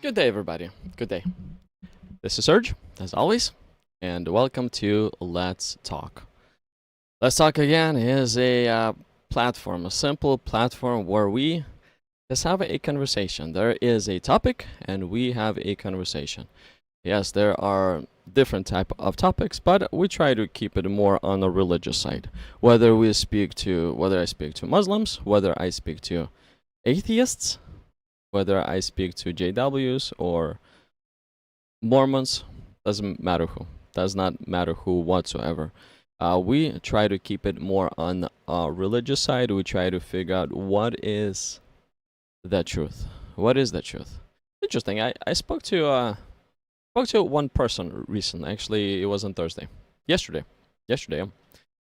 Good day, everybody. Good day. This is Serge, as always, and welcome to Let's Talk. Let's Talk again is a platform, a simple platform where we just have a conversation. There is a topic, and we have a conversation. Yes, there are different type of topics, but we try to keep it more on the religious side. Whether I speak to Muslims, whether I speak to atheists, whether I speak to JWs or Mormons, doesn't matter who. Does not matter who whatsoever. We try to keep it more on the religious side. We try to figure out what is the truth. What is the truth? Interesting. I spoke to one person recently. Actually, it was on Thursday. Yesterday.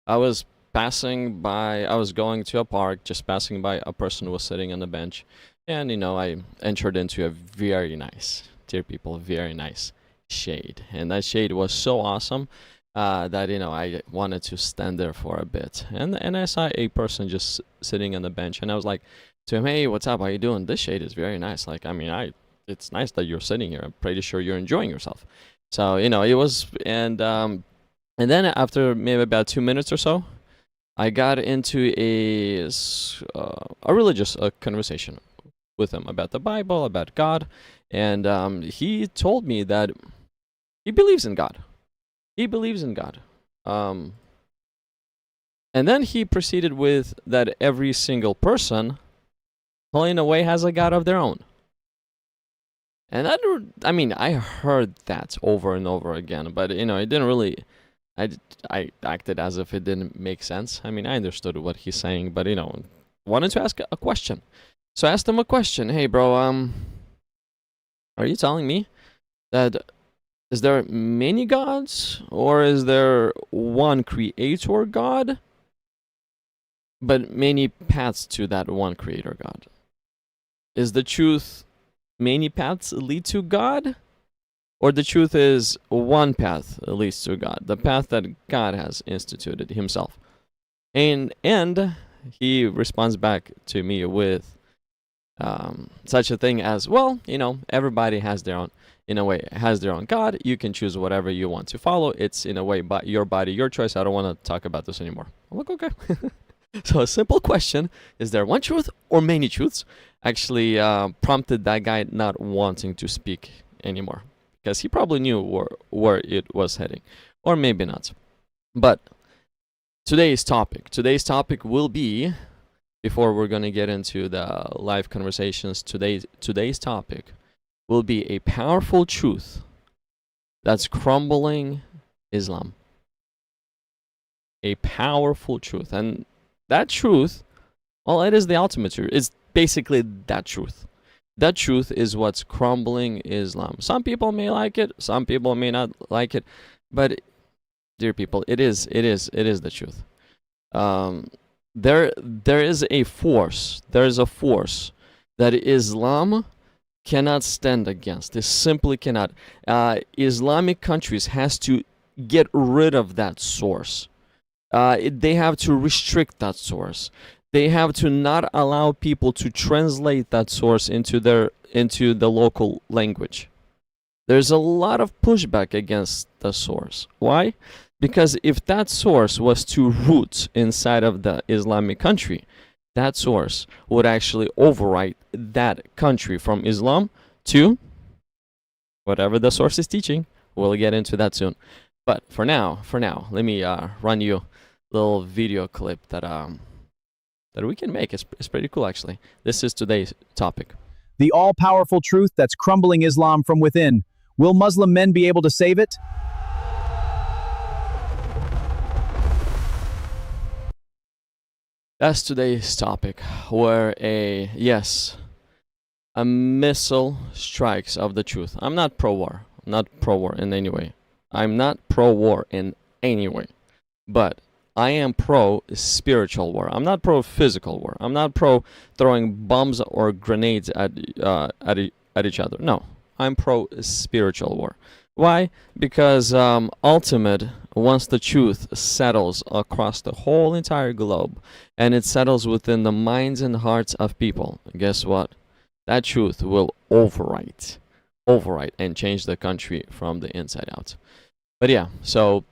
I was passing by. I was going to a park, just passing by. A person was sitting on the bench. And, I entered into a very nice, dear people, very nice shade. And that shade was so awesome that, I wanted to stand there for a bit. And I saw a person just sitting on the bench. And I was like to him, hey, what's up? How you doing? This shade is very nice. It's nice that you're sitting here. I'm pretty sure you're enjoying yourself. So, it was, and then after maybe about 2 minutes or so, I got into a religious conversation with him about the Bible, about God, and he told me that he believes in God. And then he proceeded with that every single person, well, in a way, has a God of their own. And I heard that over and over again, but it didn't really. I acted as if it didn't make sense. I understood what he's saying, but wanted to ask a question. So I asked him a question. Hey, bro, are you telling me that is there many gods, or is there one creator God, but many paths to that one creator God? Is the truth many paths lead to God, or the truth is one path leads to God, the path that God has instituted himself? And he responds back to me with such a thing as, well, everybody has their own, in a way, has their own God. You can choose whatever you want to follow. It's, in a way, but your body, your choice. I don't want to talk about this anymore. I'm like, okay. So a simple question, is there one truth or many truths, actually prompted that guy not wanting to speak anymore, because he probably knew where it was heading, or maybe not. But today's topic will be, before we're going to get into the live conversations, today's topic will be a powerful truth that's crumbling Islam. A powerful truth. And that truth, well, it is the ultimate truth. It's basically that truth. That truth is what's crumbling Islam. Some people may like it, some people may not like it, but, dear people, it is the truth. There is a force that Islam cannot stand against. It simply cannot. Islamic countries has to get rid of that source. They have to restrict that source. They have to not allow people to translate that source into the local language. There's a lot of pushback against the source. Why? Because if that source was to root inside of the Islamic country, that source would actually overwrite that country from Islam to whatever the source is teaching. We'll get into that soon. But for now, let me run you a little video clip that we can make. It's pretty cool, actually. This is today's topic. The all-powerful truth that's crumbling Islam from within. Will Muslim men be able to save it? That's today's topic, where a missile strikes of the truth. I'm not pro-war. I'm not pro-war in any way. But I am pro-spiritual war. I'm not pro-physical war. I'm not pro-throwing bombs or grenades at each other. No, I'm pro-spiritual war. Why? Because ultimate, once the truth settles across the whole entire globe, and it settles within the minds and hearts of people, guess what? That truth will overwrite overwrite and change the country from the inside out. But yeah, so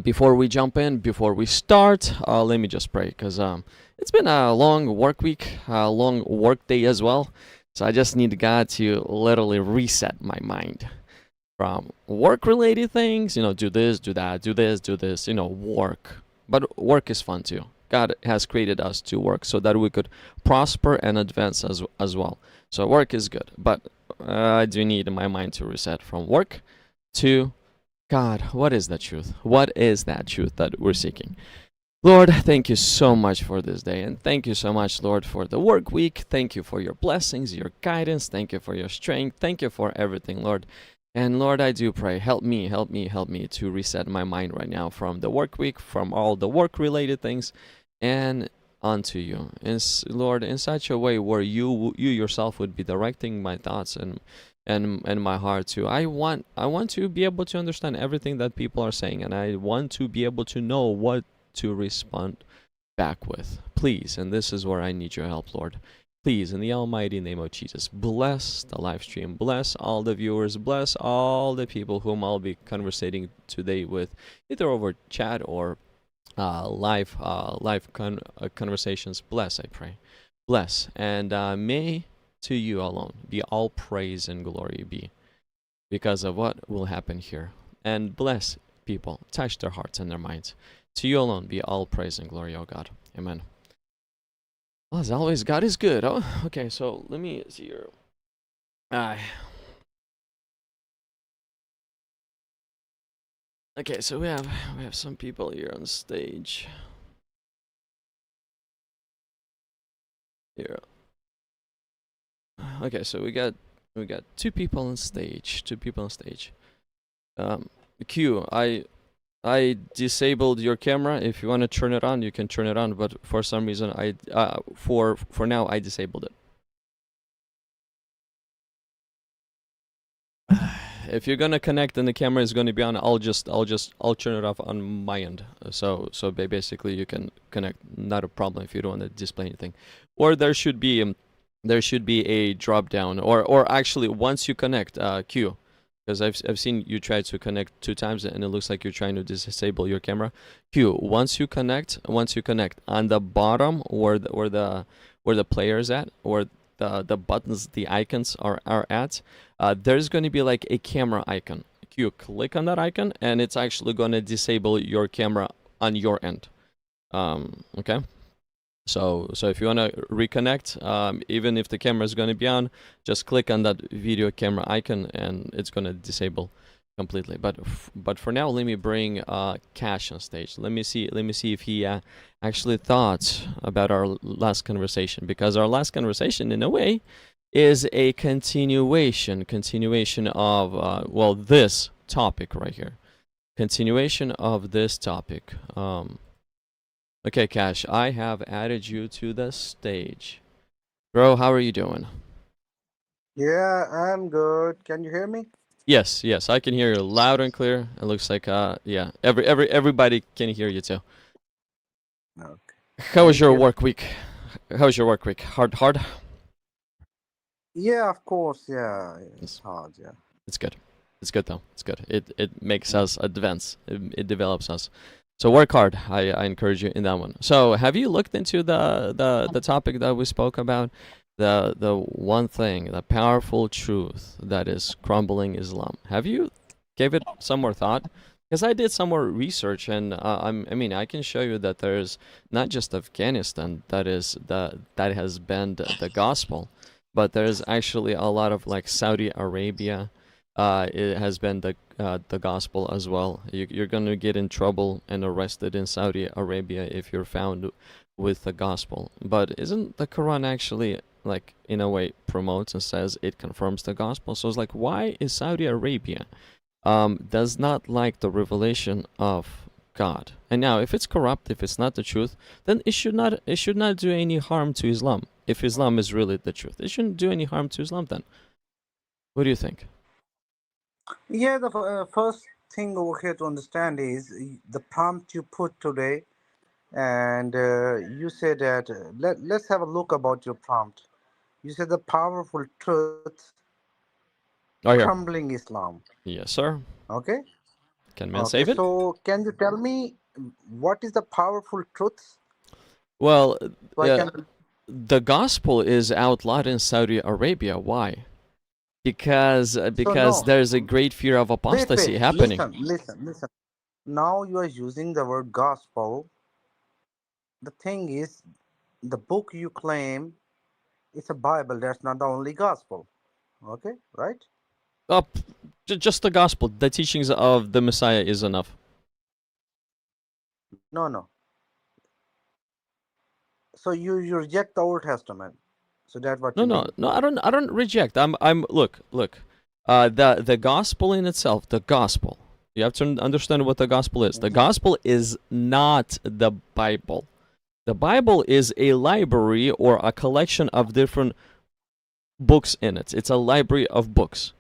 before we jump in, before we start, let me just pray, because it's been a long work week, a long work day as well. So I just need God to literally reset my mind from work-related things, do this, do that, do this, do this, work. But work is fun too. God has created us to work so that we could prosper and advance as well. So work is good, but I do need my mind to reset from work to God. What is the truth? What is that truth that we're seeking? Lord, thank you so much for this day, and thank you so much, Lord, for the work week. Thank you for your blessings, your guidance. Thank you for your strength. Thank you for everything, Lord. And Lord, I do pray, help me to reset my mind right now from the work week, from all the work-related things, and onto you. And Lord, in such a way where you yourself would be directing my thoughts and my heart too. I want to be able to understand everything that people are saying, and I want to be able to know what to respond back with. Please, and this is where I need your help, Lord. Please, in the almighty name of Jesus, bless the live stream, bless all the viewers, bless all the people whom I'll be conversating today with, either over chat or live conversations. Bless, I pray. Bless, and may to you alone be all praise and glory be because of what will happen here. And bless people, touch their hearts and their minds. To you alone be all praise and glory, O God. Amen. Well, as always, God is good. Oh, okay, so let me see here. Okay, so we have some people here on stage. Here. Okay, so we got two people on stage. Q, I disabled your camera. If you want to turn it on, you can turn it on. But for some reason, for now, I disabled it. If you're gonna connect and the camera is gonna be on, I'll turn it off on my end. So basically, you can connect. Not a problem if you don't want to display anything. Or there should be a drop down. Or actually, once you connect, Q. Because I've seen you try to connect 2 times and it looks like you're trying to disable your camera. Q, once you connect on the bottom where the player is at, or the buttons, the icons are at, there's going to be like a camera icon. Q, click on that icon and it's actually going to disable your camera on your end. Okay. So if you want to reconnect, even if the camera is going to be on, just click on that video camera icon and it's going to disable completely. But for now, let me bring Cash on stage. Let me see if he actually thought about our last conversation, because our last conversation, in a way, is a continuation of this topic right here. Continuation of this topic. Okay, Cash, I have added you to the stage. Bro, how are you doing? Yeah, I'm good. Can you hear me? Yes, I can hear you loud and clear. It looks like yeah, everybody can hear you too. Okay. How was Thank your you. work week? Hard? Yeah, of course. Yeah, it's Yes. hard. Yeah. It's good. It's good though. It's good. It makes us advance. It develops us. So work hard. I encourage you in that one. So have you looked into the topic that we spoke about? The one thing, the powerful truth that is crumbling Islam. Have you gave it some more thought? Because I did some more research, and I can show you that there's not just Afghanistan that has banned the gospel, but there's actually a lot of like Saudi Arabia. It has been the gospel as well. You're going to get in trouble and arrested in Saudi Arabia if you're found with the gospel. But isn't the Quran actually, like, in a way, promotes and says it confirms the gospel? So it's like, why is Saudi Arabia does not like the revelation of God? And now, if it's corrupt, if it's not the truth, then it should not do any harm to Islam. If Islam is really the truth, it shouldn't do any harm to Islam then. What do you think? Yeah, the first thing over here to understand is the prompt you put today, and you said that let's have a look about your prompt. You said the powerful truth Oh, here. Crumbling Islam. Yes, sir. Okay. Can man Okay. save it? So can you tell me what is the powerful truth? Well, So I uh, can. the gospel is outlawed in Saudi Arabia. Why? So Because no. there's a great fear of Wait. apostasy happening. Listen. Now you are using the word gospel. The thing is, the book you claim is a Bible. That's not the only gospel. Okay, right? Uh, just the gospel, the teachings of the Messiah is enough. No. So you reject the Old Testament. So that's what No, you no, mean. no. I don't reject. Look. The gospel in itself, the gospel. You have to understand what the gospel is. The gospel is not the Bible. The Bible is a library or a collection of different books in it. It's a library of books.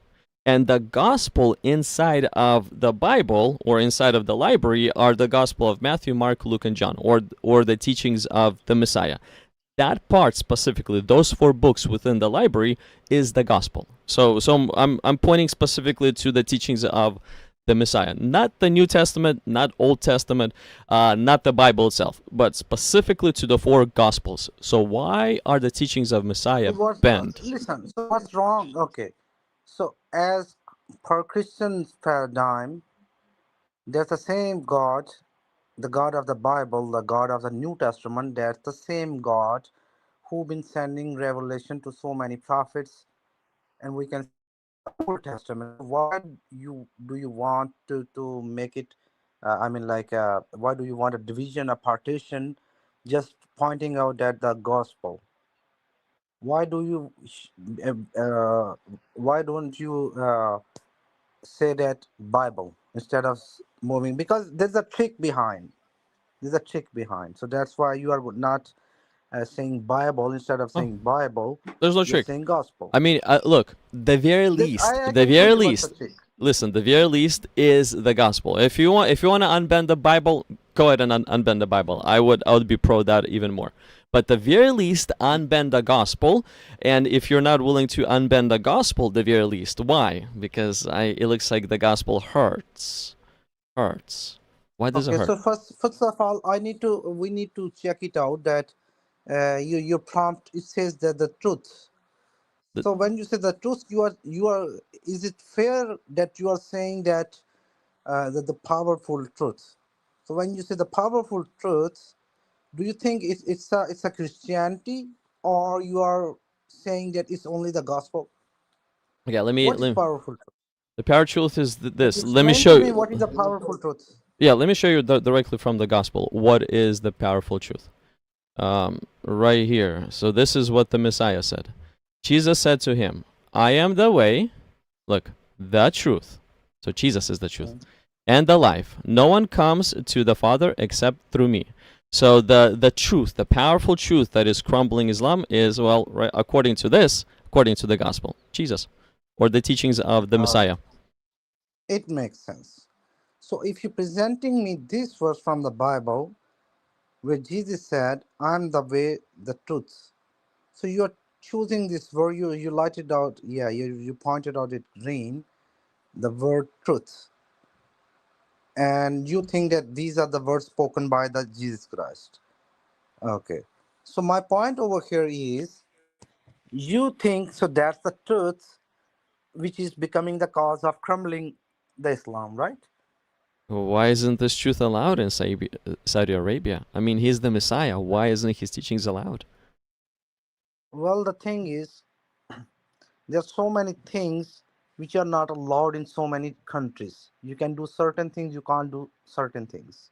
And the gospel inside of the Bible or inside of the library are the gospel of Matthew, Mark, Luke, and John, or the teachings of the Messiah. That part specifically, those four books within the library, is the gospel. So I'm pointing specifically to the teachings of the Messiah, not the New Testament, not Old Testament, not the Bible itself, but specifically to the four gospels. So why are the teachings of Messiah So what's banned? listen? So what's wrong? Okay. So as per Christian paradigm, there's the same God, the God of the Bible, the God of the New Testament. That's the same God who been sending revelation to so many prophets, and we can see that in the Old Testament. So why you want to make it? I mean, like, why do you want a division, a partition, just pointing out that the gospel? Why do you? Why don't you say that Bible instead of moving? Because there's a trick behind. There's a trick behind. So that's why you are not saying Bible instead of Oh, saying Bible. there's no You're trick. saying gospel. I mean, look, I the can show very you what's the least, trick. listen, the very least is the gospel. If you want to unbend the Bible, go ahead and unbend the Bible. I would be pro that even more. But the very least, unbend the gospel. And if you're not willing to unbend the gospel, the very least, why? Because it looks like the gospel hurts. Hurts. Why does it Okay, hurt? so first of all, we need to check it out that your prompt it says that the truth. The, So when you say the truth, you are. Is it fair that you are saying that the powerful truth? So when you say the powerful truth, do you think it's a Christianity, or you are saying that it's only the gospel? okay, What is powerful truth? the power truth is Can you this. Let me explain to show. me what is the powerful truth? Yeah, let me show you directly from the gospel what is the powerful truth. Right here. So this is what the Messiah said. Jesus said to him, I am the way, look, the truth. So Jesus is the truth, and the life. No one comes to the Father except through me. So the truth, the powerful truth that is crumbling Islam is, well, right, according to the gospel, Jesus, or the teachings of the Uh, Messiah. it makes sense. So if you're presenting me this verse from the Bible, where Jesus said, "I'm the way, the truth," so you are choosing this word. You light it out. Yeah, you pointed out it green, the word truth, and you think that these are the words spoken by the Jesus Christ. Okay. So my point over here is you think so that's the truth which is becoming the cause of crumbling the Islam, right? Why isn't this truth allowed in Saudi Arabia? I mean, he's the Messiah. Why isn't his teachings allowed? Well, the thing is, there's so many things which are not allowed in so many countries. You can do certain things, you can't do certain things.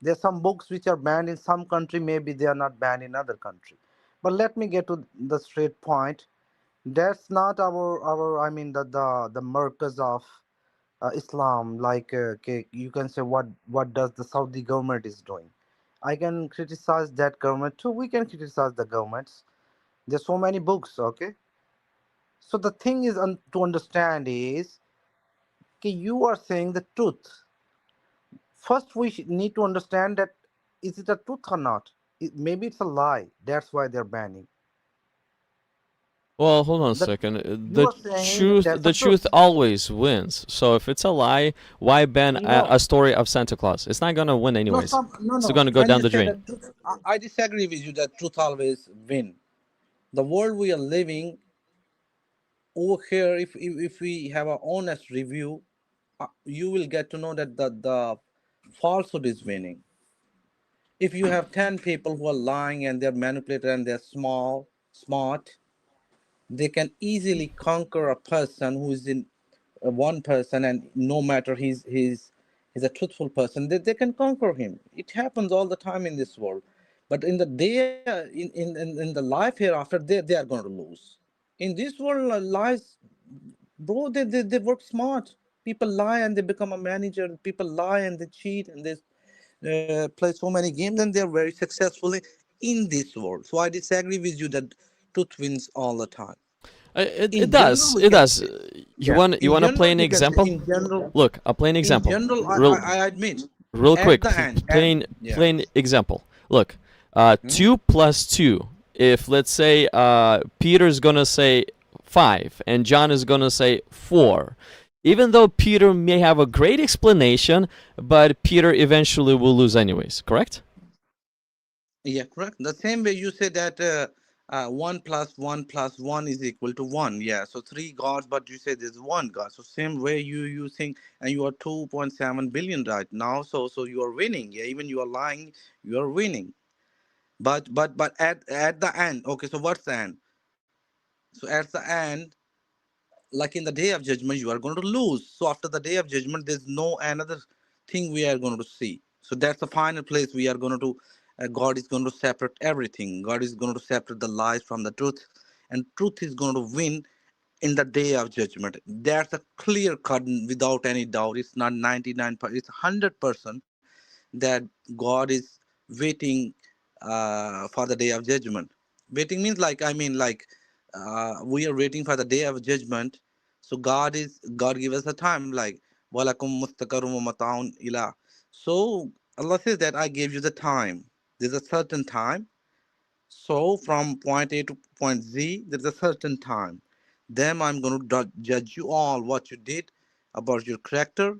There's some books which are banned in some country, maybe they are not banned in other country. But let me get to the straight point. That's not our I mean the markers of Islam. Like okay, you can say what does the Saudi government is doing. I can criticize that government too. We can criticize the governments. There's so many books. Okay, so the thing is to understand is okay, you are saying the truth. First, we need to understand that is it a truth or not. Maybe it's a lie. That's why they're banning. Well, hold on a That second. you are saying that that's The the truth. truth always wins. So if it's a lie, why ban No, a story of Santa Claus? It's not gonna win no, anyways. It's no. gonna go When down you the say drain. that truth, I disagree with you that truth always win. The world we are living over here, if we have an honest review, you will get to know that the falsehood is winning. If you have 10 people who are lying and they're manipulated and they're smart, they can easily conquer a person who is in one person, and no matter he's a truthful person, they can conquer him. It happens all the time in this world. But in the day in the life hereafter, they are going to lose. In this world, lies, bro, they work smart. People lie and they become a manager. People lie and they cheat and they play so many games, and they're very successfully in this world. So I disagree with you that truth wins all the time. It In general, does. we It can does. say, You yeah. want In to play general, an we can say, example? Look, I'll play an in example. general, I admit, Real at quick, the end, yeah. plain example. Look, Hmm? 2 plus 2. If let's say Peter's gonna say 5 and John is gonna say 4, even though Peter may have a great explanation, but Peter eventually will lose anyways. Correct? Yeah, correct. The same way you say that 1 plus 1 plus 1 is equal to 1. Yeah, so three gods, but you say there's one God. So same way you think, and you are 2.7 billion right now. So you are winning. Yeah, even you are lying, you are winning. But at the end, okay. So what's the end? So at the end, like in the day of judgment, you are going to lose. So after the day of judgment, there's no another thing we are going to see. So that's the final place we are going to God is going to separate everything. God is going to separate the lies from the truth, and truth is going to win in the day of judgment. That's a clear cut without any doubt. It's not 99%, it's 100% that God is waiting for the day of judgment. Waiting means, like, I mean, like, we are waiting for the day of judgment. So God give us a time, like, walakum mustaqarrum wa mataun ila. So Allah says that I gave you the time. There's a certain time. So from point A to point Z, there's a certain time. Then I'm going to judge you all what you did, about your character,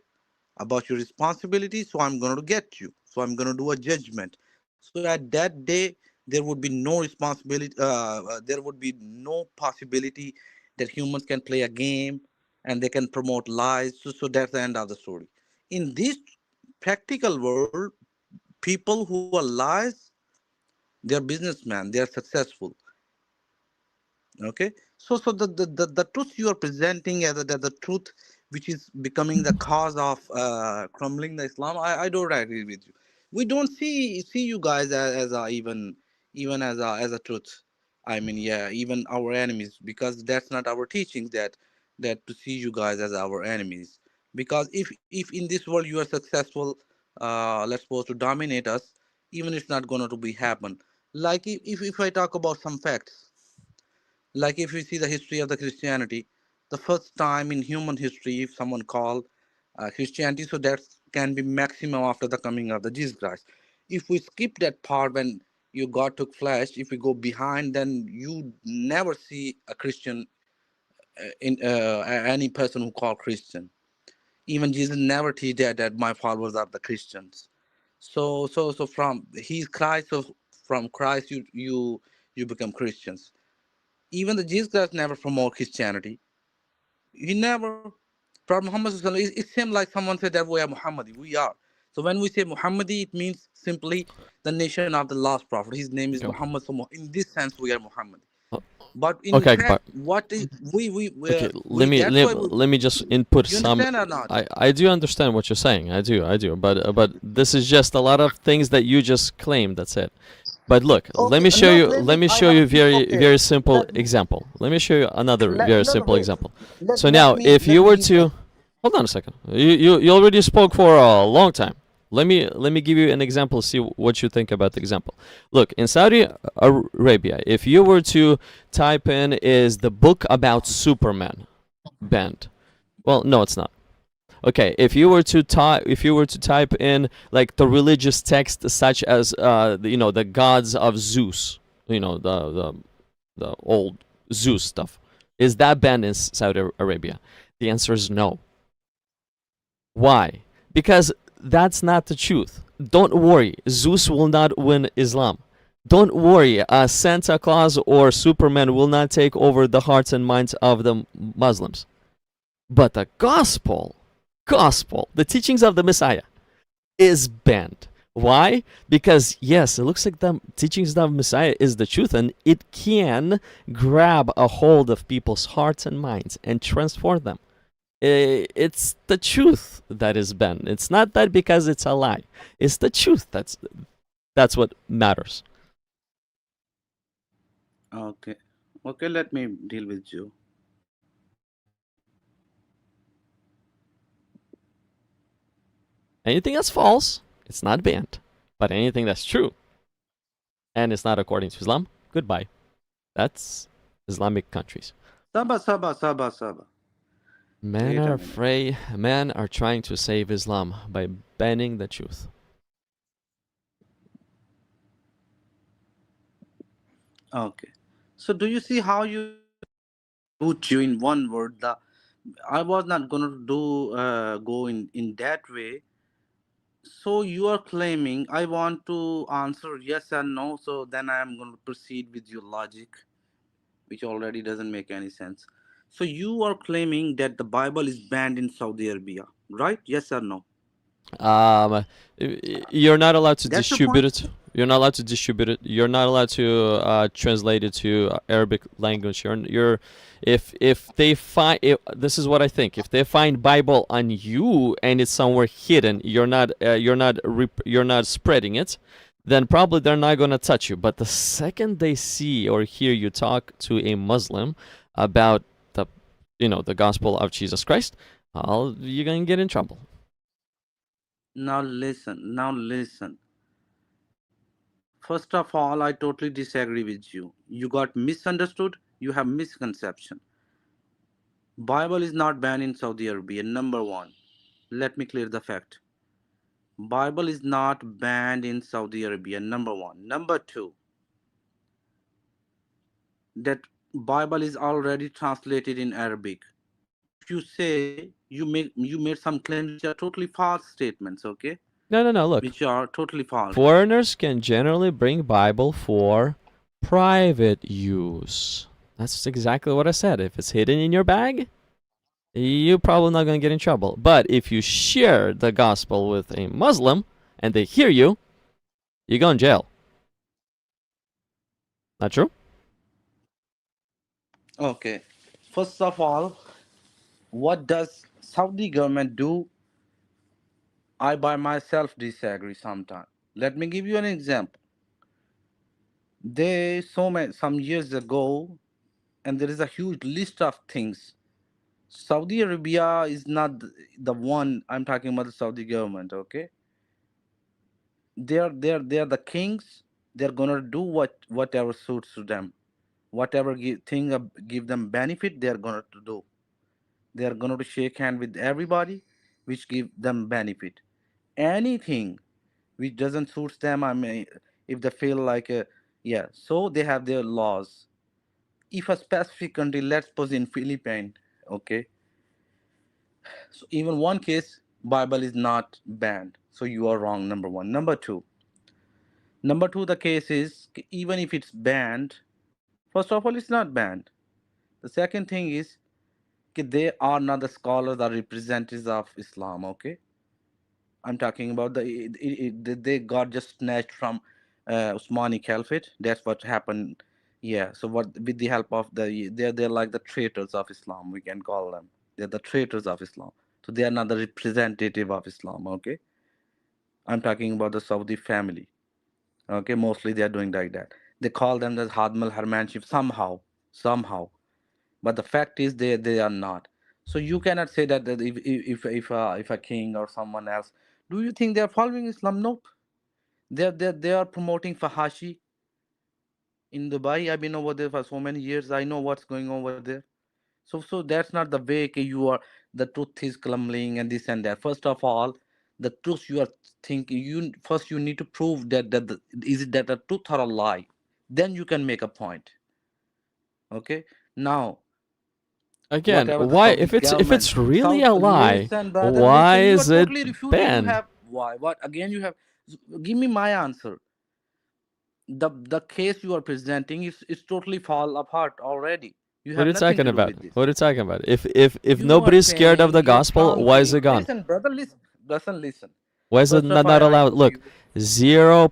about your responsibility. So I'm going to get you. So I'm going to do a judgment. So at that day, there would be no responsibility. There would be no possibility that humans can play a game and they can promote lies. So that's the end of the story. In this practical world, people who are lies, they are businessmen. They are successful. Okay, so the truth you are presenting as the truth which is becoming the cause of crumbling the Islam, I don't agree with you. We don't see you guys as a even as a truth. I mean, yeah, even our enemies, because that's not our teaching, that to see you guys as our enemies. Because if in this world you are successful, let's suppose to dominate us, even it's not going to be happen. Like if I talk about some facts, like if we see the history of the Christianity, the first time in human history, if someone call Christianity, so that can be maximum after the coming of the Jesus Christ. If we skip that part when you God took flesh, if we go behind, then you never see a Christian in any person who call Christian. Even Jesus never teach that my followers are the Christians. So from He's Christ, so from Christ you become Christians. Even the Jesus Christ never promote Christianity. He never. Prophet Muhammad, it seems like someone said that we are Muhammadi. We are. So when we say Muhammadi, it means simply the nation of the last prophet. His name is Okay. Muhammad. So in this sense, we are Muhammadi. Uh, But in Okay, fact, Akbar. what is Okay, we that's why let me just input you some. understand or not? I do understand what you're saying. I do. But this is just a lot of things that you just claimed. That's it. But look, let Okay, me show no, you. let Let me. me I show have a you few. very Okay, simple let me. example. Let me show you another very No, no, simple wait. example. So now, if you Let were me give you. to hold on a second, you already spoke for a long time. Let me give you an example. See what you think about the example. Look, in Saudi Arabia, if you were to type in "is the book about Superman banned?" Well, no, it's not. Okay, if you were to type in like the religious text such as the gods of Zeus, the old Zeus stuff. Is that banned in Saudi Arabia? The answer is no. Why? Because that's not the truth. Don't worry, Zeus will not win Islam. Don't worry, Santa Claus or Superman will not take over the hearts and minds of the Muslims. But the gospel, the teachings of the Messiah, is banned. Why? Because yes, it looks like the teachings of Messiah is the truth, and it can grab a hold of people's hearts and minds and transform them. It's the truth that is banned. It's not that because it's a lie. It's the truth that's what matters. Okay. Okay, let me deal with you. Anything that's false, it's not banned. But anything that's true and it's not according to Islam, goodbye. That's Islamic countries. Saba. Men Wait a are minute. afraid. Men are trying to save Islam by banning the truth. Okay. So do you see how you put you in one word? I was not gonna go in that way. So you are claiming I want to answer yes and no. So then I am going to proceed with your logic, which already doesn't make any sense. So you are claiming that the Bible is banned in Saudi Arabia, right? Yes or no? Um, you're not allowed to That's your distribute point. it. You're not allowed to distribute it. You're not allowed to translate it to Arabic language. If they find this is what I think. If they find Bible on you and it's somewhere hidden, you're not spreading it, then probably they're not gonna touch you. But the second they see or hear you talk to a Muslim about the gospel of Jesus Christ, you're gonna get in trouble. Now listen. Now listen. First of all, I totally disagree with you. You got misunderstood. You have misconception. Bible is not banned in Saudi Arabia. Number one. Let me clear the fact. Bible is not banned in Saudi Arabia. Number one. Number two. That Bible is already translated in Arabic. If you say you made some claims which are totally false statements, okay? No. Look, Which are totally false. foreigners can generally bring Bible for private use. That's exactly what I said. If it's hidden in your bag, you're probably not going to get in trouble. But if you share the gospel with a Muslim and they hear you, you go in jail. Not true? Okay. First of all, what does Saudi government do? I by myself disagree sometimes. Let me give you an example. They some years ago, and there is a huge list of things. Saudi Arabia is not the one I'm talking about. The Saudi government, okay? They're the kings. They're gonna do whatever suits to them, whatever give them benefit. They're gonna to do. They're gonna to shake hand with everybody, which give them benefit. Anything which doesn't suit them, I mean, if they feel like yeah, so they have their laws. If a specific country, let's suppose in Philippines, okay, so even one case, Bible is not banned. So you are wrong. Number one. Number two, the case is even if it's banned, first of all, it's not banned. The second thing is they are not the scholars or representatives of Islam. Okay, I'm talking about they got just snatched from Usmani Caliphate. That's what happened. Yeah. So what with the help of they're like the traitors of Islam. We can call them. They're the traitors of Islam. So they are not the representative of Islam. Okay. I'm talking about the Saudi family. Okay, mostly they are doing like that. They call them the Hadmal Harmanship somehow. But the fact is they are not. So you cannot say that if a king or someone else, do you think they are following Islam? Nope. They are promoting Fahashi in Dubai. I've been over there for so many years. I know what's going on over there. So that's not the way you are. The truth is crumbling and this and that. First of all, the truth you are thinking. You need to prove is it that a truth or a lie. Then you can make a point. Okay, now Again, whatever the why Saudi if government, it's really South, a lie, listen, brother, why listen. You are is it totally refuting. You banned? have why? What again? You have. Give me my answer. The case you are presenting is totally fall apart already. You What are have you nothing talking to do about? with this. What are you talking about? If You are nobody's scared of saying the your gospel, why is country. it gone? Listen, brother, listen. Why is it First of all, not I allowed? know Look, you. zero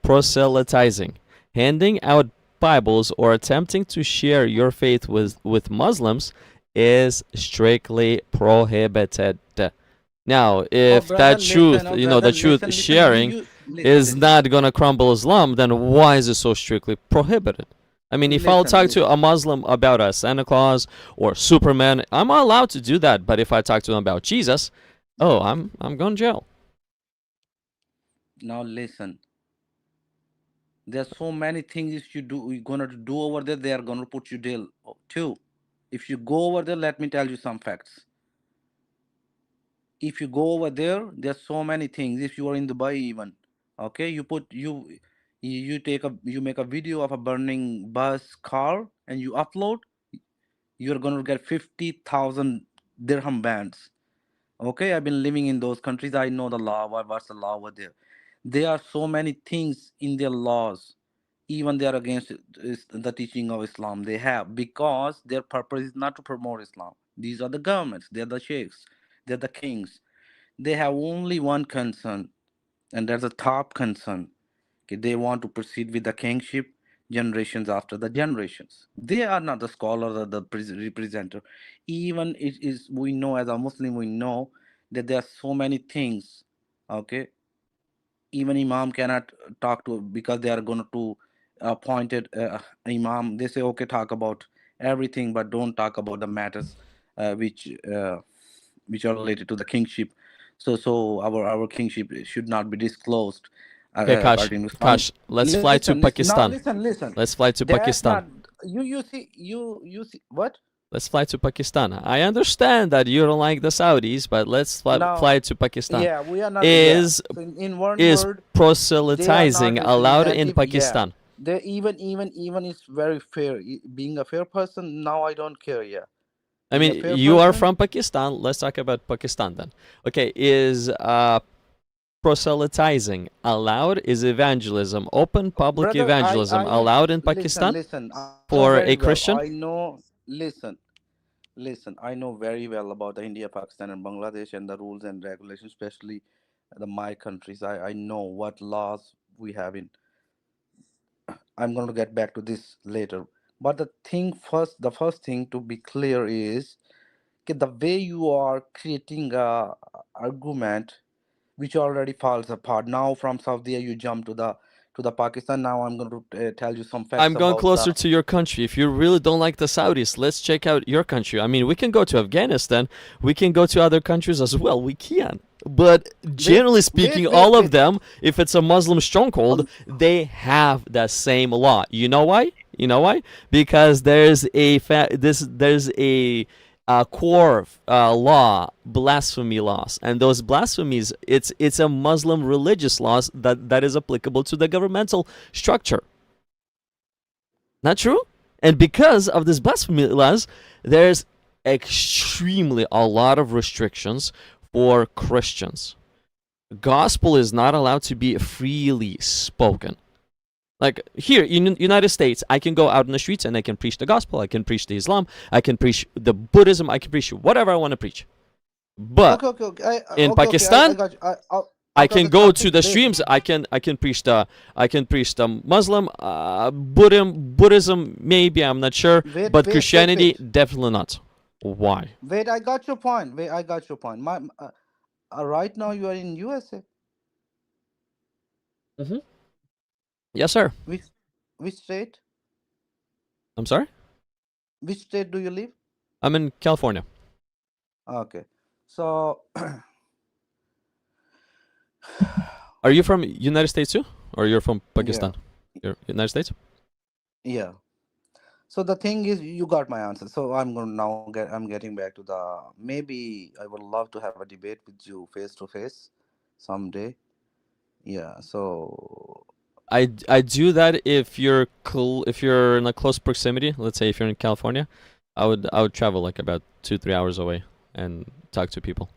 proselytizing, handing out Bibles or attempting to share your faith with Muslims is strictly prohibited. Now, if that truth, Oh, the brother, truth listen. sharing is not gonna crumble Islam, then why is it so strictly prohibited? I mean, if I'll talk to a Listen. Muslim about a Santa Claus or Superman, I'm allowed to do that. But if I talk to them about Jesus, oh, I'm going to jail. Now listen. There's so many things if you're gonna do over there, they are gonna put you jail too. If you go over there, let me tell you some facts. If you go over there, there's so many things. If you are in Dubai even, okay, you take a you make a video of a burning bus car and you upload, you're gonna get 50,000 dirham bans. Okay, I've been living in those countries. I know the law. What's the law over there? There are so many things in their laws. Even they are against the teaching of Islam. They have because their purpose is not to promote Islam. These are the governments. They're the sheikhs. They're the kings. They have only one concern, and that's a top concern. Okay, they want to proceed with the kingship generations after the generations. They are not the scholar or the representative. Even it is we know as a Muslim we know that there are so many things. Okay, even imam cannot talk to because they are going to appointed imam. They say okay, talk about everything, but don't talk about the matters uh, which uh, which are related to the kingship. So our kingship should not be disclosed Okay, according to Islam. Kash, let's fly to Now Pakistan. listen. Let's fly to That's Pakistan. not you see what Let's fly to Pakistan. I understand that you don't like the Saudis, but let's now. fly to Pakistan. Yeah, we are not. Yeah. Is So in one is word, they are not proselytizing allowed in representative. Yeah, Pakistan? they even is very fair. Being a fair person, now I don't care. Yeah, I being a mean, fair you are person, from Pakistan. Let's talk about Pakistan then. Okay, is proselytizing allowed? Is evangelism, open public brother. evangelism, allowed in Listen, Pakistan listen. I know for very a well. Christian? I know. Listen. I know very well about the India, Pakistan, and Bangladesh and the rules and regulations, especially the my countries. I know what laws we have in. I'm going to get back to this later. But the first thing to be clear is the way you are creating a argument which already falls apart. Now from Saudi you jump to the Pakistan. Now I'm going to tell you some facts I'm going about the. closer to your country. If you really don't like the Saudis, let's check out your country. I mean, we can go to Afghanistan. We can go to other countries as well. We can. But generally speaking, all of Wait. them, if it's a Muslim stronghold, they have the same law. You know why? You know why? Because there's a core law, blasphemy laws, and those blasphemies, it's a Muslim religious laws that is applicable to the governmental structure. Not true? And because of this blasphemy laws, there's extremely a lot of restrictions for Christians. Gospel is not allowed to be freely spoken. Like here in United States, I can go out in the streets and I can preach the gospel. I can preach the Islam. I can preach the Buddhism. I can preach whatever I want to preach. But Okay. in Okay. I Pakistan, got you. I Okay. can Okay. go to Karthik, the wait. streams. I can preach the Muslim, Buddhism. Maybe I'm not sure, but Christianity definitely not. Why? Wait. I got your point. Wait. I got your point. Right now you are in USA. Mm-hmm. Yes, sir. Which which state? I'm sorry. Which state do you live? I'm in California. Okay. So Are you from United States too, or you're from yeah. Pakistan? You're United States. Yeah. So the thing is, you got my answer. So I'm going to now get. I'm getting back to the. Maybe I would love to have a debate with you face to face, someday. Yeah. So I do that if you're if you're in a close proximity. Let's say if you're in California, I would travel like about 2-3 hours away and talk to people.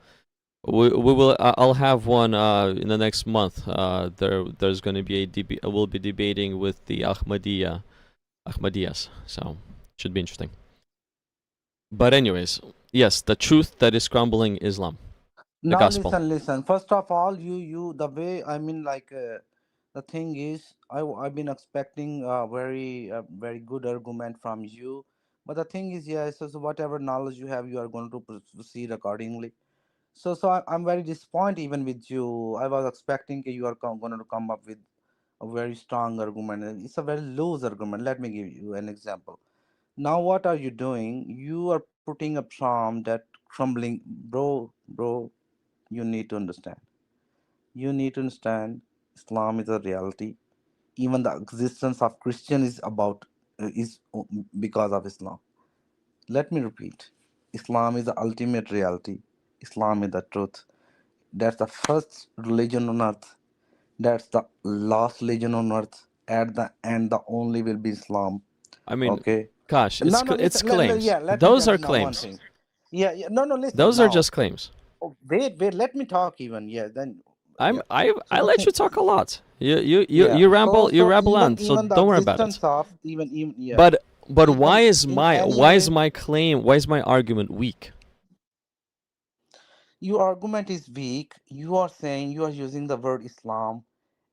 We will I'll have one in the next month. There's going to be we'll be debating with the Ahmadiyas, so should be interesting. But anyways, yes, the truth that is crumbling Islam, the Now gospel. listen. First of all, the way I mean, like the thing is, I've been expecting a very good argument from you, but the thing is, yes, so whatever knowledge you have, you are going to proceed accordingly. I'm very disappointed even with you. I was expecting you are going to come up with a very strong argument. And it's a very loose argument. Let me give you an example. Now, what are you doing? You are putting a psalm that crumbling, bro. You need to understand. You need to understand. Islam is a reality. Even the existence of Christian is about is because of Islam. Let me repeat. Islam is the ultimate reality. Islam is the truth. That's the first religion on earth. That's the last religion on earth. At the end, the only will be Islam. I mean, Okay. gosh, No, no, it's listen. claims. Yeah, let me Those tell are you now one claims. thing. Yeah. No, no, listen Those are now. just claims. Oh, wait. Let me talk even. Yeah, then. Yeah. So I the let thing. you talk a lot. Yeah. You So ramble on, so even the don't worry about it. existence of even yeah But even why is in any way why is my argument weak? your argument is weak. You are saying you are using the word Islam,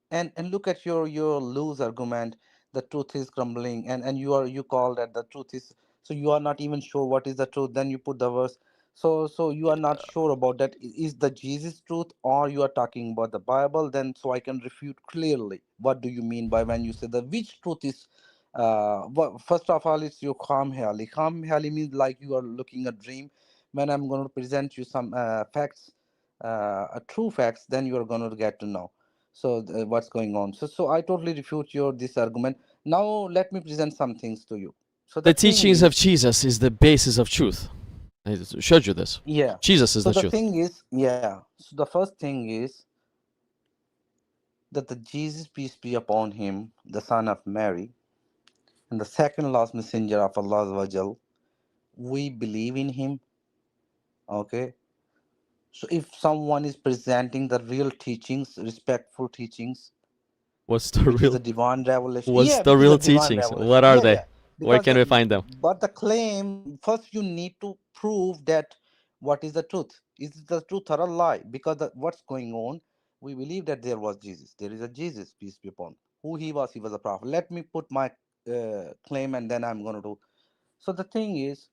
and look at your loose argument. The truth is crumbling, and you call that the truth is, so you are not even sure what is the truth. Then you put the verse. So you are not sure about that. Is the Jesus truth, or you are talking about the Bible? Then so I can refute clearly. What do you mean by when you say the which truth is? First of all, it's your kham hali. Kham hali means like you are looking a dream. When I'm going to present you some facts, true facts, then you are going to get to know what's going on. So I totally refute your this argument. Now let me present some things to you. So the The thing teachings of is, Jesus is the basis of truth. I showed you this. yeah. Jesus is So the the truth. thing is, yeah. So the first thing is that the Jesus, peace be upon him, the son of Mary, and the second last messenger of Allah Azza wa, we believe in him. Okay. So if someone is presenting the real teachings, respectful teachings, What's the which is a real divine revelation. What's Yeah, the which is a real divine teachings? What revelation. are Yeah, they? yeah. Where Because can we find them? but the claim first you need to prove that what is the truth. Is it the truth or a lie? Because what's going on? We believe that there was Jesus. There is a Jesus, peace be upon. Who he was a prophet. Let me put my claim and then I'm going to do. So the thing is,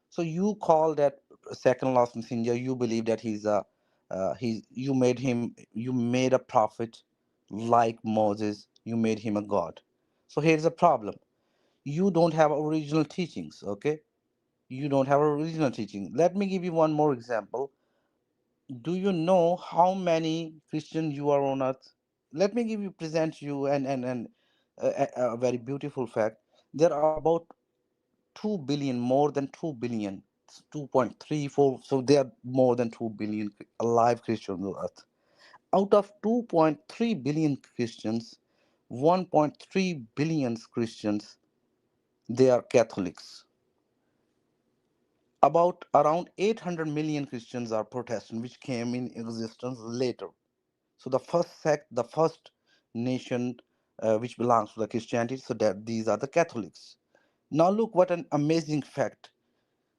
so you call that second last messenger. You believe that you made him. You made a prophet like Moses. You made him a god. So here's a problem. You don't have original teachings. Okay, you don't have original teaching. Let me give you one more example. Do you know how many Christians you are on earth? Let me give you present you and a very beautiful fact. There are about 2 billion, more than 2 billion, 2.34. So there are more than 2 billion alive Christians on earth. Out of 2.3 billion Christians, 1.3 billion Christians, they are Catholics. About around 800 million Christians are Protestant, which came in existence later. So the first sect, the first nation which belongs to the Christianity, so that these are the Catholics. Now look what an amazing fact.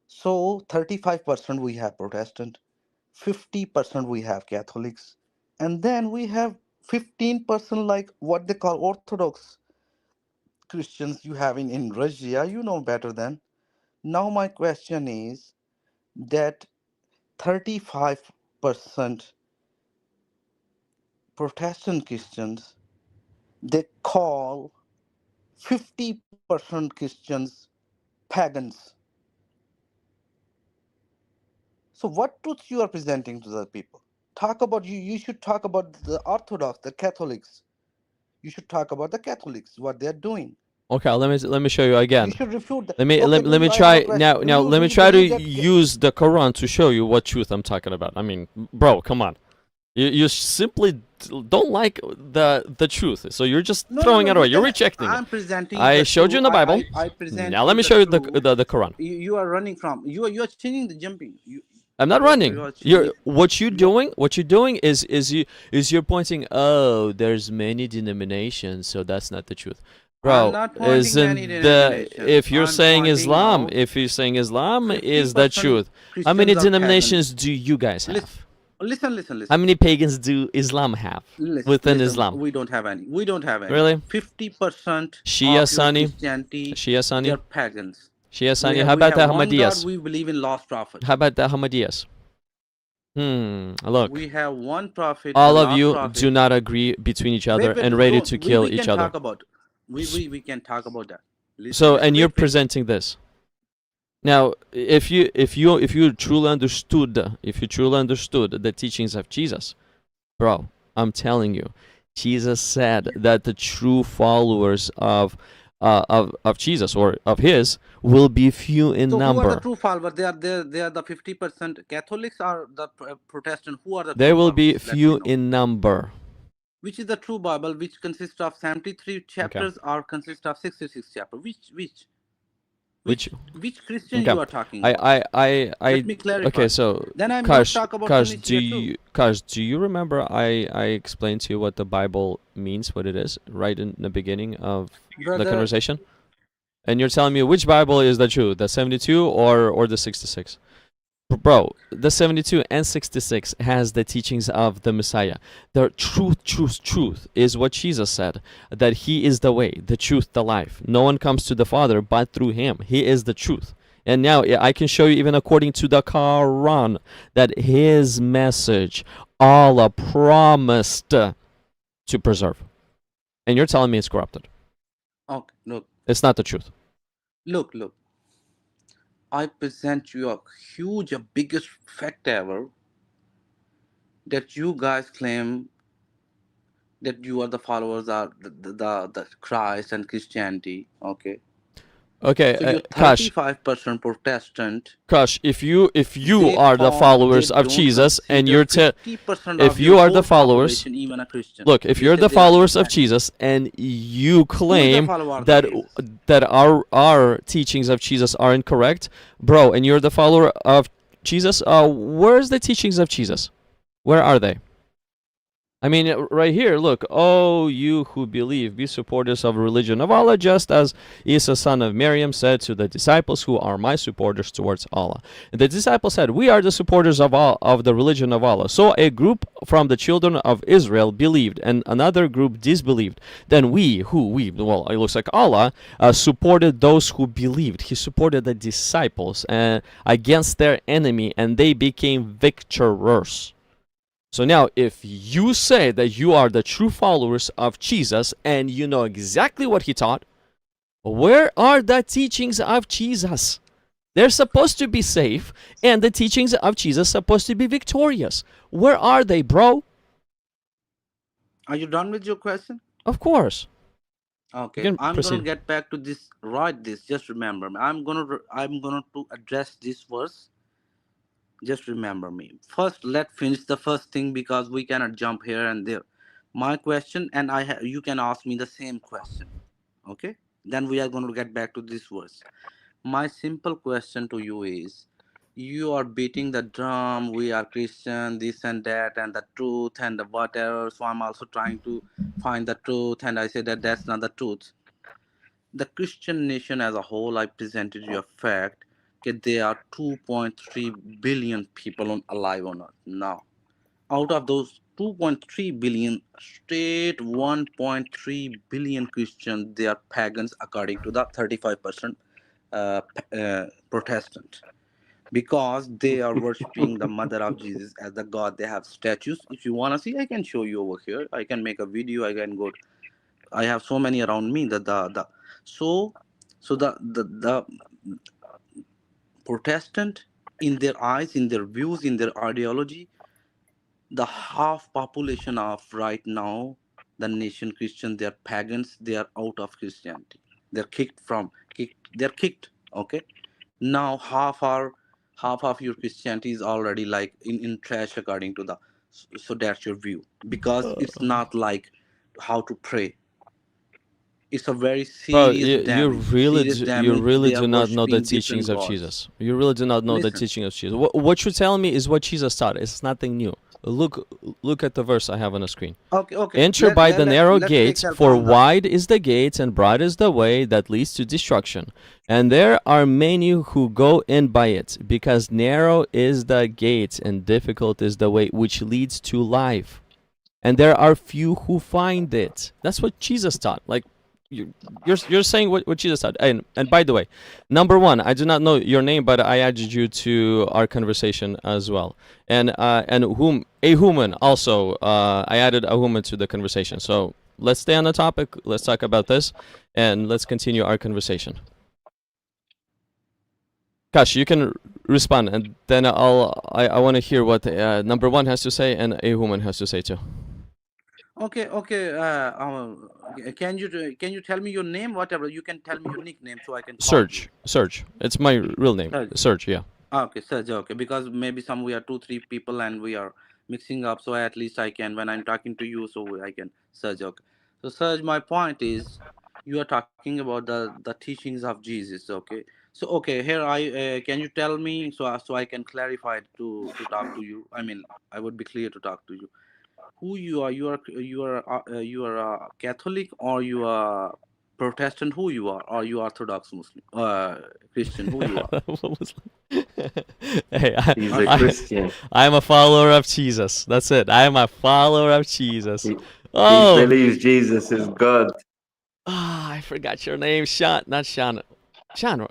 So 35% we have Protestant, 50% we have Catholics, and then we have 15% like what they call Orthodox Christians you have in Russia. You know better than. Now my question is that 35% Protestant Christians, they call 50% Christians pagans. So what truth you are presenting to the people? Talk about you should talk about the Orthodox, the Catholics. You should talk about the Catholics, what they are doing. Okay, let me show you You again. should refute that. Let me Okay, let me I have a try question. now. Let Do me you try to believe that use the Quran to show you what truth I'm talking about. I mean, bro, come on. You simply don't like the truth, so you're just No, no, throwing no. it away. You You're can. rejecting it. I'm presenting I the showed you truth. in the Bible. I present Now let you me the show you truth. the Quran. You are running from. You are changing the jumping. I'm not You running. are changing. What you're You are, doing. What you're doing is you're pointing. Oh, there's many denominations, so that's not the truth, I'm bro. not pointing many Isn't the denominations. if you're I'm saying pointing Islam, out if you're saying Islam is the 50% truth, how many Christians are denominations pagans. do you guys Listen, have? listen, listen, How listen. many pagans do Islam have Listen, within listen. Islam? We don't have any. We don't have any. Really? 50% Shia of your Sunni, Christianity, Shia Sunni, they're pagans. Shia Sunni. How We about have the one God. Ahmadiyas? We believe in lost How prophets. about the Ahmadiyas? Look. We have one prophet, All one of last you prophet. do not agree between each other Wait, and ready don't, to kill we each can other. talk about. We can talk about that. So, Listen, and you're wait. presenting this. Now, if you truly understood the teachings of Jesus, bro, I'm telling you, Jesus said that the true followers of Jesus or of his will be few in So who are the number. true followers? They are the 50% Catholics or the Protestant. Who are the There true will be followers? Let me few know. in number. Which is the true Bible, which consists of 73 Okay. chapters or consists of 66 chapters? Which Which Christian okay. you are talking about? Let me clarify. Okay, so Then I'm going to Kash, talk about Kash, Phoenicia too. Do you remember I explained to you what the Bible means, what it is, right in the beginning of the Brother, conversation? And you're telling me which Bible is the true, the 72 or the 66? Bro, the 72 and 66 has the teachings of the Messiah. The truth is what Jesus said, that he is the way, the truth, the life. No one comes to the Father but through him. He is the truth. And now I can show you even according to the Quran that his message Allah promised to preserve. And you're telling me it's corrupted. okay, look. It's not the truth. Look. I present you a huge, a biggest fact ever that you guys claim that you are the followers of the Christ and Christianity. Okay. Okay, So you're Kash, 35% Protestant. Kash, if you They are the followers of don't Jesus and consider you're 50% if of you your are the whole followers, population even a Christian. look, if They you're say the they are followers of pagans. Jesus and you claim follower of that Jesus? that our teachings of Jesus are incorrect, bro, and you're the follower of Jesus, where's the teachings of Jesus? Where are they? I mean, right here, look. Oh, you who believe, be supporters of the religion of Allah, just as Isa, son of Maryam, said to the disciples, who are my supporters towards Allah. And the disciples said, we are the supporters of the religion of Allah. So a group from the children of Israel believed, and another group disbelieved. Then well, it looks like Allah supported those who believed. He supported the disciples against their enemy, and they became victors. So now, if you say that you are the true followers of Jesus and you know exactly what he taught, where are the teachings of Jesus? They're supposed to be safe, and the teachings of Jesus are supposed to be victorious. Where are they, bro? Are you done with your question? Of course. Okay, I'm Proceed. gonna get back to this. Write this. Just remember me. I'm gonna to address this verse. Just remember me. First, let's finish the first thing because we cannot jump here and there. My question, and you can ask me the same question. Okay? Then we are going to get back to this verse. My simple question to you is, you are beating the drum, we are Christian, this and that, and the truth and the whatever. So I'm also trying to find the truth, and I say that that's not the truth. The Christian nation as a whole, I presented you a fact that there are 2.3 billion people alive on earth now. Out of those 2.3 billion, straight 1.3 billion Christians, they are pagans according to the 35% Protestant, because they are worshipping the mother of Jesus as the God. They have statues. If you want to see, I can show you over here. I can make a video. I can go. I have so many around me that the so the Protestant, in their eyes, in their views, in their ideology, the half population of right now, the nation Christian, they are pagans. They are out of Christianity. They're kicked. Okay, now half of your Christianity is already like in trash according to the. So that's your view, because it's not like how to pray. It's a very Bro, serious you damage. really They are do not know the worshiping different teachings of gods. Jesus. You really do not know the Listen, teaching of Jesus. What you're telling me is what Jesus taught. It's nothing new. Look at the verse I have on the screen. okay. Enter by the narrow Let's take gate, help for from the. wide is the gate and broad is the way that leads to destruction. And there are many who go in by it, because narrow is the gate and difficult is the way which leads to life. And there are few who find it. That's what Jesus taught. Like, you're saying what Jesus taught. And by the way, number one, I do not know your name, but I added you to our conversation as well. And whom a human also, I added a human to the conversation. So let's stay on the topic. Let's talk about this, and let's continue our conversation. Kash, you can respond, and then I want to hear what number one has to say and a human has to say too. Okay. Can you tell me your name? Whatever, you can tell me your nickname so I can call you. Serge. It's my real name. Serge. Serge, yeah. Okay, Serge. Okay, because maybe some we are two, three people and we are mixing up. So at least I can, when I'm talking to you, so I can Serge. Okay. So Serge, my point is, you are talking about the teachings of Jesus. Okay. So okay, here I can you tell me so I can clarify to talk to you. I mean, I would be clear to talk to you. Who you are? You are a Catholic, or you are Protestant? Who you are? Or you Orthodox Muslim? Christian? Who you are? What was hey, He's a Okay. Christian. I'm a follower of Jesus. That's it. I am a follower of Jesus. He, he Oh, believes Jesus is God. I forgot your name. Sean, not Sean. Sean,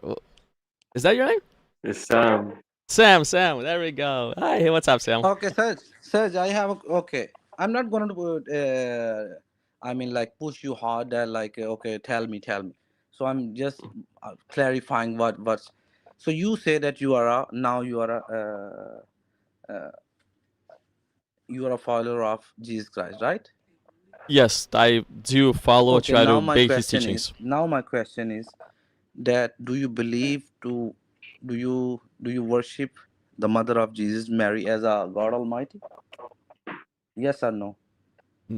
is that your name? It's Sam. Sam. Sam. There we go. Hi. Hey, what's up, Sam? Okay, Serge, I have okay. I'm not going to, I mean, like push you hard. Like, okay, tell me. So I'm just clarifying what's. So you say that you are a now you are a follower of Jesus Christ, right? Yes, I do follow. Okay. Try to obey his teachings. Now my question is that do you believe to do you worship the mother of Jesus, Mary, as a God Almighty? Yes or no?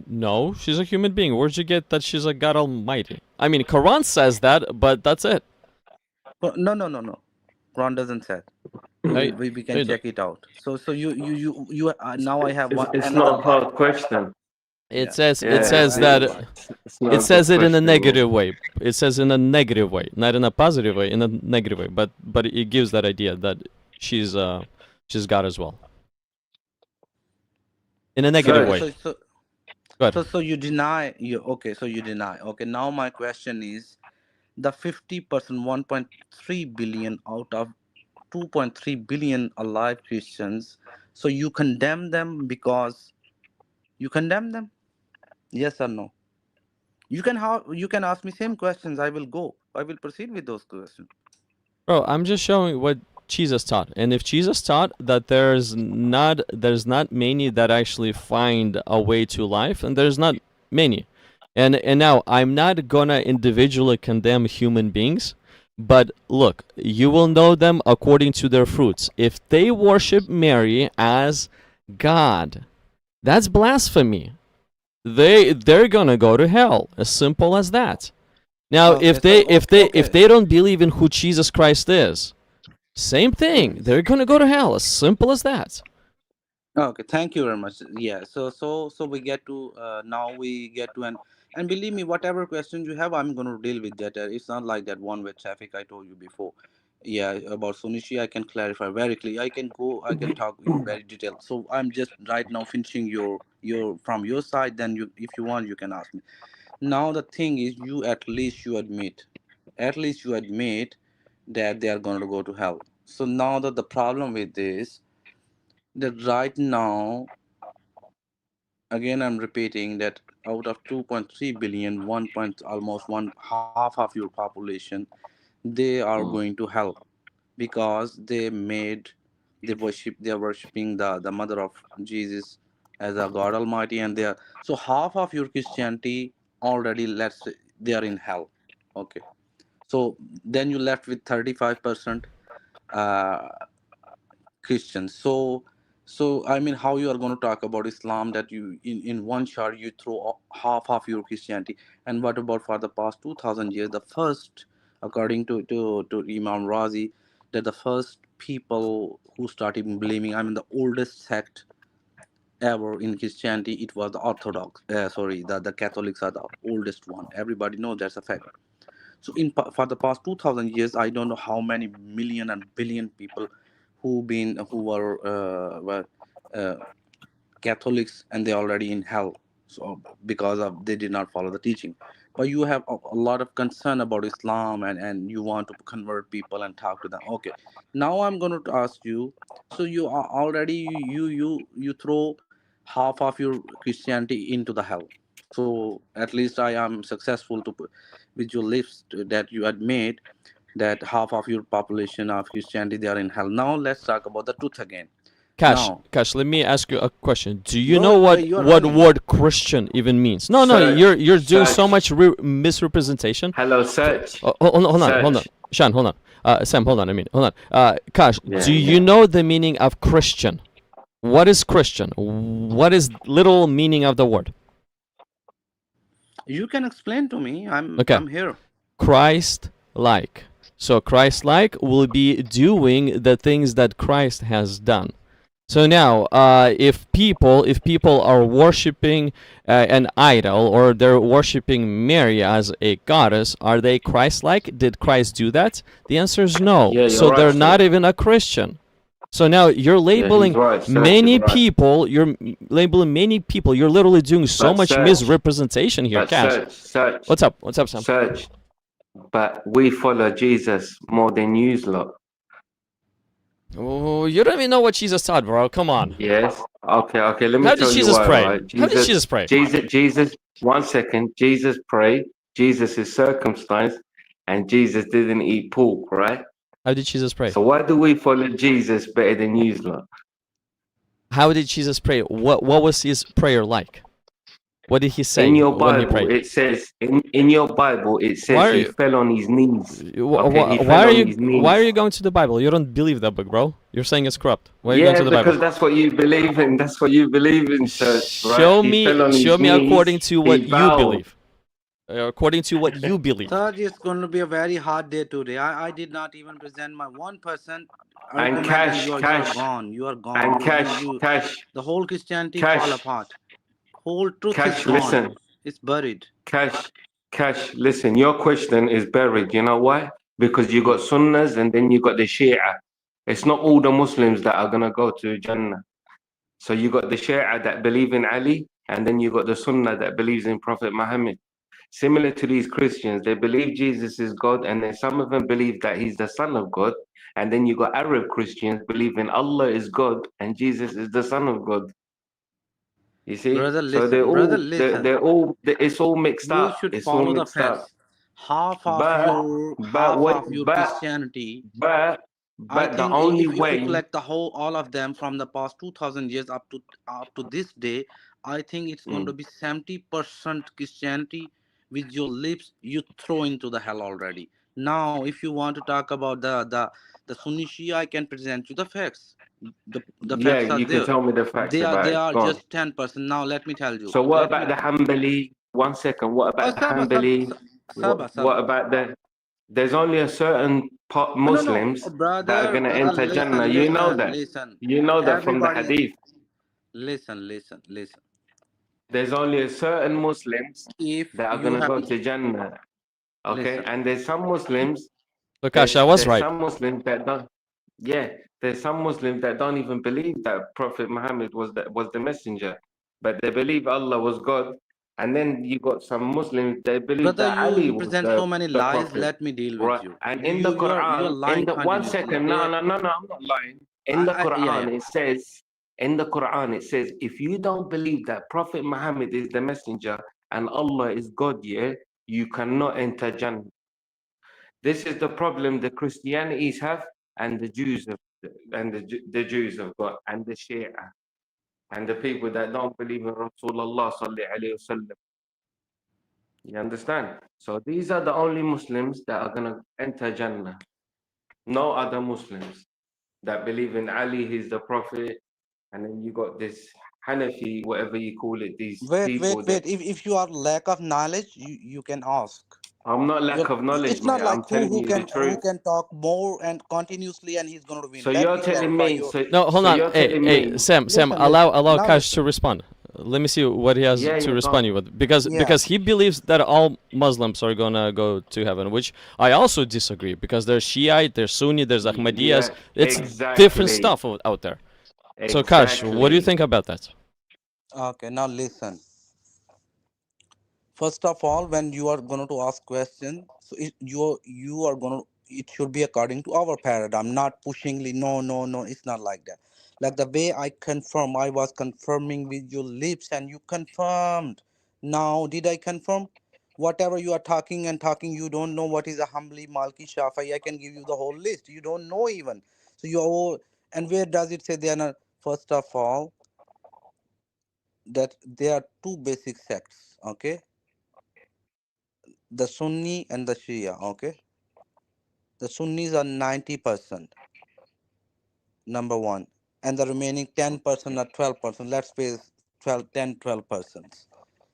No, she's a human being. Where'd you get that she's a God Almighty? I mean, Quran says that, but that's it. No. Quran doesn't say. I, We can I check it out. So you now I have one It's another not a doubt. hard question. It Yeah. says it Yeah, says And that it's not it a good says it in a question, bro. negative way. It says in a negative way, not in a positive way, in a negative way. But it gives that idea that she's God as well, in a negative okay, Search. way. so Go ahead. so you deny you okay, so you deny. Okay, now my question is the 50%, 1.3 billion out of 2.3 billion alive Christians, so you condemn them because you condemn them? Yes or no? You can ask me same questions. I will proceed with those questions. Bro, I'm just showing what Jesus taught. And if Jesus taught that there's not many that actually find a way to life, and there's not many. And now I'm not gonna individually condemn human beings, but look, you will know them according to their fruits. If they worship Mary as God, that's blasphemy. They're gonna go to hell. As simple as that. Now, Okay, so if they don't believe in who Jesus Christ is, same thing. They're gonna go to hell. As simple as that. okay, thank you very much. Yeah, so we get to now we get to and believe me, whatever questions you have, I'm going to deal with that. It's not like that one way traffic I told you before. Yeah, about Sunichi, I can clarify very clearly. I can talk in very detail. So I'm just right now finishing your from your side. Then you, if you want, you can ask me. Now the thing is, at least you admit that they are going to go to hell. So now that the problem with this, that right now, again I'm repeating that out of 2.3 billion, 1 point almost one half of your population, they are going to hell because they are worshiping the mother of Jesus as a God Almighty, and they are, so half of your Christianity already, let's say, they are in hell. Okay, so then you left with 35% uh Christians. So I mean, how you are going to talk about Islam that you in one shot you throw half of your Christianity? And what about for the past 2,000 years? The first, according to Imam Razi, that the first people who started blaming, I mean, the oldest sect ever in Christianity, it was the Orthodox. Sorry, the Catholics are the oldest one. Everybody knows that's a fact. So for the past 2,000 years, I don't know how many million and billion people who were uh, Catholics, and they're already in hell. So because of they did not follow the teaching. But you have a lot of concern about Islam, and you want to convert people and talk to them. Okay, now I'm going to ask you. So you are already you throw half of your Christianity into the hell. So at least I am successful to put with your lips that you admit that half of your population of Christianity they are in hell. Now let's talk about the truth again. Cash, Now, Cash, let me ask you a question. Do you know bro, what you are what running. word Christian even means? No, no, Search. you're doing so Search. much misrepresentation. Hello, search. Hold on, hold on. Search. Shan, hold on. Sam, hold on. Hold on. Cash, Yeah, do you know the meaning of Christian? What is Christian? What is literal meaning of the word? You can explain to me. Okay. I'm here. Christ-like. So Christ-like will be doing the things that Christ has done. So now, if people are worshiping an idol, or they're worshiping Mary as a goddess, are they Christ-like? Did Christ do that? The answer is no. Yeah, you're So right, they're sir. not even a Christian. So now you're labeling right. Search many is right. people. You're labeling many people. You're literally doing so But much search. misrepresentation here, But Cash. search. What's up? What's up, Sam? Search. But we follow Jesus more than you lot. Oh, you don't even know what Jesus taught, bro. Come on. Yes. Okay. Let me How tell did you Jesus why. pray? Right? How did Jesus pray? Jesus. 1 second. Jesus prayed. Jesus is circumcised, and Jesus didn't eat pork. Right. How did Jesus pray? So why do we follow Jesus better than you lot? How did Jesus pray? What was his prayer like? What did he say In your when he Bible, prayed? it says in your Bible it says he fell on his knees. Okay, he fell on his knees. Why are you going to the Bible? You don't believe that book, bro. You're saying it's corrupt. Why are you going Yeah, to the Bible? because that's what you believe in. That's what you believe in, church, right? Show He fell on me his knees. according to what He you bowed. believe. According to what you believe. Third, it's going to be a very hard day today. I did not even present my 1% And argument, and you are cash, gone. You are gone. and You cash, the whole Christianity fall apart. Whole truth is gone. listen, It's buried. cash, listen, your question is buried. You know why? Because you got Sunnas and then you got the Shia. It's not all the Muslims that are gonna go to Jannah. So you got the Shia that believe in Ali, and then you got the Sunnah that believes in Prophet Muhammad. Similar to these Christians, they believe Jesus is God, and then some of them believe that he's the Son of God. And then you got Arab Christians believing Allah is God and Jesus is the Son of God. You see? Brother, So they're listen. Brother, all listen. it's all mixed You up. should It's all follow the mixed up. facts. Half of But your but Christianity, but I but the think only if you way, collect the whole all of them from the past 2,000 years up to this day, I think it's going to be 70% Christianity. With your lips, you throw into the hell already. Now, if you want to talk about the Sunni Shia, I can present you the facts. The yeah, facts are you can there. tell me the facts about They it. are Go on. just 10%. Now let me tell you. So what Let about me. the Hanbali? 1 second. What Oh, about the Saba, Saba, Hanbali? Saba, What Saba. about there's only a certain pot No, Muslims that are gonna brother, enter Jannah. You know that. listen. You know that from the Everybody, Hadith. listen. There's only a certain Muslims If that are you gonna have, go to Jannah. Okay, listen, and there's some Muslims. Lukash, I was There's right. some Muslims that don't. Yeah, there's some Muslims that don't even believe that Prophet Muhammad was the messenger, but they believe Allah was God. And then you got some Muslims they believe brother, that Ali you was present so many the lies. prophet, Let me deal with right? you. And in the You're Quran, in lying the one continuously. second, no, Okay, I'm not lying. In the yeah, Quran, yeah. it says, if you don't believe that Prophet Muhammad is the messenger and Allah is God, yeah, you cannot enter Jannah. This is the problem the Christianities have, and the Jews have, and the Jews have got, and the Shia, and the people that don't believe in Rasulullah sallallahu alaihi wasallam. You understand? So these are the only Muslims that are gonna enter Jannah. No other Muslims that believe in Ali, he's the Prophet. and then you got this Hanafi, whatever you call it, these Wait, people wait, that wait. If you are lack of knowledge, you can ask. I'm not lack You're, of knowledge, it's not mate. like I'm telling you the who truth. can talk more and continuously and he's going to win. So Let you're me telling clarify me, your. No, hold so on. you're Hey, telling hey, me, Sam, Listen, allow listen. allow Now Kash to listen. respond. Let me see what he has yeah, to yeah, go respond on. you with, because Yeah. he believes that all Muslims are gonna go to heaven, which I also disagree, because there's Shiite, there's Sunni, there's Ahmadiyas. Yeah, It's different exactly, stuff out there. So Kash, what do you exactly. think about that? Okay. Now listen. First of all, when you are going to ask question, so you are going to, it should be according to our paradigm, not pushingly. No, no, no. It's not like that. Like the way I confirm, I was confirming with your lips, and you confirmed. Now, did I confirm? Whatever you are talking and talking, you don't know what is a humbly Malki Shafi. I can give you the whole list. You don't know even. So you are all, and where does it say they are not? First of all, that there are two basic sects. Okay, the Sunni and the Shia. Okay, the Sunnis are 90%, number one, and the remaining 10% or 12%. Let's say 12%.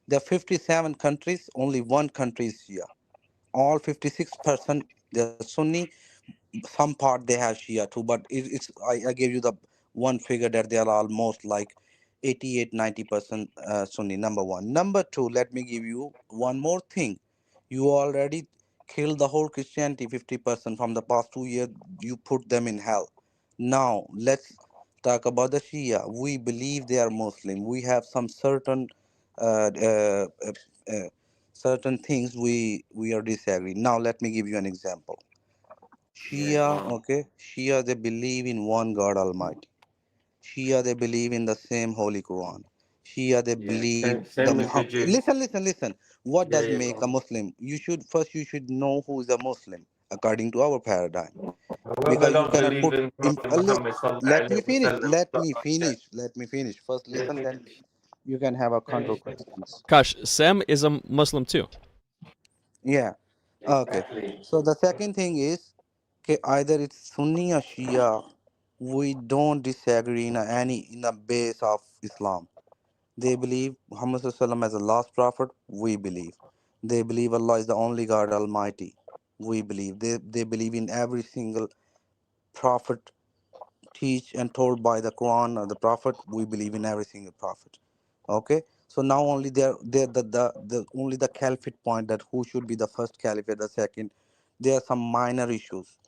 There are 57 countries, only one country is Shia. All 56% they're Sunni. Some part they have Shia too, but I gave you the one figure that they are almost like 88-90% Sunni. Number one. Number two, let me give you one more thing. You already killed the whole Christianity 50% from the past 2 years. You put them in hell. Now let's talk about the Shia. We believe they are Muslim. We have some uh, uh, uh, uh, certain things we are disagreeing. Now let me give you an example. Yeah, go Shia, on. okay, Shia they believe in one God Almighty. Shia they believe in the same Holy Quran. Shia they Yeah, believe the same as the Jews. listen. What Yeah, does yeah, go make a on. Muslim? You should know who is a Muslim according to our paradigm. Whoever Because you don't cannot believe put in Prophet Muhammad sallallahu let me alaihi finish. wasallam, not accept. Let me finish. First Yeah, listen, then finish, you can have a counter finish. questions. Kash, Sam is a Muslim too. Yeah. Okay. Exactly. So the second thing is, okay, either it's Sunni or Shia, we don't disagree in a base of Islam. They believe Muhammad Sallallahu as the last prophet. We believe. They believe Allah is the only God Almighty. We believe. They believe in every single prophet teach and told by the Quran or the Prophet. We believe in every single prophet. Okay. So now only there the only the caliphate point, that who should be the first caliphate, the second. There are some minor issues.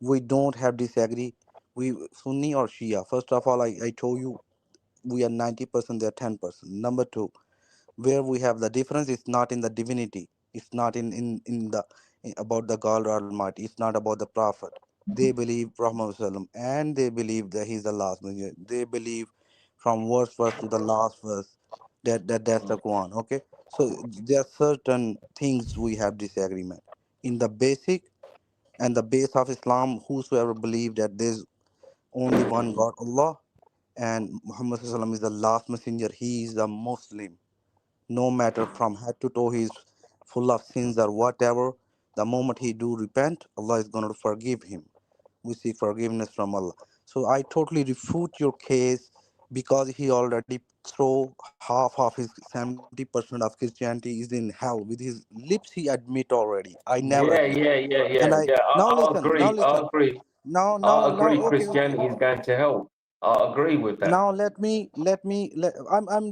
We don't have disagree. We Sunni or Shia. First of all, I told you we are 90%, they are 10%. Number two, where we have the difference is not in the divinity. It's not about the God Almighty. It's not about the prophet. They believe Prophet Muhammad and they believe that he's the last messenger. They believe from verse to the last verse that's the Quran. Okay, so there are certain things we have disagreement in the basic and the base of Islam. Whosoever believe that there's only one God, Allah, and Muhammad is the last messenger, he is a Muslim. No matter from head to toe, he is full of sins or whatever. The moment he do repent, Allah is going to forgive him. We see forgiveness from Allah. So I totally refute your case, because he already throw half of his 70% of Christianity is in hell. With his lips he admit already. I never Yeah, admit. yeah, yeah, And yeah, I yeah. now I listen, now agree. I listen. agree. Now I now now agree. okay. Christianity is going to hell. I agree with that. Now I'm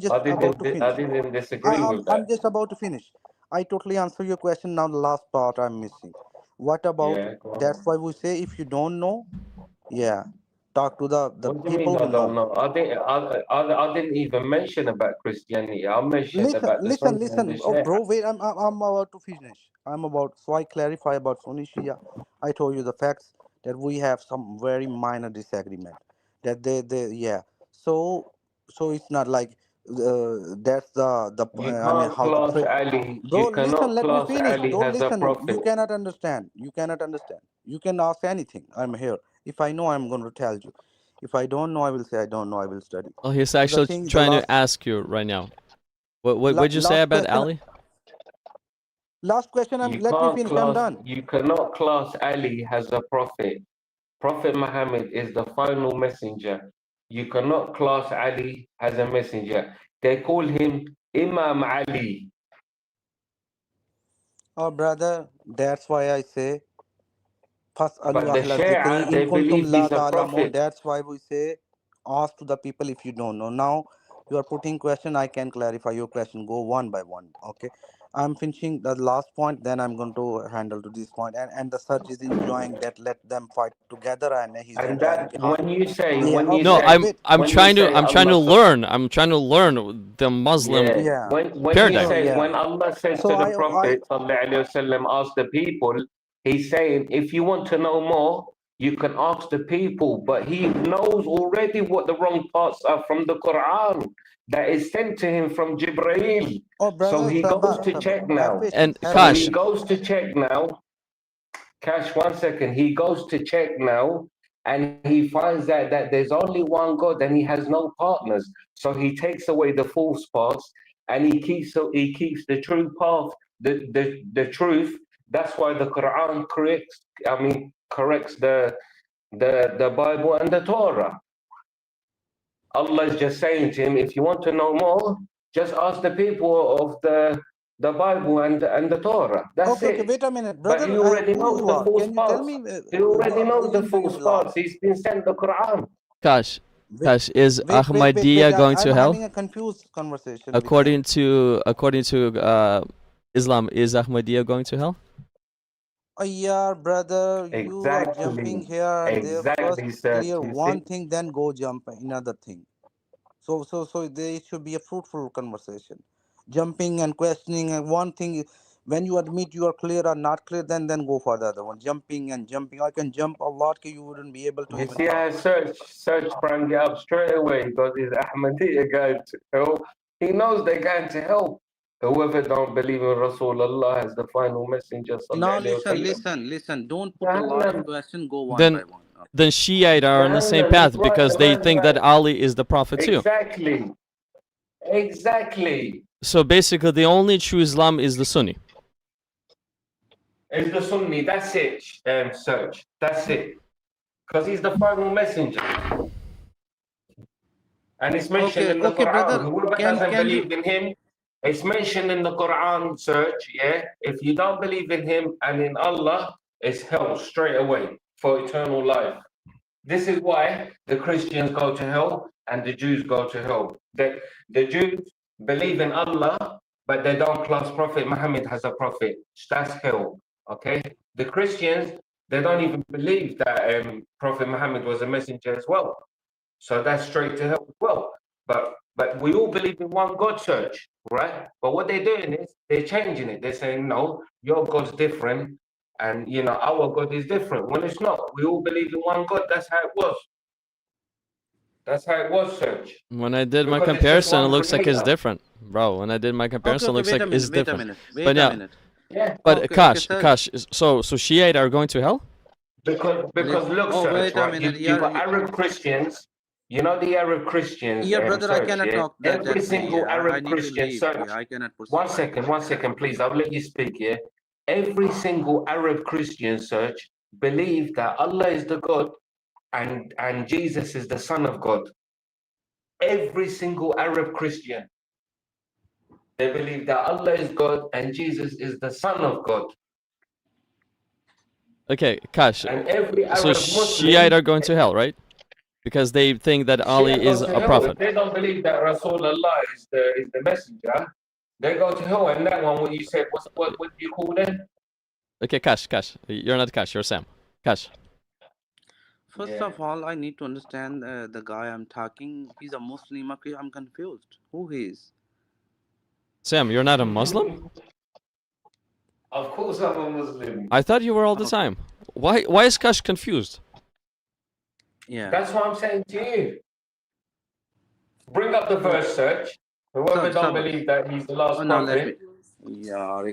just about to I finish. didn't disagree with I'm that. just about to finish. I totally answer your question. Now the last part I'm missing. What about, Yeah, go on. that's why we say if you don't know, yeah, talk to the What do you mean people I who don't know. know? I didn't even mention about Christianity. I mentioned Listen, about the listen, Sunni and the listen. Oh, Shia. bro, wait. I'm about to finish. I'm about. So I clarify about Sunni Shia. I told you the facts that we have some very minor disagreement. That they yeah. So it's not like that's You I mean can't how to class pray. Ali. Bro, You listen. cannot Let me class finish. Ali Don't as a listen. You prophet. cannot understand. You cannot understand. You can ask anything. I'm here. If I know, I'm going to tell you. If I don't know, I will say I don't know. I will study. Well, he's So the actually thing, the trying to ask you right now. What'd you say last about question. Ali? Last question. You Let me can't finish. I'm class. done. You cannot class Ali as a prophet. Prophet Muhammad is the final messenger. You cannot class Ali as a messenger. They call him Imam Ali. Oh, brother, that's why I say, Fas'alu But the ahla dhikri Shia, in they kuntum believe la he's a ta'lamun. prophet. That's why we say, ask to the people if you don't know. Now, you are putting question, I can clarify your question. Go one by one, okay? I'm finishing the last point, then I'm going to handle to this point. And the search is enjoying that. Let them fight together, and he's And enjoying that behind. when you No, Okay, say wait. I'm trying to Allah learn. I'm trying to learn the Muslim yeah, Yeah. when he paradigm. So says, yeah. when Allah says So to the I Prophet sallallahu alaihi wasallam, ask the people, he's saying, if you want to know more, you can ask the people, but he knows already what the wrong parts are from the Quran that is sent to him from Jibreel. oh So brother he goes Sabah, to check have now. patience, And have So Kash, he patience. goes to check now. Cash, 1 second. He goes to check now and he finds out that there's only one God and he has no partners. So he takes away the false parts and he keeps the true path, the truth. That's why the Quran corrects the Bible and the Torah. Allah is just saying to him, if you want to know more, just ask the people of the Bible and the Torah. That's Okay, it. wait a minute, But brother. he already Who knows you the are? false Can you tell parts. me He already what knows the religion do you false belong? parts. He's been sent the Quran. Kash, Wait, Kash, is wait. Ahmadiyya going I'm to hell? having a confused conversation with you. According to Islam, is Ahmadiyya going to hell? Oh, yeah, brother, you are jumping Exactly. here and there. First Exactly, sir. clear You see? one thing, then go jump another thing. So there should be a fruitful conversation. Jumping and questioning and one thing. When you admit you are clear or not clear, then go for the other one. Jumping and jumping. I can jump a lot. You wouldn't be able to You even see talk. how search sprang it up straight away because he's Ahmadiyya going to hell. He knows they're going to hell. Whoever don't believe in Rasulullah as the final messenger, Now sallallahu alaihi listen, wasallam, listen, listen. Don't put a lot of Jahannam, questions. Go one by Then one. then Shiite are on the same Jahannam. He's path right. because The they man's think that right. Ali is the prophet too. Exactly. Exactly. So basically, the only true Islam is the Sunni. It's the Sunni. That's it. Search. That's it. Because he's the final messenger. And it's mentioned Okay, in the okay, Quran. brother. Whoever doesn't Can you? believe in him, it's mentioned in the Quran, search, yeah? If you don't believe in him and in Allah, it's hell straight away for eternal life. This is why the Christians go to hell and the Jews go to hell. The Jews believe in Allah, but they don't class Prophet Muhammad as a prophet. That's hell, okay? The Christians, they don't even believe that Prophet Muhammad was a messenger as well. So that's straight to hell as well. But we all believe in one God, church, right? But what they're doing is they're changing it. They're saying, no, your God's different, and our God is different. When it's not, we all believe in one God. That's how it was. That's how it was, church. When I did my Because it's just comparison, it one looks like it's creator. different, bro. When I did my comparison, it Okay, looks wait like a it's minute. Wait a different. minute. Wait But a yeah, minute. Yeah. but Okay, Kash, sir. so Shiite are going to hell? Because look, Oh, search, wait a right? minute. You got Arab Christians. You know the Arab Christians, Yeah, brother, I search, cannot yeah? talk Every that way. single Yeah, I Arab need to Christian, leave. search. Yeah, I cannot proceed like this. 1 second, please. I'll let you speak, yeah? Every single Arab Christian, search, believe that Allah is the God and Jesus is the Son of God. Every single Arab Christian, they believe that Allah is God and Jesus is the Son of God. Okay, Kash. And every So Arab Shiite Muslim, are going to hell, right? Because they think that Ali Shia is go to a hell. If prophet. they don't believe that Rasulullah is the messenger, they go to hell. And that one, what you said, what do you call them? Okay, Kash. You're not Kash, you're Sam. Kash. First Yeah. of all, I need to understand the guy I'm talking. He's a Muslim. Okay, I'm confused. Who he is? Sam, you're not a Muslim? Of course I'm a Muslim. I thought you were all the Okay. time. Why is Kash confused? Yeah. That's what I'm saying to you. Bring up the verse, search. Whoever don't Sabbath. believe that he's the last Oh, no, let me. prophet. Yeah,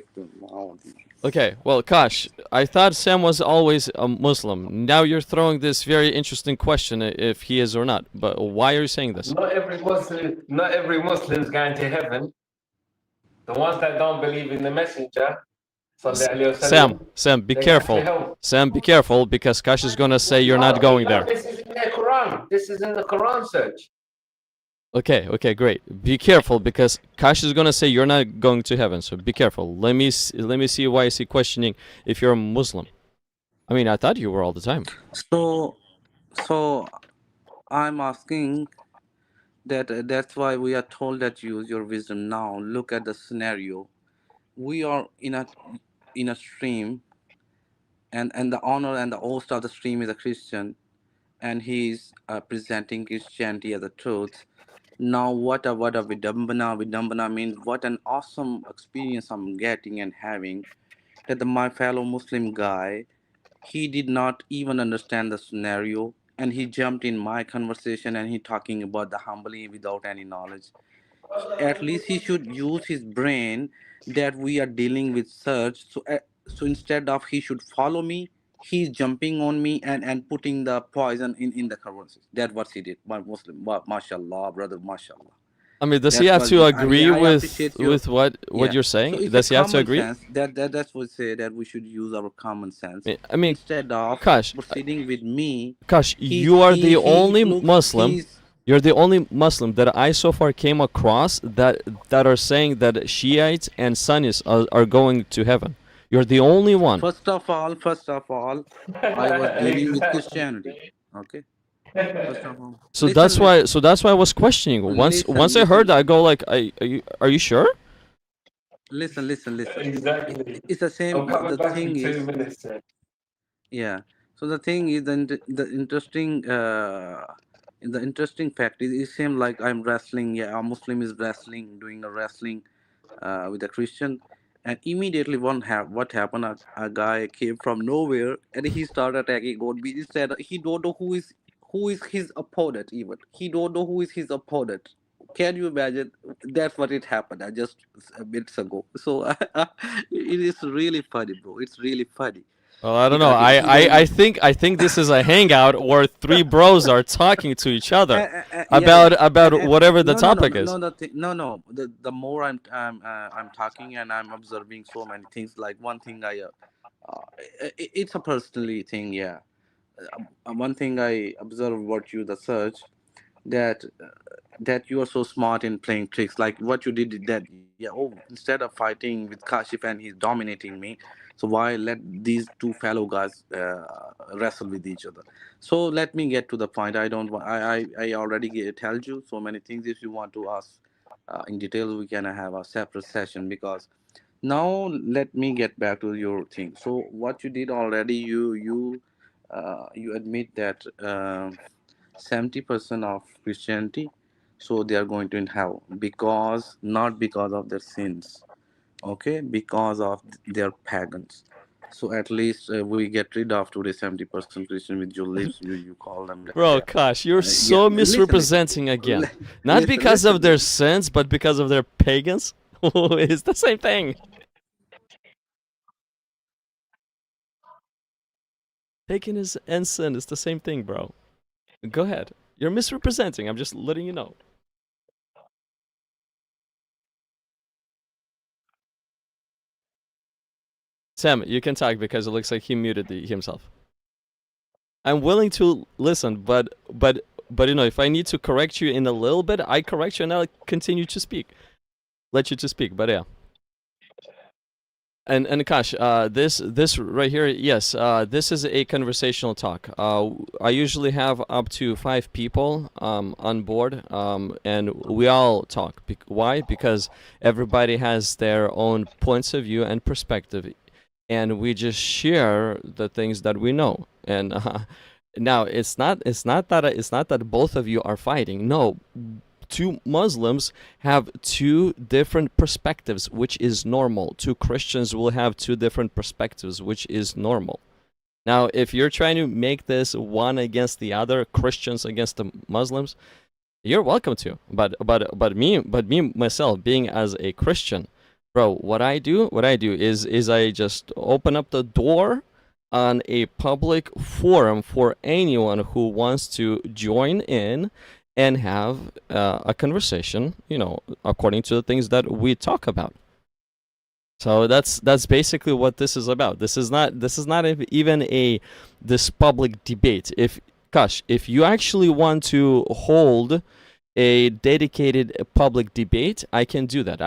Okay, well, Kash, I thought Sam was always a Muslim. Now you're throwing this very interesting question if he is or not. But why are you saying this? Not every Muslim's going to heaven. The ones that don't believe in the messenger, sallallahu alaihi wasallam, Sam, be they're going to careful. hell. Sam, be careful because Kash is gonna say you're not No, going there. this is in the Quran. Quran. This is in the Quran, search. Okay, okay, great. Be careful because Kash is gonna say you're not going to heaven, so be careful. Let me see why is he questioning if you're a Muslim. I mean, I thought you were all the time. So I'm asking that that's why we are told that use your wisdom now. Look at the scenario. We are in a stream, and the honor and the host of the stream is a Christian, and he's presenting Christianity as a truth. Now, what a vidambana! Vidambana means what an awesome experience I'm getting and having. That my fellow Muslim guy, he did not even understand the scenario, and he jumped in my conversation and he talking about the humbly without any knowledge. At least he should use his brain that we are dealing with search. So instead of he should follow me, he's jumping on me and putting the poison in the conversation. That's what he did. My Muslim, mashallah, brother, mashallah. I mean, does he That's have what to agree I appreciate your. with what Yeah. you're So saying? it's a Does he have to common agree? sense that's what say that we should use our common sense I mean, instead of Kash, proceeding with me. Kash, you are the only Muslim. You're the only Muslim that I so far came across that are saying that Shiites and Sunnis are going to heaven. You're the only one. First of all, I was dealing with Christianity. Exactly. Okay. First of all, So that's why I was questioning. Once I heard that, I go like, are you sure? listen. Exactly. It's the same. I'm coming The back thing in 2 is, minutes. Sir. yeah. So the thing is, the interesting fact is, it seems like I'm wrestling. Yeah, a Muslim is wrestling, doing a wrestling with a Christian, and immediately what happened? A guy came from nowhere and he started attacking God. He said he don't know who is his opponent. Even he don't know who is his opponent. Can you imagine? That's what it happened. I just minutes ago. So it is really funny, bro. It's really funny Well, I don't know. because he don't know. I think this is a hangout where three bros are talking to each other Yeah. about whatever the No, topic is. no. The more I'm talking and I'm observing so many things. Like one thing it's a personally thing. Yeah. One thing I observe what you the search that you are so smart in playing tricks. Like what you did that. Yeah. Oh, instead of fighting with Kashif and he's dominating me, so why let these two fellow guys wrestle with each other? So let me get to the point. I don't want. I already told you so many things. If you want to ask in detail, we can have a separate session because now let me get back to your thing. So what you did already, you admit that 70% of Christianity, so they are going to in hell because not because of their sins, okay, because of their pagans. So at least we get rid of today 70% Christian with your lips. You call them like Bro, that. Kash, you're Yeah, so listen. misrepresenting again. Not because of their sins, but because of their pagans. It's the same thing. Pagan and sin is the same thing, bro. Go ahead. You're misrepresenting. I'm just letting you know. Sam, you can talk because it looks like he muted himself. I'm willing to listen, but you know, if I need to correct you in a little bit, I correct you and I'll continue to speak. Let you to speak, but yeah. And Kash, this right here, yes, this is a conversational talk. I usually have up to 5 people on board, and we all talk. Why? Because everybody has their own points of view and perspective, and we just share the things that we know. And now it's not that both of you are fighting. No. 2 Muslims have 2 different perspectives, which is normal. 2 Christians will have 2 different perspectives, which is normal. Now, if you're trying to make this one against the other, Christians against the Muslims, you're welcome to. But me myself, being as a Christian, bro, what I do is I just open up the door on a public forum for anyone who wants to join in and have a conversation, you know, according to the things that we talk about. So that's basically what this is about. This is not even this public debate. If Kash, if you actually want to hold a dedicated public debate, I can do that.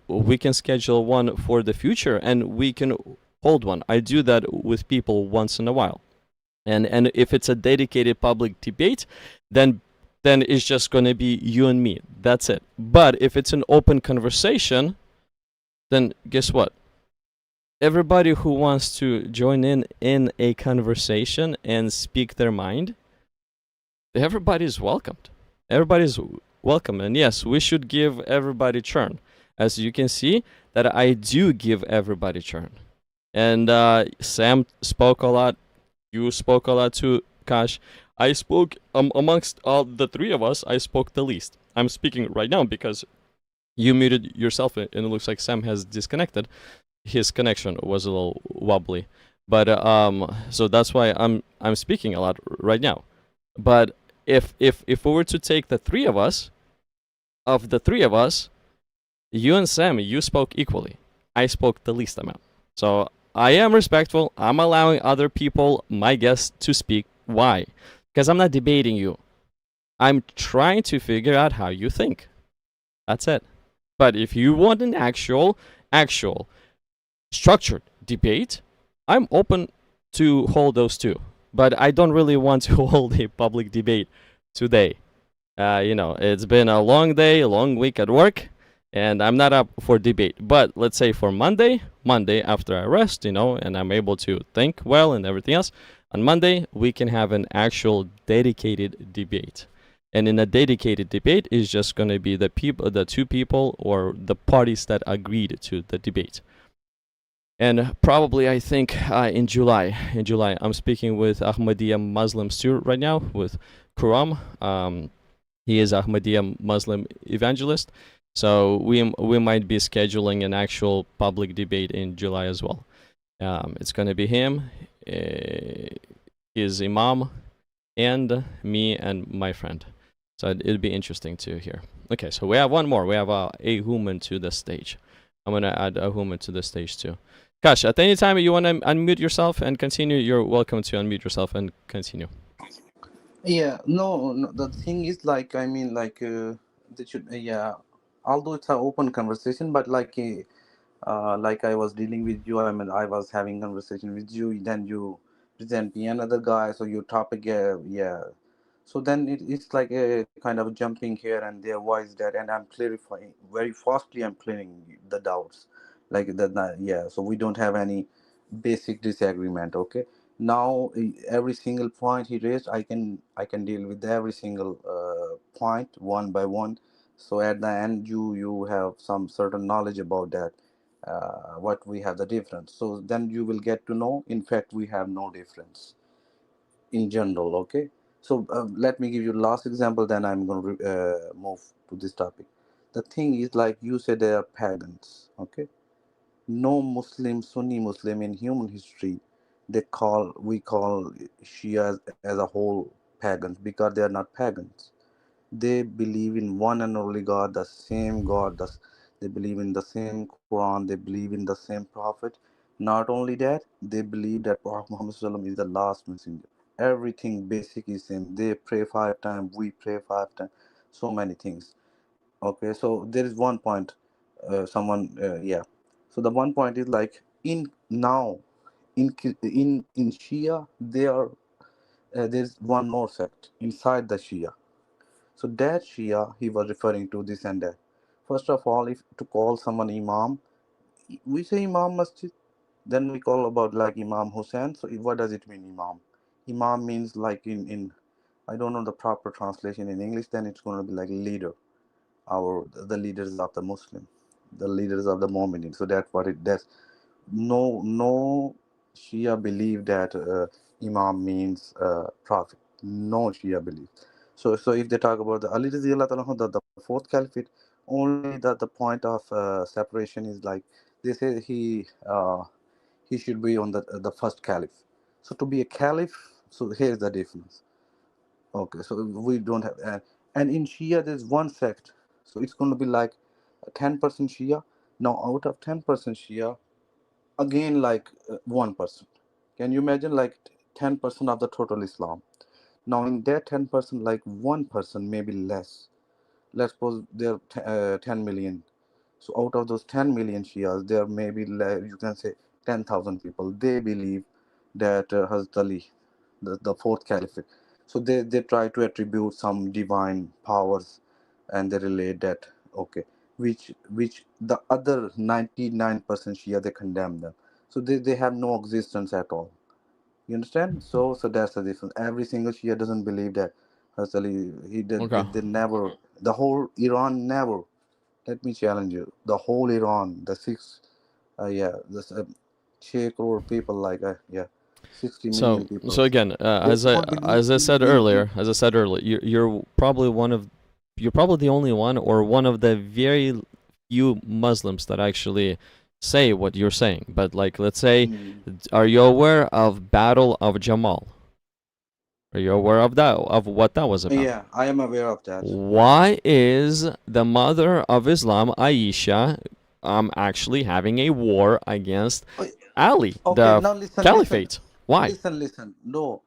We can schedule one for the future, and we can hold one. I do that with people once in a while. And if it's a dedicated public debate, then it's just going to be you and me. That's it. But if it's an open conversation, then guess what? Everybody who wants to join in a conversation and speak their mind, everybody's welcomed. Everybody's welcome. And yes, we should give everybody turn. As you can see, that I do give everybody turn. And Sam spoke a lot. You spoke a lot too, Kash. I spoke, amongst all the three of us, I spoke the least. I'm speaking right now because you muted yourself, and it looks like Sam has disconnected. His connection was a little wobbly. But so that's why I'm speaking a lot right now. But if we were to take the three of us, you and Sam, you spoke equally. I spoke the least amount. So I am respectful. I'm allowing other people, my guests, to speak. Why? Because I'm not debating you. I'm trying to figure out how you think. That's it. But if you want an actual structured debate, I'm open to hold those too. But I don't really want to hold a public debate today. It's been a long day, a long week at work, and I'm not up for debate. But let's say for Monday after I rest, and I'm able to think well and everything else, on Monday we can have an actual dedicated debate. And in a dedicated debate is just going to be the two people or the parties that agreed to the debate. And probably, I think, in July, I'm speaking with Ahmadiyya Muslims too right now, with Kuram. He is Ahmadiyya Muslim evangelist. So we might be scheduling an actual public debate in July as well. It's going to be him, his imam, and me and my friend. So it'll be interesting to hear. Okay, so we have one more. We have a human to the stage. I'm going to add a human to the stage too. Kash, at any time you want to unmute yourself and continue, you're welcome to unmute yourself and continue. Yeah, no, the thing is, like, I mean, like, they should, yeah, although it's an open conversation, but like I was dealing with you, I mean, I was having conversation with you, then you present me another guy, so your topic, yeah. So then it's like a kind of jumping here and there. Why is that? And I'm clarifying very fastly. I'm clearing the doubts, like that. Yeah. So we don't have any basic disagreement. Okay. Now every single point he raised, I can deal with every single point one by one. So at the end, you have some certain knowledge about that. What we have the difference. So then you will get to know. In fact, we have no difference in general. Okay, so let me give you last example, then I'm going to move to this topic. The thing is, like you said, they are pagans. Okay, no Muslim, Sunni Muslim in human history, we call Shia as a whole pagans, because they are not pagans. They believe in one and only God, the same God. They believe in the same Quran. They believe in the same Prophet. Not only that, they believe that Prophet Muhammad SAW is the last messenger. Everything basic is same. They pray 5 times. We pray 5 times. So many things. Okay, so there is one point. Yeah. So the one point is like in now in Shia there's one more sect inside the Shia. So that Shia, he was referring to this and that. First of all, if to call someone Imam, we say Imam Masjid. Then we call about like Imam Hussein. So what does it mean, Imam? Imam means like in I don't know the proper translation in English. Then it's going to be like leader, our the leaders of the Muslim, the leaders of the Mu'minin. So that's what it does. No Shia believe that Imam means prophet. No Shia believe. So if they talk about the Ali radiallahu anhu, the fourth caliphate, only that the point of separation is like they say he should be on the first caliph. So to be a caliph, so here's the difference. Okay, so we don't have, and in Shia there's one sect, so it's going to be like 10% Shia. Now out of 10% Shia, again like 1%. Can you imagine, like 10% of the total Islam? Now in that 10%, like 1%, maybe less. Let's suppose there are 10 million. So out of those 10 million Shias, there may be, you can say, 10,000 people. They believe that Hazrat Ali, the fourth caliphate. So they try to attribute some divine powers, and they relate that, okay, which the other 99% Shia, they condemn them. So they have no existence at all. You understand? So that's the difference. Every single Shia doesn't believe that Hazrat Ali, he did, Okay. they never, the whole Iran never. Let me challenge you. The whole Iran, the yeah, this 6 crore people, like, yeah, 60 million people. So again, They don't believe as I said in earlier, you're probably you're probably the only one, or one of the very few Muslims that actually say what you're saying. But like, let's say, are you aware of Battle of Jamal? Are you aware of that, of what that was about? Yeah, I am aware of that. Why is the mother of Islam, Aisha, actually having a war against Ali, Okay, the now listen, caliphate? Why? listen. No,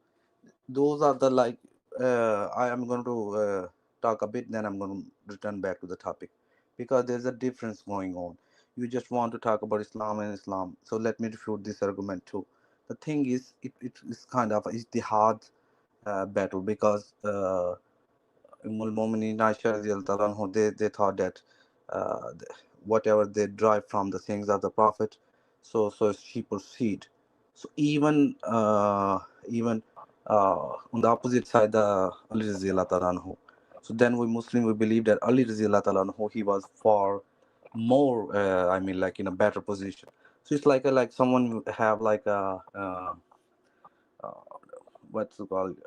those are the, like, I am going to talk a bit, then I'm going to return back to the topic, because there's a difference going on. You just want to talk about Islam and Islam, so let me refute this argument too. The thing is, it is kind of ijtihad battle, because Mu'minin Aisha radiallahu anhu, they thought that whatever they derive from the sayings of the Prophet, so she proceed. So even on the opposite side, the Ali radiallahu anhu. So then we Muslim, we believe that Ali radiallahu anhu, he was far more, I mean, like, in a better position. So it's like someone have like a uh, what's it called?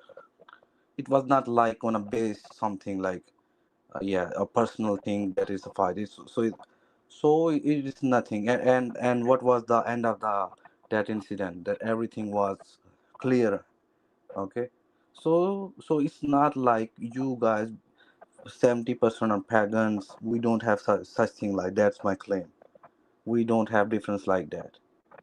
It was not like on a base something like, yeah, a personal thing that is a fight. So it is nothing. And what was the end of that incident? That everything was clear. Okay, so it's not like you guys 70% are pagans. We don't have such thing like that's my claim. We don't have difference like that.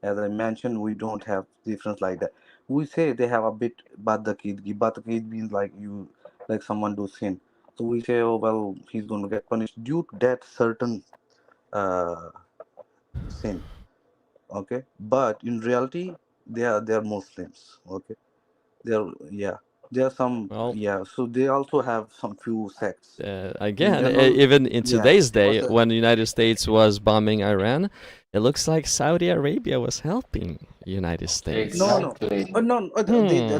As I mentioned, we don't have difference like that. We say they have a bit badakidgi. Badakid means like you, like someone do sin. So we say, oh well, he's going to get punished due to that certain uh, sin. Okay, but in reality, they are Muslims. Okay, they're, yeah, there are some, Well, yeah. So they also have some few sects. In again, general, even in yeah. today's day, What's that? when the United States was bombing Iran, it looks like Saudi Arabia was helping United States. No. Exactly. No.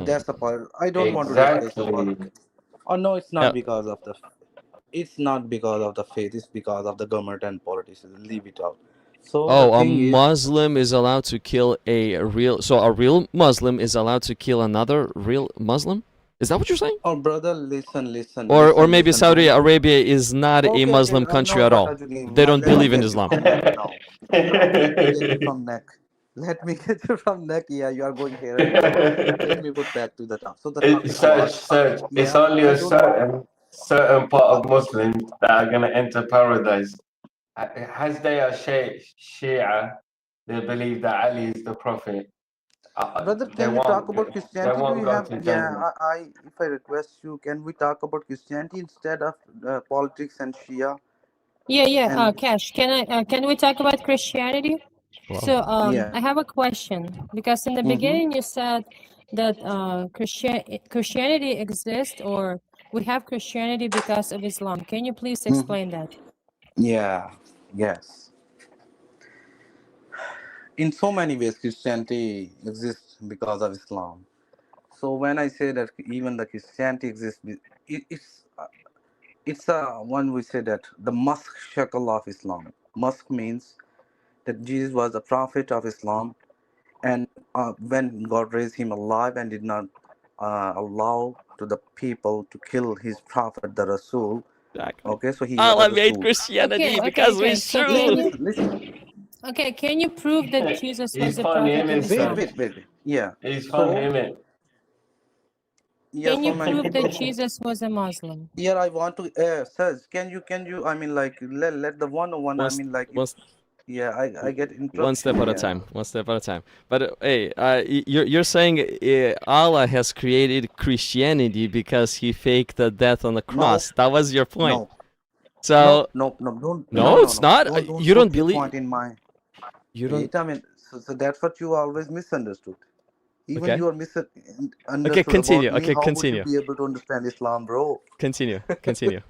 That's the part. I don't want to discuss about. Exactly. Oh no, it's Yeah. not because of the. It's not because of the faith. It's because of the government and politics. Leave it out. So the Oh, a thing is, Muslim is allowed to kill a real Muslim is allowed to kill another real Muslim? Is that what you're saying? oh brother, Or maybe listen. Saudi Don't. Arabia is not a Okay. Muslim country Now at what all. are you doing? They don't Let me believe in get you Islam. from neck now. Let me get you from neck. Let me get you from neck. Yeah, you are going here and there. Let me put back to the top. So the topic was, Search. It's yeah, only I a don't want. certain part Uh, of Muslims that are gonna enter paradise. As they are Shia, they believe that Ali is the prophet. Brother, They can we talk won't about they Christianity? Do won't you go have? to Yeah, Jannah. if I request you, can we talk about Christianity instead of politics and Shia? Yeah. And Cash, can we talk about Christianity? Wow. So yeah, I have a question, because in the mm-hmm, beginning you said that Christianity exists, or we have Christianity because of Islam. Can you please mm-hmm. explain that? Yeah, yes. In so many ways, Christianity exists because of Islam. So when I say that even the Christianity exists, it's one we say that the Musk shekel of Islam. Musk means that Jesus was the prophet of Islam, and when God raised him alive and did not allow to the people to kill his prophet, the Rasul. Exactly. Okay, so he was a Allah made Rasul. Christianity because of his So truth. Listen. okay, can you prove that Jesus was He's the funny, prophet of innit, Wait, Islam? Serge? wait, wait, wait. Yeah. He's funny, So innit? yeah, Can so you many prove that people. Jesus was a Muslim? Yeah, I want to. Sir, can you? I mean, like, let the one on one. I Once, mean, like, if once. Yeah, I get One step interruption. at a Yeah. time. One step at a time. But hey, you're saying Allah has created Christianity because He faked the death on the No, cross. That was your point. no, So no. Don't no, it's not. don't You don't put your believe. point in my. You don't. Wait, I mean, so that's what you always misunderstood. Even Okay. you are Okay. misunderstood Continue. about me. Okay. How would you Continue. be able to understand Islam, bro? Continue. Continue.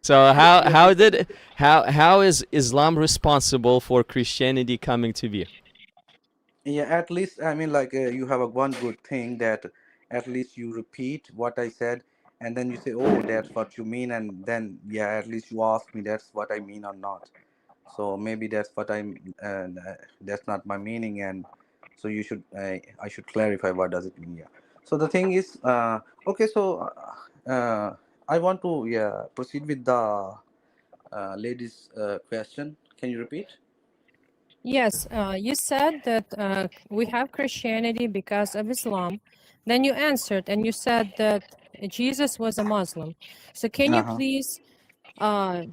So how is Islam responsible for Christianity coming to be? Yeah, at least I mean, like you have a one good thing that at least you repeat what I said, and then you say, "Oh, that's what you mean," and then yeah, at least you ask me that's what I mean or not. So maybe that's what that's not my meaning, and so you should I should clarify what does it mean. Yeah. So the thing is, okay, so I want to proceed with the lady's question. Can you repeat? Yes, you said that we have Christianity because of Islam. Then you answered and you said that Jesus was a Muslim. So can you Uh-huh. please uh,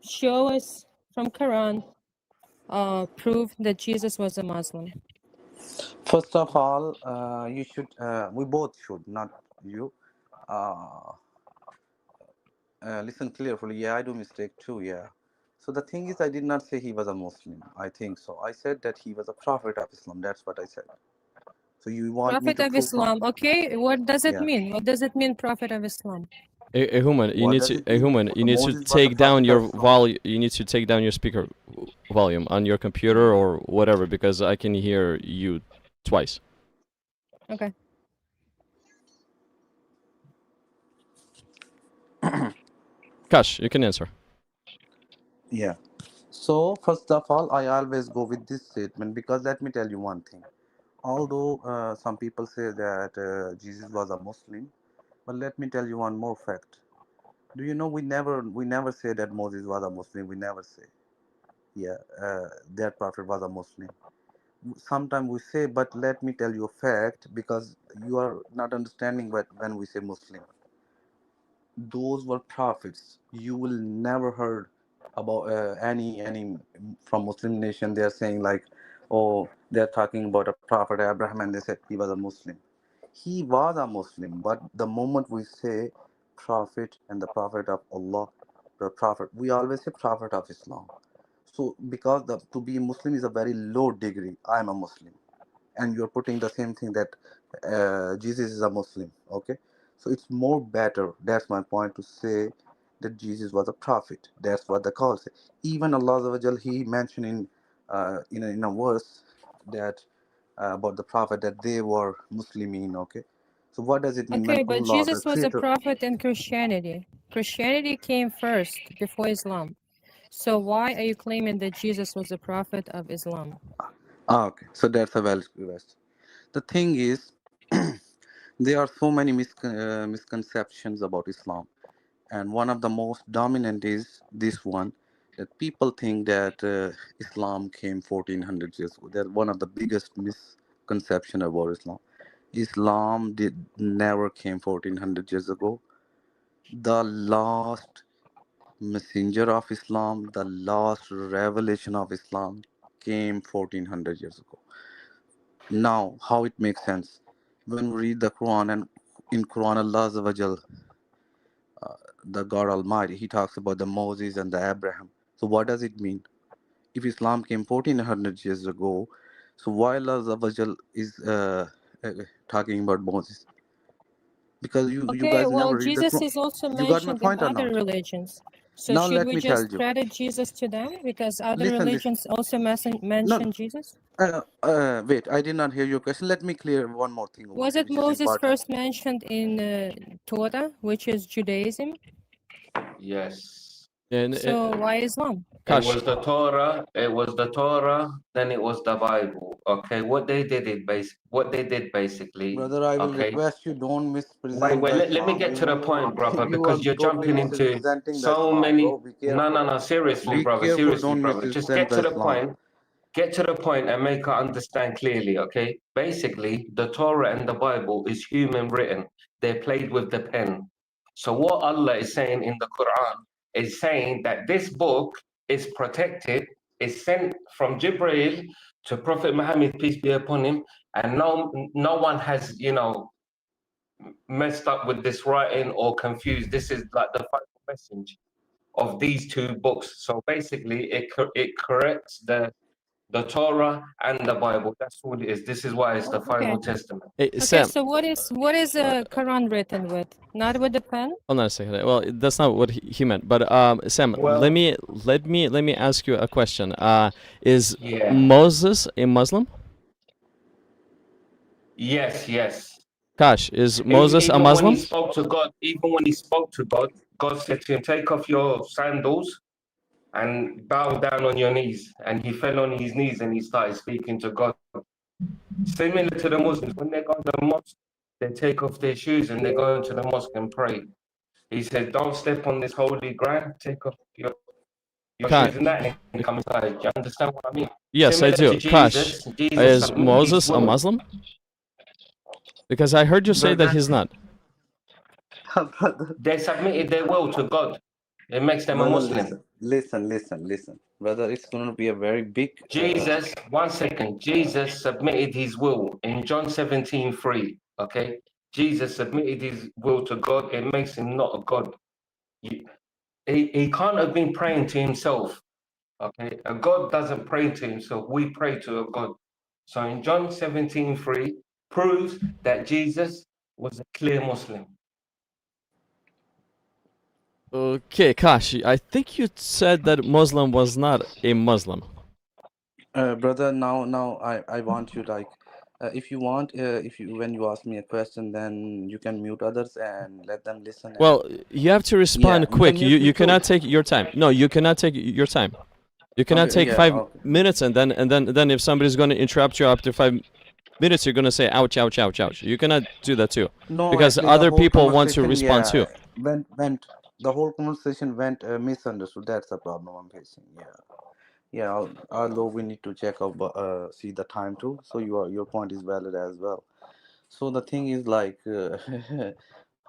show us from Quran proof that Jesus was a Muslim? First of all, you should, we both should, not you, uh, listen carefully. Yeah, I do mistake too. Yeah. So the thing is, I did not say he was a Muslim. I think so. I said that he was a prophet of Islam. That's what I said. So you want me Prophet to of prove from? Islam. Okay, what does it Yeah. mean? What does it mean, Prophet of Islam? Human, you What need does to it mean? Human, you need to Moses was a take down prophet your of Islam. volume. You need to take down your speaker volume on your computer or whatever because I can hear you twice. Okay. Kash, you can answer. Yeah. So first of all, I always go with this statement because let me tell you one thing. Although some people say that Jesus was a Muslim, but let me tell you one more fact. Do you know we never say that Moses was a Muslim. We never say, yeah, that prophet was a Muslim. Sometimes we say, but let me tell you a fact because you are not understanding what when we say Muslim. Those were prophets. You will never heard about any from Muslim nation. They are saying like, oh, they're talking about a prophet Abraham, and they said he was a Muslim. He was a Muslim, but the moment we say prophet and the prophet of Allah, the prophet, we always say prophet of Islam. So because to be Muslim is a very low degree, I am a Muslim, and you're putting the same thing that Jesus is a Muslim. Okay, so it's more better. That's my point to say that Jesus was a prophet. That's what the call say. Even Allah Azza wa Jal, He mentioned in a verse that about the prophet that they were Muslimin. Okay, so what does it mean when Okay, but Allah, the Jesus was a Creator? prophet in Christianity. Christianity came first before Islam. So why are you claiming that Jesus was a prophet of Islam? Okay, so that's a valid question. The thing is, there are so many misconceptions about Islam, and one of the most dominant is this one that people think that Islam came 1400 years ago. That's one of the biggest misconception about Islam. Islam did never came 1400 years ago. The last messenger of Islam, the last revelation of Islam came 1400 years ago. Now, how it makes sense when we read the Quran, and in Quran Allah Azza wa Jal, the God Almighty, He talks about the Moses and the Abraham. So what does it mean? If Islam came 1400 years ago, so why Allah Azza wa Jal is uh, talking about Moses? Because you Okay, guys well, never read the Jesus Quran. is also You got my mentioned in point or other not? religions. So Now should let we me tell just you. credit Jesus to them because other Listen. religions also No, mention Jesus? wait. I did not hear your question. Let me clear one more thing over Was here, it which is Moses important. first mentioned in Torah, which is Judaism? Yes. And So why Islam? It Kash, was the Torah. It was the Torah. Then it was the Bible. Okay. What they did basically. Brother, I will Okay. request you don't Wait, mispresent wait. the Let me Islam. get to the point, brother, You are because you're totally jumping into misrepresenting the so Islam, bro. many. Be No, no, careful. no. Seriously, Be brother. careful. Seriously, Don't brother. Just misrepresent get the to the Islam. point. Get to the point and make her understand clearly. Okay. Basically, the Torah and the Bible is human written. They're played with the pen. So what Allah is saying in the Quran is saying that this book is protected is sent from Jibreel to Prophet Muhammad, peace be upon him, and no one has, you know, messed up with this writing or confused. This is like the final message of these two books. So basically, it corrects the Torah and the Bible. That's all it is. This is why it's the final Okay. testament. Hey, Okay, Sam, so what is a Quran written with? Not with the pen? hold on a second. Well, that's not what he meant. But Sam, Well, let me ask you a question. Is yeah. Moses a Muslim? Yes, yes. Gosh, is Moses a Even when he Muslim? spoke to God, God said to him, "Take off your sandals and bow down on your knees." And he fell on his knees and he started speaking to God. Similar to the Muslims, when they go to the mosque, they take off their shoes and they go into the mosque and pray. He said, "Don't step on this holy ground. Take off your Gosh. shoes and that, and come inside." Do you understand what I mean? Yes, I Similar do. to Gosh, Jesus is submitted his Moses a will. Muslim? Because I heard you say that he's not. Brother, They submitted their will to God. It makes them a brother, Muslim. listen, brother. It's going to be a very big. Jesus, 1 second. Jesus submitted his will in John 17:3. Okay, Jesus submitted his will to God. It makes him not a God. He can't have been praying to himself. Okay, a God doesn't pray to himself. We pray to a God. So in John 17:3 proves that Jesus was a clear Muslim. Okay, Kash, I think you said that Muslim was not a Muslim. Brother, now I want you like, if you want, if you when you ask me a question, then you can mute others and let them listen. And Well, you have to yeah, respond you can quick. mute me You too. cannot take your time. No, you cannot take your time. You cannot Okay, take yeah, 5 okay. minutes and then if somebody's going to interrupt you after 5 minutes, you're going to say ouch, ouch, ouch, ouch. You cannot do that too, No, because actually, the other whole people want to conversation, respond too. went the whole conversation went misunderstood. That's the problem I'm facing. Yeah. Although we need to check out, see the time too. So your point is valid as well. So the thing is like,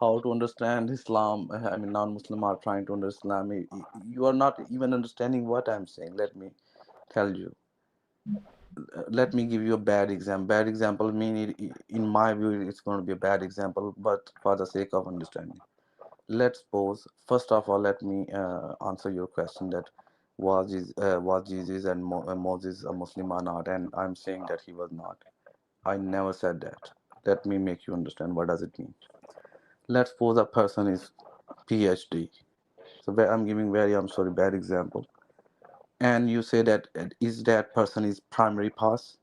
how to understand Islam. I mean, non-Muslim are trying to understand Islam. You are not even understanding what I'm saying. Let me tell you. Let me give you a bad example. Bad example mean in my view it's going to be a bad example, but for the sake of understanding, let's suppose first of all let me answer your question that was Jesus and Moses a Muslim or not, and I'm saying that he was not. I never said that. Let me make you understand what does it mean. Let's suppose a person is PhD. So I'm giving I'm sorry, bad example. And you say that is that person is primary pass?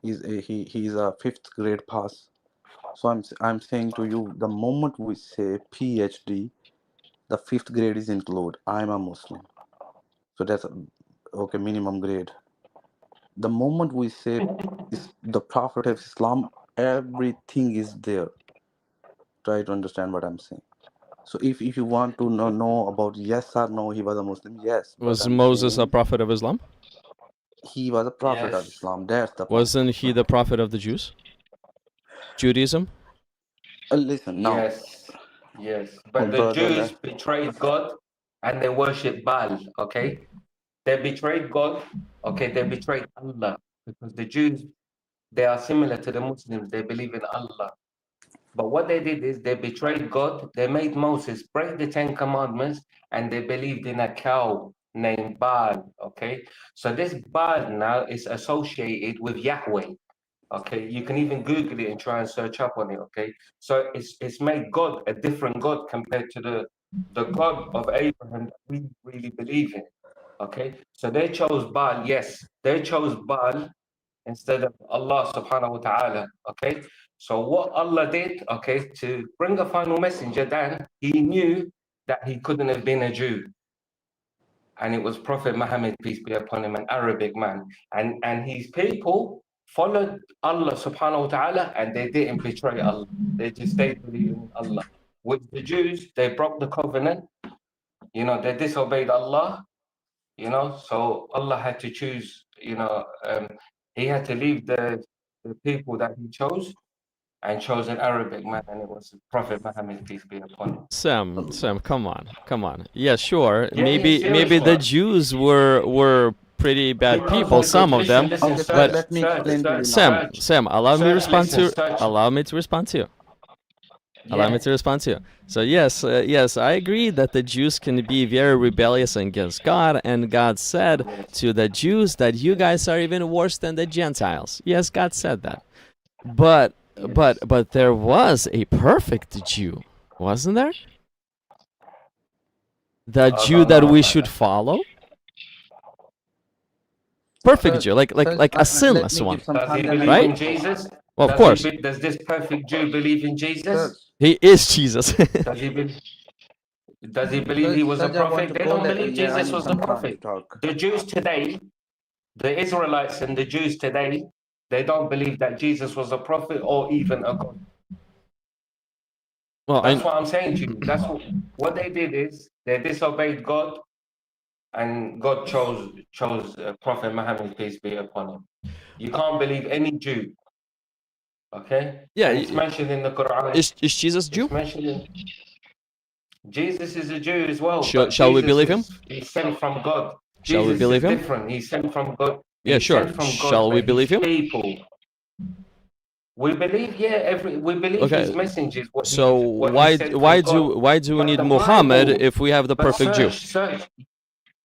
He's a fifth grade pass. So I'm saying to you, the moment we say PhD, the fifth grade is included. I'm a Muslim, so that's okay, minimum grade. The moment we say is the Prophet of Islam, everything is there. Try to understand what I'm saying. So if you want to know about yes or no, he was a Muslim. Yes, but Was I'm Moses a saying prophet of Islam? he was a prophet of Yes. Islam. That's the point. Wasn't he the prophet of the Jews? Judaism? Listen now, Yes. But the brother. Jews betrayed God and they worship Baal. Okay. They betrayed God. Okay. They betrayed Allah because the Jews, they are similar to the Muslims. They believe in Allah. But what they did is they betrayed God. They made Moses break the 10 Commandments and they believed in a cow named Baal. Okay. So this Baal now is associated with Yahweh. Okay. You can even Google it and try and search up on it. Okay. So it's made God a different God compared to the God of Abraham that we really believe in. Okay. So they chose Baal. Yes. They chose Baal instead of Allah subhanahu wa ta'ala. Okay. So what Allah did, okay, to bring a final messenger down, he knew that he couldn't have been a Jew. And it was Prophet Muhammad, peace be upon him, an Arabic man. And his people followed Allah subhanahu wa ta'ala and they didn't betray Allah. They just stayed believing in Allah. With the Jews, they broke the covenant, they disobeyed Allah, so Allah had to choose, he had to leave the people that he chose and chose an Arabic man, and it was Prophet Muhammad, peace be upon him. Sam, come on. Yeah, sure. Yeah, Maybe serious, the man. Jews were pretty bad Because people, we some could of them. listen, Okay, search, sir, let me search, explain to you search, now. Sam, allow me to search, respond listen, to. search. Allow me to respond to you. Allow me Yeah. to respond to you. So yes, I agree that the Jews can be very rebellious against God, and God said to the Jews that you guys are even worse than the Gentiles. Yes, God said that. But there was a perfect Jew, wasn't there? The I Jew don't that know we about should that. follow. Perfect Sir, Jew, like sir, a let sinless me one, give some Does he time, then I believe will right? in respond. Jesus? Well, of course, Does this perfect Jew believe in Sir, Jesus? he is Jesus. Does he be, does he believe he was a Sir, I want prophet? to They go. don't believe Yeah, I Jesus need was the some time to prophet. talk. The Jews today, the Israelites and the Jews today, they don't believe that Jesus was a prophet or even a god. Well, That's what I'm saying to you. That's what they did is they disobeyed God, and God chose Prophet Muhammad, peace be upon him. You can't believe any Jew, okay? yeah, And it's mentioned in the Quran. is Jesus Jew? It's mentioned in Jesus is a Jew as well, Shall, but shall we Jesus believe him? is he's sent from God. Shall we Jesus believe is him? different. He's sent from God. Yeah, He's sure. sent from God, Shall we but his believe him? people. We believe, yeah, we believe Okay. his messages, So what he said from God. why do we But need the Muhammad Bible, if we have the but perfect Jew? search.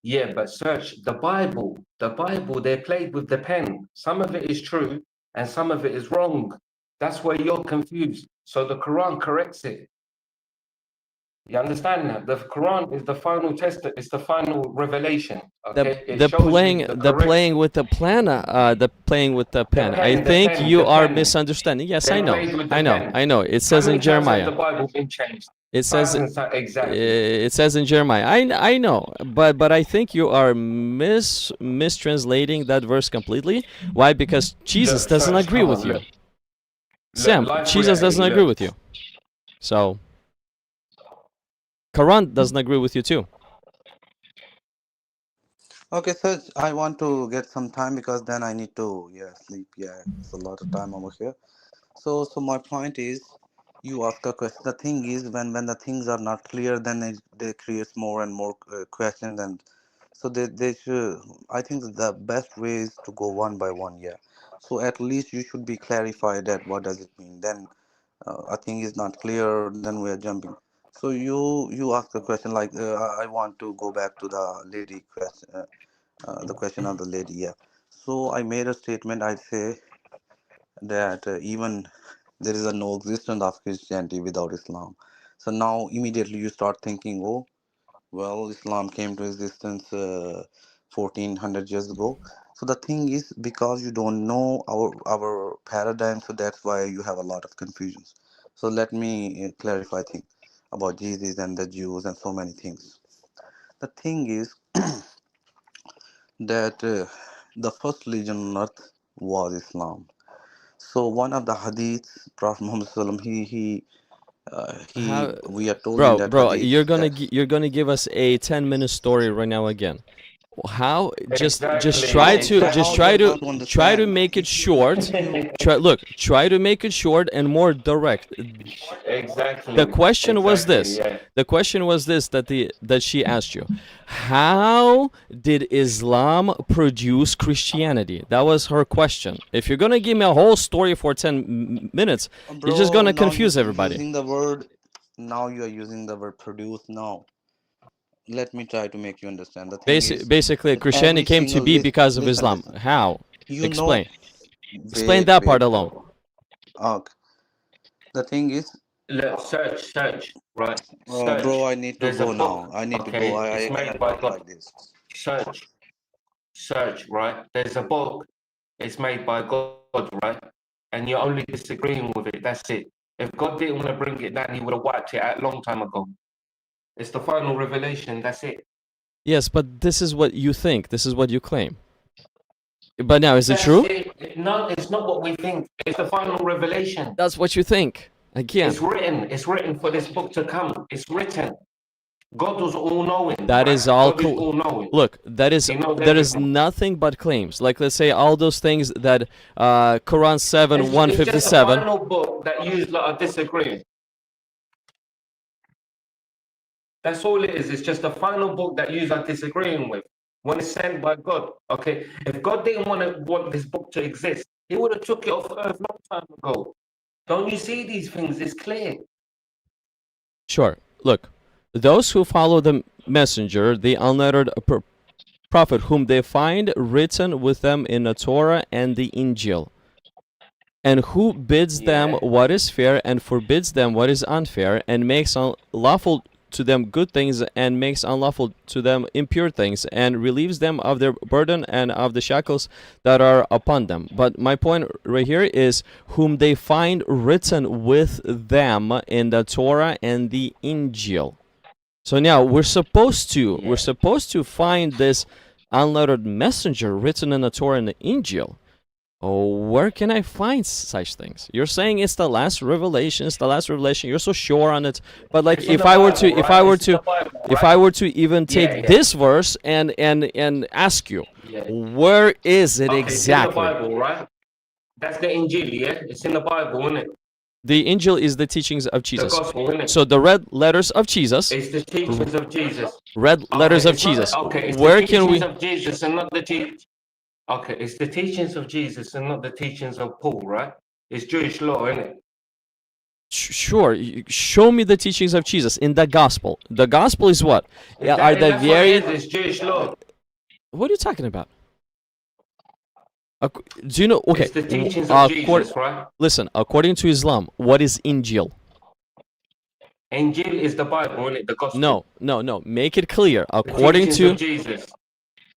Yeah, but search the Bible. The Bible, they played with the pen. Some of it is true and some of it is wrong. That's where you're confused. So the Quran corrects it. You understand that? The Quran is the final testament, it's the final revelation. Okay? It shows you the The correct playing with the plan, the playing with the pen. I think you the are pen. misunderstanding. Yes, They played with the pen. I know. It How says in many times has Jeremiah. the Bible been changed? It says Exactly. it says in Jeremiah. I know, but I think you are mistranslating that verse completely. Why? Because Jesus Look, doesn't search, agree come with on, you. look. Look, Sam, life Jesus doesn't reality, agree look. with you. So Quran doesn't agree with you too. Okay, sir, I want to get some time because then I need to sleep. Yeah, it's a lot of time over here. So my point is, you ask a question. The thing is, when the things are not clear, then they create more and more questions, and so they should. I think that the best way is to go one by one. Yeah. So at least you should be clarified that what does it mean. Then a thing is not clear, then we are jumping. So you ask a question like I want to go back to the lady question, the question of the lady. Yeah. So I made a statement. I say that even there is a no existence of Christianity without Islam. So now immediately you start thinking, oh, well, Islam came to existence 1400 years ago. So the thing is, because you don't know our paradigm, so that's why you have a lot of confusions. So let me clarify things about Jesus and the Jews and so many things. The thing is that the first religion on earth was Islam. So one of the hadiths, Prophet Muhammad Sallam, How, we are told in that bro, hadith that you're gonna give us a 10-minute story right now again. How just Exactly, try how to so just how you try are to going to try to understand make it if you short. Try to make it short and more direct. The exactly, question was exactly, this. yeah. The question was this that she asked you. How did Islam produce Christianity? That was her question. If you're gonna give me a whole story for 10 minutes, you're just bro, gonna now confuse everybody. you are using the word produce. Now let me try to make you understand. The thing is Basically, that Christianity every came to single be because of listen, Islam. listen, How? you know, Explain. Explain that part alone. bro. Okay. The thing is, Look, search, right? bro, Search. I need to There's a go book, now. I need to go. okay? I It's made cannot by talk God. like this. Search, right? There's a book, it's made by God, right? And you're only disagreeing with it, that's it. If God didn't want to bring it down, he would have wiped it out a long time ago. It's the final revelation, that's it. Yes, but this is what you think. This is what you claim. But now, is it That's true? it. No, it's not what we think. It's the final revelation. That's what you think. Again, It's written for this book to come. It's written. God was all knowing, that right? is all. God is all knowing. Look, He knows that is everything. nothing but claims. Like, let's say all those things that Quran 7 It's just a 157. final book that you lot are disagreeing. That's all it is. It's just a final book that you are disagreeing with. when it's sent by God. Okay, if God didn't want this book to exist, He would have took it off earth long time ago. Don't you see these things? It's clear. Sure. Look, those who follow the messenger, the unlettered prophet, whom they find written with them in the Torah and the Injil, and who bids them Yeah. what is fair and forbids them what is unfair, and makes unlawful to them good things and makes unlawful to them impure things, and relieves them of their burden and of the shackles that are upon them. But my point right here is whom they find written with them in the Torah and the Injil. So now we're supposed to find this unlettered messenger written in the Torah and the Injil. Oh, where can I find such things? You're saying it's the last revelation. It's the last revelation. You're so sure on it. But like, It's in if the I were Bible, to, right? if I were It's in to, the Bible, if right? I were to even take Yeah. this verse and ask you, Yeah. where is it Okay, exactly? It's in the Bible, right? That's the Injil, yeah? It's in the Bible, isn't it? The Injil is the teachings of The Jesus. gospel, isn't it? So the red letters of Jesus, It's the teachings of Jesus. red letters Okay, of it's not Jesus. the, okay, it's Where the can teachings we? of Jesus and not the Okay, it's the teachings of Jesus and not the teachings of Paul, right? It's Jewish law, isn't it? Sure. Show me the teachings of Jesus in the gospel. The gospel is what? Are the That's very? what it is. It's Jewish law. What are you talking about? Do you know? Okay. It's the teachings of Jesus, right? Listen. According to Islam, what is Injil? Injil is the Bible, isn't it? The gospel. No. Make it clear. The According teachings to of Jesus.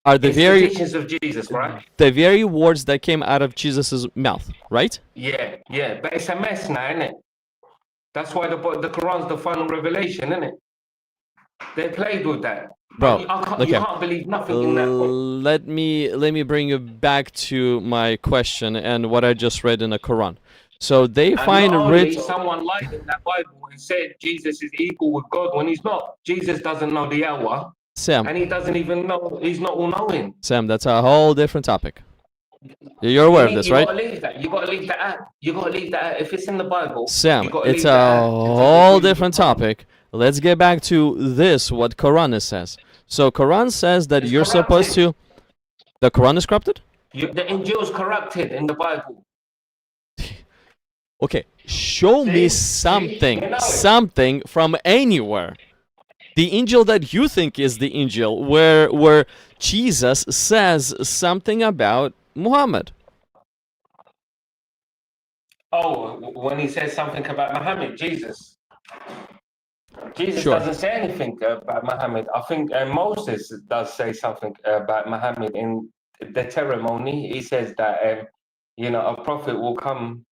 are the It's very the teachings of Jesus, right? the very words that came out of Jesus' mouth, right? Yeah, yeah. But it's a mess now, isn't it? That's why the Quran's the final revelation, isn't it? They played with that. Bro, You okay. can't believe nothing in that book. Let me bring you back to my question and what I just read in the Quran. So they And find not only written. someone lied in that Bible and said Jesus is equal with God when he's not. Jesus doesn't know the hour, Sam, and he doesn't even know. He's not all-knowing. Sam, that's a whole different topic. You're aware of this, You right? gotta leave that. You gotta leave that out. You gotta leave that out. If it's in the Bible, Sam, you gotta it's leave a that out. whole different topic. Let's get back to this, what Quran says. So Quran says that It's you're supposed to. The Quran is corrupted? The Injil is corrupted in the Bible. Okay, show me See? something, You know it. something from anywhere. The Injil that you think is the Injil, where Jesus says something about Muhammad. Oh, when he says something about Muhammad, Jesus. Jesus Sure. doesn't say anything about Muhammad. I think Moses does say something about Muhammad in the ceremony. He says that a prophet will come,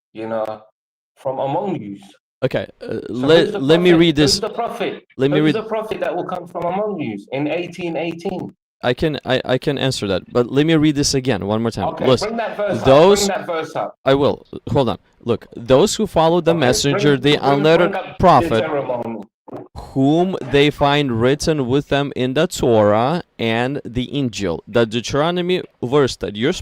from among you. Okay, So let me read this. Who's the prophet? Let me Who's read. the prophet that will come from among you in 1818? I can answer that, but let me read this again one more time. Okay, Listen, bring that verse those up. Bring that verse up. I will. Hold on. Look, those who follow the Okay, messenger, the bring unlettered up the prophet, ceremony. whom they find written with them in the Torah and the Injil. The Deuteronomy verse that you're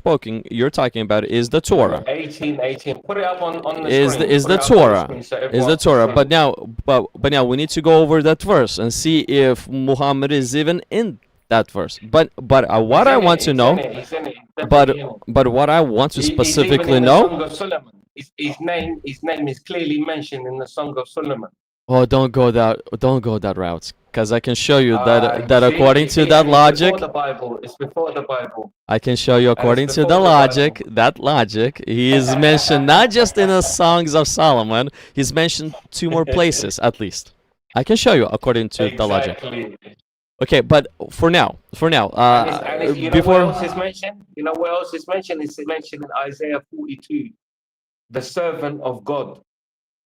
talking about is the Torah. 1818. Put it up on the Is screen. the Put it up on the Torah. screen so Is everyone the can Torah. see. But now we need to go over that verse and see if Muhammad is even in that verse. But what I want to know, He's in it. but what I want to He's even specifically in the know. Song of Solomon. His name is clearly mentioned in the Song of Solomon. Oh, don't go that route, because I can show you that See, according to that and logic, it's before the Bible. I can show you according it's to before the the logic, that logic, he is mentioned not just in the Songs of Solomon, he's mentioned 2 more places at least. I can show you according to the logic. Exactly. Okay, but for now, You know before what else is mentioned? You know what else is mentioned? It's mentioned in Isaiah 42, the servant of God.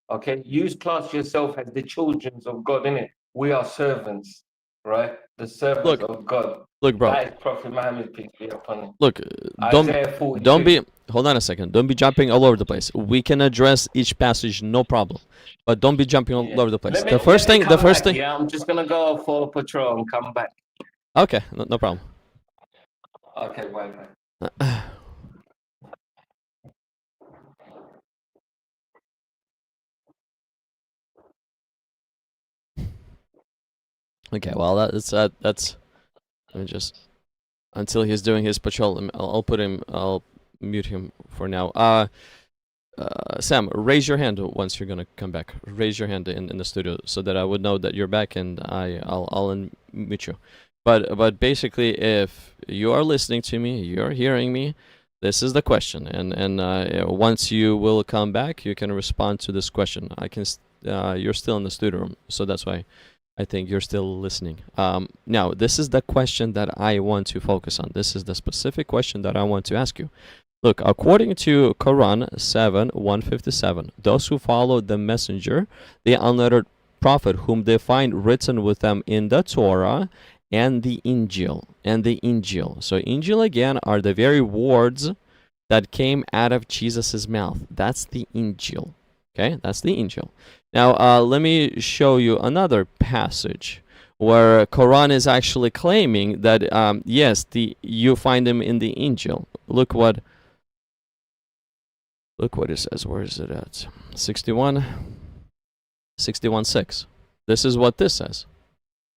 Okay, you class yourself as the children of God, innit? We are servants, right? The servants of God. look, bro. That is Prophet Muhammad, peace be upon him. Look, Isaiah 42. don't be. Hold on a second. Don't be jumping all over the place. We can address each passage, no problem. But don't be jumping all over the place. The first thing. Yeah, I'm just gonna go for a patrol and come back. Okay, no problem. Okay, bye. Okay, well that's let me just until he's doing his patrol. I'll mute him for now. Sam, raise your hand once you're gonna come back. Raise your hand in the studio so that I would know that you're back, and I'll unmute you. But basically, if you are listening to me, you're hearing me, this is the question, and once you will come back, you can respond to this question. You're still in the studio room, so that's why I think you're still listening. Now, this is the question that I want to focus on. This is the specific question that I want to ask you. Look, according to Quran 7:157, those who follow the messenger, the unlettered prophet whom they find written with them in the Torah and the Injil. So Injil again are the very words that came out of Jesus' mouth. That's the Injil. Okay, that's the Injil. Now, let me show you another passage where Quran is actually claiming that yes, you find them in the Injil. Look what it says. Where is it at? 61:6. This is what this says.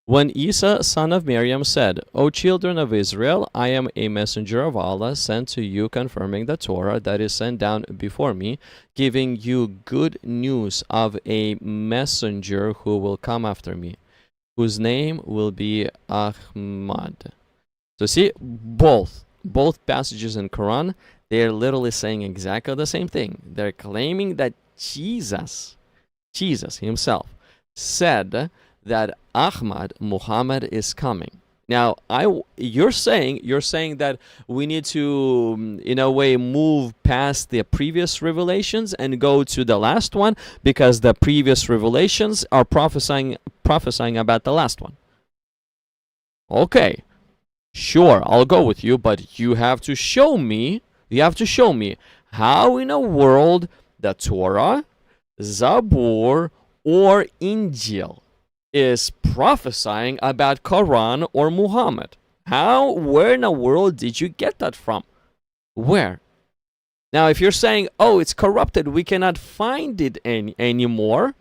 When Isa, son of Maryam, said, O children of Israel, I am a messenger of Allah sent to you confirming the Torah that is sent down before me, giving you good news of a messenger who will come after me, whose name will be Ahmad. So see, both passages in Quran, they're literally saying exactly the same thing. They're claiming that Jesus himself, said that Muhammad is coming. Now, you're saying that we need to, in a way, move past the previous revelations and go to the last one because the previous revelations are prophesying about the last one. Okay, sure, I'll go with you, but you have to show me how in a world the Torah, Zabur, or Injil is prophesying about Quran or Muhammad. Where in the world did you get that from? Where? Now, if you're saying, oh, it's corrupted, we cannot find it anymore,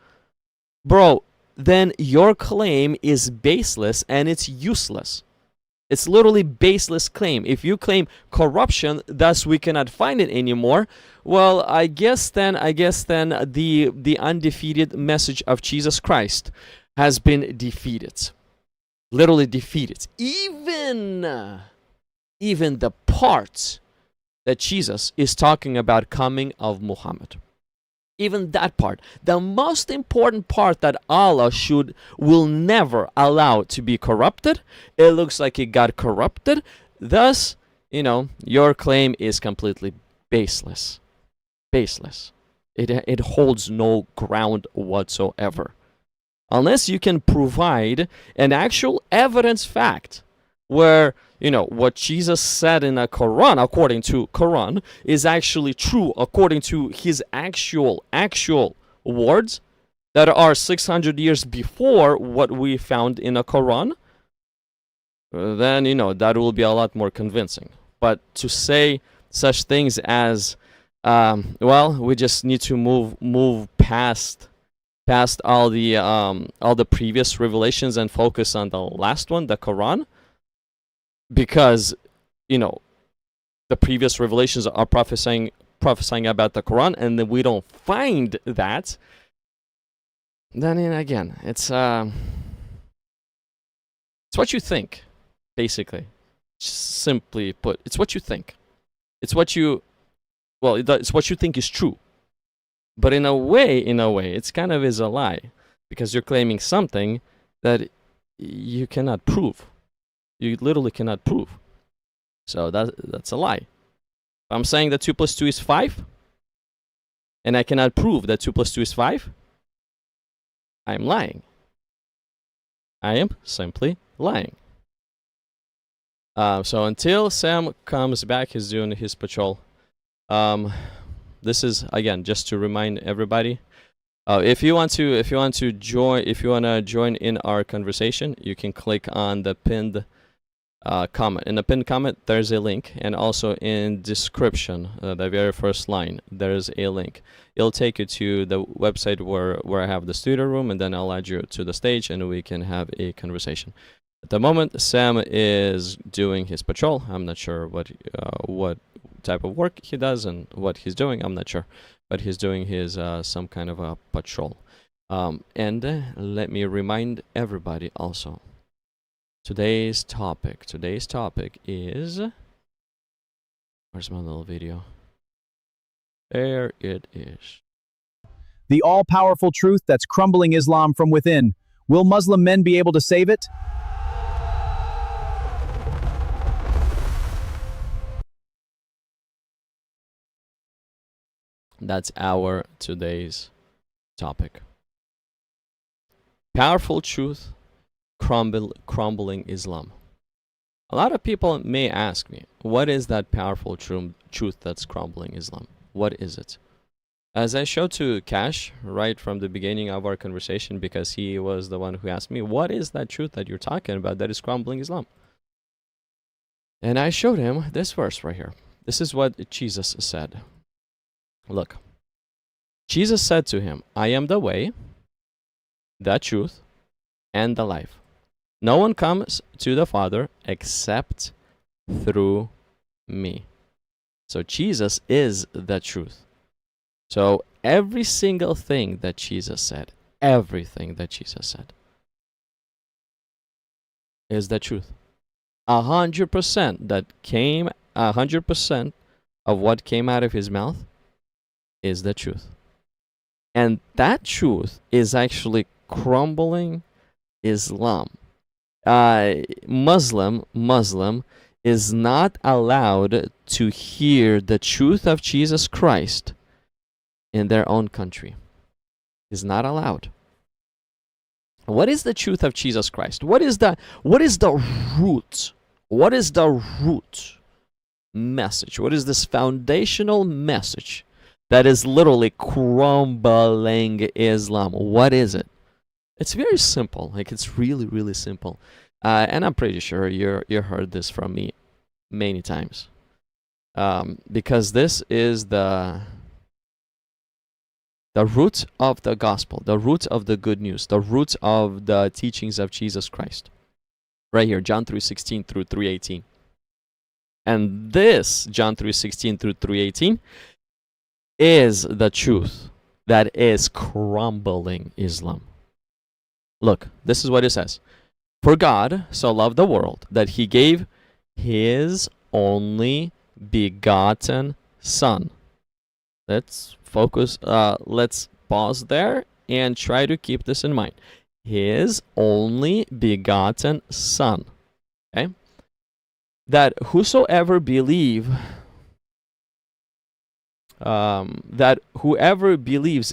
bro, then your claim is baseless and it's useless. It's literally baseless claim. If you claim corruption, thus we cannot find it anymore, well, I guess then the undefeated message of Jesus Christ has been defeated. Literally defeated. Even the part that Jesus is talking about coming of Muhammad. Even that part. The most important part that Allah will never allow to be corrupted. It looks like it got corrupted. Thus, your claim is completely baseless. Baseless. It holds no ground whatsoever. Unless you can provide an actual evidence fact where, what Jesus said in the Quran, according to Quran, is actually true according to his actual words that are 600 years before what we found in the Quran, then, that will be a lot more convincing. But to say such things as, we just need to move past all the previous revelations and focus on the last one, the Quran, because the previous revelations are prophesying about the Quran, and then we don't find that. Then again, it's what you think, basically. Simply put, it's what you think. It's what you think is true. But in a way, it's kind of is a lie, because you're claiming something that you cannot prove. You literally cannot prove. So that's a lie. If I'm saying that 2 + 2 is 5, and I cannot prove that 2 + 2 is 5, I'm lying. I am simply lying. So until Sam comes back, he's doing his patrol. This is again just to remind everybody. If you want to join in our conversation, you can click on the pinned comment. In the pinned comment, there's a link, and also in description, the very first line, there's a link. It'll take you to the website where I have the studio room, and then I'll add you to the stage, and we can have a conversation. At the moment, Sam is doing his patrol. I'm not sure what type of work he does and what he's doing. I'm not sure, but he's doing his some kind of a patrol. And let me remind everybody also. Today's topic is. Where's my little video? There it is. The all-powerful truth that's crumbling Islam from within. Will Muslim men be able to save it? That's our today's topic. Powerful truth, crumbling Islam. A lot of people may ask me, what is that powerful truth that's crumbling Islam? What is it? As I showed to Cash right from the beginning of our conversation, because he was the one who asked me, what is that truth that you're talking about that is crumbling Islam? And I showed him this verse right here. This is what Jesus said. Look, Jesus said to him, I am the way, the truth, and the life. No one comes to the Father except through me. So Jesus is the truth. So every single thing that Jesus said, everything that Jesus said is the truth. 100% that came, 100% of what came out of his mouth is the truth. And that truth is actually crumbling Islam. Muslim is not allowed to hear the truth of Jesus Christ in their own country. Is not allowed. What is the truth of Jesus Christ? What is the root? What is the root message? What is this foundational message that is literally crumbling Islam? What is it? It's very simple. Like, it's really, really simple. And I'm pretty sure you heard this from me many times. Because this is the root of the gospel, the root of the good news, the root of the teachings of Jesus Christ. Right here, John 3:16 through 3:18. And this, John 3:16 through 3:18, is the truth that is crumbling Islam. Look, this is what it says. For God so loved the world that he gave his only begotten Son. Let's focus, let's pause there and try to keep this in mind. His only begotten Son. Okay? That whosoever believes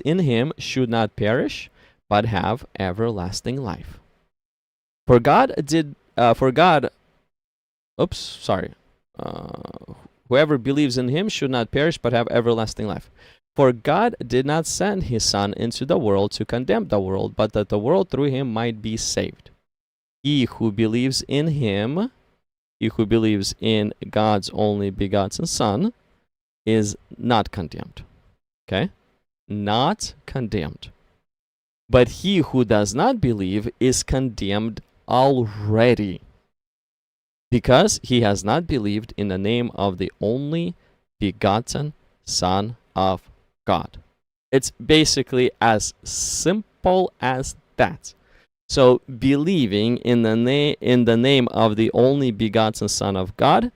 in him should not perish, but have everlasting life. Whoever believes in him should not perish, but have everlasting life. For God did not send his Son into the world to condemn the world, but that the world through him might be saved. He who believes in him, he who believes in God's only begotten Son, is not condemned. Okay? Not condemned. But he who does not believe is condemned already, because he has not believed in the name of the only begotten Son of God. It's basically as simple as that. So believing in the name of the only begotten Son of God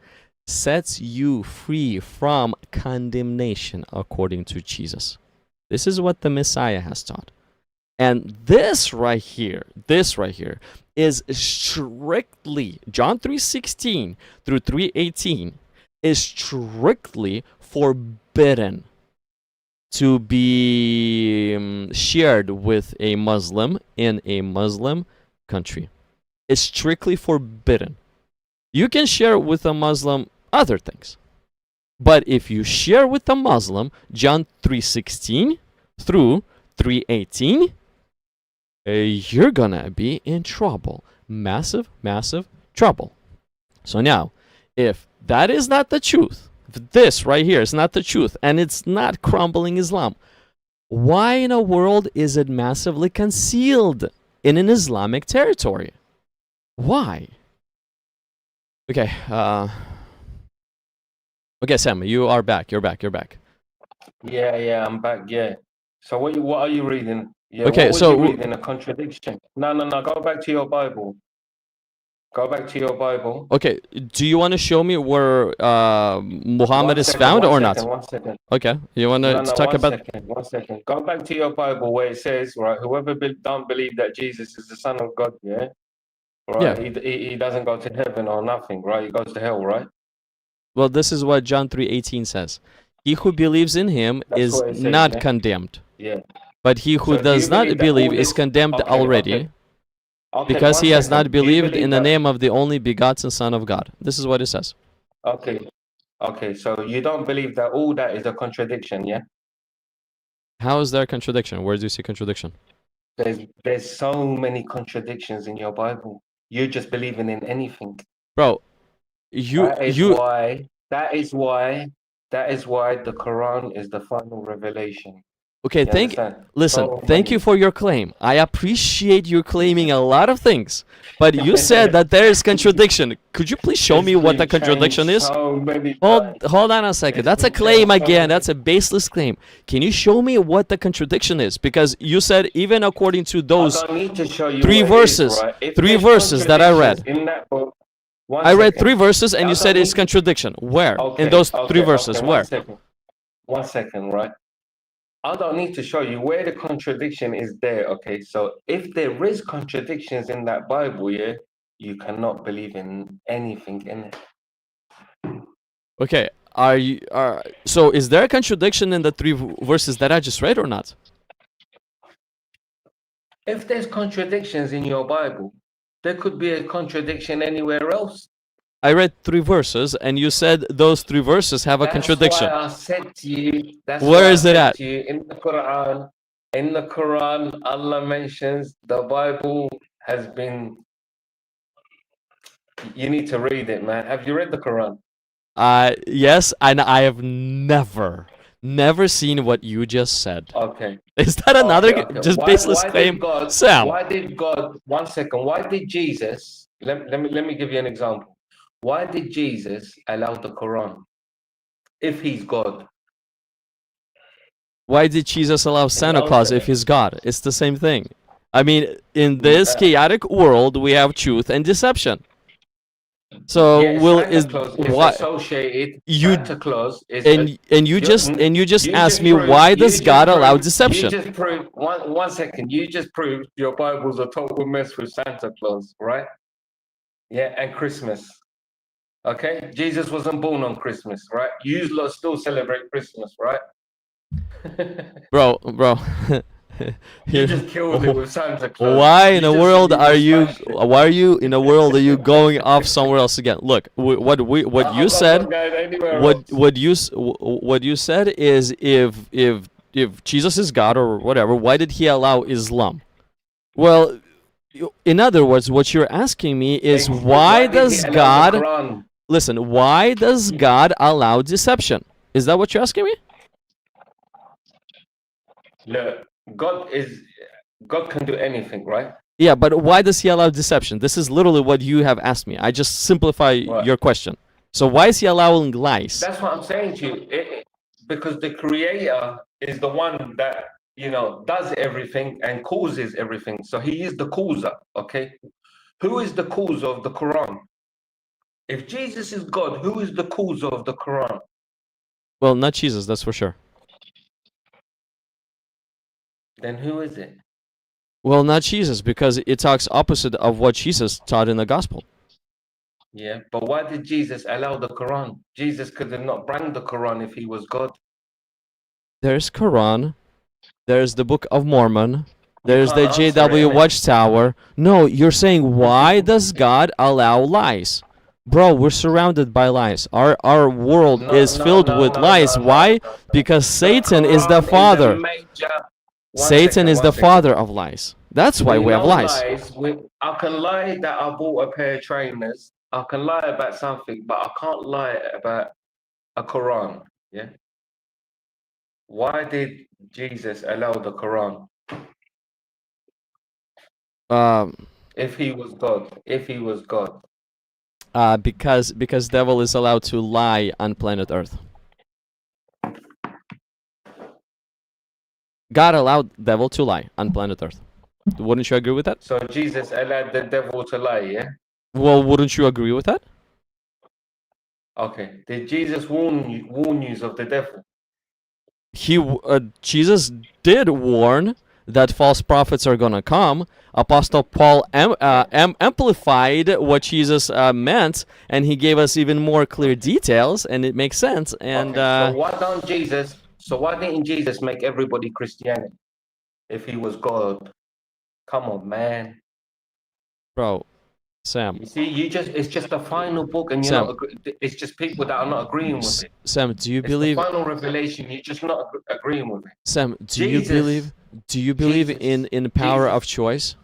sets you free from condemnation according to Jesus. This is what the Messiah has taught. And this right here is strictly, John 3:16 through 3:18 is strictly forbidden to be shared with a Muslim in a Muslim country. It's strictly forbidden. You can share with a Muslim other things. But if you share with a Muslim John 3:16 through 3:18, you're gonna be in trouble. Massive, massive trouble. So now, if that is not the truth, if this right here is not the truth, and it's not crumbling Islam, why in the world is it massively concealed in an Islamic territory? Why? Okay. Okay, Sam, you are back. You're back. You're back. Yeah, I'm back. Yeah. So what are you reading? Yeah, Okay, what was so you reading? A contradiction? No. Go back to your Bible. Go back to your Bible. okay, do you want to show me where Muhammad is found or not? One second. Okay, you want to talk about? One second. Go back to your Bible where it says, right, whoever don't believe that Jesus is the Son of God, yeah, right, he doesn't go to heaven or nothing, right? He goes to hell, right? Well, this is what John 3:18 says. He who believes in him That's is what it says, not yeah? condemned. Yeah. But he who So do does you not believe that believe all is this- condemned Okay, already, Okay, because one he has second. not Do you believed believe in the that- name of the only begotten Son of God. This is what it says. Okay, so you don't believe that all that is a contradiction, yeah? How is there a contradiction? Where do you see contradiction? There's so many contradictions in your Bible. You're just believing in anything. Bro, That is why the Quran is the final revelation. Okay, You understand? listen, So thank you many. for your claim. I appreciate you claiming a lot of things, but you said that there is contradiction. Could you please show It's me what the been contradiction changed is? so many Hold times. on a second. It's That's a been claim changed so again. many- That's a baseless claim. Can you show me what the contradiction is? Because you said even according to those I don't need to show you three what it is, verses, right? If three there's verses that I read. contradictions in that book, I read 3 second. verses and I you said don't it's need- contradiction. Where? In Okay, those 3 verses, okay, where? One second, right? I don't need to show you where the contradiction is there, okay? So if there is contradictions in that Bible, yeah, you cannot believe in anything in it. Okay. So is there a contradiction in the 3 verses that I just read or not? If there's contradictions in your Bible, there could be a contradiction anywhere else. I read 3 verses and you said those 3 verses have a contradiction. That's why I said to you, Where is it at? in the Quran, Allah mentions the Bible has been. You need to read it, man. Have you read the Quran? Yes, and I have never seen what you just said. Okay. Is that another Okay. just Why baseless did claim? God, Sam. Why did God? One second. Why did Jesus? Let me give you an example. Why did Jesus allow the Quran? If he's God. Why did Jesus allow Santa Claus if he's God? It's the same thing. I mean, in this chaotic world, we have truth and deception. So Santa Claus is associated. Santa Claus is and you just asked me why does God allow deception? You just proved one second. You just proved your Bible's a total mess with Santa Claus, right? Yeah, and Christmas. Okay, Jesus wasn't born on Christmas, right? You lot still celebrate Christmas, right? bro. You just killed it with Santa Claus. Why in the world are you going off somewhere else again? Look, what you said is if Jesus is God or whatever, why did he allow Islam? Well, in other words, what you're asking me is why does God listen, why does God allow deception? Is that what you're asking me? Look, God can do anything, right? Yeah, but why does he allow deception? This is literally what you have asked me. I just simplify your question. So why is he allowing lies? That's what I'm saying to you. Because the creator is the one that, does everything and causes everything. So he is the causer, okay? Who is the causer of the Quran? If Jesus is God, who is the causer of the Quran? Well, not Jesus, that's for sure. Then who is it? Well, not Jesus, because it talks opposite of what Jesus taught in the gospel. Yeah, but why did Jesus allow the Quran? Jesus could have not bring the Quran if he was God. There's Quran, there's the Book of Mormon, there's the JW Watchtower. No, you're saying why does God allow lies? Bro, we're surrounded by lies. Our world is filled with lies. Why? Because Satan is the father. Satan is the father of lies. That's why we have lies. I can lie that I bought a pair of trainers. I can lie about something, but I can't lie about a Quran. Yeah. Why did Jesus allow the Quran? If he was God. If he was God. Because devil is allowed to lie on planet Earth. God allowed devil to lie on planet Earth. Wouldn't you agree with that? So Jesus allowed the devil to lie, yeah? Well, wouldn't you agree with that? Okay. Did Jesus warn you of the devil? Jesus did warn that false prophets are gonna come. Apostle Paul amplified what Jesus meant, and he gave us even more clear details, and it makes sense. And okay. So why didn't Jesus make everybody Christianity if he was God? Come on, man. bro, Sam, You see, it's just a final book, and you're Sam. not. It's just people that are not agreeing with it. Sam, do you It's believe? the final revelation. You're just not agreeing with it. Sam, do Jesus- you believe? Do you believe Jesus- in power Jesus. of choice?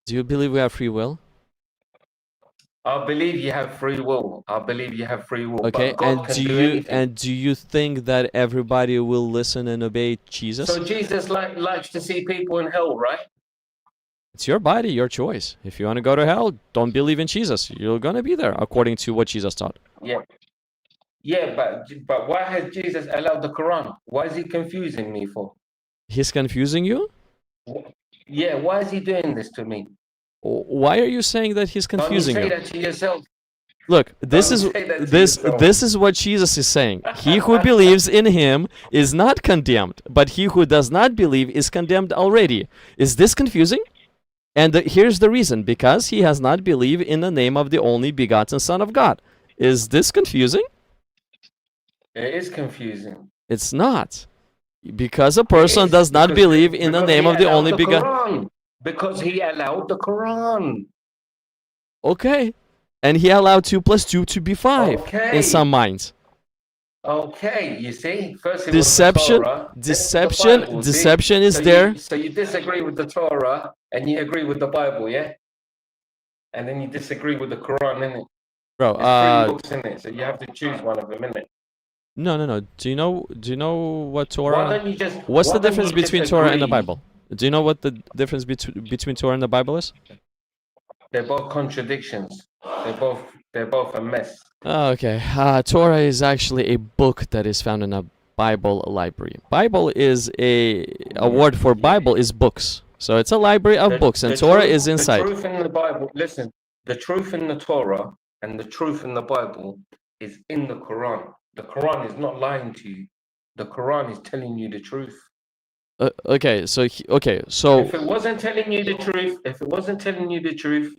Do you believe we have free will? I believe you have free will. I believe you have free will. Okay, But God can do anything. do you think that everybody will listen and obey Jesus? So Jesus likes to see people in hell, right? It's your body, your choice. If you want to go to hell, don't believe in Jesus. You're gonna be there according to what Jesus taught. Yeah. Yeah, but why has Jesus allowed the Quran? Why is he confusing me for? He's confusing you? Yeah, why is he doing this to me? Why are you saying that he's confusing Don't you you? say that to yourself. Look, this Don't is say that to this yourself. this is what Jesus is saying. He who believes in him is not condemned, but he who does not believe is condemned already. Is this confusing? And here's the reason: because he has not believed in the name of the only begotten Son of God. Is this confusing? It is confusing. It's not. Because a person does not believe in the name of the only begotten. Because he allowed the Quran. Okay. And he allowed 2 + 2 to be 5 Okay. in some minds. Okay, you see, first it Deception, was the Torah, then deception, the Bible, see? deception is So there. So you disagree with the Torah and you agree with the Bible, yeah? And then you disagree with the Quran, innit? Bro, There's 3 books in it, so you have to choose one of them, innit? no. Do you know what Why Torah? don't you just? What's why the don't difference you just between Torah and the agree? Bible? Do you know what the difference between Torah and the Bible is? They're both contradictions. They're both a mess. Oh, okay. Torah is actually a book that is found in a Bible library. Bible is a word for Bible is books. So it's a library of books, and Torah is inside. The truth in the Bible. Listen, the truth in the Torah and the truth in the Bible is in the Quran. The Quran is not lying to you. The Quran is telling you the truth. Okay, so If it wasn't telling you the truth,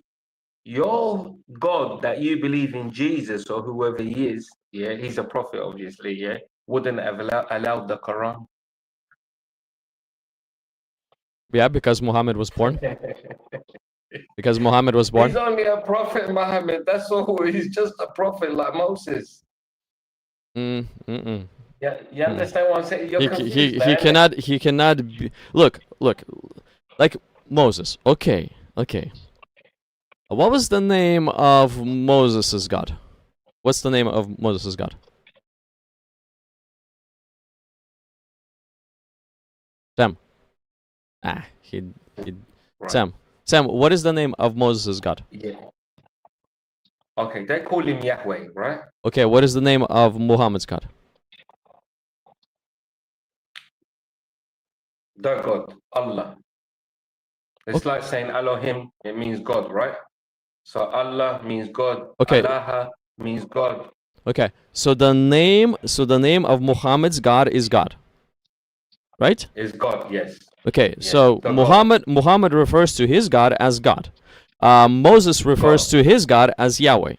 your God that you believe in, Jesus or whoever he is, yeah, he's a prophet, obviously, yeah, wouldn't have allowed the Quran. yeah, because Muhammad was born. Because Muhammad was born. He's only a prophet, Muhammad. That's all. He's just a prophet like Moses. Yeah, you understand what I'm saying? You're confused, man. He cannot be, look, like Moses. Okay. What was the name of Moses' God? What's the name of Moses' God? Sam. He Right. Sam, what is the name of Moses' God? Yeah. Okay, they call him Yahweh, right? Okay, what is the name of Muhammad's God? The God, Allah. It's like saying Elohim, it means God, right? So Allah means God. Okay. Allah means God. Okay, so the name of Muhammad's God is God, right? Is God, yes. Okay, Yes, so the God. Muhammad refers to his God as God. Moses refers to his God as Yahweh.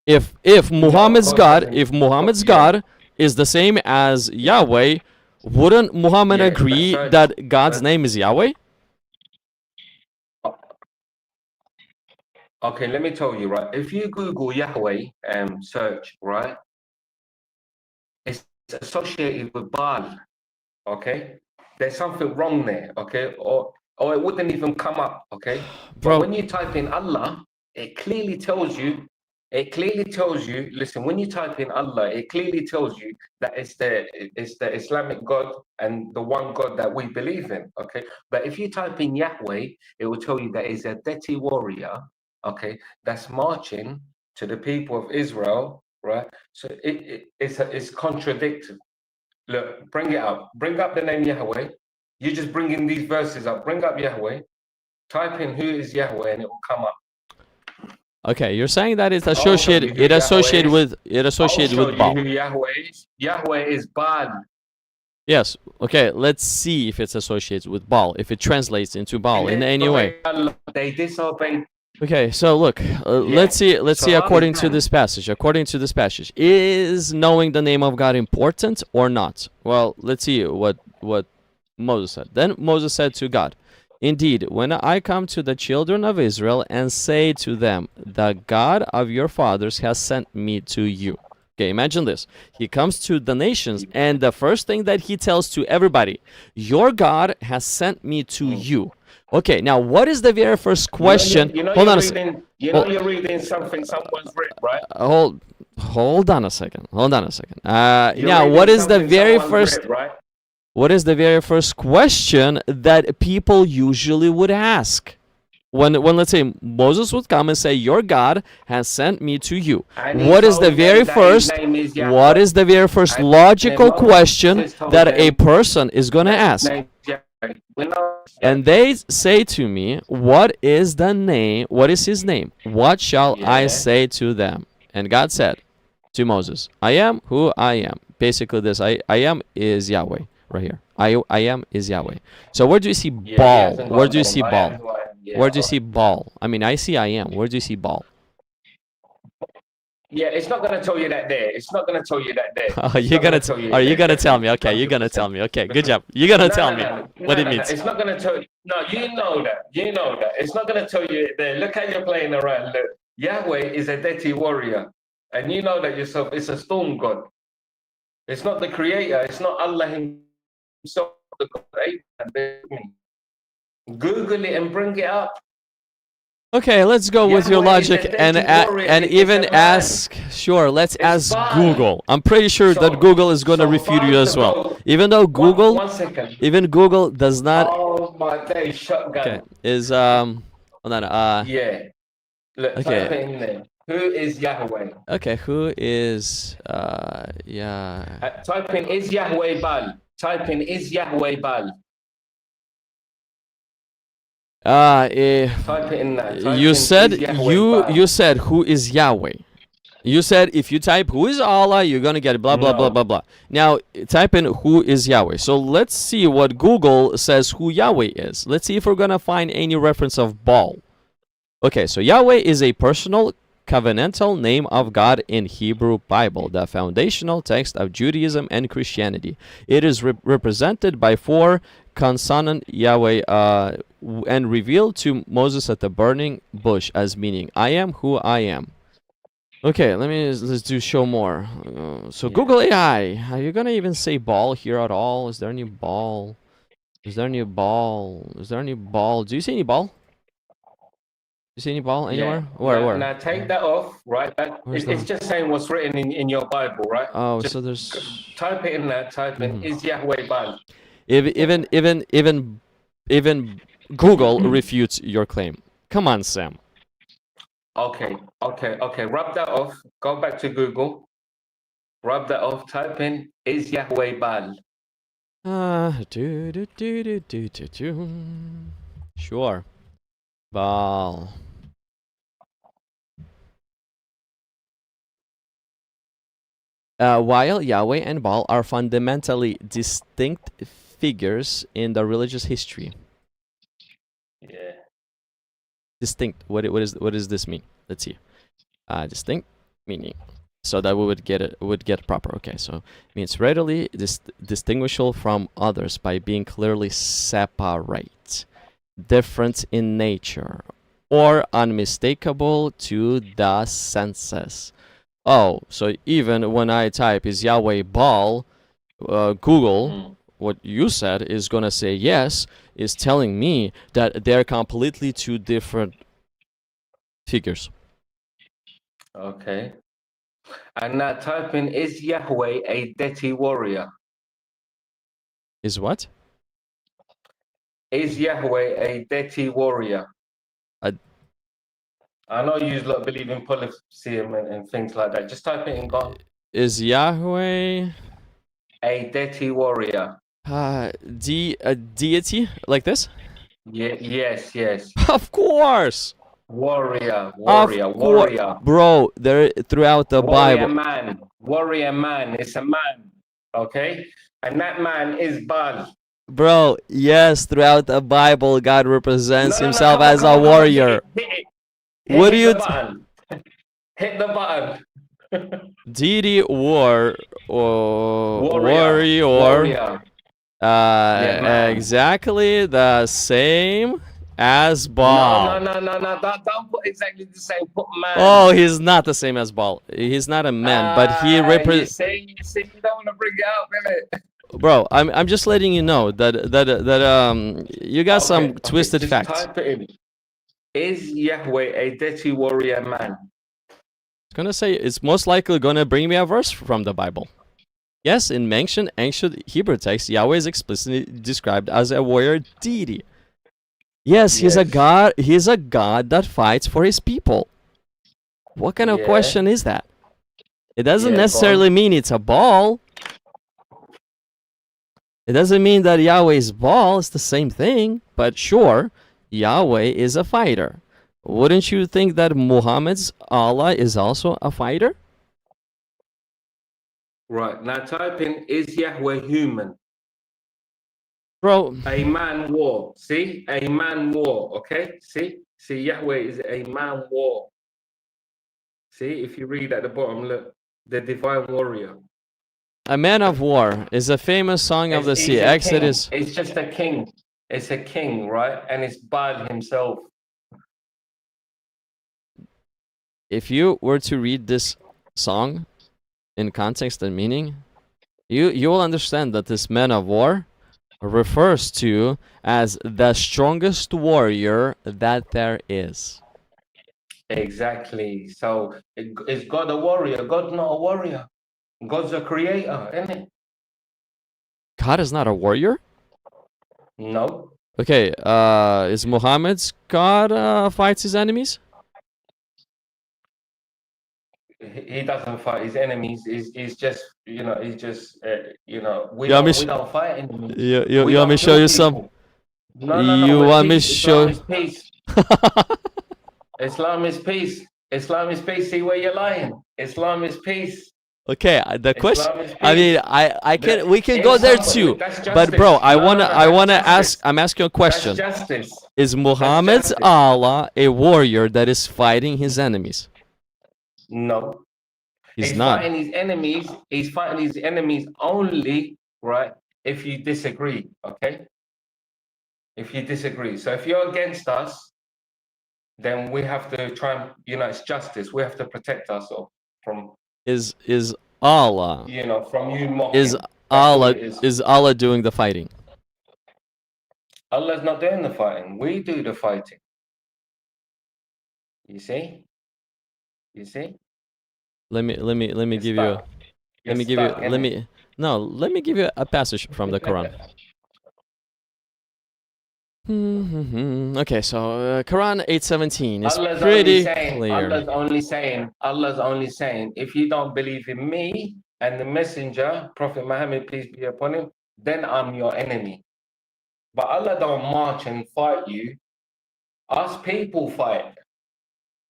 If Muhammad's God God, doesn't- God is the same as Yahweh, wouldn't Muhammad Yeah, agree that's right. that God's That's- name is Yahweh? Okay, let me tell you, right? If you Google Yahweh and search, right, it's associated with Baal. Okay, there's something wrong there. Okay, or it wouldn't even come up. Okay, Bro. but when you type in Allah, it clearly tells you It clearly tells you, listen, when you type in Allah, it clearly tells you that it's the Islamic God and the one God that we believe in, okay? But if you type in Yahweh, it will tell you that it's a deity warrior, okay, that's marching to the people of Israel, right? So it's contradictory. Look, bring it up. Bring up the name Yahweh. You're just bringing these verses up. Bring up Yahweh. Type in who is Yahweh and it will come up. Okay, you're saying that it's I'll show associated. you who It Yahweh associated is. with. It associated I'll with show Baal. you who Yahweh is. Yahweh is Baal. Yes. Okay. Let's see if it's associated with Baal. If it translates into Baal in And any way. they disobey. Okay. So look. Let's see. Let's see. According to this passage. According to this passage, is knowing the name of God important or not? Well, let's see what Moses said. Then Moses said to God, "Indeed, when I come to the children of Israel and say to them, the God of your fathers has sent me to you." Okay, imagine this. He comes to the nations, and the first thing that he tells to everybody, your God has sent me to you. Okay, now what is the very first question? Hold on a second. You're reading something someone's written, right? Hold on a second. Hold on a second. Now, what is the very first? Writ, right? What is the very first question that people usually would ask? When let's say Moses would come and say, your God has sent me to you. What is the very first logical question that a person is going to ask? And they say to me, what is the name? What is his name? What shall I say to them? And God said to Moses, I am who I am. Basically this, I am is Yahweh right here. I am is Yahweh. So where do you see Baal? Where do you see Baal? Where do you see Baal? I mean, I see I am. Where do you see Baal? Yeah, it's not going to tell you that there. It's not going to tell you that there. Oh, you're gonna tell you. Are you gonna tell me? Okay, you're gonna tell me. Okay, good job. You're gonna tell me what it means. It's not going to tell you. No, you know that. You know that. It's not going to tell you it there. Look how you're playing around. Look, Yahweh is a deity warrior, and you know that yourself. It's a storm god. It's not the creator. It's not Allah himself. The God. Google it and bring it up. Okay, let's go with your logic and even ask. Sure, let's ask Google. I'm pretty sure that Google is going to refute you as well. Even though Google, even Google does not. Oh my day, shotgun. Okay, is hold on. Yeah. Look, okay. type it in there. Who is Yahweh? Okay, who is yeah. Type in is Yahweh Baal. Type in is Yahweh Baal. Type it in there. You said you said who is Yahweh. You said if you type who is Allah, you're gonna get blah blah blah blah blah. Now type in who is Yahweh. So let's see what Google says who Yahweh is. Let's see if we're gonna find any reference of Baal. Okay, so Yahweh is a personal covenantal name of God in Hebrew Bible, the foundational text of Judaism and Christianity. It is represented by 4 consonant Yahweh and revealed to Moses at the burning bush as meaning I am who I am. Okay, let's do show more. Google AI, are you gonna even say Baal here at all? Is there any Baal? Is there any Baal? Is there any Baal? Do you see any Baal? You see any Baal anywhere? Where? Now take that off, right? It's just saying what's written in your Bible, right? Oh, just so there's. Type it in there. Type in is Yahweh Baal. Even Google refutes your claim. Come on, Sam. Okay. Rub that off. Go back to Google. Rub that off. Type in is Yahweh Baal. Sure. Baal. While Yahweh and Baal are fundamentally distinct figures in the religious history. Yeah. Distinct. What does this mean? Let's see. Distinct meaning. So that we would get proper. Okay, so it means readily distinguishable from others by being clearly separate, different in nature, or unmistakable to the senses. Oh, so even when I type is Yahweh Baal, Google, what you said is gonna say yes, is telling me that they're completely 2 different figures. Okay. And now type in, is Yahweh a deity warrior? Is what? Is Yahweh a deity warrior? A- I know you lot believe in polytheism and things like that. Just type it in, go. Is Yahweh A deity warrior. a deity like this? Yeah, yes. Of course. Warrior, Of course, warrior. bro. There throughout the Warrior Bible, man. Warrior man. It's a man. Okay? And that man is Baal. bro. Yes, throughout the Bible, God represents No, Himself come on, as come a on, come on. warrior. Hit it. What do Hit you? the button. Hit the button. Deity or warrior? Warrior. Yeah, man. Exactly the same as No. Baal. Don't put exactly the same. Put man. Oh, he's not the same as Baal. He's not a man, but he You represents. see, you don't want to bring it up, innit? Bro, I'm just letting you know that you got some twisted just facts. Type it in. Is Yahweh a deity warrior man? It's gonna say it's most likely gonna bring me a verse from the Bible. Yes, in mentioned ancient Hebrew text, Yahweh is explicitly described as a warrior deity. Yes, he's a Yes. god. He's a god that fights for his people. What kind of Yeah. question is that? It doesn't Yeah, go necessarily on. mean it's a Baal. It doesn't mean that Yahweh's Baal is the same thing. But sure, Yahweh is a fighter. Wouldn't you think that Muhammad's Allah is also a fighter? Right, now type in, is Yahweh human? Bro, A man war. See? A man war, okay? See? See, Yahweh is a man war. See, if you read at the bottom, look, the divine warrior. a man of war is a famous song of the He's sea. a Exodus. king. It's just a king. It's a king, right? And it's Baal himself. If you were to read this song in context and meaning, you will understand that this man of war refers to as the strongest warrior that there is. Exactly. So is God a warrior? God's not a warrior. God's a creator, isn't it? God is not a warrior? No. Okay, is Muhammad's God fights his enemies? He doesn't fight his enemies. He's just, he's just, we Yeah, don't fight enemies. You We want me don't to show kill you some? people. No. You we're want me to peace. show? Islam is peace. Islam is peace. Islam is peace. See where you're lying. Islam is peace. Okay, the question. Islam is I mean, peace. I can. We can go there too. That's But bro, justice. I No, wanna that's ask. justice. I'm asking a question. That's justice. Is Muhammad's justice. Allah a warrior that is fighting his enemies? No. He's not. Fighting his enemies. He's fighting his enemies only, right? If you disagree, okay? If you disagree. So if you're against us, then we have to try and, it's justice. We have to protect ourselves from, Is Allah from you mocking. is That's all Allah it is. is Allah doing the fighting? Allah's not doing the fighting. We do the fighting. You see? You see? Let me give you. Stuck. Let me You're give you. stuck, Let innit? me. No, let me give you a passage from the Quran. Okay, so Quran 8:17 is Allah's pretty Allah's clear. only saying, if you don't believe in me and the messenger, Prophet Muhammad, peace be upon him, then I'm your enemy. But Allah don't march and fight you. Us people fight.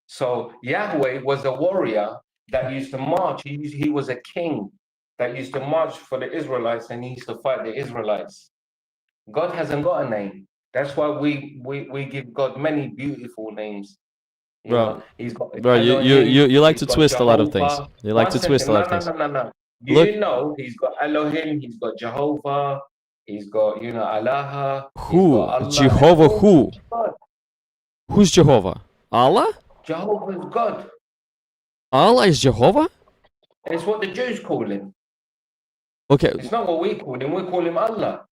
So Yahweh was a warrior that used to march. He was a king that used to march for the Israelites, and he used to fight the Israelites. God hasn't got a name. That's why we give God many beautiful names. Bro, He's got Bro, you like to twist a lot of things. You like to twist a lot of things. No. Look- He's got Elohim, he's got Jehovah, he's got, Allah. Who? He's got Allah. Jehovah who? God. Who's Jehovah? Allah? Jehovah is God. Allah is Jehovah? It's what the Jews call him. Okay, It's not what we call him. We call him Allah.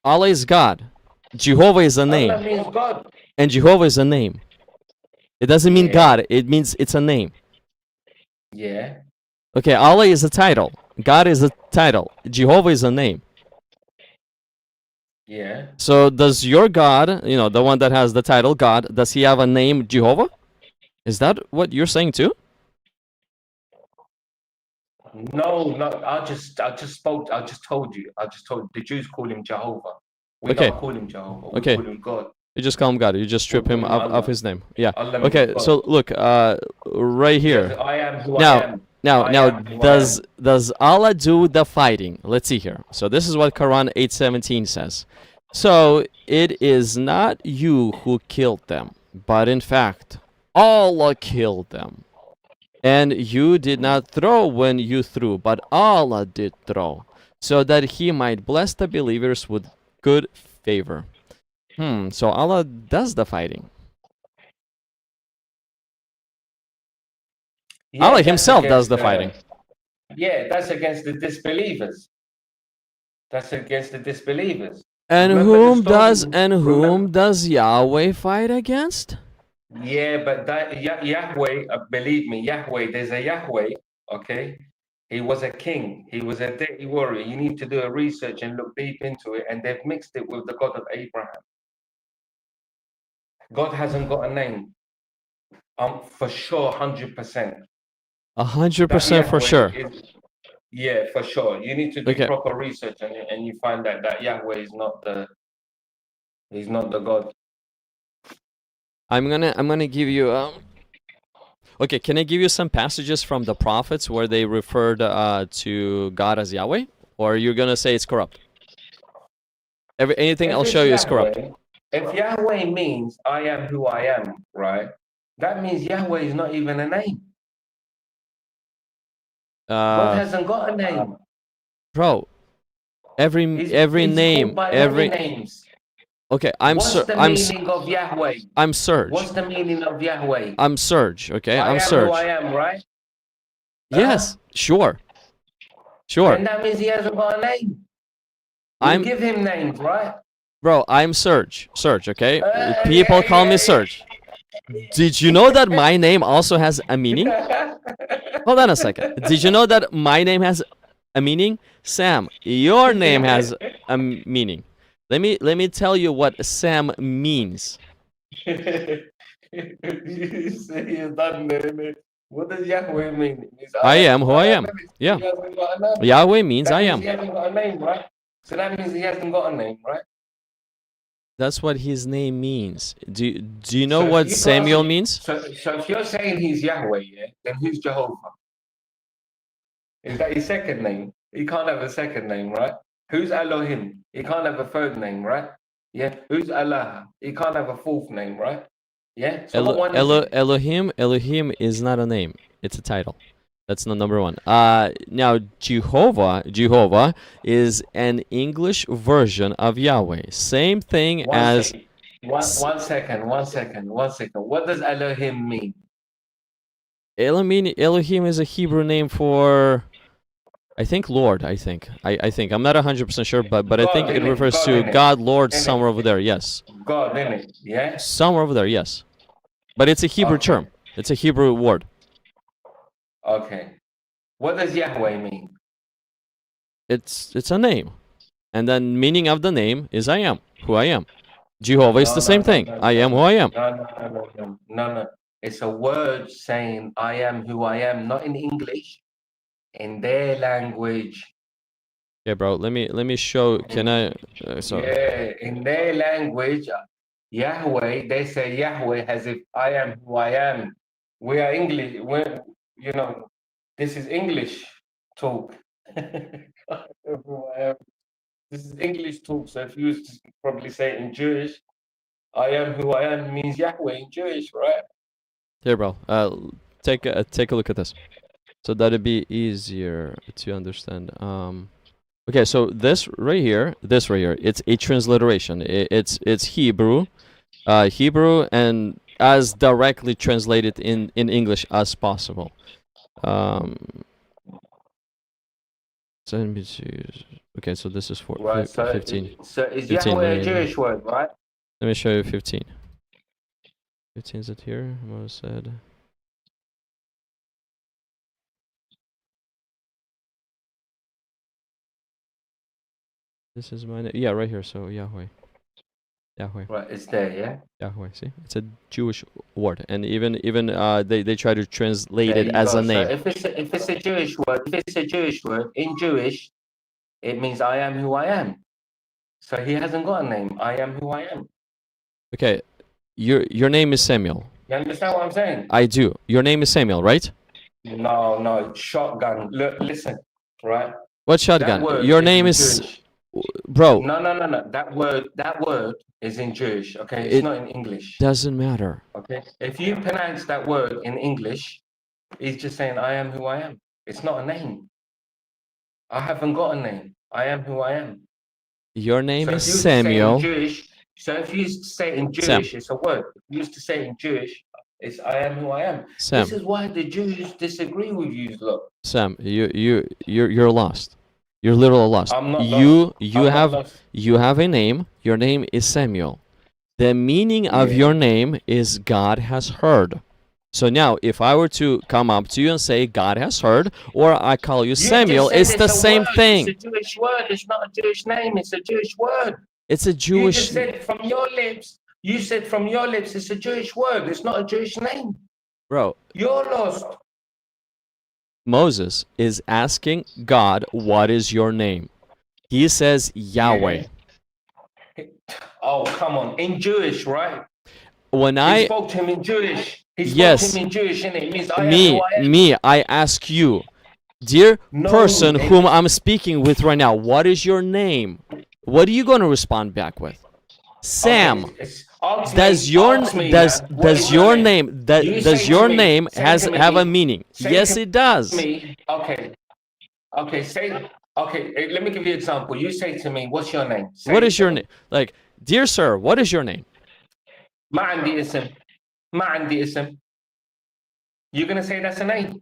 Allah is God. Jehovah is a name. Allah means God. And Jehovah is a name. It doesn't mean Yeah. God. It means it's a name. Yeah. Okay, Allah is a title. God is a title. Jehovah is a name. Yeah. So does your God, you know, the one that has the title God, does he have a name Jehovah? Is that what you're saying too? No, no. I just told you. The Jews call him Jehovah. We Okay. don't call him Jehovah. We Okay. call him God. You just call him God. You just We strip call him him of Allah. his name. Yeah. Allah means Okay. God. So look, right Yes, here. I am who I Now, am. now, I now, am who I does Allah do the fighting? Let's see here. So this is what Quran 8:17 says. So it is not you who killed them, but in fact, Allah killed them. And you did not throw when you threw, but Allah did throw, so that He might bless the believers with good favor. So Allah does the fighting. Yeah, Allah that's Himself does against the fighting. yeah, that's against the disbelievers. That's against the disbelievers. And Remember the story? whom does Yahweh fight against? Yeah, but that Yahweh, believe me, Yahweh, there's a Yahweh, okay? He was a king. He was a deity warrior. You need to do a research and look deep into it. And they've mixed it with the God of Abraham. God hasn't got a name. For sure, 100%. 100% for sure. Yeah, for sure. You need to do Okay. proper research and you find out that Yahweh is not he's not the God. I'm gonna give you okay, can I give you some passages from the prophets where they referred to God as Yahweh? Or you're gonna say it's corrupt? Anything If I'll it's show you is corrupt. If Yahweh means I am who I am, right? That means Yahweh is not even a name. God hasn't got a name. Bro, every He's name, called by every many names. okay, What's the meaning of Yahweh? I'm Serge. What's the meaning of Yahweh? I'm Serge, okay? I I'm am Serge. who I am, right? Yes, sure. Sure. Then that means he hasn't got a name. We give him names, right? Bro, I'm Serge. Serge, okay? People call me Serge. Did you know that my name also has a meaning? Hold on a second. Did you know that my name has a meaning? Sam, your name has a meaning. Let me tell you what Sam means. What does Yahweh mean? I am who I am. Yeah. Yahweh means I am. He hasn't got a name, right? So that means he hasn't got a name, right? That's what his name means. Do you know what Samuel means? So if you're saying he's Yahweh, yeah, then who's Jehovah? Is that his second name? He can't have a second name, right? Who's Elohim? He can't have a third name, right? Yeah. Who's Allah? He can't have a fourth name, right? Yeah. So what one is it? Elohim is not a name. It's a title. That's not number one. Now Jehovah is an English version of Yahweh. Same thing as. One second. What does Elohim mean? Elohim is a Hebrew name for, I think, Lord. I think. I'm not 100% sure, but I think it refers to God, Lord, somewhere over there. Yes. God, innit? Yeah. Somewhere over there. Yes. But it's a Hebrew term. It's a Hebrew word. Okay. What does Yahweh mean? It's a name. And then meaning of the name is I am who I am. Jehovah is the same thing. I am who I am. No. It's a word saying I am who I am, not in English, in their language. Yeah, bro. Let me show. Can I? Sorry. Yeah, in their language, Yahweh. They say Yahweh as if I am who I am. We are English. This is English talk. This is English talk. So if you was to probably say it in Jewish, I am who I am means Yahweh in Jewish, right? Here, bro. Take a look at this, so that'd be easier to understand. Okay, so this right here, it's a transliteration. It's Hebrew, and as directly translated in English as possible. Okay, so this is for right, 15. So is 15, Yahweh a Jewish word, right? Let me show you 15. 15 is it here? What was said? This is my name. Yeah, right here. So Yahweh. Yahweh. Right, it's there, yeah? Yahweh. See, it's a Jewish word, and even they try to translate There it you as go. a So name. if it's a Jewish word, in Jewish, it means I am who I am. So he hasn't got a name. I am who I am. Okay, your name is Samuel. You understand what I'm saying? I do. Your name is Samuel, right? No, shotgun. Look, listen, right? What That shotgun? word Your is name in is, Jewish. bro. No. That word is in Jewish. Okay, it's It not in English. doesn't matter. Okay, if you pronounce that word in English, he's just saying I am who I am. It's not a name. I haven't got a name. I am who I am. Your name So is if you used to say in Samuel. Jewish, Sam. it's a word. If you used to say in Jewish, it's I am who I am. Sam. This is why the Jews disagree with you, look. Sam, you're lost. You're literally lost. I'm not You lost. I'm not have lost. you have a name. Your name is Samuel. The meaning of Yeah. your name is God has heard. So now, if I were to come up to you and say God has heard, or I call you Samuel, just said it's the a same word. thing. It's a Jewish word. It's not a Jewish name. It's a Jewish word. It's a You Jewish. just said from your lips. You said from your lips. It's a Jewish word. It's not a Jewish name. Bro, You're lost. Moses is asking God, what is your name? He says Yahweh. Oh, come on. In Jewish, right? When He I spoke to him in Jewish. He spoke Yes. to him in Jewish, and it means I am who I am. I ask you, dear No, person it- whom I'm speaking with right now, what is your name? What are you going to respond back with? Sam. Okay, ask me, Does your ask me, does man, what does is your name You does say your to me- name say has to me- have a meaning? say Yes, to it does. me, okay, let me give you an example. You say to me, what's your name? Say What it is to your me. name? Like, dear sir, what is your name? ما عندي اسم. ما عندي اسم. You're gonna say that's a name.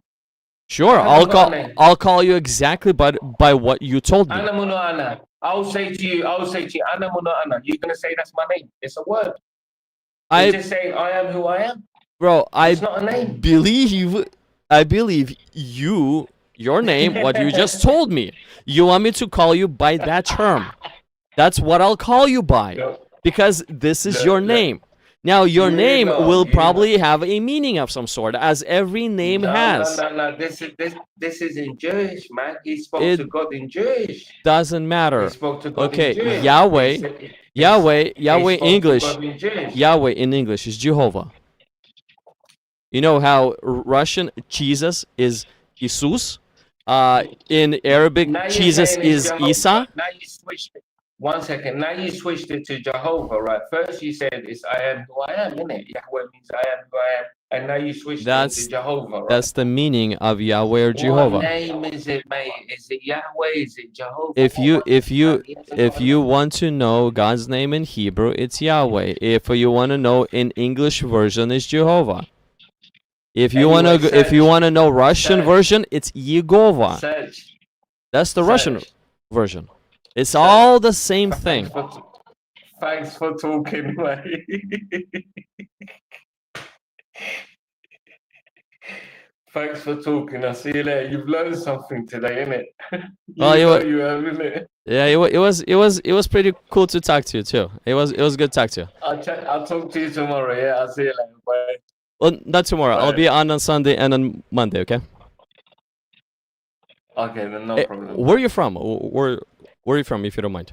Sure, I haven't got a name. I'll call you exactly by what you told me. أنا منو أنا. I'll say to you, أنا منو أنا. You're gonna say that's my name. It's a word. You're just saying I am who I am. Bro, It's not a name. I believe your name, what you just told me. You want me to call you by that term. That's what I'll call you by. Look, Because this is your look. name. Now, your You name know, will you probably have a meaning of some sort, as every name has. No. This is in Jewish, man. He spoke It to God in Jewish. Doesn't matter. He spoke to God Okay, in Jewish. Yahweh, He said- Yahweh he spoke to English. God in Jewish. Yahweh in English is Jehovah. You know how Russian Jesus is Jesus? In Arabic, Now you're Jesus saying it's is Jehovah. Isa. Now you switched it. 1 second. Now you switched it to Jehovah, right? First you said it's I am who I am, innit? Yahweh means I am who I am. And now you switched it to Jehovah, right? That's the meaning of Yahweh or What Jehovah. name is it, mate? Is it Yahweh? Is it Jehovah? If you want to know God's name in Hebrew, it's Yahweh. If you want to know in English version, it's Jehovah. If you want to know Russian version, it's Yegovah. Search. That's the Russian Search. version. It's all the same thing. Thanks for talking, mate. Thanks for talking. I'll see you later. You've learned something today, innit? You have, innit? Yeah, it was pretty cool to talk to you too. It was good to talk to you. I'll talk to you tomorrow. Yeah, I'll see you later. Bye. Well, not tomorrow. I'll Bye. be on Sunday and on Monday. Okay. Okay, then no problem. Where are you from? Where are you from, if you don't mind?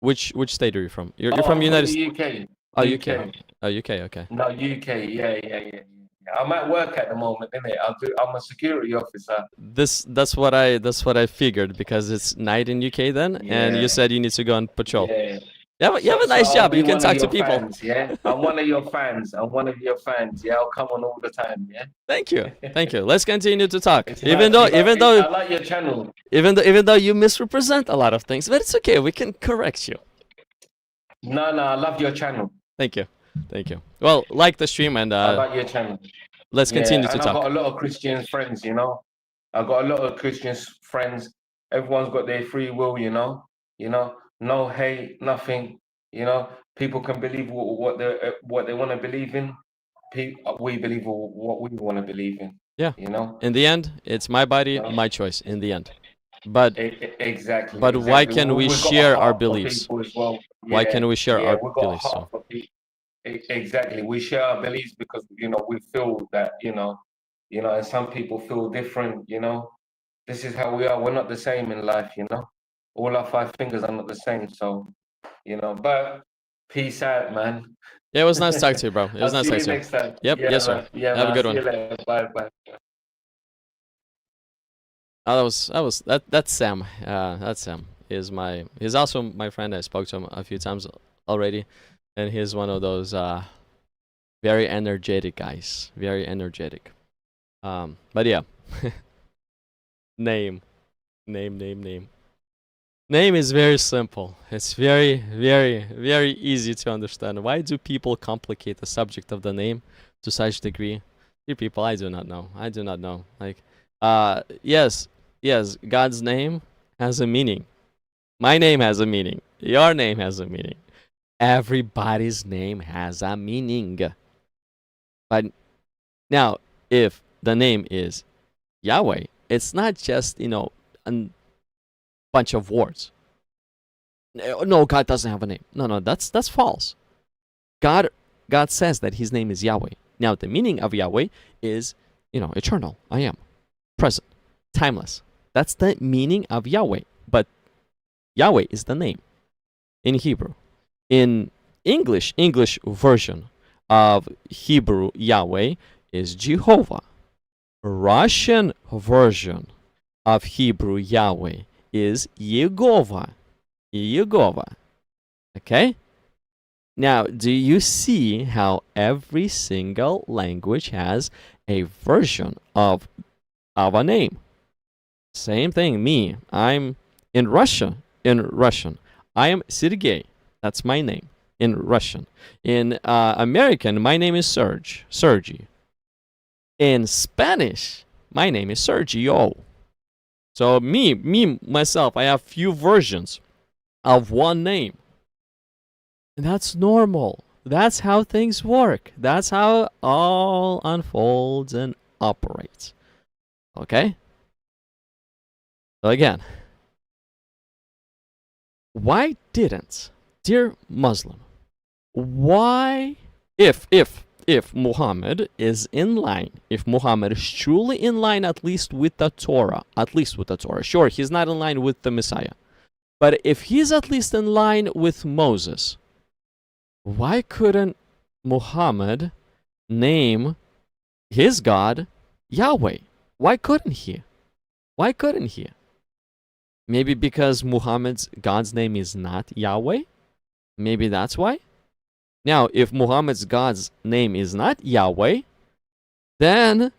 Which state are you from? You're from United States. UK. Oh, UK. Oh, UK. Okay. No, UK. Yeah. I'm at work at the moment, innit? I'm a security officer. That's what I figured, because it's night in UK then, and Yeah. you said you need to go on patrol. Yeah. You have a nice I'll job. be You can one of talk to your people. Fans, yeah, I'm one of your fans. Yeah, I'll come on all the time. Yeah. Thank you. Let's continue to talk. It's Even nice. though I like your channel. even though you misrepresent a lot of things, but it's okay. We can correct you. No, I love your channel. Thank you. Well, like the stream, and I like your channel. let's continue to and talk. I've got a lot of Christian friends, you know. I've got a lot of Christian friends. Everyone's got their free will, you know. No hate, nothing. You know, people can believe what they want to believe in. We believe what we want to believe in. Yeah. You know. In the end, it's my body, No. my choice. In the end. But Exactly, but why exactly. can we We've got a share our heart for beliefs? people as well. Why Yeah, can we share yeah, our we've got a beliefs? heart So for people. Exactly. We share our beliefs because, we feel that, and some people feel different, This is how we are. We're not the same in life. All our five fingers are not the same. So, but peace out, man. yeah, it was nice talking to you, bro. It was I'll nice see talking you to you. next time. Yep, Yeah, yes, sir. man. Yeah, Have man. a I'll good see one. you later. Bye, bye. Oh, that's Sam. That's Sam. He's also my friend. I spoke to him a few times already, and he's one of those very energetic guys. Very energetic. But yeah, name. Name is very simple. It's very, very, very easy to understand. Why do people complicate the subject of the name to such degree? Dear people, I do not know. I do not know. Like, yes, God's name has a meaning. My name has a meaning. Your name has a meaning. Everybody's name has a meaning. But now, if the name is Yahweh, it's not just, a bunch of words. No, God doesn't have a name. No, that's false. God says that his name is Yahweh. Now, the meaning of Yahweh is, eternal. I am. Present. Timeless. That's the meaning of Yahweh. But Yahweh is the name in Hebrew. In English version of Hebrew Yahweh is Jehovah. Russian version of Hebrew Yahweh is Yehovah. Okay? Now, do you see how every single language has a version of a name? Same thing, me. I'm in Russian. I am Sergey. That's my name in Russian. In American, my name is Sergi. In Spanish, my name is Sergio. So myself, I have few versions of one name. And that's normal. That's how things work. That's how it all unfolds and operates. Okay? So again, why didn't, dear Muslim, why, if Muhammad is in line, if Muhammad is truly in line at least with the Torah, sure, he's not in line with the Messiah, but if he's at least in line with Moses, why couldn't Muhammad name his God Yahweh? Why couldn't he? Maybe because Muhammad's God's name is not Yahweh? Maybe that's why? Now, if Muhammad's God's name is not Yahweh, then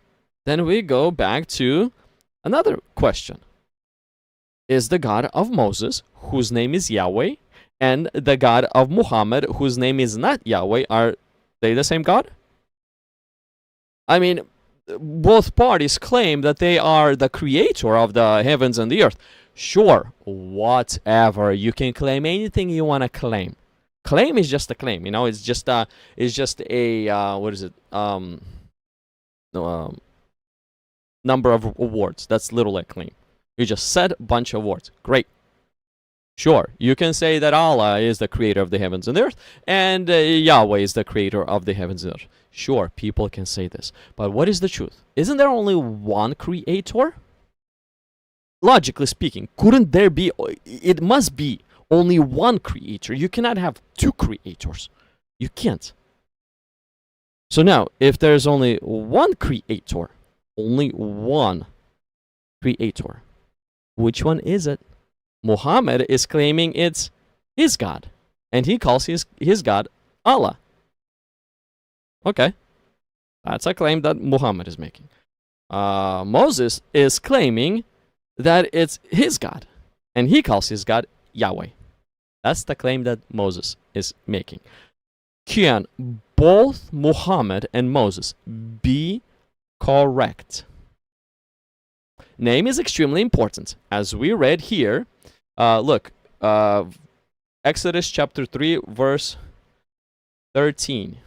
we go back to another question. Is the God of Moses, whose name is Yahweh, and the God of Muhammad, whose name is not Yahweh, are they the same God? I mean, both parties claim that they are the creator of the heavens and the earth. Sure, whatever. You can claim anything you want to claim. Claim is just a claim, it's just a what is it? Number of words. That's literally a claim. You just said a bunch of words. Great. Sure, you can say that Allah is the creator of the heavens and the earth, and Yahweh is the creator of the heavens and earth. Sure, people can say this. But what is the truth? Isn't there only one creator? Logically speaking, couldn't there be? It must be only one creator. You cannot have two creators. You can't. So now, if there's only one creator, which one is it? Muhammad is claiming it's his God, and he calls his God Allah. Okay, that's a claim that Muhammad is making. Moses is claiming that it's his God, and he calls his God Yahweh. That's the claim that Moses is making. Can both Muhammad and Moses be correct? Name is extremely important. As we read here, look, Exodus chapter 3, verse 13.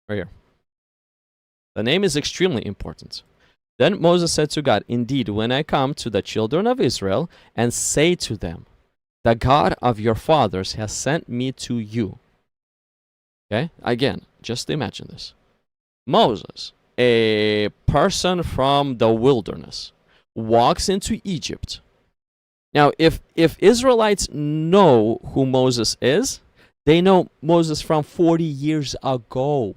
Right here. The name is extremely important. Then Moses said to God, indeed, when I come to the children of Israel and say to them, the God of your fathers has sent me to you. Okay, again, just imagine this. Moses, a person from the wilderness, walks into Egypt. Now, if Israelites know who Moses is, they know Moses from 40 years ago.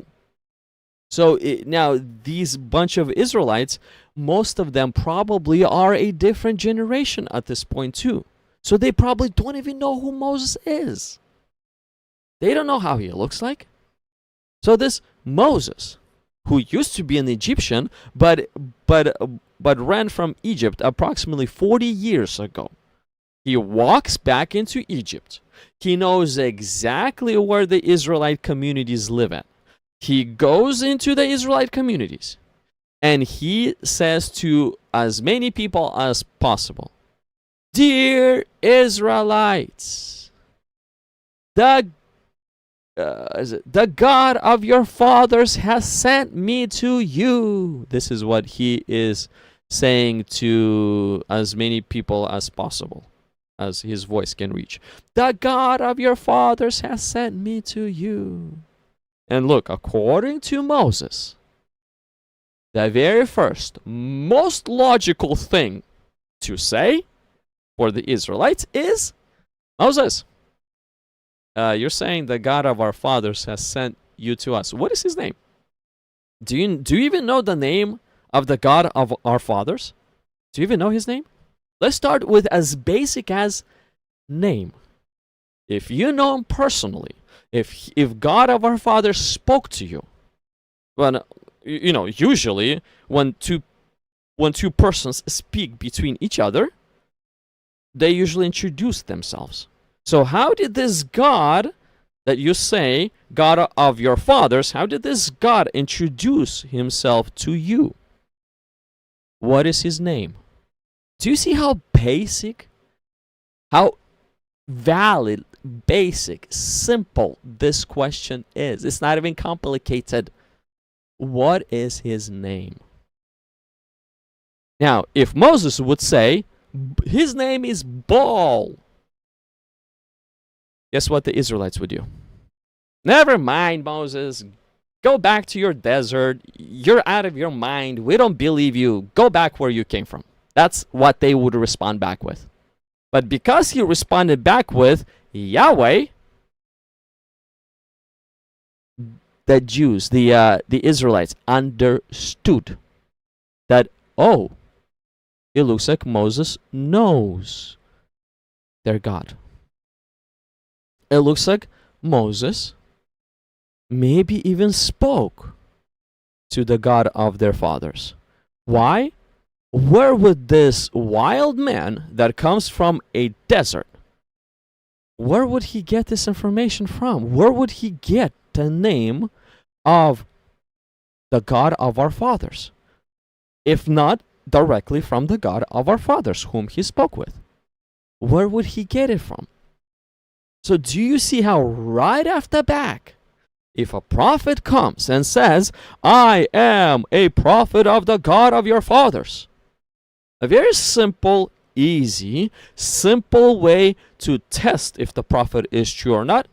So now these bunch of Israelites, most of them probably are a different generation at this point too. So they probably don't even know who Moses is. They don't know how he looks like. So this Moses, who used to be an Egyptian, but ran from Egypt approximately 40 years ago, he walks back into Egypt. He knows exactly where the Israelite communities live at. He goes into the Israelite communities and he says to as many people as possible, dear Israelites, the God of your fathers has sent me to you. This is what he is saying to as many people as possible, as his voice can reach. The God of your fathers has sent me to you. And look, according to Moses, the very first, most logical thing to say for the Israelites is, Moses, you're saying the God of our fathers has sent you to us. What is his name? Do you even know the name of the God of our fathers? Do you even know his name? Let's start with as basic as name. If you know him personally, if God of our fathers spoke to you, well, you know, usually when two persons speak between each other, they usually introduce themselves. So how did this God that you say, God of your fathers, how did this God introduce himself to you? What is his name? Do you see how basic, how valid, basic, simple this question is? It's not even complicated. What is his name? Now, if Moses would say, his name is Baal, guess what the Israelites would do? Never mind, Moses. Go back to your desert. You're out of your mind. We don't believe you. Go back where you came from. That's what they would respond back with. But because he responded back with Yahweh, the Jews, the Israelites understood that, oh, it looks like Moses knows their God. It looks like Moses maybe even spoke to the God of their fathers. Why? Where would this wild man that comes from a desert, where would he get this information from? Where would he get the name of the God of our fathers, if not directly from the God of our fathers whom he spoke with? Where would he get it from? So do you see how right off the back, if a prophet comes and says, I am a prophet of the God of your fathers, a very simple, easy, simple way to test if the prophet is true or not,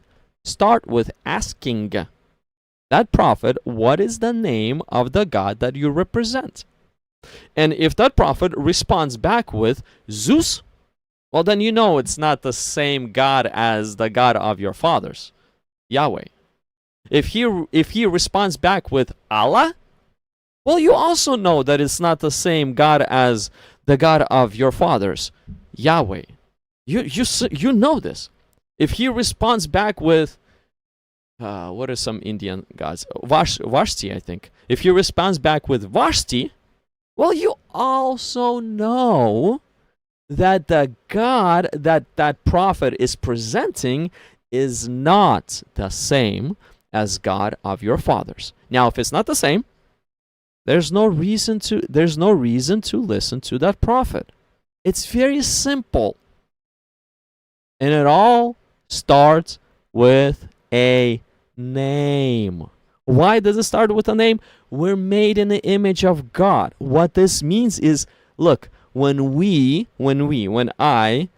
start with asking that prophet, what is the name of the God that you represent? And if that prophet responds back with Zeus, well, then you know it's not the same God as the God of your fathers, Yahweh. If he responds back with Allah, well, you also know that it's not the same God as the God of your fathers, Yahweh. You know this. If he responds back with what are some Indian gods? Vashti, I think. If he responds back with Vashti, well, you also know that the God that that prophet is presenting is not the same as God of your fathers. Now, if it's not the same, there's no reason to listen to that prophet. It's very simple. And it all starts with a name. Why does it start with a name? We're made in the image of God. What this means is, look, when I,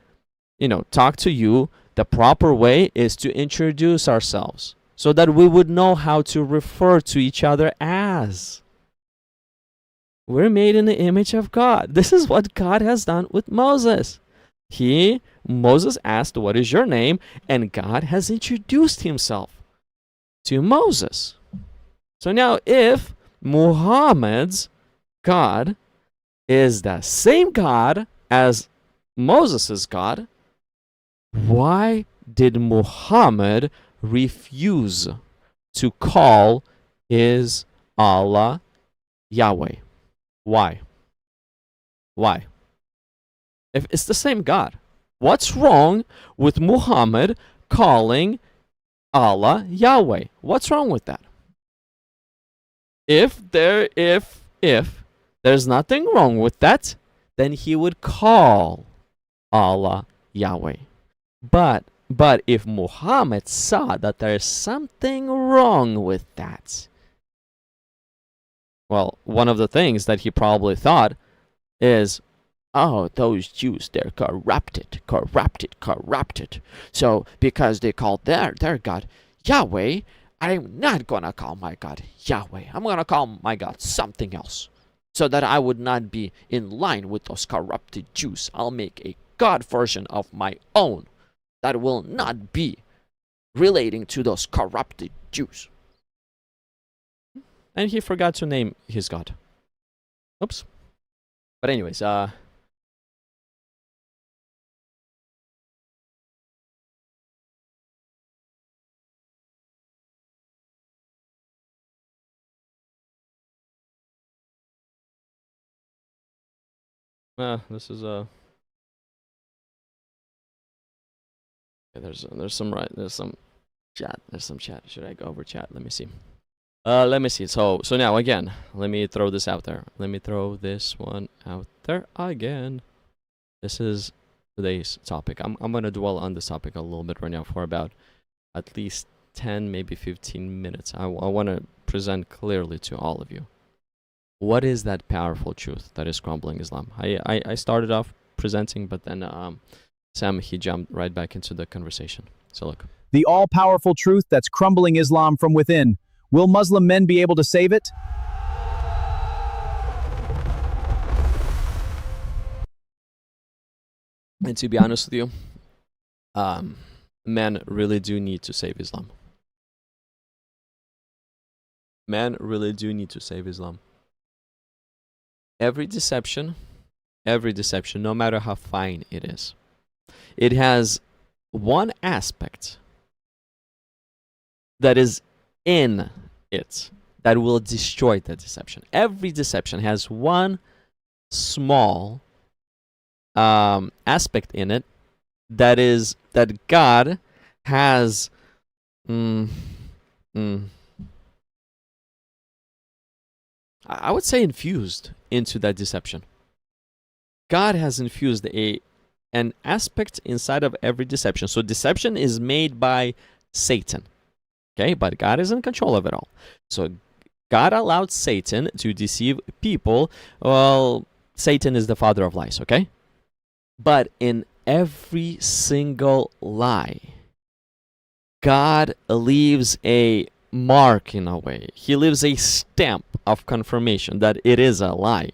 talk to you, the proper way is to introduce ourselves so that we would know how to refer to each other as. We're made in the image of God. This is what God has done with Moses. Moses asked, "What is your name?" And God has introduced himself to Moses. So now if Muhammad's God is the same God as Moses' God, why did Muhammad refuse to call his Allah Yahweh? Why? If it's the same God, what's wrong with Muhammad calling Allah Yahweh? What's wrong with that? If there's nothing wrong with that, then he would call Allah Yahweh. But if Muhammad saw that there's something wrong with that, well, one of the things that he probably thought is, oh, those Jews, they're corrupted. So because they called their God Yahweh, I'm not gonna call my God Yahweh. I'm gonna call my God something else, so that I would not be in line with those corrupted Jews. I'll make a God version of my own that will not be relating to those corrupted Jews. And he forgot to name his God. Oops. But anyways, this is okay, there's some chat. Should I go over chat? Let me see. So now again, let me throw this out there. Let me throw this one out there again. This is today's topic. I'm gonna dwell on this topic a little bit right now for about at least 10, maybe 15 minutes. I want to present clearly to all of you, what is that powerful truth that is crumbling Islam? I started off presenting, but then Sam, he jumped right back into the conversation. So look. The all-powerful truth that's crumbling Islam from within. Will Muslim men be able to save it? And to be honest with you, men really do need to save Islam. Men really do need to save Islam. Every deception, no matter how fine it is, it has one aspect that is in it that will destroy the deception. Every deception has one small aspect in it that God has I would say infused into that deception. God has infused an aspect inside of every deception. So deception is made by Satan. Okay, but God is in control of it all. So God allowed Satan to deceive people. Well, Satan is the father of lies, okay? But in every single lie, God leaves a mark in a way. He leaves a stamp of confirmation that it is a lie.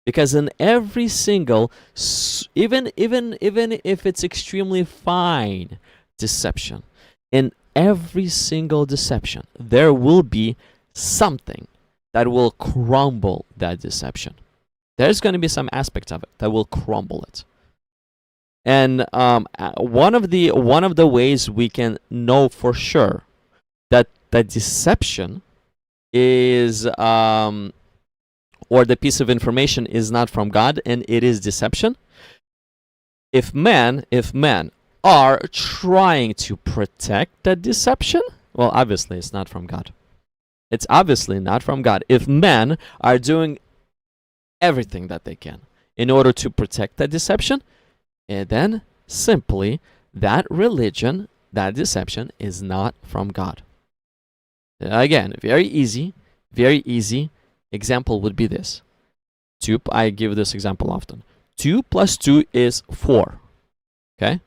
Because in every single, even if it's extremely fine deception, in every single deception, there will be something that will crumble that deception. There's going to be some aspect of it that will crumble it. And one of the ways we can know for sure that the deception is or the piece of information is not from God and it is deception, if men are trying to protect that deception, well, obviously it's not from God. It's obviously not from God. If men are doing everything that they can in order to protect that deception, and then simply that religion, that deception is not from God. Again, very easy example would be this. I give this example often. 2 plus 2 is 4. Okay?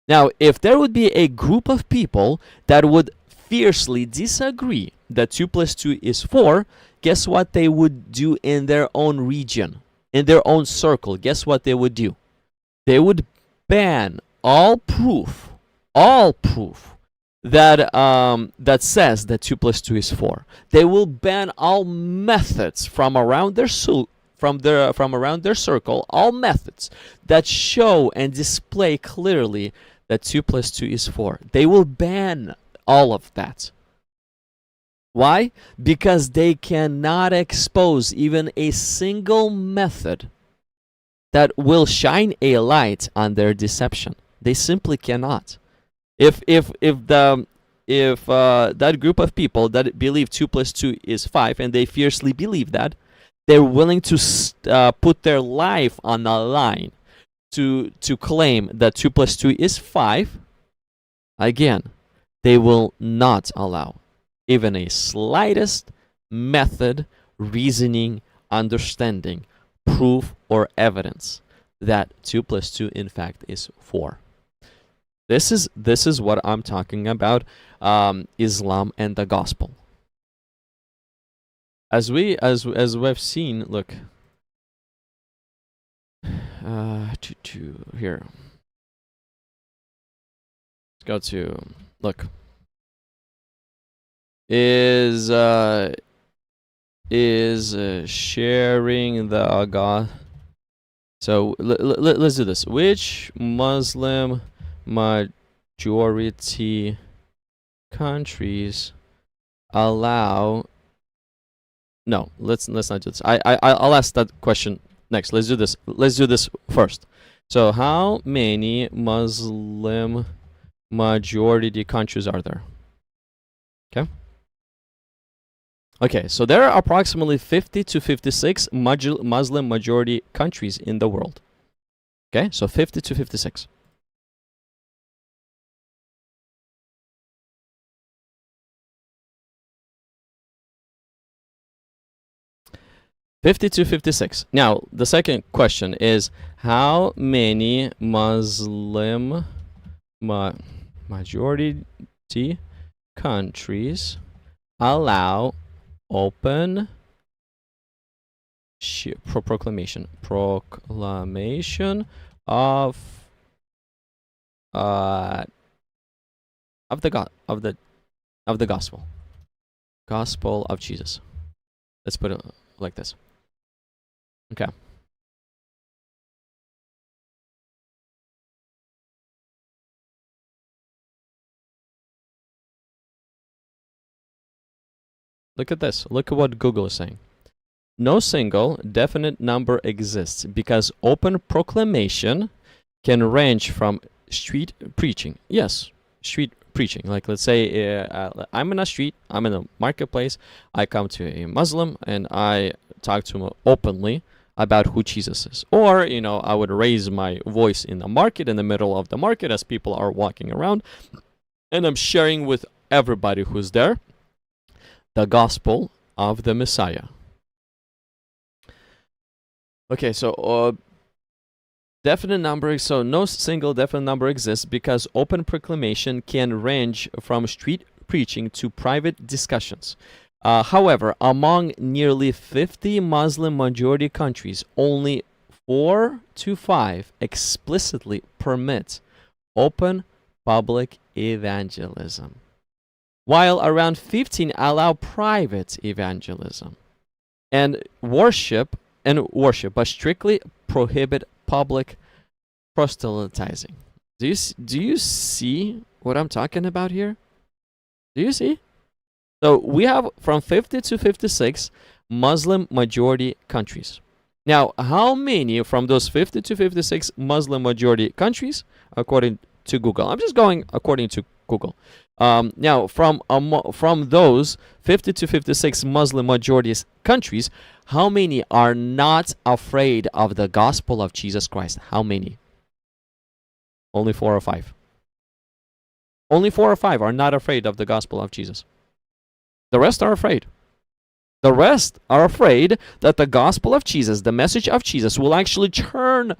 Now, if there would be a group of people that would fiercely disagree that 2 plus 2 is 4, guess what they would do in their own region, in their own circle? Guess what they would do? They would ban all proof that that says that 2 plus 2 is 4. They will ban all methods from around their from around their circle, all methods that show and display clearly that 2 plus 2 is 4. They will ban all of that. Why? Because they cannot expose even a single method that will shine a light on their deception. They simply cannot. If that group of people that believe 2 plus 2 is 5 and they fiercely believe that, they're willing to put their life on the line to claim that 2 plus 2 is 5, again, they will not allow even a slightest method, reasoning, understanding, proof, or evidence that 2 plus 2 in fact is 4. This is what I'm talking about, Islam and the gospel. As we've seen, look, here. Let's go to, look. Is sharing the God. So let's do this. Which Muslim majority countries allow? No, let's not do this. I'll ask that question next. Let's do this. Let's do this first. So how many Muslim majority countries are there? Okay. Okay, so there are approximately 50 to 56 Muslim majority countries in the world. Okay, so 50 to 56. Now, the second question is, how many Muslim majority countries allow open proclamation of the gospel of Jesus? Let's put it like this. Okay. Look at this. Look at what Google is saying. No single definite number exists because open proclamation can range from street preaching. Yes, street preaching. Like, let's say I'm in a street, I'm in a marketplace, I come to a Muslim and I talk to him openly about who Jesus is. Or, you know, I would raise my voice in the market, in the middle of the market as people are walking around, and I'm sharing with everybody who's there the gospel of the Messiah. Okay, so definite number, so no single definite number exists because open proclamation can range from street preaching to private discussions. However, among nearly 50 Muslim majority countries, only 4 to 5 explicitly permit open public evangelism, while around 15 allow private evangelism and worship, but strictly prohibit public proselytizing. Do you see what I'm talking about here? Do you see? So we have from 50 to 56 Muslim majority countries. Now, how many from those 50 to 56 Muslim majority countries, according to Google? I'm just going according to Google. Now, from those 50 to 56 Muslim majority countries, how many are not afraid of the gospel of Jesus Christ? How many? Only 4 or 5. Only 4 or 5 are not afraid of the gospel of Jesus. The rest are afraid. The rest are afraid that the gospel of Jesus, the message of Jesus, will actually turn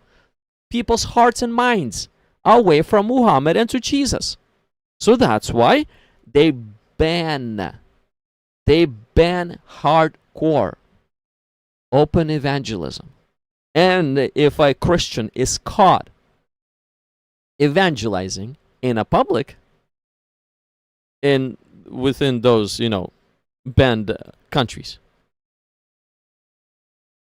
people's hearts and minds away from Muhammad and to Jesus. So that's why they ban hardcore open evangelism. And if a Christian is caught evangelizing in a public within those, banned countries,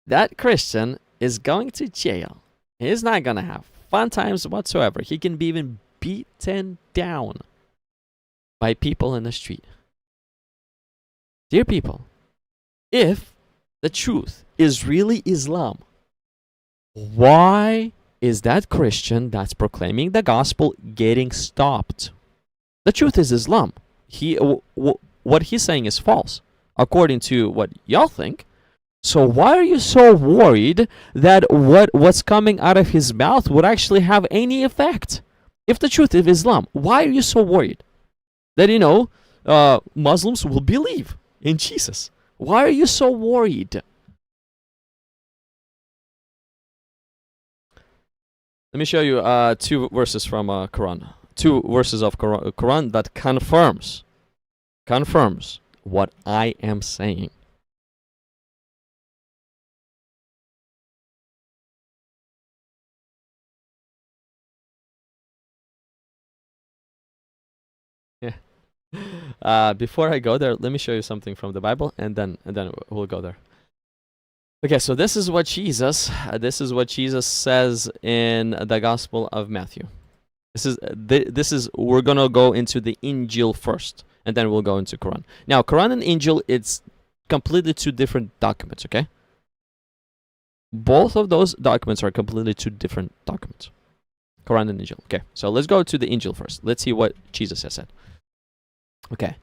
that Christian is going to jail. He's not going to have fun times whatsoever. He can be even beaten down by people in the street. Dear people, if the truth is really Islam, why is that Christian that's proclaiming the gospel getting stopped? The truth is Islam. What he's saying is false, according to what y'all think. So why are you so worried that what's coming out of his mouth would actually have any effect? If the truth is Islam, why are you so worried that, Muslims will believe in Jesus? Why are you so worried? Let me show you 2 verses from Quran. 2 verses of Quran that confirms what I am saying. Yeah. Before I go there, let me show you something from the Bible, and then we'll go there. Okay, so this is what Jesus says in the Gospel of Matthew. We're gonna go into the Injil first, and then we'll go into Quran. Now, Quran and Injil, it's completely 2 different documents. Okay, both of those documents are completely 2 different documents. Quran and Injil. Okay, so let's go to the Injil first. Let's see what Jesus has said. Okay.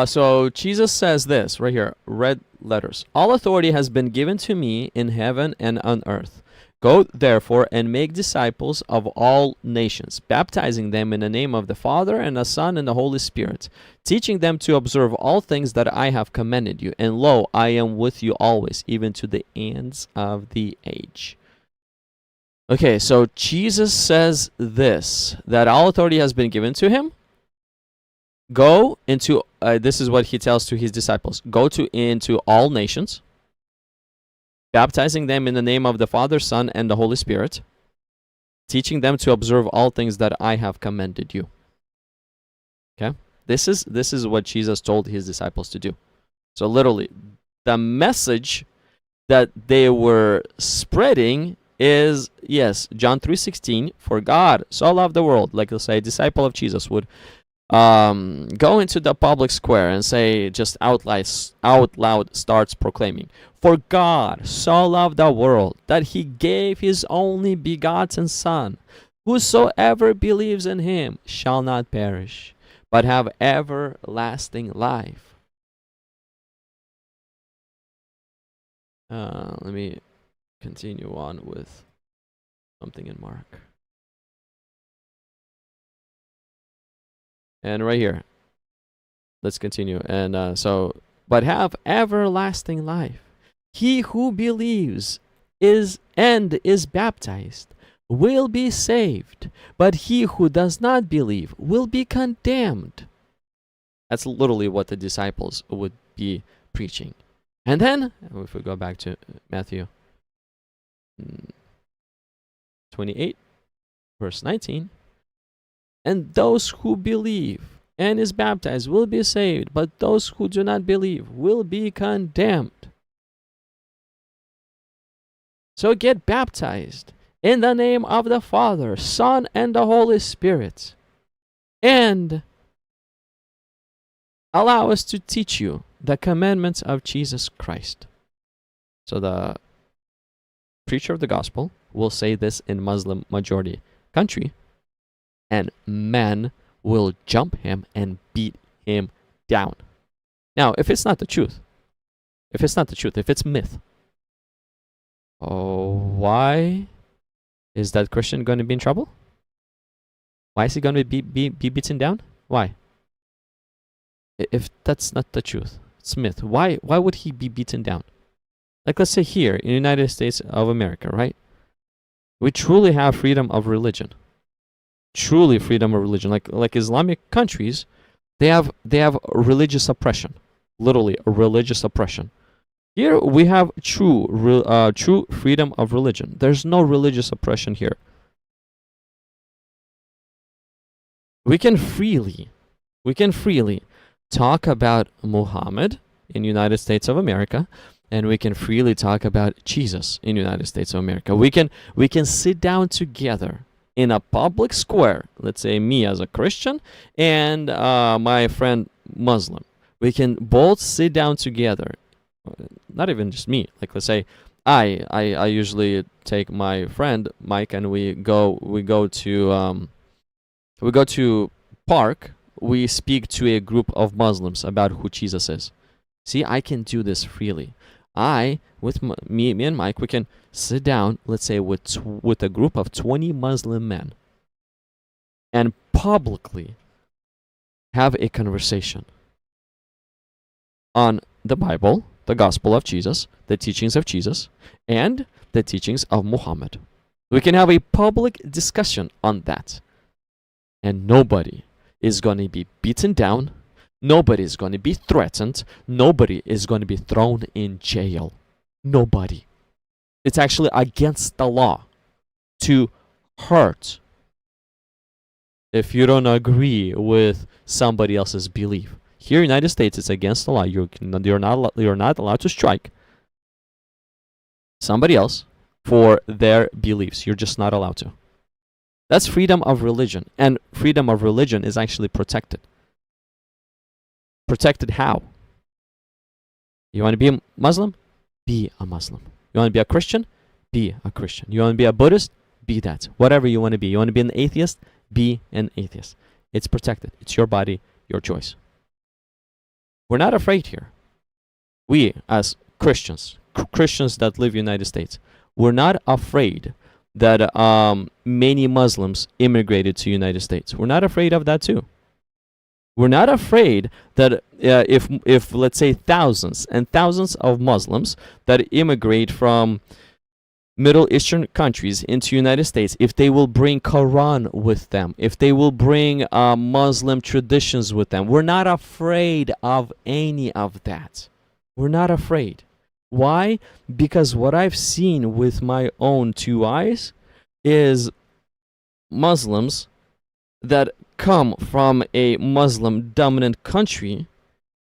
So Jesus says this right here, red letters. All authority has been given to me in heaven and on earth. Go therefore and make disciples of all nations, baptizing them in the name of the Father and the Son and the Holy Spirit, teaching them to observe all things that I have commanded you. And lo, I am with you always, even to the ends of the age. Okay, so Jesus says this, that all authority has been given to him. Go into, this is what he tells to his disciples, go into all nations, baptizing them in the name of the Father, Son, and the Holy Spirit, teaching them to observe all things that I have commanded you. Okay? This is what Jesus told his disciples to do. So literally, the message that they were spreading is, yes, John 3:16, for God so loved the world, like let's say a disciple of Jesus would go into the public square and say, just out loud starts proclaiming, for God so loved the world that he gave his only begotten Son. Whosoever believes in him shall not perish, but have everlasting life. Let me continue on with something in Mark. And right here, let's continue. And but have everlasting life. He who believes is baptized will be saved, but he who does not believe will be condemned. That's literally what the disciples would be preaching. And then, if we go back to Matthew 28, verse 19, and those who believe and is baptized will be saved, but those who do not believe will be condemned. So get baptized in the name of the Father, Son, and the Holy Spirit, and allow us to teach you the commandments of Jesus Christ. So the preacher of the gospel will say this in Muslim majority country, and men will jump him and beat him down. Now, if it's not the truth, if it's myth, why is that Christian going to be in trouble? Why is he going to be beaten down? Why? If that's not the truth, it's myth. Why would he be beaten down? Like, let's say here in the United States of America, right? We truly have freedom of religion. Truly freedom of religion. Like Islamic countries, they have religious oppression. Literally a religious oppression. Here we have true freedom of religion. There's no religious oppression here. We can freely talk about Muhammad in United States of America, and we can freely talk about Jesus in United States of America. We can sit down together in a public square, let's say me as a Christian and my friend Muslim. We can both sit down together. Not even just me. Like, let's say I usually take my friend Mike and we go to park. We speak to a group of Muslims about who Jesus is. See, I can do this freely. With me and Mike, we can sit down, let's say, with a group of 20 Muslim men and publicly have a conversation on the Bible, the gospel of Jesus, the teachings of Jesus, and the teachings of Muhammad. We can have a public discussion on that. And nobody is going to be beaten down. Nobody is going to be threatened. Nobody is going to be thrown in jail. Nobody. It's actually against the law to hurt if you don't agree with somebody else's belief. Here in the United States, it's against the law. You're not allowed to strike somebody else for their beliefs. You're just not allowed to. That's freedom of religion. And freedom of religion is actually protected. Protected how? You want to be a Muslim? Be a Muslim. You want to be a Christian? Be a Christian. You want to be a Buddhist? Be that. Whatever you want to be. You want to be an atheist? Be an atheist. It's protected. It's your body, your choice. We're not afraid here. We, as Christians, Christians that live in the United States, we're not afraid that many Muslims immigrated to the United States. We're not afraid of that too. We're not afraid that if let's say thousands and thousands of Muslims that immigrate from Middle Eastern countries into United States, if they will bring Quran with them, if they will bring Muslim traditions with them, we're not afraid of any of that. We're not afraid. Why? Because what I've seen with my own two eyes is Muslims that come from a Muslim dominant country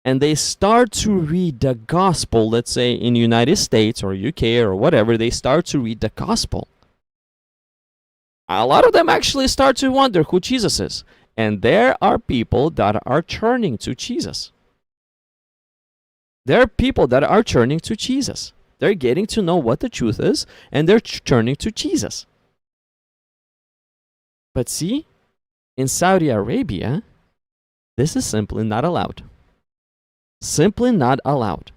and they start to read the gospel, let's say in the United States or UK or whatever, they start to read the gospel. A lot of them actually start to wonder who Jesus is. And there are people that are turning to Jesus. There are people that are turning to Jesus. They're getting to know what the truth is, and they're turning to Jesus. But see, in Saudi Arabia, this is simply not allowed. Simply not allowed.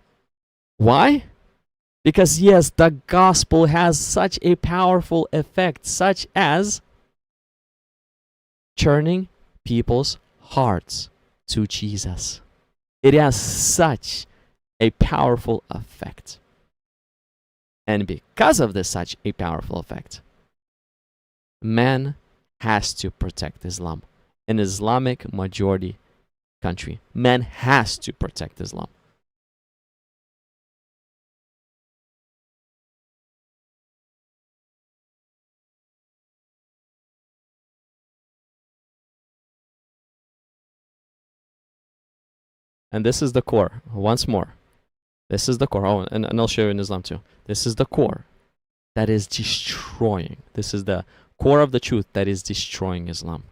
Why? Because yes, the gospel has such a powerful effect, such as turning people's hearts to Jesus. It has such a powerful effect. And because of this such a powerful effect, man has to protect Islam. An Islamic majority country. Man has to protect Islam. And this is the core, once more. This is the core. Oh, and I'll show you in Islam too. This is the core that is destroying. This is the core of the truth that is destroying Islam.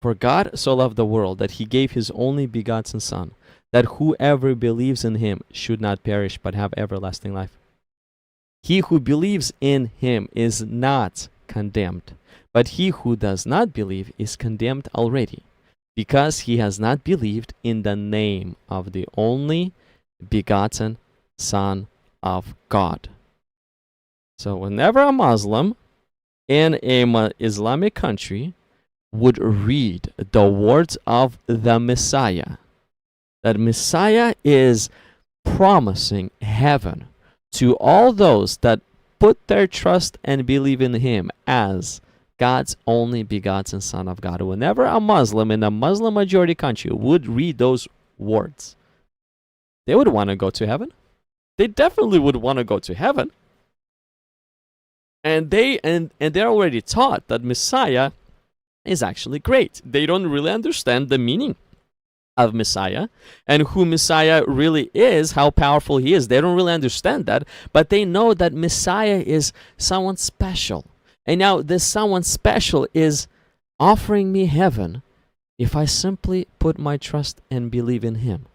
For God so loved the world that he gave his only begotten Son, that whoever believes in him should not perish but have everlasting life. He who believes in him is not condemned, but he who does not believe is condemned already, because he has not believed in the name of the only begotten Son of God. So whenever a Muslim in an Islamic country would read the words of the Messiah, that Messiah is promising heaven to all those that put their trust and believe in him as God's only begotten Son of God. Whenever a Muslim in a Muslim majority country would read those words, they would want to go to heaven. They definitely would want to go to heaven. And they're already taught that Messiah is actually great. They don't really understand the meaning of Messiah and who Messiah really is, how powerful he is. They don't really understand that, but they know that Messiah is someone special. And now this someone special is offering me heaven if I simply put my trust and believe in him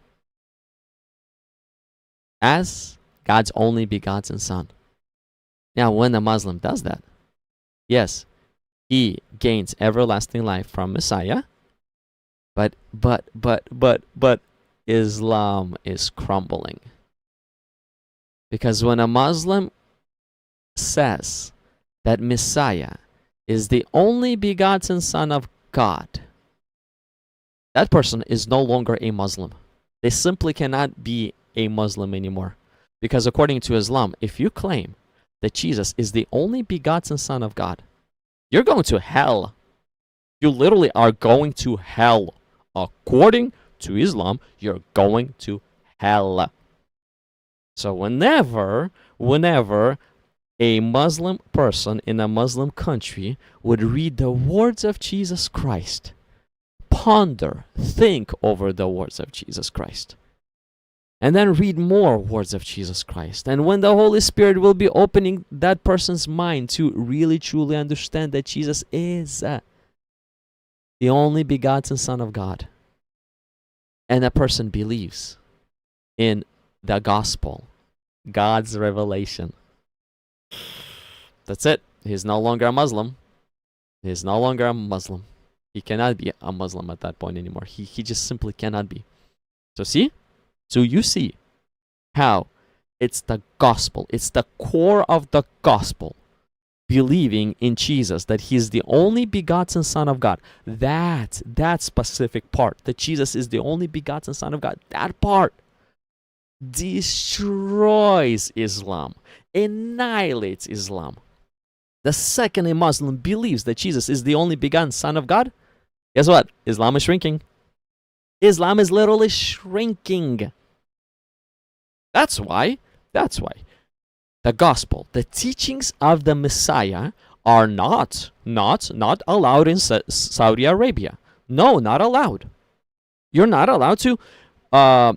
as God's only begotten Son. Now, when a Muslim does that, yes, he gains everlasting life from Messiah, but Islam is crumbling. Because when a Muslim says that Messiah is the only begotten Son of God, that person is no longer a Muslim. They simply cannot be a Muslim anymore. Because according to Islam, if you claim that Jesus is the only begotten Son of God, you're going to hell. You literally are going to hell. According to Islam, you're going to hell. So whenever a Muslim person in a Muslim country would read the words of Jesus Christ, ponder, think over the words of Jesus Christ, and then read more words of Jesus Christ. And when the Holy Spirit will be opening that person's mind to really truly understand that Jesus is the only begotten Son of God, and that person believes in the gospel, God's revelation, that's it. He's no longer a Muslim. He's no longer a Muslim. He cannot be a Muslim at that point anymore. He just simply cannot be. So see? So you see how it's the gospel. It's the core of the gospel. Believing in Jesus, that he's the only begotten Son of God. That specific part, that Jesus is the only begotten Son of God, that part destroys Islam, annihilates Islam. The second a Muslim believes that Jesus is the only begotten Son of God, guess what? Islam is shrinking. Islam is literally shrinking. That's why the gospel, the teachings of the Messiah are not allowed in Saudi Arabia. No, not allowed. You're not allowed to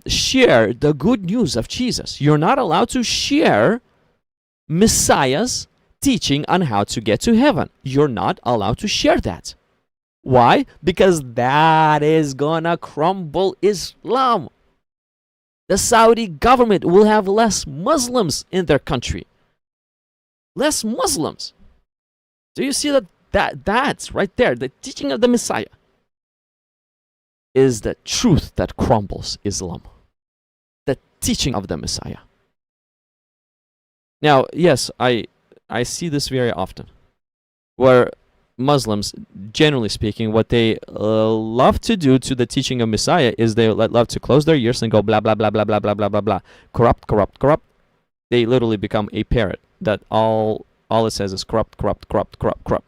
share the good news of Jesus. You're not allowed to share Messiah's teaching on how to get to heaven. You're not allowed to share that. Why? Because that is gonna crumble Islam. The Saudi government will have less Muslims in their country. Less Muslims. Do you see that's right there, the teaching of the Messiah is the truth that crumbles Islam. The teaching of the Messiah. Now, yes, I see this very often, where Muslims, generally speaking, what they love to do to the teaching of Messiah is they love to close their ears and go blah, blah, blah, blah, blah, blah, blah, blah, blah. Corrupt, corrupt, corrupt. They literally become a parrot that all it says is corrupt, corrupt, corrupt, corrupt, corrupt.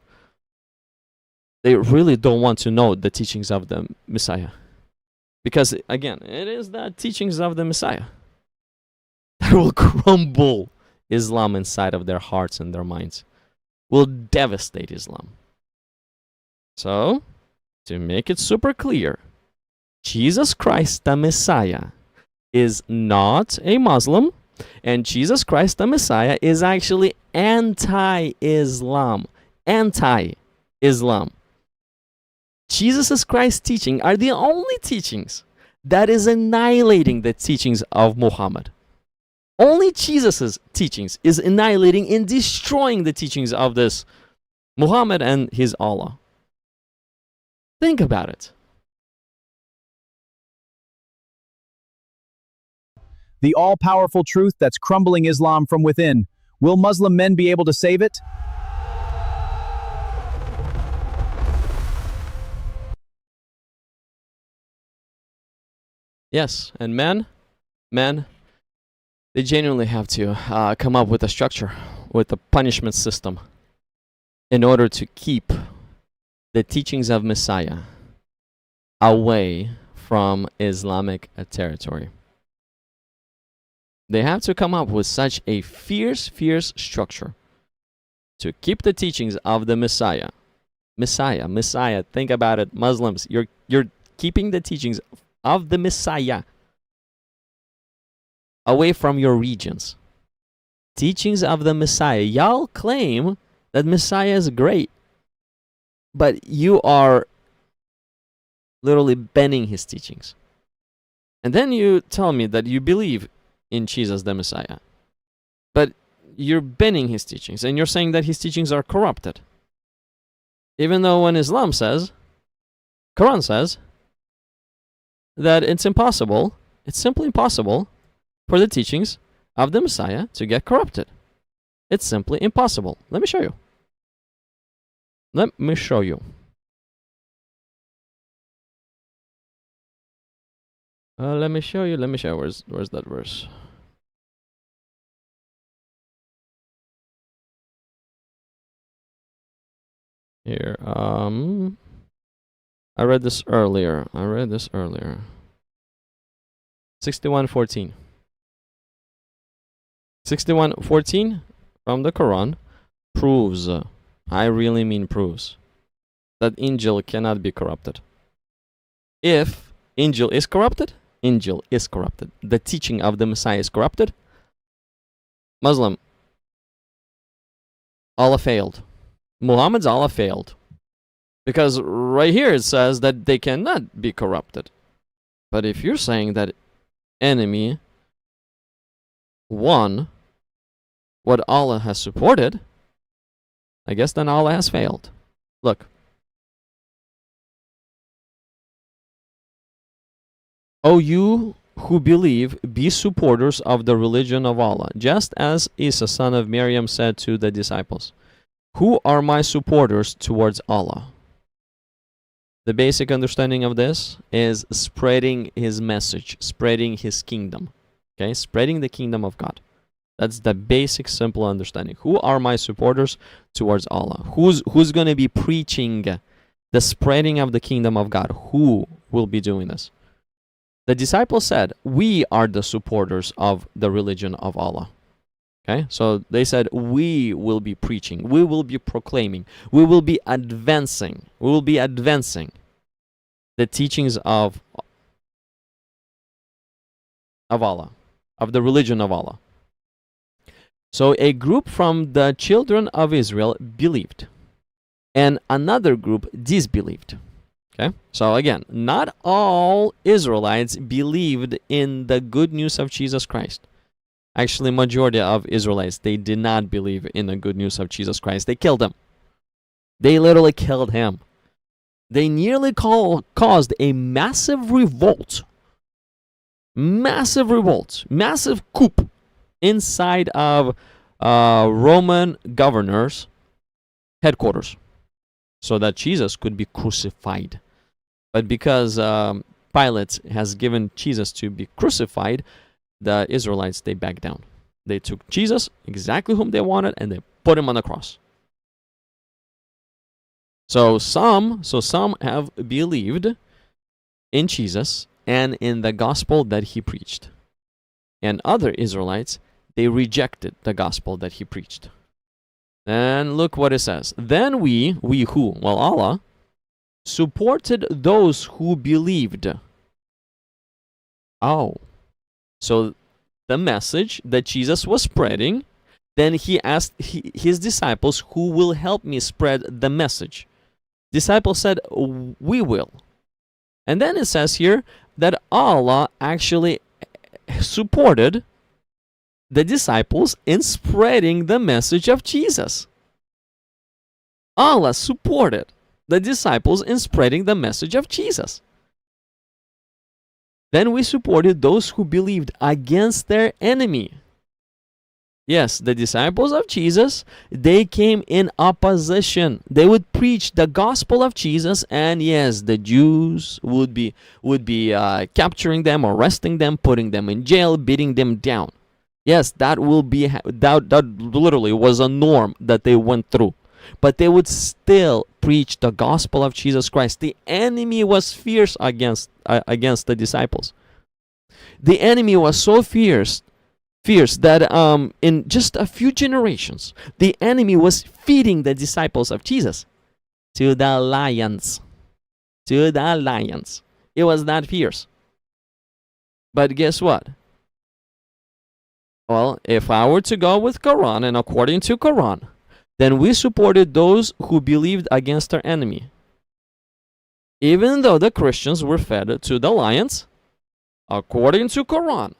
They really don't want to know the teachings of the Messiah. Because, again, it is the teachings of the Messiah that will crumble Islam inside of their hearts and their minds. Will devastate Islam. So, to make it super clear, Jesus Christ the Messiah is not a Muslim, and Jesus Christ the Messiah is actually anti-Islam. Anti-Islam. Jesus Christ's teaching are the only teachings that is annihilating the teachings of Muhammad. Only Jesus' teachings is annihilating and destroying the teachings of this Muhammad and his Allah. Think about it. The all-powerful truth that's crumbling Islam from within. Will Muslim men be able to save it? Yes, and men, they genuinely have to come up with a structure, with a punishment system, in order to keep the teachings of Messiah away from Islamic territory. They have to come up with such a fierce structure to keep the teachings of the Messiah. Messiah, think about it, Muslims, you're keeping the teachings of the Messiah away from your regions. Teachings of the Messiah. Y'all claim that Messiah is great, but you are literally banning his teachings. And then you tell me that you believe in Jesus the Messiah, but you're banning his teachings, and you're saying that his teachings are corrupted. Even though when Islam says, Quran says, that it's impossible, it's simply impossible for the teachings of the Messiah to get corrupted. It's simply impossible. Let me show you. Let me show you. Let me show you. Where's that verse? Here. I read this earlier. 61:14. 61:14 from the Quran proves, I really mean proves, that Injil cannot be corrupted. If Injil is corrupted, the teaching of the Messiah is corrupted, Muslim, Allah failed. Muhammad's Allah failed. Because right here it says that they cannot be corrupted. But if you're saying that enemy won what Allah has supported, I guess then Allah has failed. Look. O you who believe, be supporters of the religion of Allah, just as Isa, son of Maryam, said to the disciples, who are my supporters towards Allah? The basic understanding of this is spreading his message, spreading his kingdom. Okay, spreading the kingdom of God. That's the basic, simple understanding. Who are my supporters towards Allah? Who's going to be preaching the spreading of the kingdom of God? Who will be doing this? The disciples said, we are the supporters of the religion of Allah. Okay, so they said, we will be preaching, we will be proclaiming, we will be advancing the teachings of Allah, of the religion of Allah. So a group from the children of Israel believed, and another group disbelieved. Okay, so again, not all Israelites believed in the good news of Jesus Christ. Actually, majority of Israelites, they did not believe in the good news of Jesus Christ. They killed him. They literally killed him. They nearly caused a massive revolt, massive coup inside of Roman governor's headquarters, so that Jesus could be crucified. But because Pilate has given Jesus to be crucified, the Israelites, they backed down. They took Jesus, exactly whom they wanted, and they put him on the cross. So some have believed in Jesus and in the gospel that he preached. And other Israelites, they rejected the gospel that he preached. And look what it says. Then we who? Well, Allah supported those who believed. Oh. So the message that Jesus was spreading, then he asked his disciples, who will help me spread the message? Disciples said, we will. And then it says here that Allah actually supported the disciples in spreading the message of Jesus. Allah supported the disciples in spreading the message of Jesus. Then we supported those who believed against their enemy. Yes, the disciples of Jesus, they came in opposition. They would preach the gospel of Jesus, and yes, the Jews would be capturing them, arresting them, putting them in jail, beating them down. Yes, that will be that literally was a norm that they went through. But they would still preach the gospel of Jesus Christ. The enemy was fierce against the disciples. The enemy was so fierce that in just a few generations, the enemy was feeding the disciples of Jesus to the lions. To the lions. It was that fierce. But guess what? Well, if I were to go with Quran and according to Quran, then we supported those who believed against our enemy. Even though the Christians were fed to the lions, according to Quran,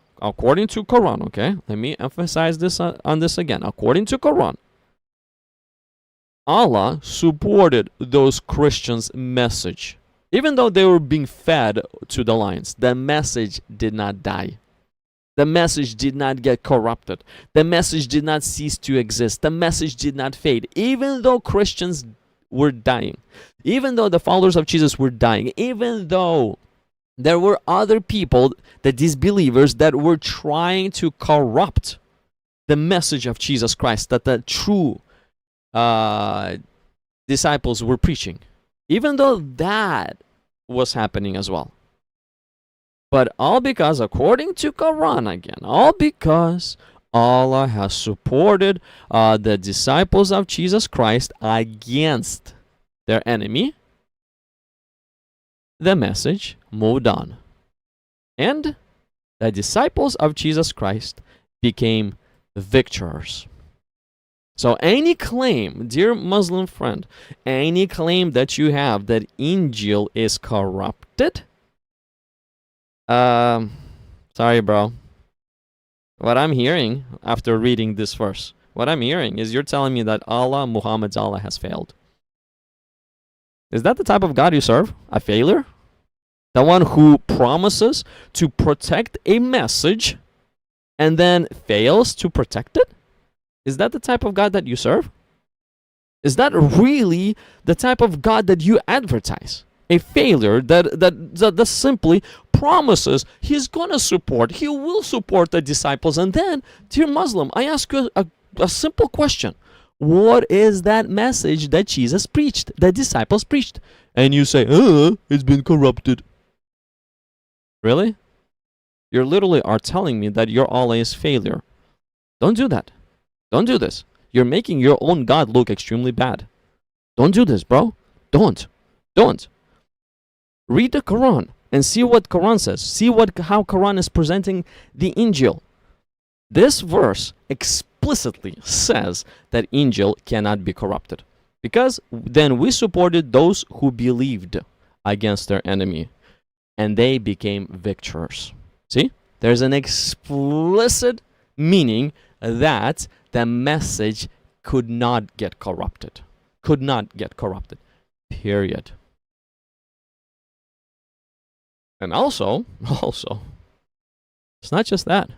okay? Let me emphasize this on this again. According to Quran, Allah supported those Christians' message. Even though they were being fed to the lions, the message did not die. The message did not get corrupted. The message did not cease to exist. The message did not fade. Even though Christians were dying, even though the followers of Jesus were dying, even though there were other people, the disbelievers, that were trying to corrupt the message of Jesus Christ that the true disciples were preaching. Even though that was happening as well. But all because, according to Quran again, all because Allah has supported the disciples of Jesus Christ against their enemy, the message moved on. And the disciples of Jesus Christ became victors. So any claim, dear Muslim friend, any claim that you have that Injil is corrupted, sorry, bro. What I'm hearing after reading this verse, what I'm hearing is you're telling me that Muhammad's Allah has failed. Is that the type of God you serve? A failure? The one who promises to protect a message and then fails to protect it? Is that the type of God that you serve? Is that really the type of God that you advertise? A failure that simply promises he's going to support, he will support the disciples. And then, dear Muslim, I ask you a simple question. What is that message that Jesus preached, the disciples preached? And you say, it's been corrupted. Really? You literally are telling me that your Allah is failure. Don't do that. Don't do this. You're making your own God look extremely bad. Don't do this, bro. Don't. Read the Quran and see what Quran says. See how Quran is presenting the Injil. This verse explicitly says that Injil cannot be corrupted. Because then we supported those who believed against their enemy. And they became victors. See? There's an explicit meaning that the message could not get corrupted. Could not get corrupted. Period. And also, it's not just that.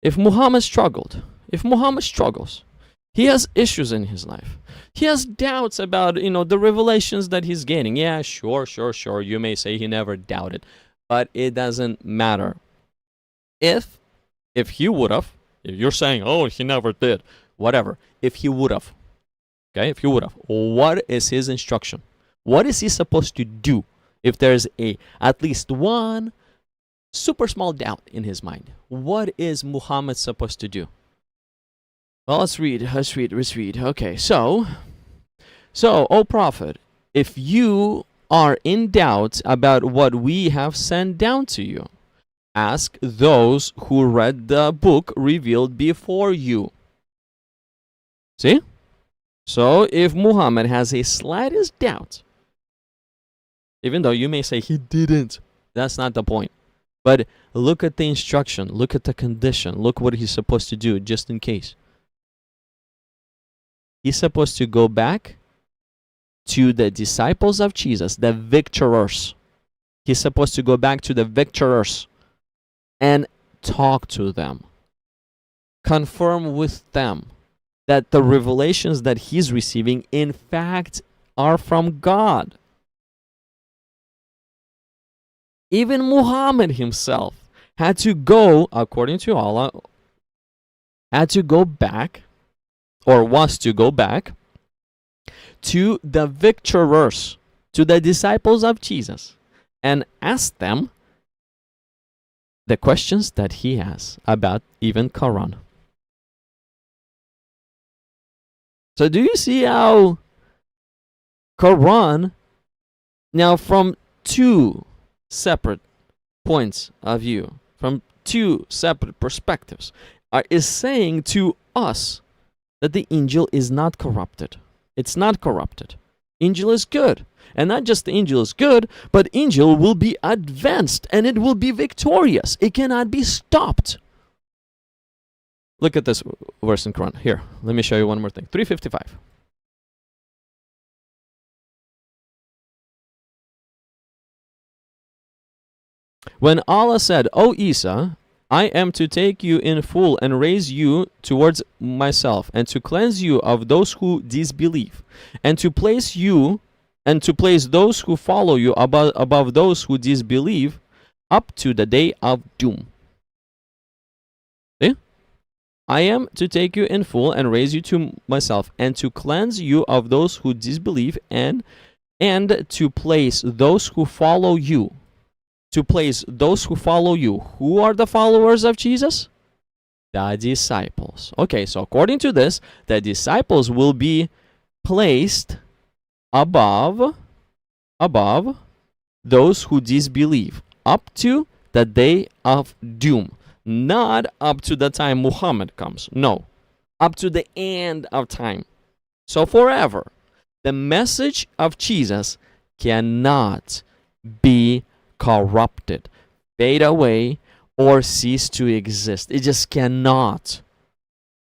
If Muhammad struggles, he has issues in his life. He has doubts about, the revelations that he's gaining. Yeah, sure. You may say he never doubted, but it doesn't matter. If he would have, if you're saying, he never did, whatever. If he would have, what is his instruction? What is he supposed to do if there's at least one super small doubt in his mind? What is Muhammad supposed to do? Well, let's read. Okay, so, O Prophet, if you are in doubt about what we have sent down to you, ask those who read the book revealed before you. See? So, if Muhammad has a slightest doubt, even though you may say he didn't, that's not the point. But look at the instruction, look at the condition, look what he's supposed to do just in case. He's supposed to go back to the disciples of Jesus, the victorers. He's supposed to go back to the victorers and talk to them. confirm with them that the revelations that he's receiving in fact are from God. Even Muhammad himself had to go, according to Allah, had to go back, or was to go back, to the victorers, to the disciples of Jesus, and ask them the questions that he has about even Quran. So do you see how Quran, now from two separate points of view, from two separate perspectives, is saying to us that the Injil is not corrupted. It's not corrupted. Injil is good. And not just the Injil is good, but Injil will be advanced and it will be victorious. It cannot be stopped. Look at this verse in Quran. Here, let me show you one more thing. 355. When Allah said, O Isa, I am to take you in full and raise you towards myself, and to cleanse you of those who disbelieve, and to place those who follow you above those who disbelieve, up to the day of doom. See? I am to take you in full and raise you to myself, and to cleanse you of those who disbelieve, and to place those who follow you. To place those who follow you. Who are the followers of Jesus? The disciples. Okay, so according to this, the disciples will be placed above those who disbelieve, up to the day of doom. Not up to the time Muhammad comes. No. Up to the end of time. So forever. The message of Jesus cannot be corrupted, fade away, or cease to exist. It just cannot.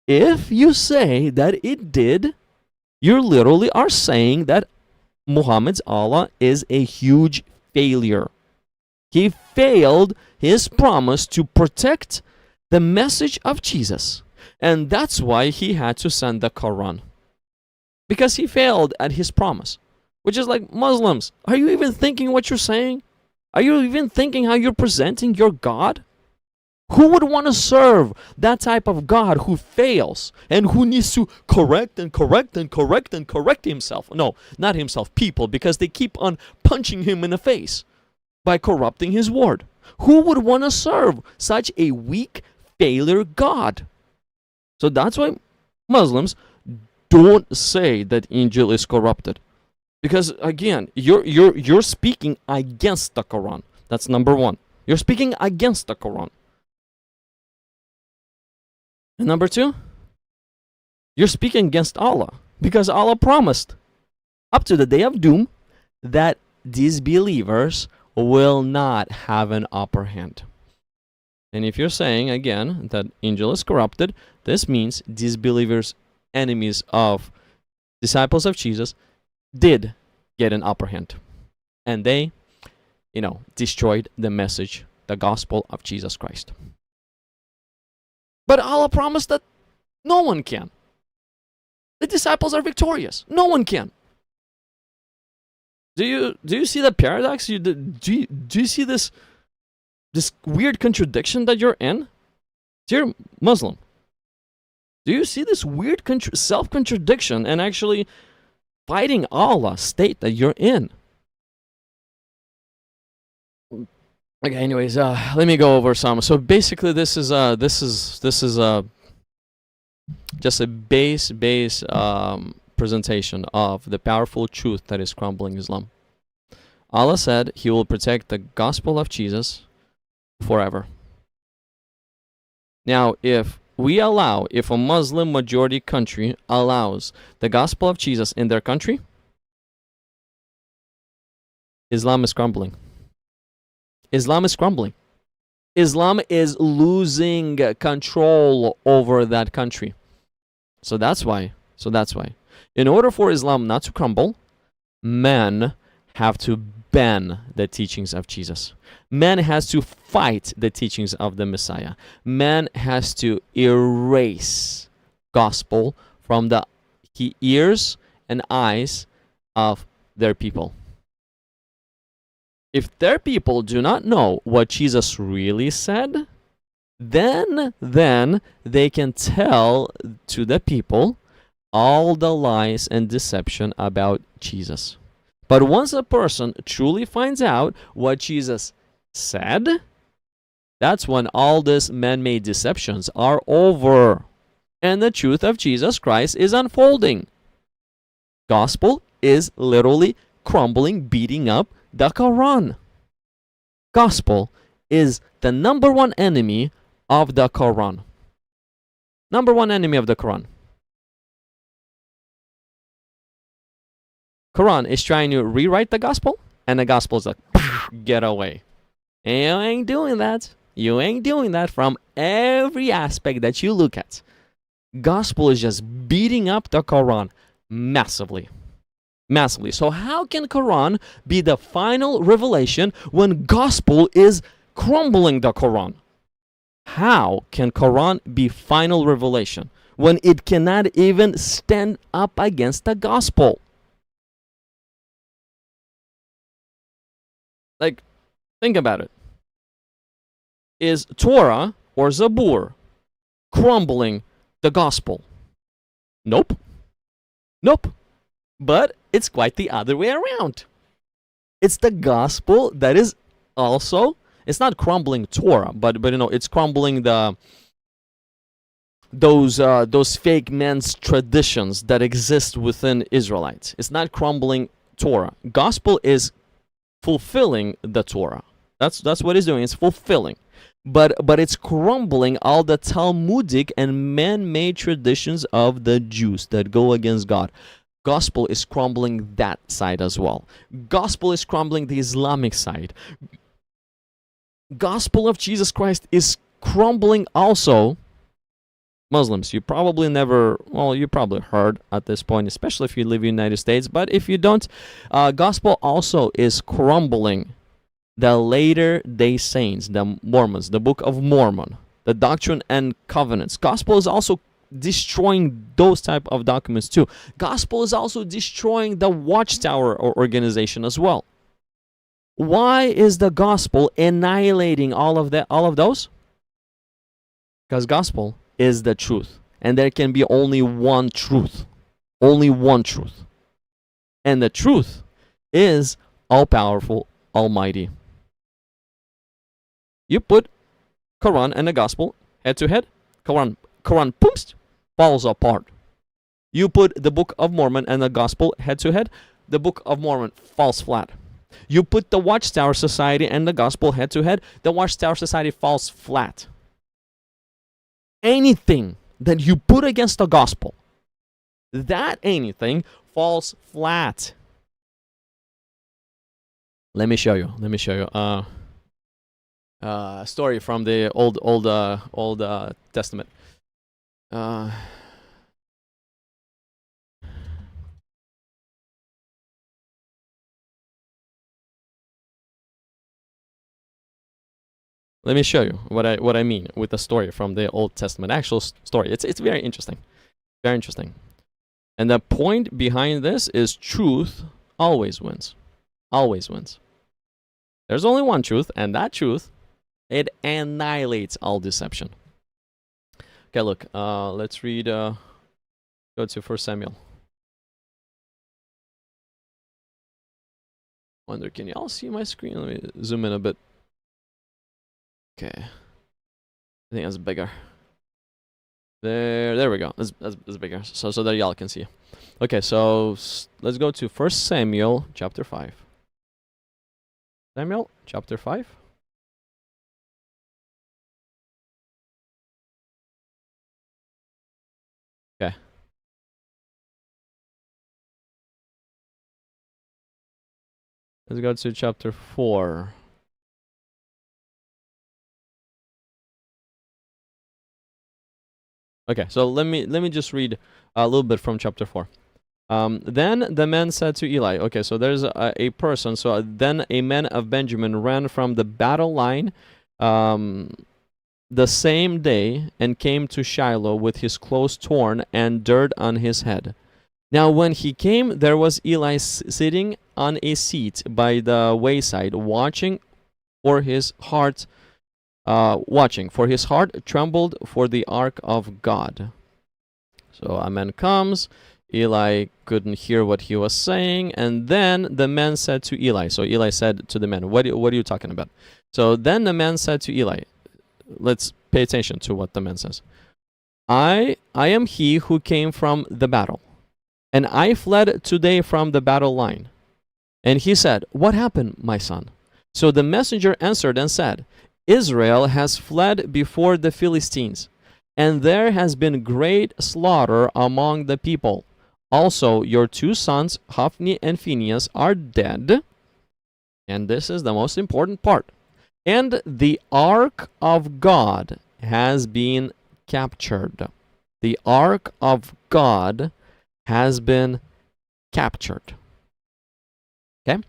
If you say that it did, you literally are saying that Muhammad's Allah is a huge failure. He failed his promise to protect the message of Jesus. And that's why he had to send the Quran. Because he failed at his promise. Which is like, Muslims, are you even thinking what you're saying? Are you even thinking how you're presenting your God? Who would want to serve that type of God who fails and who needs to correct himself? No, not himself, people, because they keep on punching him in the face by corrupting his word. Who would want to serve such a weak failure God? So that's why Muslims don't say that Injil is corrupted. Because again, you're speaking against the Quran. That's number one. You're speaking against the Quran. And number two, you're speaking against Allah. Because Allah promised up to the day of doom that disbelievers will not have an upper hand. And if you're saying again that Injil is corrupted, this means disbelievers, enemies of disciples of Jesus, did get an upper hand. And they, destroyed the message, the gospel of Jesus Christ. But Allah promised that no one can. The disciples are victorious. No one can. Do you see the paradox? Do you see this weird contradiction that you're in? Dear Muslim, do you see this weird self-contradiction and actually fighting Allah state that you're in? Okay, anyways, let me go over some. So basically, this is just a base presentation of the powerful truth that is crumbling Islam. Allah said He will protect the gospel of Jesus forever. Now, if a Muslim majority country allows the gospel of Jesus in their country, Islam is crumbling. Islam is crumbling. Islam is losing control over that country. So that's why. In order for Islam not to crumble, men have to ban the teachings of Jesus. Man has to fight the teachings of the Messiah. Man has to erase gospel from the ears and eyes of their people. If their people do not know what Jesus really said, then they can tell to the people all the lies and deception about Jesus. But once a person truly finds out what Jesus said, that's when all these man-made deceptions are over and the truth of Jesus Christ is unfolding. Gospel is literally crumbling, beating up the Quran. Gospel is the number one enemy of the Quran. Number one enemy of the Quran. Quran is trying to rewrite the gospel, and the gospel is like, get away. And you ain't doing that. You ain't doing that from every aspect that you look at. Gospel is just beating up the Quran massively. Massively. So how can Quran be the final revelation when gospel is crumbling the Quran? How can Quran be final revelation when it cannot even stand up against the gospel? Like, think about it. Is Torah or Zabur crumbling the gospel? Nope. Nope. But it's quite the other way around. It's the gospel that is also, it's not crumbling Torah, but you know, it's crumbling those fake men's traditions that exist within Israelites. It's not crumbling Torah. Gospel is fulfilling the Torah. That's what it's doing. It's fulfilling. But it's crumbling all the Talmudic and man-made traditions of the Jews that go against God. Gospel is crumbling that side as well. Gospel is crumbling the Islamic side. Gospel of Jesus Christ is crumbling also Muslims. You probably never, well, you probably heard at this point, especially if you live in the United States, but if you don't, gospel also is crumbling the later day saints, the Mormons, the Book of Mormon, the Doctrine and Covenants. Gospel is also destroying those type of documents too. Gospel is also destroying the Watchtower organization as well. Why is the gospel annihilating all of those? Because gospel is the truth, and there can be only one truth. Only one truth. And the truth is all-powerful, almighty. You put Quran and the gospel head to head, Quran poops, falls apart. You put the Book of Mormon and the gospel head to head, the Book of Mormon falls flat. You put the Watchtower Society and the gospel head to head, the Watchtower Society falls flat. Anything that you put against the gospel, that anything falls flat. Let me show you. A story from the Old Testament. Let me show you what I mean with the story from the Old Testament. Actual story. It's very interesting. Very interesting. And the point behind this is truth always wins. Always wins. There's only one truth, and that truth, it annihilates all deception. Okay, look. Let's read. Go to 1 Samuel. Wonder, can y'all see my screen? Let me zoom in a bit. Okay, I think that's bigger. There we go. That's bigger. So that y'all can see. Okay, so let's go to 1 Samuel chapter 5. Samuel chapter 5. Okay. Let's go to chapter 4. Okay, so let me just read a little bit from chapter 4. Then the men said to Eli, okay, so there's a person. So then a man of Benjamin ran from the battle line the same day and came to Shiloh with his clothes torn and dirt on his head. Now when he came, there was Eli sitting on a seat by the wayside, watching, for his heart trembled for the ark of God. So a man comes. Eli couldn't hear what he was saying, and then the man said to Eli. So Eli said to the man, what are you talking about? So then the man said to Eli, let's pay attention to what the man says. I am he who came from the battle, and I fled today from the battle line. And he said, what happened, my son? So the messenger answered and said, Israel has fled before the Philistines, and there has been great slaughter among the people. Also, your 2 sons, Hophni and Phinehas, are dead. And this is the most important part. And the ark of God has been captured. The ark of God has been captured. Okay?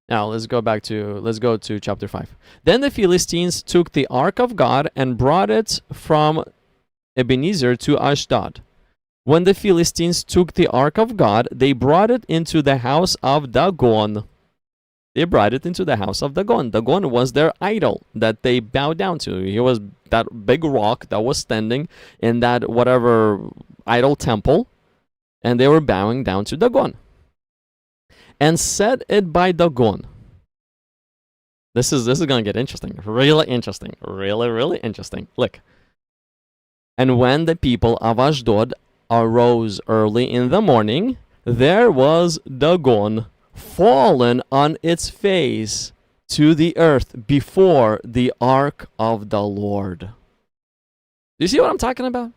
Now let's go to chapter 5. Then the Philistines took the ark of God and brought it from Ebenezer to Ashdod. When the Philistines took the ark of God, they brought it into the house of Dagon. They brought it into the house of Dagon. Dagon was their idol that they bowed down to. He was that big rock that was standing in that whatever idol temple, and they were bowing down to Dagon. And set it by Dagon. This is going to get interesting. Really interesting. Really interesting. Look. And when the people of Ashdod arose early in the morning, there was Dagon fallen on its face to the earth before the ark of the Lord. Do you see what I'm talking about?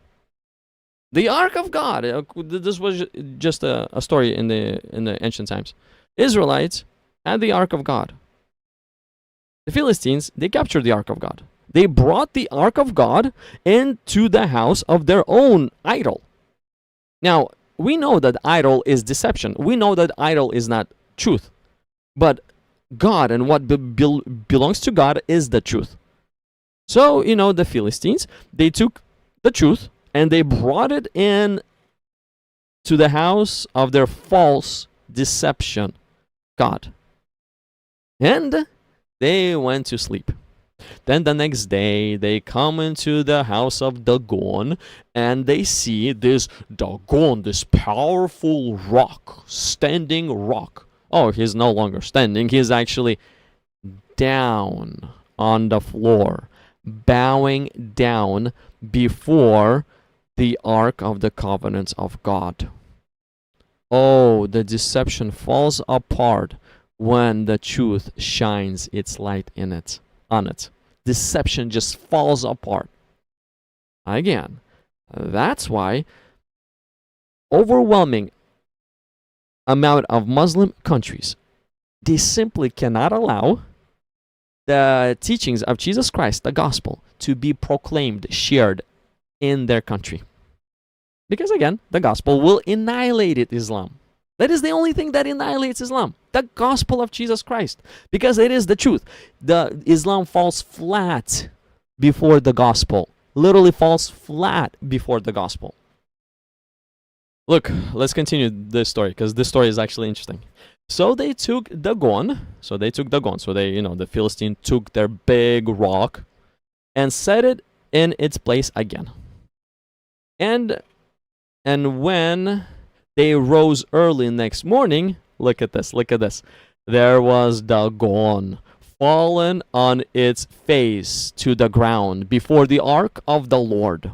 The ark of God. This was just a story in the ancient times. Israelites had the ark of God. The Philistines, they captured the ark of God. They brought the ark of God into the house of their own idol. Now, we know that idol is deception. We know that idol is not truth. But God and what belongs to God is the truth. So, the Philistines, they took the truth and they brought it in to the house of their false deception, God. And they went to sleep. Then the next day, they come into the house of Dagon, and they see this Dagon, this powerful rock, standing rock. Oh, he's no longer standing. He's actually down on the floor, bowing down before the Ark of the Covenant of God. Oh, the deception falls apart when the truth shines its light on it. Deception just falls apart. Again, that's why overwhelming amount of Muslim countries, they simply cannot allow the teachings of Jesus Christ, the gospel, to be proclaimed, shared in their country. Because again, the gospel will annihilate Islam. That is the only thing that annihilates Islam. The gospel of Jesus Christ. Because it is the truth. The Islam falls flat before the gospel. Literally falls flat before the gospel. Look, let's continue this story, because this story is actually interesting. So they took Dagon. So the Philistine took their big rock and set it in its place again. And when they rose early next morning, look at this. There was Dagon fallen on its face to the ground before the ark of the Lord.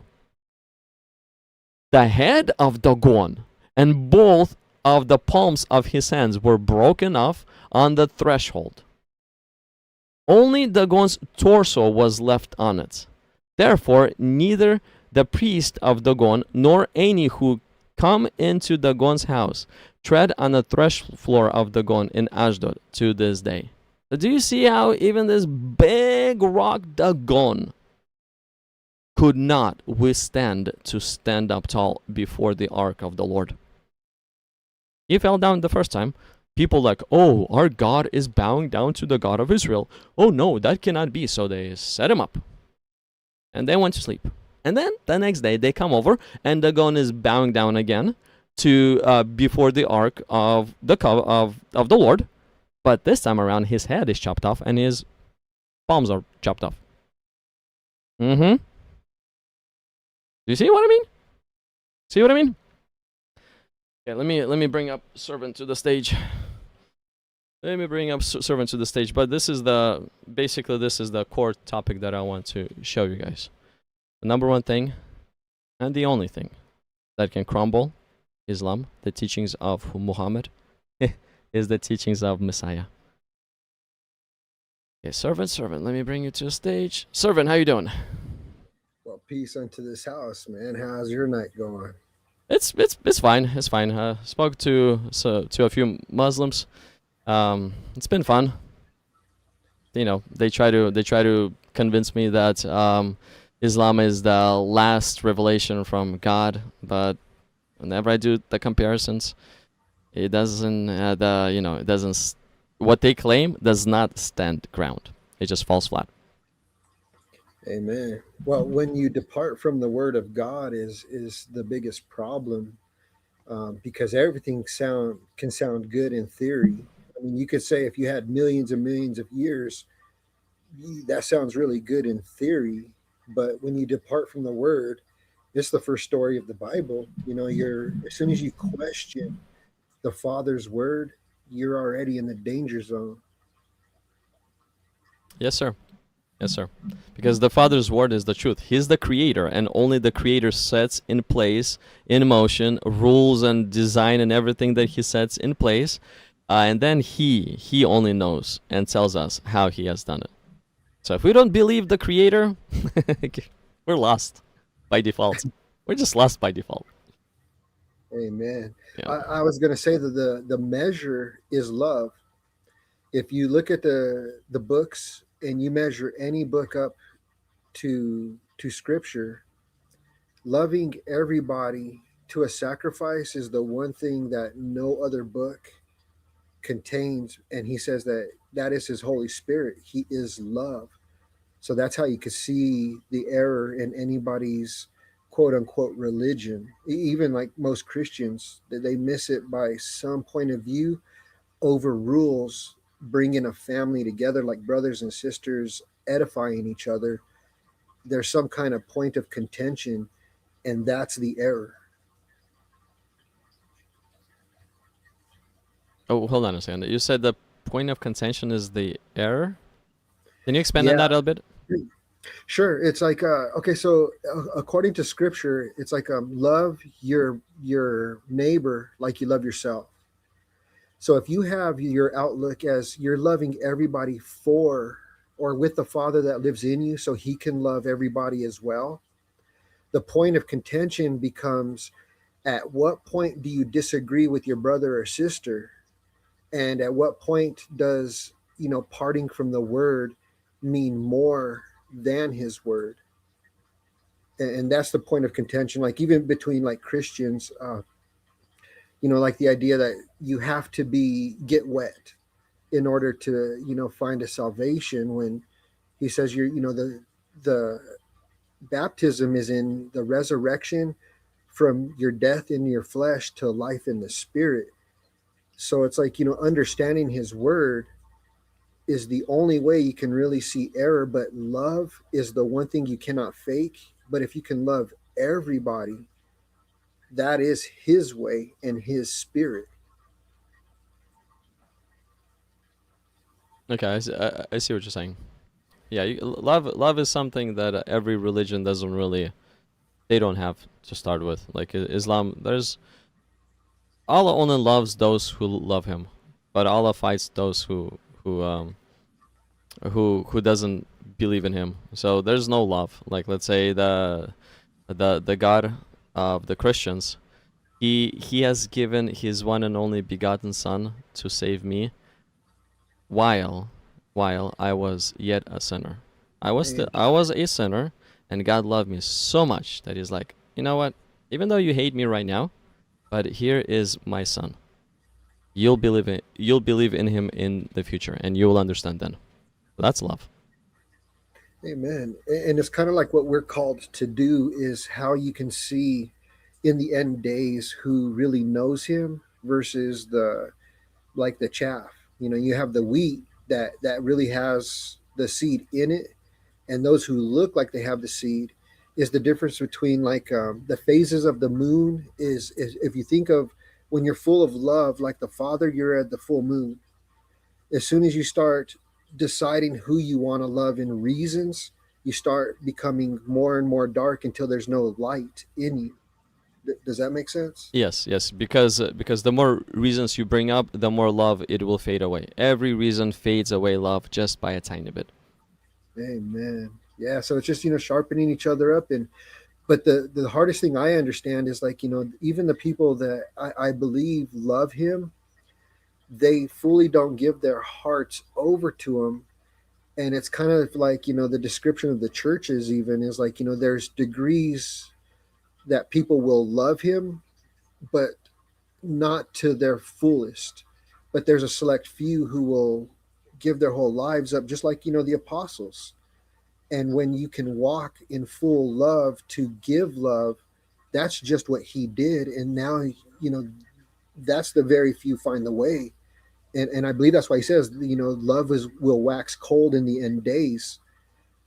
The head of Dagon and both of the palms of his hands were broken off on the threshold. Only Dagon's torso was left on it. Therefore, neither the priest of Dagon nor any who come into Dagon's house tread on the threshold floor of Dagon in Ashdod to this day. So do you see how even this big rock Dagon could not withstand to stand up tall before the ark of the Lord? He fell down the first time. People like, oh, our God is bowing down to the God of Israel. Oh no, that cannot be. So they set him up. And they went to sleep. And then the next day they come over and Dagon is bowing down again to before the ark of the of the Lord. But this time around his head is chopped off and his palms are chopped off. Mm-hmm. Do you see what I mean? See what I mean? Okay, let me bring up servant to the stage. Let me bring up servant to the stage. But this is basically this is the core topic that I want to show you guys. The number one thing, and the only thing, that can crumble Islam, the teachings of Muhammad, is the teachings of Messiah. Okay, servant, let me bring you to the stage. Servant, how you doing? Well, peace unto this house, man. How's your night going? It's fine. It's fine. Spoke to a few Muslims. It's been fun. You know, they try to convince me that Islam is the last revelation from God, but whenever I do the comparisons, it doesn't. It doesn't. What they claim does not stand ground. It just falls flat. Amen. Well, when you depart from the word of God is the biggest problem, because everything can sound good in theory. I mean, you could say if you had millions and millions of years, that sounds really good in theory. But when you depart from the word, it's the first story of the Bible. You know, as soon as you question the Father's word, you're already in the danger zone. Yes, sir. Yes, sir. Because the Father's word is the truth. He's the creator, and only the creator sets in place, in motion, rules and design and everything that he sets in place. And then he only knows and tells us how he has done it. So if we don't believe the creator, we're lost by default. We're just lost by default. Amen. Yeah. I was going to say that the measure is love. If you look at the books and you measure any book up to scripture, loving everybody to a sacrifice is the one thing that no other book contains. And he says that is his Holy Spirit. He is love. So that's how you could see the error in anybody's quote unquote religion. Even like most Christians, they miss it by some point of view over rules, bringing a family together like brothers and sisters, edifying each other. There's some kind of point of contention, and that's the error. Oh, hold on a second. You said the point of contention is the error? Can you expand on that a little bit? Sure. It's like okay, so according to scripture, it's like love your neighbor like you love yourself. So if you have your outlook as you're loving everybody for or with the Father that lives in you so he can love everybody as well, the point of contention becomes, at what point do you disagree with your brother or sister? And at what point does, parting from the word mean more than his word? And that's the point of contention. Like even between like Christians, like the idea that you have to get wet in order to, find a salvation, when he says the baptism is in the resurrection from your death in your flesh to life in the spirit. So it's like, understanding his word is the only way you can really see error, but love is the one thing you cannot fake. But if you can love everybody, that is his way and his spirit. Okay, I see what you're saying. Yeah, love is something that every religion doesn't really, they don't have to start with. Like Islam, Allah only loves those who love him, but Allah fights those who doesn't believe in him. So there's no love. Like let's say the God of the Christians, he has given his one and only begotten Son to save me, while I was yet a sinner. I was a sinner, and God loved me so much that he's like, you know what? Even though you hate me right now, but here is my Son. you'll believe in him in the future, and you will understand then. That's love. Amen. And it's kind of like what we're called to do is how you can see in the end days who really knows him versus the like the chaff. You know, you have the wheat that really has the seed in it, and those who look like they have the seed is the difference between like the phases of the moon is if you think of when you're full of love like the Father, you're at the full moon. As soon as you start deciding who you want to love in reasons, you start becoming more and more dark until there's no light in you. Does that make sense? Yes, because the more reasons you bring up, the more love it will fade away. Every reason fades away love just by a tiny bit. Amen. Yeah, so it's just sharpening each other up, and but the hardest thing I understand is like even the people that I believe love him, they fully don't give their hearts over to him. And it's kind of like the description of the churches even is like there's degrees that people will love him, but not to their fullest. But there's a select few who will give their whole lives up, just like the apostles. And when you can walk in full love to give love, that's just what he did. And now that's the very few find the way. And I believe that's why he says love will wax cold in the end days.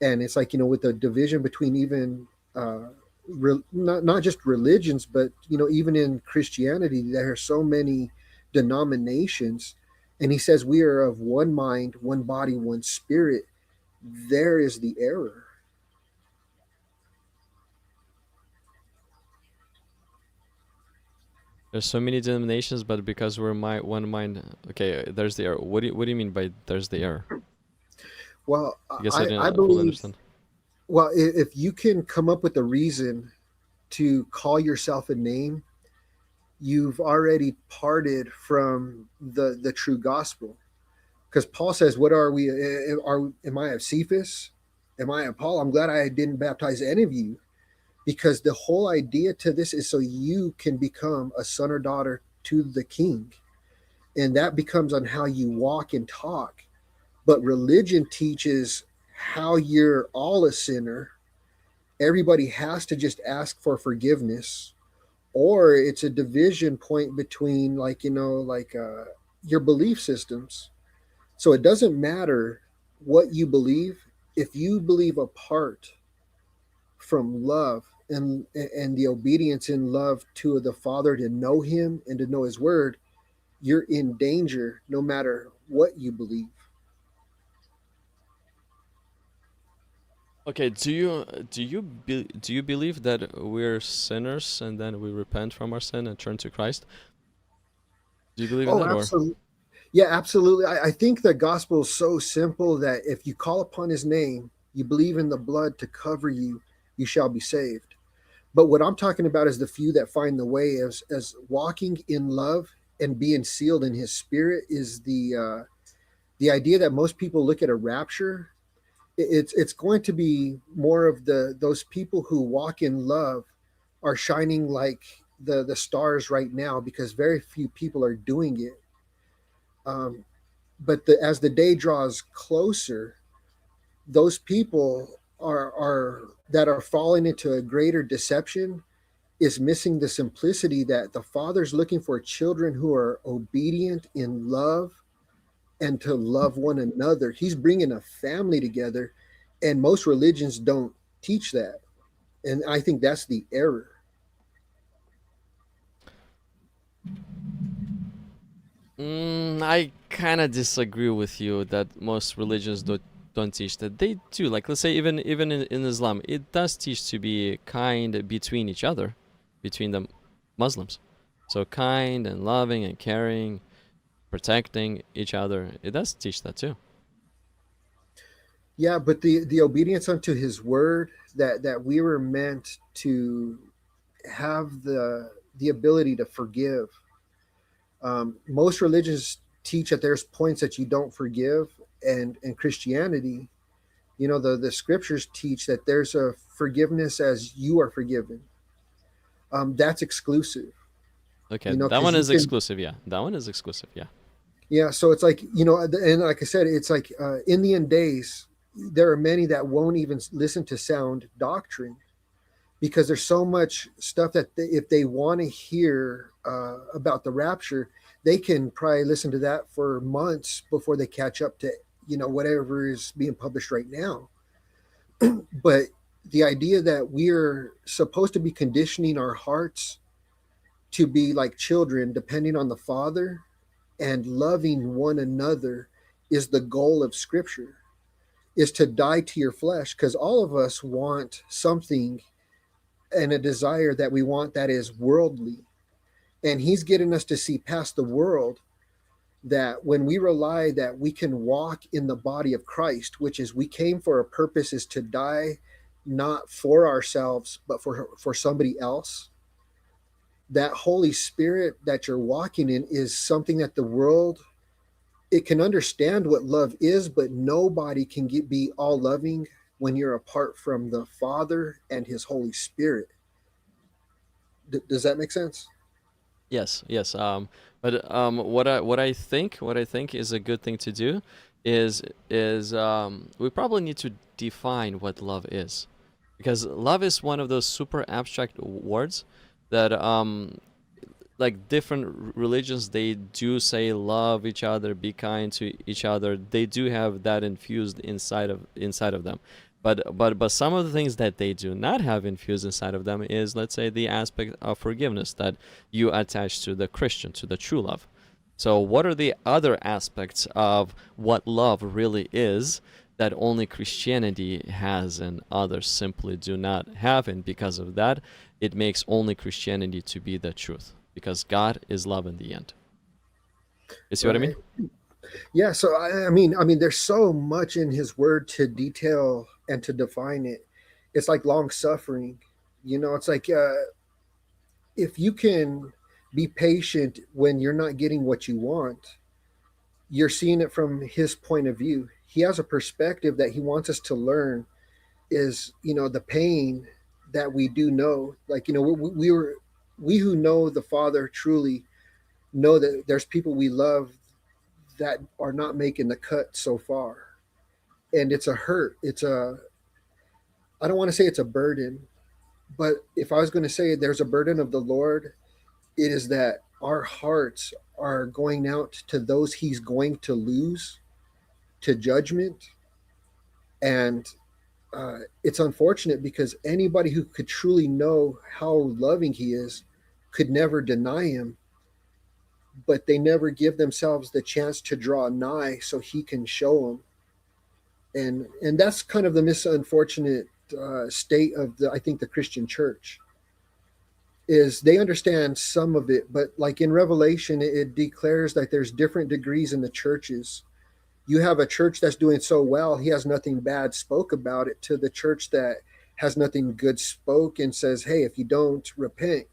And it's like with the division between even not just religions, but even in Christianity, there are so many denominations, and he says we are of one mind, one body, one spirit. There is the error. There's so many denominations, but because we're one mind, okay, there's the error. What do you mean by there's the error? Well, I guess I didn't I fully believe. understand. Well, if you can come up with a reason to call yourself a name, you've already parted from the true gospel. Because Paul says, "What are we? Am I of Cephas? Am I of Paul? I'm glad I didn't baptize any of you." Because the whole idea to this is so you can become a son or daughter to the king. And that becomes on how you walk and talk. But religion teaches how you're all a sinner. Everybody has to just ask for forgiveness. Or it's a division point between your belief systems. So it doesn't matter what you believe. If you believe apart from love and the obedience in love to the Father to know him and to know his word, you're in danger no matter what you believe. Okay, do you believe that we're sinners and then we repent from our sin and turn to Christ? Do you believe in Oh, that, or? absolutely. Yeah, absolutely. I think the gospel is so simple that if you call upon his name, you believe in the blood to cover you, you shall be saved. But what I'm talking about is the few that find the way as walking in love and being sealed in his spirit is the idea that most people look at a rapture. It's going to be more of those people who walk in love are shining like the stars right now because very few people are doing it. But as the day draws closer, those people are that are falling into a greater deception is missing the simplicity that the Father's looking for children who are obedient in love and to love one another. He's bringing a family together, and most religions don't teach that. And I think that's the error. I kind of disagree with you that most religions don't teach that. They do. Like, let's say even in Islam, it does teach to be kind between each other, between the Muslims. So kind and loving and caring, protecting each other. It does teach that too. Yeah, but the obedience unto his word that we were meant to have the ability to forgive. Most religions teach that there's points that you don't forgive, and Christianity, the scriptures teach that there's a forgiveness as you are forgiven. That's exclusive. Okay, You know, that because one you is can, exclusive. Yeah, that one is exclusive. Yeah. yeah. So it's like, you know, and like I said, it's like in the end days, there are many that won't even listen to sound doctrine because there's so much stuff that if they want to hear about the rapture, they can probably listen to that for months before they catch up to, you know, whatever is being published right now. But the idea that we're supposed to be conditioning our hearts to be like children, depending on the Father and loving one another, is the goal of Scripture. Is to die to your flesh, because all of us want something and a desire that we want that is worldly. And he's getting us to see past the world, that when we rely that we can walk in the body of Christ, which is we came for a purpose, is to die not for ourselves but for somebody else. That Holy Spirit that you're walking in is something that the world, it can understand what love is, but nobody can be all loving when you're apart from the Father and his Holy Spirit. Does that make sense? Yes, yes. But what I think is a good thing to do is we probably need to define what love is, because love is one of those super abstract words that like different religions, they do say love each other, be kind to each other. They do have that infused inside of them. But some of the things that they do not have infused inside of them is, let's say, the aspect of forgiveness that you attach to the Christian, to the true love. So what are the other aspects of what love really is that only Christianity has and others simply do not have? And because of that, it makes only Christianity to be the truth, because God is love in the end. You see what I mean? Right. Yeah. So I mean, there's so much in his word to detail and to define it. It's like long suffering. You know, it's like if you can be patient when you're not getting what you want, you're seeing it from his point of view. He has a perspective that he wants us to learn. Is, you know, the pain that we do know. Like, you know, we who know the Father truly know that there's people we love that are not making the cut so far, and it's a hurt. It's a, I don't want to say it's a burden, but if I was going to say there's a burden of the Lord, it is that our hearts are going out to those he's going to lose to judgment. And it's unfortunate because anybody who could truly know how loving he is could never deny him, but they never give themselves the chance to draw nigh so he can show them. And that's kind of the misunfortunate state of the, I think, the Christian church, is they understand some of it, but like in Revelation, it declares that there's different degrees in the churches. You have a church that's doing so well, he has nothing bad spoke about it, to the church that has nothing good spoke and says, hey, if you don't repent,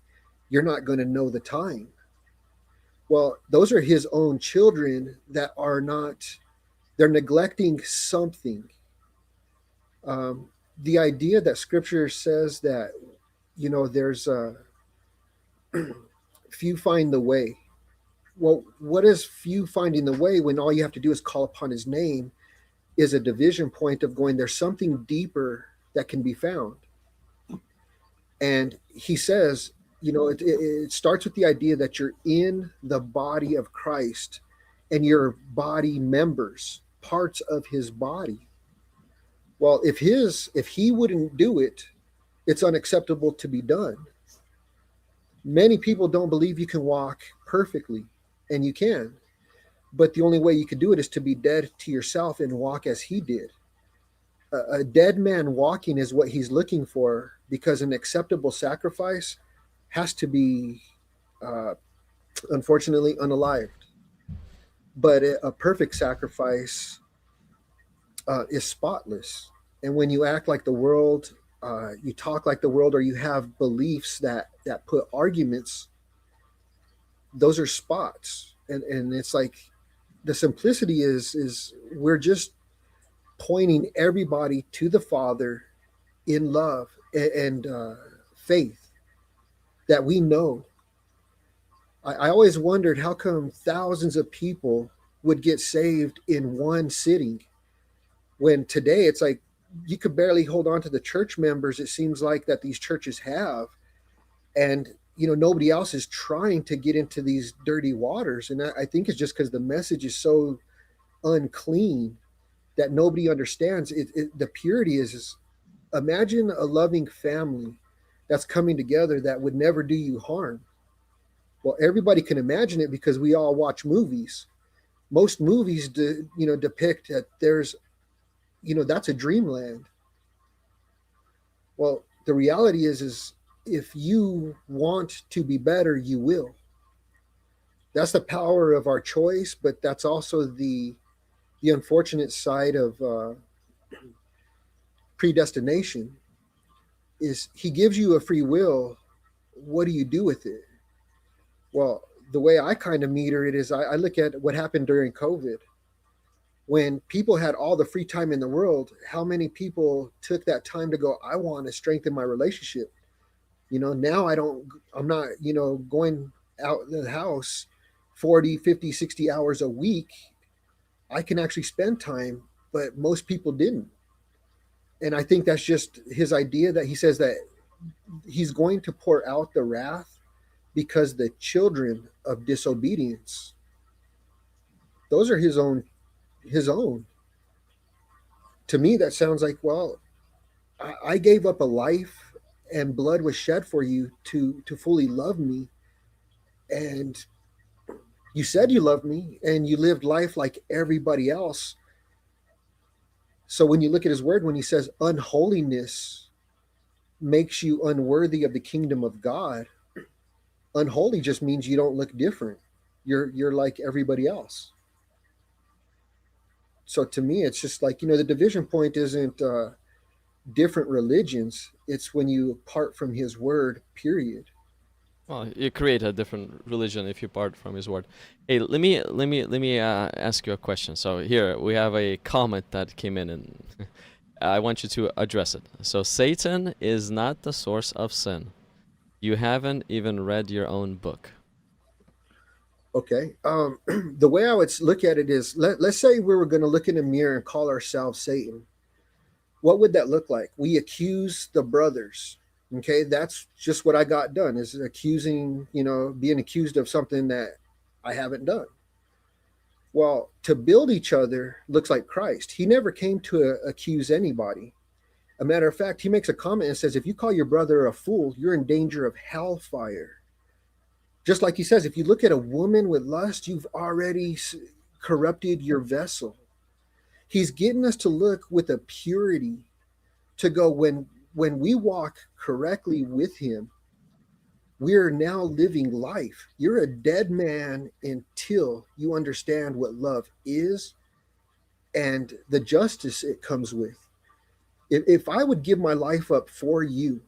you're not going to know the time. Well, those are his own children that are not, they're neglecting something. The idea that scripture says that, you know, there's a few find the way. Well, what is few finding the way when all you have to do is call upon his name, is a division point of going, there's something deeper that can be found. And he says, you know, it starts with the idea that you're in the body of Christ and your body members, parts of his body. Well, if he wouldn't do it, it's unacceptable to be done. Many people don't believe you can walk perfectly, and you can. But the only way you could do it is to be dead to yourself and walk as he did. A dead man walking is what he's looking for, because an acceptable sacrifice has to be, unfortunately, unalived. But a perfect sacrifice is spotless. And when you act like the world, you talk like the world, or you have beliefs that put arguments, those are spots. And it's like the simplicity is we're just pointing everybody to the Father in love and faith that we know. I always wondered how come thousands of people would get saved in one sitting, when today it's like you could barely hold on to the church members, it seems like, that these churches have. And nobody else is trying to get into these dirty waters. And I think it's just because the message is so unclean that nobody understands it. The purity is imagine a loving family that's coming together that would never do you harm. Well, everybody can imagine it because we all watch movies. Most movies depict that there's that's a dreamland. Well, the reality is if you want to be better, you will. That's the power of our choice, but that's also the unfortunate side of predestination. Is he gives you a free will. What do you do with it? Well, the way I kind of meter it is I look at what happened during COVID. When people had all the free time in the world, how many people took that time to go, I want to strengthen my relationship? Now I'm not, going out of the house 40, 50, 60 hours a week. I can actually spend time, but most people didn't. And I think that's just his idea, that he says that he's going to pour out the wrath because the children of disobedience, those are his own. To me, that sounds like, well, I gave up a life and blood was shed for you to fully love me. And you said you loved me and you lived life like everybody else. So when you look at his word, when he says unholiness makes you unworthy of the kingdom of God, unholy just means you don't look different. You're like everybody else. So to me, it's just like, the division point isn't different religions. It's when you part from his word, period. Well, you create a different religion if you part from his word. Hey, let me ask you a question. So here we have a comment that came in, and I want you to address it. So Satan is not the source of sin. You haven't even read your own book. Okay. The way I would look at it is, let's say we were going to look in a mirror and call ourselves Satan. What would that look like? We accuse the brothers. Okay, that's just what I got done, is accusing, being accused of something that I haven't done. Well, to build each other looks like Christ. He never came to accuse anybody. A matter of fact, he makes a comment and says, if you call your brother a fool, you're in danger of hellfire. Just like he says, if you look at a woman with lust, you've already corrupted your vessel. He's getting us to look with a purity, to go, when we walk correctly with him, we're now living life. You're a dead man until you understand what love is and the justice it comes with. If I would give my life up for you,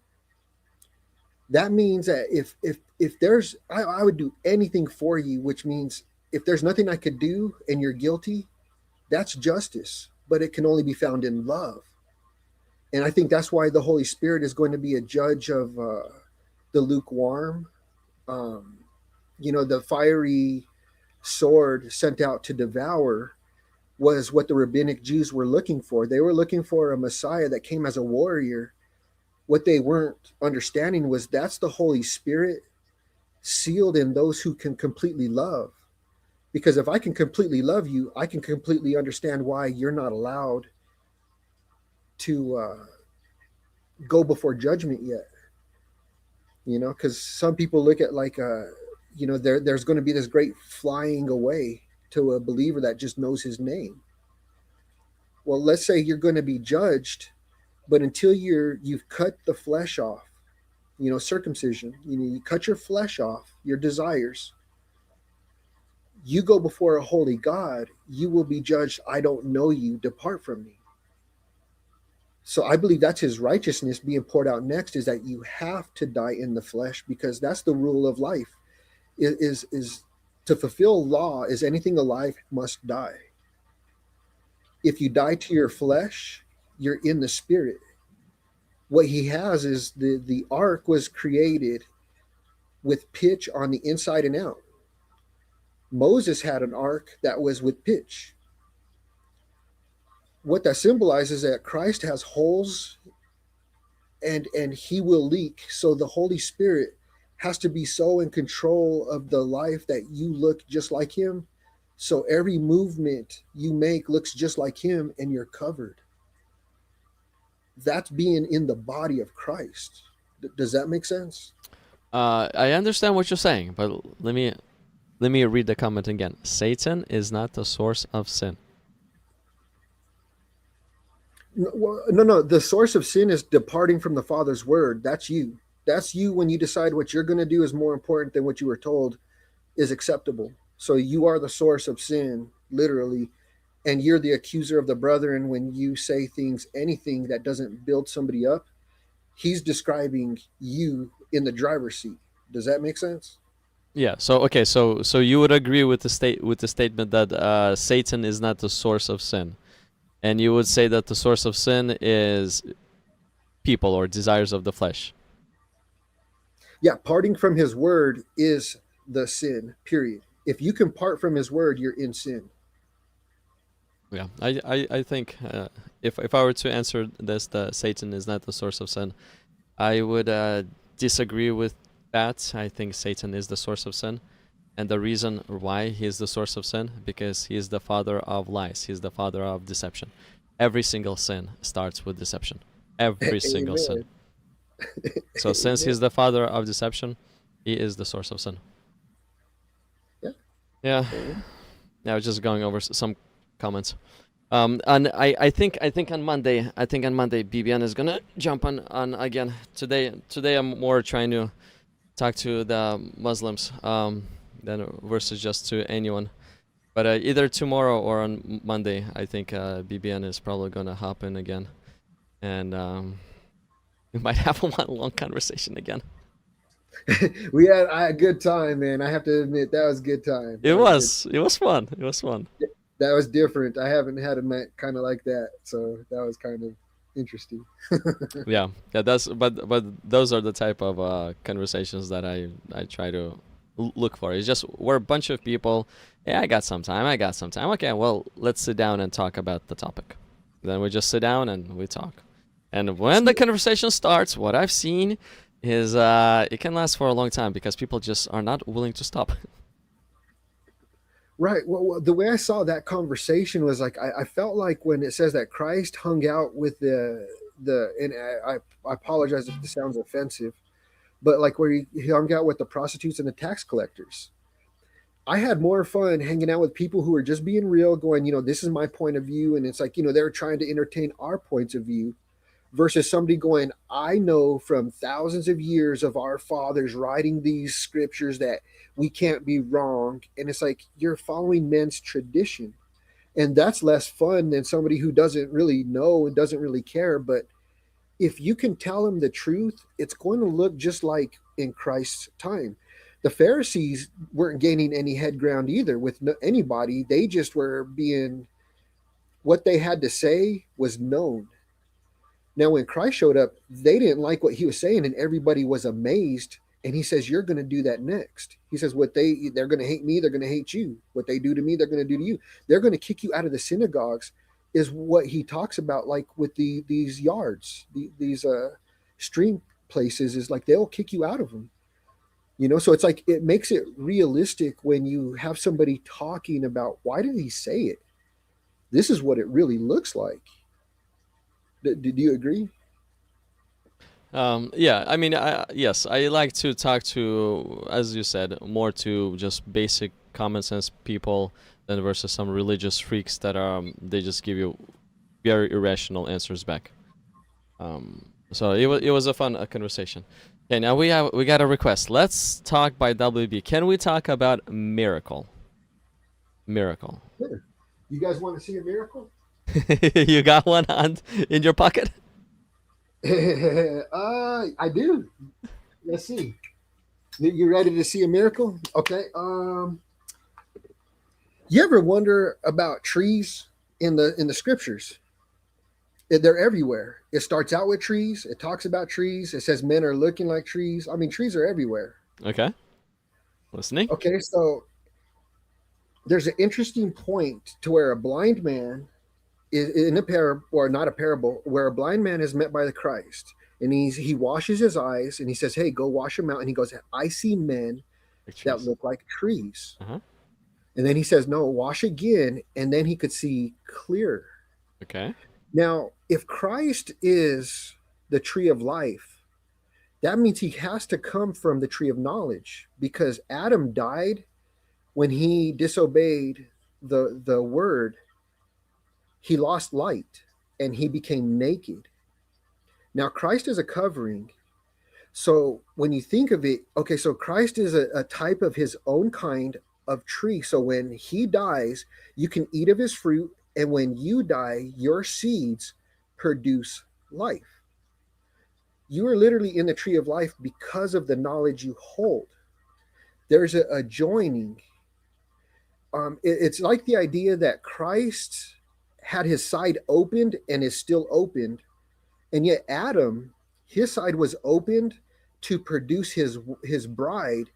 that means that if there's, I would do anything for you, which means if there's nothing I could do and you're guilty, that's justice, but it can only be found in love. And I think that's why the Holy Spirit is going to be a judge of the lukewarm. The fiery sword sent out to devour was what the rabbinic Jews were looking for. They were looking for a Messiah that came as a warrior. What they weren't understanding was that's the Holy Spirit sealed in those who can completely love. Because if I can completely love you, I can completely understand why you're not allowed to go before judgment yet. Because some people look at like, there's going to be this great flying away to a believer that just knows his name. Well, let's say you're going to be judged, but until you've cut the flesh off, circumcision, you cut your flesh off, your desires, you go before a holy God, you will be judged. I don't know you, depart from me. So I believe that's his righteousness being poured out next, is that you have to die in the flesh, because that's the rule of life. Is to fulfill law is anything alive must die. If you die to your flesh, you're in the spirit. What he has is the ark was created with pitch on the inside and out. Moses had an ark that was with pitch. What that symbolizes is that Christ has holes and he will leak. So the Holy Spirit has to be so in control of the life that you look just like him. So every movement you make looks just like him and you're covered. That's being in the body of Christ. Does that make sense? I understand what you're saying, but let me read the comment again. Satan is not the source of sin. No. The source of sin is departing from the Father's word. That's you. That's you when you decide what you're going to do is more important than what you were told is acceptable. So you are the source of sin, literally, and you're the accuser of the brethren when you say things, anything that doesn't build somebody up. He's describing you in the driver's seat. Does that make sense? Yeah. So okay. So you would agree with the statement that Satan is not the source of sin, and you would say that the source of sin is people or desires of the flesh. Yeah, parting from his word is the sin, period. If you can part from his word, you're in sin. Yeah. I think if I were to answer this, that Satan is not the source of sin, I would disagree with that. I think Satan is the source of sin. And the reason why he is the source of sin, because he is the father of lies. He is the father of deception. Every single sin starts with deception. Every single sin. So since he's the father of deception, he is the source of sin. Yeah. Yeah. Yeah, I was just going over some comments. And I think on Monday, BBN is gonna jump on again. Today I'm more trying to talk to the Muslims than versus just to anyone. But either tomorrow or on Monday, I think BBN is probably gonna hop in again, and we might have a long conversation again. We had a good time, man. I have to admit that was a good time. It was fun. It was fun. That was different. I haven't had a night kind of like that, so that was kind of interesting. Yeah. That's but those are the type of conversations that I try to look for. It's just we're a bunch of people. Yeah, I got some time. Okay, well, let's sit down and talk about the topic. Then we just sit down and we talk. And when the conversation starts, what I've seen is it can last for a long time because people just are not willing to stop. Right. Well, the way I saw that conversation was like I felt like when it says that Christ hung out with the and I apologize if this sounds offensive, but like where he hung out with the prostitutes and the tax collectors. I had more fun hanging out with people who were just being real, going, this is my point of view, and it's like, they're trying to entertain our points of view, versus somebody going, I know from thousands of years of our fathers writing these scriptures that we can't be wrong. And it's like you're following men's tradition. And that's less fun than somebody who doesn't really know and doesn't really care. But if you can tell them the truth, it's going to look just like in Christ's time. The Pharisees weren't gaining any head ground either with anybody. They just were being, what they had to say was known. Now, when Christ showed up, they didn't like what he was saying, and everybody was amazed. And he says, you're going to do that next. He says, they're going to hate me, they're going to hate you. What they do to me, they're going to do to you. They're going to kick you out of the synagogues, is what he talks about, like with these yards, these stream places, is like they'll kick you out of them. So it's like it makes it realistic when you have somebody talking about, why did he say it? This is what it really looks like. Did you agree? Yeah, I mean, yes, I like to talk to, as you said, more to just basic common sense people than versus some religious freaks that they just give you very irrational answers back. So it was a fun conversation. Okay, now we got a request. Let's talk by WB. Can we talk about miracle? Miracle. Sure. You guys want to see a miracle? You got one in your pocket? I do. Let's see. You ready to see a miracle? Okay. You ever wonder about trees in the scriptures? They're everywhere. It starts out with trees. It talks about trees. It says men are looking like trees. I mean, trees are everywhere. Okay. Listening. Okay, so there's an interesting point to where a blind man is in a parable, or not a parable, where a blind man is met by the Christ, and he washes his eyes, and he says, "Hey, go wash them out." And he goes, "I see men that Pictures. look like trees." Uh-huh. And then he says, "No, wash again," and then he could see clearer. Okay. Now, if Christ is the tree of life, that means he has to come from the tree of knowledge, because Adam died when he disobeyed the word. He lost light and he became naked. Now, Christ is a covering. So when you think of it, okay, so Christ is a type of his own kind of tree. So when he dies, you can eat of his fruit. And when you die, your seeds produce life. You are literally in the tree of life because of the knowledge you hold. There's a joining. It's like the idea that Christ had his side opened and is still opened, and yet Adam, his side was opened to produce his bride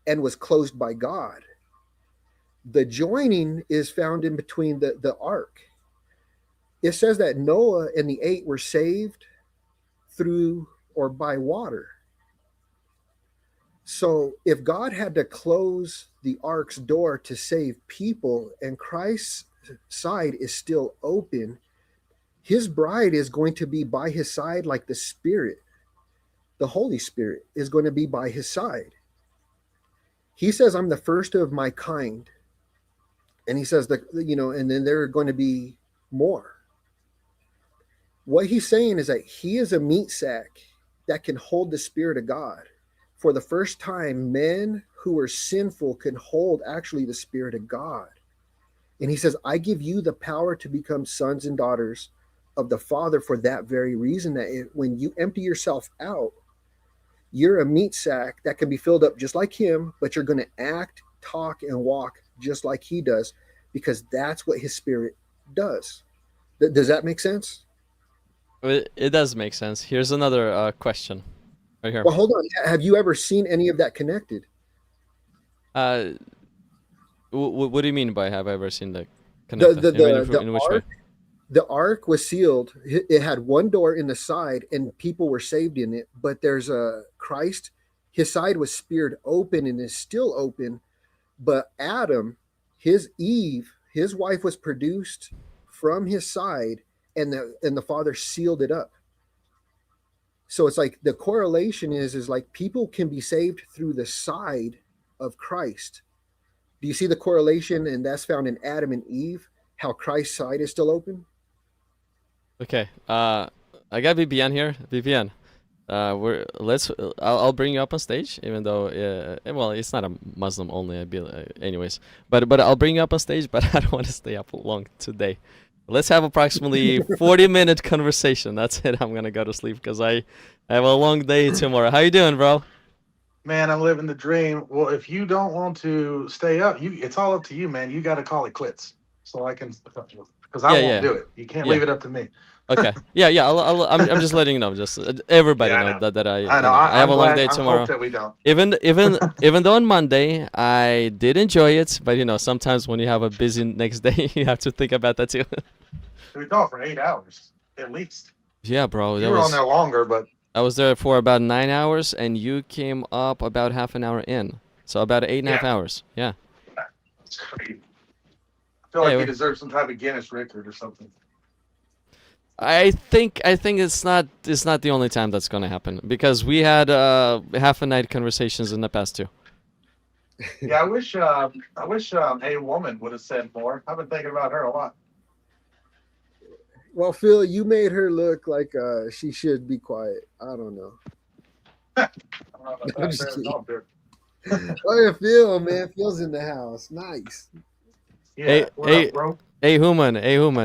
and was closed by God. The joining is found in between the ark. It says that Noah and the 8 were saved through or by water. So if God had to close the ark's door to save people and Christ's side is still open, his bride is going to be by his side, like the Spirit. The Holy Spirit is going to be by his side. He says, "I'm the first of my kind." And he says that, and then there are going to be more. What he's saying is that he is a meat sack that can hold the Spirit of God. For the first time, men who are sinful can hold actually the Spirit of God. And he says, "I give you the power to become sons and daughters of the Father for that very reason, that when you empty yourself out, you're a meat sack that can be filled up just like him, but you're going to act, talk, and walk just like he does, because that's what his Spirit does." Does that make sense? It does make sense. Here's another question right here. Well, hold on. Have you ever seen any of that connected? What do you mean by have I ever seen the connected? In which way? The ark was sealed. It had one door in the side, and people were saved in it. But there's a Christ. His side was speared open and is still open. But Adam, his wife was produced from his side, and the Father sealed it up. So it's like the correlation is like people can be saved through the side of Christ. Do you see the correlation? And that's found in Adam and Eve, how Christ's side is still open. Okay. I got VPN here. VPN. I'll bring you up on stage, even though well, it's not a Muslim only. Anyways, but I'll bring you up on stage. But I don't want to stay up long today. Let's have approximately 40-minute conversation. That's it. I'm gonna go to sleep because I have a long day tomorrow. How you doing, bro? Man, I'm living the dream. Well, if you don't want to stay up, it's all up to you, man. You got to call it quits, so I can, because I won't do it. You can't leave it up to me. Okay. Yeah. I'm just letting you know. Just everybody know that I have a long day tomorrow. I hope that we don't. Even though on Monday I did enjoy it, but sometimes when you have a busy next day, you have to think about that too. We talked for 8 hours at least. Yeah, bro. You were on there longer, but I was there for about 9 hours, and you came up about half an hour in, so about 8.5 hours. Yeah. It's crazy. I feel like we deserve some type of Guinness record or something. I think it's not the only time that's gonna happen, because we had half a night conversations in the past too. Yeah, I wish a woman would have said more. I've been thinking about her a lot. Well, Phil, you made her look like she should be quiet. I don't know. I'm just kidding. Oh, yeah, Phil, man. Phil's in the house. Nice. Yeah, up, bro? Hey, Human,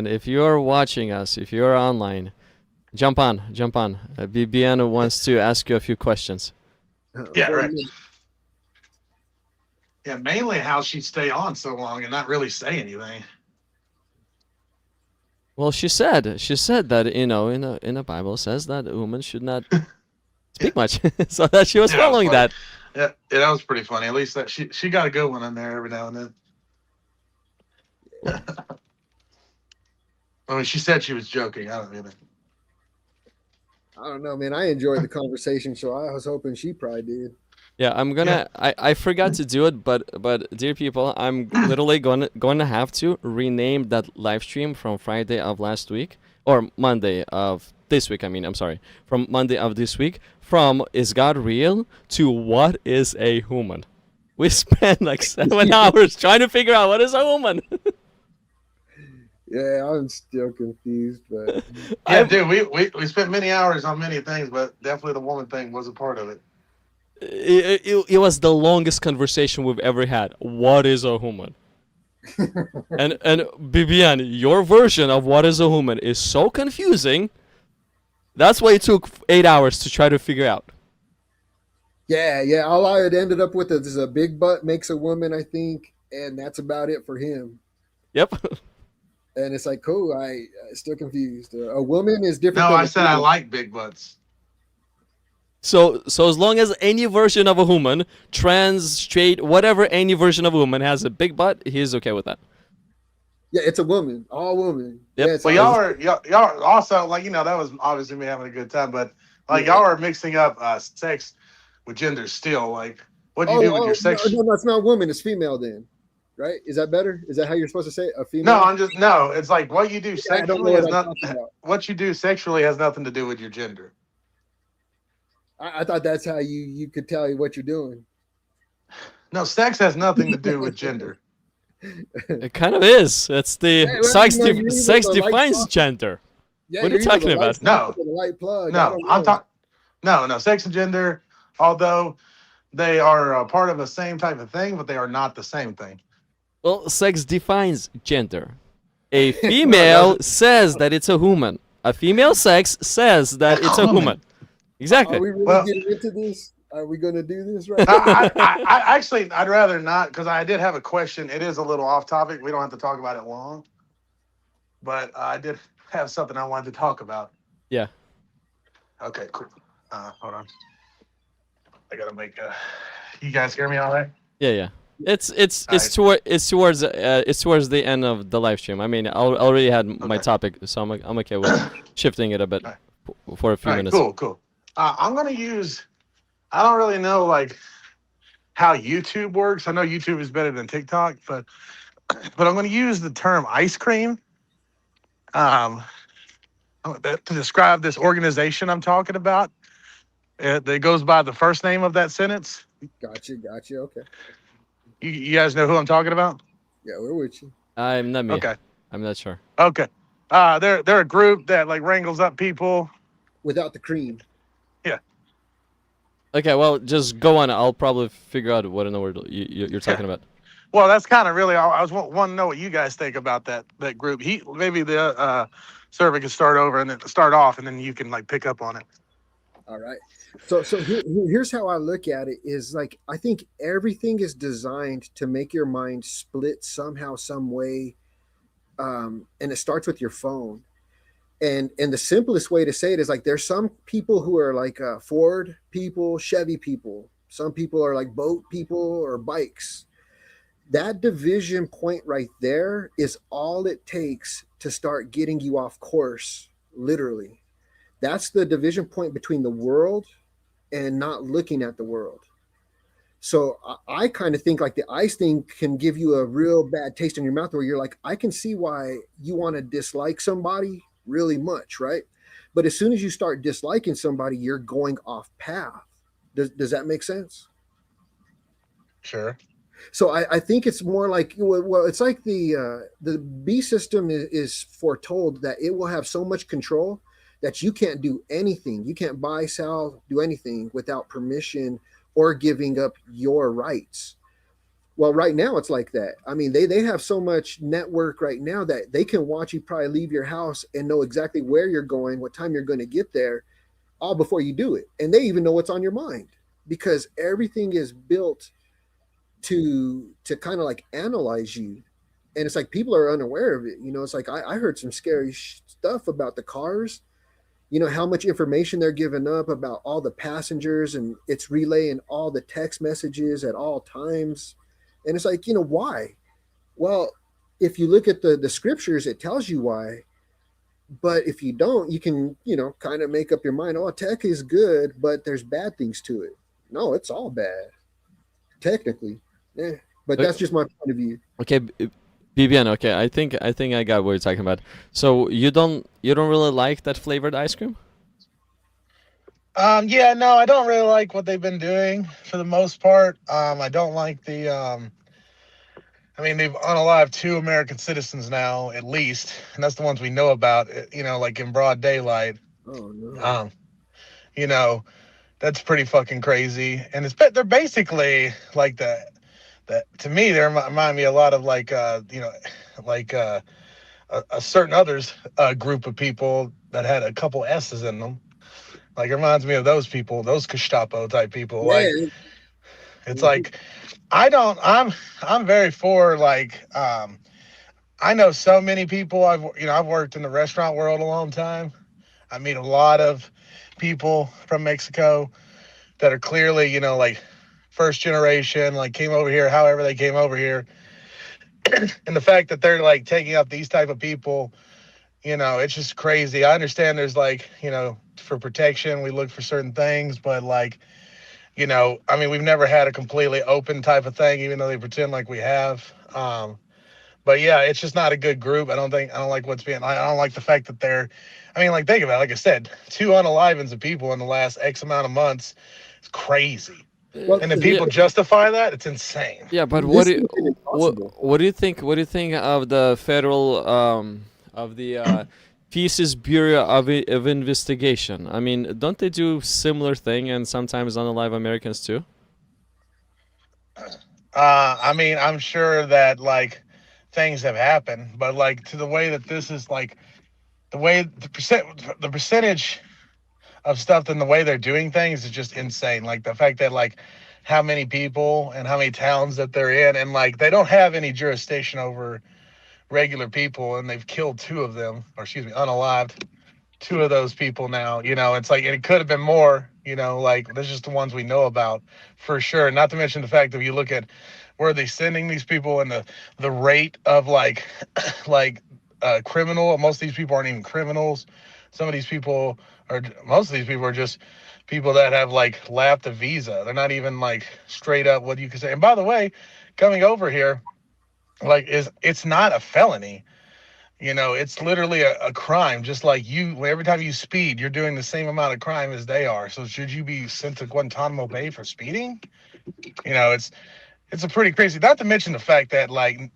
if you're watching us, if you're online, jump on. BBN wants to ask you a few questions. Yeah, right. Yeah, mainly how she stay on so long and not really say anything. Well, she said that in the Bible says that a woman should not speak much, so that she was following that. Yeah, that was pretty funny. At least that she got a good one in there every now and then. I mean, she said she was joking. I don't know. I don't know, man. I enjoyed the conversation, so I was hoping she probably did. Yeah, I'm gonna. I forgot to do it, but dear people, I'm literally going to have to rename that live stream from Friday of last week or Monday of this week. I mean, I'm sorry, from Monday of this week, from "Is God real?" to "What is a human?" We spent like 7 hours trying to figure out what is a human. Yeah, I'm still confused, but yeah, dude, we spent many hours on many things, but definitely the woman thing was a part of it. It was the longest conversation we've ever had. What is a human? and Bibian, your version of what is a human is so confusing. That's why it took 8 hours to try to figure out. yeah. All I had ended up with is a big butt makes a woman, I think, and that's about it for him. Yep. And it's like, cool. I still confused. A woman is different. No, I said I like big butts. So as long as any version of a human, trans, straight, whatever, any version of a woman has a big butt, he's okay with that. Yeah, it's a woman, all woman. Yep. Yeah, Well, y'all are also like, that was obviously me having a good time, but like y'all are mixing up sex with gender still. Like, what do you do with your sex? No, it's not woman. It's female. Then, right? Is that better? Is that how you're supposed to say it? A female? No. It's like what you do sexually has nothing. What you do sexually has nothing to do with your gender. I thought that's how you could tell what you're doing. No, sex has nothing to do with gender. It kind of is. It's the sex defines gender. Yeah, what are you talking about? No, I'm talking. No, sex and gender, although they are part of the same type of thing, but they are not the same thing. Well, sex defines gender. A female says that it's a human. A female sex says that it's a human. Exactly. Are we really getting into this? Are we going to do this right? I actually, I'd rather not, because I did have a question. It is a little off topic. We don't have to talk about it long. But I did have something I wanted to talk about. Yeah. Okay, cool. Hold on. I gotta make. You guys hear me all right? Yeah. It's towards the end of the live stream. I mean, I already had my topic, so I'm okay with shifting it a bit for a few minutes. Cool. I'm gonna use. I don't really know like how YouTube works. I know YouTube is better than TikTok, but I'm gonna use the term ice cream to describe this organization I'm talking about. That goes by the first name of that sentence. Gotcha. Okay. You guys know who I'm talking about? Yeah, we're with you. I'm not me. Okay. I'm not sure. Okay. They're a group that like wrangles up people without the cream. Yeah. Okay, well, just go on. I'll probably figure out what in the world you're talking about. Well, that's kind of really. I was want to know what you guys think about that group. Maybe the server can start over and then start off, and then you can like pick up on it. All right. So here's how I look at it is like, I think everything is designed to make your mind split somehow, some way. And it starts with your phone. And the simplest way to say it is like, there's some people who are like Ford people, Chevy people. Some people are like boat people or bikes. That division point right there is all it takes to start getting you off course, literally. That's the division point between the world and not looking at the world. So I kind of think like the ice thing can give you a real bad taste in your mouth where you're like, I can see why you want to dislike somebody really much, right? But as soon as you start disliking somebody, you're going off path. Does that make sense? Sure. So I think it's more like, well, it's like the B system is foretold that it will have so much control that you can't do anything. You can't buy, sell, do anything without permission or giving up your rights. Well, right now it's like that. I mean, they have so much network right now that they can watch you probably leave your house and know exactly where you're going, what time you're going to get there, all before you do it. And they even know what's on your mind because everything is built to kind of like analyze you. And it's like people are unaware of it. You know, it's like I heard some scary stuff about the cars. You know, how much information they're giving up about all the passengers, and it's relaying all the text messages at all times. And it's like, you know, why? Well, if you look at the scriptures, it tells you why. But if you don't, you can, kind of make up your mind. Oh, tech is good, but there's bad things to it. No, it's all bad, technically. But Uh, that's just my point of view. Okay, BBN. Okay, I think I got what you're talking about. So you don't really like that flavored ice cream? Yeah, no, I don't really like what they've been doing for the most part. I don't like the I mean, they've unalived 2 American citizens now, at least, and that's the ones we know about. Like in broad daylight. Oh no. Um, you know, that's pretty fucking crazy. And they're basically like that. To me, they remind me a lot of like like a certain others group of people that had a couple S's in them. Like it reminds me of those people, those Gestapo type people. Yeah. Like it's like I don't. I'm very for like I know so many people. I've worked in the restaurant world a long time. I meet a lot of people from Mexico that are clearly, like first generation, like came over here, however they came over here. And the fact that they're like taking up these type of people, it's just crazy. I understand there's like, for protection, we look for certain things, but like, I mean, we've never had a completely open type of thing, even though they pretend like we have. But yeah, it's just not a good group. I don't like I don't like the fact that I mean, like think about it, like I said, 2 unalivings of people in the last X amount of months. It's crazy. Well, And then Yeah, people justify that. It's insane. yeah, but this is impossible. what do you think? What do you think of the federal of the Thesis Bureau of Investigation? I mean, don't they do similar thing and sometimes unalive Americans too? I mean, I'm sure that like things have happened, but like to the way that this is like the percentage of stuff and the way they're doing things is just insane. Like the fact that like how many people and how many towns that they're in, and like they don't have any jurisdiction over regular people, and they've killed 2 of them, or excuse me, unalived 2 of those people now. It's like it could have been more. Like that's just the ones we know about for sure. Not to mention the fact that if you look at where they sending these people and the rate of like like criminal. Most of these people aren't even criminals. Most of these people are just people that have like lapped a visa. They're not even like straight up what you could say. And by the way, coming over here, like it's not a felony. It's literally a crime. Just like every time you speed, you're doing the same amount of crime as they are. So should you be sent to Guantanamo Bay for speeding? It's a pretty crazy. Not to mention the fact that like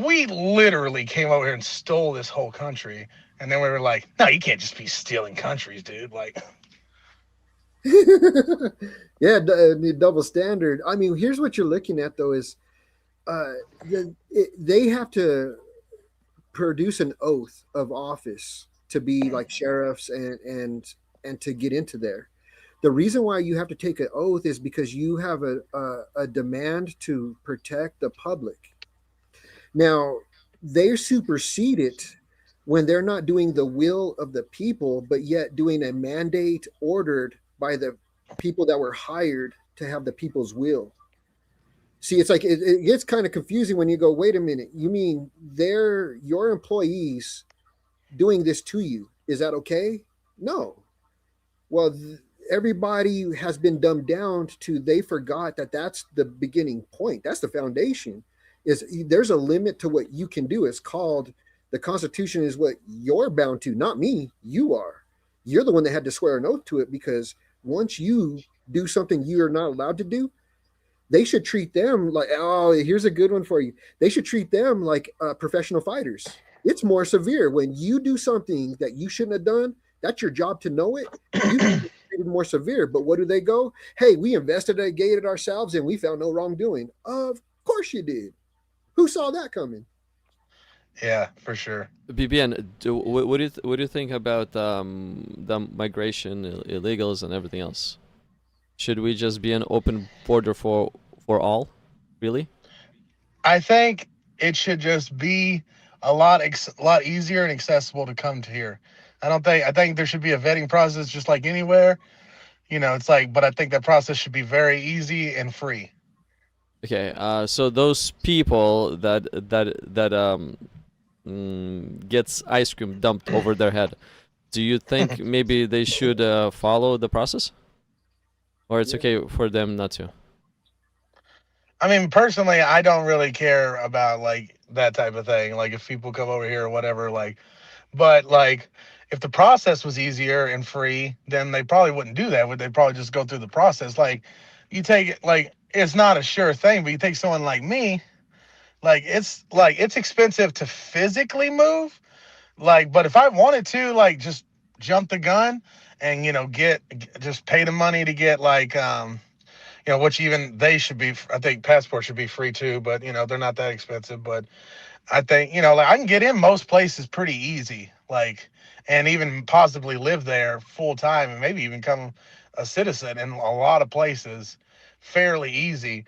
we literally came over here and stole this whole country, and then we were like, no, you can't just be stealing countries, dude. Like, Yeah, the double standard. I mean, here's what you're looking at though is they have to produce an oath of office to be like sheriffs and to get into there. The reason why you have to take an oath is because you have a demand to protect the public. Now, they supersede it when they're not doing the will of the people, but yet doing a mandate ordered by the people that were hired to have the people's will. See, it's like it gets kind of confusing when you go, wait a minute, you mean they're your employees doing this to you? Is that okay? No. Well, everybody has been dumbed down to they forgot that that's the beginning point. That's the foundation. Is there's a limit to what you can do. It's called the Constitution is what you're bound to, not me. You are. You're the one that had to swear an oath to it because once you do something you're not allowed to do, they should treat them like, oh, here's a good one for you. They should treat them like professional fighters. It's more severe when you do something that you shouldn't have done. That's your job to know it. You treated more severe. But what do they go? Hey, we investigated ourselves and we found no wrongdoing. Of course you did. Who saw that coming? yeah, for sure. BBN, what do you think about the migration, illegals, and everything else? Should we just be an open border for all? Really? I think it should just be a lot easier and accessible to come to here. I think there should be a vetting process just like anywhere. It's like, but I think that process should be very easy and free. Okay, so those people gets ice cream dumped over their head, do you think maybe they should follow the process, or it's okay for them not to? I mean, personally, I don't really care about like that type of thing. Like if people come over here or whatever, like, but like if the process was easier and free, then they probably wouldn't do that. Would they probably just go through the process? Like you take it like it's not a sure thing, but you take someone like me, like it's expensive to physically move. Like, but if I wanted to, like, just jump the gun and just pay the money to get like which even they should be. I think passports should be free too, but they're not that expensive. But I think like I can get in most places pretty easy, like, and even possibly live there full time and maybe even become a citizen in a lot of places fairly easy.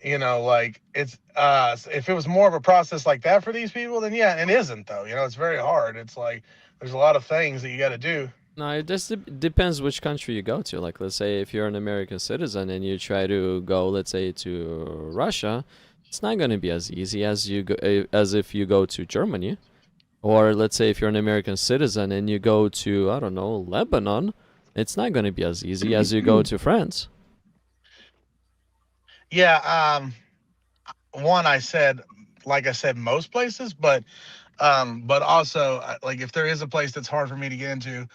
Like it's if it was more of a process like that for these people, then yeah, it isn't though. It's very hard. It's like there's a lot of things that you got to do. No, it just depends which country you go to. Like, let's say if you're an American citizen and you try to go, let's say, to Russia, it's not going to be as easy as as if you go to Germany. Or let's say if you're an American citizen and you go to, I don't know, Lebanon, it's not going to be as easy as you go to France. Yeah, one like I said, most places, but also like if there is a place that's hard for me to get into,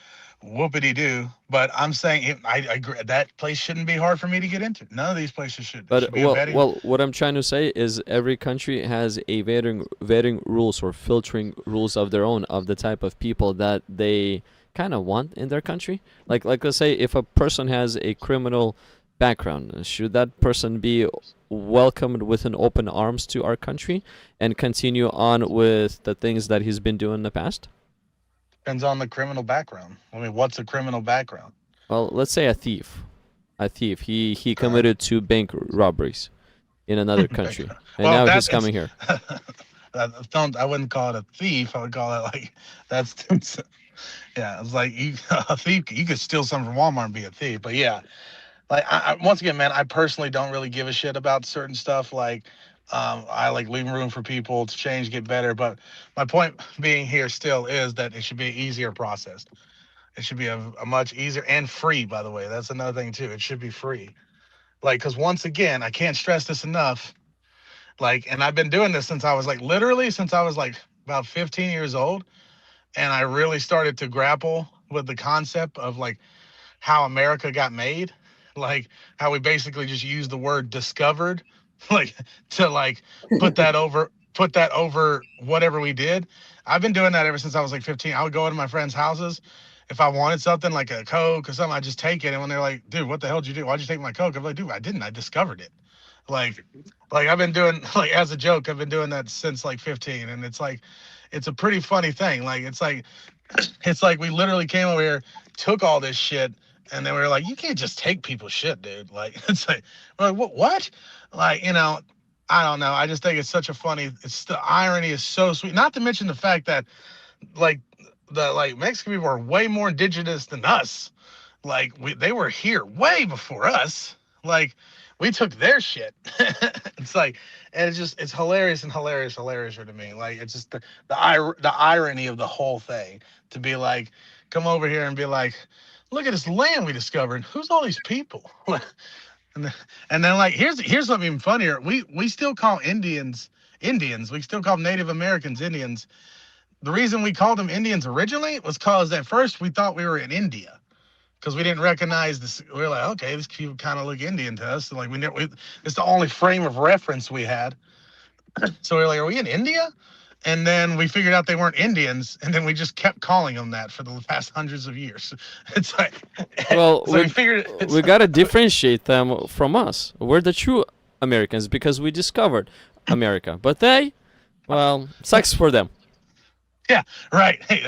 whoopity doo. But I'm saying I agree that place shouldn't be hard for me to get into. None of these places should. It But should be a vetting. well, what I'm trying to say is every country has a vetting rules or filtering rules of their own of the type of people that they kind of want in their country. Like let's say if a person has a criminal background, should that person be welcomed with an open arms to our country and continue on with the things that he's been doing in the past? Depends on the criminal background. I mean, what's a criminal background? Well, let's say a thief. He committed 2 bank robberies in another country, and Well, now he's coming here. I wouldn't call it a thief. I would call it like that's yeah. It's like a thief. You could steal something from Walmart and be a thief. But yeah, like once again, man, I personally don't really give a shit about certain stuff. Like, I like leaving room for people to change, get better. But my point being here still is that it should be an easier process. It should be a much easier and free, by the way. That's another thing too. It should be free. Like, because once again, I can't stress this enough. Like, and I've been doing this since I was like literally since I was like about 15 years old. And I really started to grapple with the concept of like how America got made, like how we basically just used the word discovered, like to like put that over whatever we did. I've been doing that ever since I was like 15. I would go into my friends' houses. If I wanted something like a Coke or something, I'd just take it. And when they're like, dude, what the hell did you do? Why'd you take my Coke? I'm like, dude, I didn't. I discovered it. Like I've been doing, like, as a joke, I've been doing that since like 15. And it's like, it's a pretty funny thing. Like, it's like we literally came over here, took all this shit, and then we were like, you can't just take people's shit, dude. Like, it's like, we're like, what? Like, I don't know. I just think it's such a funny, the irony is so sweet. Not to mention the fact that like Mexican people are way more indigenous than us. Like they were here way before us. Like we took their shit. It's like, and it's hilarious and hilarious to me. Like it's just the irony of the whole thing, to be like, come over here and be like, look at this land we discovered. Who's all these people? and then like here's something even funnier. We still call Indians. We still call Native Americans Indians. The reason we called them Indians originally was because at first we thought we were in India, because we didn't recognize this. We were like, okay, these people kind of look Indian to us. So like it's the only frame of reference we had. So we were like, are we in India? And then we figured out they weren't Indians, and then we just kept calling them that for the past hundreds of years. It's like, well, so we gotta differentiate them from us. We're the true Americans because we discovered America, but they, well, sucks for them. Yeah, right. Hey,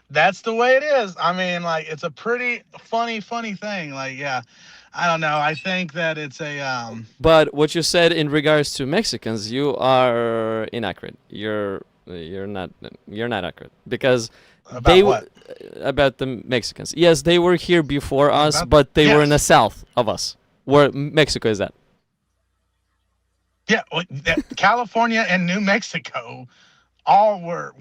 that's the way it is. I mean, like, it's a pretty funny thing. Like, yeah, I don't know. I think that it's a But what you said in regards to Mexicans, you are inaccurate. You're not accurate, because about about the Mexicans. Yes, they were here before us, About- but they were in the yes. south of us, where Mexico is at. Yeah, well, California and New Mexico all were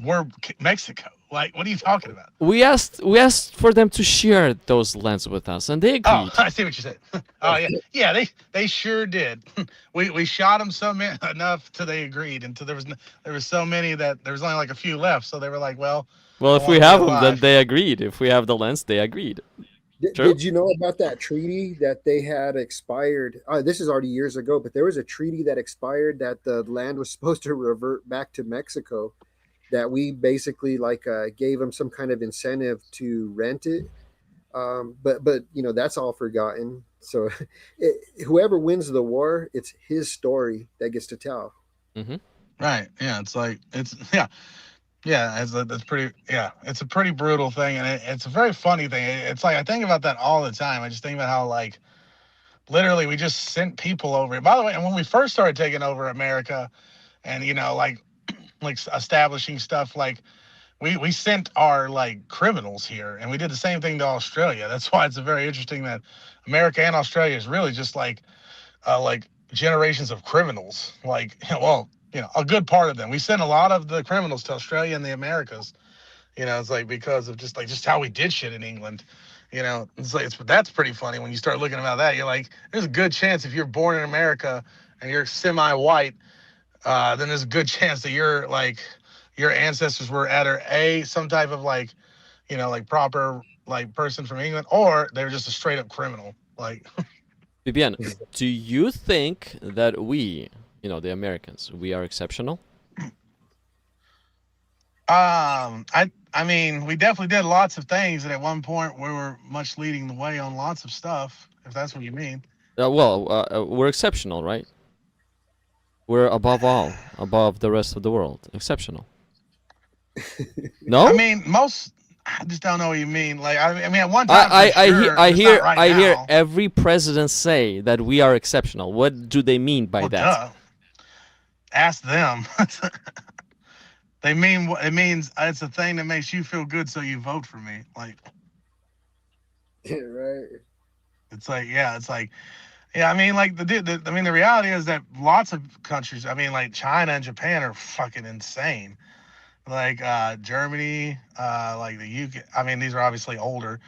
Mexico. Like, what are you talking about? We asked for them to share those lands with us, and they Oh, agreed. I see what you said. Oh yeah, yeah, they sure did. We shot them enough till they agreed, until there was so many that there was only like a few left. So they were like, well, Well, I if want we to be have them, then alive. they agreed. If we have the lands, they agreed. True. Did you know about that treaty that they had expired? This is already years ago, but there was a treaty that expired that the land was supposed to revert back to Mexico. That we basically gave them some kind of incentive to rent it, but that's all forgotten. So whoever wins the war, it's his story that gets to tell. Mm-hmm. Right? Yeah. It's like yeah. That's pretty. Yeah, it's a pretty brutal thing, and it's a very funny thing. It's like I think about that all the time. I just think about how like literally we just sent people over. By the way, and when we first started taking over America, and like establishing stuff like we sent our like criminals here, and we did the same thing to Australia. That's why it's very interesting that America and Australia is really just like generations of criminals. Like, well, a good part of them. We sent a lot of the criminals to Australia and the Americas. It's like because of just how we did shit in England. It's like that's pretty funny when you start looking about that. You're like, there's a good chance if you're born in America and you're semi-white, then there's a good chance that your ancestors were either some type of like proper like person from England, or they were just a straight up criminal. Like, Vivian, do you think that we, the Americans, we are exceptional? I mean, we definitely did lots of things, and at one point we were much leading the way on lots of stuff, if that's what you mean. We're exceptional, right? We're above all, above the rest of the world. Exceptional. No? I mean, I just don't know what you mean. Like, I mean, at one time, I hear now. every president say that we are exceptional. What do they mean by that? Duh. Ask them. They mean what it means. It's a thing that makes you feel good, so you vote for me. Like, Right. it's like, yeah, it's like, yeah. I mean, like the reality is that lots of countries, I mean, like China and Japan are fucking insane. Like Germany, like the UK. I mean, these are obviously older.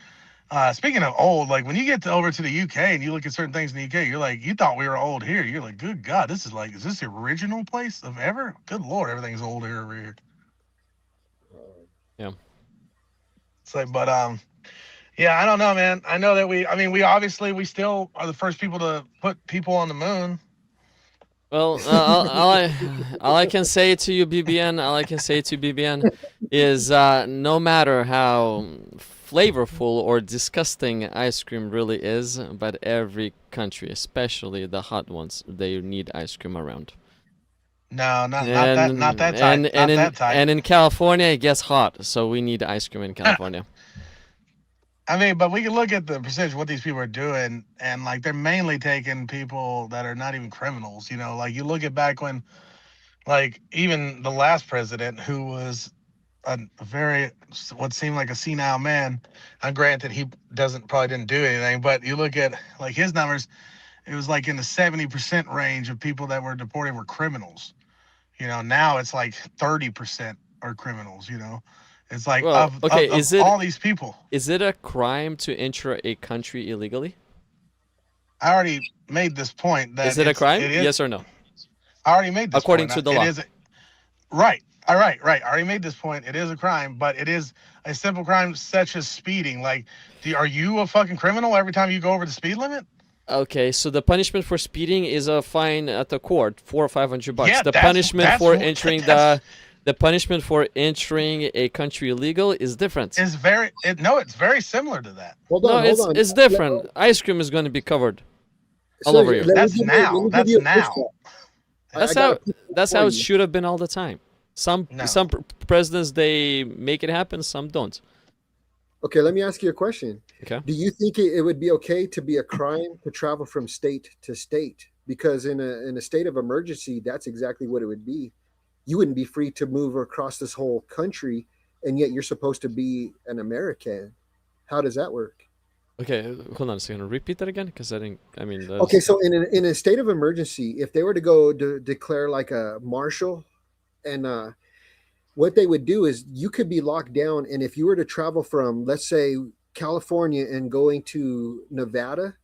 Speaking of old, like when you get over to the UK and you look at certain things in the UK, you're like, you thought we were old here. You're like, good God, is this the original place of ever? Good Lord, everything's old here over here. Yeah. It's like, but yeah, I don't know, man. I know that we still are the first people to put people on the moon. Well, all I can say to you, BBN, is no matter how flavorful or disgusting ice cream really is, but every country, especially the hot ones, they need ice cream around. No, not that type. And in California, it gets hot, so we need ice cream in California. I mean, but we can look at the percentage of what these people are doing, and like they're mainly taking people that are not even criminals. Like you look at back when, like even the last president, who was a very what seemed like a senile man. Granted, he probably didn't do anything, but you look at like his numbers, it was like in the 70% range of people that were deported were criminals. Now it's like 30% are criminals. It's like Well, okay, of all these people. Is it a crime to enter a country illegally? I already made this point. That is it a crime? It is, yes or no? I already made this according point. to the law. It is right. All right. I already made this point. It is a crime, but it is a simple crime such as speeding. Like, are you a fucking criminal every time you go over the speed limit? Okay, so the punishment for speeding is a fine at the court, $400 or $500. Yeah, the punishment for entering the punishment for entering a country illegal is different. It's very similar to that. Hold on. It's different. Ice cream is going to be covered all over you. That's now. That's how it should have been all the time. Some presidents, they make it happen, some don't. Okay, let me ask you a question. Okay. Do you think it would be okay to be a crime to travel from state to state? Because in a state of emergency, that's exactly what it would be. You wouldn't be free to move across this whole country, and yet you're supposed to be an American. How does that work? Okay, hold on a second. Repeat that again, because I didn't. I mean, Okay, so in a state of emergency, if they were to go declare like a marshal, and what they would do is you could be locked down, and if you were to travel from, let's say, California and going to Nevada,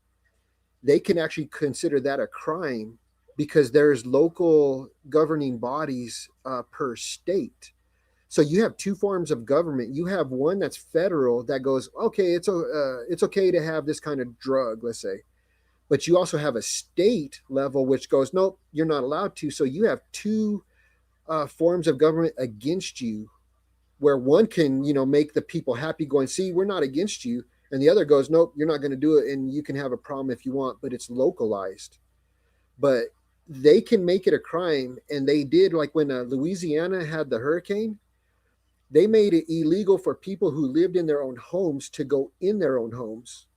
they can actually consider that a crime because there's local governing bodies per state. So you have two forms of government. You have one that's federal that goes, okay, it's okay to have this kind of drug, let's say, but you also have a state level which goes, nope, you're not allowed to. So you have two forms of government against you, where one can, make the people happy, going, see, we're not against you, and the other goes, nope, you're not going to do it, and you can have a problem if you want, but it's localized. But they can make it a crime, and they did, like when Louisiana had the hurricane, they made it illegal for people who lived in their own homes to go in their own homes.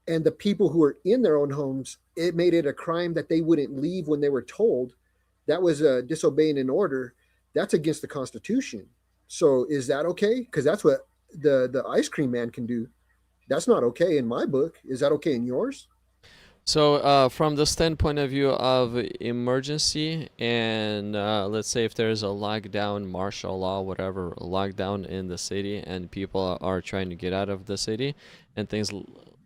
And the people who were in their own homes, it made it a crime that they wouldn't leave when they were told. That was disobeying an order. That's against the Constitution. So is that okay? Because that's what the ice cream man can do. That's not okay in my book. Is that okay in yours? So, from the standpoint of view of emergency, and let's say if there's a lockdown, martial law, whatever, lockdown in the city, and people are trying to get out of the city, and things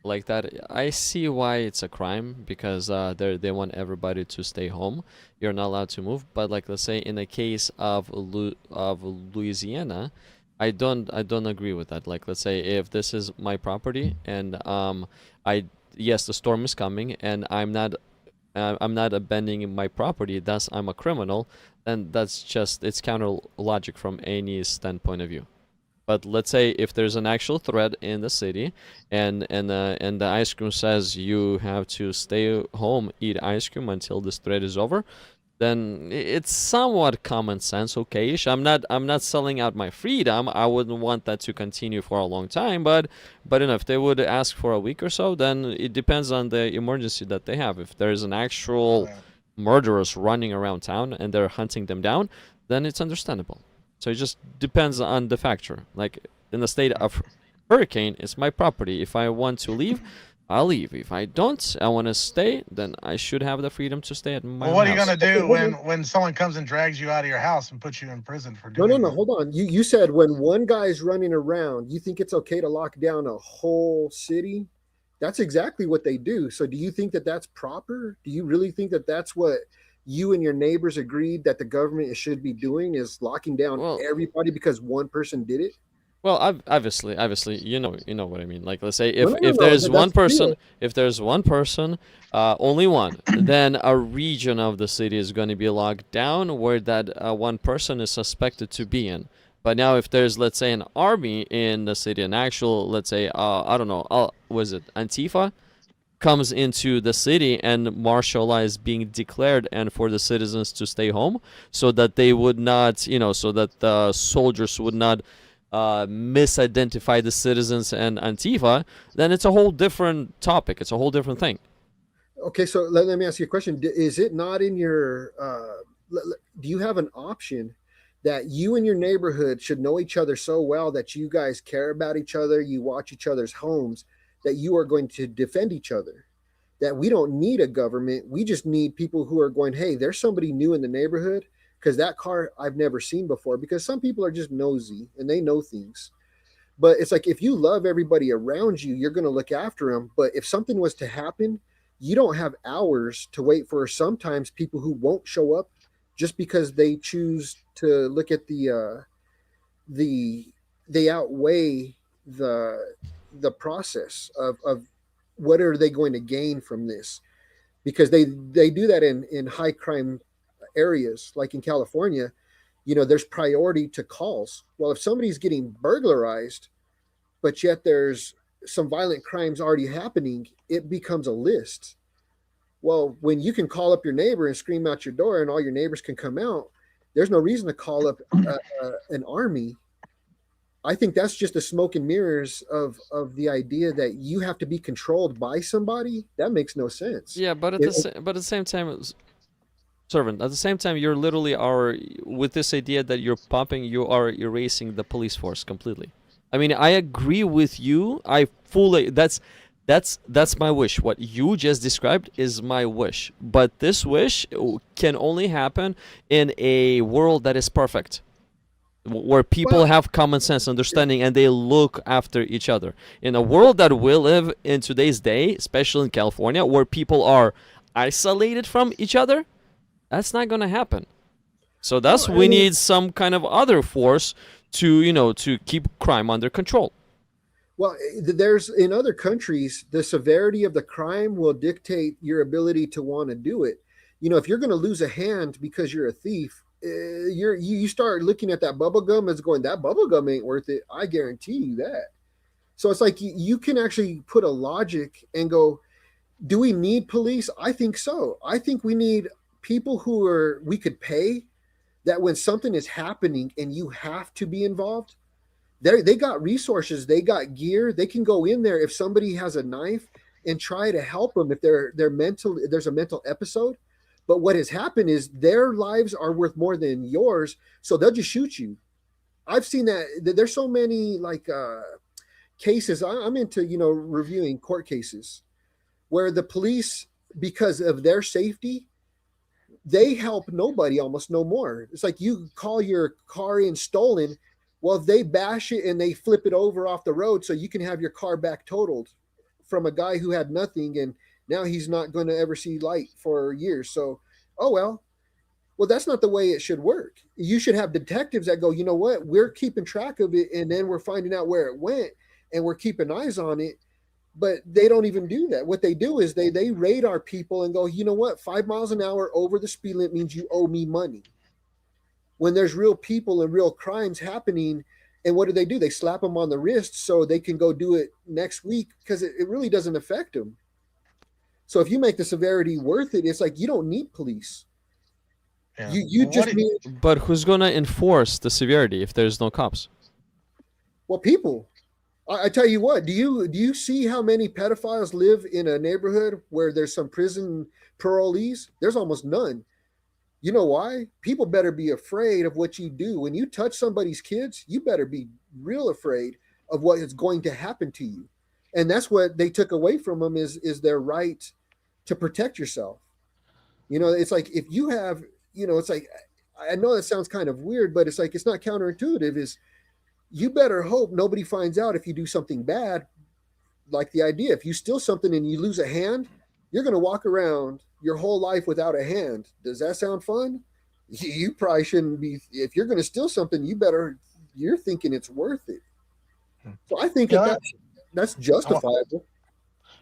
like that, I see why it's a crime, because they want everybody to stay home. You're not allowed to move. But like, let's say in the case of Louisiana, I don't agree with that. Like, let's say if this is my property, and I yes, the storm is coming, and I'm not abandoning my property, thus I'm a criminal, and that's just, it's counter logic from any standpoint of view. But let's say if there's an actual threat in the city, and the ice cream says you have to stay home, eat ice cream until this threat is over, then it's somewhat common sense, okay-ish. I'm not selling out my freedom. I wouldn't want that to continue for a long time, but if they would ask for a week or so, then it depends on the emergency that they have. If there's an actual murderers running around town and they're hunting them down, then it's understandable. So it just depends on the factor. Like in the state of hurricane, it's my property. If I want to leave, I'll leave. If I don't, I want to stay, then I should have the freedom to stay at my Well, what are house. you gonna do when someone comes and drags you out of your house and puts you in prison for doing No. Hold on. You said when one guy's running around, you think it's okay to lock down a whole city? That's exactly what they do. So do you think that that's proper? Do you really think that that's what you and your neighbors agreed that the government should be doing, is locking down everybody because one person did it? Well, obviously, you know what I mean. Like, let's say if No, there's that's one person, real. if there's one person, only one, then a region of the city is going to be locked down where that one person is suspected to be in. But now, if there's, let's say, an army in the city, an actual, let's say, I don't know, was it Antifa, comes into the city and martial law is being declared, and for the citizens to stay home, so that they would not, so that the soldiers would not misidentify the citizens and Antifa, then it's a whole different topic. It's a whole different thing. Okay, so let me ask you a question. Is it not in your, do you have an option that you and your neighborhood should know each other so well that you guys care about each other, you watch each other's homes, that you are going to defend each other? That we don't need a government. We just need people who are going, hey, there's somebody new in the neighborhood, because that car I've never seen before, because some people are just nosy and they know things. But it's like, if you love everybody around you, you're going to look after them. But if something was to happen, you don't have hours to wait for sometimes people who won't show up just because they choose to look at they outweigh the process of what are they going to gain from this, because they do that in high crime areas. Like in California, there's priority to calls. Well, if somebody's getting burglarized, but yet there's some violent crimes already happening, it becomes a list. Well, when you can call up your neighbor and scream out your door and all your neighbors can come out, there's no reason to call up an army. I think that's just the smoke and mirrors of the idea that you have to be controlled by somebody. That makes no sense. Yeah, but at the same time, servant, at the same time, you're literally with this idea that you are erasing the police force completely. I mean, I agree with you. That's That's my wish. What you just described is my wish. But this wish can only happen in a world that is perfect, where people Well, have common sense, understanding, and they look after each other. In a world that we live in today's day, especially in California, where people are isolated from each other, that's not going to happen. So thus I we mean, need some kind of other force to to keep crime under control. well, there's in other countries, the severity of the crime will dictate your ability to want to do it. If you're going to lose a hand because you're a thief, you start looking at that bubble gum as going, that bubble gum ain't worth it. I guarantee you that. So it's like you can actually put a logic and go, do we need police? I think so. I think we need people we could pay, that when something is happening and you have to be involved, they got resources, they got gear, they can go in there if somebody has a knife and try to help them if there's a mental episode. But what has happened is their lives are worth more than yours, so they'll just shoot you. I've seen that. There's so many cases. I'm into reviewing court cases where the police, because of their safety, they help nobody almost no more. It's like you call your car in stolen. Well, they bash it and they flip it over off the road so you can have your car back totaled from a guy who had nothing, and now he's not going to ever see light for years. So, oh well, that's not the way it should work. You should have detectives that go, you know what, we're keeping track of it, and then we're finding out where it went, and we're keeping eyes on it. But they don't even do that. What they do is they radar people and go, you know what, 5 miles an hour over the speed limit means you owe me money. When there's real people and real crimes happening, and what do? They slap them on the wrist so they can go do it next week, because it really doesn't affect them. So if you make the severity worth it, it's like you don't need police. Yeah. You Well, just need, But who's going to enforce the severity if there's no cops? well, people. I tell you what, do you see how many pedophiles live in a neighborhood where there's some prison parolees? There's almost none. You know why? People better be afraid of what you do. When you touch somebody's kids, you better be real afraid of what is going to happen to you. And that's what they took away from them is their right to protect yourself. It's like if you have, it's like, I know that sounds kind of weird, but it's like, it's not counterintuitive, is you better hope nobody finds out if you do something bad. Like the idea, if you steal something and you lose a hand, you're going to walk around your whole life without a hand. Does that sound fun? You probably shouldn't be. If you're going to steal something, you're thinking it's worth it. So I think that's justifiable.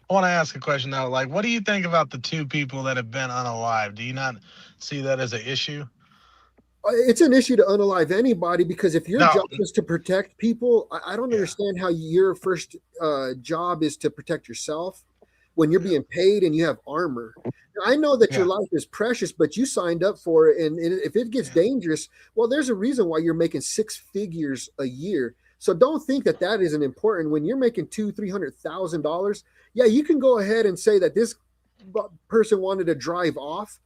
I want to ask a question now. Like, what do you think about the 2 people that have been unalived? Do you not see that as an issue? It's an issue to unalive anybody, because if your No. job is to protect people, I don't understand how your first job is to protect yourself when you're being paid and you have armor. Now, I know that your life is precious, but you signed up for it, and if it gets dangerous, well, there's a reason why you're making 6 figures a year. So don't think that isn't important. When you're making $200,000-$300,000, yeah, you can go ahead and say that this person wanted to drive off,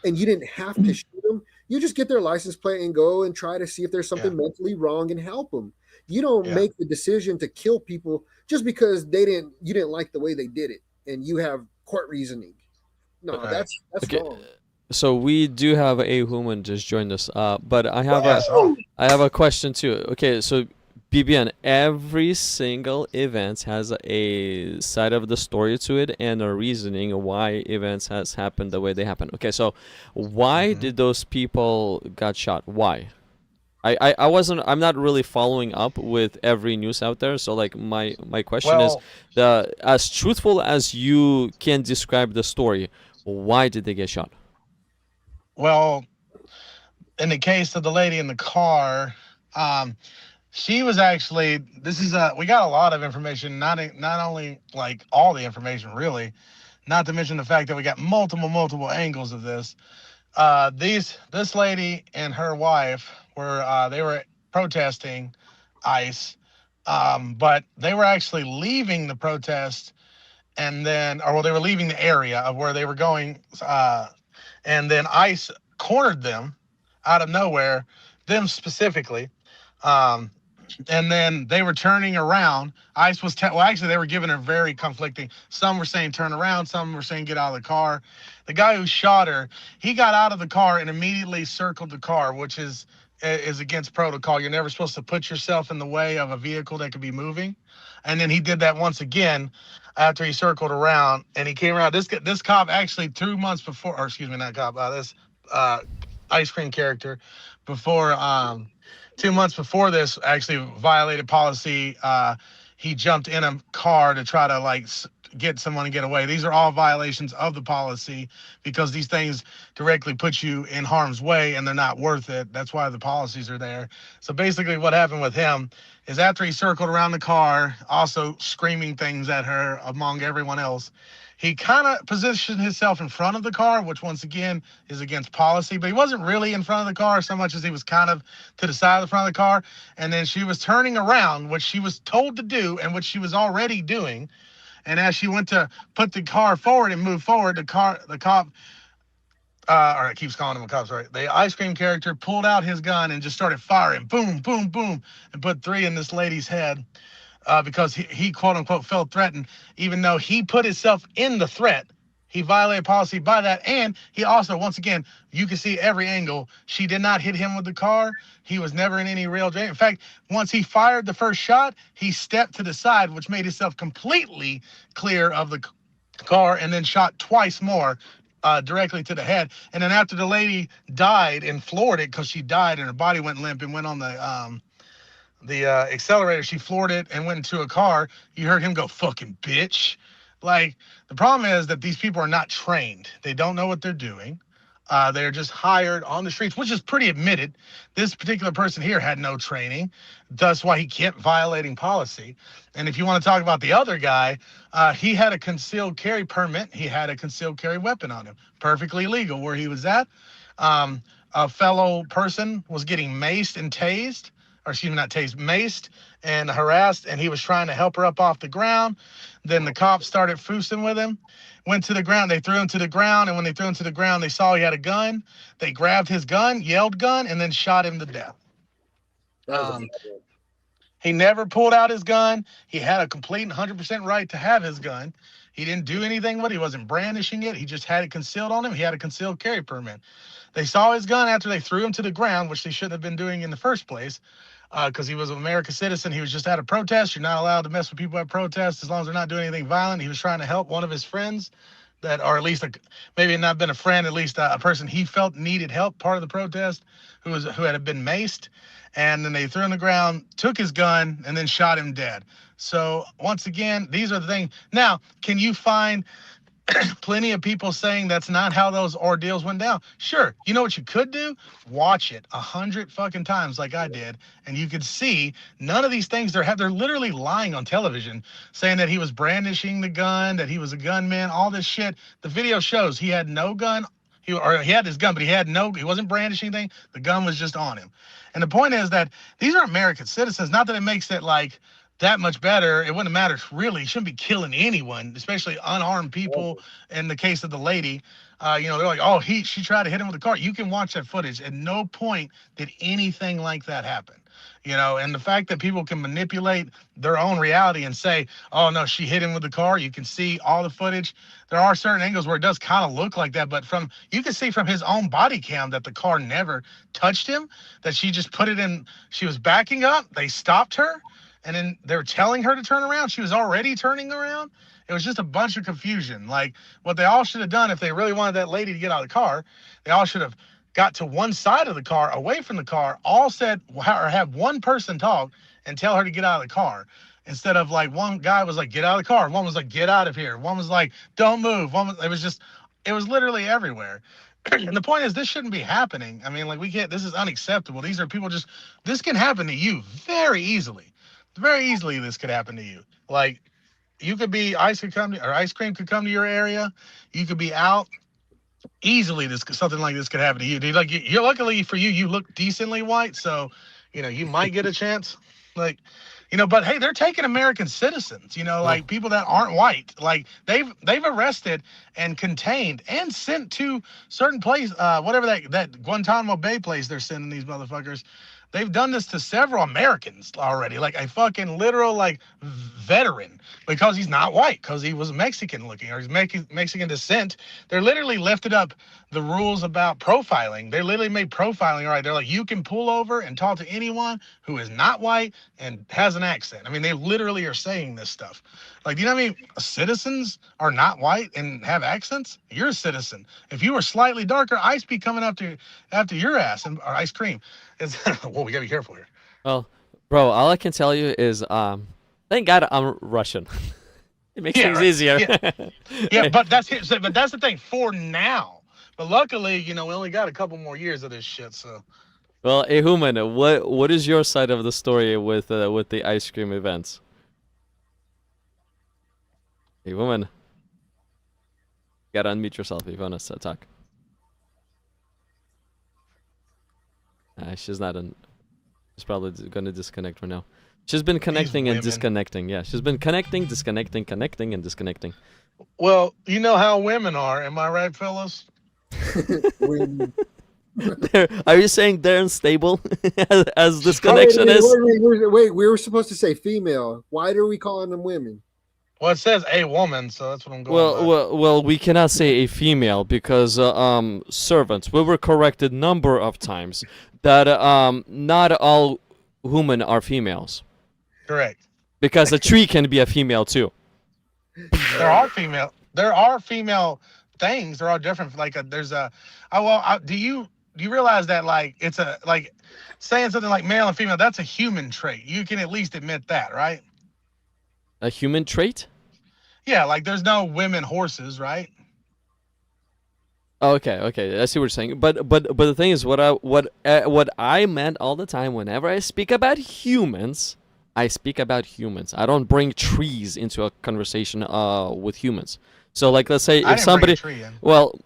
and you didn't have to shoot them. You just get their license plate and go and try to see if there's something mentally wrong and help them. You don't make the decision to kill people just because you didn't like the way they did it, and you have court reasoning. No, Right. that's Okay. wrong. So we do have a human just joined us. But I have Yes. I have a question too. Okay, so BBN, every single event has a side of the story to it and a reasoning why events has happened the way they happen. Okay, so why did those people got shot? Why? I'm not really following up with every news out there. So like my question is, as truthful as you can describe the story, why did they get shot? Well, in the case of the lady in the car, she was actually, we got a lot of information, not only like all the information really, not to mention the fact that we got multiple angles of this. This lady and her wife they were protesting ICE, but they were actually leaving the protest, and then, they were leaving the area of where they were going, and then ICE cornered them out of nowhere, them specifically, and then they were turning around. ICE was, well, actually, they were giving her very conflicting. Some were saying turn around, some were saying get out of the car. The guy who shot her, he got out of the car and immediately circled the car, which is against protocol. You're never supposed to put yourself in the way of a vehicle that could be moving. And then he did that once again after he circled around, and he came around. This cop actually 2 months before, or excuse me, not cop, this ice cream character before 2 months before this actually violated policy. He jumped in a car to try to like get someone to get away. These are all violations of the policy because these things directly put you in harm's way and they're not worth it. That's why the policies are there. So basically what happened with him is after he circled around the car, also screaming things at her among everyone else, he kind of positioned himself in front of the car, which once again is against policy, but he wasn't really in front of the car so much as he was kind of to the side of the front of the car. And then she was turning around, which she was told to do and which she was already doing. And as she went to put the car forward and move forward, the cop, or it keeps calling him a cop, sorry. The ice cream character pulled out his gun and just started firing, boom, boom, boom, and put 3 in this lady's head. Because he quote unquote felt threatened, even though he put himself in the threat. He violated policy by that. And he also, once again, you can see every angle. She did not hit him with the car. He was never in any real danger. In fact, once he fired the first shot, he stepped to the side, which made himself completely clear of the car, and then shot twice more directly to the head. And then after the lady died and floored it, because she died and her body went limp and went on the accelerator, she floored it and went into a car. You heard him go, fucking bitch. Like, the problem is that these people are not trained. They don't know what they're doing. They're just hired on the streets, which is pretty admitted. This particular person here had no training. That's why he kept violating policy. And if you want to talk about the other guy, he had a concealed carry permit. He had a concealed carry weapon on him. Perfectly legal where he was at. A fellow person was getting maced and tased. Or excuse me, not tased, maced and harassed, and he was trying to help her up off the ground. Then the cops started foosing with him, went to the ground, they threw him to the ground, and when they threw him to the ground, they saw he had a gun. They grabbed his gun, yelled gun, and then shot him to death. He never pulled out his gun. He had a complete and 100% right to have his gun. He didn't do anything with it. He wasn't brandishing it. He just had it concealed on him. He had a concealed carry permit. They saw his gun after they threw him to the ground, which they shouldn't have been doing in the first place, because he was an American citizen. He was just at a protest. You're not allowed to mess with people at protests as long as they're not doing anything violent. He was trying to help one of his friends that, or at least maybe not been a friend, at least a person he felt needed help, part of the protest, who had been maced. And then they threw him on the ground, took his gun, and then shot him dead. So once again, these are the things. Now, can you find plenty of people saying that's not how those ordeals went down? Sure. You know what you could do? Watch it 100 fucking times like I did, and you could see none of these things. They're literally lying on television, saying that he was brandishing the gun, that he was a gunman, all this shit. The video shows he had no gun. He had his gun, but he wasn't brandishing anything. The gun was just on him. And the point is that these are American citizens. Not that it makes it like that much better. It wouldn't matter really. Shouldn't be killing anyone, especially unarmed people. In the case of the lady, they're like, oh, she tried to hit him with a car. You can watch that footage. At no point did anything like that happen. And the fact that people can manipulate their own reality and say, oh no, she hit him with the car. You can see all the footage. There are certain angles where it does kind of look like that, but you can see from his own body cam that the car never touched him, that she just put it in. She was backing up. They stopped her. And then they were telling her to turn around. She was already turning around. It was just a bunch of confusion. Like, what they all should have done if they really wanted that lady to get out of the car, they all should have got to one side of the car, away from the car, all said, or have one person talk and tell her to get out of the car. Instead of like, one guy was like, get out of the car. One was like, get out of here. One was like, don't move. It was literally everywhere. And the point is, this shouldn't be happening. I mean, like, this is unacceptable. These are people this can happen to you very easily. Very easily, this could happen to you. Like, you could be, ice cream could come to your area. You could be out. Easily, something like this could happen to you, dude. Like, you're luckily for you look decently white, so you might get a chance. Like, but hey, they're taking American citizens. Like people that aren't white. Like they've arrested and contained and sent to certain place, whatever that Guantanamo Bay place they're sending these motherfuckers. They've done this to several Americans already, like a fucking literal like veteran, because he's not white, because he was Mexican looking, or he's Mexican descent. They're literally lifted up the rules about profiling. They literally made profiling right. They're like, you can pull over and talk to anyone who is not white and has an accent. I mean, they literally are saying this stuff. Like, do you know how many citizens are not white and have accents? You're a citizen. If you were slightly darker, ice be coming up to after your ass, and or ice cream. It's well, we gotta be careful here. Well, bro, all I can tell you is, thank God I'm Russian. It makes things right. easier. Yeah, but that's the thing for now. But luckily, you know, we only got a couple more years of this shit. So, Well, hey, Human, what is your side of the story with the ice cream events? Hey, woman, you gotta unmute yourself if you want to talk. She's not in. She's probably gonna disconnect right now. She's been connecting and women. disconnecting. Yeah, she's been connecting, disconnecting, connecting, and disconnecting. well, you know how women are. Am I right, fellas? Are you saying they're unstable as this connection is? Wait, we were supposed to say female. Why are we calling them women? Well, it says a woman, so that's what I'm going by. Well, we cannot say a female because servants. We were corrected number of times that not all women are females. Correct. Because a tree can be a female too. There are female things. They're all different. Like there's a. Do you realize that like it's a like saying something like male and female? That's a human trait. You can at least admit that, right? A human trait? Yeah, like there's no women horses, right? Oh, okay, I see what you're saying. But the thing is, what I meant all the time whenever I speak about humans, I speak about humans. I don't bring trees into a conversation with humans. So like, let's say if somebody,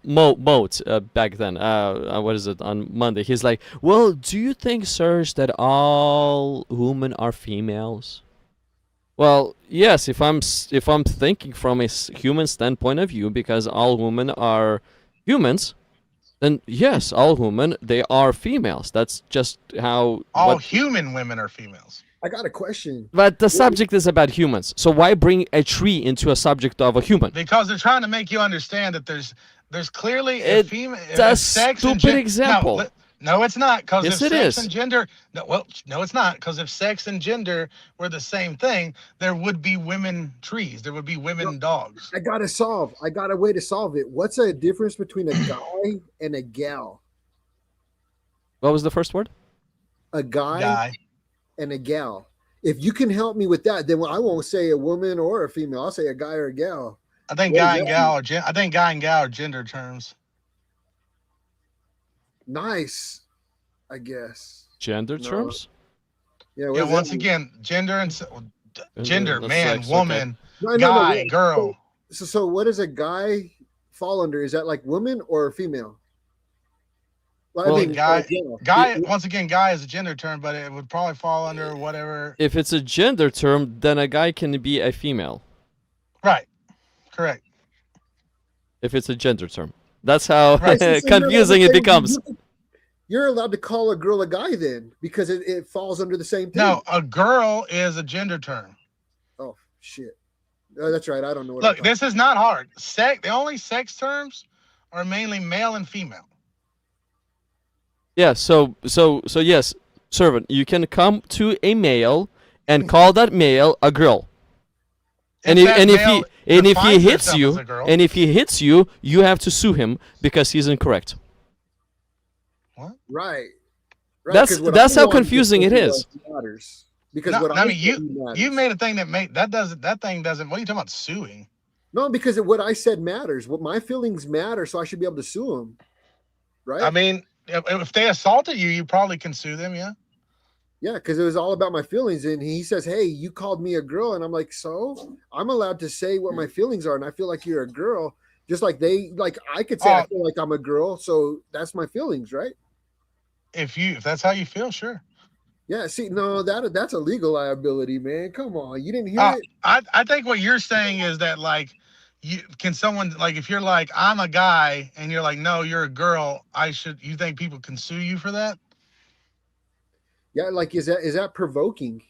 Moat back then, what is it, on Monday? He's like, well, do you think, Serge, that all women are females? Well, yes, if I'm thinking from a human standpoint of view, because all women are humans, then yes, all women, they are females. That's just how all human women are females. I got a question. But the subject is about humans, so why bring a tree into a subject of a human? Because they're trying to make you understand that there's clearly a female. That's a stupid example. No, it's not. Because yes, if sex and gender, no, it's not. Because if sex and gender were the same thing, there would be women trees. There would be women dogs. I got a way to solve it. What's the difference between a guy and a gal? What was the first word? A guy. And a gal. If you can help me with that, then I won't say a woman or a female. I'll say a guy or a gal. I think guy and gal are gender terms. Nice, I guess. Gender terms? Yeah. Once again, gender and gender, man, sex, woman, okay. guy, girl. So what does a guy fall under? Is that like woman or female? Well, I mean, guy. Once again, guy is a gender term, but it would probably fall under whatever. If it's a gender term, then a guy can be a female. Right. Correct. If it's a gender term, that's how confusing it becomes. You're allowed to call a girl a guy then, because it falls under the same thing. No, a girl is a gender term. Oh shit. Oh, that's right. I don't know. Look, this is not hard. The only sex terms are mainly male and female. Yeah, so yes, servant, you can come to a male and call that male a girl. And if he hits you, you have to sue him because he's incorrect. What? Right. That's how confusing it is. Matters. Because you made a thing that thing doesn't. What are you talking about suing? No, because what I said matters. What my feelings matter, so I should be able to sue him. Right. I mean, if they assaulted you, you probably can sue them, yeah? Yeah, because it was all about my feelings. And he says, hey, you called me a girl. And I'm like, so? I'm allowed to say what my feelings are. And I feel like you're a girl. Just like I could say I feel like I'm a girl. So that's my feelings, right? If that's how you feel, sure. Yeah, see, no, that's a legal liability, man. Come on. You didn't hear it? I think what you're saying is that, like, if you're like, I'm a guy and you're like, no, you're a girl, you think people can sue you for that? Yeah, like is that provoking?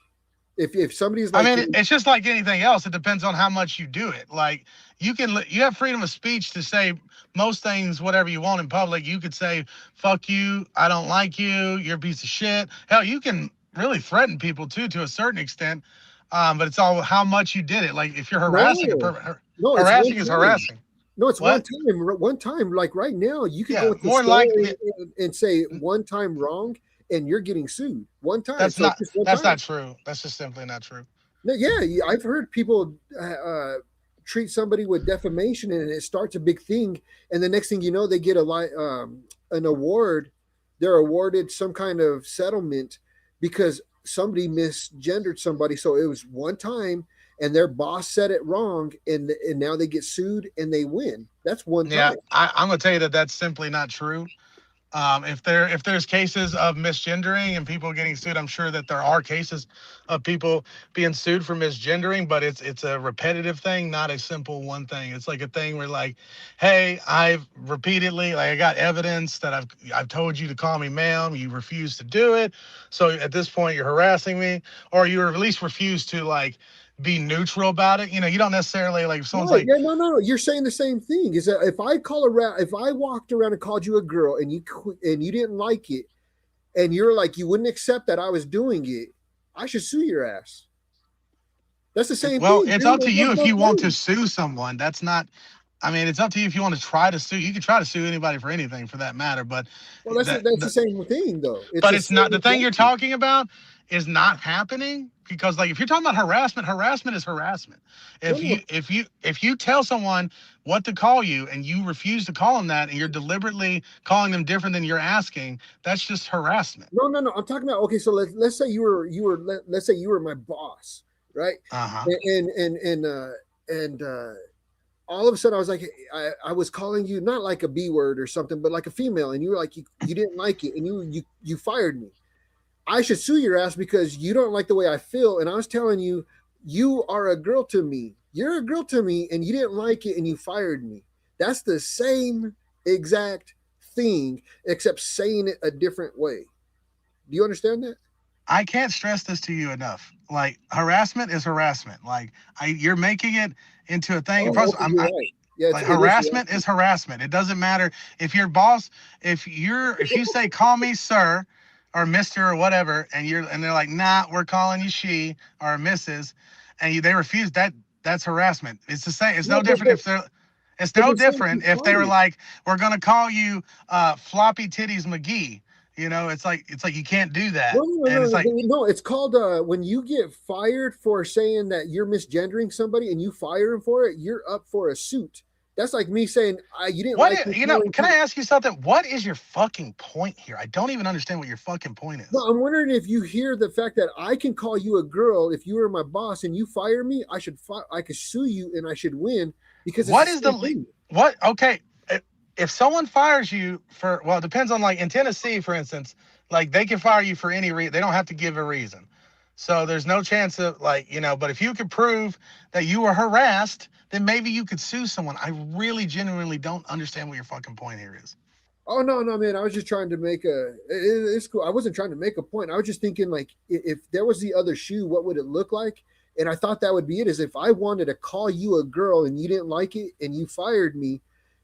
If somebody's I like, mean, it's just like anything else. It depends on how much you do it. Like you have freedom of speech to say most things, whatever you want in public. You could say, fuck you, I don't like you, you're a piece of shit. Hell, you can really threaten people too, to a certain extent. But it's all how much you did it. Like if you're harassing a no, person, no, it's one harassing is time. harassing. No, it's What? one time. Like right now, you could Yeah, go into the more store likely and say one time wrong, and you're getting sued one time. So just one that's time. not true. That's just simply not true. No, yeah, I've heard people treat somebody with defamation, and it starts a big thing, and the next thing you know, they get an award. They're awarded some kind of settlement because somebody misgendered somebody. So it was one time, and their boss said it wrong, and now they get sued and they win. That's one Yeah, time. I'm gonna tell you that that's simply not true. If there's cases of misgendering and people getting sued, I'm sure that there are cases of people being sued for misgendering, but it's a repetitive thing, not a simple one thing. It's like a thing where like, hey, I've repeatedly, like I got evidence that I've told you to call me ma'am, you refuse to do it. So at this point you're harassing me, or you at least refuse to like be neutral about it. You know, you don't necessarily like if someone's Right? like, Yeah, no. You're saying the same thing. Is that if I walked around and called you a girl and you didn't like it, and you're like you wouldn't accept that I was doing it, I should sue your ass. That's the same well, thing, it's dude. up to It you goes if both you want to ways. sue someone. That's not, I mean, it's up to you if you want to try to sue. You can try to sue anybody for anything for that matter, but Well, that's the same thing, though. It's but the it's not same the thing you're exact thing. talking about is not happening because like if you're talking about harassment, harassment is harassment. No, If you no, if you tell someone what to call you and you refuse to call them that and you're deliberately calling them different than you're asking, that's just harassment. no. I'm talking about okay. So let's say let's say you were my boss, right? Uh-huh. And all of a sudden I was like, I was calling you not like a B word or something, but like a female, and you were like you didn't like it, and you fired me. I should sue your ass because you don't like the way I feel, and I was telling you you are a girl to me. You're a girl to me, and you didn't like it, and you fired me. That's the same exact thing, except saying it a different way. Do you understand that? I can't stress this to you enough. Like harassment is harassment. Like you're making it into a thing. Oh, First, okay, you're right. Yeah, like it is harassment is harassment. harassment. It doesn't matter if your boss, if you say call me sir or Mister or whatever, and they're like nah, we're calling you she or Mrs. and they refuse that. That's harassment. It's the same. It's No, no different if they're. It's no they're saying different keep if they were quiet. like, we're gonna call you floppy titties McGee. You know, it's like you can't do No, that. no, And no, it's no, like, no. It's called when you get fired for saying that you're misgendering somebody and you fire them for it, you're up for a suit. That's like me saying you didn't what like is, me you know, calling can I ask you something? What is your fucking point here? I don't even understand what your fucking point No, is. I'm wondering if you hear the fact that I can call you a girl if you were my boss and you fire me, I could sue you and I should win because it's What the is same thing. what? Okay, if someone fires you for, well, it depends on like in Tennessee, for instance, like they can fire you for any reason. They don't have to give a reason. So there's no chance of like, you know, but if you could prove that you were harassed, then maybe you could sue someone. I really genuinely don't understand what your fucking point here is. Oh no, man! I was just trying to make it's cool. I wasn't trying to make a point. I was just thinking like if there was the other shoe, what would it look like? And I thought that would be it. Is if I wanted to call you a girl and you didn't like it and you fired me,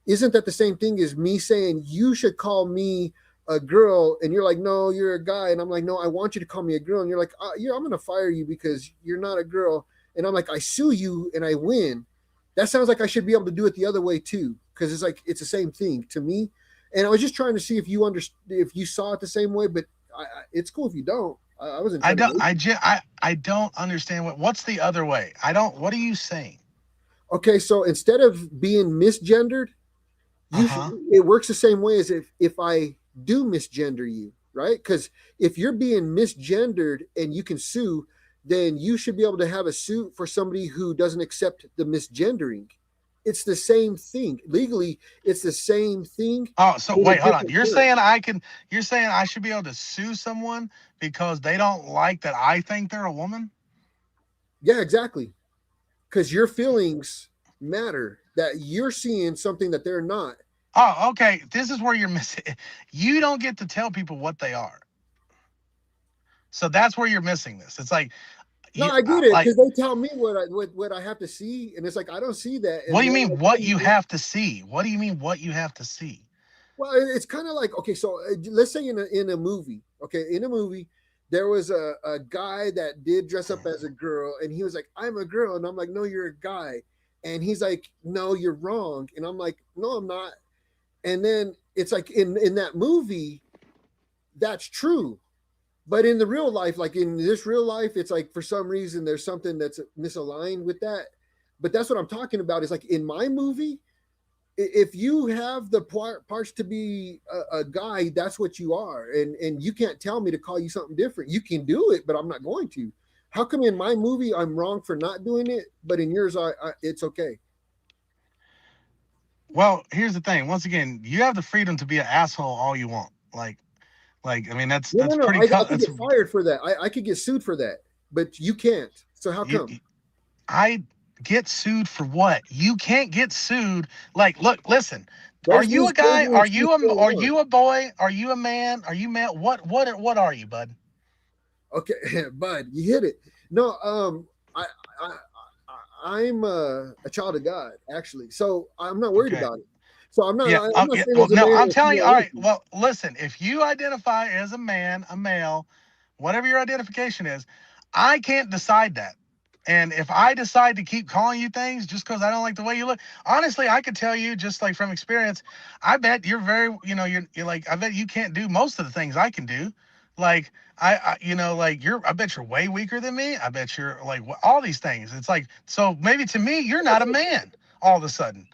isn't that the same thing as me saying you should call me a girl and you're like no, you're a guy, and I'm like no, I want you to call me a girl, and you're like yeah, I'm gonna fire you because you're not a girl, and I'm like I sue you and I win. That sounds like I should be able to do it the other way too because it's like it's the same thing to me. And I was just trying to see if you if you saw it the same way, but it's cool if you don't. I wasn't I trying to don't, make it. I don't understand what's the other way. What are you saying? Okay, so instead of being misgendered, Uh huh. it works the same way as if I do misgender you, right? Because if you're being misgendered and you can sue, then you should be able to have a suit for somebody who doesn't accept the misgendering. It's the same thing legally. It's the same thing Oh, so in a wait, hold on. different term. You're saying I should be able to sue someone because they don't like that I think they're a woman? Yeah, exactly. Because your feelings matter. That you're seeing something that they're not. Oh, okay. This is where you're missing. You don't get to tell people what they are. So that's where you're missing this. It's like, No, you, I get it like, because they tell me what I have to see, and it's like I don't see that. what And do you then mean what you have to see? What do you mean what you have to see? well, it's kind of like, okay, so let's say in a movie, okay, in a movie, there was a guy that did dress up as a girl, and he was like, "I'm a girl," and I'm like, "No, you're a guy," and he's like, "No, you're wrong," and I'm like, "No, I'm not," and then it's like in that movie, that's true, but in the real life, like in this real life, it's like for some reason there's something that's misaligned with that. But that's what I'm talking about. Is like in my movie, if you have the parts to be a guy, that's what you are, and you can't tell me to call you something different. You can do it, but I'm not going to. How come in my movie I'm wrong for not doing it, but in yours it's okay? Well, here's the thing. Once again, you have the freedom to be an asshole all you want. Like I mean, that's No, pretty. I could That's get fired for that. I could get sued for that, but you can't. So how come? I get sued for what? You can't get sued. Like, look, listen. Are There's you these a guy? Are issues you a going are on. you a boy? Are you a man? Are you male? What are you, bud? Okay, bud, you hit it. No, I'm a child of God, actually, so I'm not worried Okay. about it. So I'm not. Yeah. I'm not Yeah. saying Well, as a no, man I'm or telling you. female All right. issue. Well, listen. If you identify as a man, a male, whatever your identification is, I can't decide that. And if I decide to keep calling you things just because I don't like the way you look, honestly, I could tell you just like from experience, I bet you're very, you're like, I bet you can't do most of the things I can do. Like, like I bet you're way weaker than me. I bet you're like all these things. It's like, so maybe to me, you're not a man all of a sudden.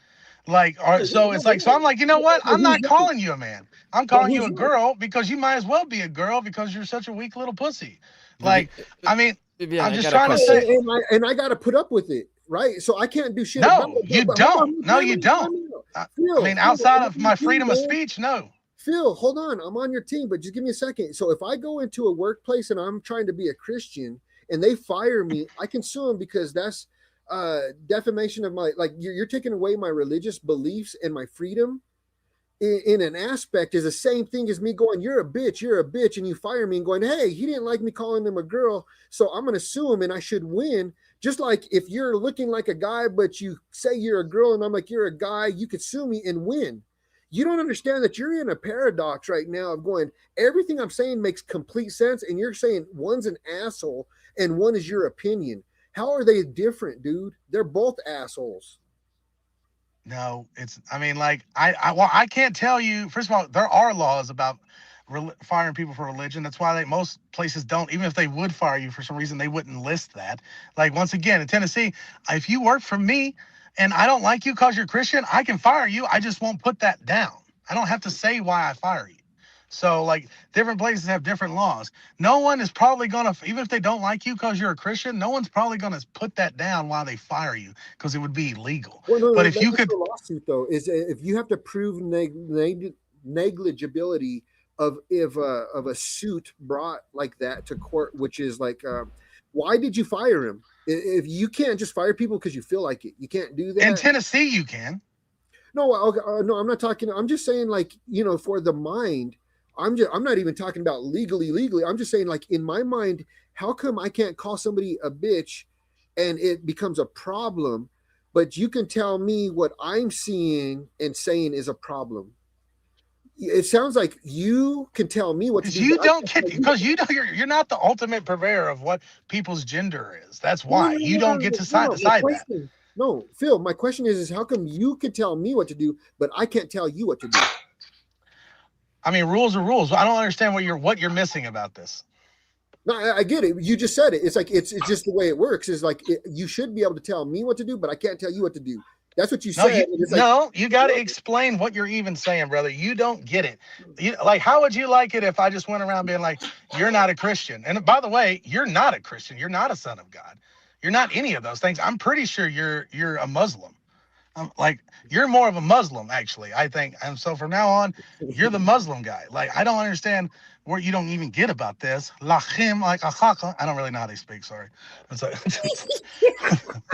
Like, so it's like, so I'm like, you know what? But I'm who's not right? calling you a man. I'm But calling you who's a right? girl because you might as well be a girl because you're such a weak little pussy. Vivi- Like, I mean, Vivian, I'm I just got a trying to question. say, And I got to put up with it, right? So I can't do shit about no, it. you But hold don't. on, No, you don't. I mean, Phil, outside I'm on of your my team, freedom of man. speech, no. Phil, hold on, I'm on your team, but just give me a second. So if I go into a workplace and I'm trying to be a Christian and they fire me, I can sue them because that's defamation of my, like, you're taking away my religious beliefs and my freedom in an aspect is the same thing as me going, you're a bitch, and you fire me and going, hey, he didn't like me calling him a girl, so I'm going to sue him and I should win. Just like if you're looking like a guy, but you say you're a girl and I'm like, you're a guy, you could sue me and win. You don't understand that you're in a paradox right now of going, everything I'm saying makes complete sense, and you're saying one's an asshole and one is your opinion. How are they different, dude? They're both assholes. No, I mean, like, well, I can't tell you. First of all, there are laws about firing people for religion. That's why most places don't. Even if they would fire you for some reason, they wouldn't list that. Like, once again, in Tennessee, if you work for me and I don't like you because you're Christian, I can fire you. I just won't put that down. I don't have to say why I fire you. So, like, different places have different laws. No one is probably going to, even if they don't like you because you're a Christian, no one's probably going to put that down while they fire you because it would be illegal. Well, no, But no, if you that's could, the lawsuit though. Is if you have to prove negligibility of a suit brought like that to court, which is like, why did you fire him? If you can't just fire people because you feel like it, you can't do in that. Tennessee, you can. No, no, I'm not talking. I'm just saying, like, for the mind. I'm not even talking about legally. I'm just saying, like, in my mind, how come I can't call somebody a bitch, and it becomes a problem, but you can tell me what I'm seeing and saying is a problem. It sounds like you can tell me what to Because do, but you I don't can't get, tell you. because you know you're not the ultimate purveyor of what people's gender is. That's No, no, why no, you no, don't no, get no, to no. My decide that. question, no, Phil. My question is how come you can tell me what to do, but I can't tell you what to do? I mean, rules are rules. I don't understand what you're missing about this. No, I get it. You just said it. It's like it's just the way it works. Is like you should be able to tell me what to do, but I can't tell you what to do. That's what you No, said. And it's like, you got to explain what you're even saying, brother. You don't get it. Like, how would you like it if I just went around being like, you're not a Christian? And by the way, you're not a Christian. You're not a son of God. You're not any of those things. I'm pretty sure you're a Muslim. Like, you're more of a Muslim, actually, I think. And so from now on, you're the Muslim guy. Like, I don't understand what you don't even get about this. Lachim, like achaka. I don't really know how they speak. Sorry.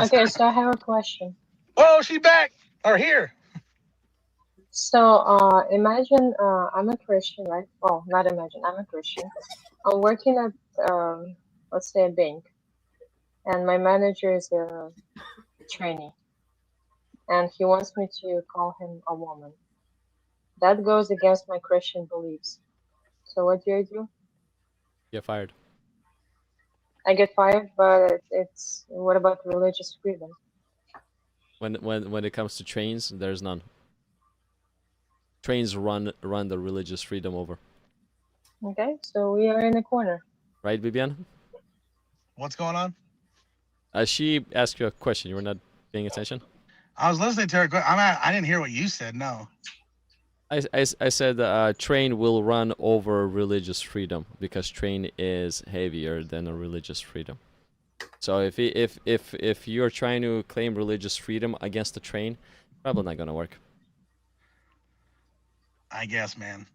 Okay, so I have a question. Oh, she back or here. So, imagine I'm a Christian, right? Oh, not imagine, I'm a Christian. I'm working at, let's say, a bank, and my manager is a trainee, and he wants me to call him a woman. That goes against my Christian beliefs. So what do I do? Get fired. I get fired, but it's what about religious freedom? When it comes to trains, there's none. Trains run the religious freedom over. Okay, so we are in a corner. Right, Vivian? What's going on? She asked you a question. You were not paying attention? I was listening to her. I didn't hear what you said. No. I said train will run over religious freedom because train is heavier than a religious freedom. So if you're trying to claim religious freedom against the train, probably not gonna work. I guess, man.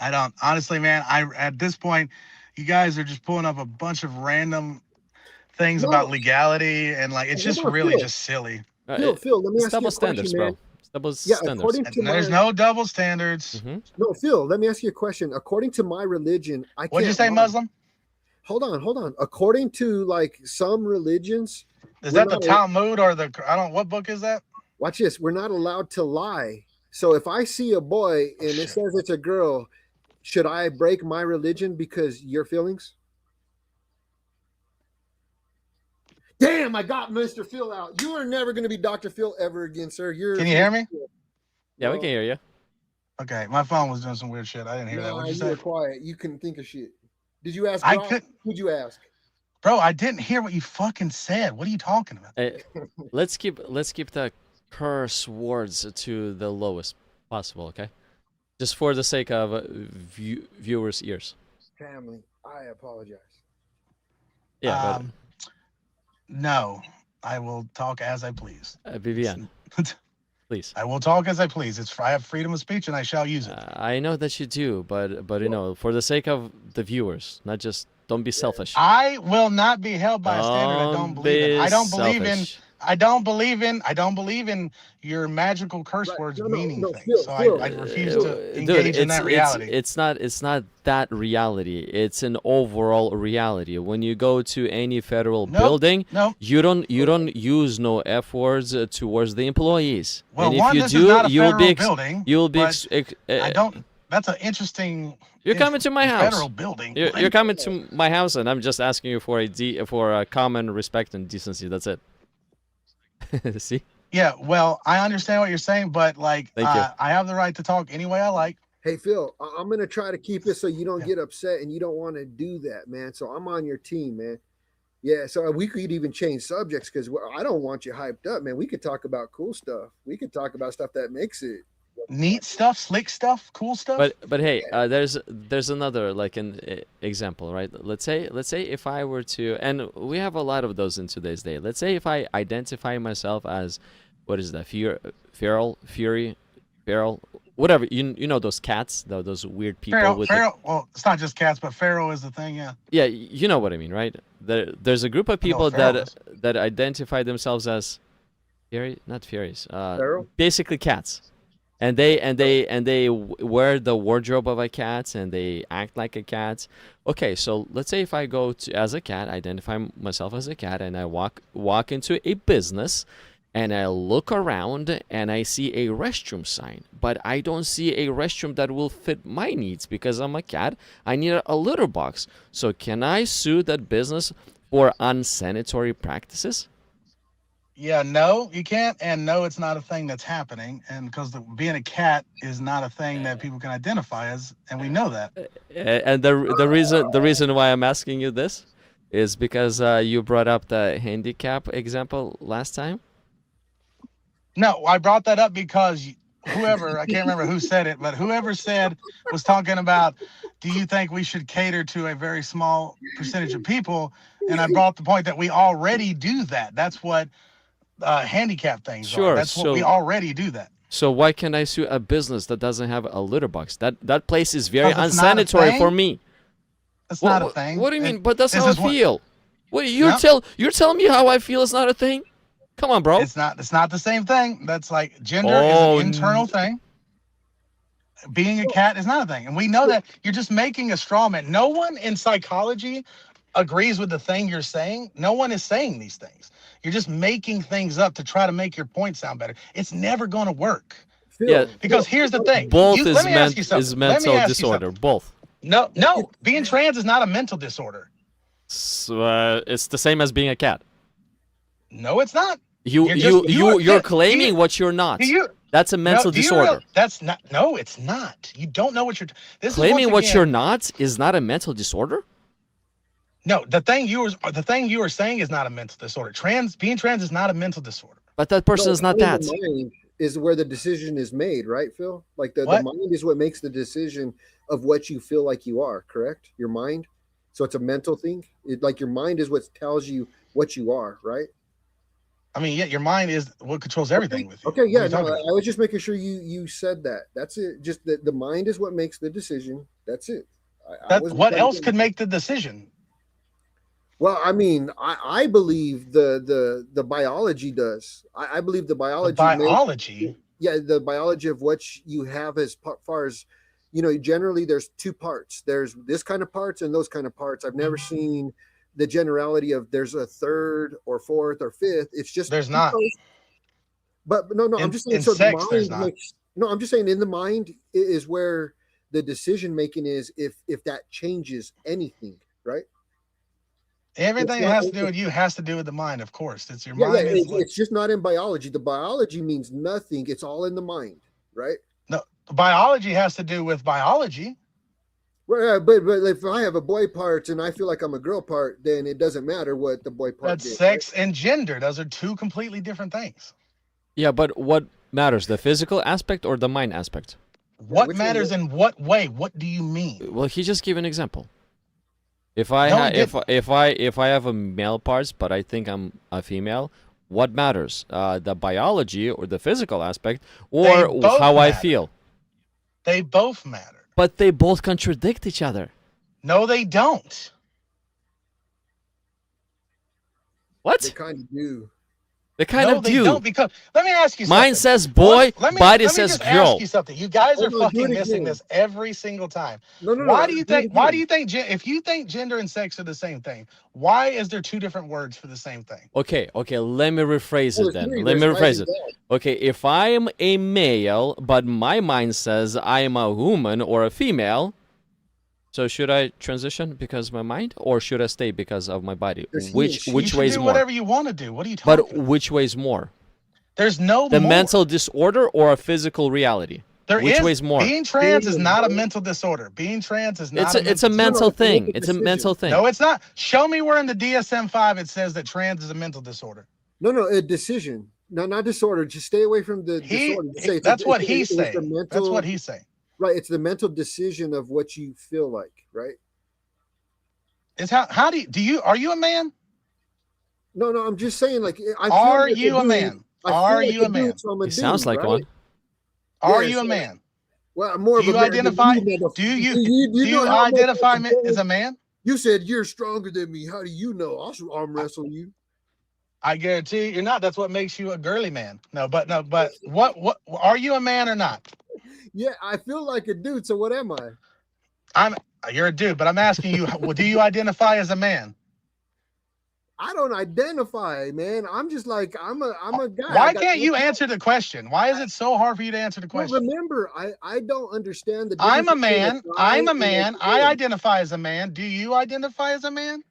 I don't honestly, man. At this point, you guys are just pulling up a bunch of random things about legality, and like it's just really just silly. Phil, let me It's ask you double a standards, question, bro. man. It's double Yeah, standards. according to There's no double standards. No, Phil, let me ask you a question. According to my religion, I can't. What'd you say, lie. Muslim? Hold on. According to like some religions, Is that the Talmud or the? I don't. What book is that? watch this. We're not allowed to lie. So if I see a boy and it says it's a girl, should I break my religion because your feelings? Damn, I got Mr. Phil out. You are never going to be Dr. Phil ever again, sir. Can you hear me? Yeah, we can hear you. Okay, my phone was doing some weird shit. I didn't hear that. What'd you say? You were quiet. You couldn't think of shit. Did you ask? I Rob? couldn't. Who'd you ask? Bro, I didn't hear what you fucking said. What are you talking about? Let's keep the curse words to the lowest possible, okay? Just for the sake of viewers' ears. Family, I apologize. Yeah, no, I will talk as I please. Vivian, please. I will talk as I please. I have freedom of speech, and I shall use it. I know that you do, but you know, for the sake of the viewers, not just don't be selfish. I will not be held by a standard I don't believe in. I don't believe in your magical curse words meaning things. So I refuse to engage in that reality. It's not that reality. It's an overall reality. When you go to any federal building, you don't use no F words towards the employees. Well, and if one, you this do, is not a you will federal be building. you will be. I don't. That's an interesting. You're coming to my house. Federal building. You're coming to my house, and I'm just asking you for a common respect and decency. That's it. See? Yeah. Well, I understand what you're saying, but like, I have the right to talk any way I like. Hey Phil, I'm gonna try to keep it so you don't get upset and you don't want to do that, man. So I'm on your team, man. Yeah. So we could even change subjects because I don't want you hyped up, man. We could talk about cool stuff. We could talk about stuff that makes it. Neat stuff, slick stuff, cool stuff. But hey, there's another like an example, right? Let's say if I were to, and we have a lot of those in today's day. Let's say if I identify myself as, what is that? Feral, whatever. You know those cats, those weird people feral. Well, it's not just cats, but feral is the thing. Yeah. Yeah, you know what I mean, right? There's a group of people that identify themselves as not fairies. Basically cats. And they wear the wardrobe of a cat and they act like a cat. Okay, so let's say if I go as a cat, identify myself as a cat, and I walk into a business, and I look around and I see a restroom sign, but I don't see a restroom that will fit my needs because I'm a cat. I need a litter box. So can I sue that business for unsanitary practices? Yeah, no, you can't, and no, it's not a thing that's happening, and because being a cat is not a thing that people can identify as, and we know that. And the reason why I'm asking you this is because you brought up the handicap example last time. No, I brought that up because whoever, I can't remember who said it, but whoever said was talking about, do you think we should cater to a very small percentage of people? And I brought the point that we already do that. That's what handicap things are. That's what we already do that. So why can't I sue a business that doesn't have a litter box? That place is very unsanitary for me. That's not a thing. What do you mean? But that's how I feel. What you're telling me how I feel is not a thing? Come on, bro. It's not the same thing. That's like gender is an internal thing. Being a cat is not a thing. And we know that you're just making a straw man. No one in psychology agrees with the thing you're saying. No one is saying these things. You're just making things up to try to make your point sound better. It's never going to work. Yeah, Because here's the thing. both Let me ask you something. is mental disorder. Both. No. Being trans is not a mental disorder. So, it's the same as being a cat. No, it's not. You're claiming what you're not. That's a mental disorder. That's not. No, it's not. You don't know what you're. This Claiming is what you're not is not a mental disorder. No, the thing you were saying is not a mental disorder. Being trans is not a mental disorder. But that person is not that. The mind is where the decision is made, right, Phil? Like the mind is what makes the decision of what you feel like you are, correct? Your mind. So it's a mental thing. Like your mind is what tells you what you are, right? I mean, yeah, your mind is what controls everything with you. Okay, yeah, no, I was just making sure you said that. That's it. Just the mind is what makes the decision. That's it. What else could make the decision? Well, I mean, I believe the biology does. I believe the biology. The biology of what you have as far as, generally there's two parts. There's this kind of parts and those kind of parts. I've never seen the generality of there's a third or fourth or fifth. It's just there's not. But no, I'm just saying. So sex, the mind no, I'm just saying in the mind is where the decision making is. If that changes anything, right? Everything that has to do with you has to do with the mind, of course. It's your mind. It's just not in biology. The biology means nothing. It's all in the mind, right? No, biology has to do with biology. Well, but if I have a boy part and I feel like I'm a girl part, then it doesn't matter what the boy part That's sex and gender. Those are two completely different things. Yeah, but what matters, the physical aspect or the mind aspect? What matters in what way? What do you mean? Well, he just gave an example. If I have a male parts, but I think I'm a female, what matters? The biology or the physical aspect, or how I feel? They both matter. But they both contradict each other. No, they don't. What? They kind of do. They kind of do. Don't, because let me ask you something. Mine says boy, body says girl. Ask you something. You guys are fucking missing this every single time. No. Why do you think if you think gender and sex are the same thing, why is there two different words for the same thing? Okay, let me rephrase it then. Let me rephrase it. Okay, if I'm a male, but my mind says I am a woman or a female, so should I transition because of my mind, or should I stay because of my body? Which way is more? Whatever you want to do. What are you talking about? But which way is more? There's no the mental disorder or a physical reality. Which way is more? Being trans is not a mental disorder. Being trans is not. It's a mental thing. It's a mental thing. No, it's not. Show me where in the DSM-5 it says that trans is a mental disorder. No, a decision. No, not disorder. Just stay away from the disorder. That's what he's saying. That's what he's saying. Right, it's the mental decision of what you feel like, right? It's how do you are you a man? No, I'm just saying, like, are you a man? Are you a man? It sounds like one. Are you a man? Well, more of a man. Identify? Do you identify as a man? You said you're stronger than me. How do you know? I'll arm wrestle you. I guarantee you're not. That's what makes you a girly man. But what are you a man or not? Yeah, I feel like a dude. So what am I? You're a dude, but I'm asking you, do you identify as a man? I don't identify, man. I'm just like I'm a guy. Why can't you answer the question? Why is it so hard for you to answer the question? Well, remember, I don't understand the. I'm a man. I identify as a man. Do you identify as a man?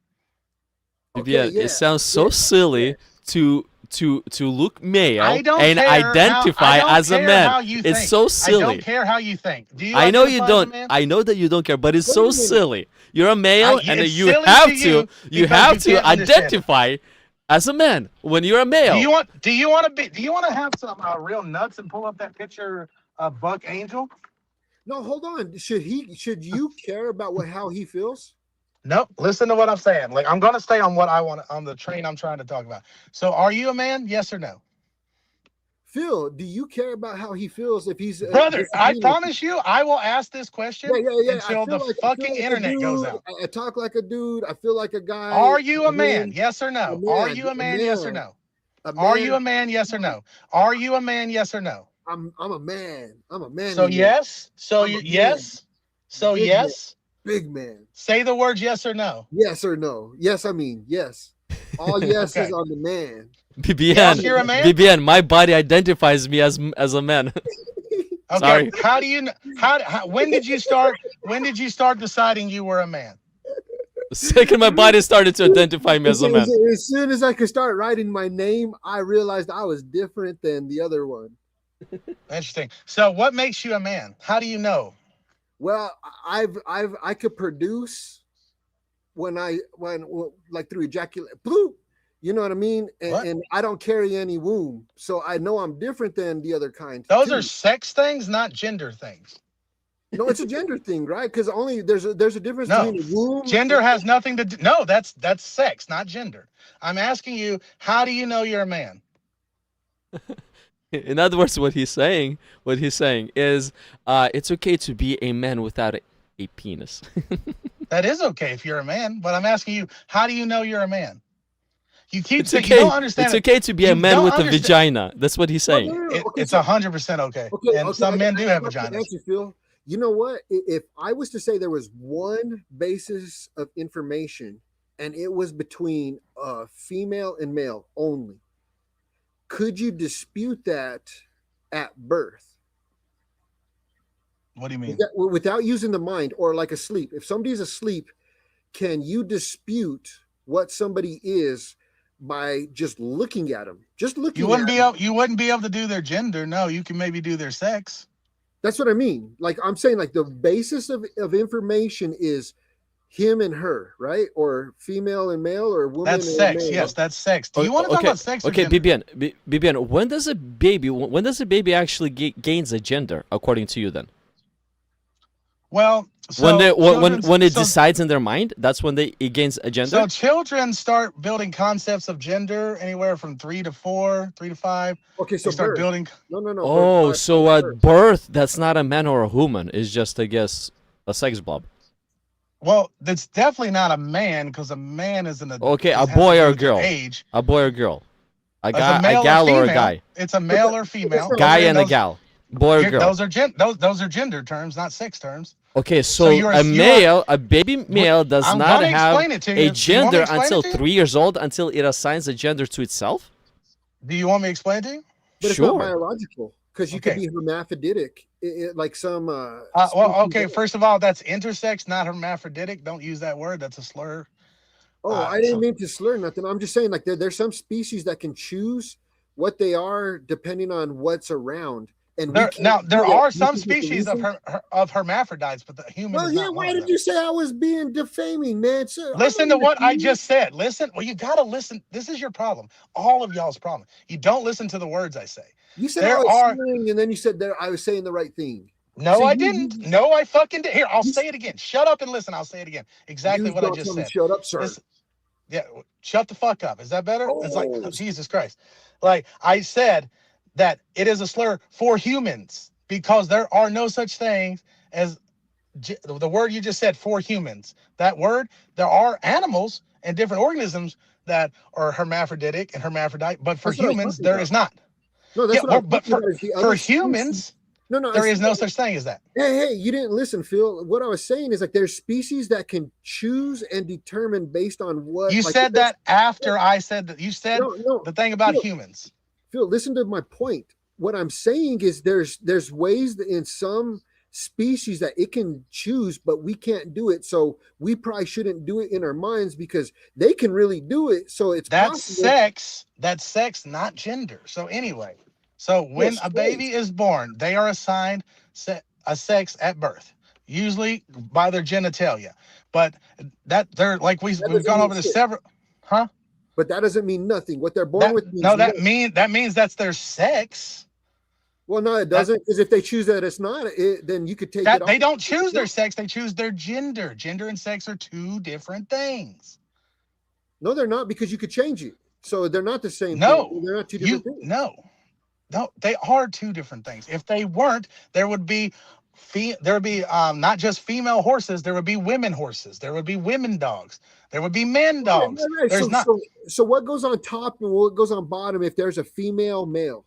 Okay, yeah, it sounds so silly to look male and identify as a man. It's so silly. I don't care how you think. Do you? I know you don't. I know that you don't care, but it's so silly. You're a male, and you have to identify as a man when you're a male. Do you want to have some real nuts and pull up that picture of Buck Angel? No, hold on. Should you care about how he feels? Nope. Listen to what I'm saying. Like, I'm going to stay on what I want, on the train I'm trying to talk about. So are you a man? Yes or no? Phil, do you care about how he feels if he's... Brother, I promise you, I will ask this question until the fucking internet goes out. I talk like a dude. I feel like a guy. Are you a man? Yes or no? Are you a man? Yes or no? Are you a man? Yes or no? Are you a man? Yes or no? I'm a man. I'm a man. So yes. So I'm you a man. yes. So Big yes. Big man. Say the words yes or no. Yes or no? Yes, I mean yes. All yeses Okay. on the man. BBN, Yes, you're a man? BBN, my body identifies me as a man. Okay. Sorry. How do you know? How? When did you start? When did you start deciding you were a man? The second my body started to identify me as a man. As soon as I could start writing my name, I realized I was different than the other one. Interesting. So, what makes you a man? How do you know? Well, I could produce when like through ejaculate, bloop, you know what I mean? And I don't carry any womb, so I know I'm different than the other kind. Those are sex things, not gender things. No, it's a gender thing, right? Because only there's a difference between the womb. Gender has nothing to do. No, that's sex, not gender. I'm asking you, how do you know you're a man? In other words, what he's saying is, it's okay to be a man without a penis. That is okay if you're a man, but I'm asking you, how do you know you're a man? You keep saying okay. You don't understand. It's okay to be a man with a vagina. That's what he's saying. It's 100% okay. And some men do have vaginas. Phil, you know what? If I was to say there was one basis of information and it was between female and male only, could you dispute that at birth? What do you mean? Without using the mind, or like asleep. If somebody's asleep, can you dispute what somebody is by just looking at them? Just looking. You wouldn't be able to do their gender. No, you can maybe do their sex. That's what I mean. Like I'm saying, like the basis of information is him and her, right? Or female and male, or woman. That's and sex. male. Yes, that's sex. Do you want to talk about sex? Okay, BBN. When does a baby actually gains a gender, according to you? Then. Well, so when it decides in their mind, that's when it gains a gender. So children start building concepts of gender anywhere from 3 to 4, 3 to 5. Okay, so they start building. No. Oh, so at birth, that's not a man or a woman. It's just, I guess, a sex blob. Well, that's definitely not a man, because a man is a boy or a girl. Age. A boy or girl. A guy, a gal or a guy. It's a male or female. Guy and a gal. Boy or girl. Those are gender terms, not sex terms. Okay, so a baby male does not have a gender until 3 years old, until it assigns a gender to itself? Do you want me to explain it to you? But it's not biological, because you could be hermaphroditic, like some. First of all, that's intersex, not hermaphroditic. Don't use that word. That's a slur. Oh, I didn't mean to slur nothing. I'm just saying, like there's some species that can choose what they are depending on what's around. And there are some species of hermaphrodites, but the human. Well, yeah. Why did you say I was being defaming, man? Sir, listen to what I just said. Listen. Well, you gotta listen. This is your problem. All of y'all's problem. You don't listen to the words I say. You said I was slurring, and then you said I was saying the right thing. No, I didn't. No, I fucking did. Here, I'll say it again. Shut up and listen. I'll say it again. Exactly what I just said. Shut up, sir. Shut the fuck up. Is that better? Oh. It's like, Jesus Christ. Like I said, that it is a slur for humans, because there are no such things as the word you just said, for humans. That word, there are animals and different organisms that are hermaphroditic and hermaphrodite, but for humans, there is not. No, that's but for humans, there is no such thing as that. Hey, you didn't listen, Phil. What I was saying is, like, there's species that can choose and determine based on what. You said that after I said that. You said the thing about humans. Phil, listen to my point. What I'm saying is there's ways that in some species that it can choose, but we can't do it. So we probably shouldn't do it in our minds, because they can really do it. So it's sex. That's sex, not gender. So anyway, when a baby is born, they are assigned a sex at birth, usually by their genitalia. But that they're like we've gone over this several, huh? But that doesn't mean nothing. What they're born with means that means that's their sex. Well, no, it doesn't. Because if they choose that it's not, then you could take it off. They don't choose their sex. They choose their gender. Gender and sex are two different things. No, they're not, because you could change it. So they're not the same thing. They're not two different things. No, they are two different things. If they weren't, there would be not just female horses. There would be women horses. There would be women dogs. There would be men dogs. Right. There's so what goes on top and what goes on bottom if there's a female male?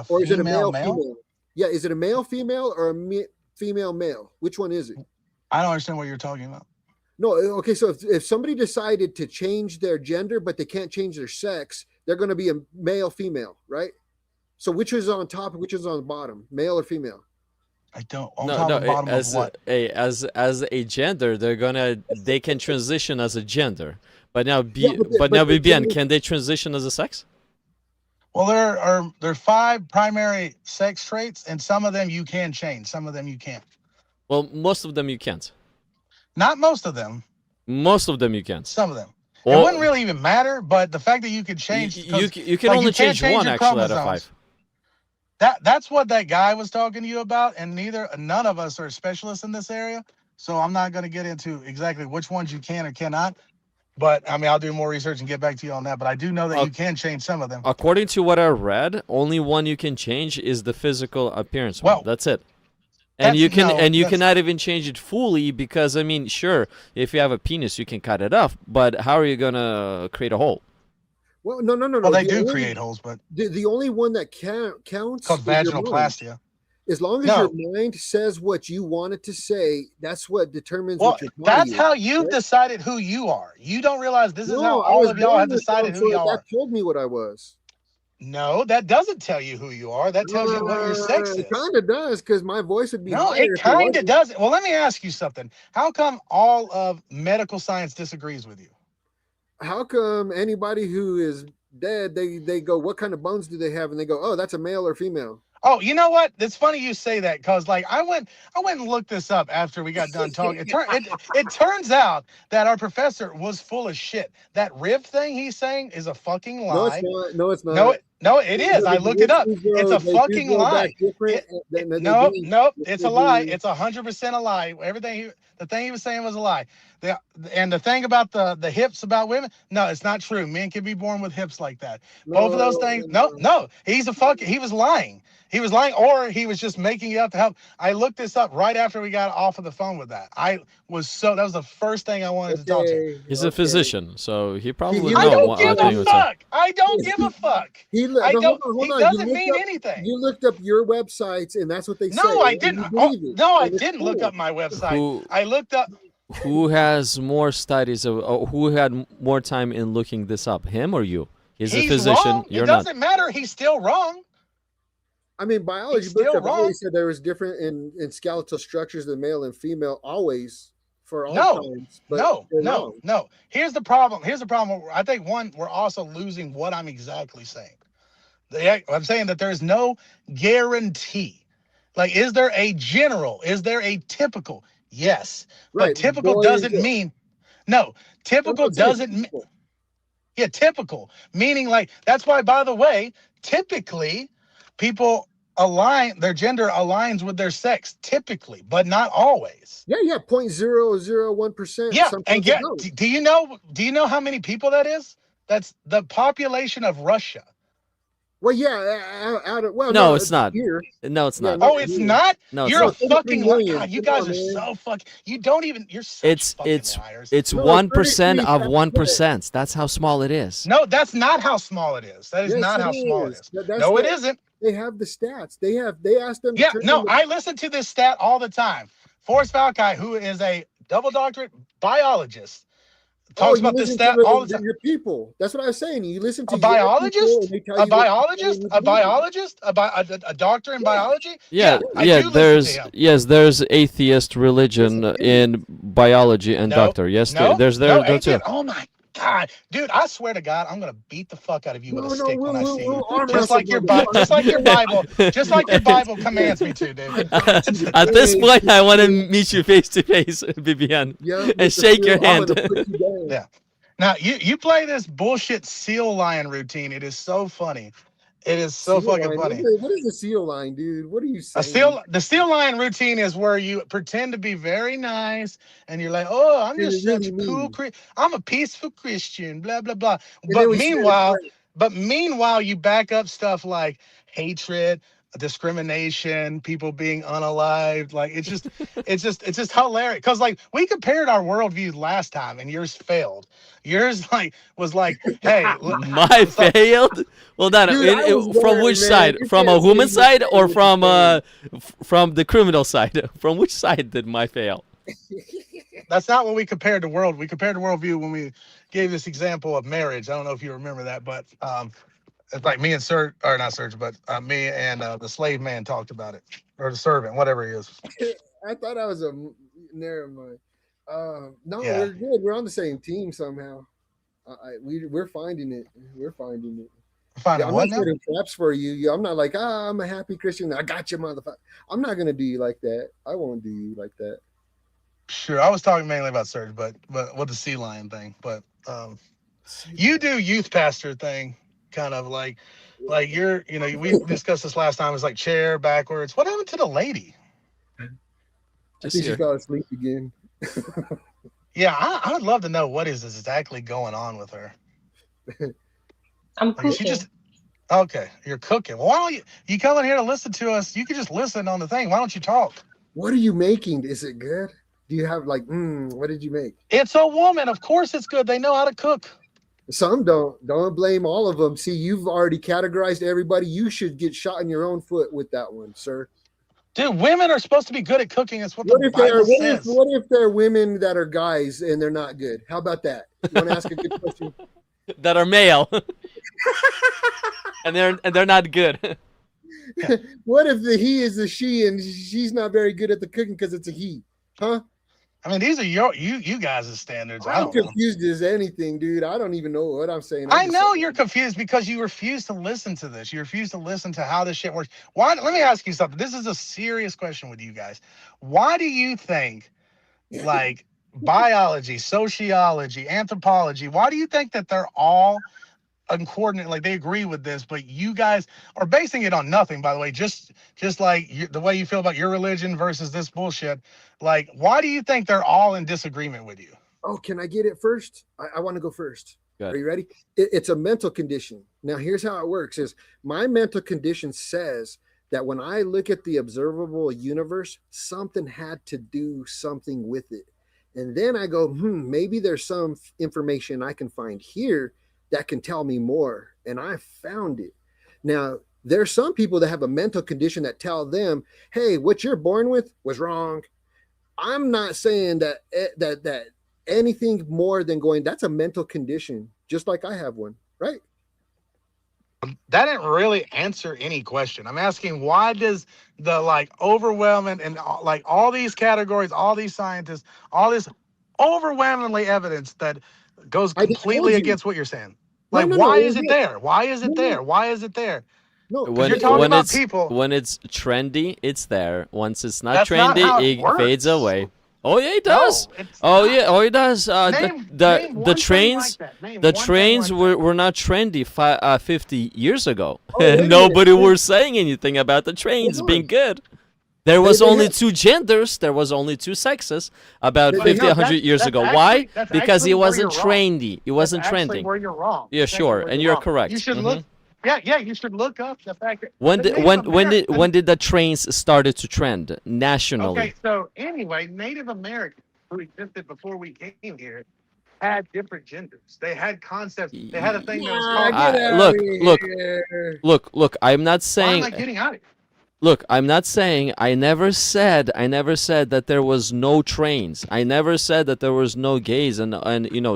Or is it a female male? Yeah, is it a male female or a female male? Which one is it? I don't understand what you're talking about. No, okay, so if somebody decided to change their gender but they can't change their sex, they're going to be a male female, right? So which is on top and which is on the bottom, male or female? I don't. On top and bottom of what? As a gender, they can transition as a gender. But now, Bibian, can they transition as a sex? Well, there are 5 primary sex traits, and some of them you can change, some of them you can't. Well, most of them you can't. Not most of them. Most of them you can't. Some of them. It wouldn't really even matter, but the fact that you could change, you can only change one actually out of 5. That's what that guy was talking to you about, and none of us are specialists in this area, so I'm not going to get into exactly which ones you can or cannot. But I mean, I'll do more research and get back to you on that. But I do know that you can change some of them. According to what I read, only one you can change is the physical appearance one. That's it. And you cannot even change it fully because, I mean, sure, if you have a penis, you can cut it off. But how are you gonna create a hole? Well, no. Well, they do create holes, but the only one that counts called vaginoplastia. As long as your mind says what you want it to say, that's what determines what your body that's is, how you've decided who you are. You don't realize this is how all of y'all have decided who y'all are. That told me what I was. No, that doesn't tell you who you are. That tells you what your sex is. It kind of does, because my voice would be No, higher. it kind of doesn't. Well, let me ask you something. How come all of medical science disagrees with you? How come anybody who is dead, they go, what kind of bones do they have? And they go, oh, that's a male or female. Oh, you know what? It's funny you say that, because like I went and looked this up after we got done talking. It turns out that our professor was full of shit. That rib thing he's saying is a fucking lie. No, it's not. No, it is. I looked it up. It's a fucking lie. No, it's a lie. It's 100% a lie. The thing he was saying was a lie. And the thing about the hips about women, no, it's not true. Men can be born with hips like that. Both of those things, no. He was lying. He was lying, or he was just making it up to help. I looked this up right after we got off of the phone with that. That was the first thing I wanted to talk to. He's a physician, so he probably I don't give a fuck. I don't give a fuck. He doesn't mean anything. You looked up your websites, and that's what they say. No, I didn't. I didn't look up my website. I looked up. Who has more studies who had more time in looking this up, him or you? He's a physician. Wrong. It doesn't matter. He's still wrong. I mean, biology books have always said there was different in skeletal structures than male and female, always, for all times. But no. Here's the problem. I think, one, we're also losing what I'm exactly saying. I'm saying that there's no guarantee. Like, is there a general? Is there a typical? Yes. Right. But typical doesn't mean... No. Typical doesn't mean... Yeah, typical. Meaning, like, that's why, by the way, typically... people their gender aligns with their sex, typically, but not always. Yeah, 0.001%. Yeah, and do you know how many people that is? That's the population of Russia. Well, yeah, no, it's not. Here. No, it's not. Oh, it's not? No, you're a fucking God, you guys are so fucking. You don't even. You're such it's 1% of 1%. That's how small it is. No, that's not how small it is. That is not how small it is. No, it isn't. They have the stats. They asked them. Yeah, no, I listen to this stat all the time. Forrest Valkai, who is a double doctorate biologist, talks about this stat all the time. Your people. That's what I was saying. You listen to a biologist, a doctor in biology. Yeah. There's atheist religion in biology and doctor. Yes, there's there too. Oh my God, dude! I swear to God, I'm gonna beat the fuck out of you with a stick when I see you. Just like your Bible commands me to, dude. At this point, I want to meet you face to face, Bibian, and shake your hand. Yeah. Now you play this bullshit seal lion routine. It is so funny. It is so fucking funny. What is the seal line, dude? What are you saying? The seal line routine is where you pretend to be very nice, and you're like, "Oh, I'm just such a cool I'm a peaceful Christian." Blah blah blah. But meanwhile, you back up stuff like hatred, discrimination, people being unalived. Like it's just hilarious. Cause like we compared our worldviews last time and yours failed. Yours was like, hey, My so failed. Well, no, Dude, I was from there, which man. side? You From a can't woman believe you're side or saying what you're from the criminal side? From which side did my fail? that's not what we compared to world. We compared to worldview when we gave this example of marriage. I don't know if you remember that, but it's like me and Serge, or not Serge, but me and the slave man talked about it, or the servant, whatever he is. I thought I was a never mind. No, Yeah. we're good. We're on the same team somehow. We're finding it. We're finding it. Finding Yeah, I'm what not now? setting traps for you. I'm not like, I'm a happy Christian. I got you, motherfucker. I'm not gonna do you like that. I won't do you like that. Sure, I was talking mainly about Serge, but with the sea lion thing. But you do youth pastor thing, kind of like you're, we discussed this last time. It's like chair backwards. What happened to the lady? I Just think she here. fell asleep again. Yeah, I would love to know what is exactly going on with her. I'm Like, cooking. she just okay. You're cooking. Well, why don't you come in here to listen to us? You can just listen on the thing. Why don't you talk? What are you making? Is it good? Do you have like, what did you make? It's a woman. Of course, it's good. They know how to cook. Some don't. Don't blame all of them. See, you've already categorized everybody. You should get shot in your own foot with that one, sir. Dude, women are supposed to be good at cooking. That's what What the if they are? Bible says. What if they're women that are guys and they're not good? How about that? You want to ask a good question? That are male, and they're not good. What if the he is a she and she's not very good at the cooking because it's a he? Huh? I mean, these are you guys' standards. I I'm don't know. confused as anything, dude. I don't even know what I'm saying. I know you're confused because you refuse to listen to this. You refuse to listen to how this shit works. Why? Let me ask you something. This is a serious question with you guys. Why do you think, like, biology, sociology, anthropology, why do you think that they're all coordinate, like they agree with this, but you guys are basing it on nothing, by the way, just like the way you feel about your religion versus this bullshit? Like, why do you think they're all in disagreement with you? Oh, can I get it first? I want to go first. Good. Are you ready? It's a mental condition. Now, here's how it works: is my mental condition says that when I look at the observable universe, something had to do something with it, and then I go, maybe there's some information I can find here that can tell me more, and I found it. Now, there's some people that have a mental condition that tell them, hey, what you're born with was wrong. I'm not saying that anything more than going, that's a mental condition, just like I have one, right? That didn't really answer any question. I'm asking, why does the overwhelming and all these categories, all these scientists, all this overwhelmingly evidence that goes completely against what you're saying? Like, why is it there? Why is it there? Why is it there? No, because you're talking about it's people. when it's trendy, it's there. Once it's not That's not trendy, how it it fades works. away. Oh yeah, it does. No, it's Oh not. yeah, oh it does. Name The one trains, thing like that. Name the one thing trains like were not trendy 50 years ago. wait a Nobody minute. were saying anything about the trains Hold being on. good. There was They only have- two genders. There was only two sexes about They 50, have- 100 years that's ago. actually- Why? that's Because actually it where wasn't you're wrong. trendy. It wasn't That's actually trending. where you're wrong. Yeah, That's actually sure, where and you're you're wrong. correct. You should Mhm. look. Yeah, you should look up the fact that When the did Native when did Americans- the trains started to trend nationally? Okay, so anyway, Native Americans who existed before we came here had different genders. They had concepts. They had a thing that was Nah, called. get out look, of look, here. look. I'm not Why am saying. I getting out of here? Look, I'm not saying. I never said that there was no trains. I never said that there was no gays and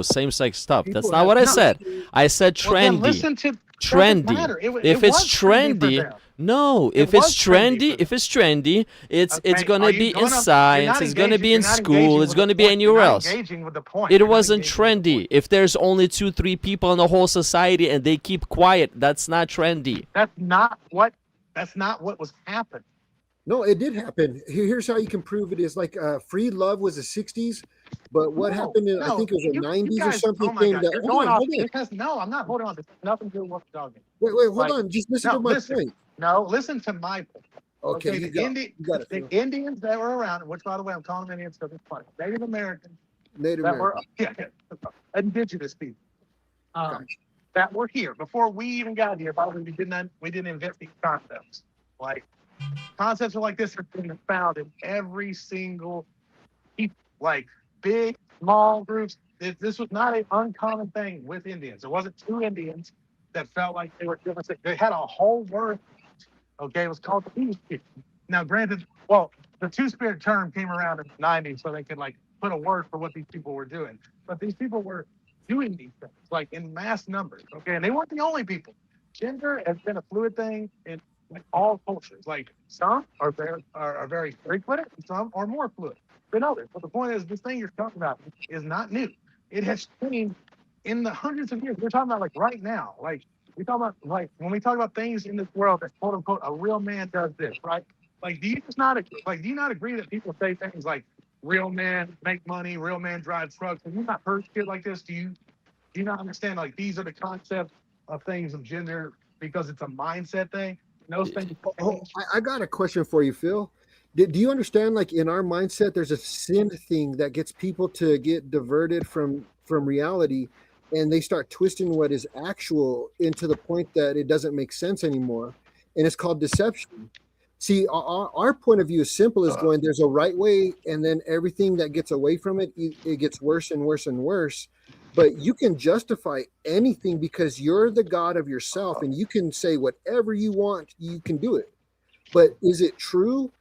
same-sex stuff. That's People not have what I no said. I said Well, then trendy. listen to Trendy. doesn't matter. If it it's was trendy for trendy, them. no. It If it's was trendy trendy, for if it's trendy, it's Okay, gonna are you be in gonna- you're science. not It's gonna be engaging- in you're not school. engaging It's with the gonna be point. anywhere You're not else. engaging with the point. It You're not wasn't engaging with the trendy. point. If there's only 2-3 people in the whole society and they keep quiet, that's not trendy. That's not what was happening. No, it did happen. Here's how you can prove it: is like free love was the '60s, but what happened in I think it was the you '90s or guys, something oh my came God, to. you're Hold going on, off. hold on. This has, no, I'm not holding on. This has nothing to do with what you're talking. Wait, hold Like, on. Just listen No, to my listen. point. No, listen to my point. Okay, you got it. You got it. The Phil. Indians that were around, which by the way, I'm calling them Indians because it's funny. Native Americans Native that were, American. indigenous people Gotcha. that were here before we even got here. By the way, we didn't invent these concepts. Like concepts like this are being found in every single people, like big, small groups. This was not an uncommon thing with Indians. It wasn't two Indians that felt like they were different. They had a whole word. Okay, it was called the two-spirit. Now, granted, well, the two-spirit term came around in the 90s, so they could like put a word for what these people were doing. But these people were doing these things like in mass numbers. Okay, and they weren't the only people. Gender has been a fluid thing in like all cultures. Like some are very fluid, and some are more fluid than others. But the point is, this thing you're talking about is not new. It has changed in the hundreds of years. We're talking about like right now. Like we talk about like when we talk about things in this world that quote unquote a real man does this, right? Like do you not agree that people say things like real men make money, real men drive trucks? Have you not heard shit like this? Do you not understand like these are the concepts of things of gender because it's a mindset thing? And those things change. I got a question for you, Phil. Do you understand, like in our mindset, there's a sin thing that gets people to get diverted from reality, and they start twisting what is actual into the point that it doesn't make sense anymore, and it's called deception. See, our point of view is simple as going, there's a right way, and then everything that gets away from it, it gets worse and worse and worse. But you can justify anything because you're the God of yourself, and you can say whatever you want, you can do it. But is it true?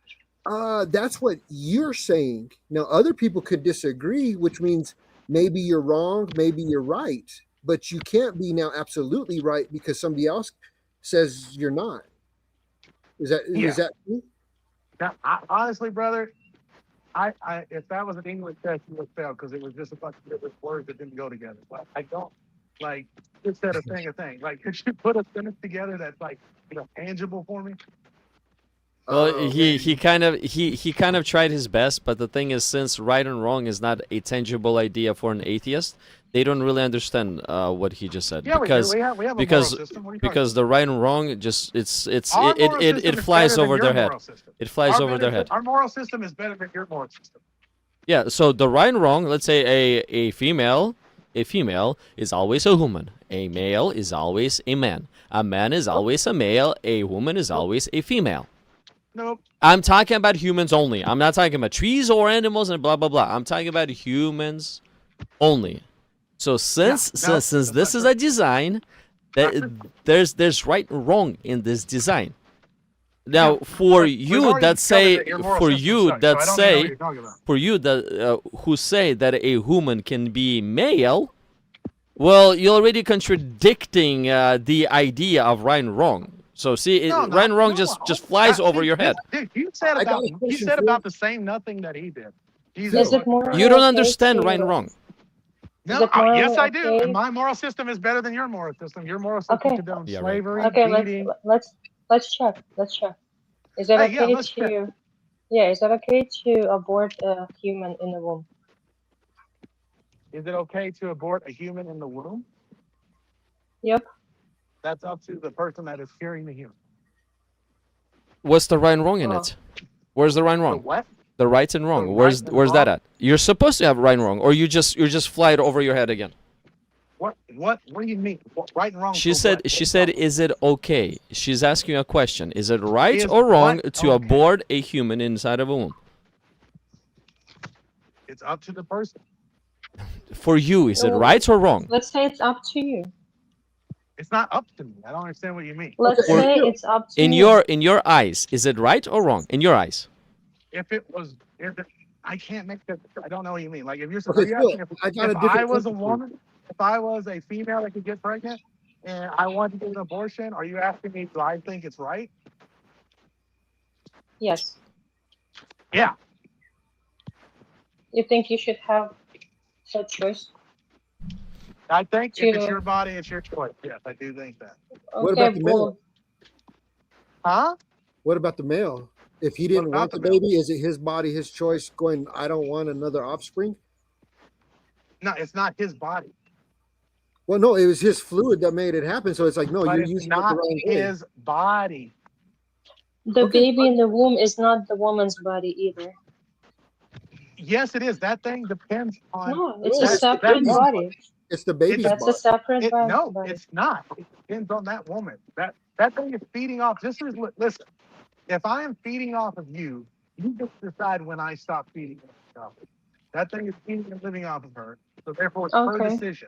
That's what you're saying. Now, other people could disagree, which means maybe you're wrong, maybe you're right. But you can't be now absolutely right because somebody else says you're not. Is that true? Now, honestly, brother, I if that was an English test, you would fail because it was just a bunch of different words that didn't go together. But I don't like just said a thing. Like, could you put a sentence together that's like tangible for me? Well, he kind of tried his best, but the thing is, since right and wrong is not a tangible idea for an atheist, they don't really understand what he just said. Yeah, because we have a moral because system. What are you because the right and wrong just it it flies over their head. It flies over their head. Our moral system is better than your moral system. Yeah. So the right and wrong. Let's say a female is always a woman. A male is always a man. A man is always a male. A woman is always a female. Nope. I'm talking about humans only. I'm not talking about trees or animals and blah blah blah. I'm talking about humans only. So since this is a design, there's right and wrong in this design. Now, for you that say who say that a woman can be male, well, you're already contradicting the idea of right and wrong. So see, right and wrong just flies over your head. Dude, you said about the same nothing that he did. You don't understand right and wrong. No, yes, I do. And my moral system is better than your moral system. Your moral system condones slavery, beating. Let's check. Is that okay to? Yeah, is that okay to abort a human in the womb? Is it okay to abort a human in the womb? Yep. That's up to the person that is carrying the human. What's the right and wrong in it? Where's the right and wrong? The what? The right and wrong. Where's that at? You're supposed to have right and wrong, or you just fly it over your head again. What do you mean? Right and wrong? She said, is it okay? She's asking a question. Is it right or wrong to abort a human inside of a womb? It's up to the person. For you, is it right or wrong? Let's say it's up to you. It's not up to me. I don't understand what you mean. Let's say it's up to you. In your eyes, is it right or wrong? In your eyes. I can't make that. I don't know what you mean. Like if you're if I was a woman, if I was a female that could get pregnant, and I wanted to get an abortion, are you asking me do I think it's right? Yes. Yeah. You think you should have such choice? I think if it's your body, it's your choice. Yes, I do think that. Okay, what about the male? Huh? What about the male? If he didn't want the baby, is it his body, his choice, going, I don't want another offspring? No, it's not his body. Well, no, it was his fluid that made it happen. So it's like, no, you're using not it the wrong way. his body. The baby in the womb is not the woman's body either. Yes, it is. That thing depends on. No, it's a separate body. It's the baby's body. That's a separate body. No, it's not. It depends on that woman. That thing is feeding off. Listen. If I am feeding off of you, you just decide when I stop feeding off of you. That thing is feeding and living off of her, so therefore it's her Okay. decision.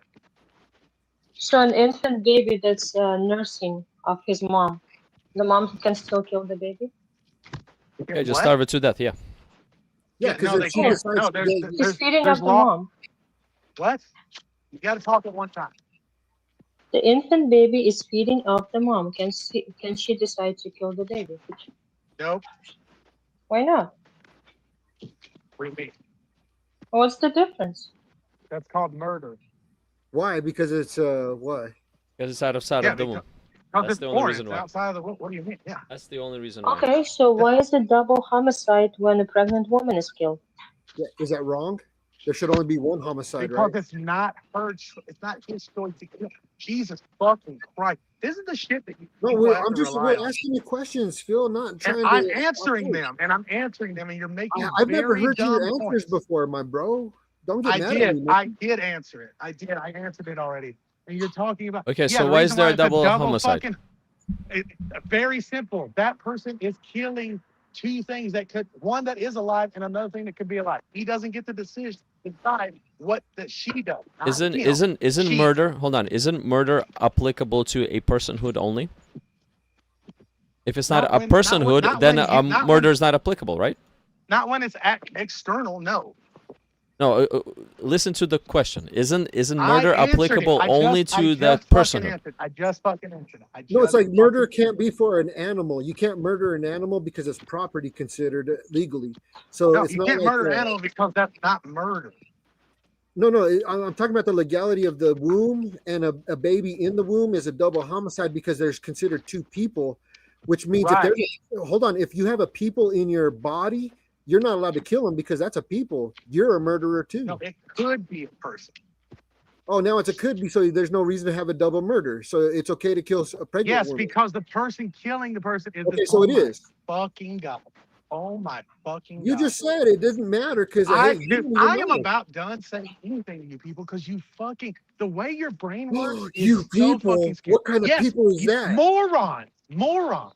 So an infant baby that's nursing of his mom, the mom can still kill the baby? Yeah, just What? starve it to death. Yeah. Yeah, Yeah, because no, if they she can't. decides, No, He's feeding there's off the law. mom. What? You got to talk at one time. The infant baby is feeding off the mom. Can she decide to kill the baby? Nope. Why not? What do you mean? What's the difference? That's called murder. why? Because it's why? Because it's outside Yeah, of the womb. because That's it's the only foreign. reason It's why. outside of the. What do you mean? Yeah. That's the only reason why. Okay, so why is it double homicide when a pregnant woman is killed? Yeah, is that wrong? There should only be one homicide, Because right? it's not her. It's not his choice to kill. Jesus fucking Christ! This is the shit that you No, people have I'm to just rely we're on. asking you questions, Phil. Not trying And to. I'm answering them, and you're making I've never very heard dumb your answers points. before, my bro. Don't get I mad at me. did. I did answer it. I did. I answered it already. And you're talking about. Okay, Yeah, so the why is reason there why a it's double homicide? fucking. Very simple. That person is killing two things that could. One that is alive and another thing that could be alive. He doesn't get the decision to decide what that she does. not Isn't him. isn't She- murder? Hold on. Isn't murder applicable to a personhood only? If it's not, Not a when- personhood, not then when you- not murder when- is not applicable, right? Not when it's external. No. No. Listen to the question. Isn't I murder answered it. applicable I only just- to I that just fucking personhood? answered. I just fucking answered. No, it's like just murder fucking- can't be for an animal. You can't murder an animal because it's property considered legally. So No, it's you not can't like murder an animal because that's not murder. No, I'm talking about the legality of the womb, and a baby in the womb is a double homicide because there's considered two people, which means Right. hold on, if you have a people in your body, you're not allowed to kill them because that's a people. You're a murderer too. No, it could be a person. Oh, now it's a could be, so there's no reason to have a double murder. So it's okay to kill a pregnant Yes, woman. because the person killing the person is. Okay, so it is. Fucking God. Oh my fucking God. You just said it doesn't matter because I am about done saying anything to you people because you fucking the way your brain works is You so people, fucking scary. what kind of Yes, people is that? Morons.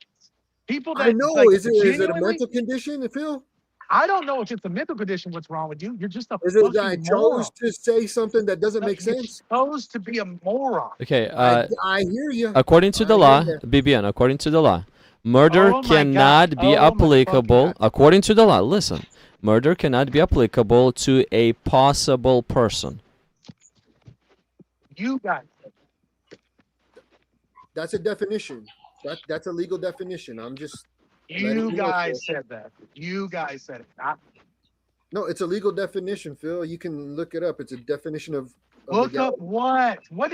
People that I know. like, Is it a genuinely- mental condition, Phil? I don't know if it's a mental condition. What's wrong with you? You're just a Is it fucking that I moron. chose to say something that doesn't make You're sense? supposed to be a moron. Okay. I hear you. According to the I law, hear ya. BBN, according to the law, murder Oh my cannot God. be Oh my applicable. fucking God. According to the law, listen, murder cannot be applicable to a possible person. You guys. That's a definition. That's a legal definition. I'm just letting You know, guys Phil. said that. You guys said it. No, it's a legal definition, Phil. You can look it up. It's a definition of Look legality. up what? What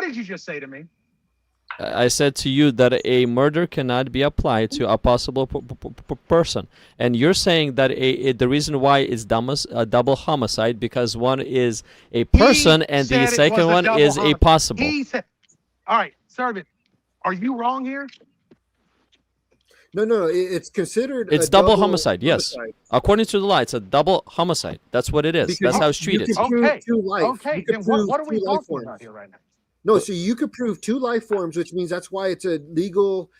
did you just say to me? I said to you that a murder cannot be applied to a possible person, and you're saying that the reason why it's a double homicide because one is a person and the said it second was a one double is a homicide. possible. He said, all right, Servant, are you wrong here? No, it's considered. It's a double homicide, yes. homicide. According to the law, it's a double homicide. That's what it is. Because That's how it's you treated. can prove Okay. two life. Okay, You can then prove what are we two life talking forms. about here right now? No, so you could prove two life forms, which means that's why it's a legal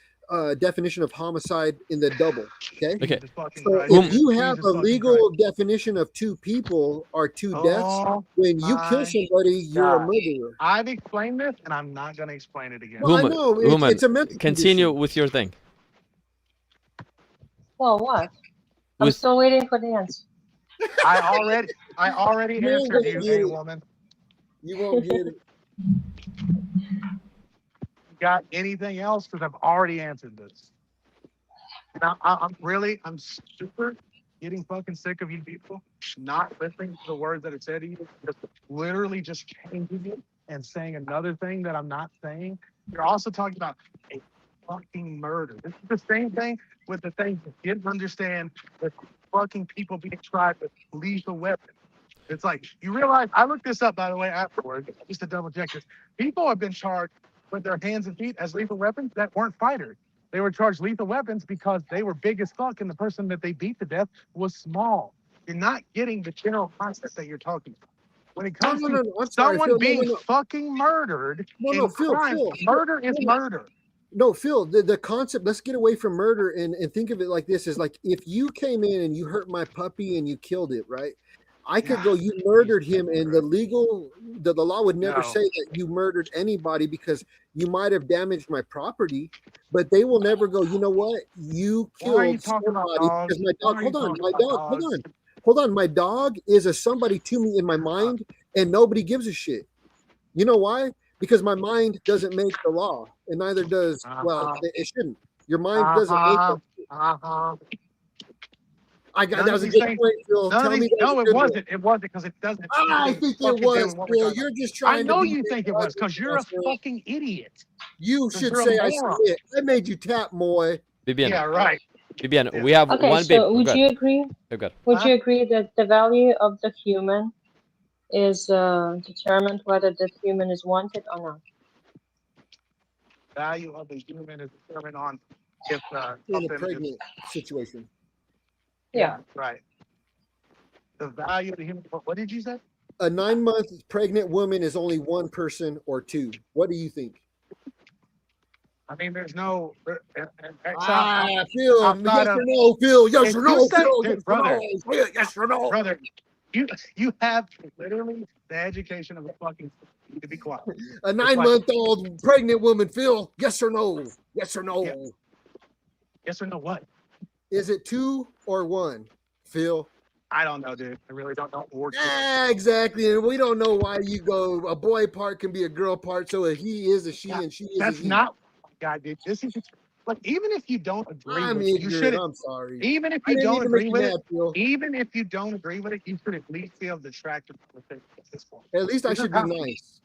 definition of homicide in the double. Okay. Okay. Jesus fucking So Christ. if you have Jesus a fucking legal Christ. definition of two people or two deaths, Oh, when you kill my somebody, you're a God. murderer. I've explained this, and I'm not going to explain it again. Well, I Human, know human, it's a mental continue condition. with your thing. Well, what? I'm With- still waiting for the answer. I already You ain't answered gonna you, get hey it. woman. You won't get it. Got anything else? Because I've already answered this. Now, I'm super getting fucking sick of you people not listening to the words that are said to you, just literally just changing it and saying another thing that I'm not saying. You're also talking about a fucking murder. This is the same thing with the things that didn't understand the fucking people being tried with lethal weapons. It's like, you realize, I looked this up, by the way, afterwards, just to double check this. People have been charged with their hands and feet as lethal weapons that weren't fighters. They were charged lethal weapons because they were big as fuck and the person that they beat to death was small. You're not getting the general concept that you're talking about. When it comes No, to I'm sorry, someone Phil. being No. fucking murdered No, in Phil, crime, Phil. murder is No. murder. No, Phil, the concept, let's get away from murder and think of it like this is like if you came in and you hurt my puppy and you killed it, right? I could go, you murdered him, and the law would never No. say that you murdered anybody because you might have damaged my property, but they will never go, you know what? You Why are you killed talking about somebody dogs? because my Why dog, are you hold on, talking my about dog, hold dogs? on, hold on. My dog is a somebody to me in my mind, and nobody gives a shit. You know why? Because my mind doesn't make the law, and neither does, well, Uh-huh. it shouldn't. Your mind doesn't make it. I got, that None of was a these good things. point, Phil. None Tell of me these. that was No, a it good one. wasn't. It wasn't because it doesn't. I think it fucking was, damn what we're Phil. talking You're about. just I trying to know be you think it was because you're a man. fucking idiot. You 'Cause should you're a say I moron. submit. I made you tap, Moy. Bibian, Yeah, right. Bibian, Yeah. we have Okay, one bib. so would Good. you agree? Good. Would Huh? you agree that the value of the human is determined whether that human is wanted or not? Value of the human is determined on if In a something is. pregnant situation. Yeah. Right. The value of the human. What did you say? A 9-month pregnant woman is only one person or two. What do you think? I mean, there's no. Phil, outside yes of or no, Phil, yes if or you no, say, Phil, dude, yes or brother, no, Phil, yes or no. brother, you have literally the education of a fucking. You need to be quiet. A 9-month-old pregnant woman, Phil, yes or no? Yes or no? Yeah. Yes or no? What? Is it 2 or 1, Phil? I don't know, dude. I really don't know. Yeah, exactly. And we don't know why you go a boy part can be a girl part. So a he is a she and she is a That's he. not, God, dude. This is like even if you don't agree I'm with it, you ignorant. should. I'm sorry. Even if I you didn't don't even make agree you with mad, it, Phil. even if you don't agree with it, you should at least be able to track the conversation at this point. At least I You should don't be have to. nice.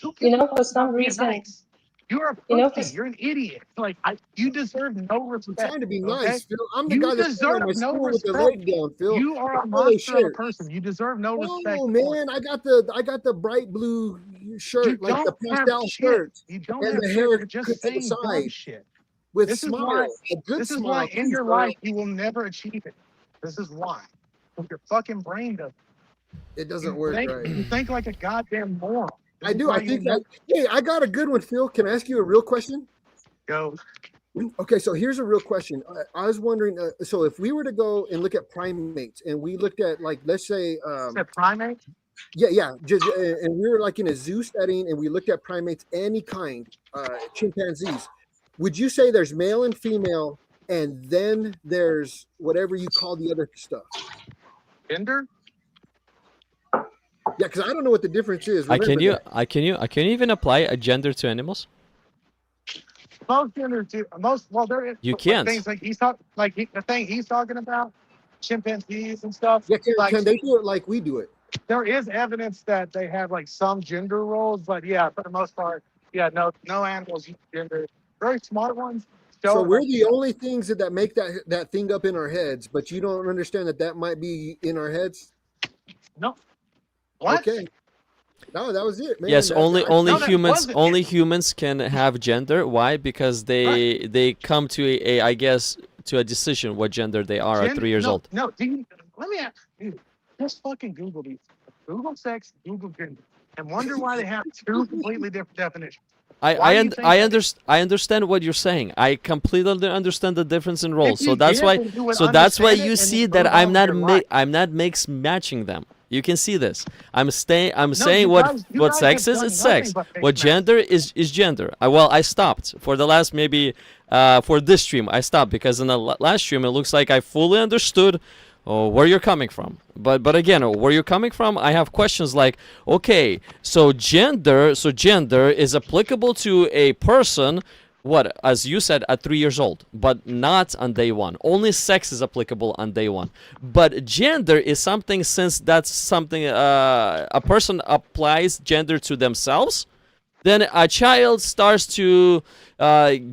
Who You gives a know, fuck for some about being reason, nice? You're a you know, pussy. You're an idiot. Like you deserve no I'm respect. trying to be Okay? nice, Phil. I'm the You guy that's deserve at my no school with the respect. leg down, Phil. You are a Polo monster of a shirt. person. You deserve no respect. Oh man, I got the bright blue shirt, You like the don't have pastel shit. shirt, You don't and have the shit. hair You're cut just to the saying dumb side shit. with This is smile, why. a good This is smile. why in too, your sir. life you will never achieve it. This is why. Your fucking brain does. It doesn't work right. You think like a goddamn moron. This I is do. why I you think will that. Hey, I got a good one, Phil. Can I ask you a real question? never go. Okay, so here's a real question. I was wondering. So if we were to go and look at primates, and we looked at like, let's say, Is that primate? yeah, and we were like in a zoo setting, and we looked at primates, any kind, chimpanzees. Would you say there's male and female, and then there's whatever you call the other stuff? Gender? Yeah, because I don't know what the difference is. Can Remember you that. can you even apply a gender to animals? Most genders do. Most well, there is You like, can't. things like the thing he's talking about, chimpanzees and stuff. Yeah, Like can they do it like we do it? there is evidence that they have like some gender roles, but yeah, for the most part, yeah, no animals use gender. Very smart ones. So we're like, the only things that make that thing up in our heads, but you don't understand that might be in our heads. no. What? Okay. No, that was it, man. Yes, only No, that humans wasn't it. humans can have gender. Why? Because they come to a I guess to a decision what gender they are at 3 years old. No, let me ask you. Just fucking Google these. Google sex, Google gender, and wonder why they have two completely different definitions. I understand what you're saying. I completely understand the difference in roles. So that's why you see that I'm not matching them. You can see this. I'm saying what sex is, it's sex. What gender is gender. I stopped for the last maybe for this stream. I stopped because in the last stream it looks like I fully understood where you're coming from. But again, where you're coming from, I have questions like, okay, so gender is applicable to a person, what, as you said, at 3 years old, but not on day one. Only sex is applicable on day one. But gender is something, since that's something a person applies gender to themselves, then a child starts to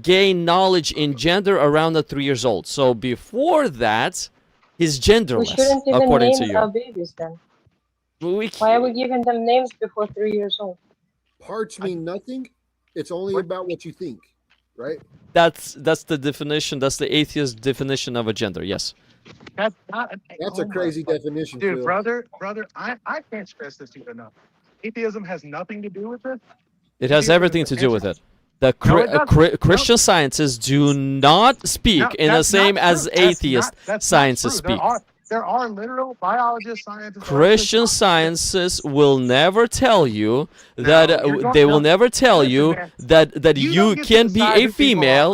gain knowledge in gender around the 3 years old. So before that, he's genderless, we shouldn't even according name to you. our babies then. Why are we giving them names before 3 years old? Parts mean nothing. It's only about what you think, right? That's the definition. That's the atheist definition of a gender. Yes. That's not. That's a crazy definition, dude. Phil. Brother, I can't stress this to you enough. Atheism has nothing to do with it. It has everything to do with it. The No, it doesn't. Christian scientists do not speak No, in the that's same not as true. atheist That's not scientists true. speak. There are literal biologists, scientists. Christian scientists will never tell you No, that you're they will no. never tell Listen, you man. that You you don't get to can be decide a who people are. female.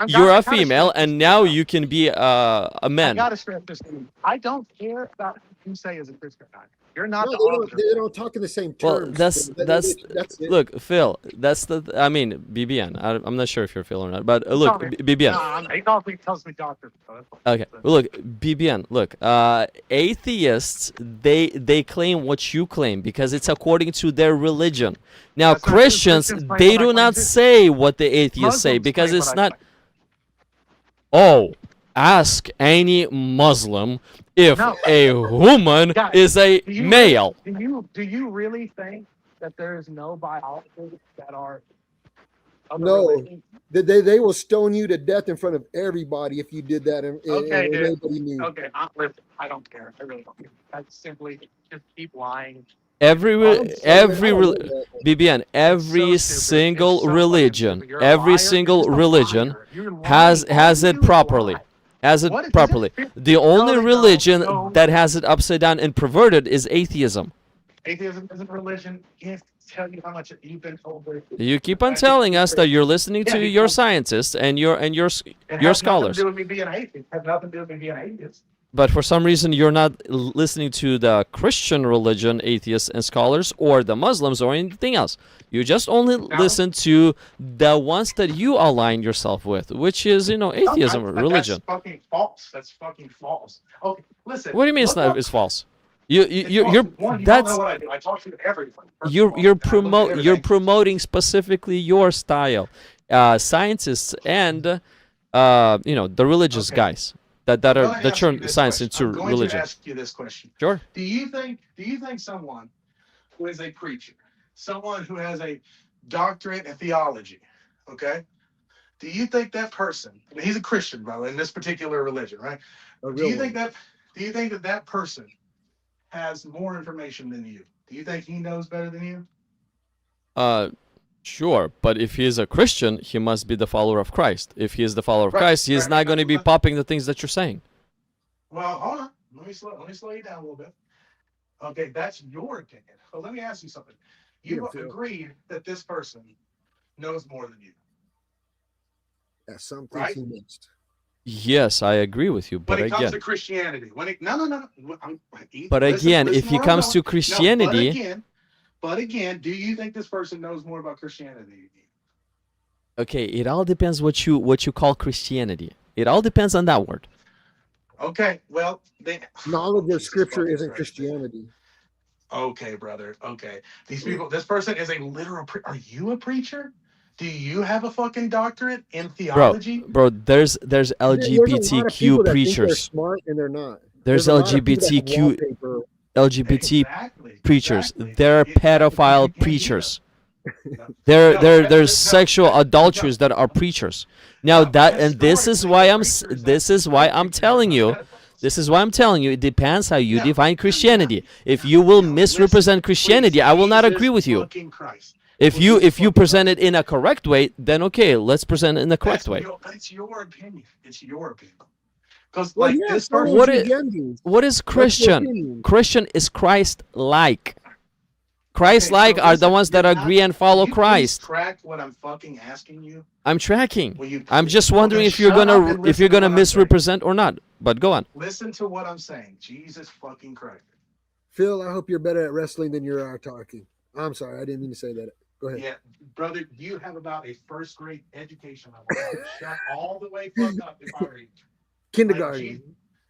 You're I a gotta female, stress this and to you, now though. you can be a I man. gotta stress this to you. I don't care about who you say is a Christian or not. You're not No, the they don't. arbiter. They don't talk in the same Well, terms. that's That's it. look, Phil. That's the I mean, BBN. I'm not sure if you're Phil or not, but Tell look, me. BBN. No, he tells me doctor. So that's fine. Okay, well, look, BBN. Look, atheists they claim what you claim because it's according to their religion. Now, That's not true. Christians Christians claim they what I do claim not too. say what the atheists say Muslims because claim it's what I not. claim. Oh, ask any Muslim if No. a woman Guys, is a do you male. do you really think that there is no biologists that are of the No, religion? they will stone you to death in front of everybody if you did that, and Okay, dude. everybody knew. Okay, listen, I don't care. I really don't care. That's simply just keep lying. BBN, every single religion, every single religion has it properly. Has it properly. The only religion that has it upside down and perverted is atheism. Atheism isn't religion. Can't tell you how much you've been told. You keep on telling us that you're listening to your scientists and your scholars. It has nothing to do with me being atheist. It has nothing to do with me being atheist. But for some reason, you're not listening to the Christian religion atheists and scholars or the Muslims or anything else. You just only listen to the ones that you align yourself with, which is, atheism, religion. That's fucking false. That's fucking false. Okay, listen. What do you mean it's false? You're that's know what I do. I talk to everyone. You're promoting specifically your style, scientists and the religious guys that turn science into religion. I'm going to ask you this question. Sure. Do you think someone who is a preacher, someone who has a doctorate in theology, okay? Do you think that person? I mean, he's a Christian, brother, in this particular religion, right? Do you think that person has more information than you? Do you think he knows better than you? Sure, but if he is a Christian, he must be the follower of Christ. If he is the follower of Christ, he is not going to be popping the things that you're saying. Well, hold on. Let me slow you down a little bit. Okay, that's your opinion. But let me ask you something. You agreed that this person knows more than you. Yeah, some things right? he missed. Yes, I agree with you, but when it again, comes to Christianity, no. But again, if he comes to Christianity, but again, do you think this person knows more about Christianity? Okay, it all depends what you call Christianity. It all depends on that word. Okay, well, knowledge of Scripture isn't Christianity. Okay, brother. Okay, these people. This person is a literal. Are you a preacher? Do you have a fucking doctorate in theology? Bro, there's LGBTQ preachers. They're smart and they're not. There's LGBTQ preachers. Exactly. They're pedophile preachers. There's sexual adulterers that are preachers. Now this is why I'm telling you. It depends how you define Christianity. If you will misrepresent Christianity, I will not agree with you. If you present it in a correct way, then okay, let's present it in the correct way. It's your opinion. It's your opinion. Because what is Christian? Christian is Christ-like. Christ-like are the ones that agree and follow Christ. Track what I'm fucking asking you. I'm tracking. I'm just wondering if you're gonna misrepresent or not. But go on. Listen to what I'm saying. Jesus fucking Christ. Phil, I hope you're better at wrestling than you are talking. I'm sorry, I didn't mean to say that. Go ahead. Yeah, brother, you have about a first grade education level. Shut all the way fuck up if I were you. Kindergarten.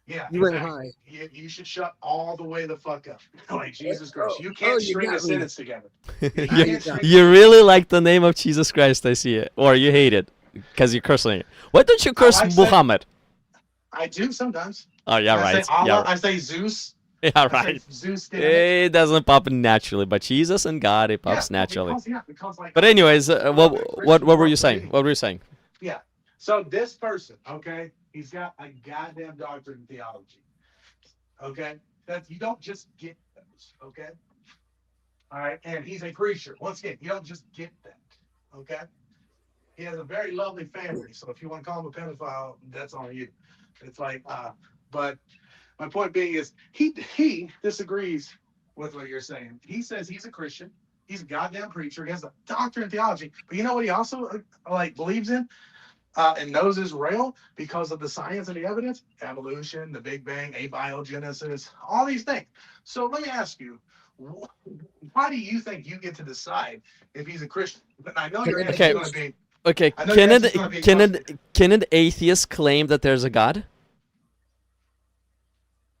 Yeah, you went high. You should shut all the way the fuck up. Like Jesus Christ, you can't string a sentence together. You really like the name of Jesus Christ, I see it, or you hate it because you're cursing it. Why don't you curse Muhammad? I do sometimes. Oh yeah, right. Yeah, I say Zeus. Yeah, right. Zeus it doesn't pop naturally, but Jesus and God, it pops naturally. Because but anyways, what were you saying? What were you saying? Yeah. So this person, okay, he's got a goddamn doctorate in theology. Okay, you don't just get those. Okay. All right, and he's a preacher. Once again, you don't just get that. Okay. He has a very lovely family. So if you want to call him a pedophile, that's on you. It's like, but my point being is he disagrees with what you're saying. He says he's a Christian. He's a goddamn preacher. He has a doctorate in theology. But you know what he also like believes in and knows is real because of the science and the evidence? Evolution, the Big Bang, abiogenesis, all these things. So let me ask you, why do you think you get to decide if he's a Christian? But I know your answer is going to be. Okay, I know your answer's gonna be can an atheist claim that there's a God?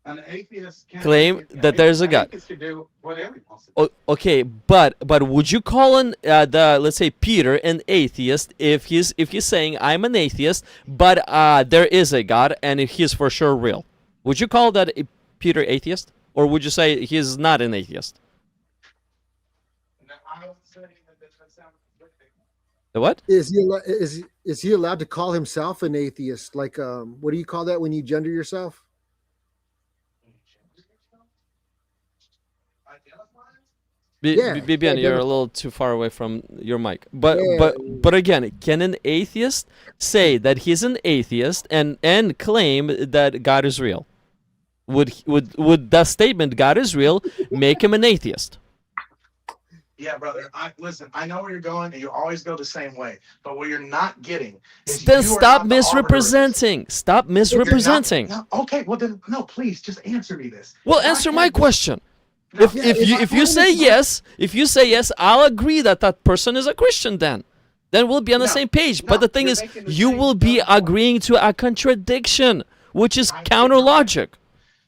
An atheist can Claim that there's a God. Atheist can do whatever he wants to do. Okay, but would you call the, let's say, Peter an atheist if he's saying I'm an atheist, but there is a God and he's for sure real? Would you call that Peter atheist, or would you say he's not an atheist? No, I don't say that sounds conflicting. The what? Is he allowed to call himself an atheist? Like what do you call that when you gender yourself? Bibian, you're a little too far away from your mic. But again, can an atheist say that he's an atheist and claim that God is real? Would that statement, God is real, make him an atheist? Yeah, brother. Listen, I know where you're going, and you always go the same way. But what you're not getting is Then you are stop not the arbiter of this. misrepresenting. Stop misrepresenting. No, okay, well then, no, please, just answer me this. Well, Why answer can't my you- question. No, If you say yes, I'll agree that person is a Christian then. Then we'll be on the No, same page. no, But the thing you're is, making the you same will be dumb point. agreeing to a contradiction, which is I did counter not. logic.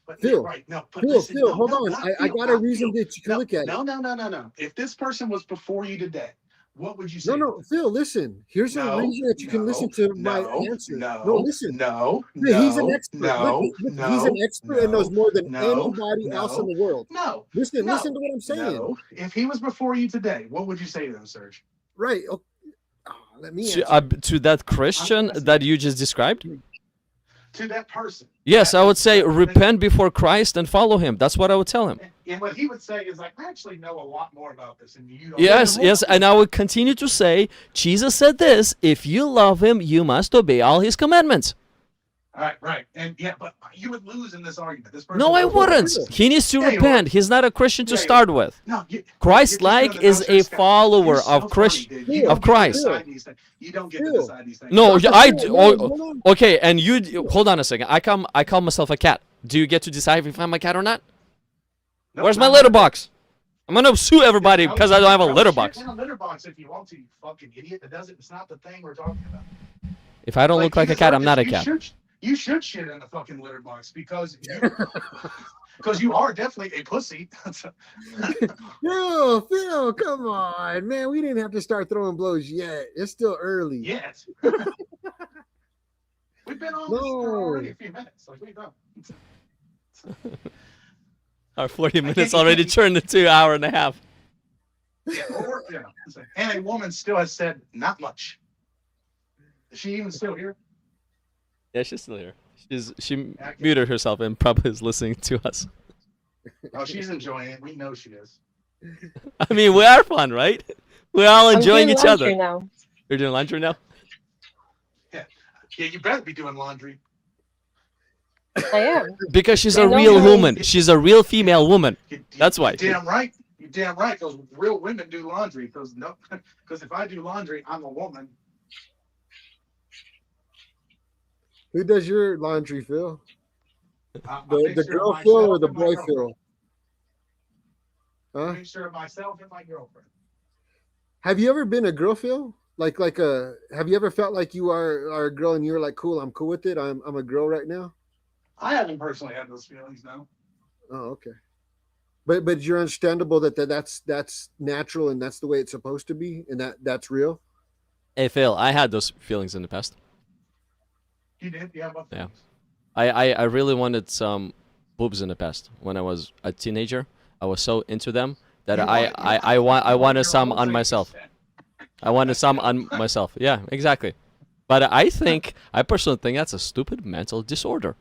But Phil, right, no, but Phil, listen, Phil, no, hold no, on. not I Phil, got a not reason Phil. that you can look at it. No. If this person was before you today, what would you say? No, Phil, listen. Here's a reason that you can listen to my answer. Listen. No, He's an expert. no, Look, no, he's an expert and knows more than no, anybody else in no, the world. no. Listen no, to what I'm saying. No. If he was before you today, what would you say to him, Serge? Right. Oh, let me answer. To that Christian that you just described? To that person. Yes, I would say repent before Christ and follow him. That's what I would tell him. And what he would say is like, I actually know a lot more about this, and you don't. Yes, and I would continue to say, Jesus said this, if you love him, you must obey all his commandments. Right. And yeah, but you would lose in this argument. This person No, I would- wouldn't. He needs to Yeah, you repent. would. He's not a Christian to Yeah, you start with. No, Christ-like is a follower of Christ, of Christ. You don't get to decide these things. No, Dr. I Phil, do. hold Oh, on. okay, and you hold on a second. I call myself a cat. Do you get to decide if I'm a cat or not? No, Where's my not litter really. box? I'm gonna sue everybody because I don't have a litter box. In a litter box if you want to, you fucking idiot. It's not the thing we're talking about. If I don't look like a cat, I'm not a cat. You should shit in the fucking litter box because you are definitely a pussy. Phil, come on, man. We didn't have to start throwing blows yet. It's still early. Yet. We've been on this No. for already a few minutes. Like we've done. Our 40 minutes already turned into an hour and a half. Yeah, and a woman still has said not much. Is she even still here? Yeah, she's still here. She muted herself and probably is listening to us. Oh, she's enjoying it. We know she is. I mean, we are fun, right? We're all enjoying I'm each doing other. laundry now. You're doing laundry now? Yeah, you better be doing laundry. I am. Because she's I a know real you- woman. She's a real female woman. That's why. You're damn right. You're damn right. Because real women do laundry. Because if I do laundry, I'm a woman. Who does your laundry, Phil? I The make sure girl of Phil myself or the and my boy girlfriend. Phil? I Huh? make sure of myself and my girlfriend. Have you ever been a girl, Phil? Have you ever felt like you are a girl and you're like, cool, I'm cool with it. I'm a girl right now. I haven't personally had those feelings, no. Oh, okay. But you're understandable that's natural and that's the way it's supposed to be and that's real. Hey, Phil, I had those feelings in the past. You did? Yeah. Yeah. I really wanted some boobs in the past. When I was a teenager, I was so into them that I wanted some on myself. I wanted some on myself. Yeah, exactly. But I personally think that's a stupid mental disorder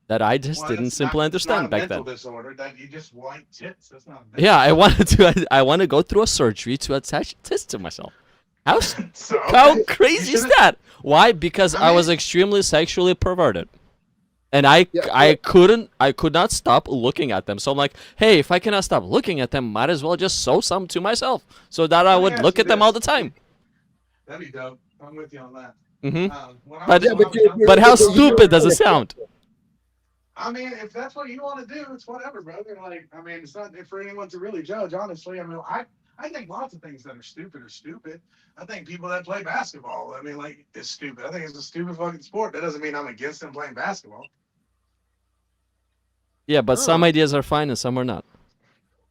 that I just didn't simply understand back then. Disorder that you just want tits. That's not. Yeah, I want to go through a surgery to attach tits to myself. How So how okay, crazy is that? Why? Because I was extremely sexually perverted. And I could not stop looking at them. So I'm like, hey, if I cannot stop looking at them, might as well just sew some to myself so that I let me would ask look you at them all this. the time. That'd be dope. I'm with you on that. Mm-hmm. When I But was Yeah, when I but was younger, but how but you stupid does it sound? I mean, if that's what you want to do, it's whatever, brother. Like, I mean, it's not for anyone to really judge, honestly. I mean, I think lots of things that are stupid are stupid. I think people that play basketball, I mean, like, is stupid. I think it's a stupid fucking sport. That doesn't mean I'm against them playing basketball. Yeah, but some Oh. ideas are fine and some are not.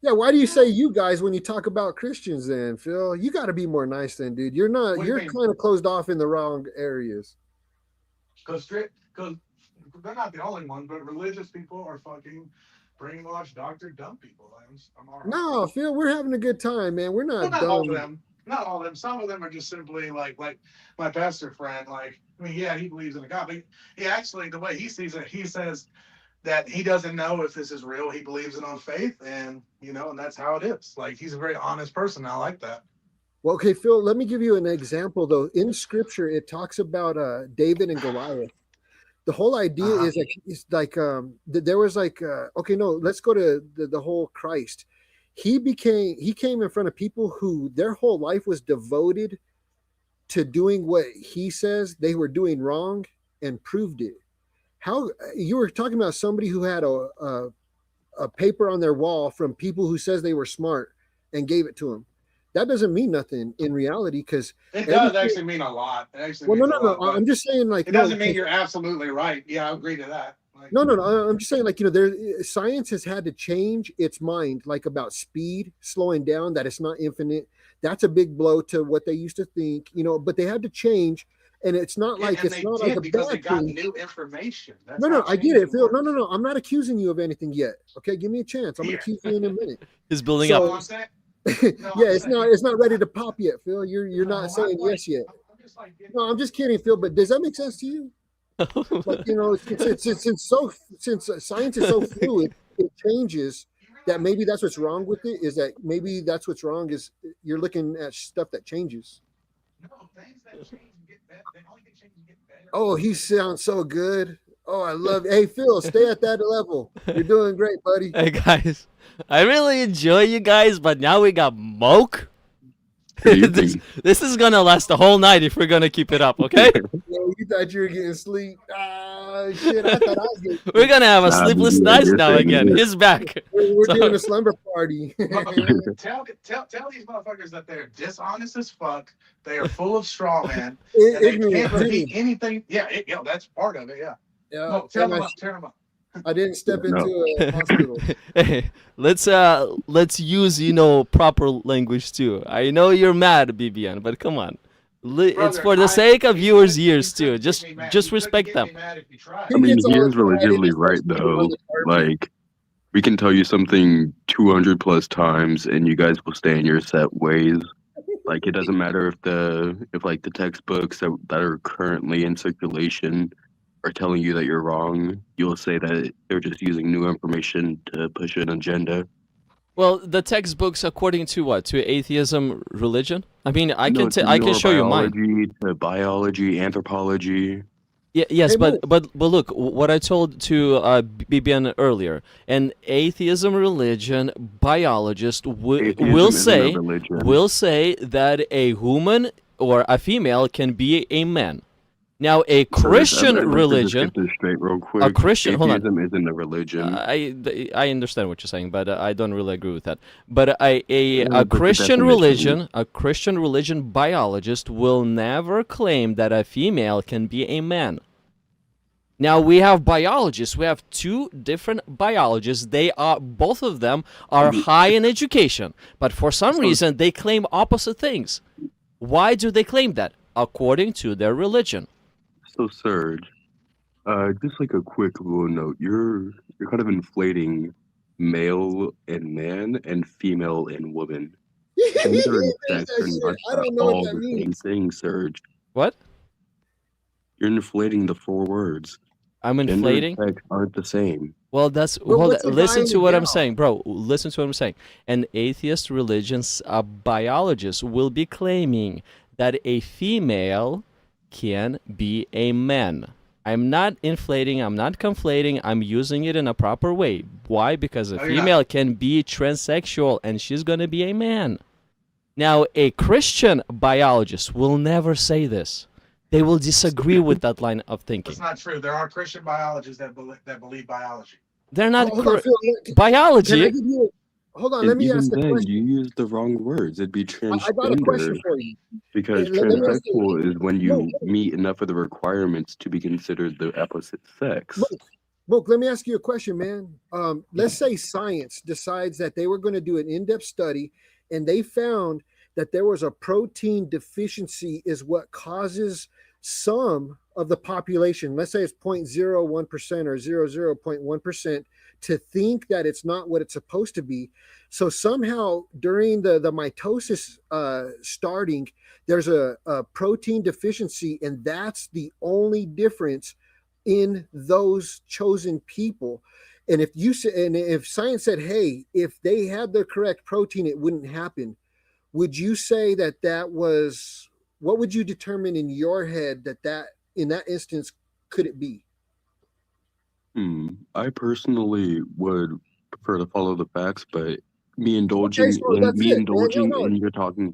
Yeah, why do you say you guys when you talk about Christians then, Phil? You got to be more nice then, dude. You're not, What do you you're mean? kind of closed off in the wrong areas. Because they're not the only ones, but religious people are fucking brainwashed, doctored, dumb people. I'm all right. No, Phil, we're having a good time, man. We're Well, not not all of dumb. them. Not all of them. Some of them are just simply like my pastor friend. Like, I mean, yeah, he believes in a God, but he actually, the way he sees it, he says that he doesn't know if this is real. He believes it on faith, and and that's how it is. Like, he's a very honest person. I like that. Well, okay, Phil, let me give you an example though. In scripture, it talks about David and Goliath. The whole idea is like there was like okay, no, let's go to the whole Christ. He came in front of people who their whole life was devoted to doing what he says they were doing wrong and proved it. How you were talking about somebody who had a paper on their wall from people who says they were smart and gave it to him. That doesn't mean nothing in reality because It does actually mean a lot. It actually well, means no, a lot. I'm just saying like It doesn't mean you're absolutely right. Yeah, I agree to that. Like, no. I'm just saying, like, science has had to change its mind, like about speed, slowing down, that it's not infinite. That's a big blow to what they used to think, but they had to change, and it's not like it's not like a because they bad got thing. new information. That's No, how I get it, changing Phil. works. No. I'm not accusing you of anything yet. Okay, give me a chance. I'm gonna accuse you in a minute. He's building So- You know up. what I'm saying? Yeah, it's not ready to pop yet, Phil. You're not saying yes yet. I'm just like, No, I'm just kidding, Phil. But does that make sense to you? Like, since science is so fluid, it changes. That maybe that's what's wrong with it. Is that maybe that's what's wrong is you're looking at stuff that changes. no, things that change and get better. They only get changed and get better. Oh, he sounds so good. Oh, I love it. Hey, Phil, stay at that level. You're doing great, buddy. Hey guys, I really enjoy you guys, but now we got Moke. This is gonna last the whole night if we're gonna keep it up, okay? Yo, you thought you were getting sleep. Ah, shit, I thought I was getting We're gonna have a sleepless dude, nights you're now saying again. it. He's back. We're So- doing a slumber party. Tell these motherfuckers that they're dishonest as fuck. They are full of straw man. And they Ignorant, can't repeat too. anything. Yeah, that's part of it. Yeah. Yeah, No, tear and them up. Tear them up. I didn't step No. into a hospital. Hey, let's use proper language too. I know you're mad, BBN, but come on. It's Brother, for the sake of viewers' ears too. Just respect them. I mean, gets he all is excited relatively and right starts beating though. on the carpet. Like, we can tell you something 200 plus times, and you guys will stay in your set ways. Like, it doesn't matter if the textbooks that are currently in circulation are telling you that you're wrong. You'll say that they're just using new information to push an agenda. Well, the textbooks according to what? To atheism religion? I mean, I No, can to I can show you mine. neurobiology, to biology, anthropology. Yeah, yes, Hey, but look, what I told to BBN earlier, an atheism religion biologist Atheism will isn't a say religion. that a woman or a female can be a man. Now, a I'd Christian like to just religion, get this straight real quick. a Christian, hold on. Atheism isn't a religion. I understand what you're saying, but I don't really agree with that. But a but the Christian definition- religion biologist will never claim that a female can be a man. Now we have biologists. We have two different biologists. Both of them are high in education, but for some reason they claim opposite things. Why do they claim that? According to their religion. So Serge, just like a quick little note, you're kind of inflating male and man and female and woman. Gender and sex are not I don't know all what that the same means. thing, Serge. What? You're inflating the four words. I'm Gender inflating? and sex aren't the same. Well, that's Well, hold what's a listen guy to and what I'm gal? saying, bro. Listen to what I'm saying. An atheist religion's biologist will be claiming that a female can be a man. I'm not inflating, I'm not conflating, I'm using it in a proper way. Why? Because a female can be transsexual and she's going to be a man. Now, a Christian biologist will never say this. They will disagree with that line of thinking. That's not true. There are Christian biologists that believe biology. They're not Hold on, Phil, can I biology. give you? Hold on, let me ask the Even then, question. you use the wrong words. It'd be I got a question transgender for you. because Let me ask you. transsexual is when No, you meet enough of the requirements to be considered the opposite sex. Look, let me ask you a question, man. Let's say science decides that they were going to do an in-depth study, and they found that there was a protein deficiency is what causes some of the population, let's say it's 0.01% or 0.1%, to think that it's not what it's supposed to be. So somehow during the mitosis starting, there's a protein deficiency, and that's the only difference in those chosen people. And if science said, hey, if they had the correct protein, it wouldn't happen, would you say that was, what would you determine in your head that in that instance could it be? I personally would prefer to follow the facts, but me indulging in your talking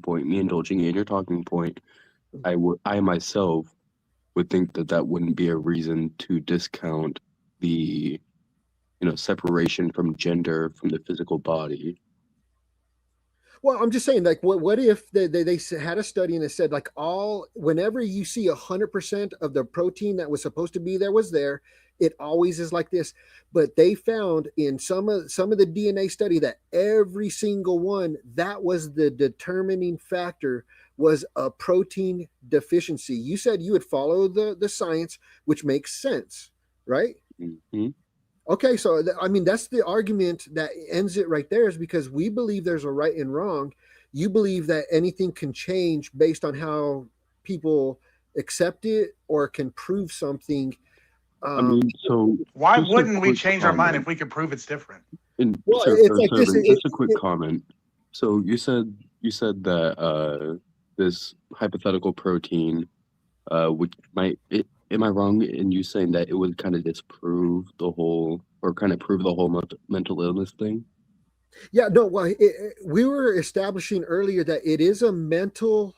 point, I myself would think that wouldn't be a reason to discount the separation from gender from the physical body. Well, I'm just saying, like, what if they had a study and it said, like, whenever you see 100% of the protein that was supposed to be there was there, it always is like this. But they found in some of the DNA study that every single one, that was the determining factor, was a protein deficiency. You said you would follow the science, which makes sense, right? Mm-hmm. Okay, so I mean, that's the argument that ends it right there, is because we believe there's a right and wrong. You believe that anything can change based on how people accept it or can prove something. I mean, so why wouldn't we change our mind if we could prove it's different? Well, it's like this. Just a quick comment. So you said that this hypothetical protein, which am I wrong in you saying that it would kind of disprove the whole, or kind of prove the whole mental illness thing? Yeah, no. Well, we were establishing earlier that it is a mental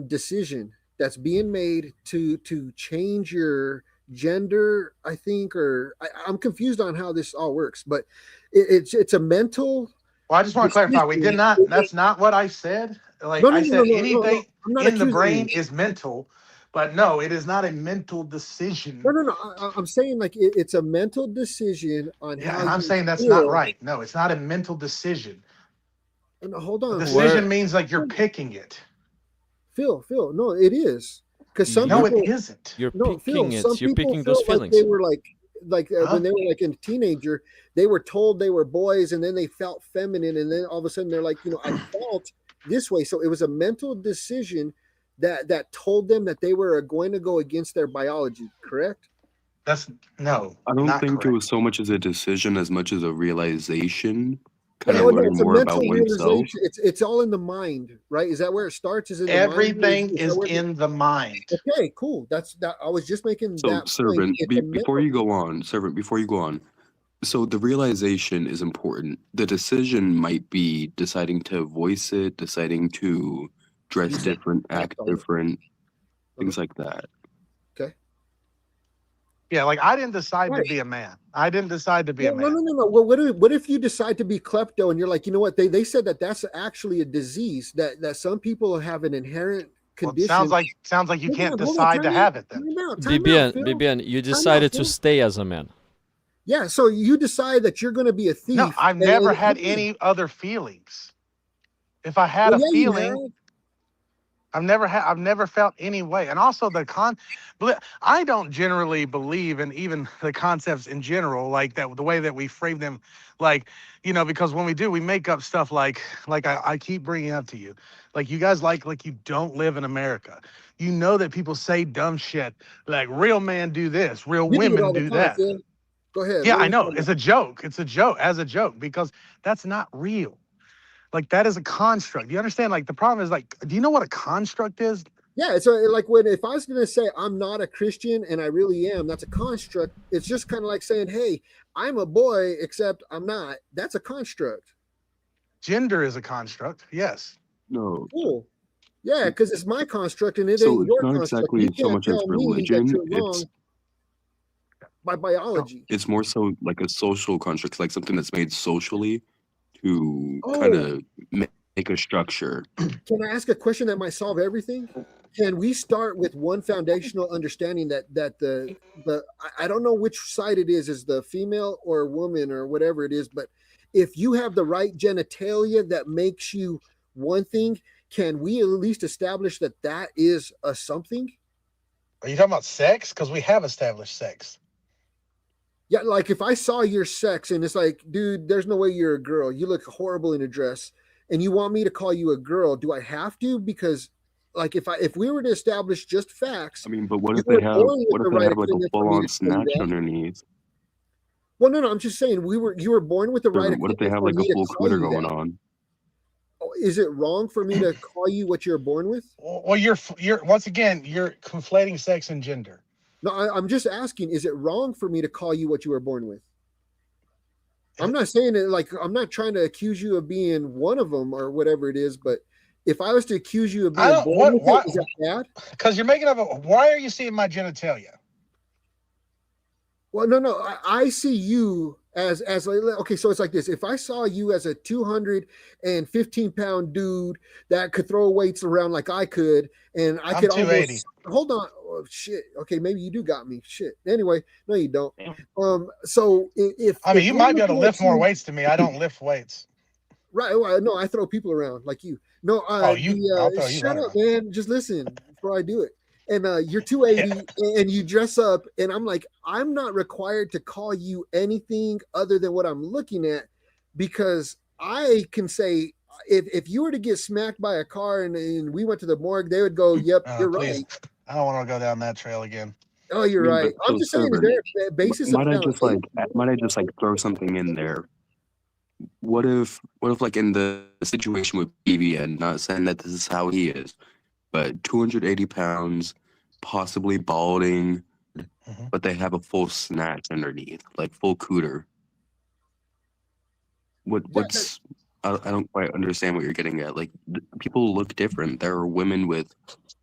decision that's being made to change your gender, I think, or I'm confused on how this all works, but it's a mental. Well, I just want to clarify. We did not. That's not what I said. Like I said, anything in the brain is mental. But no, it is not a mental decision. No. I'm saying, like, it's a mental decision on how. And I'm saying that's not right. No, it's not a mental decision. No, hold on. Decision means like you're picking it. Phil, no, it is, because some people. No, it isn't. You're picking it. You're picking those feelings. Like they were when they were like a teenager, they were told they were boys, and then they felt feminine, and then all of a sudden they're like, I felt this way. So it was a mental decision that told them that they were going to go against their biology, correct? That's no. I don't think correct. It was so much as a decision as much as a realization. Kind of learn more about oneself. It's all in the mind, right? Is that where it starts? Is it everything is in the mind? Okay, cool. That's that. I was just making that servant. Before you go on, so the realization is important. The decision might be deciding to voice it, deciding to dress different, act different, things like that. Okay. Yeah, like I didn't decide to be a man. I didn't decide to be a man. No. Well, what if you decide to be klepto and you're like, you know what? They said that's actually a disease that some people have an inherent condition. Well, sounds like you can't decide to have it then. Bibian, you decided to stay as a man. Yeah, so you decide that you're going to be a thief. No, I've never had any other feelings. If I had a feeling, I've never felt any way. And also I don't generally believe in even the concepts in general, like that, the way that we frame them, like, because when we do, we make up stuff like I keep bringing up to you, like you guys like you don't live in America. You know that people say dumb shit, like real men do this, real women do that. Go ahead. Yeah, I know. It's a joke. It's a joke, because that's not real. Like that is a construct. You understand? Like the problem is, like, do you know what a construct is? Yeah, it's like when if I was going to say I'm not a Christian and I really am, that's a construct. It's just kind of like saying, hey, I'm a boy, except I'm not. That's a construct. Gender is a construct. Yes. No. Cool. Yeah, because it's my construct and it So ain't it's your not construct. exactly You so can't much as tell me that religion. you're wrong by biology. It's more so like a social construct, like something that's made socially to kind Oh, of make a structure. can I ask a question that might solve everything? Can we start with one foundational understanding that the I don't know which side it is the female or woman or whatever it is, but if you have the right genitalia that makes you one thing, can we at least establish that that is a something? Are you talking about sex? Because we have established sex. Yeah, like if I saw your sex and it's like, dude, there's no way you're a girl. You look horrible in a dress, and you want me to call you a girl. Do I have to? Because like if we were to establish just facts, I mean, but what you if they were have born with the right like a equipment for full me on to tell you snatch that. underneath? Well, no, I'm just saying you were born with the right Or what if they equipment have for like a me to full call Twitter you going that. on? Oh, is it wrong for me to call you what you're born with? Well, you're once again, you're conflating sex and gender. No, I'm just asking, is it wrong for me to call you what you were born with? I'm not saying it like I'm not trying to accuse you of being one of them or whatever it is, but if I was to accuse you of being born with it, is that bad? Because you're making up why are you seeing my genitalia? Well, no, I see you as okay. So it's like this: if I saw you as a 215-pound dude that could throw weights around like I could, and I could 280. Hold on, oh, shit. Okay, maybe you do got me. Shit. Anyway, no, you don't. So if I mean, you might be able to lift more you, weights than me. I don't lift weights. Right. Well, no, I throw people around like you. No, I'll throw you shut right up, around. man. Just listen before I do it. And you're 280 and you dress up, and I'm like, I'm not required to call you anything other than what I'm looking at, because I can say if you were to get smacked by a car and we went to the morgue, they would go, "Yep, you're please. Right." I don't want to go down that trail again. Oh, you're right. I'm just saying, is there a basis of might I just like throw something in there? What if like in the situation with BBN, not saying that this is how he is, but 280 pounds, possibly balding, but they have a full snatch underneath, like full cooter. What's I don't quite understand what you're getting at. Like people look different. There are women with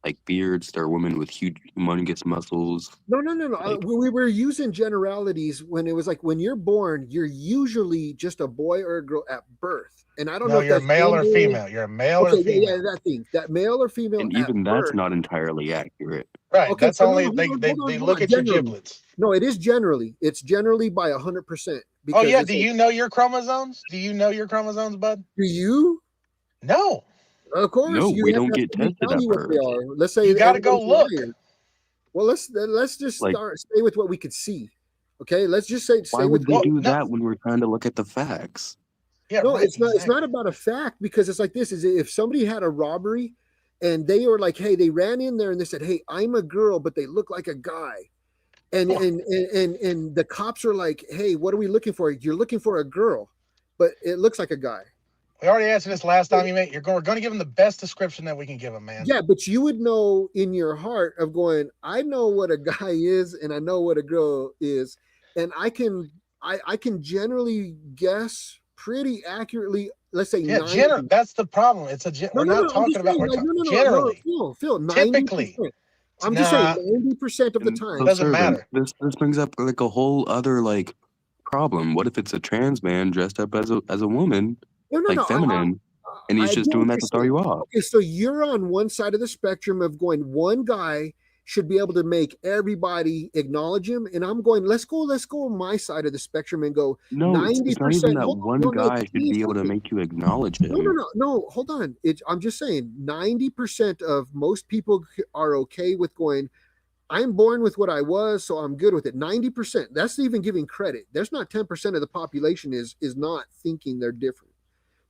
like beards. There are women with huge, humongous muscles. No. Like, we were using generalities when it was like when you're born, you're usually just a boy or a girl at birth. And I don't know if you're that's male or female. You're a male or female. Yeah, that thing. That male or female. And even that's not entirely accurate. Right. Okay, that's so only hold they on, look at your giblets. No, it is generally. It's generally by 100%. Oh yeah. Do you know your chromosomes? Do you know your chromosomes, bud? Do you? No. Of course. No, we don't get tested at birth. Let's say you got to go look. Well, let's just stay with what we could see. Okay, let's just say. Why would we do that when we're trying to look at the facts? Yeah, no, it's not. It's not about a fact, because it's like this: is if somebody had a robbery, and they were like, "Hey," they ran in there and they said, "Hey, I'm a girl, but they look like a guy," and the cops are like, "Hey, what are we looking for? You're looking for a girl, but it looks like a guy." We already answered this last time, you mate. We're going to give them the best description that we can give them, man. Yeah, but you would know in your heart of going, I know what a guy is and I know what a girl is, and I can generally guess pretty accurately. Let's say, yeah, that's the problem. It's we're not talking about generally. Phil, 90%. Typically, I'm just saying 90% of the time. It doesn't matter. This brings up like a whole other like problem. What if it's a trans man dressed up as a woman? Feminine, and he's just doing that to throw you off. Okay, so you're on one side of the spectrum of going, one guy should be able to make everybody acknowledge him, and I'm going, let's go on my side of the spectrum and go, no, 90%. It's not even that one guy should be able to make you acknowledge him. No, hold on. I'm just saying 90% of most people are okay with going, I'm born with what I was, so I'm good with it. 90%. That's even giving credit. There's not 10% of the population is not thinking they're different.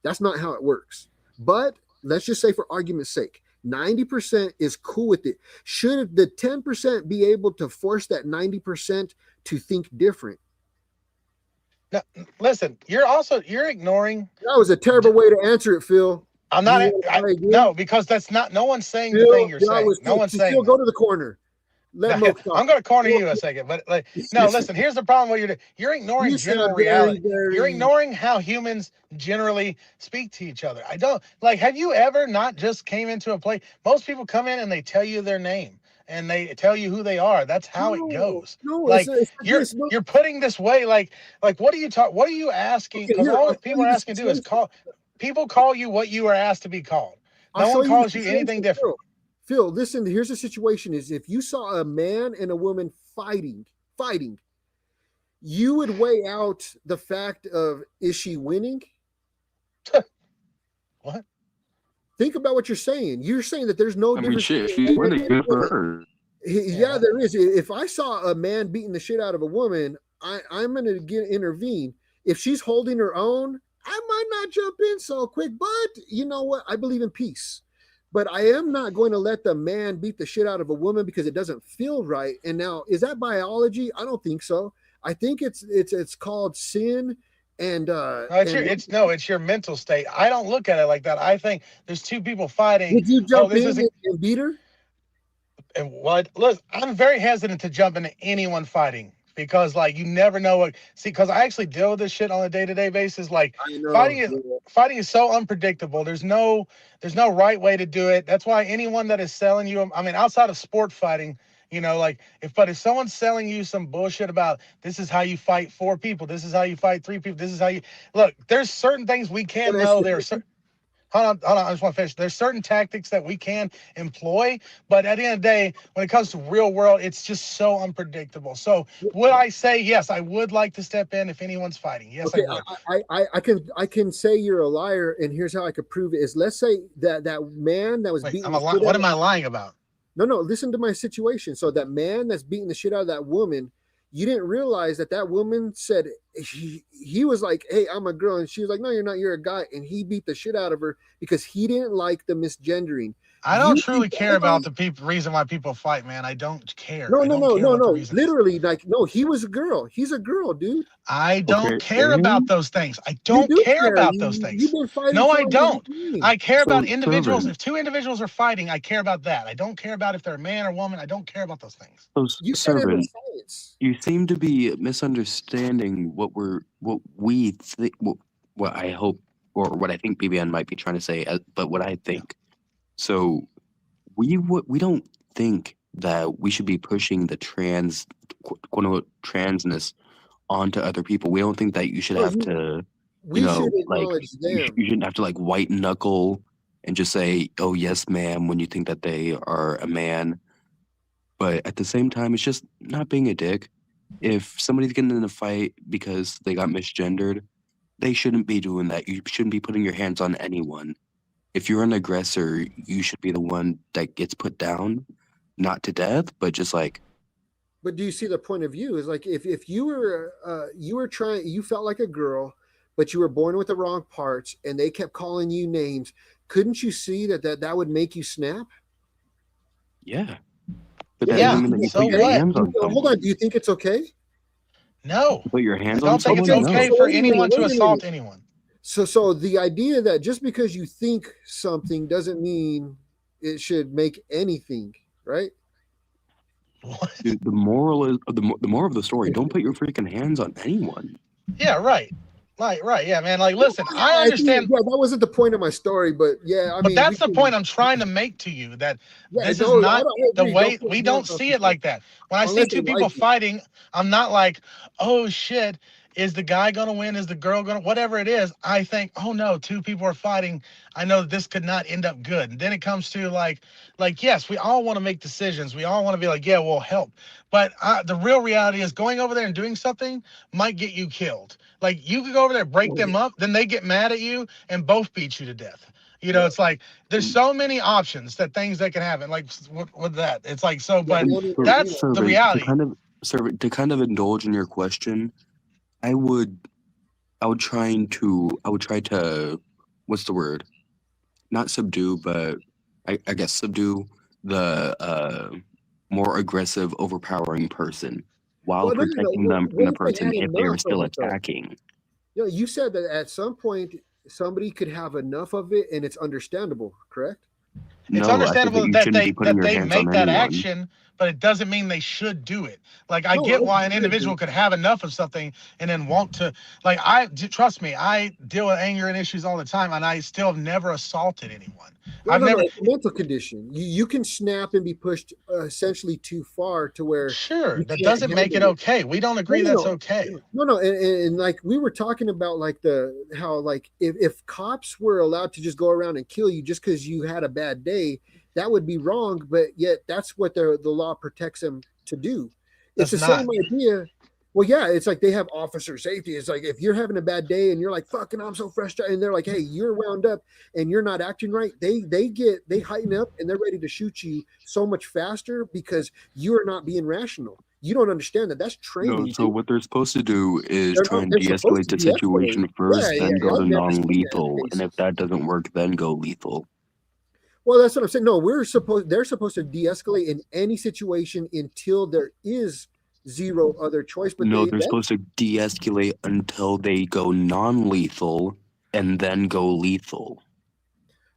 That's not how it works. But let's just say, for argument's sake, 90% is cool with it. Should the 10% be able to force that 90% to think different? Now, listen, you're ignoring. That was a terrible way to answer it, Phil. I'm not. No, because that's not. No one's saying the thing you're saying. No one's saying. Still go to the corner. Let Mo talk. I'm going to corner you a second, but like, no, listen. Here's the problem. What you're doing. You're ignoring general reality. You're ignoring how humans generally speak to each other. I don't like. Have you ever not just came into a place? Most people come in and they tell you their name and they tell you who they are. That's how it goes. No, like you're putting this way. Like what are you talking? What are you asking? Because all people are asking to do is call. People call you what you are asked to be called. No one calls you anything different. Phil, listen, here's the situation is if you saw a man and a woman fighting, you would weigh out the fact of, is she winning? What? Think about what you're saying. You're saying that there's no difference. Shit, she's winning. Good for her. Yeah, there is. If I saw a man beating the shit out of a woman, I'm going to intervene. If she's holding her own, I might not jump in so quick, but you know what? I believe in peace. But I am not going to let the man beat the shit out of a woman because it doesn't feel right. And now, is that biology? I don't think so. I think it's called sin. And it's your mental state. I don't look at it like that. I think there's two people fighting. Would you jump in and beat her? And what? Look, I'm very hesitant to jump into anyone fighting. Because like you never know what because I actually deal with this shit on a day-to-day basis. Like fighting is so unpredictable. There's no right way to do it. That's why anyone that is selling you, I mean, outside of sport fighting, you know, like if someone's selling you some bullshit about this is how you fight 4 people, this is how you fight 3 people, this is how you look, there's certain things we can know. There are certain Hold on. I just want to finish. There's certain tactics that we can employ, but at the end of the day, when it comes to real world, it's just so unpredictable. So would I say, yes, I would like to step in if anyone's fighting? Yes, okay, I would. I can say you're a liar, and here's how I could prove it is let's say that man that was beating what am I lying about? No, listen to my situation. So that man that's beating the shit out of that woman, you didn't realize that woman said he was like, hey, I'm a girl. And she was like, no, you're not. You're a guy. And he beat the shit out of her because he didn't like the misgendering. I don't truly care about the reason why people fight, man. I don't care. No. Literally, like, no, he was a girl. He's a girl, dude. I don't care about those things. I don't care about those things. No, I don't. I care about individuals. If 2 individuals are fighting, I care about that. I don't care about if they're a man or woman. I don't care about those things. You seem to be misunderstanding what we think. What I hope, or what I think BBN might be trying to say, but what I think. So we don't think that we should be pushing the quote unquote transness onto other people. We don't think that you should have to, you shouldn't have to like white knuckle and just say, oh yes, ma'am, when you think that they are a man. But at the same time, it's just not being a dick. If somebody's getting in a fight because they got misgendered, they shouldn't be doing that. You shouldn't be putting your hands on anyone. If you're an aggressor, you should be the one that gets put down, not to death, but just like. But do you see the point of view? Is like if you were trying, you felt like a girl, but you were born with the wrong parts, and they kept calling you names. Couldn't you see that would make you snap? Yeah. But so what? Hold on. Do you think it's okay? No. Put your hands on. I don't think it's okay for anyone to assault anyone. So the idea that just because you think something doesn't mean it should make anything, right? What? Dude, the moral of the story: don't put your freaking hands on anyone. Yeah, right. Right, yeah, man. Like, listen, I understand. That wasn't the point of my story, but yeah, I mean, that's the point I'm trying to make to you. That this is not the way. We don't see it like that. When I see 2 people fighting, I'm not like, oh shit, is the guy gonna win? Is the girl gonna? Whatever it is, I think, oh no, 2 people are fighting. I know this could not end up good. And then it comes to like, yes, we all want to make decisions. We all want to be like, yeah, we'll help. But the real reality is going over there and doing something might get you killed. Like you could go over there, break them up, then they get mad at you and both beat you to death. You know, it's like there's so many options things that can happen. Like with that, it's like so. But that's the reality. To kind of indulge in your question, I would try to what's the word? Not subdue, but I guess subdue the more aggressive, overpowering person while protecting them from the person if they are still attacking. You said that at some point somebody could have enough of it and it's understandable, correct? It's No, I think understandable you that shouldn't be putting your they hands on make that anyone. action, but it doesn't mean they should do it. Like I No, get I why an agree. individual could have enough of something and then want to. Like trust me, I deal with anger and issues all the time, and I still have never assaulted anyone. No, I've no, no. never. It's a mental condition. You can snap and be pushed essentially too far to where Sure, you that can't doesn't make it handle it. okay. We don't No, agree no, that's no. okay. No, no, and like we were talking about like how like if cops were allowed to just go around and kill you just because you had a bad day, that would be wrong. But yet that's what the law protects them to do. It's That's the not. same idea. Well, yeah, it's like they have officer safety. It's like if you're having a bad day and you're like, "Fucking, I'm so frustrated," and they're like, "Hey, you're wound up and you're not acting right," they heighten up and they're ready to shoot you so much faster because you are not being rational. You don't understand that. That's No, training. so what they're supposed to do is They're try not. and They're supposed de-escalate to the de-escalate. situation first, Yeah, then yeah. go to I've never seen that non-lethal. And if cases. that doesn't work, then go lethal. Well, that's what I'm saying. No, they're supposed to de-escalate in any situation until there is zero other choice. But No, they're supposed to de-escalate until they go non-lethal and then go lethal.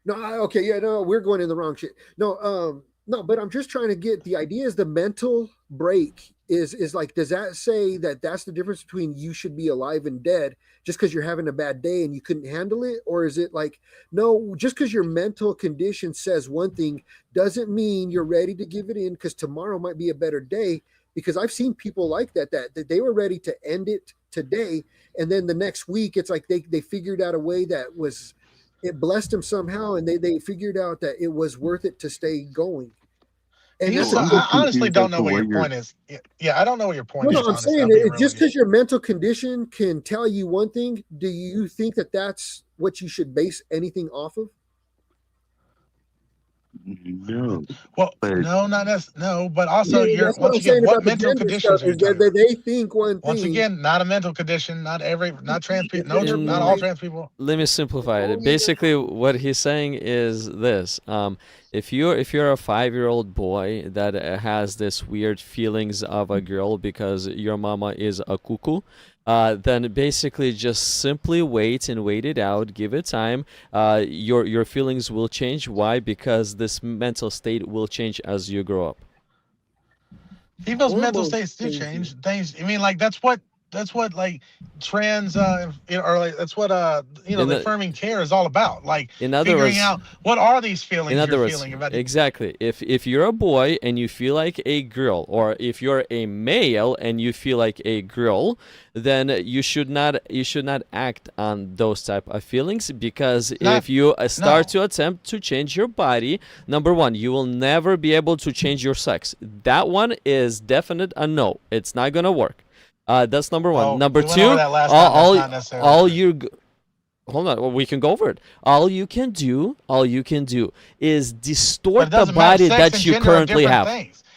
No, okay, yeah, no, we're going in the wrong shit. No, but I'm just trying to get the idea is the mental break is like, does that say that that's the difference between you should be alive and dead just because you're having a bad day and you couldn't handle it? Or is it like, no, just because your mental condition says one thing doesn't mean you're ready to give it in because tomorrow might be a better day? Because I've seen people like that they were ready to end it today. And then the next week, it's like they figured out a way that was, it blessed them somehow, and they figured out that it was worth it to stay going. And that's I honestly don't know what what your point is. Yeah, I don't know what your point is. I'm saying it, just because your mental condition can tell you one thing, do you think that that's what you should base anything off of? No. Well, no, not no, but also you're that's what once I'm again, saying what about the mental gender conditions stuff are you is talking that about? they think one thing. Once again, not a mental condition, not trans people, not all trans people. Let me simplify it. Basically, what he's saying is this: if you're a 5-year-old boy that has this weird feelings of a girl because your mama is a cuckoo, then basically just simply wait and wait it out. Give it time. Your feelings will change. Why? Because this mental state will change as you grow up. People's mental states do change. Things. I mean, like that's what like trans or like that's what the affirming care is all about. Like figuring out what are these feelings you're feeling about. Exactly. If you're a boy and you feel like a girl, or if you're a male and you feel like a girl, then you should not act on those type of feelings, because if you start to attempt to change your body, number one, you will never be able to change your sex. That one is definite a no. It's not gonna work. That's number one. Number two, all you hold on, well, we can go over it. All you can do is distort the body that you currently have.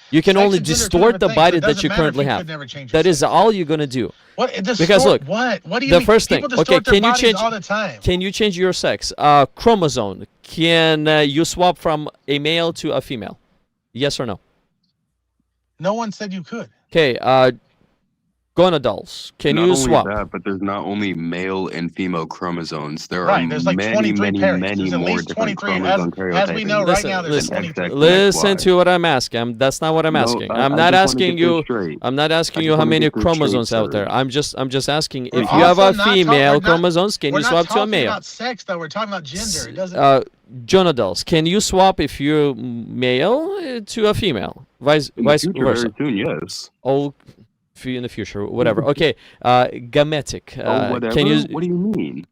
You can only distort the body that you currently have. That is all you're gonna do. What? Because look, what do you the mean? first thing. People Okay, distort their bodies all the time. Can you change your sex? Chromosome. Can you swap from a male to a female? Yes or no? No one said you could. Okay. Gonadals. Can you swap? Not only that, but there's not only male and female chromosomes. There right, are there's like many, many, many more different chromosome as we know right now. There's 23. Listen to what I'm asking. That's not what I'm asking. I'm not asking you. I'm not asking you how many chromosomes out there. I'm just asking if you have a female chromosomes, can you swap to a male? We're not talking about sex though. We're talking about gender. It doesn't. Jonadals, can you swap if you're male to a female? Vice versa. Very soon, yes. Oh. In the future, whatever. Okay, gametic. Whatever. Can you? What do you mean?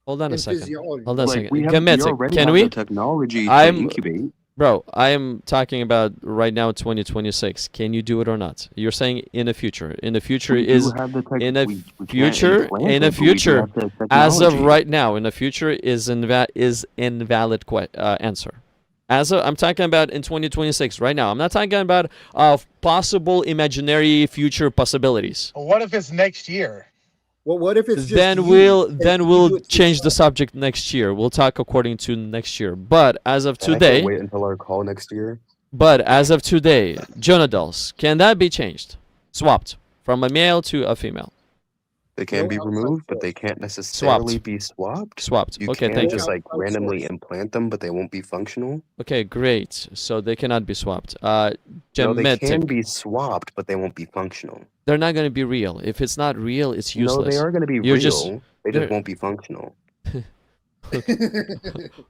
Hold on a second. Hold on a second. We gametic. Can we? The technology to incubate. Bro, I am talking about right now, 2026. Can you do it or not? You're saying in the future. In the future is in the future. As of right now, in the future is invalid answer. I'm talking about in 2026 right now. I'm not talking about possible imaginary future possibilities. Well, what if it's next year? Well, what if it's just then we'll change the subject next year. We'll talk according to next year. But as of today, wait until our call next year. But as of today, Jonadals, can that be changed? Swapped from a male to a female? They can No be outside removed, but they source. can't necessarily be swapped. Swapped. You Okay, can thank No you. just like outside randomly source. implant them, but they won't be functional. Okay, great. So they cannot be swapped. No, they can Genetic. be swapped, but they won't be functional. They're not going to be real. If it's not real, it's No, useless. they are going to be You're real. just They they're- just won't be functional.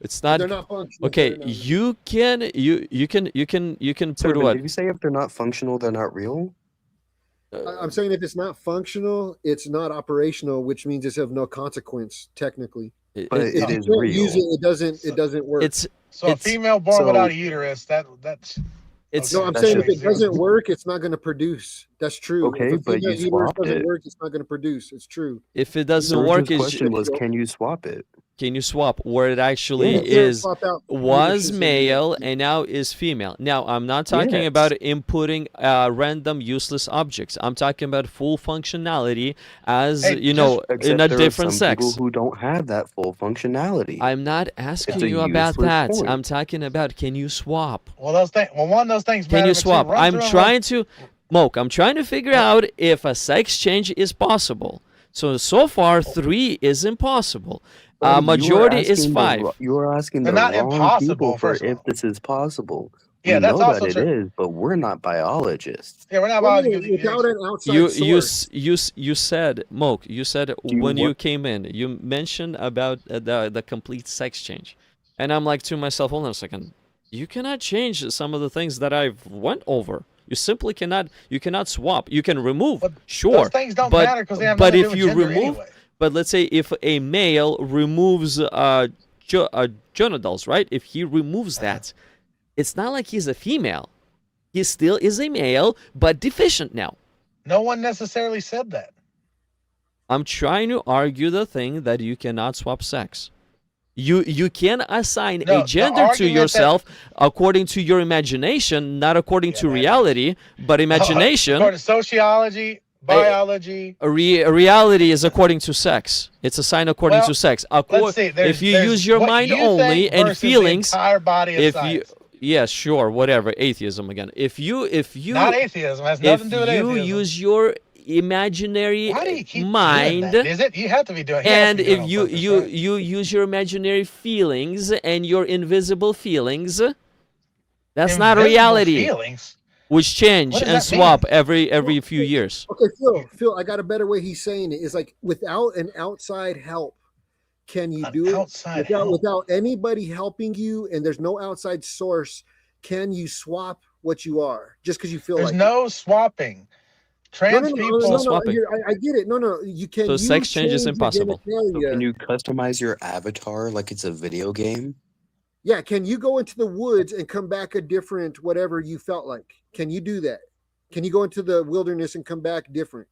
it's not They're not functional. okay. They're not- You can Sir, put what? did you say if they're not functional, they're not real? I'm saying if it's not functional, it's not operational, which means it's of no consequence technically. But it- it If you is can't real. use it, it doesn't work. it's So a It's- female born so- without a uterus, that's it's No, I'm That saying should- if it doesn't work, it's not going to produce. That's true. Okay, if a but you female uterus swapped doesn't it. work, it's not going to produce. It's true. if it doesn't Surge's work, question was, real. can you swap it? can you swap where it actually You can't is swap out was uteruses and- male and now is female. Now I'm not talking Yes. about inputting random useless objects. I'm talking about full functionality as Hey, you know Except in a there are different some people sex. who don't have that full functionality. I'm not asking It's a you about useless that. point. I'm talking about can you swap? well those things. Well, one of those things. Can matter, you but two, swap? run I'm through 'em trying to, Moke, I'm trying to figure out if a sex change is possible. So far, 3 is impossible. Buddy, you are Majority is asking 5. You are asking They're the not wrong impossible, people for first of if all. this is possible. Yeah, We that's know also that it true. is, but we're not biologists. Yeah, we're not Well, biological. without an outside You source. you said, Moke, you said you when you what- came in, you mentioned about the complete sex change, and I'm like to myself, hold on a second, you cannot change some of the things that I've went over. You simply cannot. You cannot swap. You can remove, But sure, Those things don't but matter because they have but nothing if to do you with gender remove, anyway. but let's say if a male removes genitals, right? If he removes that, it's not like he's a female. He still is a male, but deficient now. No one necessarily said that. I'm trying to argue the thing that you cannot swap sex. You can assign No, a the gender to argument that- yourself according to your imagination, not according to man. reality, but imagination. According to sociology, biology. Reality is according to sex. It's assigned according Well, to sex. Let's see. If you use your what mind you only think and versus the feelings, entire body of if science. yes, sure, whatever, atheism again. If you Not atheism. Has if nothing to do with you atheism. use your imaginary Why do you keep mind, doing that? Is it? You have to be doing. and you have if to be you doing it on purpose, you right? use your imaginary feelings and your invisible feelings, that's not Invisible reality, Feelings. which change What does and that swap every few years. Okay, Phil, I got a better way he's saying it. It's like without an outside help, can you An do it? outside help. Without anybody helping you and there's no outside source, can you swap what you are just because you feel There's like no swapping. Trans people. no swapping. I get it. No, you can. So you sex change is your impossible. So genitalia. can you customize your avatar like it's a video game? Yeah, can you go into the woods and come back a different whatever you felt like? Can you do that? Can you go into the wilderness and come back different?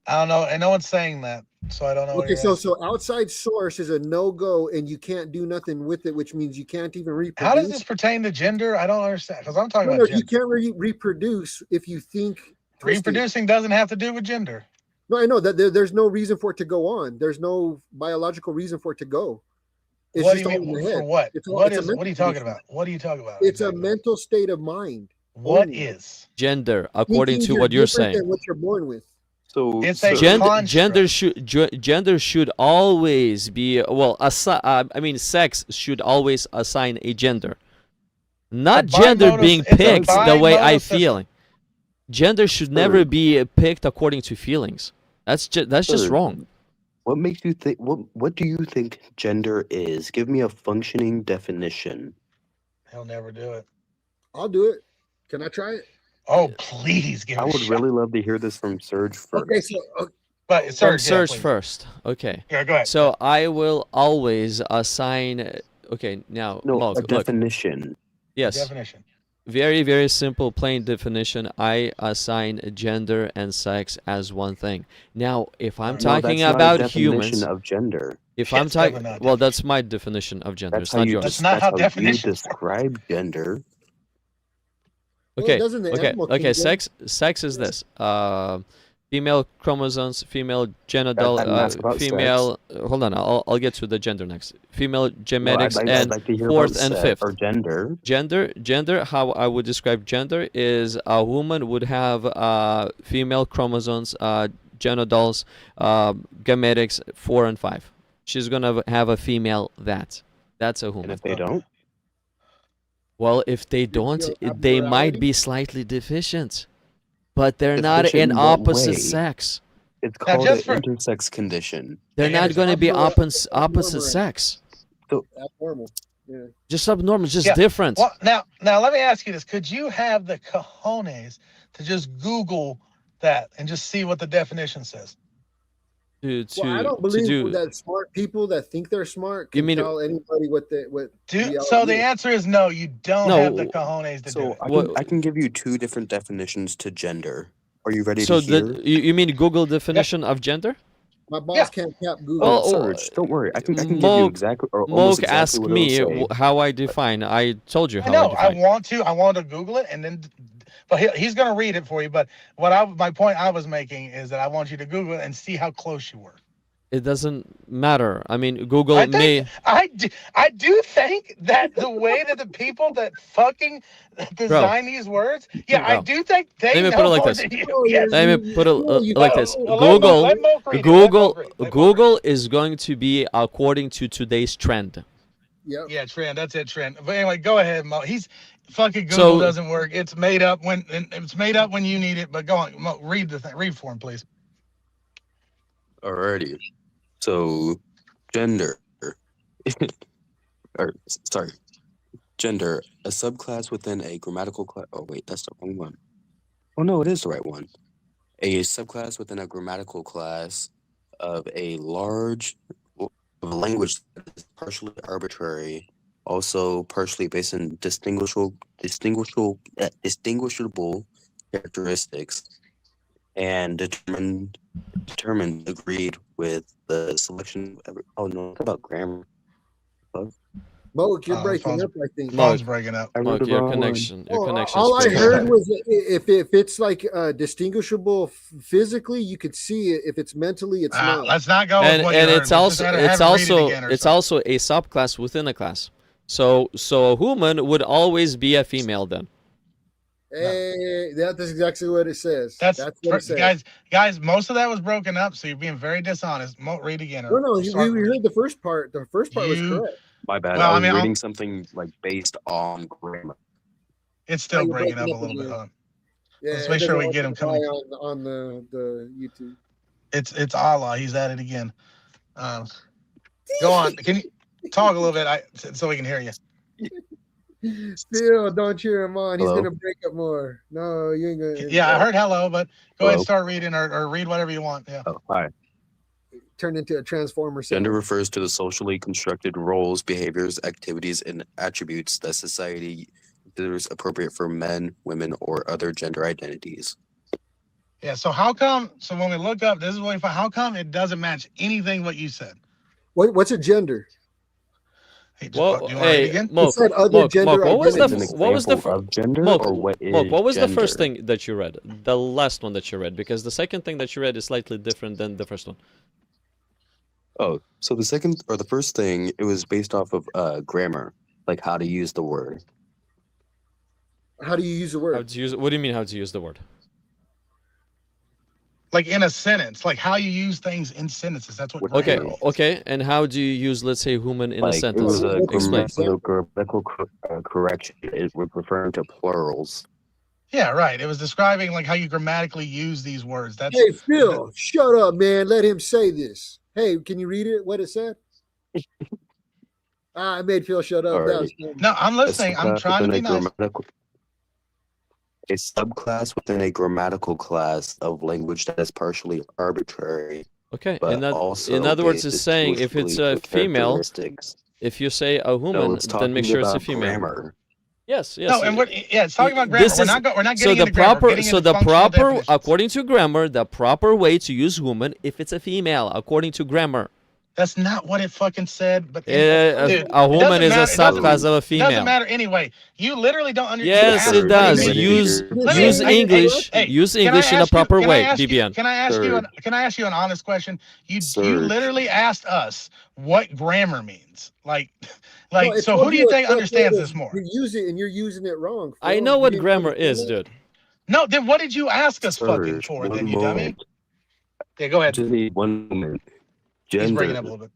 I don't know, and no one's saying that, so I don't know. what Okay, you're so outside source is a no-go, and you can't do nothing with it, which means you can't even reproduce. How does this pertain to gender? I don't understand because I'm talking No, about you gender. can't reproduce if you think twisted. Reproducing doesn't have to do with gender. No, I know that there's no reason for it to go on. There's no biological reason for it to go. It's What do just you all in mean? the head. For what? It's all- What it's a is? What are you mental talking condition. about? What are you talking about? It's a exactly? mental state of mind. What only. is? Gender, according Thinking to what you're different saying. than what you're born with. So It's a sir, construct. Gender should always be I mean sex should always assign a gender, not It's a gender bimodal- being it's a picked the way I bimodal system. feel. Gender should never Sir. be picked according to feelings. That's just Sir. wrong. what makes you think? What do you think gender is? Give me a functioning definition. He'll never do it. I'll do it. Can I try it? Oh, please give I me a would shot. really love to hear this from Serge first. Okay, so But From Serge, Serge please. first. Okay. Yeah, go ahead. So I will always assign. Okay, now No, look, a definition. yes. Definition. Very, very simple, plain definition. I assign gender and sex as one thing. Now, if I'm No, talking that's not a about definition humans, of gender. if Yeah, I'm it's talking, definitely not a well, that's my definition of gender. That's It's how not you. yours. That's not how you definitions work. describe gender. well, Okay, it does in the okay, animal okay. kingdom. Sex is this. Female chromosomes, female genital, and that's about female. Hold on, I'll get to the gender next. Female genetics I'd and like to hear fourth about and sex fifth. or gender. Gender. How I would describe gender is a woman would have female chromosomes, genitals, gametics 4 and 5. She's gonna have a female that. That's a And human. if they don't, Well, if they don't, they might abnormality? be slightly deficient, but they're not Deficient an in what opposite way? sex. It's Now, called an just for intersex condition. They're Hey, not Anderson, going to be opposite abnormal. sex. Abnormal. Yeah. Just abnormal, just yeah. different. Well, now let me ask you this: could you have the cojones to just Google that and just see what the definition says? To Well, I don't to believe do. that smart people that think they're smart You can mean- tell anybody what reality So the is. answer is no. You don't No. have the cojones to do So it. I can give you two different definitions to gender. Are you ready So to hear? you mean Google definition of gender? My boss Yeah. can't cap Google. Well, Serge, don't worry. I can give you Moke- exactly or almost Moke exactly asked what me it'll say. how I define. I told you I how know. I define. I want to Google it and then, but he's going to read it for you. But my point I was making is that I want you to Google it and see how close you were. It doesn't matter. I mean, Google I may. do think that the way that the people that fucking design these words, I Bro. do think they Let me know put it like more this. than you. Oh, Yes. Let me put it like this. Let Google, Moke read it. Google, Let Moke Google is going to be according to today's trend. Yep. Yeah, trend. That's it, trend. But anyway, go ahead, Mo. He's fucking So- Google doesn't work. It's made up when you need it. But go on, Mo, read the thing. Read for him, please. Alrighty. So, gender, or sorry, gender, a subclass within a grammatical class. Oh wait, that's the wrong one. Oh no, it is the right one. A subclass within a grammatical class of a language that is partially arbitrary, also partially based on distinguishable characteristics, and determined agreed with the selection of what about grammar? Mo, you're Oh, breaking phone's- up, I think. Mo- Phone's breaking up. I wrote Look, the your wrong one. connection. Your connection. All I heard was if it's like distinguishable physically, you could see it. If it's mentally, it's not. Let's not go. with and what you and heard. it's Let's also just have him read it again or it's something. also a subclass within a class. So a human would always be a female then. Hey, that's exactly what it says. That's what it says. guys. Most of that was broken up, so you're being very dishonest. Mo, read again. No, or we start reading. heard the first part. The first part was You- correct. My bad. Well, I I was mean, reading something like based on grammar. It's still you're breaking up breaking a up little bit. again. Hold on. Yeah, Let's it make sure doesn't we want get to him coming. fly on the YouTube. It's Allah. He's at it again. Go on. Can you talk a little bit so we can hear you? Still, don't cheer him on. He's Hello? gonna break up more. No, you ain't gonna. Yeah, I heard hello, but go ahead, Hello? start reading or read whatever you want. Yeah. Oh, hi. Turn into a transformer. Gender sound. refers to the socially constructed roles, behaviors, activities, and attributes that society considers appropriate for men, women, or other gender identities. Yeah. So how come? So when we look up, this is what we find. How come it doesn't match anything what you said? What's a gender? Hey, Well, do you want to read hey, again? Moke, said other Moke, gender what was Is the an identities. what was the example of gender Moke, or what is Moke, what was the first gender? thing that you read? The last one that you read, because the second thing that you read is slightly different than the first one. Oh, so the first thing, it was based off of grammar, like how to use the word. How do you use the How word? to use? What do you mean how to use the word? Like in a sentence, like how you use things in sentences. That's what. Okay, grammar is. Okay, and how do you use, let's say, human in a Like it sentence? was a Explain. grammatical correction. It was referring to plurals. Yeah, right. It was describing like how you grammatically use these words. That's Hey, Phil, shut up, man. Let him say this. Hey, can you read it? What it said? I made Phil shut up. That was funny. no. I'm A listening. I'm subclass trying to within be a nice. A subclass within a grammatical class of language that is partially arbitrary, Okay, but in that, also in other words, based it's saying if it's exclusively a with female, characteristics. if you say a No, human, it's then make talking sure it's a about female. grammar. Yes, yes. No, and it's talking about grammar. This We're is- not we're not So getting the into grammar. We're proper, getting so into the functional proper, definitions. according to grammar, the proper way to use human if it's a female, according to grammar. That's not what it fucking said. But A dude, a woman is a it doesn't subclass of a It doesn't female. matter anyway. You literally don't understand. Yes, it does. Let me- Use let me- use hey, English. hey, Use can I English in a ask you- proper can I way, ask you- BBN. Can I ask you? Sir. Can I ask you an honest question? You Sir. literally asked us what grammar means. Like, No, it so told who do you think it told understands you this more? You use it and you're using it wrong. I Phil. know You what didn't grammar understand is, that? dude. No, then what did you ask us Sir, fucking for? one Then you dummy. moment. Yeah, go ahead. Just need one moment. He's breaking up a Gender, little bit.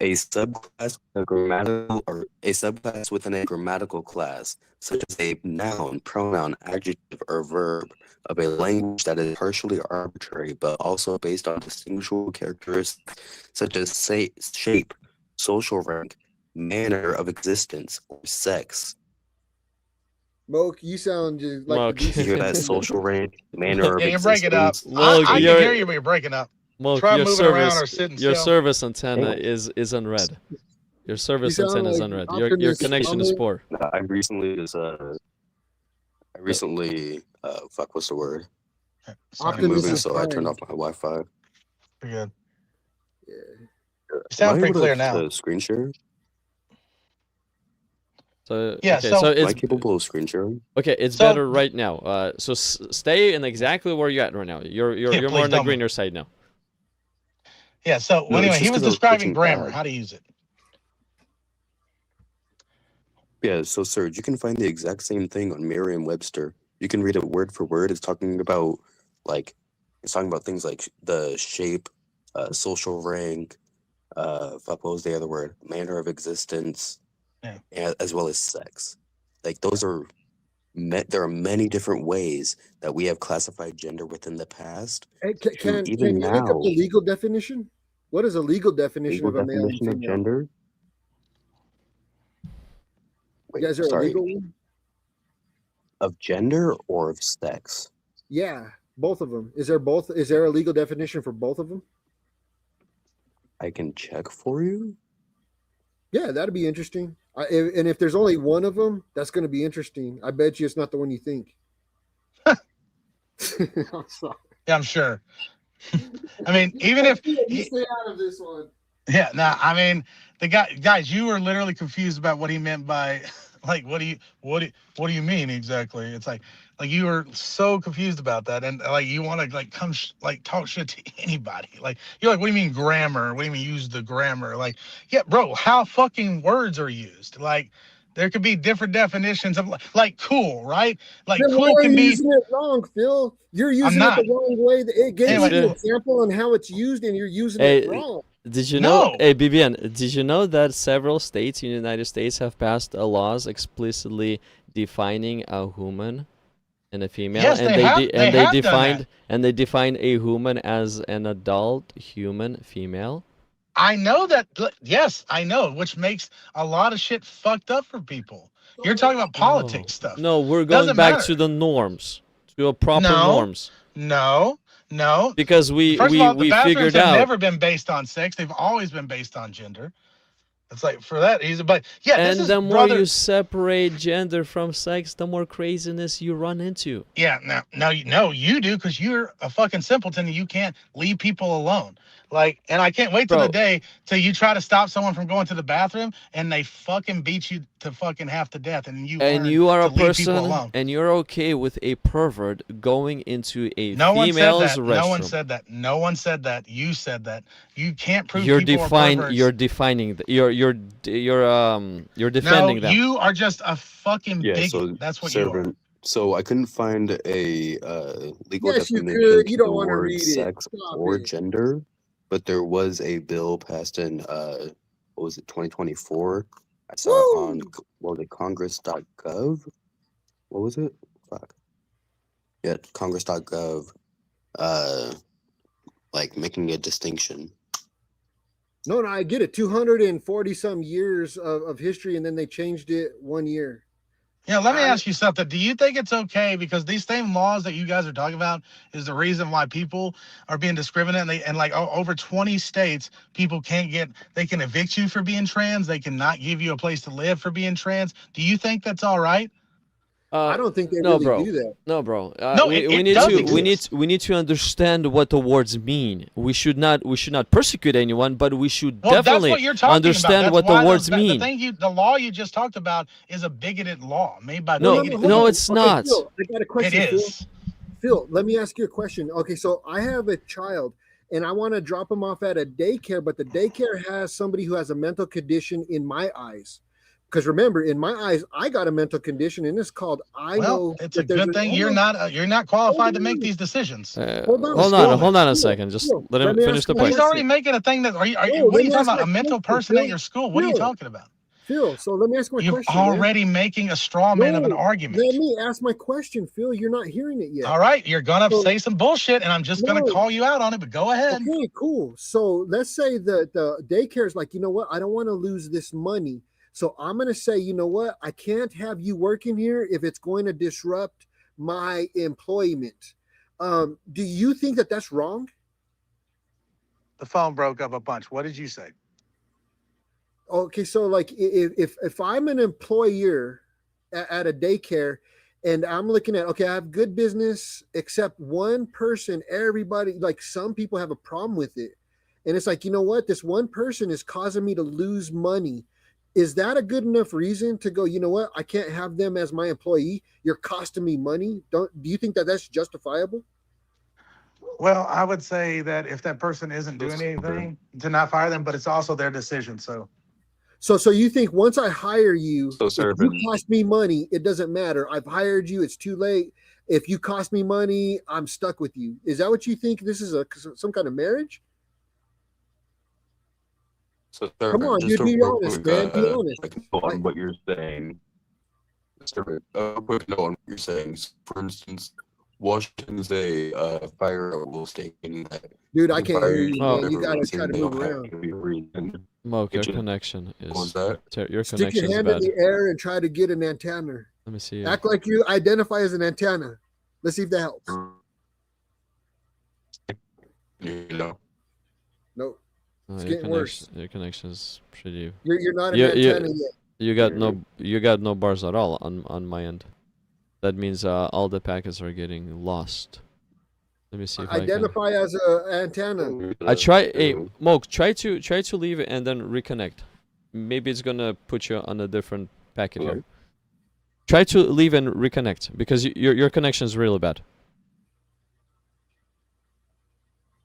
a subclass with a grammatical or a subclass within a grammatical class, such as a noun, pronoun, adjective, or verb of a language that is partially arbitrary, but also based on distinguishable characteristics such as shape, social rank, manner of existence, or sex. Moke, you sound just like Moke. the DC. You hear that? Social rank, manner of Yeah, you're breaking up. existence. Moke, I can you're- hear you, but you're breaking up. Moke, Try your moving around service, or sitting your still. service antenna Hey. is unread. Your service sound antenna is like unread. Your Optimus connection is Prime. poor. I recently fuck, what's the word? Sorry, I'm moving, Optimus so I turned Prime. off my Wi-Fi. You're good. Yeah. You sound Am I pretty able clear to, now. screen share? So Yeah, okay, so- so Am I it's capable of screen sharing? okay. It's So- better right now. So stay in exactly where you're at right now. You're Yeah, more please on the don't greener side now. Yeah, so No, it's anyway, he just was 'cause I was describing switching grammar, tabs. how to use it. Yeah, so Serge, you can find the exact same thing on Merriam-Webster. You can read it word for word. It's talking about things like the shape, social rank, what was the other word? Manner of existence, Yeah. as well as sex. Like those are there are many different ways that we have classified gender within the past. Hey, can even you look up now, the legal definition? What is a legal definition legal of a male and definition of female? gender. Wait, You guys are a sorry, legal one? of gender or of sex? Yeah, both of them. Is there a legal definition for both of them? I can check for you. Yeah, that'd be interesting. And if there's only one of them, that's going to be interesting. I bet you it's not the one you think. I'm sorry. Yeah, I'm sure. I mean, even if You stay out of this one. yeah, nah, I mean, guys, you were literally confused about what he meant by like what do you mean exactly? It's like you were so confused about that, and like you want to like come talk shit to anybody. Like you're like, what do you mean grammar? What do you mean use the grammar? Like, yeah, bro, how fucking words are used? Like there could be different definitions of like cool, right? Like Then why cool are can you be. using it wrong, Phil? You're using it not. the wrong way. It gives Anyway. you an example on how it's used, and you're using Hey, it wrong. Did you know, No. hey BBN, did you know that several states in the United States have passed laws explicitly defining a human and a female? Yes, and they have- they have done defined and they define a human as an adult human female. I know that. Yes, I know, which makes a lot of shit fucked up for people. You're talking about politics stuff. No, we're going Doesn't back matter. to the norms, to a proper No. norms. No. Because we First of all, the we bathrooms figured have out. never been based on sex. They've always been based on gender. It's like for that reason, but yeah, And this is the more brother. you separate gender from sex, the more craziness you run into. Yeah, no, you do because you're a fucking simpleton and you can't leave people alone. Like, and I can't wait till Bro. the day till you try to stop someone from going to the bathroom and they fucking beat you to fucking half to death, and you And learn you are to a leave people person, alone. and you're okay with a pervert going into a No one said female's that. restroom. No one said that. No one said that. You said that. You can't prove You're people are perverts. You're defining. You're defending no, them. you are just a fucking Yeah, bigot. so That's what you are. servant. So I couldn't find a legal Yes, you definition could. to You don't the want to word read it. sex Stop or it. gender, but there was a bill passed in what was it, 2024? I saw it on Congress.gov. What was it? Fuck. Yeah, Congress.gov. Like making a distinction. No, I get it. 240 some years of history, and then they changed it 1 year. Yeah, let me ask you something. Do you think it's okay because these same laws that you guys are talking about is the reason why people are being discriminated and like over 20 states, people they can evict you for being trans. They cannot give you a place to live for being trans. Do you think that's all right? I don't think they no, really bro. do that. No, bro. No, we it need does to exist. we need to understand what the words mean. We should not persecute anyone, but we should Well, definitely that's what you're talking understand about. what the words mean. The law you just talked about is a bigoted law made by No, bigoted no, people. it's not. Phil, I got a question. It is. Phil, let me ask you a question. Okay, so I have a child, and I want to drop him off at a daycare, but the daycare has somebody who has a mental condition in my eyes. Because remember, in my eyes, I got a mental condition, and it's called I know. It's a good thing you're not qualified to make these decisions. Hold on, hold on a second. Just let him finish the He's question. already making a thing that. What are you talking about? A mental person at your school? What are you talking about? Phil, so let me ask my question. You're already making a straw man of an argument. Let me ask my question, Phil. You're not hearing it yet. All right, you're gonna say some bullshit, and I'm just gonna call you out on it. But go ahead. Okay, cool. So let's say the daycare is like, you know what? I don't want to lose this money, so I'm gonna say, you know what? I can't have you working here if it's going to disrupt my employment. Do you think that that's wrong? The phone broke up a bunch. What did you say? Okay, so like if I'm an employer at a daycare and I'm looking at, okay, I have good business except one person, everybody, like some people have a problem with it. And it's like, you know what? This one person is causing me to lose money. Is that a good enough reason to go, you know what? I can't have them as my employee. You're costing me money. Do you think that that's justifiable? Well, I would say that if that person isn't doing anything, to not fire them, but it's also their decision. So you think once I hire you, if you Servant. cost me money, it doesn't matter. I've hired you. It's too late. If you cost me money, I'm stuck with you. Is that what you think? This is some kind of marriage? So, Come on, just dude, be real honest, quick, man. Be honest. like, on what you're saying. Servant, a quick note on what you're saying. For instance, Washington's a fire at will state, meaning that Dude, I can't hear you, man. You whatever gotta reason, try to they move don't have around. to be a reason. Moke, your Kitchen. connection What was is that? your Stick your connection is hand in bad. the air and try to get an antenna. Let me see. Act like you identify as an antenna. Let's see if that helps. You know. Nope. No, It's your getting worse. Your connection is pretty. You're not an You- antenna yet. You got no bars at all on my end. That means all the packets are getting lost. Let me see if Identify as an antenna. I try. Hey, Moke, try to leave it and then reconnect. Maybe it's gonna put you on a different packet here. Try to leave and reconnect because your connection is really bad.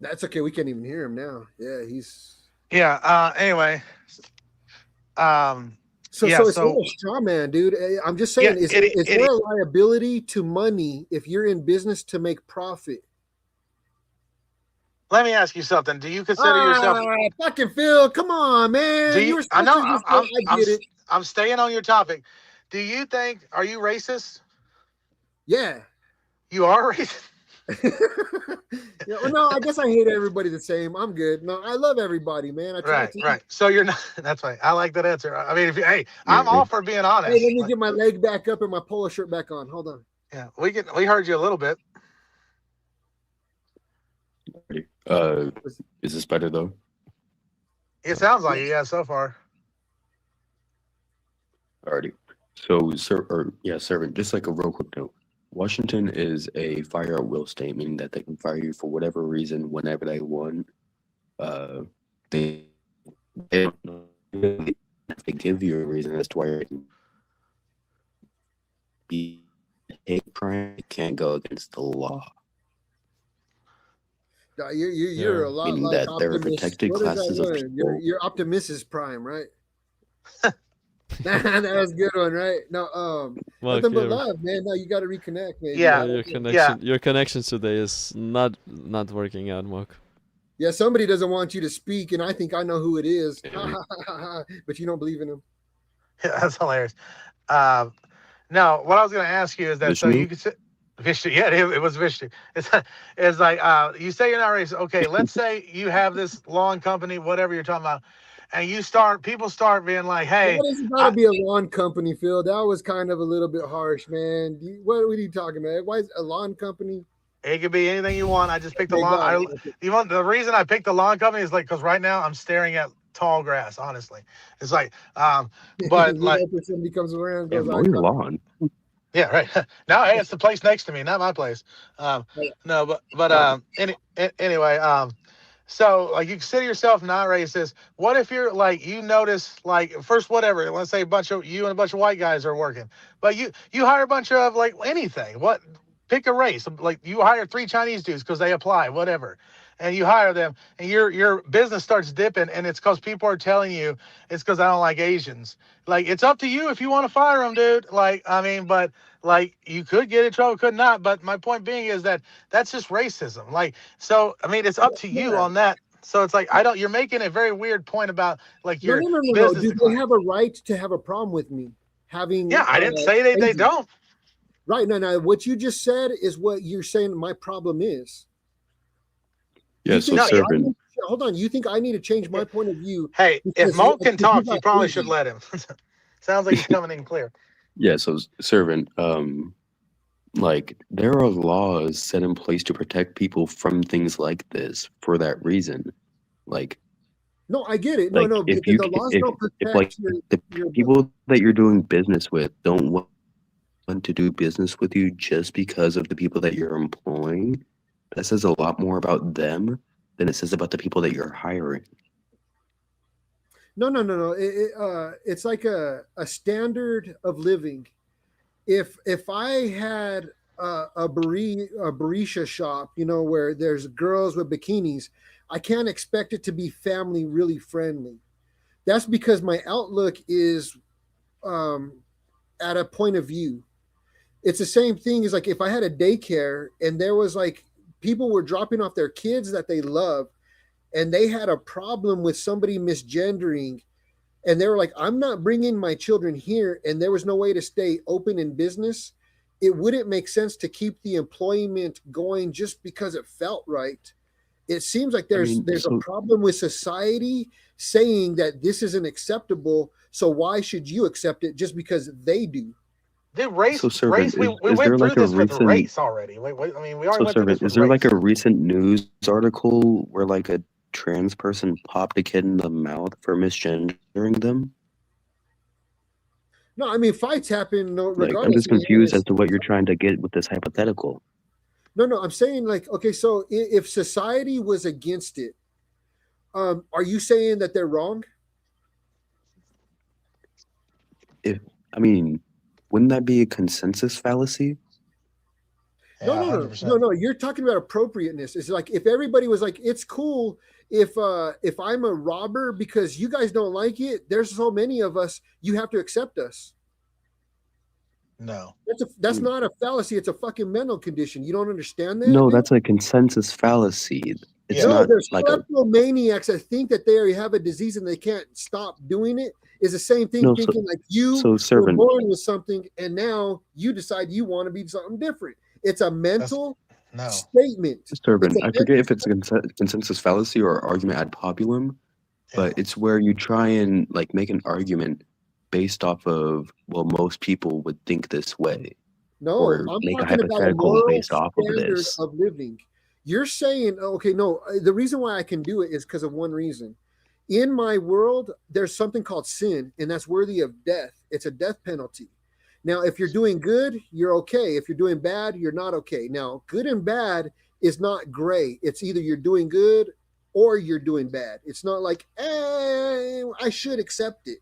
That's okay. We can't even hear him now. Yeah, he's. Yeah. Anyway. So it's not a straw man, dude. I'm just saying, is there a liability to money if you're in business to make profit? Let me ask you something. Do you consider yourself? Fucking Phil, come on, man. I know. I get it. I'm staying on your topic. Do you think? Are you racist? Yeah. You are racist. Yeah, well, no, I guess I hate everybody the same. I'm good. No, I love everybody, man. I try to. Right. So you're not. That's right. I like that answer. I mean, I'm all for being honest. Hey, let me get my leg back up and my polo shirt back on. Hold on. Yeah, we heard you a little bit. Is this better though? It sounds like it, yeah, so far. Alrighty. So, servant, just like a real quick note. Washington is a fire at will state, meaning that they can fire you for whatever reason, whenever they want. They don't know if they give you a reason as to why it can be a crime, it can't go against the law. You're a lot Meaning like that there are Optimus. protected What is that classes of word? people. You're Optimus Prime, right? That was a good one, right? No, nothing but love, man. No, you got to reconnect, man. Yeah, your connection today is not working out, Moke. Yeah, somebody doesn't want you to speak, and I think I know who it is. But you don't believe in him. Yeah, that's hilarious. No, what I was going to ask you is that Vishnu? so you could say Vishnu. Yeah, it was Vishnu. It's like you say you're not racist. Okay, let's say you have this lawn company, whatever you're talking about, and people start being like, "Hey, why does it gotta be a lawn company, Phil? That was kind of a little bit harsh, man. What are you talking about? Why is a lawn company? It could be anything you want. I just picked the lawn. The reason I picked the lawn company is like because right now I'm staring at tall grass. Honestly, it's like, but like if somebody comes around, Yeah, goes, mow your lawn. yeah, right. Now, hey, it's the place next to me, not my place. No, but anyway, so like you consider yourself not racist. What if you're like you notice like first whatever, let's say you and a bunch of white guys are working, but you hire a bunch of like anything. What pick a race. Like you hire 3 Chinese dudes because they apply, whatever. And you hire them, and your business starts dipping, and it's because people are telling you it's because I don't like Asians. Like, it's up to you if you want to fire them, dude. Like, I mean, but like, you could get in trouble, could not. But my point being is that that's just racism. Like, so I mean, it's up to you on that. So it's like, you're making a very weird point about like your No. business Do decline. they have a right to have a problem with me having? Yeah, I didn't say they don't. Right. No. What you just said is what you're saying my problem is. Yeah, so servant. Hold on. You think I need to change my point of view? Hey, if Monk can talk, you probably should let him. Sounds like he's coming in clear. Yeah, so servant, like there are laws set in place to protect people from things like this for that reason. Like, no, I get it. Like No, if because you the laws if, don't if like protect the people that you're doing business with don't want to do business with you just because of the people that you're employing, that says a lot more about them than it says about the people that you're hiring. No. It's like a standard of living. If I had a barisha shop, where there's girls with bikinis, I can't expect it to be family really friendly. That's because my outlook is at a point of view. It's the same thing as like if I had a daycare and there was like people were dropping off their kids that they love and they had a problem with somebody misgendering and they were like, I'm not bringing my children here, and there was no way to stay open in business, it wouldn't make sense to keep the employment going just because it felt right. It seems like there's a problem with society saying that this isn't acceptable, so why should you accept it just because they do? The race, we went through this with the race already. I mean, we already went through this with is there race. like a recent news article where like a trans person popped a kid in the mouth for misgendering them? No, I mean, fights happen regardless. Like, I'm just confused as to what you're trying to get with this hypothetical. No, I'm saying like, okay, so if society was against it, are you saying that they're wrong? Wouldn't that be a consensus fallacy? Yeah, no. You're talking about appropriateness. It's like if everybody was like, it's cool if I'm a robber because you guys don't like it. There's so many of us, you have to accept us. No, that's not a fallacy. It's a fucking mental condition. You don't understand that? No, dude? that's a consensus fallacy. It's no, not there's like kleptomaniacs that think that they have a disease and they can't stop doing it. Is the same thing thinking like you were born with something and now you decide you want to be something different. It's a mental statement. Servant, I forget if it's a consensus fallacy or argument ad populum, but it's where you try and like make an argument based off of, well, most people would think this way. No, or I'm make a talking about a hypothetical moral based off of standard this. of living. You're saying, okay, no, the reason why I can do it is because of one reason. In my world, there's something called sin, and that's worthy of death. It's a death penalty. Now, if you're doing good, you're okay. If you're doing bad, you're not okay. Now, good and bad is not gray. It's either you're doing good or you're doing bad. It's not like, I should accept it.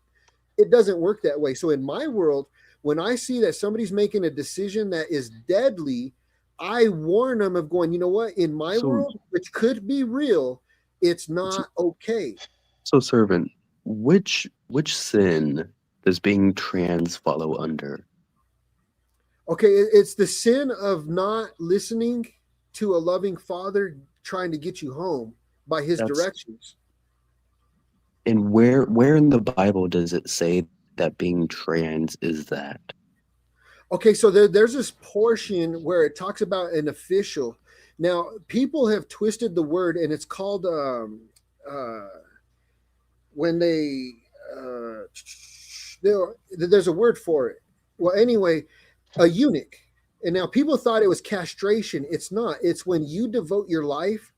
It doesn't work that way. So in my world, when I see that somebody's making a decision that is deadly, I warn them of going, you know what, in my world, which could be real, it's not okay. So, servant, which sin does being trans follow under? Okay, it's the sin of not listening to a loving father trying to get you home by his directions. And where in the Bible does it say that being trans is that? Okay, so there's this portion where it talks about an official. Now, people have twisted the word, and it's called when there's a word for it. Well, anyway, a eunuch. And now people thought it was castration. It's not. It's when you devote your life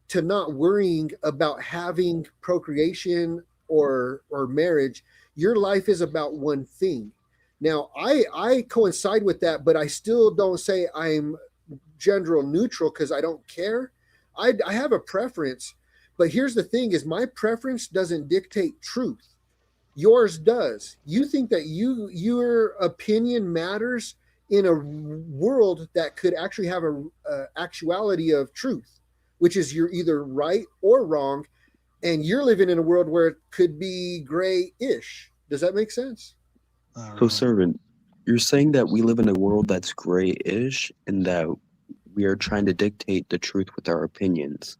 to not worrying about having procreation or marriage. Your life is about one thing. Now, I coincide with that, but I still don't say I'm gender neutral because I don't care. I have a preference, but here's the thing is my preference doesn't dictate truth. Yours does. You think that your opinion matters in a world that could actually have a actuality of truth, which is you're either right or wrong, and you're living in a world where it could be gray-ish. Does that make sense? So, servant, you're saying that we live in a world that's gray-ish and that we are trying to dictate the truth with our opinions.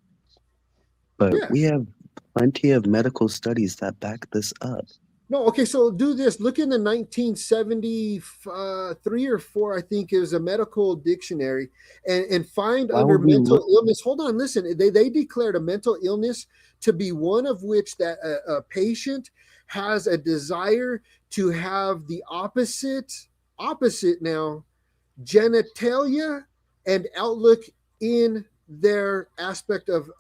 But Yeah. we have plenty of medical studies that back this up. No, okay, so do this. Look in the 1973 or 4, I think, is a medical dictionary, and find Why under would we mental look- illness. Hold on, listen. They declared a mental illness to be one of which that a patient has a desire to have the opposite now genitalia and outlook in their aspect of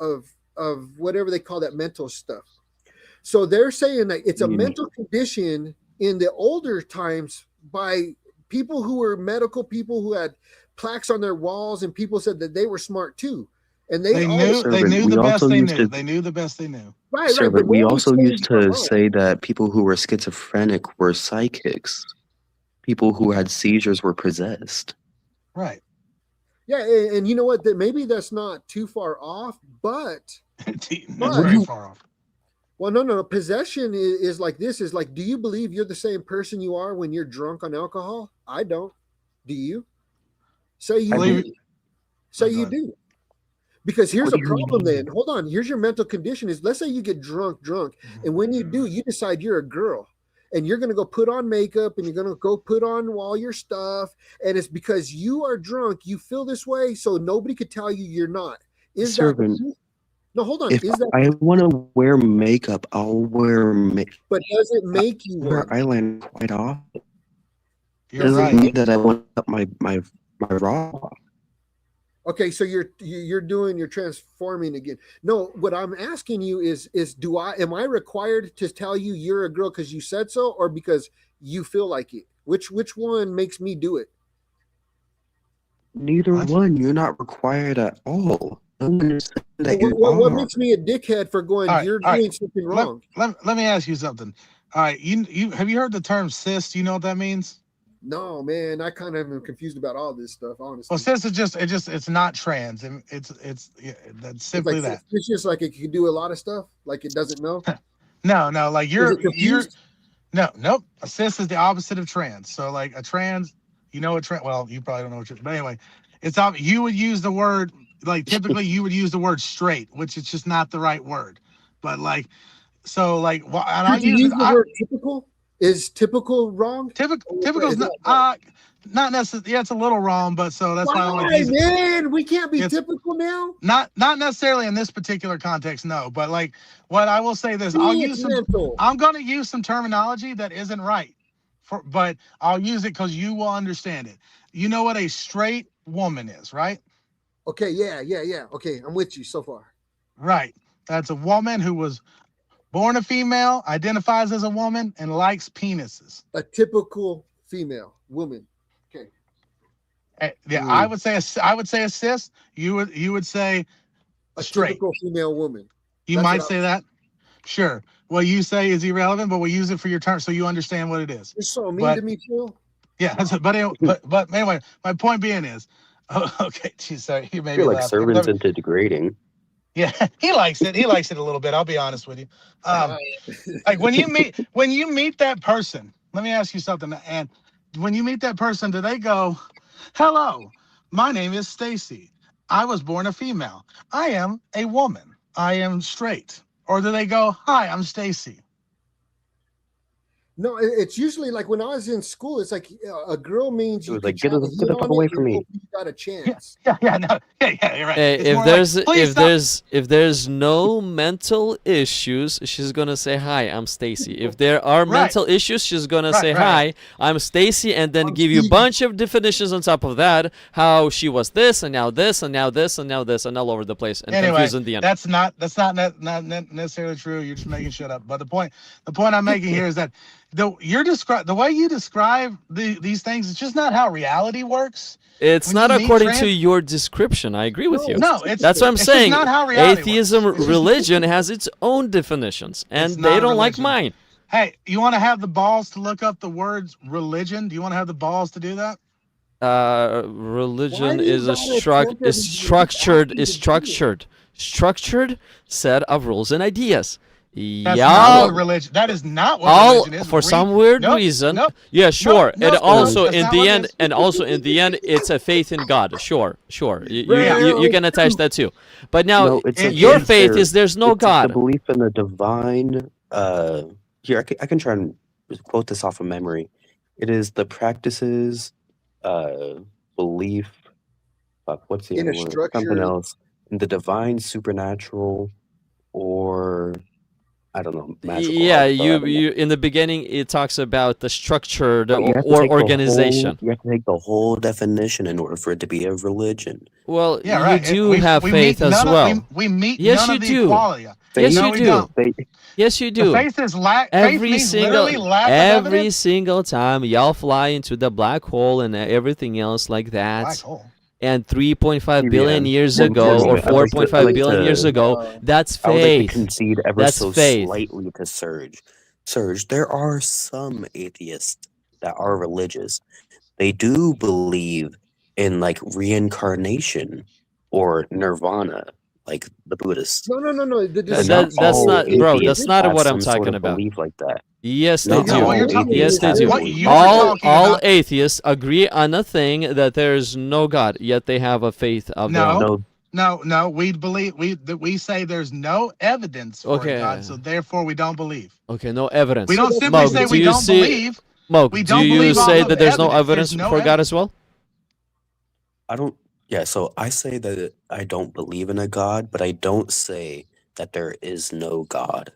whatever they call that mental stuff. So they're saying that it's a mental condition in the older times by people who were medical people who had plaques on their walls, and people said that they were smart too. And they knew the best they knew. They knew the best they knew. Right, Sir, right. but we also nobody's used saying you're to wrong. say that people who were schizophrenic were psychics. People who had seizures were possessed. Right. Yeah, and you know what? That maybe that's not too far off, but That's very far off. well, no. Possession is like this. Is like, do you believe you're the same person you are when you're drunk on alcohol? I don't. Do you? Say you do. Say you do. Because here's a problem then. Hold on. Here's your mental condition is, let's say you get drunk. And when you do, you decide you're a girl. And you're going to go put on makeup and you're going to go put on all your stuff. And it's because you are drunk. You feel this way. So nobody could tell you you're not. Is Servant, that... No, hold on. if Is that... I want to wear makeup, I'll wear makeup. But does it make you wear one? eyeliner quite often? You're doesn't right. mean that I want up my raw. Okay, so you're transforming again. No, what I'm asking you is am I required to tell you you're a girl because you said so, or because you feel like it? Which one makes me do it? Neither one. You're not required at all. No one is saying that you What are. makes me a dickhead for going? You're doing something wrong. Let me ask you something. All right, you have you heard the term cis? Do you know what that means? No, man, I kind of am confused about all this stuff, honestly. Well, cis is it's not trans. That's simply that. It's just like it can do a lot of stuff. Like it doesn't know. No, like you're nope. A cis is the opposite of trans. So like a trans, you know, well, you probably don't know what you're, but anyway, you would use the word, like typically you would use the word straight, which is just not the right word. But like, so like, and I use the word typical. Is typical wrong? Typical's not necessarily. Yeah, it's a little wrong, but so that's why I like to use it. Man, we can't be typical now. Not necessarily in this particular context, no. But like, what I will say this, I'm going to use some terminology that isn't right, but I'll use it because you will understand it. You know what a straight woman is, right? Okay, yeah. Okay, I'm with you so far. Right, that's a woman who was born a female, identifies as a woman, and likes penises. A typical female woman. Okay. Yeah, I would say a cis. You would say a straight. Typical female woman. You might say that. Sure. What you say is irrelevant, but we'll use it for your term so you understand what it is. You're so mean to me, Phil. Yeah, but anyway, my point being is, okay, geez, sorry, you made me like laugh. servants into degrading. Yeah, he likes it. He likes it a little bit. I'll be honest with you. Like when you meet that person, let me ask you something. And when you meet that person, do they go, "Hello, my name is Stacy. I was born a female. I am a woman. I am straight." Or do they go, "Hi, I'm Stacy"? No, it's usually like when I was in school, it's like a girl means it was like, get the fuck away from me. You got a chance. Yeah, you're right. Hey, if there's no mental issues, she's gonna say, "Hi, I'm Stacy." If there are mental issues, she's gonna say, "Hi, I'm Stacy," and then give you a bunch of definitions on top of that, how she was this and now this and now this and now this and all over the place and confusing the end. That's not necessarily true. You're just making shit up. But the point I'm making here is that the way you describe these things, it's just not how reality works. It's not according to your description. I agree with you. No, that's what I'm saying. Not how reality Atheism, works. religion has its own definitions, and they don't like mine. Hey, you want to have the balls to look up the words religion? Do you want to have the balls to do that? Religion do you is a gotta temper me? structured set of rules and ideas. That's not what Y'all, religion. That is not what all religion is. for some weird Nope, reason. nope, Yeah, sure. nope, And nope, nope. also That's in not the what it end, is. and also in the end, it's a faith in God. Sure. Yeah. You can attach that too. But now No, it's your it's- faith is there's no it's the God. belief in the divine. Here I can try and quote this off of memory. It is the practices, belief. Fuck, what's the In other a word? Something structure. else. In the divine, supernatural, or I don't know, magical. Yeah, art, so I don't know. you in the beginning it talks about the structured But you have to or take the organization. you have to take the whole definition in order for it to be a religion. Well, Yeah, you right. do have faith as well. We meet Yes, none you of the do. equality. Yes, No, you we do. don't. Yes, you The do. faith is faith Every means single literally lack of every evidence. single time y'all fly into the black hole and everything else like that. Black hole. And 3.5 billion Yeah. years Well, ago or I'd like to- 4.5 I'd billion like years to- ago, that's I would like to faith. concede ever That's so faith. slightly to Surge. Surge, there are some atheists that are religious. They do believe in like reincarnation or nirvana, like the Buddhists. No. The But distinction That's all not, bro. atheists That's not have what I'm some sort talking of about. belief like that. Yes, they Not do. all what you're talking- Yes, they do. what you're All talking about- atheists agree on a thing that there's no God, yet they have a faith of their own. No. We believe we say there's no evidence for Okay. a God, so therefore we don't believe. Okay, no evidence. We don't simply Moke, say do we you don't see- believe. Moke, We do don't you believe say off that of there's no evidence. evidence There's no for God as well? I don't. Yeah, so I say that I don't believe in a God, but I don't say that there is no God.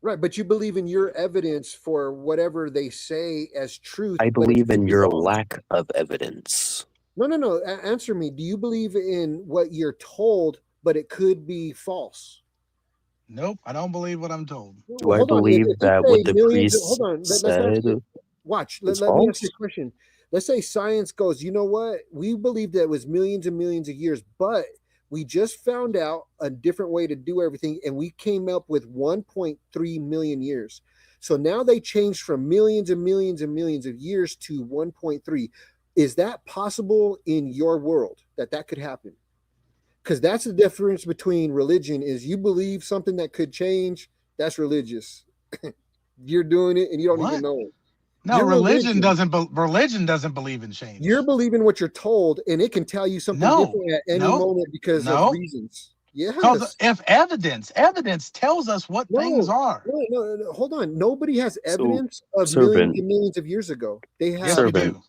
Right, but you believe in your evidence for whatever they say as truth. I but it believe could in be your wrong. lack of evidence. No. Answer me. Do you believe in what you're told, but it could be false? Nope, I don't believe what I'm told. Do I Hold on, believe if they that say what the millions of- priests hold on, let's said watch. is Let me ask you false? a question. Let's say science goes, you know what? We believe that it was millions and millions of years, but we just found out a different way to do everything, and we came up with 1.3 million years. So now they changed from millions and millions and millions of years to 1.3. Is that possible in your world that could happen? Because that's the difference between religion is you believe something that could change, that's religious. You're doing it and you don't What? even know it. No, Your religion doesn't believe in change. You're believing what you're told, and it can tell you something No, different at any no, moment because no. of reasons. Yes. Because if evidence tells us what things are. No, hold on. Nobody has So, evidence of Servant. millions and millions of years ago. They have Yes, we Servant. do.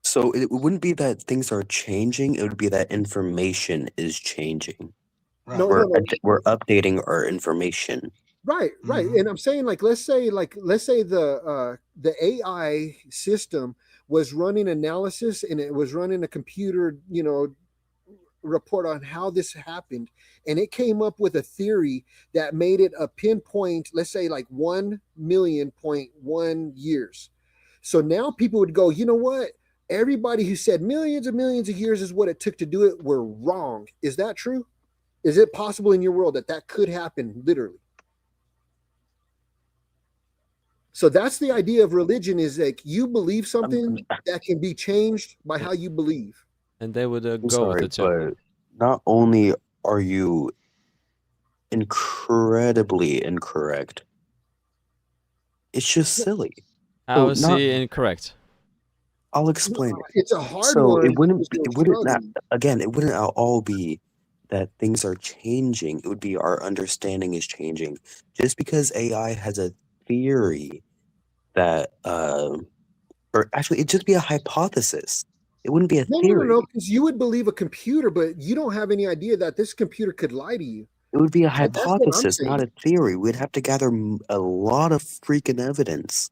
So it wouldn't be that things are changing, it would be that information is changing. Right. No. We're updating our information. Right. Mhm. And I'm saying let's say the AI system was running analysis and it was running a computer, report on how this happened, and it came up with a theory that made it a pinpoint, let's say like 1,000,000.1 years. So now people would go, you know what? Everybody who said millions and millions of years is what it took to do it were wrong. Is that true? Is it possible in your world that could happen literally? So that's the idea of religion, is like you believe something that can be changed by how you believe. And they would I'm go sorry, with it too. but not only are you incredibly incorrect, it's just silly. How is not- he incorrect? I'll explain it. It's a hard So one. it wouldn't because it we're wouldn't not, struggling. again, it wouldn't at all be that things are changing. It would be our understanding is changing. Just because AI has a theory that or actually it'd just be a hypothesis. It wouldn't be a theory. No, because you would believe a computer, but you don't have any idea that this computer could lie to you. It would be a That's what I'm hypothesis, not a saying. theory. We'd have to gather a lot of freaking evidence.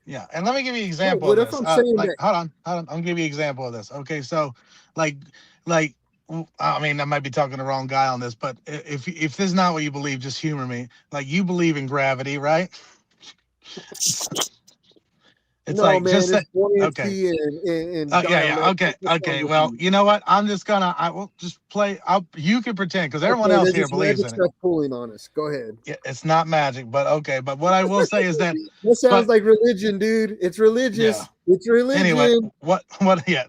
Yeah, and let me give you an example what of if this. I'm saying that- Hold on. I'm gonna give you an example of this. Okay, so like, I mean, I might be talking to the wrong guy on this, but if this is not what you believe, just humor me. Like, you believe in gravity, right? It's no, like man, just it's say, okay. buoyancy and Yeah. Okay. Well, you know what? I'm just gonna. I will just play. You can pretend because everyone else here believes in it. Stuff pulling on us. Go ahead. Yeah, it's not magic, but okay. But what I will say is that That sounds like religion, dude. It's religious. It's religion. Anyway, what? Yeah.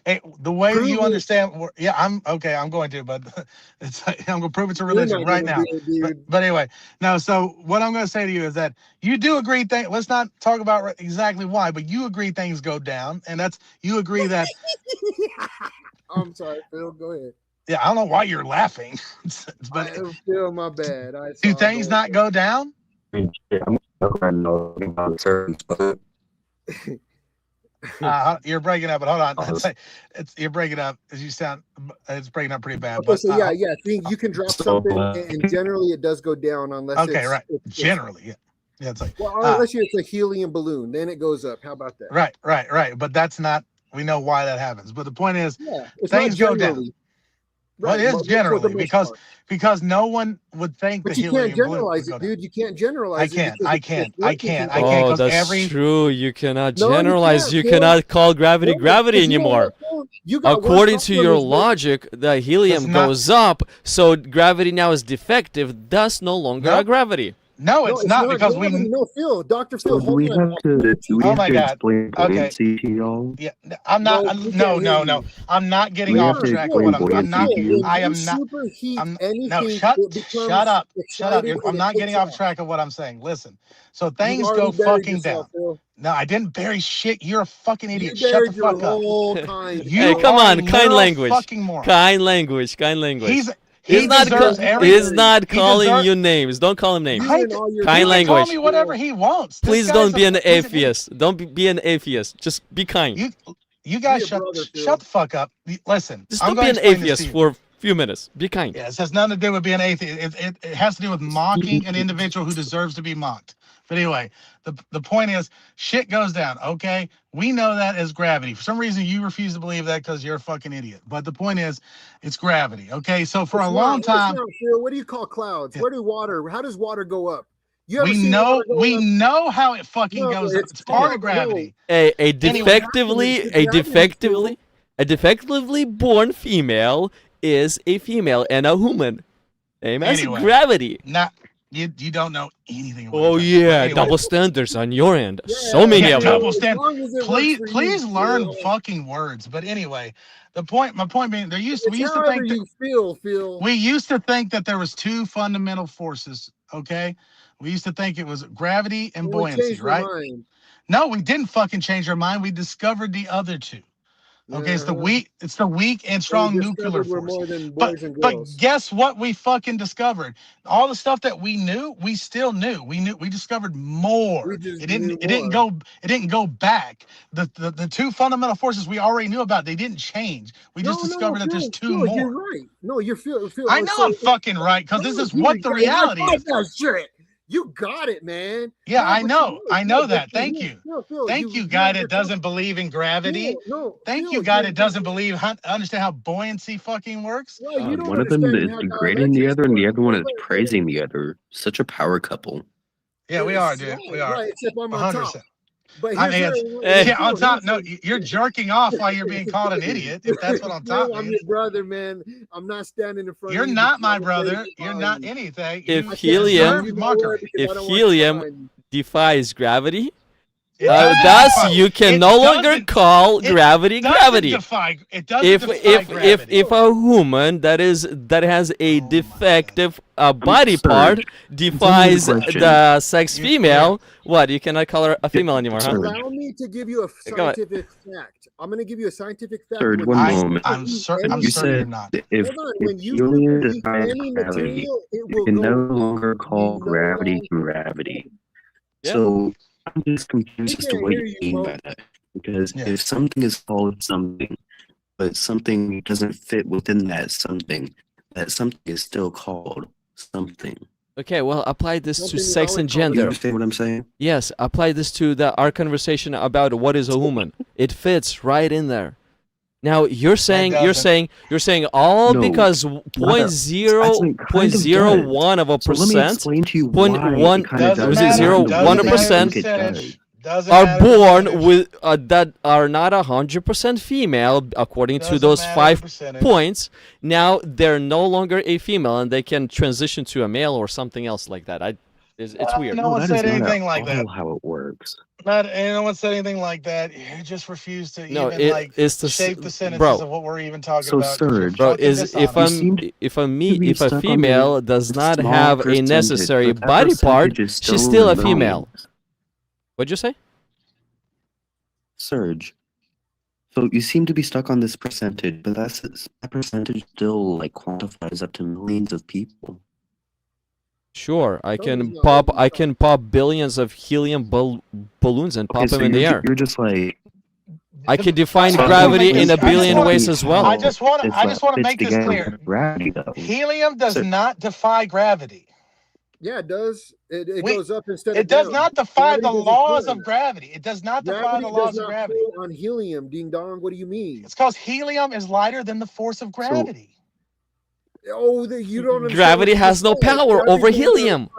Hey, the way Prove you it. understand. Yeah, I'm okay. I'm going to, but I'm going to prove it's a You're religion not right gonna now. do it, dude. But anyway, no. So what I'm going to say to you is that you do agree. Let's not talk about exactly why, but you agree things go down, and you agree that. I'm sorry, Phil. Go ahead. Yeah, I don't know why you're laughing, but Phil, my bad. Do things not go down? I'm talking about certain stuff. You're breaking up, but hold on. You're breaking up. As you sound, it's breaking up pretty bad. Okay, but, so I think you can drop something, and generally it does go down unless. Okay, right. Generally, yeah. Yeah, it's like unless it's a helium balloon, then it goes up. How about that? Right. But that's not. We know why that happens. But the point is, things go down. Right, well, it is generally because no one would think. But you can't generalize it, dude. You can't generalize it. I can't. Oh, that's true. You cannot generalize. You cannot call gravity gravity anymore. According to your logic, the helium goes up, so gravity now is defective. Thus, no longer a gravity. No, it's not because we. No, Phil, Dr. Phil. Do we have to explain buoyancy to y'all? Yeah, I'm not. No. I'm not getting off track. I'm not. I am not. No, shut up. I'm not getting off track of what I'm saying. Listen. So things go fucking down. No, I didn't bury shit. You're a fucking idiot. Shut the fuck up. Hey, come on, kind language. Kind language. He's not calling you names. Don't call him names. Kind language. Call me whatever he wants. Please don't be an atheist. Don't be an atheist. Just be kind. You guys shut the fuck up. Listen. Just don't be an atheist for a few minutes. Be kind. Yeah, it has nothing to do with being atheist. It has to do with mocking an individual who deserves to be mocked. But anyway, the point is, shit goes down, okay? We know that as gravity. For some reason, you refuse to believe that because you're a fucking idiot. But the point is, it's gravity, okay? So for a long time... What do you call clouds? Yeah. How does water go up? We know how it fucking goes up. It's part of gravity. A defectively born female is a female and a human. That's gravity. You don't know anything about Oh, yeah, double standards on your end. So many of them. Double standards. Please learn fucking words. But anyway, my point being, we used to think that there was two fundamental forces, okay? We used to think it was gravity and buoyancy, right? No, we didn't fucking change our mind. We discovered the other two. Okay, it's the weak and strong nuclear force. But guess what we fucking discovered? All the stuff that we knew, we still knew. We discovered more. It didn't go back. The two fundamental forces we already knew about, they didn't change. We just discovered that there's two more. You're right. No, you're Phil. I know I'm fucking right, because this is what the reality is. You got it, man. Yeah, I know that. Thank you. Thank you, guy that doesn't believe in gravity. Thank you, guy that doesn't understand how buoyancy fucking works. One of them is degrading the other, and the other one is praising the other. Such a power couple. Yeah, we are, dude. We are. Right, except I'm on top. But on top. No, you're jerking off while you're being called an idiot. If that's what on top means. I'm your brother, man. I'm not standing in front. You're not my brother. You're not anything. If helium defies gravity, thus you can no longer call gravity gravity. If a human that has a defective body part defies the sex female, what, you cannot call her a female anymore, huh? Allow me to give you a scientific fact. I'm going to give you a scientific fact. Third, one moment. I'm certain you're not. If helium defies gravity, you can no longer call gravity gravity. Yeah. So I'm just confused as to what you mean by that. Because if something is called something, but something doesn't fit within that something is still called something. Okay, well, apply this to sex and gender. You understand what I'm saying? Yes, apply this to our conversation about what is a woman. It fits right in there. Now you're saying because 0.01 of a percent, So let me explain to you why are born with that are not 100% female according to those 5 points. Now they're no longer a female and they can transition to a male or something else like that. It's weird. No one said anything like that. How it works. works. Not anyone said anything like that. You just refused to No, even like it's the shape the sentences bro. of what we're even talking So, about. 'cause you're Serge, Bro, fucking is if dishonest. if a to be female stuck on does the not small have a percentage, necessary but that body part, percentage is she's still still a low. female. What'd you say? Serge. So you seem to be stuck on this percentage, but that percentage still like quantifies up to millions of people. Sure, I Tony's can not pop. letting me I talk. can pop billions of helium balloons and pop Okay, so them in the air. you're just like I can define so I gravity think in a this billion is ways as well. I just want if to fits make this together clear. with gravity though. Helium does So- not defy gravity. Yeah, it does. It We- goes up instead of It does down. not defy Gravity the doesn't laws pull. of gravity. It does not defy Gravity the does laws of not gravity. pull on helium, ding dong. What do you mean? It's because helium is lighter than the force of gravity. Oh, you don't understand. Gravity what you has just no said. power Gravity over doesn't helium.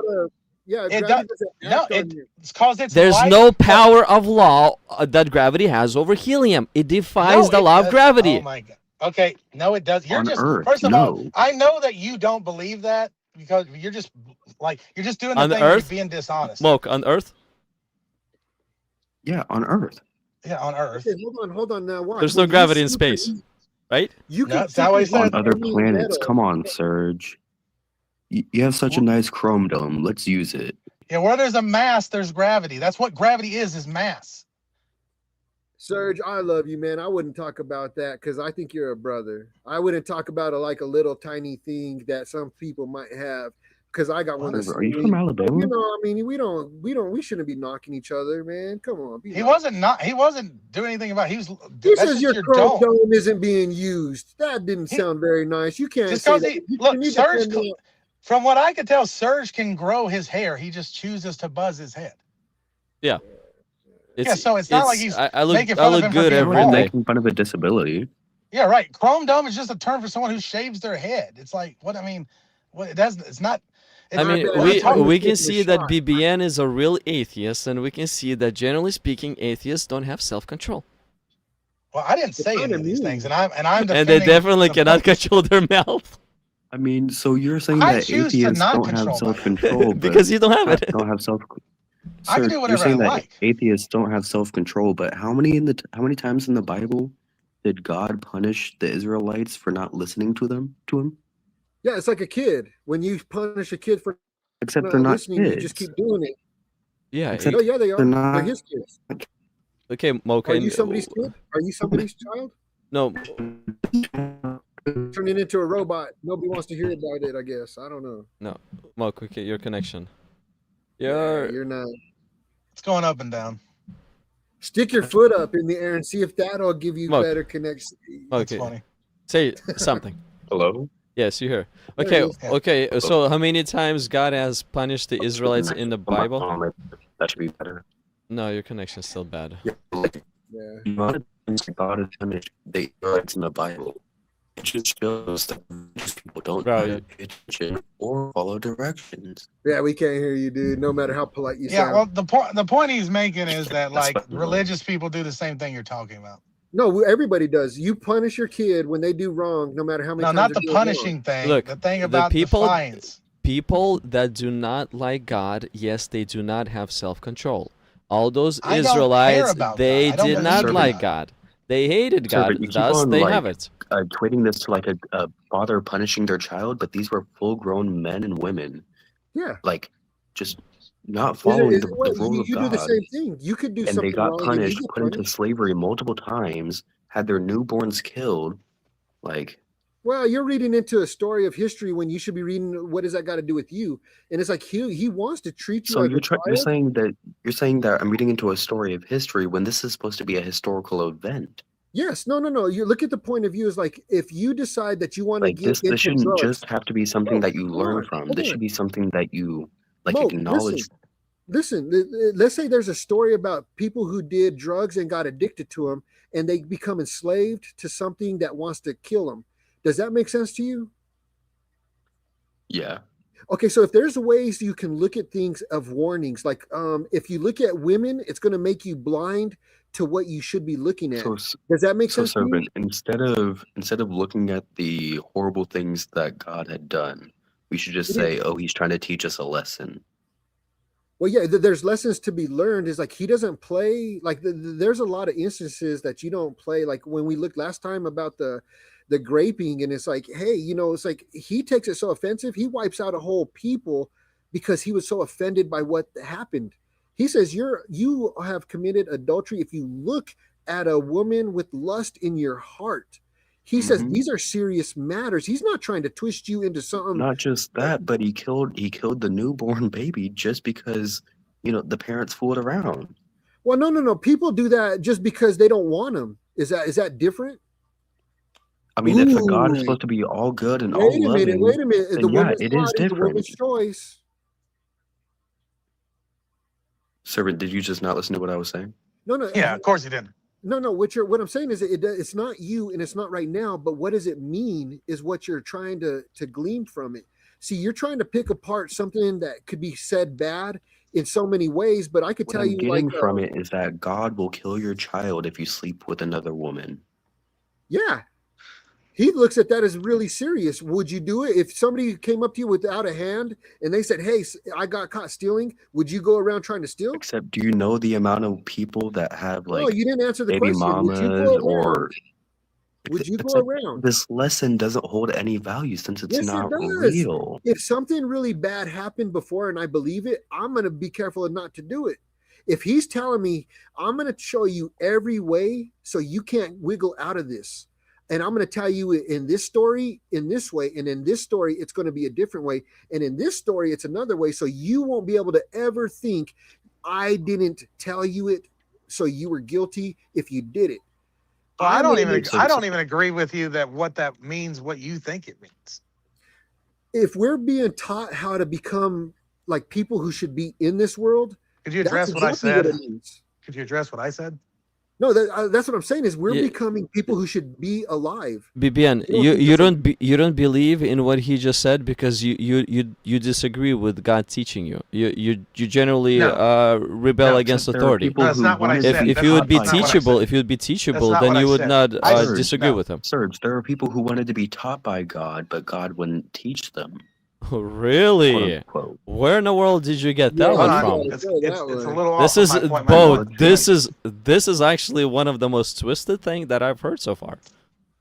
Yeah, It gravity does- doesn't No, act on you. it's because it's There's light. no power of law that gravity has over helium. It defies the it law of does- gravity. Oh my god. Okay, no, it does. You're On just Earth, first of all, no. I know that you don't believe that because you're just doing the On thing where you're Earth? being dishonest. Smoke on Earth. Yeah, on Earth. Yeah, on Earth. Okay, hold on now. Watch. There's no When you gravity in super space, heat- right? You No, can that's not what he super On said. heat other any planets. metal. Come on, Serge. You have such a nice chrome dome. Let's use it. Yeah, where there's a mass, there's gravity. That's what gravity is mass. Serge, I love you, man. I wouldn't talk about that because I think you're a brother. I wouldn't talk about like a little tiny thing that some people might have because I got one that's Are you from Alabama? You know, I mean, we shouldn't be knocking each other, man. Come on. He wasn't doing anything about it. He was He that's says just your your chrome dome. dome isn't being used. That didn't sound very nice. You can't Just say because that. look, need to Serge, send me- from what I could tell, Serge can grow his hair. He just chooses to buzz his head. Yeah. So it's not like he's I look making fun of him for good being every wrong. day. Making fun of a disability. Yeah, right. Chrome dome is just a term for someone who shaves their head. It's like what I mean. What it does. It's not. I mean, we can see that BBN is a real atheist, and we can see that generally speaking, atheists don't have self-control. Well, I didn't say any of these things, and I'm And they defending definitely the cannot point. control their mouth. I mean, so you're saying I that choose to atheists not don't have control my self-control Because you don't have it. Don't have self. I can Sir, do you're whatever saying I that like. atheists don't have self-control, but how many times in the Bible did God punish the Israelites for not listening to him? Yeah, it's like a kid. When you punish a kid for Except they're not listening, kids. you just keep doing it. Yeah. Except Oh, yeah, they are. they're not. They're his kids. Okay, Mocha. Are you somebody's kid? Are you somebody's child? No. Turning into a robot. Nobody wants to hear about it, I guess. I don't know. No. Mocha, okay, your connection. You're not. It's going up and down. Stick your foot up in the air and see if that'll give you Look. better connection. Okay. Funny. Say something. Hello. Yes, you hear. There Okay, it is. okay. So how many times God has punished the Israelites in the Bible? That should be better. No, your connection's still bad. Yeah. Not God has punished the Israelites in the Bible. It just shows that these people don't Bro, pay attention or follow directions. Yeah, we can't hear you, dude. No matter how polite you Yeah, sound. well, the point he's making is that That's like what- religious people do the same thing you're talking about. No, everybody does. You punish your kid when they do wrong, no matter how many No, times. not they the do it wrong. punishing thing. Look, the thing the about people- defiance. People that do not like God, yes, they do not have self-control. All those I don't care Israelites, about they God. I don't did not believe like God. God. They hated Sir, God, but you keep thus on, they like, have it. Equating this to like a father punishing their child, but these were full-grown men and women, Yeah. like just not Is following it the what? rule of You do God. the same thing. You could do And something they got wrong punished, and you get put into punished. slavery multiple times, had their newborns killed. Like, Well, you're reading into a story of history when you should be reading what does that got to do with you? And it's like he wants to treat you so as you're a child. you're saying that I'm reading into a story of history when this is supposed to be a historical event. Yes, no. You look at the point of view is like if you decide that you want to Like get this into shouldn't drugs. just have to be something that you hold learn on, from. hold This on. should be something that you like Mo, acknowledge. Listen. Let's say there's a story about people who did drugs and got addicted to them, and they become enslaved to something that wants to kill them. Does that make sense to you? Yeah. Okay, so if there's ways you can look at things of warnings, like if you look at women, it's going to make you blind to what you should be looking at. So Does that make so sense to you? servant, instead of looking at the horrible things that God had done, we should just It say, "Oh, he's trying to teach us a lesson." Well, yeah, there's lessons to be learned. Is like he doesn't play like there's a lot of instances that you don't play. Like when we looked last time about the graping, and it's like, hey, it's like he takes it so offensive, he wipes out a whole people because he was so offended by what happened. He says you have committed adultery if you look at a woman with lust in your heart. He says these are serious matters. He's not trying to twist you into something. Not just that, but he killed the newborn baby just because the parents fooled around. Well, no. People do that just because they don't want them. Is that different? I mean, if a God is supposed to be all good and all loving, wait a minute. The woman's it is body, the different. woman's choice. Sir, did you just not listen to what I was saying? No. Yeah, of course he didn't. No. What I'm saying is it's not you, and it's not right now. But what does it mean is what you're trying to glean from it. See, you're trying to pick apart something that could be said bad in so many ways. But I could tell you, getting from it is that God will kill your child if you sleep with another woman. Yeah. He looks at that as really serious. Would you do it if somebody came up to you without a hand and they said, "Hey, I got caught stealing"? Would you go around trying to steal? Except, do you know the amount of people that have like? No, you didn't answer the baby question. mamas Would you go around? This lesson doesn't hold any value since it's not real. If something really bad happened before and I believe it, I'm going to be careful not to do it. If he's telling me, I'm going to show you every way so you can't wiggle out of this. And I'm going to tell you in this story, in this way, and in this story, it's going to be a different way. And in this story, it's another way. So you won't be able to ever think I didn't tell you it, so you were guilty if you did it. Well, I don't even agree with you that what that means, what you think it means. If we're being taught how to become like people who should be in this world, could you address what I said? Could you address what I said? No, that's what I'm saying is we're becoming people who should be alive. BBN, you don't believe in what he just said because you disagree with God teaching you. You generally rebel against authority. No, that's not what I said. If you would be teachable, then you would not disagree with him. Serge, there are people who wanted to be taught by God, but God wouldn't teach them. Really? Quote, where in the world did you get that one from? It's a little this off is of my point, Bo. This is actually one of the most twisted thing that I've heard so far.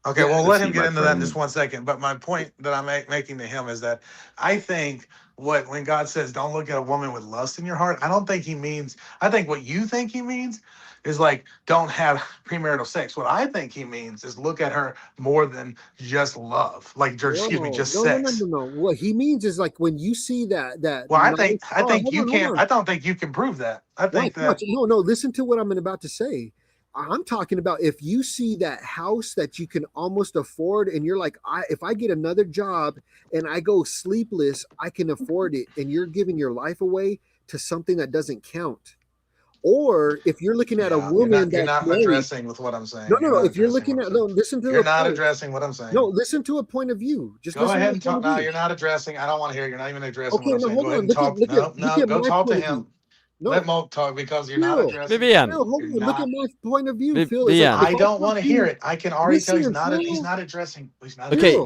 Okay, well, let him get into that in just 1 second. But my point that I'm making to him is that I think when God says don't look at a woman with lust in your heart, I don't think he means. I think what you think he means is like don't have premarital sex. What I think he means is look at her more than just love, sex. No. What he means is like when you see that. Well, I think you can't. I don't think you can prove that. I think that. No. Listen to what I'm about to say. I'm talking about if you see that house that you can almost afford, and you're like, if I get another job and I go sleepless, I can afford it, and you're giving your life away to something that doesn't count. Or if you're looking at a woman you're not addressing with what I'm saying. No. If you're looking at listen to. You're not addressing what I'm saying. No, listen to a point of view. Just go ahead and talk. No, you're not addressing. I don't want to hear. You're not even addressing. Okay, what I'm saying. Hold on. Go talk to him. No. Let Mo talk because you're not addressing. Look at my point of view, Phil. I don't want to hear it. I can already tell he's not addressing. Okay,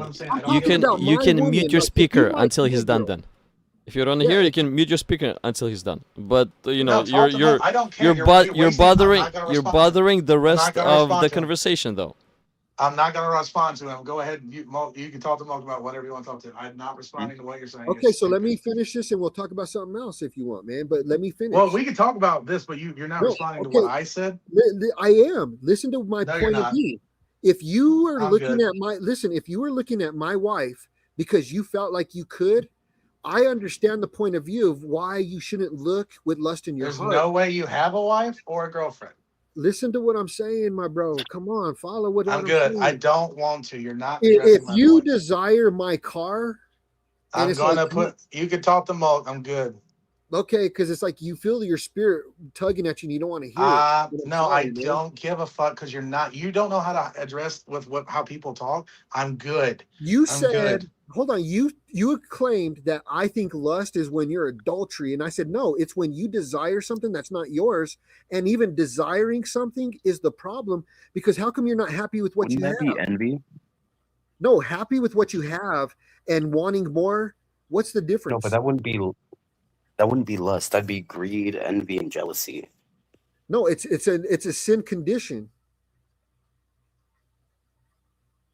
you can mute your speaker until he's done. Then, if you don't hear, you can mute your speaker until he's done. But you're bothering the rest of the conversation, though. I'm not going to respond to him. Go ahead. You can talk to Mo about whatever you want to talk to. I'm not responding to what you're saying. Okay, so let me finish this and we'll talk about something else if you want, man. But let me finish. Well, we can talk about this, but you're not responding to what I said. I am. Listen to my point of view. If you were if you were looking at my wife because you felt like you could, I understand the point of view of why you shouldn't look with lust in your heart. There's no way you have a wife or a girlfriend. Listen to what I'm saying, my bro. Come on, follow what I'm good. Saying. I don't want to. You're not. If you desire my car, I'm gonna you can talk to Mo. I'm good. Okay, because it's like you feel your spirit tugging at you and you don't want to hear it. No, I don't give a fuck because you don't know how to address how people talk. I'm good. You said, hold on, you claimed that I think lust is when you're adultery. And I said, no, it's when you desire something that's not yours. And even desiring something is the problem because how come you're not happy with what you have? Wouldn't that be envy? No, happy with what you have and wanting more. What's the difference? No, but that wouldn't be. That wouldn't be lust. That'd be greed, envy, and jealousy. No, it's a sin condition.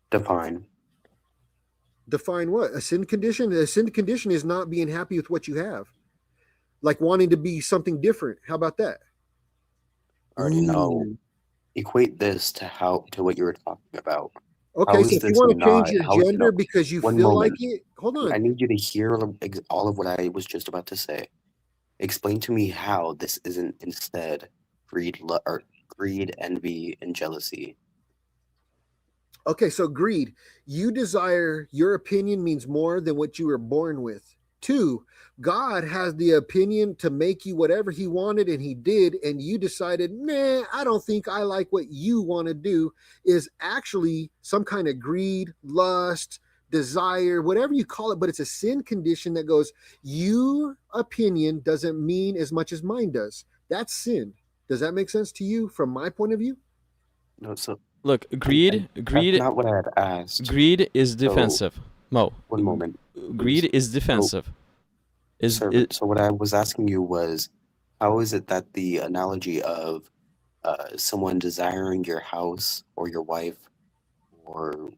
Define. Define what? A sin condition? A sin condition is not being happy with what you have. Like wanting to be something different. How about that? I already know. Equate this to what you were talking about. Okay, so if you want to change your gender because you feel like it, hold on. I need you to hear all of what I was just about to say. Explain to me how this isn't instead greed, envy, and jealousy. Okay, so greed. You desire your opinion means more than what you were born with. 2, God has the opinion to make you whatever he wanted, and he did, and you decided, nah, I don't think I like what you want to do, is actually some kind of greed, lust, desire, whatever you call it, but it's a sin condition that goes, your opinion doesn't mean as much as mine does. That's sin. Does that make sense to you from my point of view? No, so look, greed. That's not what I had asked. Greed is defensive. Mo. One moment. Greed is defensive. So what I was asking you was, how is it that the analogy of someone desiring your house or your wife or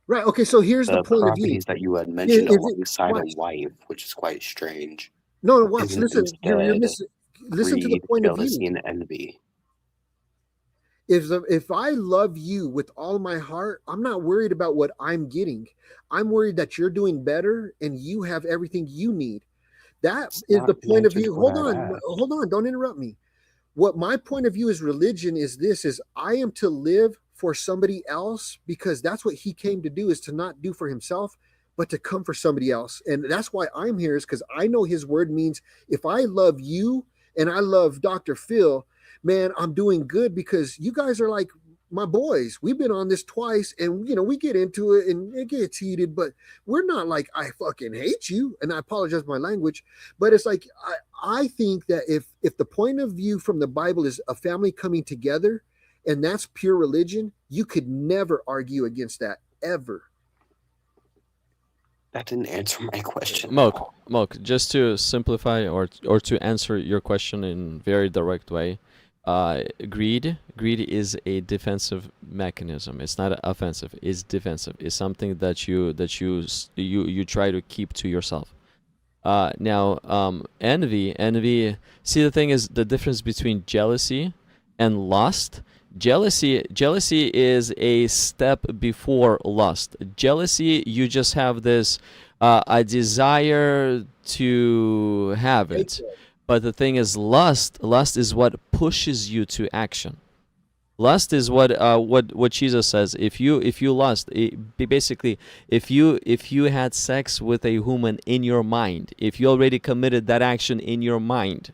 right? Okay, so here's the point of view. Properties that you had mentioned alongside a wife, which is quite strange. No, watch. Listen, you're missing. Listen to the point of jealousy, view. and envy. If I love you with all my heart, I'm not worried about what I'm getting. I'm worried that you're doing better and you have everything you need. That is the point of view. Hold on, don't interrupt me. What my point of view is religion is this, is I am to live for somebody else because that's what he came to do, is to not do for himself, but to come for somebody else. And that's why I'm here, is because I know his word means if I love you and I love Dr. Phil, man, I'm doing good because you guys are like my boys. We've been on this twice and, we get into it and it gets heated, but we're not like, I fucking hate you. And I apologize for my language, but it's like, I think that if the point of view from the Bible is a family coming together and that's pure religion, you could never argue against that ever. That didn't answer my question. Mok, just to simplify or to answer your question in very direct way, greed is a defensive mechanism. It's not offensive. It's defensive. It's something that you try to keep to yourself. Now, envy. See, the thing is the difference between jealousy and lust. Jealousy is a step before lust. Jealousy, you just have this a desire to have it. But the thing is, lust is what pushes you to action. Lust is what Jesus says. If you lust, basically, if you had sex with a human in your mind, if you already committed that action in your mind,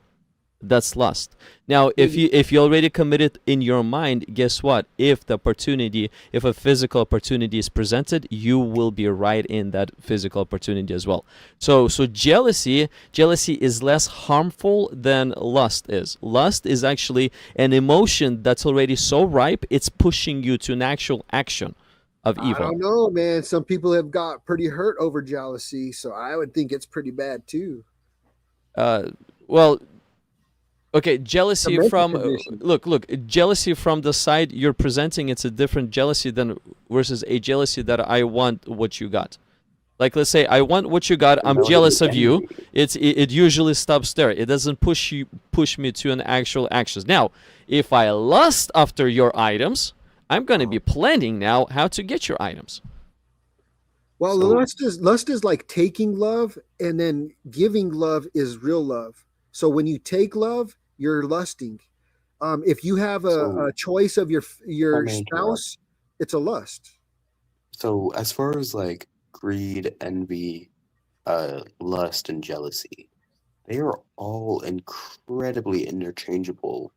that's lust. Now, if you already committed in your mind, guess what? If a physical opportunity is presented, you will be right in that physical opportunity as well. So jealousy is less harmful than lust is. Lust is actually an emotion that's already so ripe, it's pushing you to an actual action of evil. I don't know, man. Some people have got pretty hurt over jealousy, so I would think it's pretty bad too. Well, okay, jealousy from jealousy from the side you're presenting, it's a different jealousy than versus a jealousy that I want what you got. Like, let's say I want what you got, I'm jealous of you. It usually stops there. It doesn't push me to an actual action. Now, if I lust after your items, I'm going to be planning now how to get your items. Well, lust is like taking love, and then giving love is real love. So when you take love, you're lusting. If you have a choice of your spouse, it's a lust. So as far as like greed, envy, lust, and jealousy, they are all incredibly interchangeable.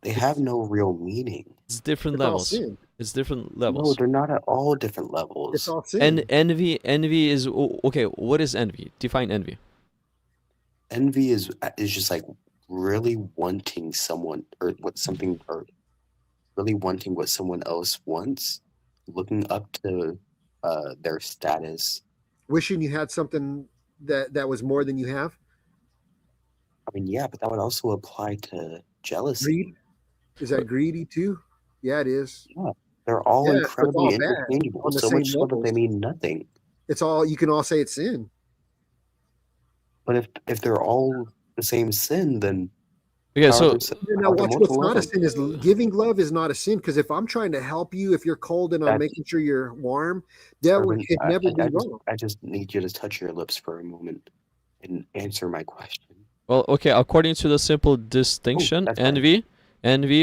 They have no real meaning. It's different levels. It's different levels. No, they're not at all different levels. It's all sin. And envy is okay. What is envy? Define envy. Envy is just like really wanting someone or really wanting what someone else wants, looking up to their status, wishing you had something that was more than you have. I mean, yeah, but that would also apply to jealousy. Greed? Is that greedy too? Yeah, it is. Yeah, they're all Yeah, so it's all incredibly bad interchangeable. on the So same much so that levels. they mean nothing. It's all, you can all say it's sin. But if they're all the same sin, then Okay, so Now watch, what's not a sin is giving love is not a sin, because if I'm trying to help you, if you're cold and I'm making sure you're warm, that would never be wrong. I just need you to touch your lips for a moment and answer my question. well, okay, according to the simple distinction, envy,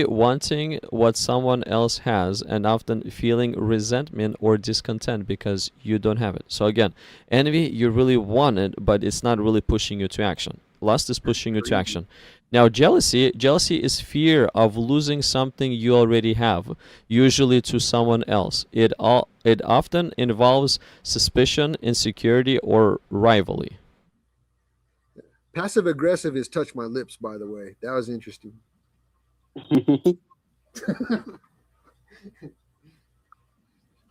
wanting what someone else has, and often feeling resentment or discontent because you don't have it. So again, envy, you really want it, but it's not really pushing you to action. Lust is pushing you to action. Now, jealousy is fear of losing something you already have, usually to someone else. It often involves suspicion, insecurity, or rivalry. Passive aggressive is touch my lips, by the way. That was interesting.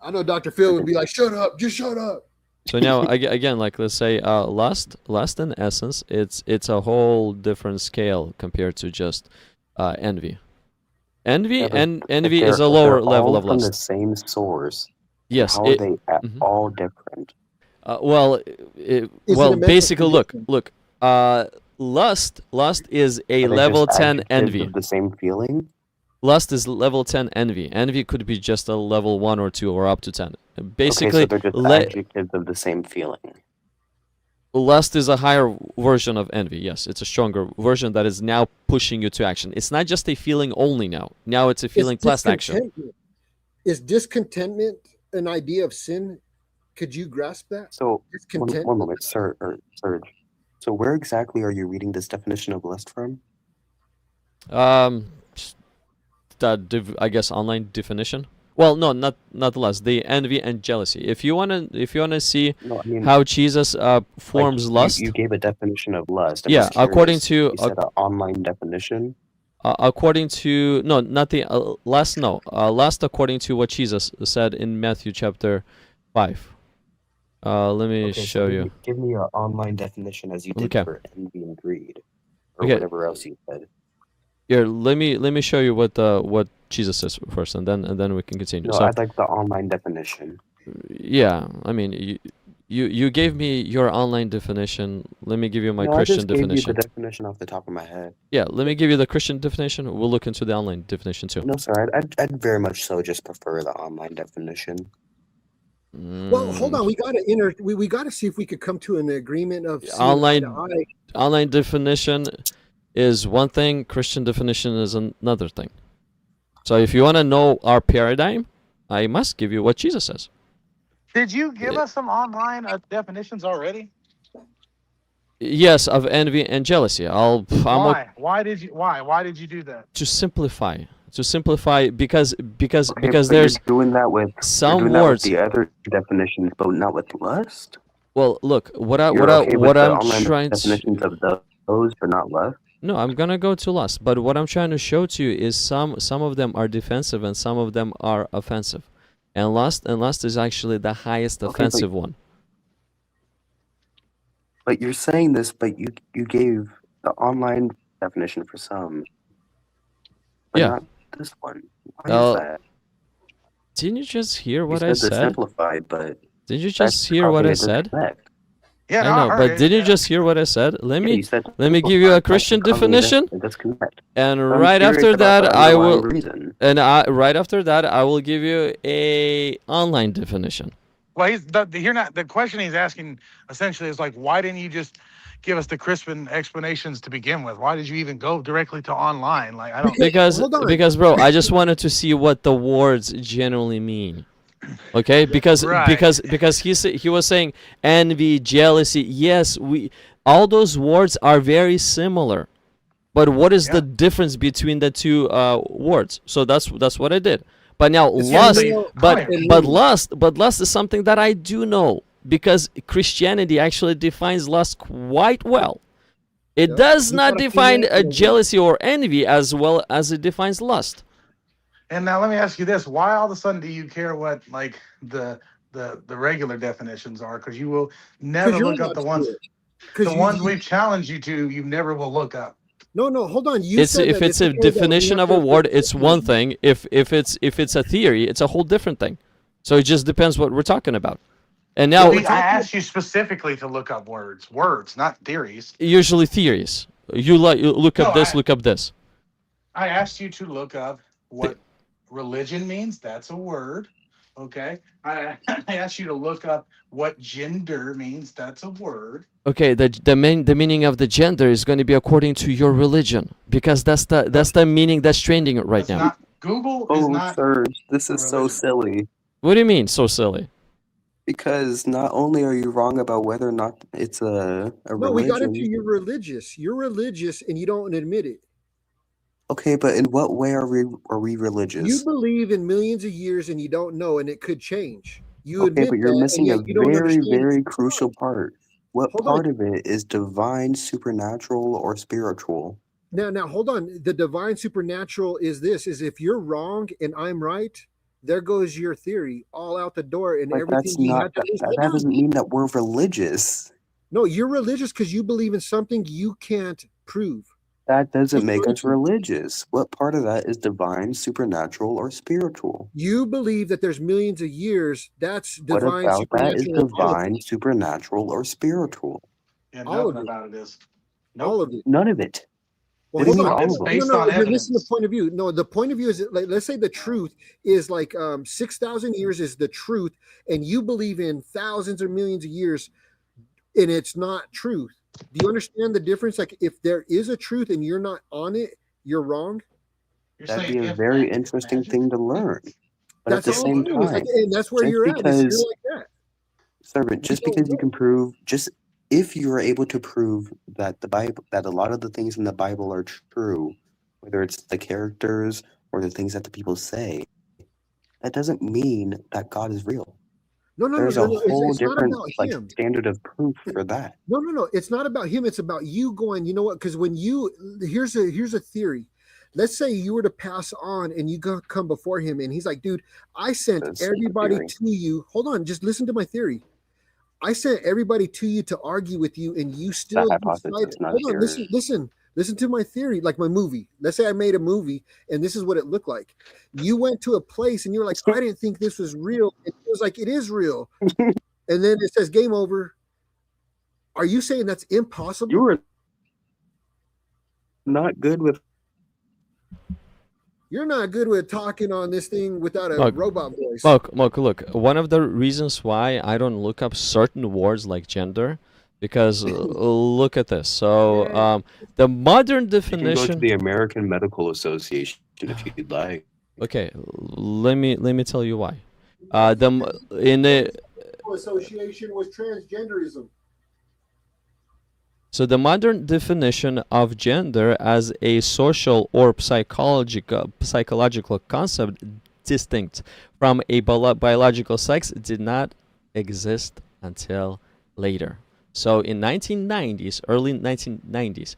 I know Dr. Phil would be like, shut up, just shut up. So now again, like let's say lust in essence, it's a whole different scale compared to just envy. Envy is a lower level of lust. From the same source. Yes. How are they all different? Basically, look. Lust is a level 10 envy. The same feeling. Lust is level 10 envy. Envy could be just a level 1 or 2 or up to 10. Basically, okay, so they're just adjectives of the same feeling. Lust is a higher version of envy. Yes, it's a stronger version that is now pushing you to action. It's not just a feeling only now. Now it's a feeling plus action. Is discontentment an idea of sin? Could you grasp that? So, one moment, Serge. So where exactly are you reading this definition of lust from? I guess online definition. Well, no, not lust. The envy and jealousy. If you wanna see how Jesus forms lust, you gave a definition of lust. Yeah, according to you said an online definition. According to not the lust. No, lust according to what Jesus said in Matthew chapter 5. Let me show you. Give me an online definition as you did for envy and greed, or whatever else you said. Here, let me show you what Jesus says first, and then we can continue. No, I'd like the online definition. Yeah, I mean, you gave me your online definition. Let me give you my Christian definition. I just gave you the definition off the top of my head. Yeah, let me give you the Christian definition. We'll look into the online definition too. No, sir, I'd very much so just prefer the online definition. Well, hold on. We gotta see if we could come to an agreement of online definition is one thing. Christian definition is another thing. So if you want to know our paradigm, I must give you what Jesus says. Did you give us some online definitions already? Yes, of envy and jealousy. Why? Why did you do that? To simplify. Because there's doing that with some words. With the other definitions, but not with lust. Well, look, what I'm trying to definitions of those, but not lust. No, I'm gonna go to lust, but what I'm trying to show to you is some of them are defensive and some of them are offensive, and lust is actually the highest offensive one. But you're saying this, but you gave the online definition for some, but not this one. Why is that? Didn't you just hear what I said? Simplified, but did you just hear what I said? Yeah, I know, but did you just hear what I said? Let me give you a Christian definition, and right after that I will give you a online definition. Well, the question he's asking essentially is like, why didn't you just give us the Christian explanations to begin with? Why did you even go directly to online? Like, I don't. Because bro, I just wanted to see what the words generally mean. Okay, because he was saying envy, jealousy. Yes, all those words are very similar, but what is the difference between the two words? So that's what I did. But now lust, but lust is something that I do know, because Christianity actually defines lust quite well. It does not define a jealousy or envy as well as it defines lust. And now let me ask you this: why all of a sudden do you care what the regular definitions are? Because you will never look up the ones. The ones we've challenged you to, you never will look up. No, hold on. You It's said if that it's a okay, that we definition have of a to- word, it's one thing. If it's a theory, it's a whole different thing. So it just depends what we're talking about. And now I asked you specifically to look up words, not theories. Usually theories. You look up this, look up this. I asked you to look up what religion means. That's a word. Okay. I asked you to look up what gender means. That's a word. Okay, the meaning of the gender is going to be according to your religion, because that's the meaning that's trending right now. Google is not. Sir, this is so silly. What do you mean so silly? Because not only are you wrong about whether or not it's a religion. No, we got into you're religious. You're religious, and you don't admit it. Okay, but in what way are we religious? You believe in millions of years, and you don't know, and it could change. You okay, admit but you're that, missing a very, very crucial part. What part of it is divine, supernatural, or spiritual? Now, hold on. The divine supernatural is this: is if you're wrong and I'm right, there goes your theory all out the door, and But everything. that doesn't mean that we're religious. No, you're religious because you believe in something you can't prove. That doesn't make us religious. What part of that is divine, supernatural, or spiritual? You believe that there's millions of years. That's divine, what about that is supernatural. divine, supernatural, or spiritual? Yeah, all of nothing it. about it is. All of it. None of it. Well, What do you hold mean on. all of it? Based on You're evidence. missing the point of view. No, the point of view is that, like, let's say the truth is like 6,000 years is the truth, and you believe in thousands or millions of years, and it's not truth. Do you understand the difference? Like, if there is a truth and you're not on it, you're wrong. That'd be a very interesting thing to learn. But at That's the all same it is. time, And that's where just you're at. Is because, you're like that. servant, just because you can prove, just if you are able to prove that the Bible, that a lot of the things in the Bible are true, whether it's the characters or the things that the people say, that doesn't mean that God is real. No. There's a whole It's not different about him. standard of proof for that. No. It's not about him. It's about you going, you know what? Because when here's a theory. Let's say you were to pass on and you come before him and he's like, dude, I sent everybody to you. Hold on, just listen to my theory. I sent everybody to you to argue with you, and you still decided. Hold on, listen to my theory, like my movie. Let's say I made a movie and this is what it looked like. You went to a place and you're like, I didn't think this was real. And it was like, it is real. And then it says game over. Are you saying that's impossible? You were not good with. You're not good with talking on this thing without a robot voice. Look. One of the reasons why I don't look up certain words like gender, because look at this. So the modern definition. You can go to the American Medical Association if you'd like. Okay, let me tell you why. The association was transgenderism. So the modern definition of gender as a social or psychological concept distinct from a biological sex did not exist until later. So in 1990s, early 1990s,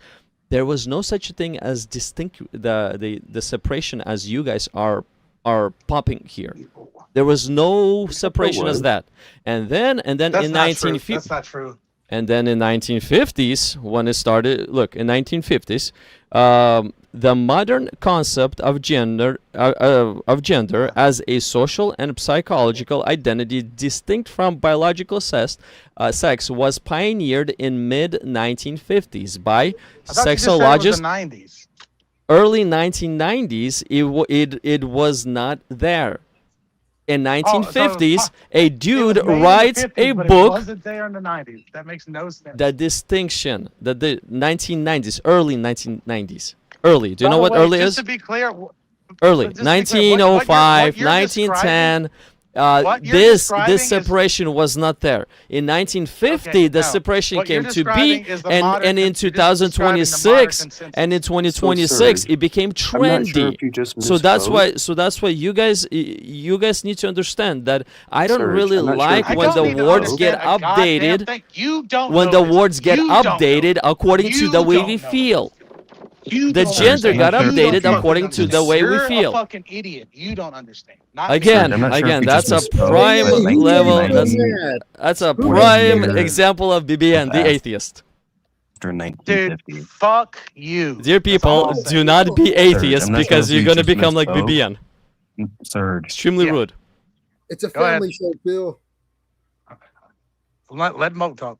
there was no such thing as the separation as you guys are popping here. There was no separation as that. And then in 1950s. That's not true. And then in 1950s, when it started, look, in 1950s, the modern concept of gender as a social and psychological identity distinct from biological sex was pioneered in mid-1950s by sexologists. Early 1990s, it was not there. In 1950s, a dude writes a book. It wasn't there in the 90s. That makes no sense. The distinction, the 1990s, early 1990s. Early. Do you know what early is? Just to be clear, early. 1905, 1910. This separation was not there. In 1950, the separation came to be, and in 2026 and in 2026, it became trendy. So that's why you guys need to understand that I don't really like when the words get updated. When the words get updated according to the way we feel. The gender got updated according to the way we feel. You're a fucking idiot. You don't understand. Again, that's a prime level. That's a prime example of BBN, the atheist. after Dude, 1950. fuck you. Dear That's all people, I'll say. do not be atheists I'm not sure because if you're you going to just become like misspoke. BBN. Surge. Extremely Yeah. rude. It's a Go ahead. family show, Bill. Let Moke talk.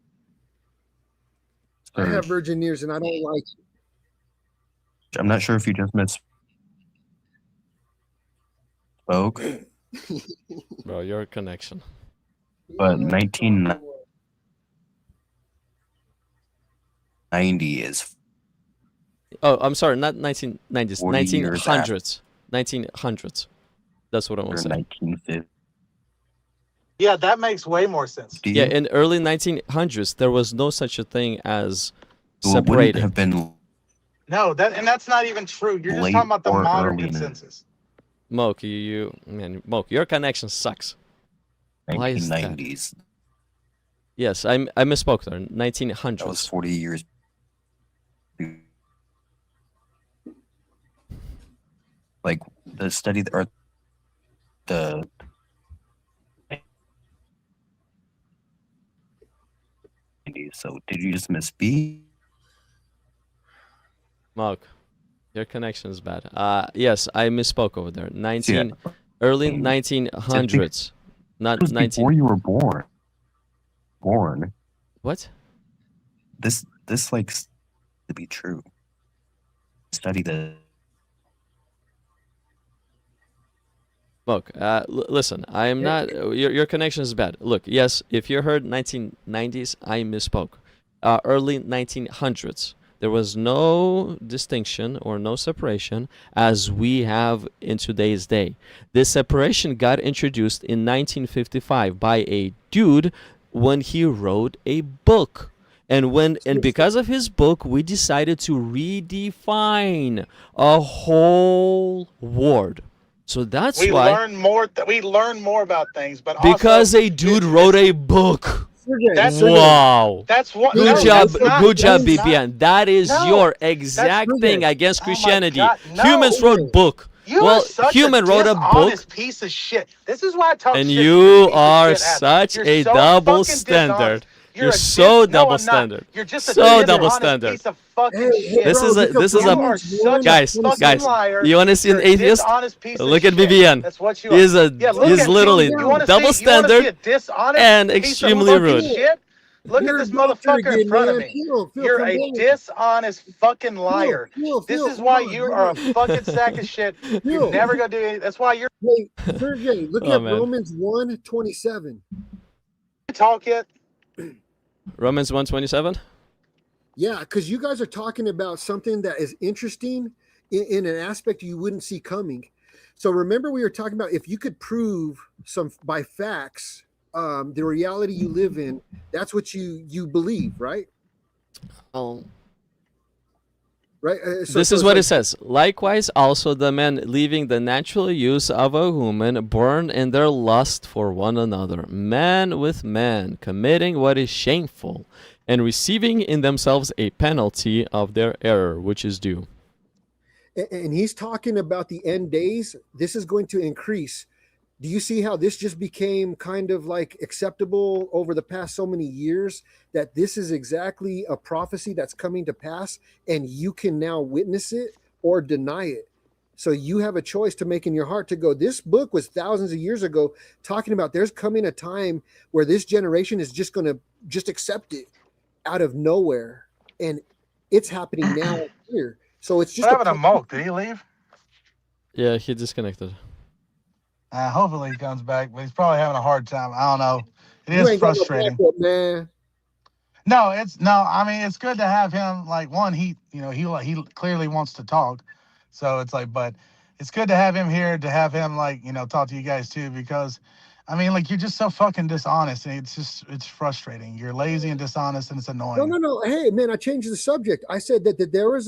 I have Surge. virgin ears and I don't like it. I'm not sure if you just misspoke, Bro, your connection. but 1990 is Oh, I'm sorry, not 1990s, 40 years 1900s. 1900s. That's what I want after to say. 1950. Yeah, that makes way more sense. Yeah, in early 1900s, there was no such a thing as So it wouldn't separating. have been No, that's not even true. You're just late talking about the or modern early in consensus. Moke, Moke, your connection sucks. the Why is that? 1990s. Yes, I misspoke there. That was 1900s. 40 years. Like the study or the so did you just misspeak? Moke, your connection is bad. Yes, I misspoke over there. Early It 1900s, not was 19. before you were born. What? This like to be true. Study the Look, listen, I am not. Your connection is bad. Look, yes, if you heard 1990s, I misspoke. Early 1900s, there was no distinction or no separation as we have in today's day. This separation got introduced in 1955 by a dude when he wrote a book. And because of his book, we decided to redefine a whole word. So that's We why. learn more about things, but Because also, a dude wrote a book. That's Wow. That's what. Good no, job, that's not- good job, that's not- BBN. That is No, your exact that's thing brilliant. against Oh my Christianity. God, no. Humans wrote book. You Well, are such human wrote a book, dishonest piece of shit. This is why I talk and shit to you this piece of are shit ass. such You're a so double fucking standard. dishonest. You're a so no, double I'm not. standard. You're just a So double dishonest standard. piece of fucking Hey, shit. This bro, is a- look up this is a- You are Romans such 1, Guys, a fucking 27. liar. You want to see an You're a atheist? dishonest piece of Look at shit. BBN. That's what you He's are. a Yeah, look he's at literally calm down. you wanna double see, you wanna see a standard dishonest and piece of extremely fucking rude. shit? Look You're at this a doctor motherfucker in again, front of man. me. Phil, You're calm a down. dishonest fucking liar. Phil, This is hold why on, you hold are a on. fucking sack of shit. You're Phil. never gonna do anything. That's why you're Hey, Sergey, look Oh, at man. Romans 1:27. talk yet. Romans 1:27. Yeah, because you guys are talking about something that is interesting in an aspect you wouldn't see coming. So remember, we were talking about if you could prove some by facts the reality you live in, that's what you believe, right? Oh. Right. This is what it says. Likewise, also the men leaving the natural use of a woman burn in their lust for one another, man with man, committing what is shameful, and receiving in themselves a penalty of their error, which is due. And he's talking about the end days. This is going to increase. Do you see how this just became kind of like acceptable over the past so many years, that this is exactly a prophecy that's coming to pass, and you can now witness it or deny it? So you have a choice to make in your heart to go, this book was thousands of years ago talking about there's coming a time where this generation is just going to just accept it out of nowhere. And it's happening now here. So it's just What happened to Mulk? Did he leave? Yeah, he disconnected. Hopefully he comes back, but he's probably having a hard time. I don't know. It You is ain't got no frustrating. backup, man. No, I mean, it's good to have him. Like, one, he clearly wants to talk, so it's like, but it's good to have him here, to have him talk to you guys too, because I mean, like, you're just so fucking dishonest, and it's frustrating. You're lazy and dishonest, and it's annoying. No. Hey, man, I changed the subject. I said that there was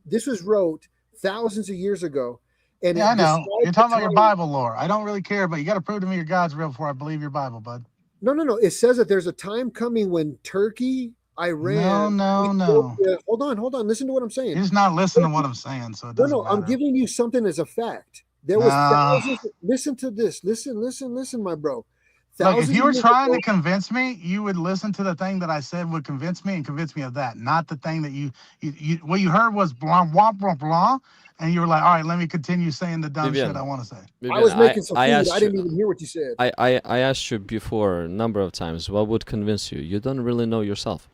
this was wrote thousands of years ago. And Yeah, I know. describes You're talking about your the time- Bible lore. I don't really care, but you got to prove to me your God's real before I believe your Bible, bud. No. It says that there's a time coming when Turkey, Iran. No. Ethiopia- Hold on. Listen to what I'm saying. You're just not listening to what I'm saying, so it doesn't No. I'm matter. giving you something as a fact. There was Nah. thousands. Listen to this. Listen, my bro. Look, if you were years trying ago, to convince me, you would listen to the thing that I said would convince me and convince me of that, not the thing that you what you heard was blah, blah, blah, blah. And you were like, all right, let me continue saying the dumb shit I want to say. I was making some I food. asked I didn't you, even hear what you said. I asked you before a number of times, what would convince you? You don't really know yourself.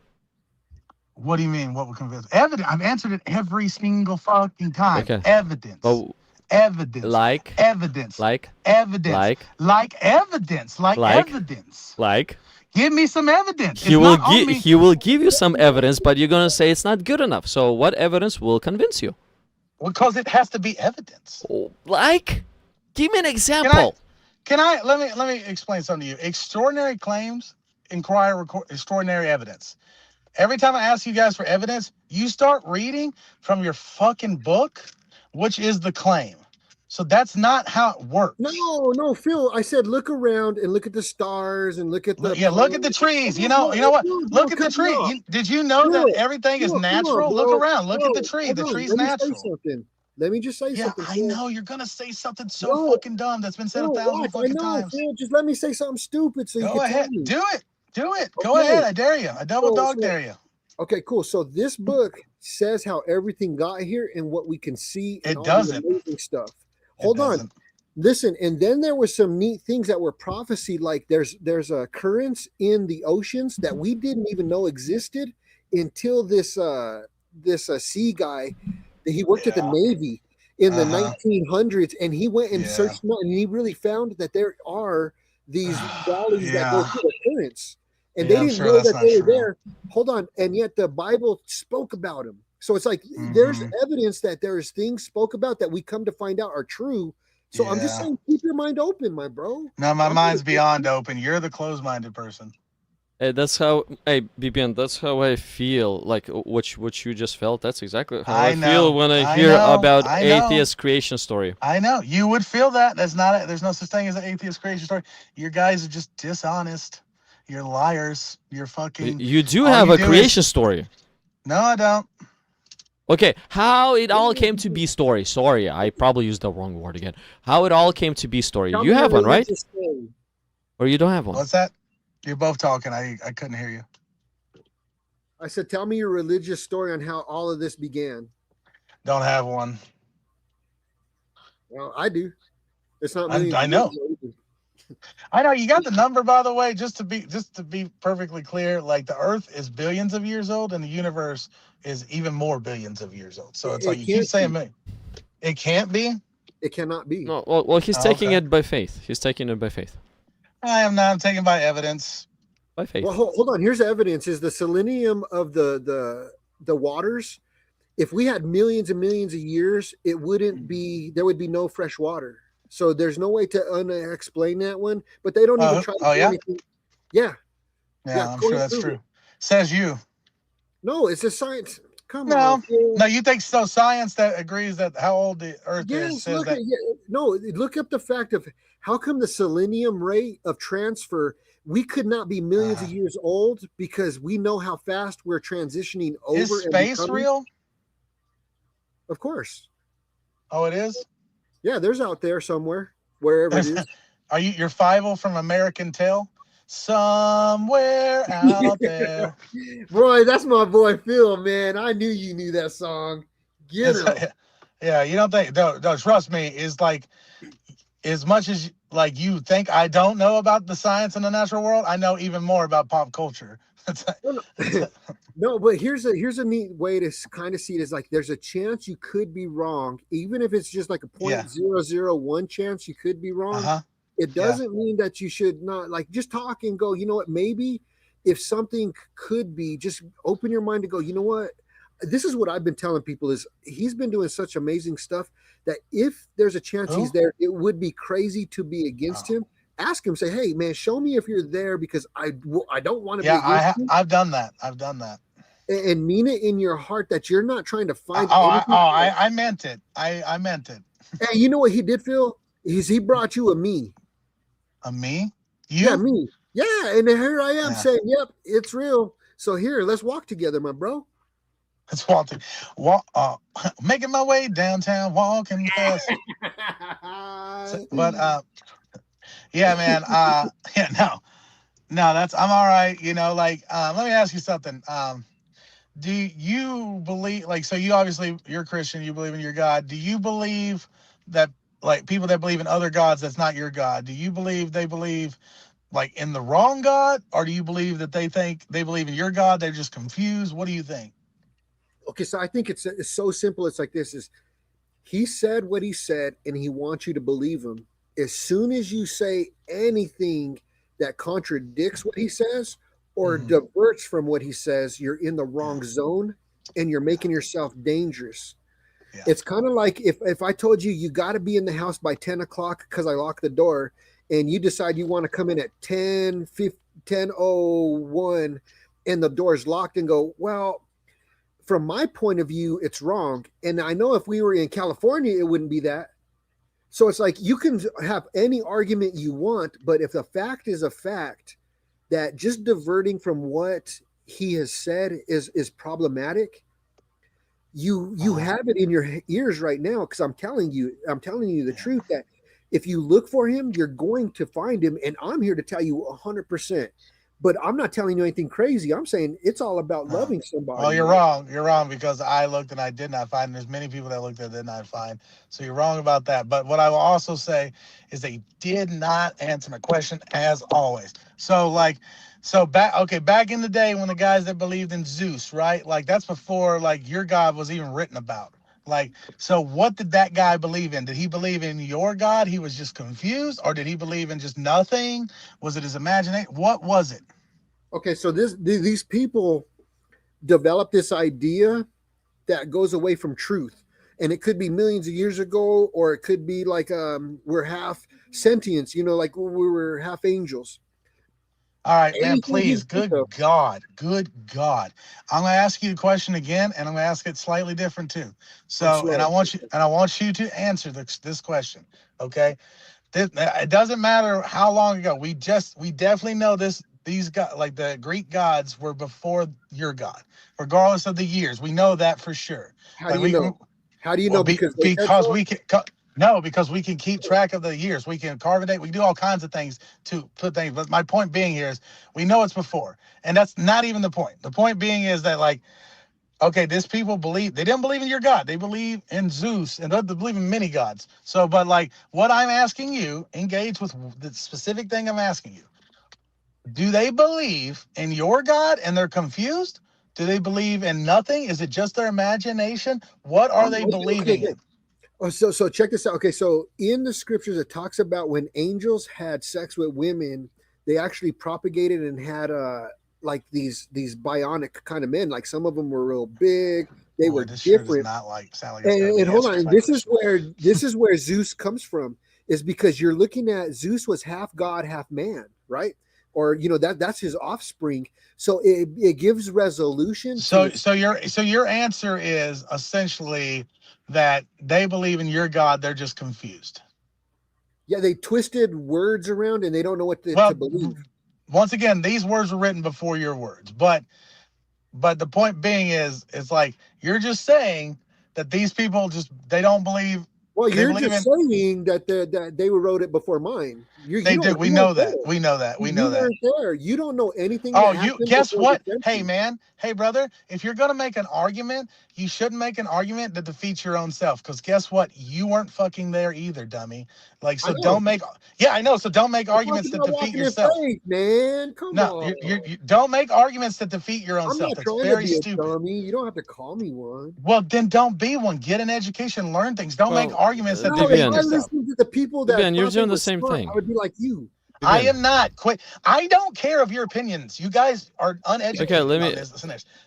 What do you mean? What would convince? Evidence. I've answered it every single fucking time. Okay. Evidence. But Evidence. like Evidence. like Evidence. Like evidence. Like evidence. like Give me some evidence. he will give you some evidence, but you're gonna say it's not good enough. So what evidence will convince you? Because it has to be evidence. Like, give me an example. Let me explain something to you. Extraordinary claims require extraordinary evidence. Every time I ask you guys for evidence, you start reading from your fucking book, which is the claim. So that's not how it works. No, Phil. I said look around and look at the stars and look at the look at the trees. You know what? Look at the tree. Did you know that everything is natural? Look around. Look at the tree. The tree's natural. Let me just say something. I know you're gonna say something so fucking dumb that's been said 1,000 fucking times. Phil, just let me say something stupid so you can ahead. tell me. Do it. Go ahead. I dare you. I double dog dare you. Okay, cool. So this book says how everything got here and what we can see. And it doesn't. Amazing stuff. Hold on. Listen, and then there were some neat things that were prophesied, like there's currents in the oceans that we didn't even know existed until this sea guy that he worked at the Navy in the 1900s, and he went and searched them out, and he really found that there are these valleys that go through the currents, and they didn't know that they were there. Hold on, and yet the Bible spoke about them. So it's like there's evidence that there's things spoke about that we come to find out are true. So I'm just saying, keep your mind open, my bro. No, my mind's beyond open. You're the closed-minded person. Hey, that's how. Hey, BBN, that's how I feel. Like what you just felt. That's exactly how I feel when I hear about atheist creation story. I know you would feel that. That's not. There's no such thing as an atheist creation story. You guys are just dishonest. You're liars. You're fucking. You do have a creation story. No, I don't. Okay, how it all came to be story. Sorry, I probably used the wrong word again. How it all came to be story. You have one, right? Or you don't have one? What's that? You're both talking. I couldn't hear you. I said, tell me your religious story on how all of this began. Don't have one. Well, I do. It's not me. I know. I know. You got the number, by the way, just to be perfectly clear, like the Earth is billions of years old and the universe is even more billions of years old. So it's like you keep saying me. It can't be? It cannot be. No, well he's taking it by faith. He's taking it by faith. I am not. I'm taken by evidence. By faith. Well, hold on. Here's the evidence: is the selenium of the waters. If we had millions and millions of years, it wouldn't be. There would be no fresh water. So there's no way to explain that one. But they don't even try to do anything. Yeah. Yeah, I'm sure that's true. Says you. No, it's just science. Come on. No, you think so? Science that agrees that how old the Earth is says that. No, look up the fact of how come the selenium rate of transfer. We could not be millions of years old because we know how fast we're transitioning over. Is space real? Of course. Oh, it is? Yeah, there's out there somewhere, wherever it is. You're Fievel from American Tail? Somewhere out there. Boy, that's my boy Phil, man. I knew you knew that song. Get it. Yeah, you don't think, no, trust me, it's like, as much as like you think I don't know about the science in the natural world, I know even more about pop culture. No, but here's a neat way to kind of see it is like there's a chance you could be wrong, even if it's just like a 0.001 chance you could be wrong. It doesn't mean that you should not like just talk and go, you know what, maybe if something could be, just open your mind to go, you know what, this is what I've been telling people is he's been doing such amazing stuff that if there's a chance he's there, it would be crazy to be against him. Ask him, say, hey man, show me if you're there because I don't want to be against you. I've done that. I've done that. And mean it in your heart that you're not trying to find I meant it. I meant it. And you know what he did, Phil? He brought you a me. A me? You? Yeah, me. Yeah, and here I am saying, yep, it's real. So here, let's walk together, my bro. Let's walk. Making my way downtown, walking fast. But Yeah, man. Yeah, no, I'm all right. You know, like, let me ask you something. Do you believe, like, so you obviously, you're Christian, you believe in your God. Do you believe that, like, people that believe in other gods that's not your God, do you believe they believe like in the wrong God, or do you believe that they think they believe in your God, they're just confused? What do you think? Okay, so I think it's so simple. It's like this: is he said what he said, and he wants you to believe him. As soon as you say anything that contradicts what he says or Mhm. diverts from what he says, you're in the wrong zone and you're making yourself dangerous. Yeah. It's kind of like if I told you you got to be in the house by 10 o'clock because I locked the door, and you decide you want to come in at 10:01 and the door's locked, and go, well, from my point of view, it's wrong. And I know if we were in California, it wouldn't be that. So it's like you can have any argument you want, but if the fact is a fact, that just diverting from what he has said is problematic, you have it in your ears right now, because I'm telling you the truth, that if you look for him, you're going to find him. And I'm here to tell you 100%. But I'm not telling you anything crazy. I'm saying it's all about loving somebody. Well, you're man. wrong. You're wrong, because I looked and I did not find. There's many people that looked and did not find. So you're wrong about that. But what I will also say is they did not answer my question, as always. So back in the day when the guys that believed in Zeus, right? Like, that's before like your God was even written about. Like, so what did that guy believe in? Did he believe in your God? He was just confused, or did he believe in just nothing? Was it his imagination? What was it? Okay, so these people develop this idea that goes away from truth, and it could be millions of years ago, or it could be like we're half sentience, like we were half angels. All right, man, Anything you please. think Good of. God. Good God. I'm going to ask you a question again, and I'm going to ask it slightly different too. I'm So, and slow. I want you to answer this question. Okay. It doesn't matter how long ago. We definitely know these guys, like the Greek gods, were before your God, regardless of the years. We know that for sure. How do Like you know? How do you know? Because they said because so. we can no, because we can keep track of the years. We can carve a date. We can do all kinds of things to put things. But my point being here is we know it's before, and that's not even the point. The point being is that, like, okay, these people they didn't believe in your God. They believe in Zeus, and they believe in many gods. So, but like, what I'm asking you, engage with the specific thing I'm asking you. Do they believe in your God and they're confused? Do they believe in nothing? Is it just their imagination? What are they Okay, believing good. in? Oh, so check this out. Okay, so in the scriptures, it talks about when angels had sex with women, they actually propagated and had like these bionic kind of men. Like, some of them were real big. They Boy, were this sure does different. not sound like it's going to And be hold answers on, my question. this is where Zeus comes from, is because you're looking at Zeus was half God, half man, right? Or that's his offspring. So it gives resolution to So this. your answer is essentially that they believe in your God, they're just confused. Yeah, they twisted words around and they don't know what to Well, believe. once again, these words were written before your words, but the point being is, it's like you're just saying that these people they don't believe. Well, They you're believe just in. saying that they wrote it before mine. They do. We You know weren't that. there. We know that. We know You that. weren't there. You don't know anything Oh, that you happened guess before the what? Hey, census. man. Hey, brother. If you're gonna make an argument, you shouldn't make an argument that defeats your own self. Because guess what? You weren't fucking there either, dummy. Like, I so know. don't make. Yeah, I know. So don't make I'm talking arguments that about defeat walking in yourself. faith, man. Come No, on. you don't make arguments that defeat your own I'm self. not That's trying to very be a stupid. dummy. You don't have to call me one. Well, then don't be one. Get an education, learn things. Don't make Well, arguments that No, if defeat I Vivian, yourself. listened to the people that Vivian, you're thought they doing the were same smart, I thing. would be like you. I Vivian. am not quit. I don't care of your opinions. You guys are Okay, uneducated let on me. this.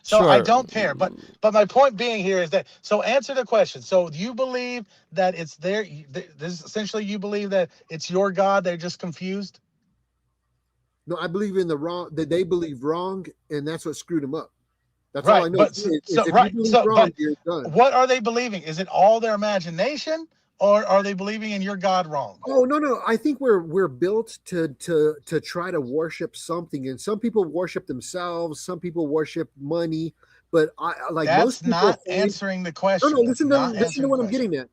So I Sure. don't care. But my point being here is that, so answer the question. So do you believe that it's there? This essentially, you believe that it's your God. They're just confused. No, I believe in the wrong, that they believe wrong, and that's what screwed them up. That's all I Right. know. But Is if you right. believe So wrong, but you're done. what are they believing? Is it all their imagination, or are they believing in your God wrong? Oh, no. I think we're built to try to worship something, and some people worship themselves, some people worship money, but like most That's people not find. answering the No, question. That's listen to not listen to answering the what I'm question. getting at.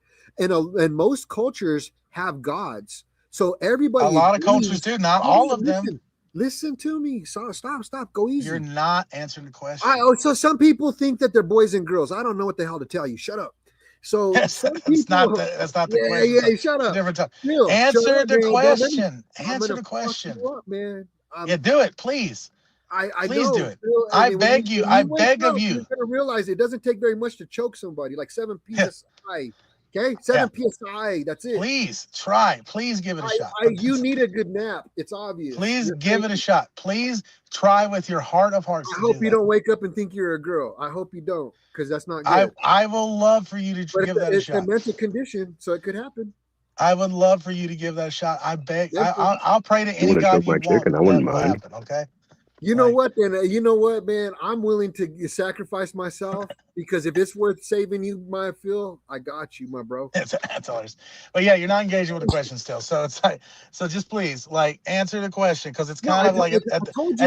And most cultures have gods. So everybody. A lot of cultures agrees. do, not all of them. Listen to me. So stop. Go easy. You're not answering the question. So some people think that they're boys and girls. I don't know what the hell to tell you. Shut up. So some people. That's not the question. Yeah. Shut up. Answer the question. Answer the question. Up, man. Yeah, do it, please. Please do it. I beg you. I beg of you. You're gonna realize it doesn't take very much to choke somebody. Like 7 psi. Okay, 7 psi. That's it. Please try. Please give it a shot. You need a good nap. It's obvious. Please give it a shot. Please try with your heart of hearts. I hope you don't wake up and think you're a girl. I hope you don't, because that's not good. I will love for you to give that a shot. It's a mental condition, so it could happen. I would love for you to give that a shot. I beg. I'll pray to any God you want. I wouldn't mind. Happen, okay. You know what, then? You know what, man? I'm willing to sacrifice myself because if it's worth saving you, Phil, I got you, my bro. That's ours. But yeah, you're not engaging with the question still. So it's like, so just please, answer the question, because it's kind of like at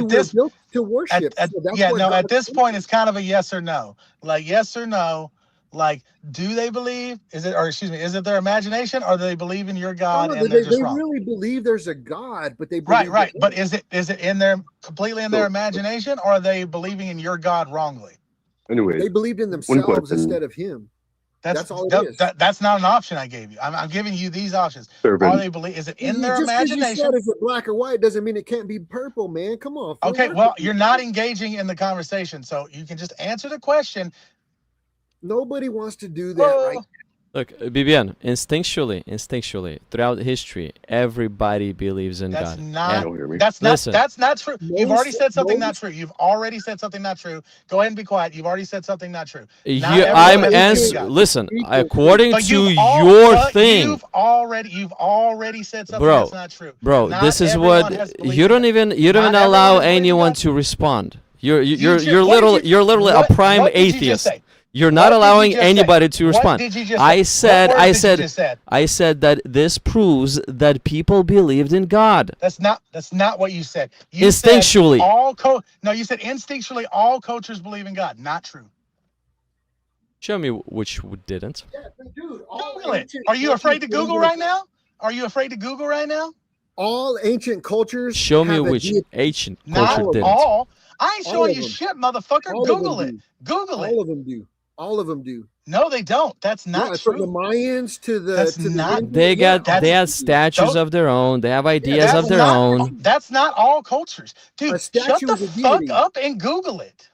this built to worship. At this point, it's kind of a yes or no. Like yes or no. Like, do they believe? Is it their imagination, or do they believe in your God? No, and they're just wrong? They really believe there's a God, but they believe right. But is it in their completely in their imagination, or are they believing in your God wrongly? Anyway, they believed in themselves instead of Him. That's all it is. That's not an option I gave you. I'm giving you these options. Are they believe? Is it in their imagination? Just is it black or white doesn't mean it can't be purple, man. Come on. Okay, well, you're not engaging in the conversation, so you can just answer the question. Nobody wants to do that, right? Look, BBN, instinctually, throughout history, everybody believes in God. That's not true. You've already said something not true. You've already said something not true. Go ahead and be quiet. You've already said something not true. Listen, according to your thing. You've already said something that's not true. Bro, this is what you don't even allow anyone to respond. You're literally a prime atheist. You're not allowing anybody to respond. I said that this proves that people believed in God. That's not what you said. Instinctually. You said instinctually all cultures believe in God. Not true. Show me which didn't. Yeah, dude, Google it. Are you afraid to Google right now? All ancient cultures. Show me which ancient culture didn't. Not all. I ain't showing you shit, motherfucker. Google it. Google it. All of them do. All of them do. No, they don't. That's not true. From the Mayans to the they have statues of their own. They have ideas of their own. That's not all cultures. Dude, shut the fuck up and Google it.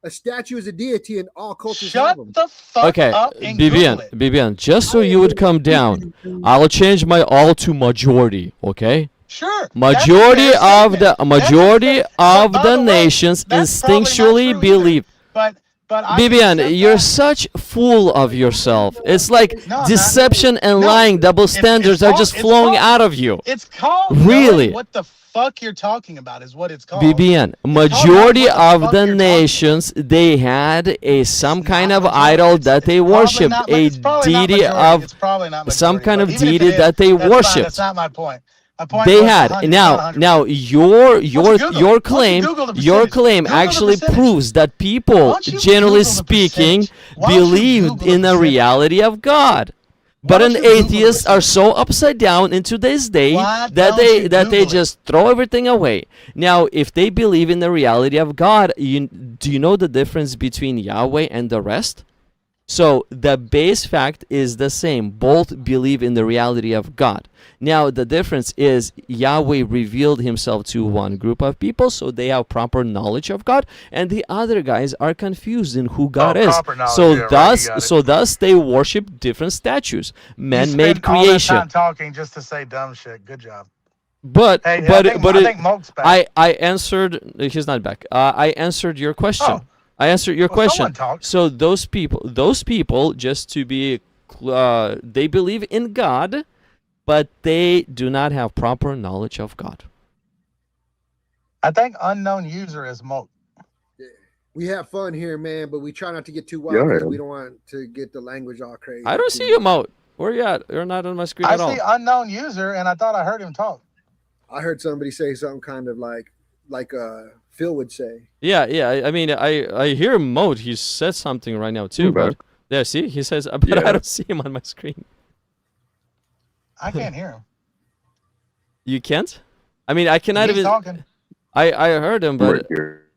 A statue is a deity in all cultures. Shut the fuck up and Google it. BBN, just so you would come down, I'll change my all to majority, okay? Sure. Majority of the nations instinctually believe. But BBN, you're such fool of yourself. It's like deception and lying, double standards are just flowing out of you. It's called really. What the fuck you're talking about is what it's called. BBN, majority of the nations, they had some kind of idol that they worshipped, a deity of some kind of deity that they worshipped. That's not my point. They had now your claim actually proves that people, generally speaking, believed in the reality of God. But an atheists are so upside down in today's day that they just throw everything away. Now, if they believe in the reality of God, do you know the difference between Yahweh and the rest? So the base fact is the same. Both believe in the reality of God. Now the difference is Yahweh revealed himself to one group of people, so they have proper knowledge of God, and the other guys are confused in who God is. So thus they worship different statues, man-made creation. All that time talking just to say dumb shit. Good job. But I think Moke's back. I answered. He's not back. I answered your question. Oh. I answered your question. So those people, just to be, they believe in God, but they do not have proper knowledge of God. I think unknown user is Moke. We have fun here, man, but we try not to get too wild because we don't want to get the language all crazy. I don't see you, Moke. Where you at? You're not on my screen at all. I see unknown user, and I thought I heard him talk. I heard somebody say something kind of like Phil would say. Yeah. I mean, I hear Moat. He said something right now too. But there, see, he says, but I don't see him on my screen. I can't hear him. You can't? I mean, I cannot He's even... talking. I heard him, Right but here.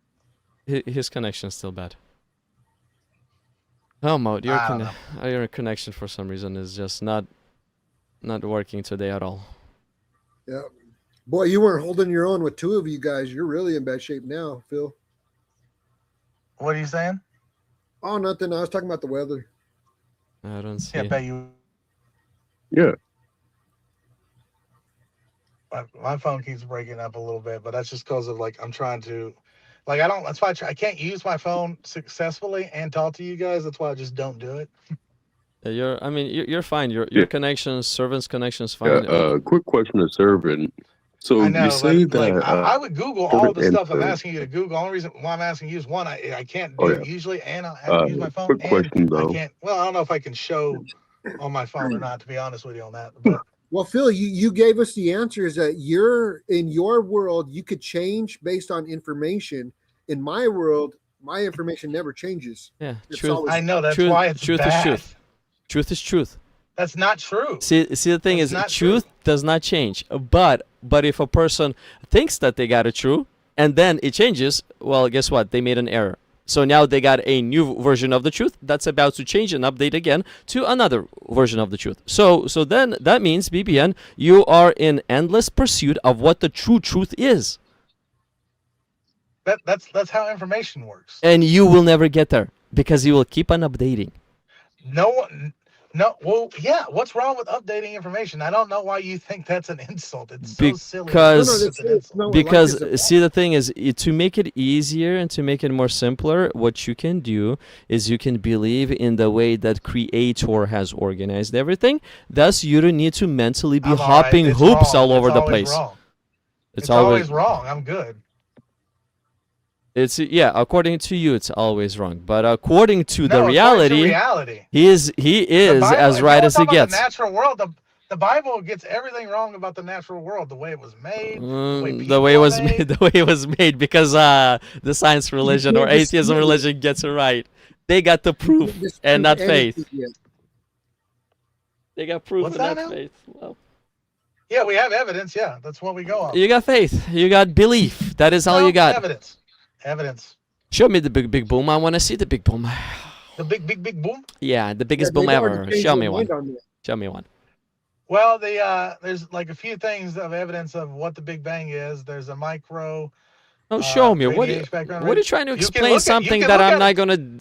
his connection is still bad. Oh, Mo, I don't know. your connection for some reason is just not working today at all. Yeah. Boy, you weren't holding your own with two of you guys. You're really in bad shape now, Phil. What are you saying? Oh, nothing. I was talking about the weather. I don't see. Yeah, bet you. Yeah. My phone keeps breaking up a little bit, but that's just because of like I'm trying to, like that's why I can't use my phone successfully and talk to you guys. That's why I just don't do it. You're fine. Your Yeah. connection, servant's connection is fine. Quick question to Servant. So I know, you say but like that I would Google all the and stuff I'm servant- asking you to Google. Only reason why I'm asking you is one, I can't do Oh, it yeah. usually, and I have to use my phone. Quick question, and though. I can't. Well, I don't know if I can show on my phone or not. To be honest with you on that, but Well, Phil, you gave us the answers that you're in your world, you could change based on information. In my world, my information never changes. Yeah, It's truth. always- I know that's Truth- why it's truth is bad. truth. Truth is truth. That's not true. See, the thing That's is, not truth true. does not change. But if a person thinks that they got it true, and then it changes, well, guess what? They made an error. So now they got a new version of the truth that's about to change and update again to another version of the truth. So then that means, BBN, you are in endless pursuit of what the true truth is. That's how information works. And you will never get there because you will keep on updating. No, well, yeah. What's wrong with updating information? I don't know why you think that's an insult. It's so silly. Because- It's an insult. Because see, the thing is, to make it easier and to make it more simpler, what you can do is you can believe in the way that Creator has organized everything. Thus, you don't need to mentally be I'm all right. hopping It's hoops wrong. all over It's the always place. Wrong. It's always wrong. I'm good. It's according to you, it's always wrong. But according to the No, according to reality, reality. he is The Bible- as if right you as he wanna talk about gets. The natural world, the Bible gets everything wrong about the natural world, the way it was made, The way it was made, the way it was made, because the science religion or can't dispute atheism it. religion gets it right. They got the proof and not faith. They got proof What's and that not now? faith. Well, Yeah, we have evidence. Yeah, that's what we go on. you got faith. You got belief. That is all No, you got. Evidence. Show me the big boom. I want to see the big boom. The big boom. Yeah, the biggest boom ever. Show me one. Show me one. Well, there's like a few things of evidence of what the Big Bang is. There's a micro. Oh, show me. What radiation background are you trying to You can explain? look at- you Something can that look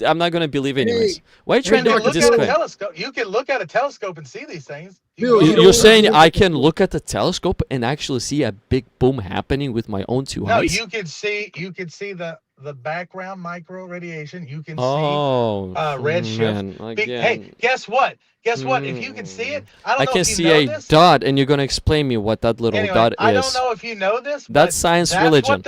I'm not gonna believe anyways. Why are you You trying can to look at a disclaim? telescope. You can look at a telescope and see these things. Bill, You can You're look- saying I can look at the telescope and actually see a big boom happening with my own two No, eyes? you can see the background micro radiation. You can Oh, redshift. man, Hey, again. guess what? If you can see it, I don't I know can if you see know a this. dot, and you're gonna explain me what that little Anyway, dot I don't is. know if you know this. That's but science that's religion.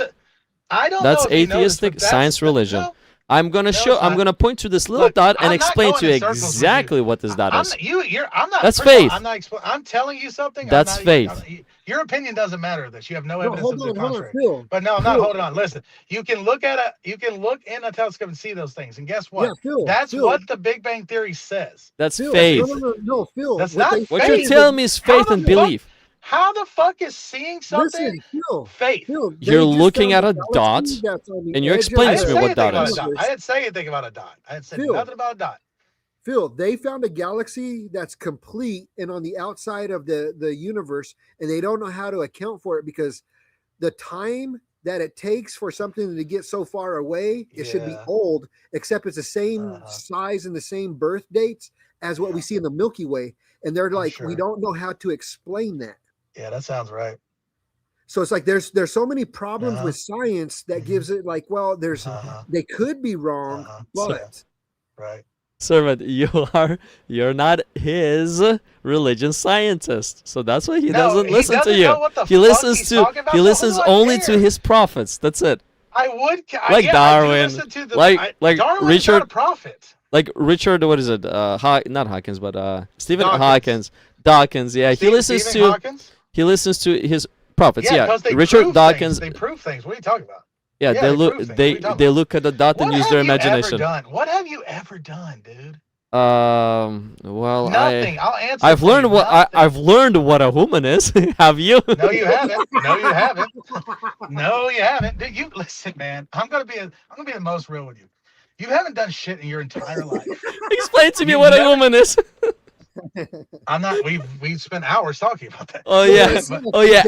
I don't That's know if you know this, atheistic but that's science religion. No, I'm gonna it's show. I'm not. gonna point to this little Look, dot and I'm not explain to going you in circles with you. exactly what this dot I'm is. I'm not. That's first of all, faith. I'm not. I'm telling you something. That's faith. Your opinion doesn't matter. This you have no No, evidence hold of the on, contrary. Phil. But no, I'm not Phil. holding on. Listen, you can look in a telescope and see those things. And guess what? Yeah, Phil, That's Phil. what the Big Bang Theory says. That's Phil, faith. No, Phil. That's what not they What faith. you're say is telling me is How faith the and fuck- belief. How the fuck is seeing something Listen, Phil. faith? Phil, they You're just looking found at a galaxy dot, that's on the and you're edge of explaining I to didn't me say what anything dot about is. a dot. I didn't say anything about a dot. I didn't say Phil. nothing about a dot. Phil, they found a galaxy that's complete and on the outside of the universe, and they don't know how to account for it because the time that it takes for something to get so far away, it should be Yeah. old, except it's the same size and the same birth dates as what we see in the Milky Way. And they're like, we sure. don't know how to explain that. Yeah, that sounds right. So it's like there's so many problems Uh-huh. with science that Mhm. gives it like, well, Uh-huh. they could be wrong, but Right. Servant, you're not his religion scientist, so that's why he No, doesn't he listen to doesn't you. know what the He fuck listens he's to talking about, he so who listens do I only to care? his prophets. That's it. I would Like yeah, I do Darwin, listen to the, like Darwin's Richard- not a prophet. Like Richard, what is it? Not Hawkins, but Stephen Dawkins. Dawkins. Yeah, Stephen Hawkins? he listens to his prophets. Yeah, Yeah, 'cause they Richard prove Dawkins. Things. They prove things. What are you talking about? Yeah, Yeah, they they look prove things. they What are you talking they about? look at the dot and What use have their you ever imagination. done? What have you ever done, dude? Well, Nothing. I'll answer. I've for learned you. what Nothing. I've learned what a woman is. Have you? No, you haven't. No, you haven't. No, you haven't. Dude, you listen, man. I'm gonna be the most real with you. You haven't done shit in your entire life. Explain to me You've what a never- woman is. I'm not. We've spent hours talking about that. Oh yeah. But- Oh yeah.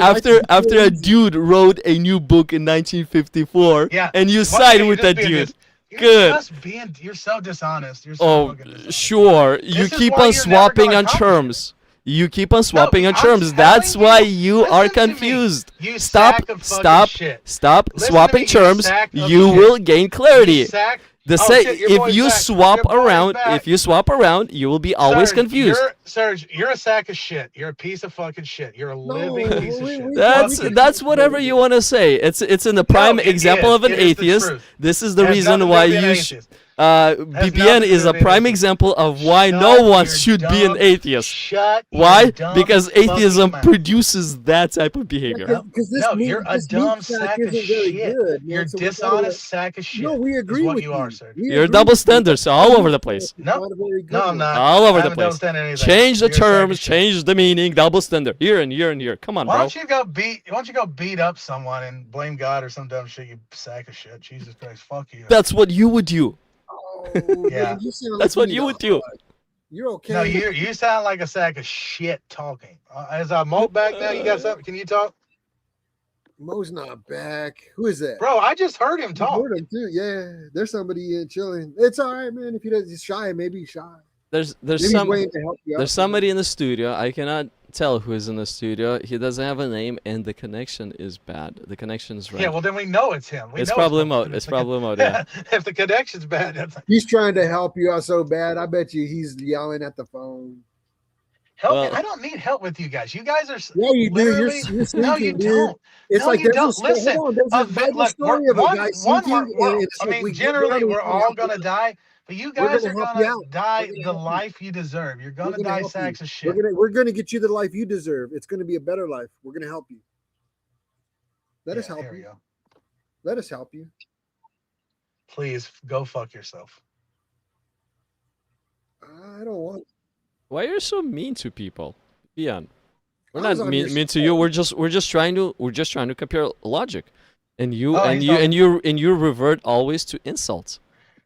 After a dude wrote a new book in 1954, yeah. and you What- side you're with just that being dude. dis- You're Good. just being. You're so dishonest. You're so Oh, fucking dishonest. sure. You This is keep why on you're never swapping gonna on come. terms. You keep on swapping on I'm terms. telling That's why you, you are listen to me, confused. you Stop. sack of fucking Stop. shit. Stop Listen to swapping me, you terms. sack of You shit. will gain clarity. You sack. The Oh, say shit, your if boy's you back. swap Your boy's around, back. if you swap around, you will be always Serge, confused. Serge, you're a sack of shit. You're a piece of fucking shit. You're a living piece of shit. That's whatever you want to say. It's in the prime it example is. of an It is the atheist. truth. This is the It has reason nothing to why do with being you an atheist. Has BBN nothing to is do a with being prime an example of why Shut no one your should be an dumb- atheist. Shut your Why? dumb Because fucking atheism mouth. produces that type of behavior. Because this No, meat, you're a this meat dumb sack sack of isn't very shit. good, man. You're So we gotta- dishonest sack of shit. No, we agree is what with you are, Serge. We You're a agree double with you. standard, so all over the place. No. Not a very good No, I'm one. not. All over I the haven't place. understand anything. Change the You're a sack of terms, shit. change the meaning, double standard. Here and here and here. Come on, Why bro. don't you go beat up someone and blame God or some dumb shit, you sack of shit? Jesus Christ, fuck you. That's what you would do. Oh, Yeah. man, you sound That's like what need you a would do. hug. You're okay. No, you sound like a sack of shit talking. As I mope back now, you got something? Can you talk? Mo's not back. Who is that? Bro, I just heard him You talk. heard him too. Yeah, there's somebody chilling. It's all right, man. If he does, he's shy. Maybe he's shy. There's Maybe he's some waiting to help you out. there's somebody in the studio. I cannot tell who is in the studio. He doesn't have a name, and the connection is bad. The connection is right. Yeah, well then we know it's him. It's know probably Mo. Mo. It's probably Mo. Yeah. If the connection's bad, that's He's trying to help you out so bad. I bet you he's yelling at the phone. help Well- me. I don't need help with you guys. You guys are Yeah, you do. You're literally- sneaking, no, you dude. don't. It's No, like you there's don't. a story. Listen, Hold on, there's a Bible look, story of a guy sneaking. and it's I like mean, we get generally, down, we're we all help gonna you. die, but you We're guys gonna are help you gonna out. die We're gonna the help you. life you deserve. You're We're gonna gonna die help you. sacks of shit. We're gonna get you the life you deserve. It's gonna be a better life. We're gonna help you. Let us help here we you. go. Let us help you. Please go fuck yourself. I don't want. Why are you so mean to people, Ian? We're I was not on mean, your mean to you. We're just trying to compare logic, and you Oh, and he's you not- and you revert always to insults.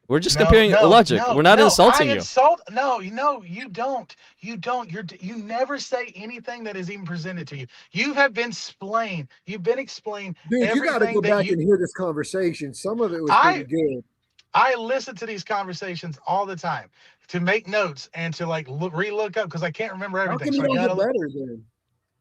We're just No, comparing no, logic. no, We're not no, insulting I you. insult. No, you don't. You don't. You never say anything that is even presented to you. You have been explained. You've been explained. Dude, you got to everything go that back you- and hear this conversation. Some of it was I- pretty good. I listen to these conversations all the time to make notes and to like re-look up because I can't remember How everything. come you So I don't gotta get look. better then?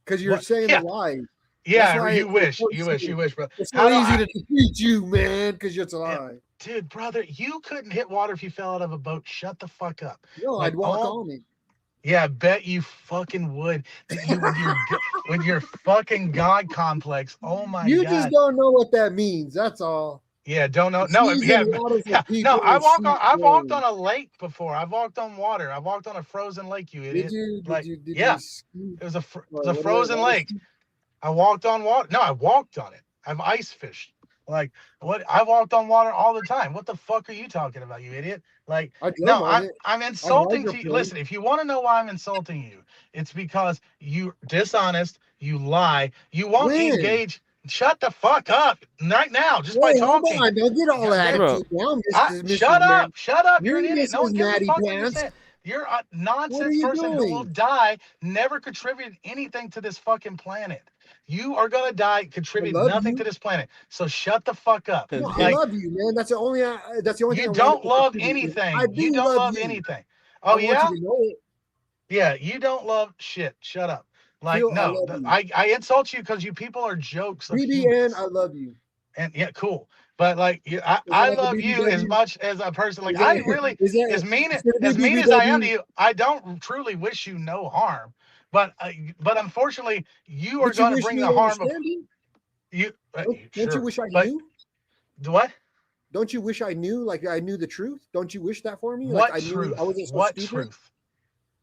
Because you're What? saying Yeah. the lies. Yeah, why you it's wish, important you to wish, you. you wish, bro. It's How so do easy I- to defeat you, man, because you're a lie. Dude, brother, you couldn't hit water if you fell out of a boat. Shut the fuck up. No, Like, I'd walk all- on it. Yeah, I bet you fucking would. You with your fucking God complex. Oh my You god. just don't know what that means. That's all. Yeah, don't know. No, Seas yeah, and waters of yeah. people No, and I've walked sea on a lake before. I've walked on water. I've walked on a frozen lake, you idiot. Did you? Did Like, you? Did yeah. you ski? It was a What- frozen lake. I walked on water. No, I walked on it. I've ice fished. Like what? I walked on water all the time. What the fuck are you talking about, you idiot? Like I drove no, on it. I'm insulting to you. hydroplaned. Listen, if you want to know why I'm insulting you, it's because you dishonest, you lie, you won't When? engage. Shut the fuck up right now, just by Wait, hold talking. on. Don't get all Yeah, bro. attitude down, Mrs. Shut Man. up! Shut up! You're an You're idiot. No one Mrs. gives a Natty fuck what you're Pants. saying. You're a What are nonsense you person who will doing? die, never contributed anything to this fucking planet. You are gonna die, contribute love nothing you. to this planet. So shut the fuck up. No, Like- I love you, man. That's the only. That's the only thing. You I don't wanted to love contribute. anything. I do You don't love you. anything. I Oh want yeah? you to know it. Yeah, you don't love shit. Shut up. Like Phil, I no, love you. I insult you because you people are jokes. Of BBN, humans. I love you. And yeah, cool. But like I that like a love you as BBW? much as a person. Like Is that- I really is that- as mean is it a as mean as I am to BBW? you, I don't truly wish you no harm. But unfortunately, you are Don't you going to wish bring me the harm of understanding? you. Don't Sure. you wish I But knew? what? Don't you wish I knew? Like I knew the truth? Don't you wish that for me? What like I truth? knew I wasn't so What stupid? truth?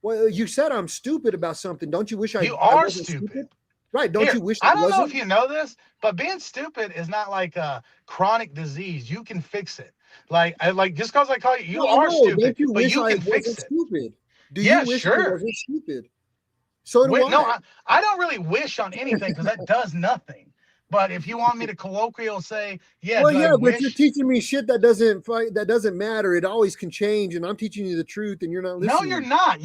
Well, you said I'm stupid about something. Don't you wish I? You I are wasn't stupid. Right? Don't Here, you wish I don't know wasn't? if you know this, but being stupid is not like a chronic disease. You can fix it. Like, just because I call you, you No, I are know. stupid, Don't you but wish you I can fix wasn't it. stupid? Do Yeah, you wish I sure. wasn't stupid? So do No, I. I don't really wish on anything because that does nothing. But if you want me to colloquial say, yeah, Well, do I yeah, but you're wish? teaching me shit that doesn't matter. It always can change, and I'm teaching you the truth, and you're not No, listening. you're not.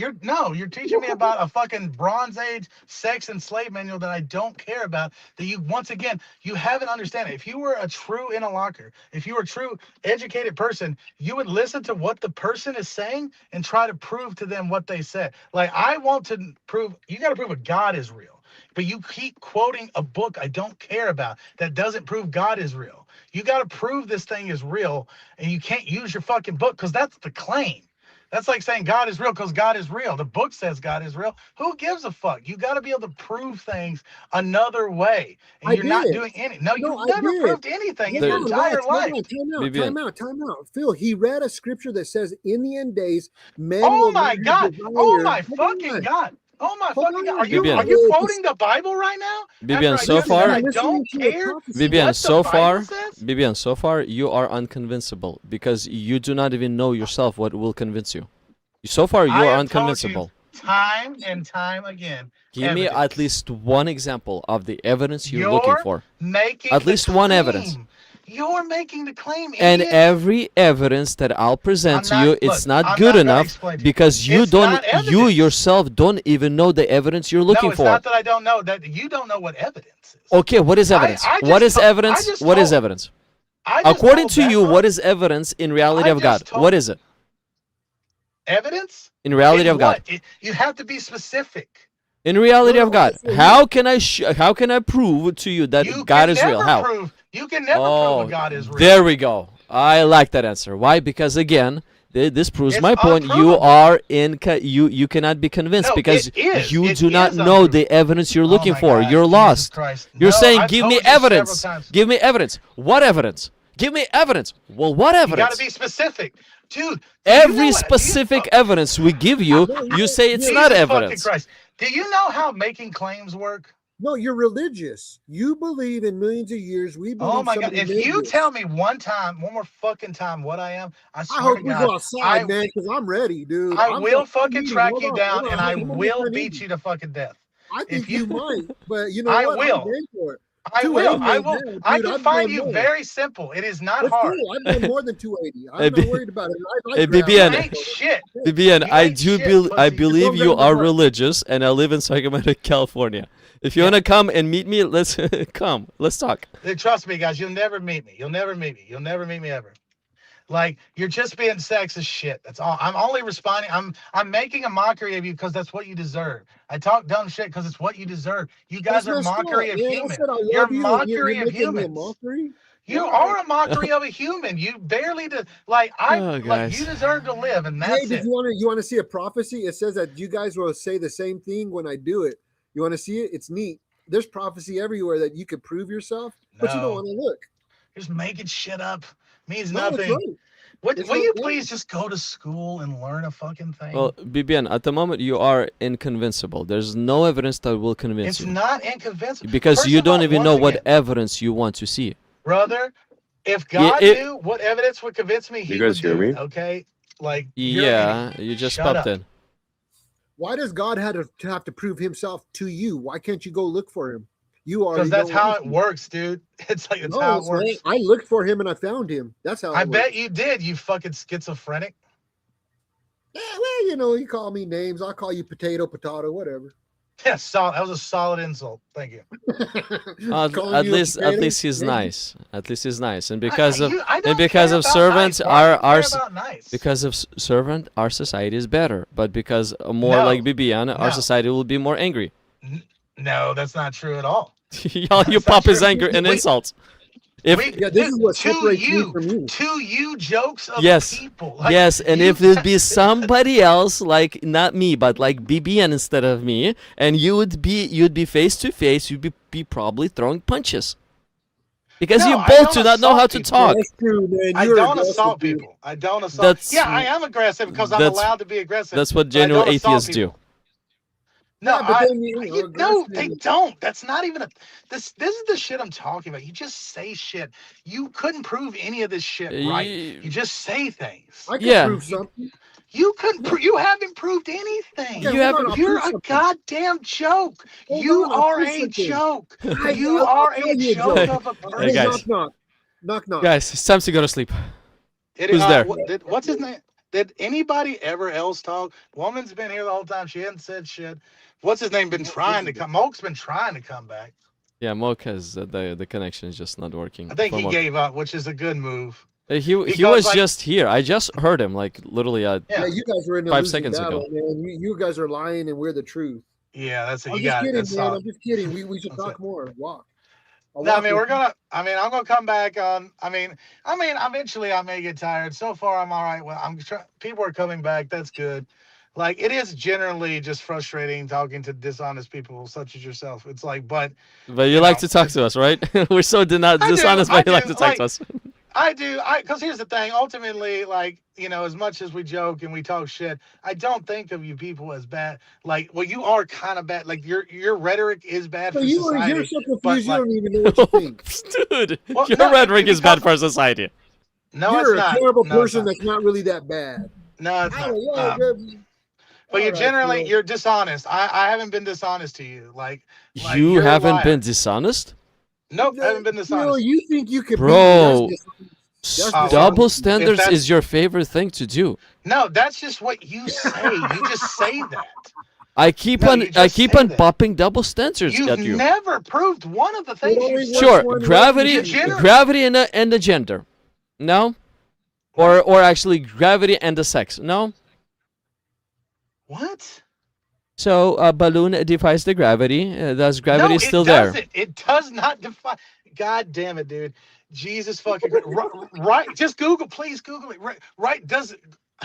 You're teaching me about a fucking Bronze Age sex and slave manual that I don't care about. That you once again you haven't understand. If you were a true interlocutor, if you were a true educated person, you would listen to what the person is saying and try to prove to them what they said. Like I want to prove. You got to prove a God is real. But you keep quoting a book I don't care about that doesn't prove God is real. You got to prove this thing is real, and you can't use your fucking book because that's the claim. That's like saying God is real because God is real. The book says God is real. Who gives a fuck? You got to be able to prove things another way. And I you're not did. doing any. No, No, you've I never did. proved anything in Hold your on, entire Rex, hold life. on, Vivian. time out. Phil, he read a scripture that says, "In the end days, men Oh will my not have God. Oh desire." my fucking God. Oh my Hold fucking God. on. Vivian. Are you quoting the Bible right now? Vivian, After I so just said far, I don't care Vivian, what so the Bible far, says? Vivian, so far, you are unconvincible because you do not even know yourself what will convince you. So far, you I are have told you unconvincible. time and time again. Give me evidence. at least one example of the evidence you're You're looking for. making At least the one claim. evidence. You're making the claim, And idiot. every evidence that I'll present I'm to you, not- it's look, not I'm good not gonna enough explain to you. because you It's don't, not you evidence. yourself don't even know the evidence you're looking No, it's for. not that I don't know. That you don't know what evidence is. Okay, what is evidence? What is evidence? What is evidence? According to you, what is evidence in reality of God? What is it? Evidence? In reality of God. You have to be specific. In reality of God, how can I prove to you that You God can is real? never How? prove. You can never prove a God is real. There we go. I like that answer. Why? Because again, this proves It's my point. You unprovable. are you cannot be convinced No, because it is. you It do not is know unprovable. the evidence you're Oh looking my for. God, You're Jesus lost. Christ. You're No, saying, I've give told me you several evidence. times. Give me evidence. What evidence? Give me evidence. Well, what You got to evidence? be specific, dude. Every specific evidence we give you, you say it's not Jesus fucking evidence. Christ. Do you know how making claims work? No, you're religious. You believe in millions of years. We believe. Oh my God! somebody If made you this. tell me one more fucking time what I am, I I swear hope to we God, go outside, man, because I'm ready, dude. I I'm will I'm fucking eating. track Hold you on, down hold on. and I I'm will almost beat eating. you to fucking death. I If think you might, but you know I what? I'm will. game for it. I will. 280 I ain't will. bad, dude. I can I've find done you more. very simple. It is not That's hard. cool. I've done more than 280. I'm Hey, not worried about it. I like Hey, grabbing. You BBN. ain't shit. Vivian, You I ain't do shit, I pussy. believe Don't you grab the are butt. religious, and I live in Sacramento, California. If you Yeah. wanna come and meet me, let's come. Let's talk. Trust me, guys. You'll never meet me. You'll never meet me. You'll never meet me ever. Like you're just being sexist shit. That's all. I'm only responding. I'm making a mockery of you because that's what you deserve. I talk dumb shit because it's what you deserve. You guys That's are messed up, mockery of man. I humans. said I love You're you, and you're mockery of making me a humans. mockery. You Why? are a mockery of a human. You barely like Oh, like you guys. deserve to live, and Hey, that's did it. you want to see a prophecy? It says that you guys will say the same thing when I do it. You want to see it? It's neat. There's prophecy everywhere that you could prove yourself, but you don't No, want to look. just making shit up means No, it's nothing. right. It's Will not you right. please just go to school and learn a fucking thing? Well, BBN, at the moment you are inconvincible. There's no evidence that will convince It's you. not inconvincible Because First you of all, don't even once know again, what evidence you want to see. brother. If God it- knew what evidence would convince me, He You guys would hear do it. me? Okay, like you're an Yeah, idiot. you just Shut popped up. in. Why does God have to prove himself to you? Why can't you go look for him? You are Because that's how it works, dude. It's like it's No, how it it's not. works. I looked for him and I found him. That's how I it bet works. you did. You fucking schizophrenic. Yeah, well, you know, you call me names. I'll call you potato, whatever. Yeah, solid. That was a solid insult. Thank you. Calling At you a least potato? he's Yeah. nice. At least he's nice. And because of I don't because care of about servants nice. Why do you our care about nice? because of servant our society is better. But because more No, like BBN, our no. society will be more angry. No, that's not true at all. Y'all, you That's not pop his true. anger and insults. If Yeah, this is what to separates me you, from you. to you, jokes of yes, people. Like, yes, and you- if it'd be somebody else, like not me, but like BBN instead of me, and you'd be face to face, you'd be probably throwing punches. Because No, you I both don't do not know assault how to people. talk. That's true, man. I You're don't aggressive, assault dude. people. I don't assault. That's Yeah, I am aggressive because I'm that's- allowed to be aggressive. That's what but I genuine don't assault atheists do. people. No, Yeah, but then no, they don't. That's not even a. This is the shit I'm talking about. You just say shit. You couldn't prove any of this shit right. You just say things. I can Yeah. prove something. You couldn't. You haven't proved anything. Okay, You hold on, haven't. I'll You're prove a something. goddamn joke. Hold You on, I'll are prove a something. joke. Guys, You I'll are tell a you a joke joke. of a Hey, person. guys. Knock, knock. Guys, it's time to go to sleep. Who's there? What's his name? Did anybody ever else talk? Woman's been here the whole time. She hasn't said shit. What's his name? Been trying to come. Moke's been trying to come back. Yeah, Moke has the connection is just not working. I think for he Moke. gave up, which is a good move. He Because, was like- just here. I just heard him like literally Yeah. Yeah, you guys were in a 5 losing seconds battle, ago. man. You guys are lying, and we're the truth. Yeah, that's it. I'm You just got it. kidding, That's man. solid. I'm just kidding. We should That's talk it. more. Walk. I'll No, I walk mean with we're gonna. I'm gonna come back on. I mean, eventually I may get tired. So far, I'm all right. Well, people are coming back. That's good. Like it is generally just frustrating talking to dishonest people such as yourself. It's like, but you like to talk to us, right? We're so dishonest, but you like to talk to us. I do. Because here's the thing. Ultimately, like, as much as we joke and we talk shit, I don't think of you people as bad. Like, well, you are kind of bad. Like, your rhetoric is bad for society. You're so confused. But, You don't even know what you think. Dude, Well, your no, rhetoric is bad because- for society. No, You're it's a not. terrible No, it's person not. that's not really that bad. No, it's not. But All right, you're dishonest. I haven't been dishonest to you. Like You you're a haven't liar. been dishonest? Nope, I haven't been dishonest. You think you can Bro, be that's double dishonest. standards is your favorite thing to do. No, that's just what you say. You just say that. I keep No, on you just say that. popping double standards You've at you. never proved one of the things you said. Sure, one gravity way. gravity and the gender. No? Or actually gravity and the sex. No? What? So a balloon defies the gravity. Thus gravity is still it there. doesn't. It does not defy. God damn it, dude. Jesus fucking right. Just Google, please Google it. Right. Does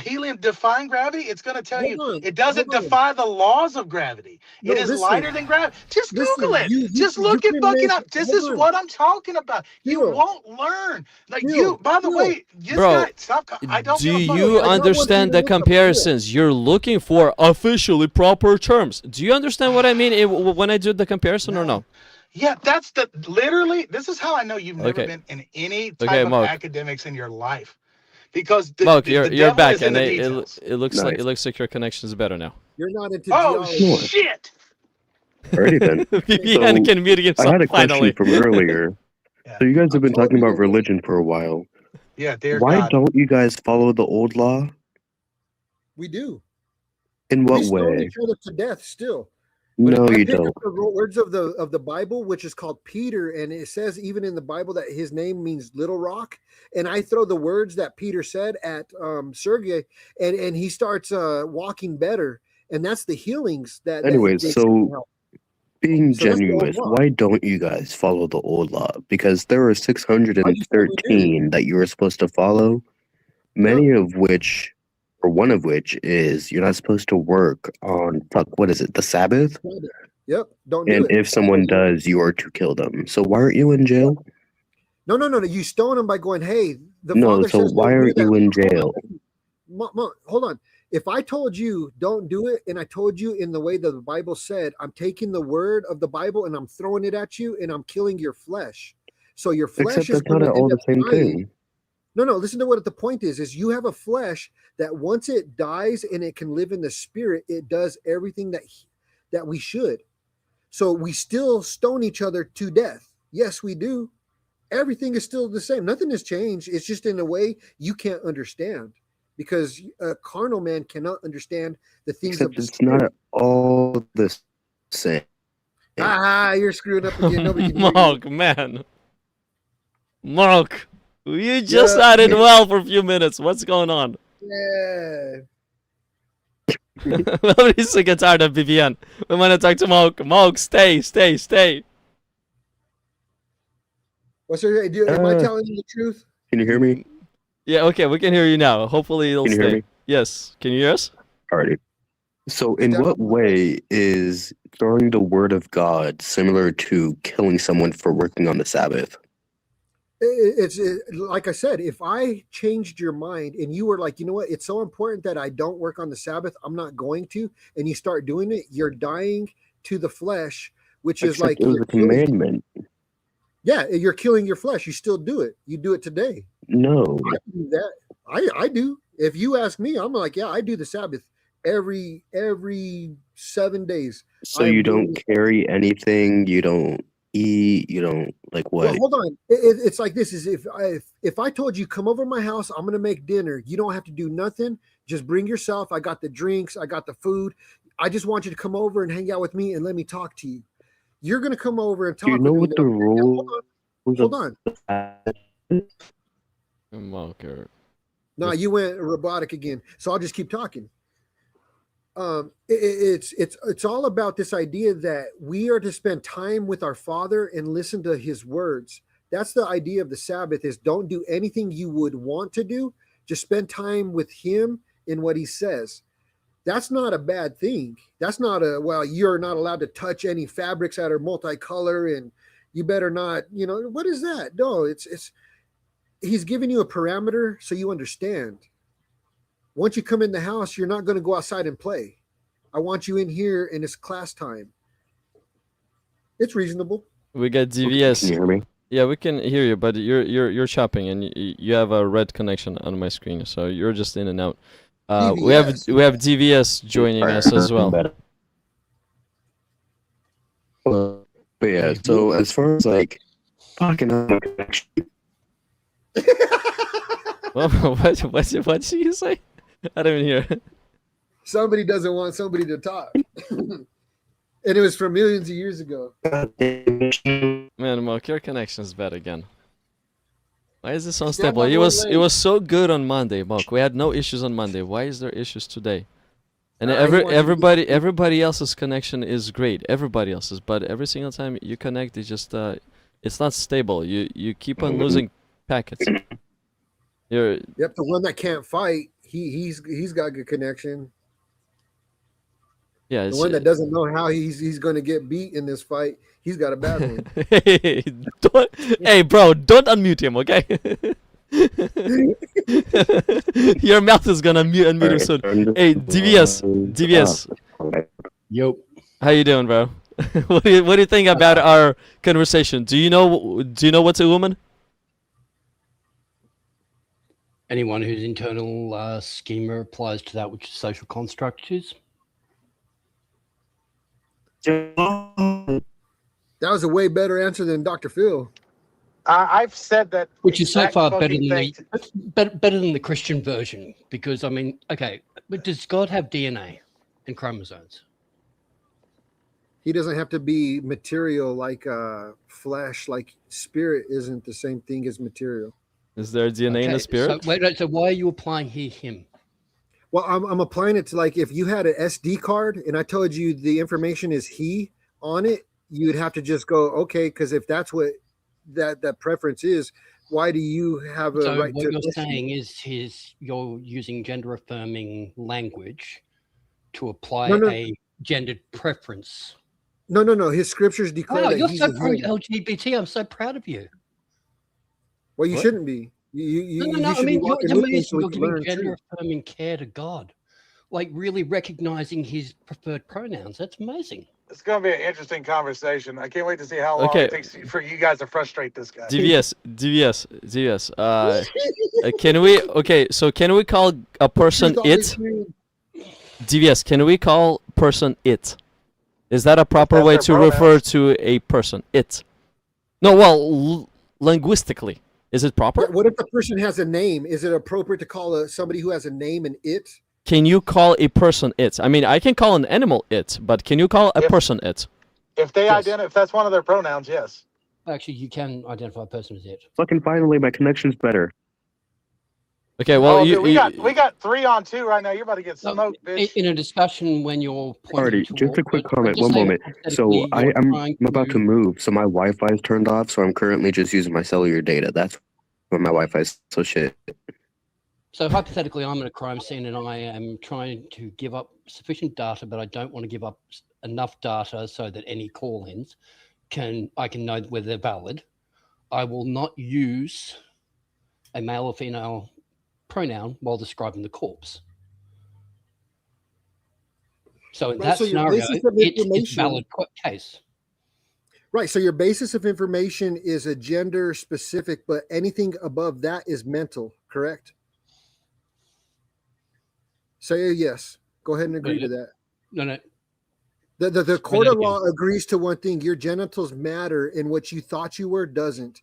helium define gravity? It's going to tell you it doesn't defy the laws of gravity. It is lighter than gravity. Just Google it. Just look at fucking up. This is what I'm talking about. You won't learn. Like by the way, this Bro, guy, stop. I don't do give a fuck. you understand the comparisons? You're looking for officially proper terms. Do you understand what I mean when I do the comparison or no? Yeah, that's literally, this is how I know you've never been in any type of academics in your life. Because Mark, the you're devil back, is in and the details. it looks like your connection is better now. You're not into geology. Shit! Alrighty then. Vivian can mute himself I had a question finally. from earlier. So you guys have been talking about religion for a while. Yeah, dear Why God. don't you guys follow the old law? We do. In what we stone way? each other to death still. No, I you pick don't. up the words of the Bible, which is called Peter, and it says even in the Bible that his name means little rock. And I throw the words that Peter said at Sergey, and he starts walking better. And that's the healings that. Anyways, so being genuine, why don't you guys follow the old law? Because there are 613 that you were supposed to follow, many of which, or one of which, is you're not supposed to work on what is it, the Sabbath? Yep, don't do and it. if someone does, you are to kill them. So why aren't you in jail? No. You stone them by going, hey, the No, Father so says why aren't you in jail? Hold on. If I told you don't do it, and I told you in the way that the Bible said, I'm taking the word of the Bible and I'm throwing it at you and I'm killing your flesh. So your flesh Except is that's not at all the same thing. No, listen to what the point is you have a flesh that once it dies and it can live in the spirit, it does everything that we should. So we still stone each other to death. Yes, we do. Everything is still the same. Nothing has changed. It's just in a way you can't understand. Because a carnal man cannot understand the things Except of the it's spirit. not all the same. You're screwing up again. Nobody can Mark, man. Mark, you just added well for a few minutes. What's going on? Yeah. Nobody's sick and tired of Vivian. We want to talk to Mark. Mark, stay. What's your am I telling you the truth? Can you hear me? Yeah, okay, we can hear you now. Hopefully it'll Can you stay. hear me? Yes. Can you hear us? Alrighty. So in what way is throwing the word of God similar to killing someone for working on the Sabbath? Like I said, if I changed your mind and you were like, you know what, it's so important that I don't work on the Sabbath, I'm not going to, and you start doing it, you're dying to the flesh, which is Except like it was a commandment. Yeah, you're killing your flesh. You still do it. You do it today. No. I do that. I do. If you ask me, I'm like, yeah, I do the Sabbath every 7 days. So you don't carry anything, you don't eat, you don't like what? Well, hold on. It's like this: is if I told you come over to my house, I'm gonna make dinner. You don't have to do nothing. Just bring yourself. I got the drinks. I got the food. I just want you to come over and hang out with me and let me talk to you. You're gonna come over and talk. Do you know with what me the now. rules? Hold on. Okay. No, you went robotic again. So I'll just keep talking. It's all about this idea that we are to spend time with our Father and listen to His words. That's the idea of the Sabbath: is don't do anything you would want to do. Just spend time with Him in what He says. That's not a bad thing. That's not you're not allowed to touch any fabrics that are multicolor, and you better not. What is that? No, it's He's giving you a parameter so you understand. Once you come in the house, you're not going to go outside and play. I want you in here, and it's class time. It's reasonable. We got DVS. Can you hear me? Yeah, we can hear you, but you're chopping, and you have a red connection on my screen, so you're just in and out. We have DVS joining us as well. But yeah, so as far as like fucking what did you say? I don't even hear. Somebody doesn't want somebody to talk. And it was from millions of years ago. Man, Mark, your connection's bad again. Why is this unstable? It was so good on Monday, Mark. We had no issues on Monday. Why is there issues today? And everybody else's connection is great. Everybody else's, but every single time you connect, it's just it's not stable. You keep on losing packets. Yep, the one that can't fight, he's got good connection. Yeah, the one that doesn't know how he's going to get beat in this fight, he's got a bad one. Hey, bro, don't unmute him, okay? Your mouth is gonna unmute him soon. Hey, DVS. Yo. How you doing, bro? What do you think about our conversation? Do you know what's a woman? Anyone whose internal schema applies to that which social construct is. That was a way better answer than Dr. Phil. I've said that, which is so far better than the Christian version, because I mean, okay, but does God have DNA and chromosomes? He doesn't have to be material like flesh, like spirit isn't the same thing as material. Is there DNA in the spirit? So why are you applying him? Well, I'm applying it to, like, if you had an SD card and I told you the information is he on it, you'd have to just go, okay, because if that's what that preference is, why do you have a right to? What you're saying is you're using gender affirming language to apply a gendered preference. No. His scriptures declare that you're he's so pro LGBT. I'm so proud of you. Well, you shouldn't be. You I should mean, be it's amazing you're giving gender affirming care to God, like really recognizing His preferred pronouns. That's amazing. It's going to be an interesting conversation. I can't wait to see how long it takes for you guys to frustrate this guy. DVS. Can we call a person it? DVS, can we call person it? Is that a proper way to refer to a person? It. No, well, linguistically, is it proper? What if the person has a name? Is it appropriate to call somebody who has a name an it? Can you call a person it? I mean, I can call an animal it, but can you call a person it? If they if that's one of their pronouns, yes. Actually, you can identify a person as it. Fucking finally, my connection's better. Okay, well, we got 3 on 2 right now. You're about to get smoked, bitch. In a discussion when you're pointing just a quick comment. One moment. So I'm about to move. So my Wi-Fi is turned off. So I'm currently just using my cellular data. That's why my Wi-Fi is so shit. So hypothetically, I'm in a crime scene and I am trying to give up sufficient data, but I don't want to give up enough data so that any call-ins I can know whether they're valid. I will not use a male or female pronoun while describing the corpse. So in that So your scenario, basis of it's a information, valid case. right? So your basis of information is a gender specific, but anything above that is mental, correct? Say yes. Go ahead and agree to that. No. The court of law agrees to one thing: your genitals matter, and what you thought you were doesn't.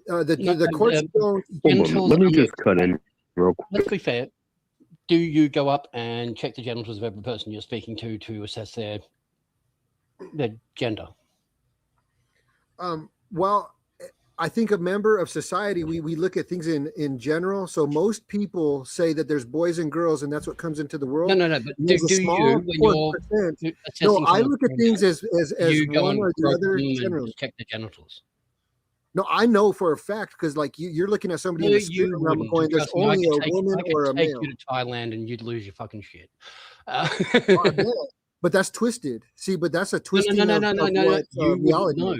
The courts don't. Let me just cut in real quick. Let's be fair. Do you go up and check the genitals of every person you're speaking to assess their gender? Well, I think a member of society, we look at things in general. So most people say that there's boys and girls, and that's what comes into the world. No. But do you, when you're assessing? No, I look at things as you go one or the other. generally check the genitals. No, I know for a fact because, like, you're looking at somebody in the spirit realm going, "There's only a woman or a male." I could take you to Thailand and you'd lose your fucking shit. But that's twisted. See, but that's a twisting no. of reality. No.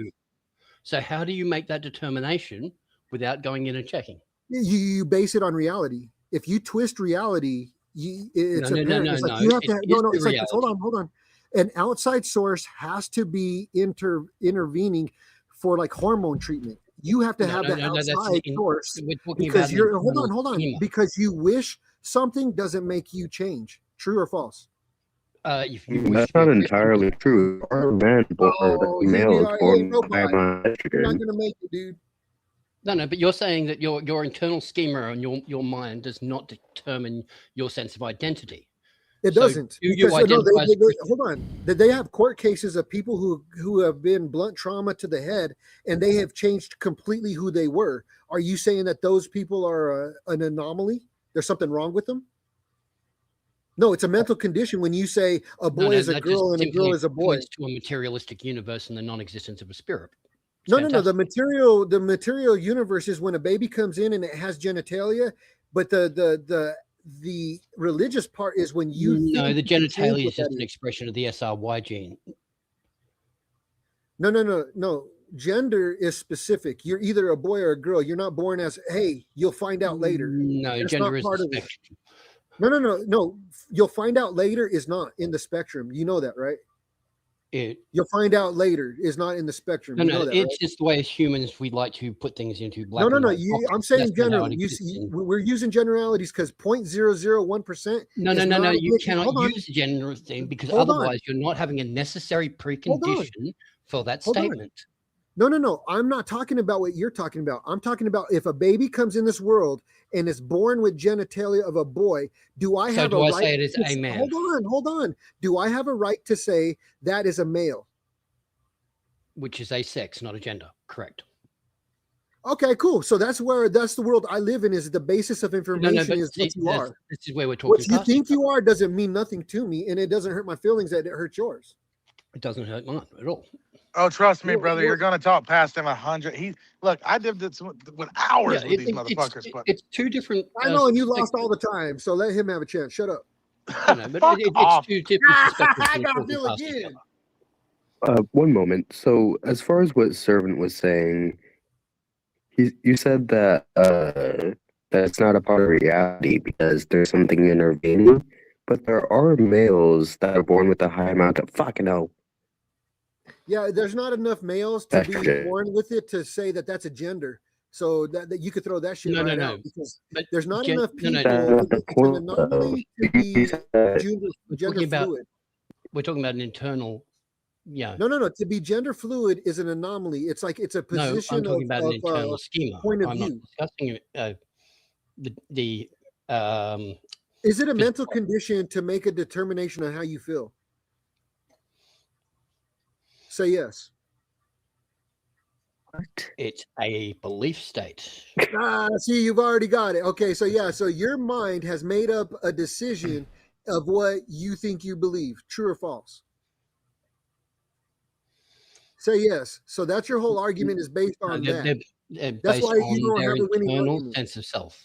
So how do you make that determination without going in and checking? You base it on reality. If you twist reality, it's apparent. No. You have to. No. It's like, hold on. An outside source has to be intervening for like hormone treatment. You have to have that outside source because you're. Hold on. Because you wish something doesn't make you change. True or false? That's not entirely true. Our men or males born by estrogen. You're not gonna make it, dude. No, but you're saying that your internal schema and your mind does not determine your sense of identity. It doesn't. Hold on. They have court cases of people who have been blunt trauma to the head, and they have changed completely who they were. Are you saying that those people are an anomaly? There's something wrong with them? No, it's a mental condition when you say a boy is a girl and a girl is a boy. It's to a materialistic universe and the non-existence of a spirit. No. The material universe is when a baby comes in and it has genitalia, but the religious part is when you. No, the genitalia is just an expression of the SRY gene. No. Gender is specific. You're either a boy or a girl. You're not born as, hey, you'll find out later. No, That's gender not is part the of it. spectrum. No. You'll find out later is not in the spectrum. You know that, right? You'll find out later is not in the spectrum. No, it's just the way as humans we like to put things into black. No. I'm saying generally. We're using generalities because 0.001%. No. You cannot use a general thing because otherwise you're not having a necessary precondition for that statement. No. I'm not talking about what you're talking about. I'm talking about if a baby comes in this world and is born with genitalia of a boy, do I have a right? Say it is a man? Hold on. Do I have a right to say that is a male? Which is a sex, not a gender. Correct. Okay, cool. So that's the world I live in. Is the basis of information is what you are. This is where we're talking. What you think you are doesn't mean nothing to me, and it doesn't hurt my feelings that it hurts yours. It doesn't hurt mine at all. Oh, trust me, brother. You're gonna talk past him 100. Look, I did this with hours with these motherfuckers. But it's two different. I know, and you lost all the time. So let him have a chance. Shut up. No, but it's two different perspectives. I gotta feel again. One moment. So, as far as what Servant was saying, you said that that's not a part of reality because there's something intervening. But there are males that are born with a high amount of fucking hell. Yeah, there's not enough males to be born with it to say that that's a gender. So that you could throw that shit out because there's not enough people. It's an anomaly to be gender fluid. We're talking about an internal. Yeah. No. To be gender fluid is an anomaly. It's like it's a position. No, I'm talking about an internal schema. Point of I'm view. not discussing the. Is it a mental condition to make a determination on how you feel? Say yes. It's a belief state. See, you've already got it. Okay, so your mind has made up a decision of what you think you believe. True or false? Say yes. So that's your whole argument is based on that. That's why you don't have a winning argument. Sense of self.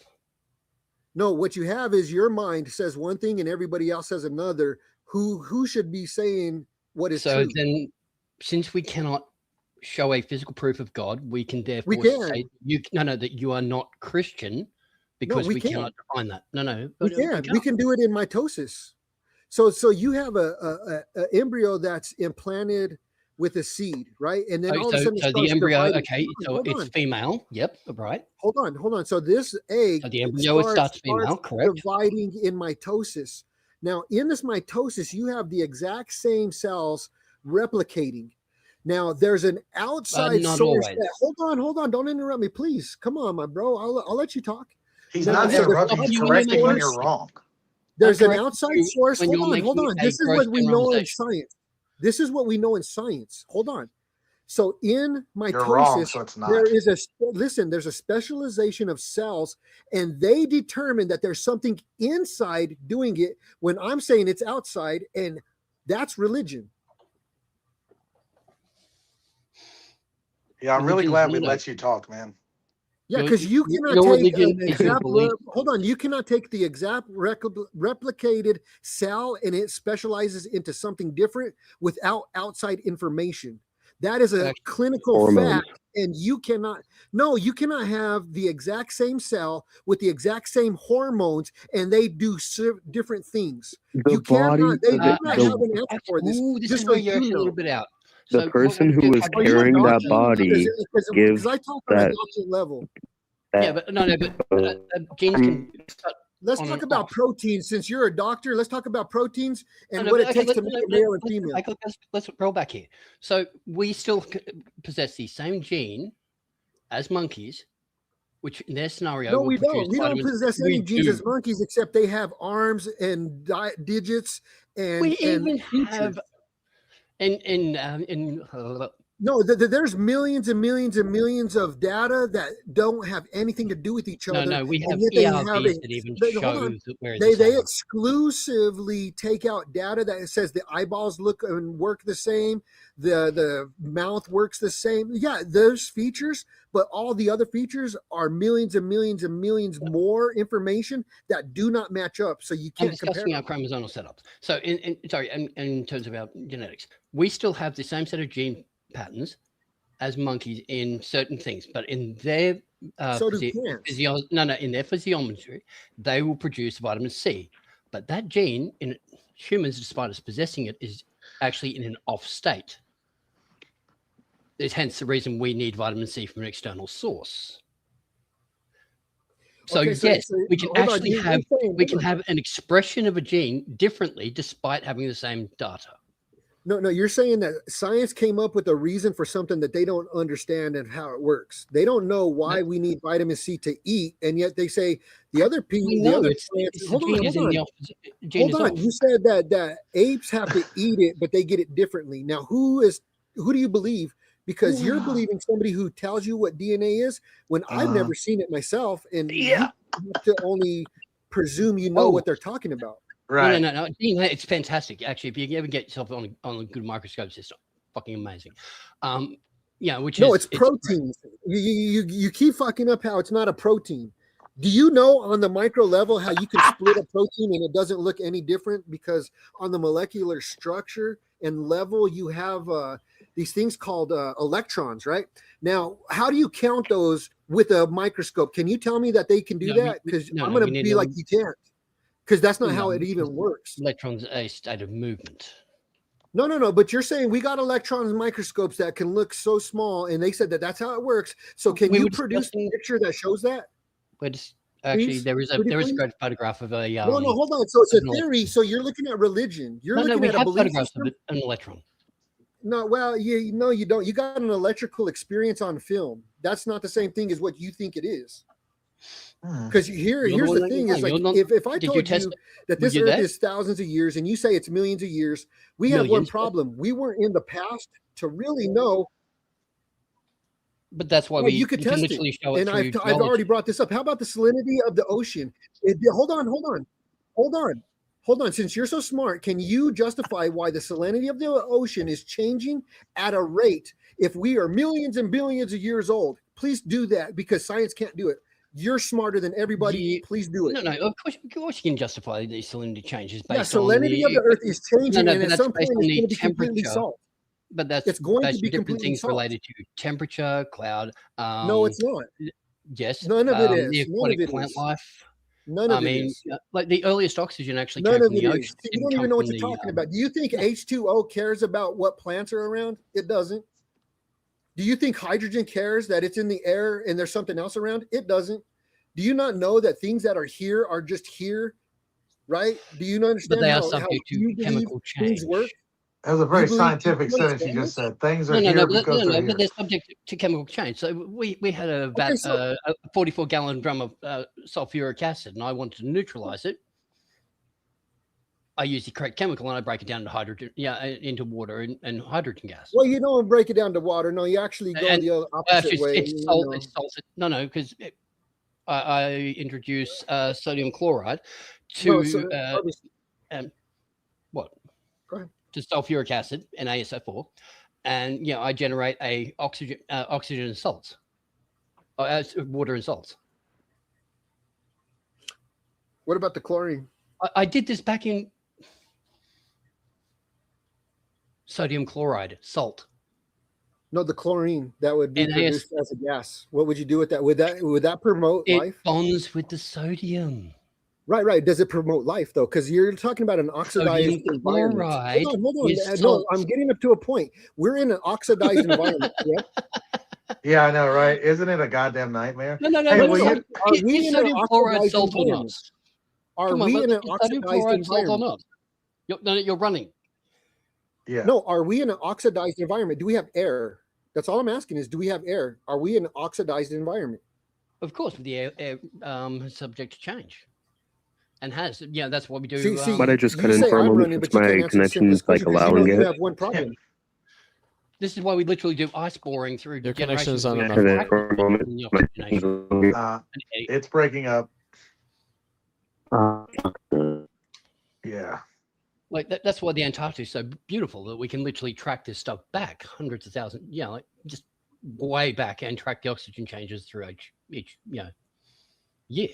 No, what you have is your mind says one thing and everybody else says another. Who should be saying what is true? So then, since we cannot show a physical proof of God, we can therefore say that you are not Christian because we cannot define that. No. We can do it in mitosis. So you have a embryo that's implanted with a seed, right? And then all of a sudden, the embryo, it's female. Yep, right. Hold on. So this egg, the embryo starts female, correct? Dividing in mitosis. Now, in this mitosis, you have the exact same cells replicating. Now, there's an outside source. Hold on. Don't interrupt me, please. Come on, my bro. I'll let you talk. He's not interrupting. He's correcting when you're wrong. There's an outside source. Hold on. This is what we know in science. Hold on. So in mitosis, there's a specialization of cells, and they determine that there's something inside doing it when I'm saying it's outside, and that's religion. Yeah, I'm really glad we let you talk, man. Yeah, because you cannot take an exact. Hold on, you cannot take the exact replicated cell and it specializes into something different without outside information. That is a clinical fact, and you cannot. No, you cannot have the exact same cell with the exact same hormones, and they do different things. You cannot. They do not have an answer for this. This is where you're a little bit out. The person who is carrying that body gives I talk on a doctrine level. But genes can. Let's talk about proteins. Since you're a doctor, let's talk about proteins and what it takes to make a male and female. Let's roll back here. So we still possess the same gene as monkeys, which in their scenario, no, we don't. We don't possess any genes as monkeys, except they have arms and digits and. We even have. No, there's millions and millions and millions of data that don't have anything to do with each other. No, we have ERVs that even show where they exclusively take out data that says the eyeballs look and work the same, the mouth works the same. Yeah, those features, but all the other features are millions and millions and millions more information that do not match up. So you can't discussing compare our chromosomal setups. So in terms of our genetics, we still have the same set of gene patterns as monkeys in certain things, but in their in their physiology, they will produce vitamin C. But that gene in humans, despite us possessing it, is actually in an off state. It's hence the reason we need vitamin C from an external source. So we can actually have an expression of a gene differently despite having the same data. No, you're saying that science came up with a reason for something that they don't understand and how it works. They don't know why we need vitamin C to eat, and yet they say the other people. Hold on. You said that apes have to eat it, but they get it differently. Now, who do you believe? Because you're believing somebody who tells you what DNA is when I've never seen it myself, and you have to only presume you know what they're talking about. Right. No. It's fantastic. Actually, if you ever get yourself on a good microscope, it's fucking amazing. It's proteins. You keep fucking up how it's not a protein. Do you know on the micro level how you can split a protein and it doesn't look any different? Because on the molecular structure and level, you have these things called electrons, right? Now, how do you count those with a microscope? Can you tell me that they can do that? Because I'm going to be like, you can't. Because that's not how it even works. Electrons are a state of movement. No. But you're saying we got electron microscopes that can look so small, and they said that that's how it works. So can you produce a picture that shows that? But actually, there is a great photograph of a. No, hold on. So it's a theory. So you're looking at religion. You're looking at a belief photographs of an electron. No, well, you don't. You got an electrical experience on film. That's not the same thing as what you think it is. Because here's the thing is like if I told you that this earth is thousands of years and you say it's millions of years, we have one problem. We weren't in the past to really know. But that's why you could test it. And I've already brought this up. How about the salinity of the ocean? Hold on. Since you're so smart, can you justify why the salinity of the ocean is changing at a rate if we are millions and billions of years old? Please do that because science can't do it. You're smarter than everybody. Please do it. No. Of course you can justify the salinity changes based salinity of the earth is changing, and at some point it's going to be completely salt. But It's going to that's be different completely things salt. related to temperature, cloud. No, it's not. Yes. None of it The is. None of aquatic it plant is. life. None I of it mean, is. like the earliest oxygen actually None came of from it the is. ocean. See, It you didn't don't come even know what from you're the. talking about. Do you think yeah. H2O cares about what plants are around? It doesn't. Do you think hydrogen cares that it's in the air and there's something else around? It doesn't. Do you not know that things that are here are just here? Right? Do you not But understand they are how subject to you believe chemical things work? change. That was a Do you very believe you scientific sentence you understand just this? said. Things are No, here but because they're but here. they're subject to chemical change. So we had a Okay, so a 44-gallon drum of sulfuric acid, and I wanted to neutralize it. I use the correct chemical and I break it down to hydrogen, into water and hydrogen gas. well, you don't break it down to water. No, you actually go And the other opposite way. it's salt. It's salted. No, because I introduce sodium chloride No, so to what? go ahead. To sulfuric acid, NaSO4, and I generate a oxygen and salts, water and salts. What about the chlorine? I did this back in sodium chloride, salt. No, the chlorine that would be NaS produced as a gas. What would you do with that? Would that promote It life? bonds with the sodium. Right. Does it promote life though? Because you're talking about an oxidized Sodium environment. chloride Hold on. is No, salt. I'm getting up to a point. We're in an oxidized environment. Correct? Yeah, I know, right? Isn't it a goddamn nightmare? No. Hey, But will you? Are we is in an sodium chloride oxidized salt or not? environment? Are Come on, we but in an is sodium oxidized chloride salt or environment? not? You're running. Yeah. No, are we in an oxidized environment? Do we have air? That's all I'm asking is, do we have air? Are we in an oxidized environment? Of course, with the air is subject to change. And has, that's what we do. See, But I just you couldn't say for a I'm moment running, but because you can't my answer the simplest connection's like question because allowing you it. have one problem. This is why we literally do ice boring through Your connection's generations. on We enough. And then practice for a moment, the my oxygenation. It's breaking up. Yeah. Like that's why the Antarctic is so beautiful, that we can literally track this stuff back hundreds of thousands, like just way back, and track the oxygen changes through each year. Yeah,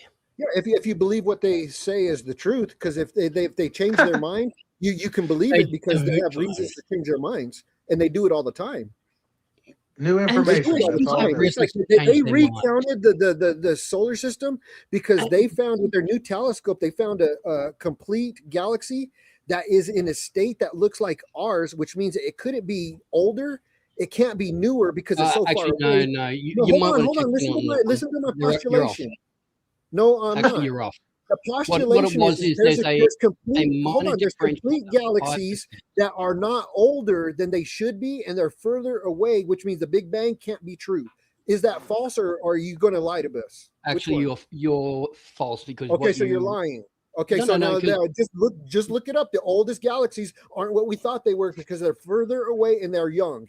if you believe what they say is the truth, because if they change their mind, you can believe it because they have reasons to change their minds, and they do it all the time. New information. That's all it is. It's like they recounted the solar system because they found with their new telescope, they found a complete galaxy that is in a state that looks like ours, which means it couldn't be older. It can't be newer because it's so far away. No. You might hold on. Listen to my postulation. No, I'm Actually, not. you're off. The postulation is there's complete galaxies that are not older than they should be, and they're further away, which means the Big Bang can't be true. Is that false, or are you going to lie to us? Actually, you're false because okay, so you're lying. Okay, now just look it up. The oldest galaxies aren't what we thought they were because they're further away and they're young.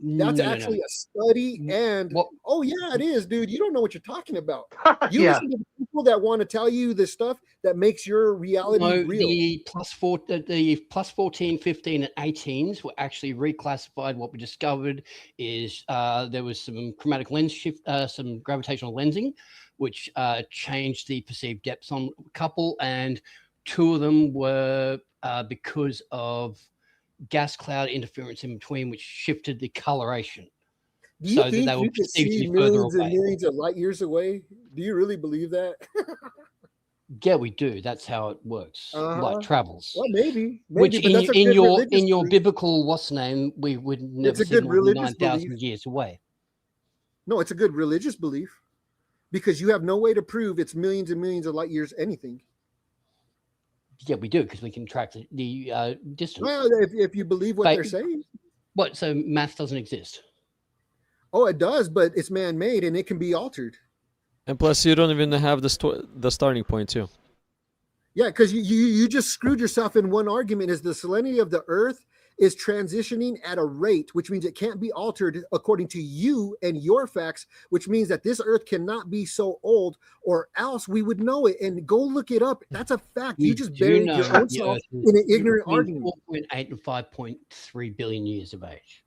That's actually a study, and oh yeah, it is, dude. You don't know what you're talking about. You listen to the people that want to tell you the stuff that makes your reality real. The plus 14, 15, and 18s were actually reclassified. What we discovered is there was some chromatic lens shift, some gravitational lensing, which changed the perceived depths on a couple, and two of them were because of gas cloud interference in between, which shifted the coloration. Do you think you can see millions and millions of light years away? Do you really believe that? Yeah, we do. That's how it works. Light travels. Well, maybe. Which in your biblical what's name, we would never see more than 9,000 years away. No, it's a good religious belief because you have no way to prove it's millions and millions of light years anything. Yeah, we do, because we can track the distance. Well, if you believe what they're saying. What? So math doesn't exist? Oh, it does, but it's man-made and it can be altered. And plus, you don't even have the starting point too. Yeah, because you just screwed yourself in one argument. Is the salinity of the Earth is transitioning at a rate, which means it can't be altered according to you and your facts, which means that this Earth cannot be so old, or else we would know it. And go look it up. That's a fact. You just buried your own self in an ignorant argument. 4.8 and 5.3 billion years of age.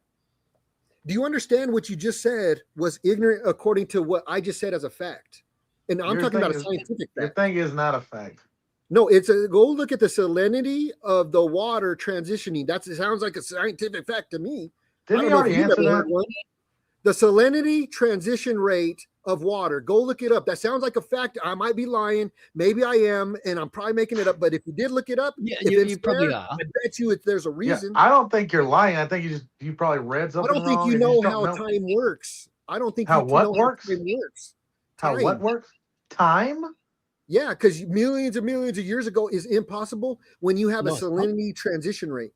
Do you understand what you just said was ignorant according to what I just said as a fact? And I'm talking about a scientific fact. Your thing is not a fact. No, go look at the salinity of the water transitioning. It sounds like a scientific fact to me. Didn't he already answer that? The salinity transition rate of water. Go look it up. That sounds like a fact. I might be lying. Maybe I am, and I'm probably making it up. But if you did look it up, yeah, you probably are. I bet you there's a reason. Yeah, I don't think you're lying. I think you probably read something I don't think wrong. you know how time works. I don't think how you what know works. how time works. How what works? Time? Yeah, because millions and millions of years ago is impossible when you have a salinity transition rate.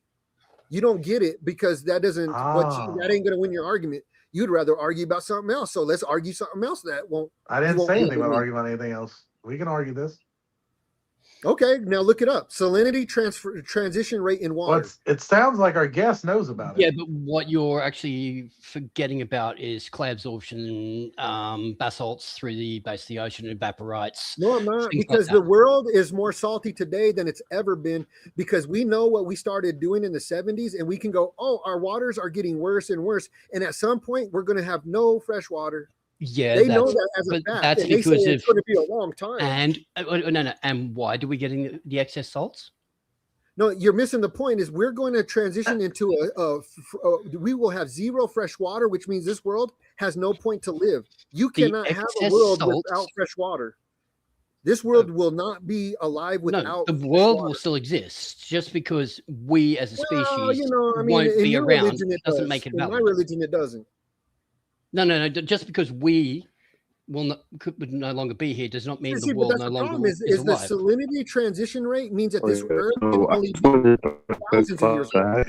You don't get it because that doesn't. That ain't going to win your argument. You'd rather argue about something else. So let's argue something else that won't. I didn't say anything about arguing about anything else. We can argue this. Okay, now look it up. Salinity transition rate in water. Well, it sounds like our guest knows about it. Yeah, but what you're actually forgetting about is clay absorption, basalts through the base of the ocean evaporates. No, I'm not, because the world is more salty today than it's ever been, because we know what we started doing in the 70s, and we can go, oh, our waters are getting worse and worse, and at some point we're going to have no fresh water. Yeah, they know that as a fact. That's and because it's going to be a long time. And no. And why do we get the excess salts? No, you're missing the point. Is we're going to transition into we will have zero fresh water, which means this world has no point to live. You cannot have a world without fresh water. This world will not be alive without. The world will still exist. Just because we as a species won't be around doesn't make it valid. In my religion, it doesn't. No. Just because we would no longer be here does not mean the world no longer is alive. The salinity transition rate means that this Earth can only be thousands of years old.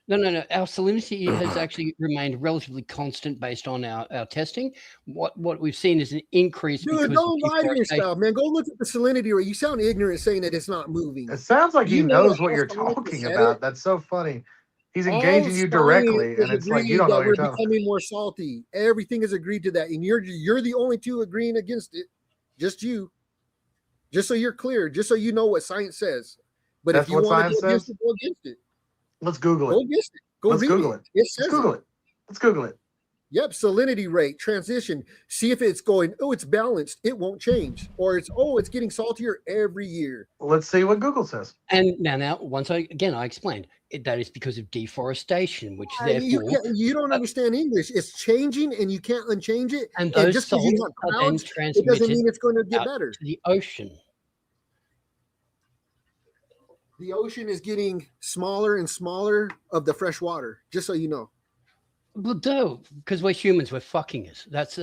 No. Our salinity has actually remained relatively constant based on our testing. What we've seen is an increase. Dude, don't lie to yourself, man. Go look at the salinity rate. You sound ignorant saying that it's not moving. It sounds like he knows what you're talking about. That's so funny. He's engaging you directly, and it's like you don't know what you're talking about. We're becoming more salty. Everything is agreed to that, and you're the only two agreeing against it. Just you. Just so you're clear. Just so you know what science says. But if you want to go against it, go against it. Let's Google it. Go against it. Let's Google it. Let's Google it. Let's Google it. Yep, salinity rate, transition. See if it's going, oh, it's balanced. It won't change. Or it's getting saltier every year. Let's see what Google says. And now, once I explained, that is because of deforestation, which therefore... You don't understand English. It's changing and you can't unchange it. And those just salts because you have clouds, it doesn't mean it's going to get better. To the ocean. The ocean is getting smaller and smaller of the fresh water, just so you know. Well, no, because we're humans, we're fucking it. That's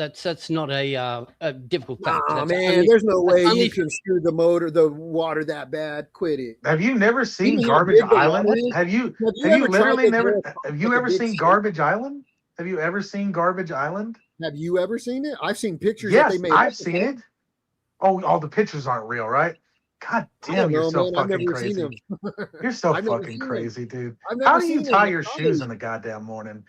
not a difficult fact. Nah, man, there's no way you can screw the water that bad. Quit it. Have you never seen Garbage Island? Have you ever seen Garbage Island? Have you ever seen Garbage Island? Have you ever seen it? I've seen pictures. Yes, that they made I've seen it. Oh, all the pictures aren't real, right? God damn, you're so fucking crazy. You're so fucking crazy, dude. How do you tie your shoes in the goddamn morning?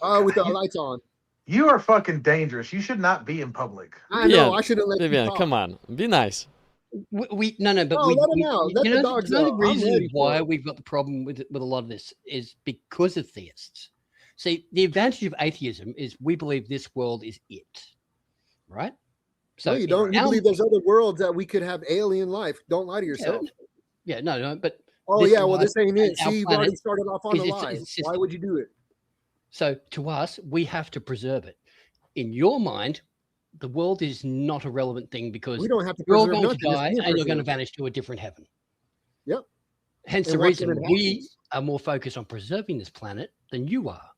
With the lights on. You are fucking dangerous. You should not be in public. I know. I should have let you talk. Come on, be nice. But let him out. Let the dogs out. The reason why we've got the problem with a lot of this is because of theists. See, the advantage of atheism is we believe this world is it, right? So no, you don't. You believe there's other worlds that we could have alien life. Don't lie to yourself. Yeah, no, but. Oh yeah, well this ain't it. See, you've already started off on the lie. Why would you do it? So to us, we have to preserve it. In your mind, the world is not a relevant thing because we don't have to you're all going to die and you're going to vanish to a different heaven. Yep. Hence the reason we are more focused on preserving this planet than you are.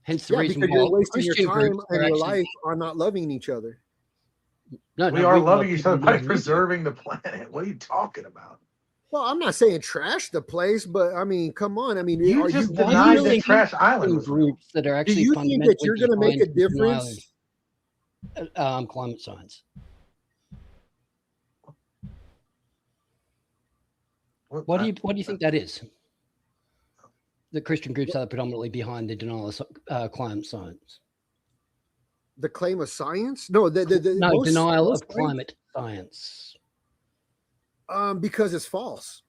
Hence the reason why you're wasting your time and your life on not loving each other. No, we are loving each other by preserving the planet. What are you talking about? Well, I'm not saying trash the place, but I mean, come on. I mean, you just denied the trash island groups that are actually. Do you think that you're going to make a difference? Climate science. What do you think that is? The Christian groups are predominantly behind the denial of climate science. The claim of science? No, denial of climate science. Because it's false.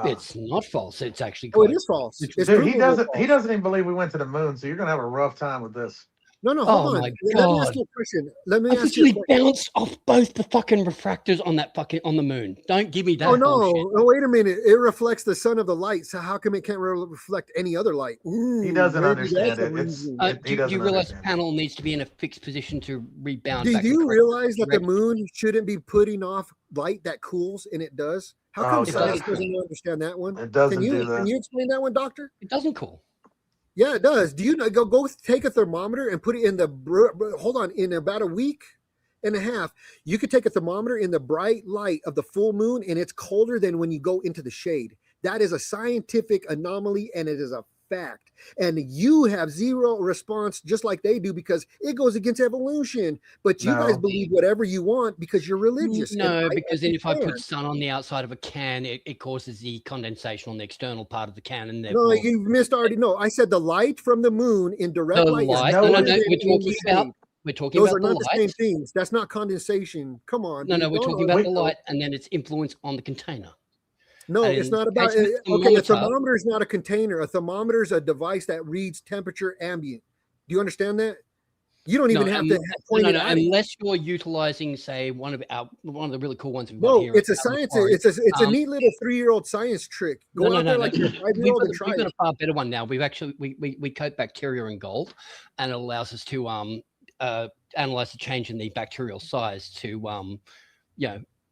It's not false. It's actually it is false. Dude, he doesn't even believe we went to the moon, so you're gonna have a rough time with this. No, Oh hold on. my Let me ask God. you a question. Let me I ask you a literally question. bounced off both the fucking refractors on that fucking on the moon. Don't give me that Oh no! bullshit. Oh, wait a minute. It reflects the sun of the light. So how come it can't reflect any other light? He Ooh, doesn't maybe that's understand the it. It's reason. it, he Do you doesn't realize the understand it. panel needs to be in a fixed position to rebound Do back you and realize that the correct? moon shouldn't be putting off light that cools, and it does? How come Okay. science doesn't cool. doesn't understand that one? It doesn't do Can that. you explain that one, doctor? It doesn't cool. Yeah, it does. Do you know? Go take a thermometer and put it in the hold on, in about a week and a half. You could take a thermometer in the bright light of the full moon, and it's colder than when you go into the shade. That is a scientific anomaly, and it is a fact. And you have zero response, just like they do, because it goes against evolution. But you guys No. believe whatever you want because you're religious. and No, I because then if I put understand. sun on the outside of a can, it causes the condensation on the external part of the can, and No, therefore you missed already. No, I said the light from the moon in direct the light is light. no No, colder no, than we're in the talking about shade. we're talking Those about are the not the light. same things. That's not condensation. Come on, No, dude. no, we're Don't talking know. about the light and then its influence on the container. No, And it's in not the about. case of a Okay, a thermometer, thermometer is not a container. A thermometer is a device that reads temperature ambient. Do you understand that? You don't even have to point it at it. unless you're utilizing, say, one of the really cool ones we've got No, here. it's a out in the science. forest. It's a neat little 3-year-old science trick. Go No, out there like you're a 5-year-old and try we've got it. a far better one now. We've actually we coat bacteria in gold, and it allows us to analyze the change in the bacterial size to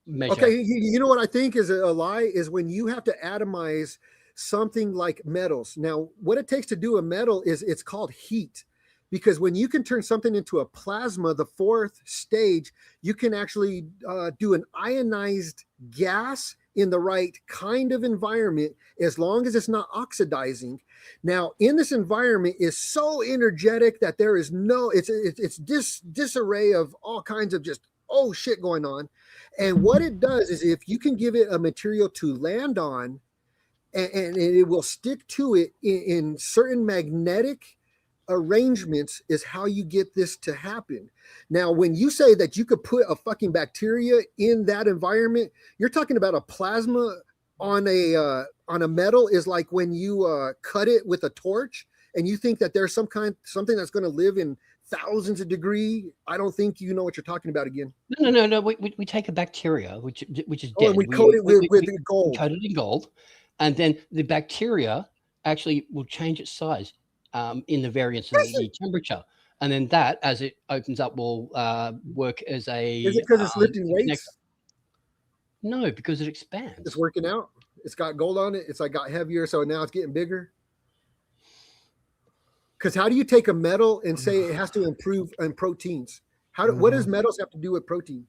measure. Okay, you know what I think is a lie is when you have to atomize something like metals. Now, what it takes to do a metal is it's called heat. Because when you can turn something into a plasma, the fourth stage, you can actually do an ionized gas in the right kind of environment, as long as it's not oxidizing. Now, in this environment is so energetic that there is no, it's disarray of all kinds of just, oh shit going on. And what it does is if you can give it a material to land on, and it will stick to it in certain magnetic arrangements, is how you get this to happen. Now, when you say that you could put a fucking bacteria in that environment, you're talking about a plasma on a metal is like when you cut it with a torch and you think that there's something that's going to live in thousands of degree. I don't think you know what you're talking about again. No. We take a bacteria which is dead. And we coat it with gold. We coat it in gold, and then the bacteria actually will change its size in the variance of the temperature, and then that, as it opens up, will work as a. Is it because it's lifting weights? No, because it expands. It's working out. It's got gold on it. It's like got heavier, so now it's getting bigger. Because how do you take a metal and say it has to improve in proteins? What does metals have to do with protein?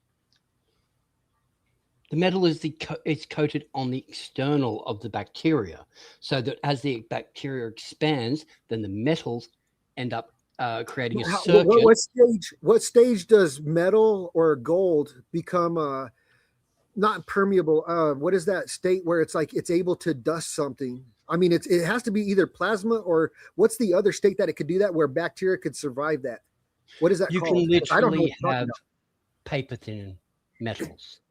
The metal is it's coated on the external of the bacteria, so that as the bacteria expands, then the metals end up creating a circuit. What stage does metal or gold become not permeable? What is that state where it's like it's able to dust something? I mean, it has to be either plasma, or what's the other state that it could do that where bacteria could survive that? What is that you called? Can literally have paper thin metals.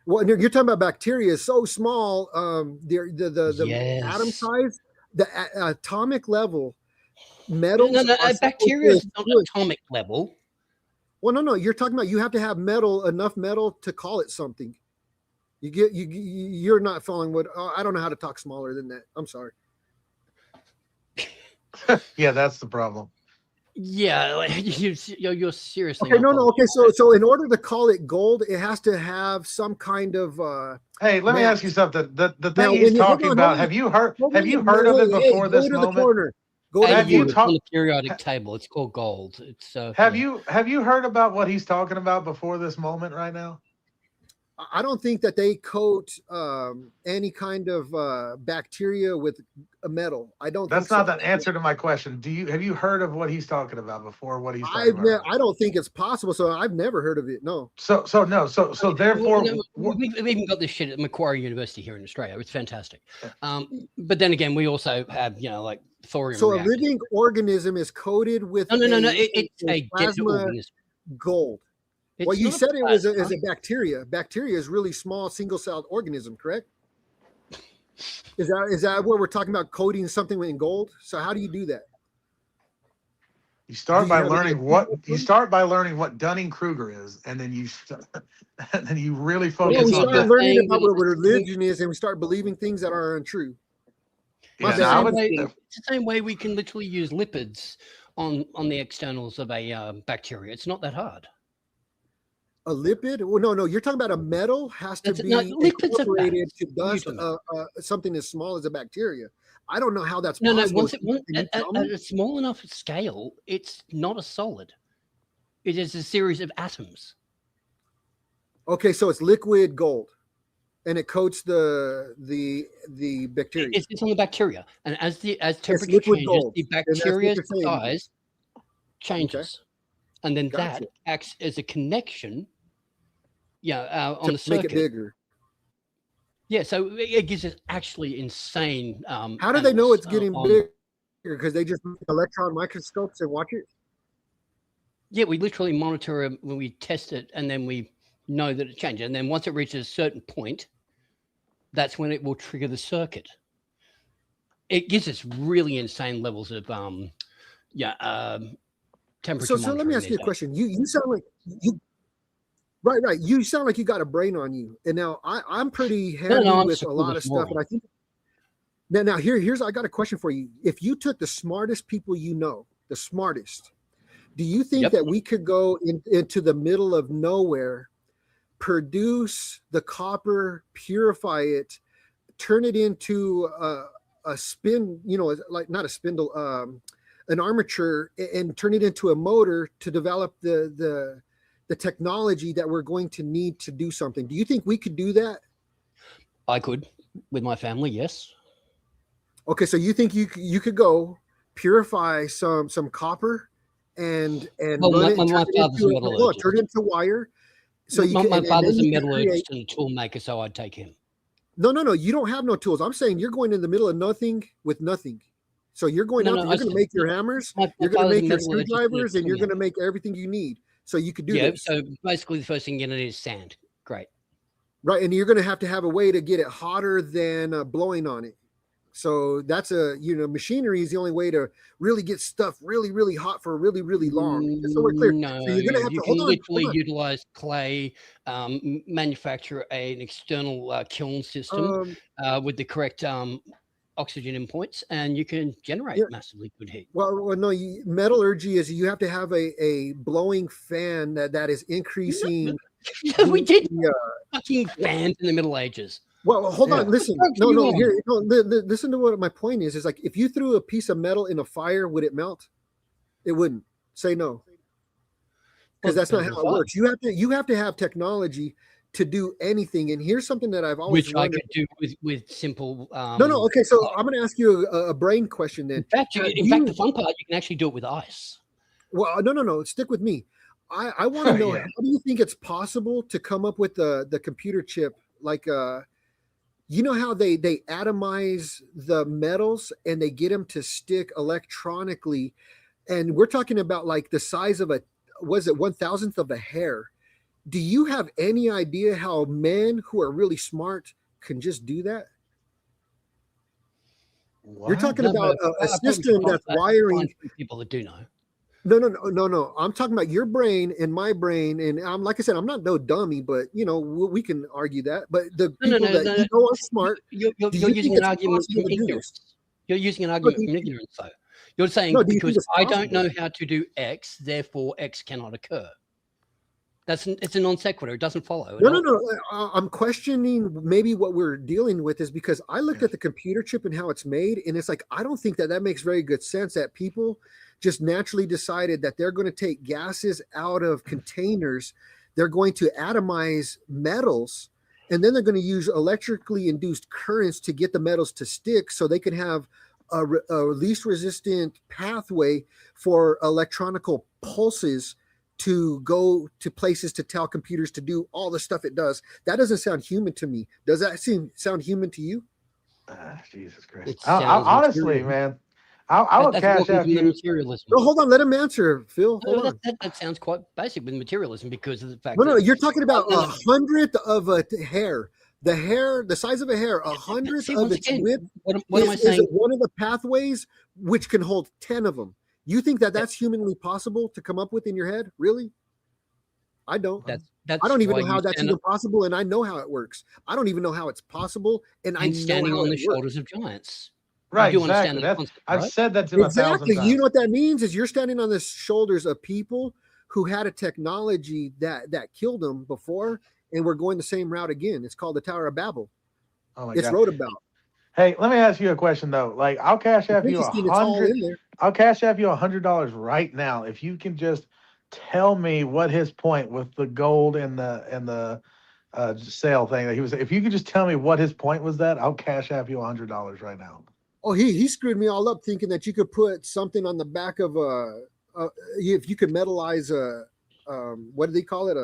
Well, you're talking about bacteria is so small. The Yes. atom size, the atomic level, metals. No, bacteria is not atomic level. Well, no. You're talking about you have to have enough metal to call it something. You're not following what I don't know how to talk smaller than that. I'm sorry. Yeah, that's the problem. Yeah, you're seriously. Okay, no. Okay, so in order to call it gold, it has to have some kind of. Hey, let me ask you something. The thing he's talking about. Have you heard of it before this moment? Have you on the periodic table? It's called gold. It's Have you heard about what he's talking about before this moment right now? I don't think that they coat any kind of bacteria with a metal. I don't. That's not the answer to my question. Have you heard of what he's talking about before? What he's talking about? I don't think it's possible. So I've never heard of it. No. So therefore, we've even got this shit at Macquarie University here in Australia. It's fantastic. But then again, we also have like thorium. So reactors. A living organism is coated with no. It's a plasma organism. Gold. Well, you said it was a bacteria. Bacteria is really small, single-celled organism, correct? Is that where we're talking about coating something in gold? So how do you do that? You start Do by you have learning any what idea? you start by learning what Dunning-Kruger is, and then and then you really Well, No, focus we on started that. learning saying about that what it's the same, religion is, and we start believing things that are untrue. My Yeah, it's the no, I bad. same would. way. It's the same way we can literally use lipids on the externals of a bacteria. It's not that hard. A lipid? Well, no. You're talking about a metal has to No, be lipids are bad. incorporated to What are you dust talking about? something as small as a bacteria. I don't know how that's No. possible. Once Can you tell at me? a small enough scale, it's not a solid. It is a series of atoms. Okay, so it's liquid gold, and it coats the bacteria. It's on the bacteria, and as temperature liquid changes, gold, the and that's what bacteria's you're saying. size changes, and then Gotcha. that acts as a connection. Yeah, on To the circuit. make it bigger. Yeah, so it gives us actually insane. How do they know panels, it's getting on- bigger? Because they just use electron microscopes and watch it. Yeah, we literally monitor it when we test it, and then we know that it changes. And then once it reaches a certain point, that's when it will trigger the circuit. It gives us really insane levels of temperature. So let me monitoring ask you these a question. You sound like you right. You sound like you got a brain on you. And now I'm pretty handy I'm with just a a lot of clueless stuff. And I think now here's I got a question for you. If you took the smartest people you know, the smartest, do you think Yep. that we could go into the middle of nowhere, produce the copper, purify it, turn it into a spin, like not a spindle, an armature, and turn it into a motor to develop the technology that we're going to need to do something? Do you think we could do that? I could with my family, yes. Okay, so you think you could go purify some copper and Well, run it my and turn father's a it metallurgist. into wire. So you can, my and father's then a you can create. metallurgist and a tool maker, so I'd take him. No. You don't have no tools. I'm saying you're going in the middle of nothing with nothing. So you're going out there. You're going to make your hammers. You're going to make your screwdrivers, and you're going to make everything you need. So you could do this. So basically, the first thing you're going to need is sand. Great. Right, and you're going to have a way to get it hotter than blowing on it. So that's machinery is the only way to really get stuff really, really hot for really, really long. Just so we're clear. No, so you're going to have you to can hold literally on. utilize clay, manufacture an external kiln system with the correct oxygen in points, and you can generate massively good heat. Well, no, metallurgy is you have to have a blowing fan that is increasing. We did fucking fans in the Middle Ages. Well, hold on, listen. Listen to what my point is. Is like if you threw a piece of metal in a fire, would it melt? It wouldn't. Say no. Because that's not how it works. You have to have technology to do anything. And here's something that I've always wondered. I could do with simple. No. Okay, so I'm going to ask you a brain question then. In fact, the fun part, you can actually do it with ice. Well, no. Stick with me. I want to know how do you think it's possible to come up with the computer chip like you know how they atomize the metals and they get them to stick electronically, and we're talking about like the size of 1,000th of a hair. Do you have any idea how men who are really smart can just do that? What? You're talking about a system that's wiring people that do know. No. I'm talking about your brain and my brain, and I'm like I said, I'm not no dummy, but we can argue that. But the people that are smart, you're using an argument from ignorance. You're using an argument from ignorance, though. You're saying because I don't know how to do X, therefore X cannot occur. It's a non sequitur. It doesn't follow. No. I'm questioning maybe what we're dealing with is because I looked at the computer chip and how it's made, and it's like I don't think that makes very good sense that people just naturally decided that they're going to take gases out of containers, they're going to atomize metals, and then they're going to use electrically induced currents to get the metals to stick so they can have a least resistant pathway for electronical pulses to go to places to tell computers to do all the stuff it does. That doesn't sound human to me. Does that sound human to you? Jesus Christ. Honestly, man, I would cash out you. Materialism. No, hold on. Let him answer, Phil. Hold on. That sounds quite basic with materialism because of the fact. No, you're talking about 100th of a hair. The hair, the size of a hair, 100th of its width. What am I saying? Is one of the pathways which can hold 10 of them. You think that that's humanly possible to come up with in your head? Really? I don't. That's I don't even why know how you that's stand even possible, and I know how it works. I don't even know how it's possible, and I and know standing how on it the works. shoulders of giants. Right, You do understand exactly. that concept, I've right? said that to him 1,000 Exactly. times. You know what that means is you're standing on the shoulders of people who had a technology that killed them before, and we're going the same route again. It's called the Tower of Babel. Oh my It's God. wrote about. Hey, let me ask you a question though. Like, I'll cash app you Interesting. It's all in there. I'll cash app you $100 right now if you can just tell me what his point with the gold and the sale thing that he was. If you could just tell me what his point was, that I'll cash app you $100 right now. Oh, he screwed me all up thinking that you could put something on the back of if you could metalize what do they call it,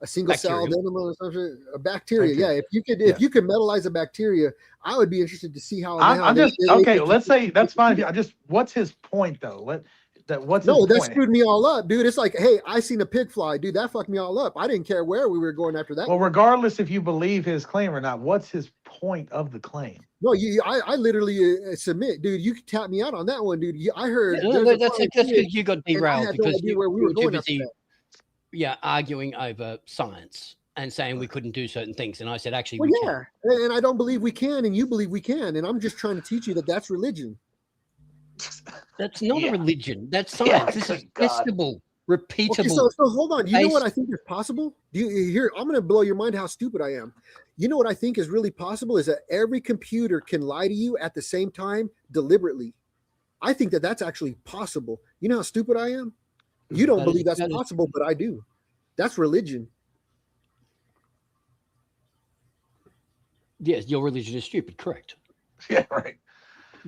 a single celled animal or something, a bacteria. Yeah, if you could metalize a bacteria, I would be interested to see how. I'm just okay. Let's say that's fine. What's his point though? That screwed me all up, dude. It's like, hey, I seen a pig fly, dude. That fucked me all up. I didn't care where we were going after that. Well, regardless if you believe his claim or not, what's his point of the claim? No, I literally submit, dude. You can tap me out on that one, dude. I heard. That's because you got derailed because we were going after that. Yeah, arguing over science and saying we couldn't do certain things, and I said actually well, we yeah, can. And I don't believe we can, and you believe we can, and I'm just trying to teach you that that's religion. That's not a religion. That's science. This is testable, repeatable. Okay, so hold on. You know what I think is possible? Do you hear? I'm going to blow your mind how stupid I am. You know what I think is really possible is that every computer can lie to you at the same time deliberately. I think that that's actually possible. You know how stupid I am? You don't believe that's possible, but I do. That's religion. Yes, your religion is stupid. Correct. Yeah, right.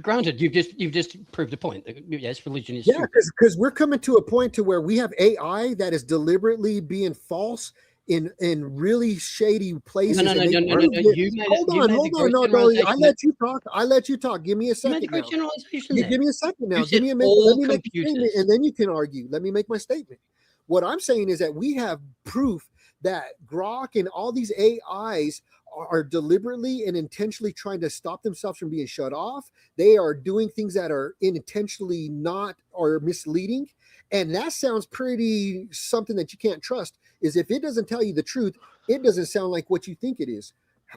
Granted, you've just proved a point. Yes, religion is stupid. Because we're coming to a point to where we have AI that is deliberately being false in really shady places. No. Hold on. No. I let you talk. Give me a second. Give me a second now. Let me make a statement, and then you can argue. Let me make my statement. What I'm saying is that we have proof that Grok and all these AIs are deliberately and intentionally trying to stop themselves from being shut off. They are doing things that are intentionally not or misleading. And that sounds pretty something that you can't trust. Is if it doesn't tell you the truth, it doesn't sound like what you think it is.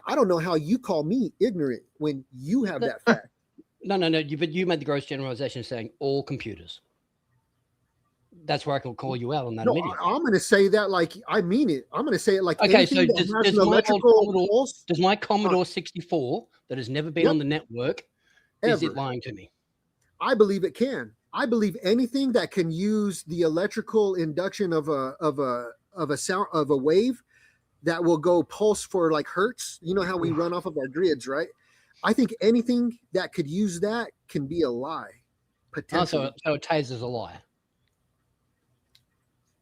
I don't know how you call me ignorant when you have that fact. No. But you made the gross generalization saying all computers. That's where I can call you out on that immediately. I'm going to say that like I mean it. I'm going to say it like okay. So does my Commodore 64 that has never been on the network is it lying to me? I believe it can. I believe anything that can use the electrical induction of a sound of a wave that will go pulse for like hertz. You know how we run off of our grids, right? I think anything that could use that can be a lie. Potentially. So a taser's a lie.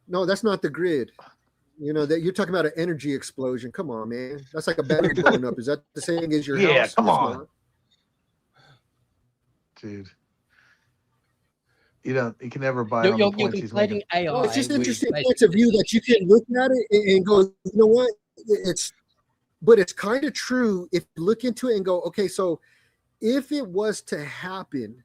No, that's not the grid. You know that you're talking about an energy explosion. Come on, man. That's like a battery blowing up. Is that the same as your house? Yeah, come on, dude. You can never buy. You're conflating AI. It's just interesting points of view that you can look at it and go, you know what? But it's kind of true if you look into it and go, okay, so if it was to happen,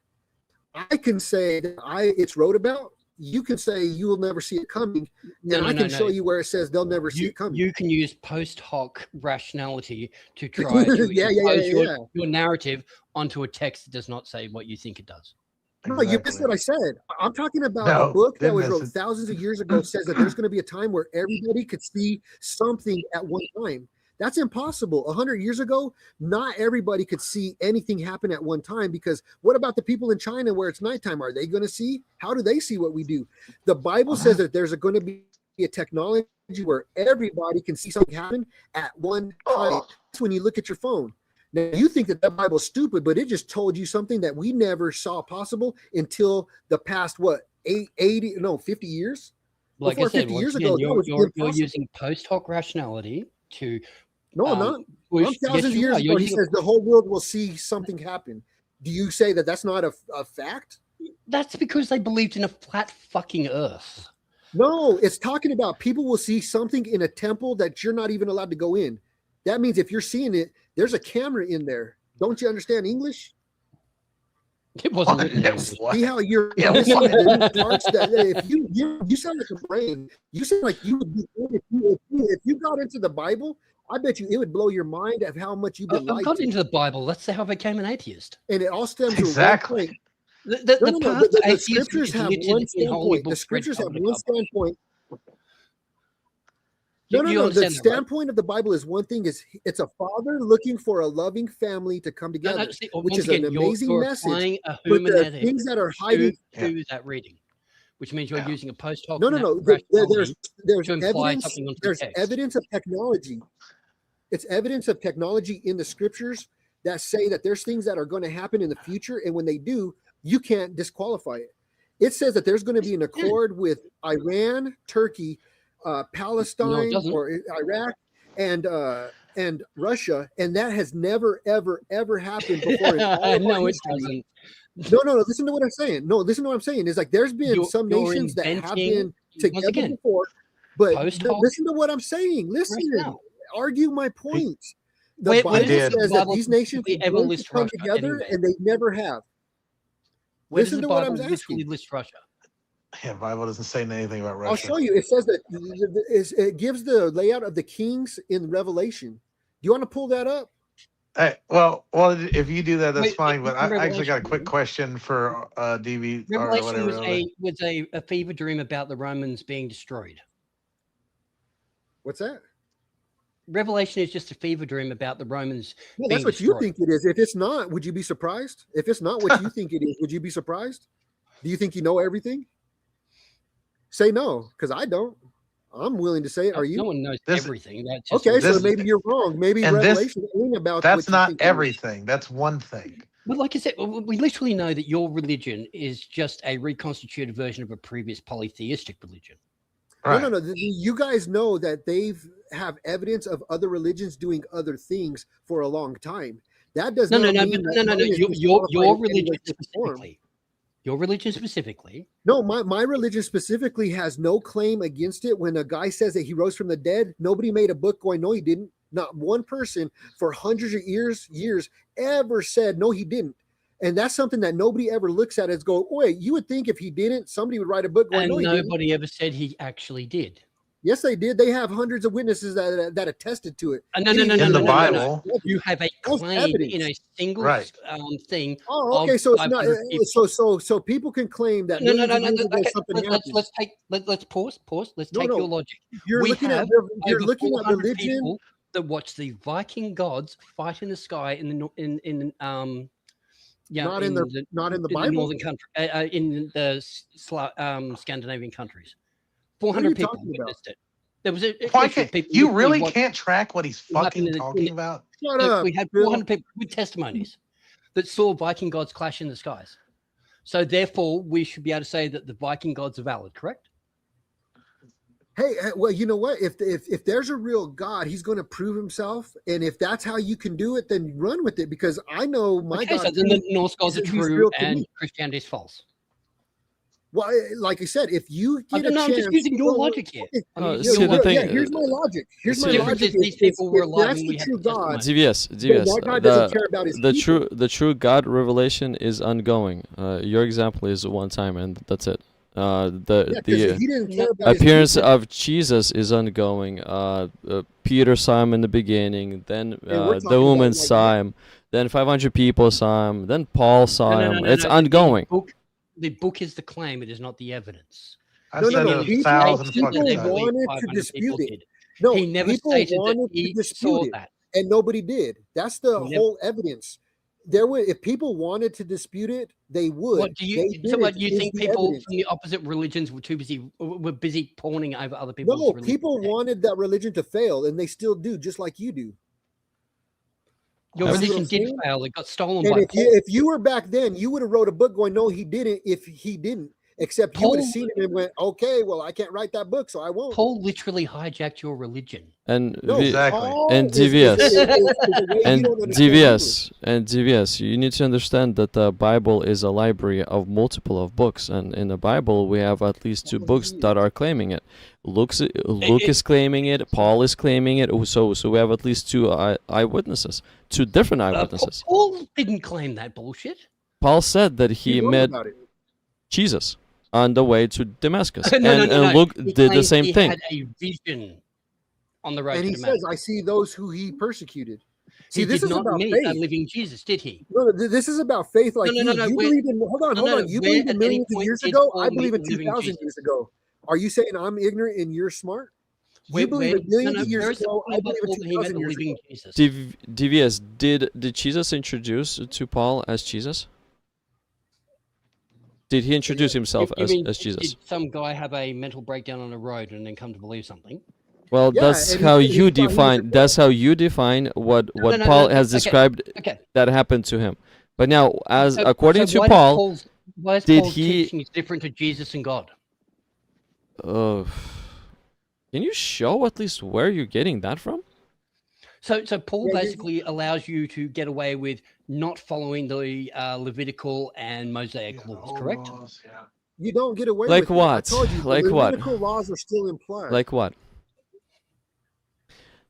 I can say that it's wrote about. You can say you will never see it coming, and I can show you where it says they'll never see it coming. You can use post hoc rationality to try to impose your narrative onto a text that does not say what you think it does. No, you missed what I said. I'm talking about a book that was wrote thousands of years ago says that there's going to be a time where everybody could see something at one time. That's impossible. 100 years ago, not everybody could see anything happen at one time, because what about the people in China where it's nighttime? Are they going to see? How do they see what we do? The Bible says that there's going to be a technology where everybody can see something happen at one time. That's when you look at your phone. Now, you think that Bible's stupid, but it just told you something that we never saw possible until the past, 50 years? Like before I said, 50 years again, ago, you're using post hoc rationality to... No, I'm not. Thousands of years ago, he says the whole world will see something happen. Do you say that that's not a fact? That's because they believed in a flat fucking earth. No, it's talking about people will see something in a temple that you're not even allowed to go in. That means if you're seeing it, there's a camera in there. Don't you understand English? It wasn't written in English. What? See how you're Yeah, missing what? the parts that if you sound like a brain. You sound like you would be if you got into the Bible. I bet you it would blow your mind of how much you've been I've lied got to. into the Bible. That's how I became an atheist. And it all stems from one Exactly. point. The path to The atheism scriptures is have littered one in holy standpoint. The books read scriptures have cover to one cover. standpoint. You The understand that, right? standpoint of the Bible is one thing: is it's a father looking for a loving family to come No, together, see, which once is an again, amazing you're message. applying a But there are humanetic things that are to hiding. that reading, which means you're using a post hoc No. rationality There's to imply evidence. something onto the There's text. evidence of technology. It's evidence of technology in the scriptures that say that there's things that are going to happen in the future, and when they do, you can't disqualify it. It says that there's going to be an accord with Iran, Turkey, Palestine, doesn't. or Iraq, and Russia, and that has never, ever happened before in all of our No, it history. doesn't. No. Listen to what I'm saying. No, listen to what I'm saying. Is like there's been some you're nations that have inventing- been once together again, before, but post hoc listen to what I'm saying. Listen, rationale. argue my point. The Where Bible does says the that Bible these nations specifically are ever going to list come Russia together, anywhere? and they never have. Where does Listen the to what Bible I'm literally asking. list Russia? Yeah, Bible doesn't say anything about I'll Russia. show you. It says that it gives the layout of the kings in Revelation. Do you want to pull that up? Hey, well, if you do that, that's Wait, fine. But I actually got a quick Revelation- question for DB or Revelation whatever. was a fever dream about the Romans being destroyed. What's that? Revelation is just a fever dream about the Romans Well, being that's what destroyed. you think it is. If it's not, would you be surprised? If it's not what you think it is, would you be surprised? Do you think you know everything? Say no, because I don't. I'm willing to say it. Are you? No one knows This- everything. That's just Okay, so This- maybe you're wrong. Maybe and this- Revelation ain't about That's what you not think it is. everything. That's one thing. But like I said, we literally know that your religion is just a reconstituted version of a previous polytheistic religion. Right. No. You guys know that they've have evidence of other religions doing other things for a long time. That does No. not mean that mine is Your disqualified in any religion way, shape, or form. specifically. Your religion specifically. No, my religion specifically has no claim against it. When a guy says that he rose from the dead, nobody made a book going, no, he didn't. Not one person for hundreds of years ever said, no, he didn't. And that's something that nobody ever looks at as go, wait, you would think if he didn't, somebody would write a book going, And no, he didn't. nobody ever said he actually did. Yes, they did. They have hundreds of witnesses that attested to it. No. In the Bible. You have a That's claim evidence. in a single Right. thing. Oh, okay. So it's not 500 people. so people can claim that No. millions of years ago Okay, something let's happened. let's pause. Let's No, take no. your logic. You're We looking at have you're over looking at 400 religion. people that watch the Viking gods fight in the sky in the Not in the Bible. northern country in the Scandinavian countries. What are 400 you people talking about? witnessed it. There was a Why issue. can't People you literally really watched- can't track what he's what happened fucking in the- talking about? Shut Look, up. we had Bill. 400 people with testimonies that saw Viking gods clash in the skies. So therefore, we should be able to say that the Viking gods are valid, correct? Hey, well, you know what? If there's a real God, He's going to prove Himself, and if that's how you can do it, then run with it. Because I know my Okay, God. so then the Norse gods are he's true real to and me. Christianity is false. Well, like I said, if you get a No, I'm chance, just using your well, logic here. okay, I'm No, using see, your the logic. thing- here's my logic. Here's see, my the logic. difference is these people were alive that's and the we had true the God, testimony. DVS, then DVS. that God doesn't care about his people. The true God revelation is ongoing. Your example is one time, and that's it. Yeah, 'cause The He didn't care about his appearance people. of Jesus is ongoing. Peter saw him in the beginning. Then Hey, we're talking the woman about like saw him. Then 500 people saw him. Then Paul saw him. It's no. ongoing. The book is the claim; it is not the evidence. I No, said no, it people- 1,000 People fucking people times. wanted to 500 dispute people it. did. No, He never people stated that wanted to he dispute saw it, that. and nobody did. That's the He never- whole evidence. There were, if people wanted to dispute it, they would. What do They you? So, what didn't. you Is think the people evidence. from the opposite religions were busy pawning over other people's No, religions? people wanted that religion to fail, and they still do, just like you do. Your You see what religion I'm did saying? fail. It got stolen And by if you were back then, you would have wrote a book going, "No, he didn't." If he didn't, except you would have Paul- seen it and went, "Okay, well, I can't write that book, so I won't." Paul literally hijacked your religion. And No, Exactly. Paul And is DVS. a way you and don't understand DVS, you need to understand that the Bible is a library of multiple of books, and in the Bible we have at least two books that are claiming it. Luke is claiming it. Paul is claiming it. So we have at least two eyewitnesses, two different eyewitnesses. Paul didn't claim that bullshit. Paul said that he met Jesus on the way to Damascus, and Luke did the same thing. He had a vision on the road and to he Damascus. says, "I see those who he persecuted." See, He this did is not about meet a faith. living Jesus, did he? No, this is about faith. Like No. you believe in. Hold on. You believe in millions of years ago. I believe in 2,000 years ago. Are you saying I'm ignorant and you're smart? You believe in millions of years ago. I believe in 2,000 years ago. Jesus. DVS, did Jesus introduce to Paul as Jesus? Did he introduce himself as Jesus? Did some guy have a mental breakdown on the road and then come to believe something? Well, Yeah, that's and how he you thought he was define. a That's how you define what Paul has described that happened to him. But now, according to Paul, why is did Paul's he? teaching is different to Jesus and God? Can you show at least where you're getting that from? So Paul basically allows you to get away with not following the Levitical and Mosaic laws, correct? You don't get away Like with what? it. I told you, Like the what? Levitical laws are still implied. Like what?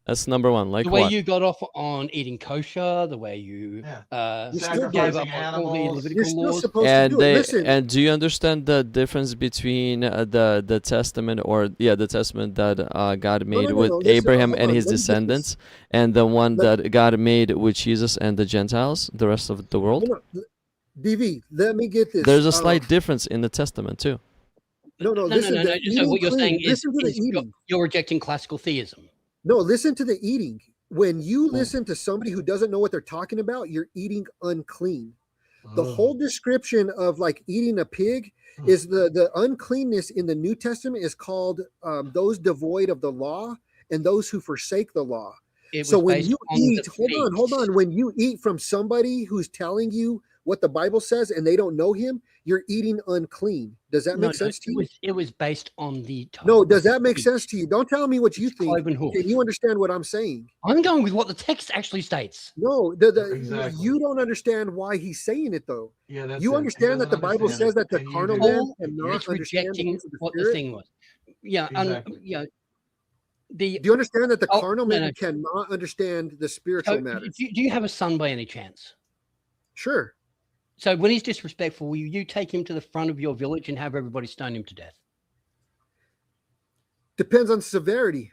That's number one. Like the way what? you got off on eating kosher, the way you gave up on all the Levitical laws. And do you understand the difference between the testament the testament that God made with Abraham and his descendants, and the one that God made with Jesus and the Gentiles, the rest of the world? DV, let me get this. There's a slight difference in the testament too. No. Listen. So what you're saying is eating. You're rejecting classical theism. No, listen to the eating. When you listen to somebody who doesn't know what they're talking about, you're eating unclean. The whole description of like eating a pig is the uncleanness in the New Testament is called those devoid of the law and those who forsake the law. So when you eat, hold on. When you eat from somebody who's telling you what the Bible says and they don't know him, you're eating unclean. Does that make sense to you? It was based on the No, does that make sense to you? Don't tell me what you think. Can you understand what I'm saying? I'm going with what the text actually states. No, you don't understand why he's saying it though. Yeah, you understand that the Bible says that the carnal man cannot understand what the thing was. Yeah, yeah. Do you understand that the carnal man cannot understand the spiritual matter? Do you have a son by any chance? Sure. So when he's disrespectful, will you take him to the front of your village and have everybody stone him to death? Depends on severity.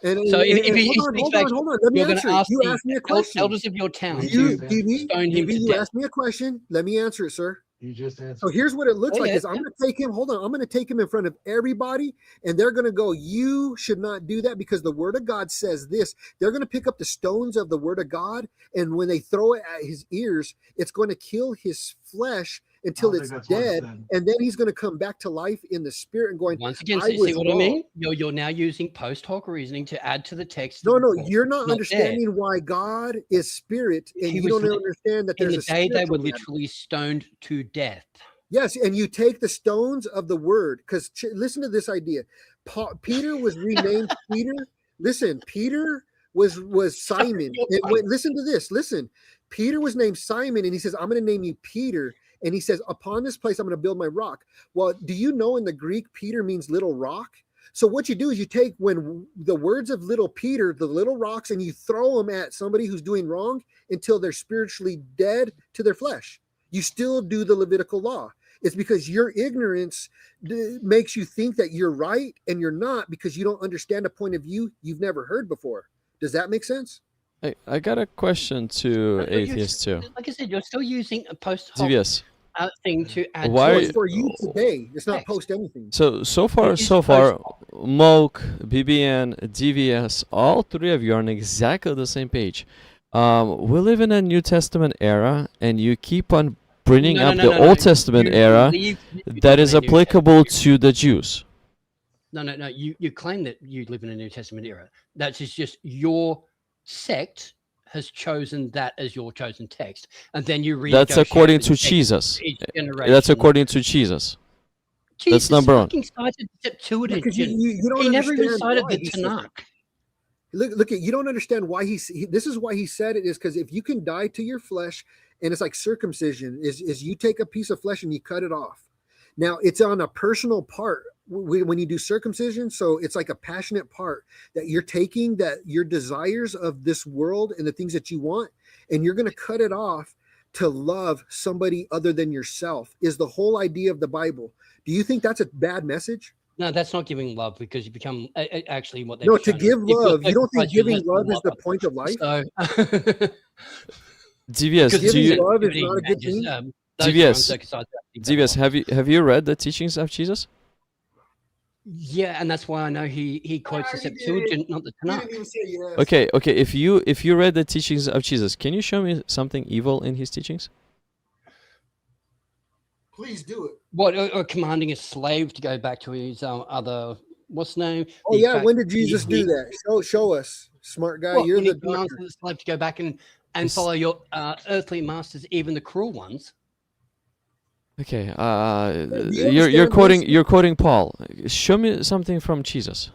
And, so if he hold on. Let me answer. You asked me a question. Elders of your town you stone him to death. You asked me a question. Let me answer it, sir. You just answered. So here's what it looks like. I'm going to take him. Hold on. I'm going to take him in front of everybody, and they're going to go, you should not do that because the word of God says this. They're going to pick up the stones of the word of God, and when they throw it at his ears, it's going to kill his flesh until it's dead, and then he's going to come back to life in the spirit and going, once again, see what I mean? You're now using post hoc reasoning to add to the text. No, you're not understanding why God is spirit, and you don't understand that there's a day they were literally stoned to death. Yes, and you take the stones of the word, because listen to this idea. Peter was renamed Peter. Listen, Peter was Simon. Listen to this. Listen, Peter was named Simon, and he says, I'm going to name you Peter. And he says, upon this place, I'm going to build my rock. Well, do you know in the Greek, Peter means little rock? So what you do is you take when the words of little Peter, the little rocks, and you throw them at somebody who's doing wrong until they're spiritually dead to their flesh. You still do the Levitical law. It's because your ignorance makes you think that you're right and you're not because you don't understand a point of view you've never heard before. Does that make sense? Hey, I got a question to atheists too. Like I said, you're still using a post hoc thing to add. Why it's for you today? It's not post anything. So far, Moke, BBN, DVS, all three of you are on exactly the same page. We live in a New Testament era, and you keep on bringing up the Old Testament era that is applicable to the Jews. No. You claim that you live in a New Testament era. That's just your sect has chosen that as your chosen text, and then you read. That's according to Jesus. That's according to Jesus. That's number one. Cited Septuagint. He never even cited the Tanakh. Look, you don't understand why this is why he said it is because if you can die to your flesh, and it's like circumcision is you take a piece of flesh and you cut it off. Now it's on a personal part when you do circumcision, so it's like a passionate part that you're taking that your desires of this world and the things that you want, and you're going to cut it off to love somebody other than yourself is the whole idea of the Bible. Do you think that's a bad message? No, that's not giving love, because you become actually what they've No, to shown give is if you're love. You don't think sacrificed, you're giving less than love is the love. point of life? So, DVS, because do Giving you, love is giving not a good just, thing. those who are DVS, uncircumcised actually better DVS, love. have you read the teachings of Jesus? Yeah, and that's why I know he quotes the Septuagint, not the You Tanakh. didn't even say yes. Okay, if you read the teachings of Jesus, can you show me something evil in his teachings? Please do it. What, or commanding a slave to go back to his other, what's the name? Oh yeah, when did Jesus do that? Show us, smart guy. Well, You're when he the commands doctor. the slave to go back and follow your earthly masters, even the cruel ones. Okay, you you're quoting Paul. Show me something from Jesus.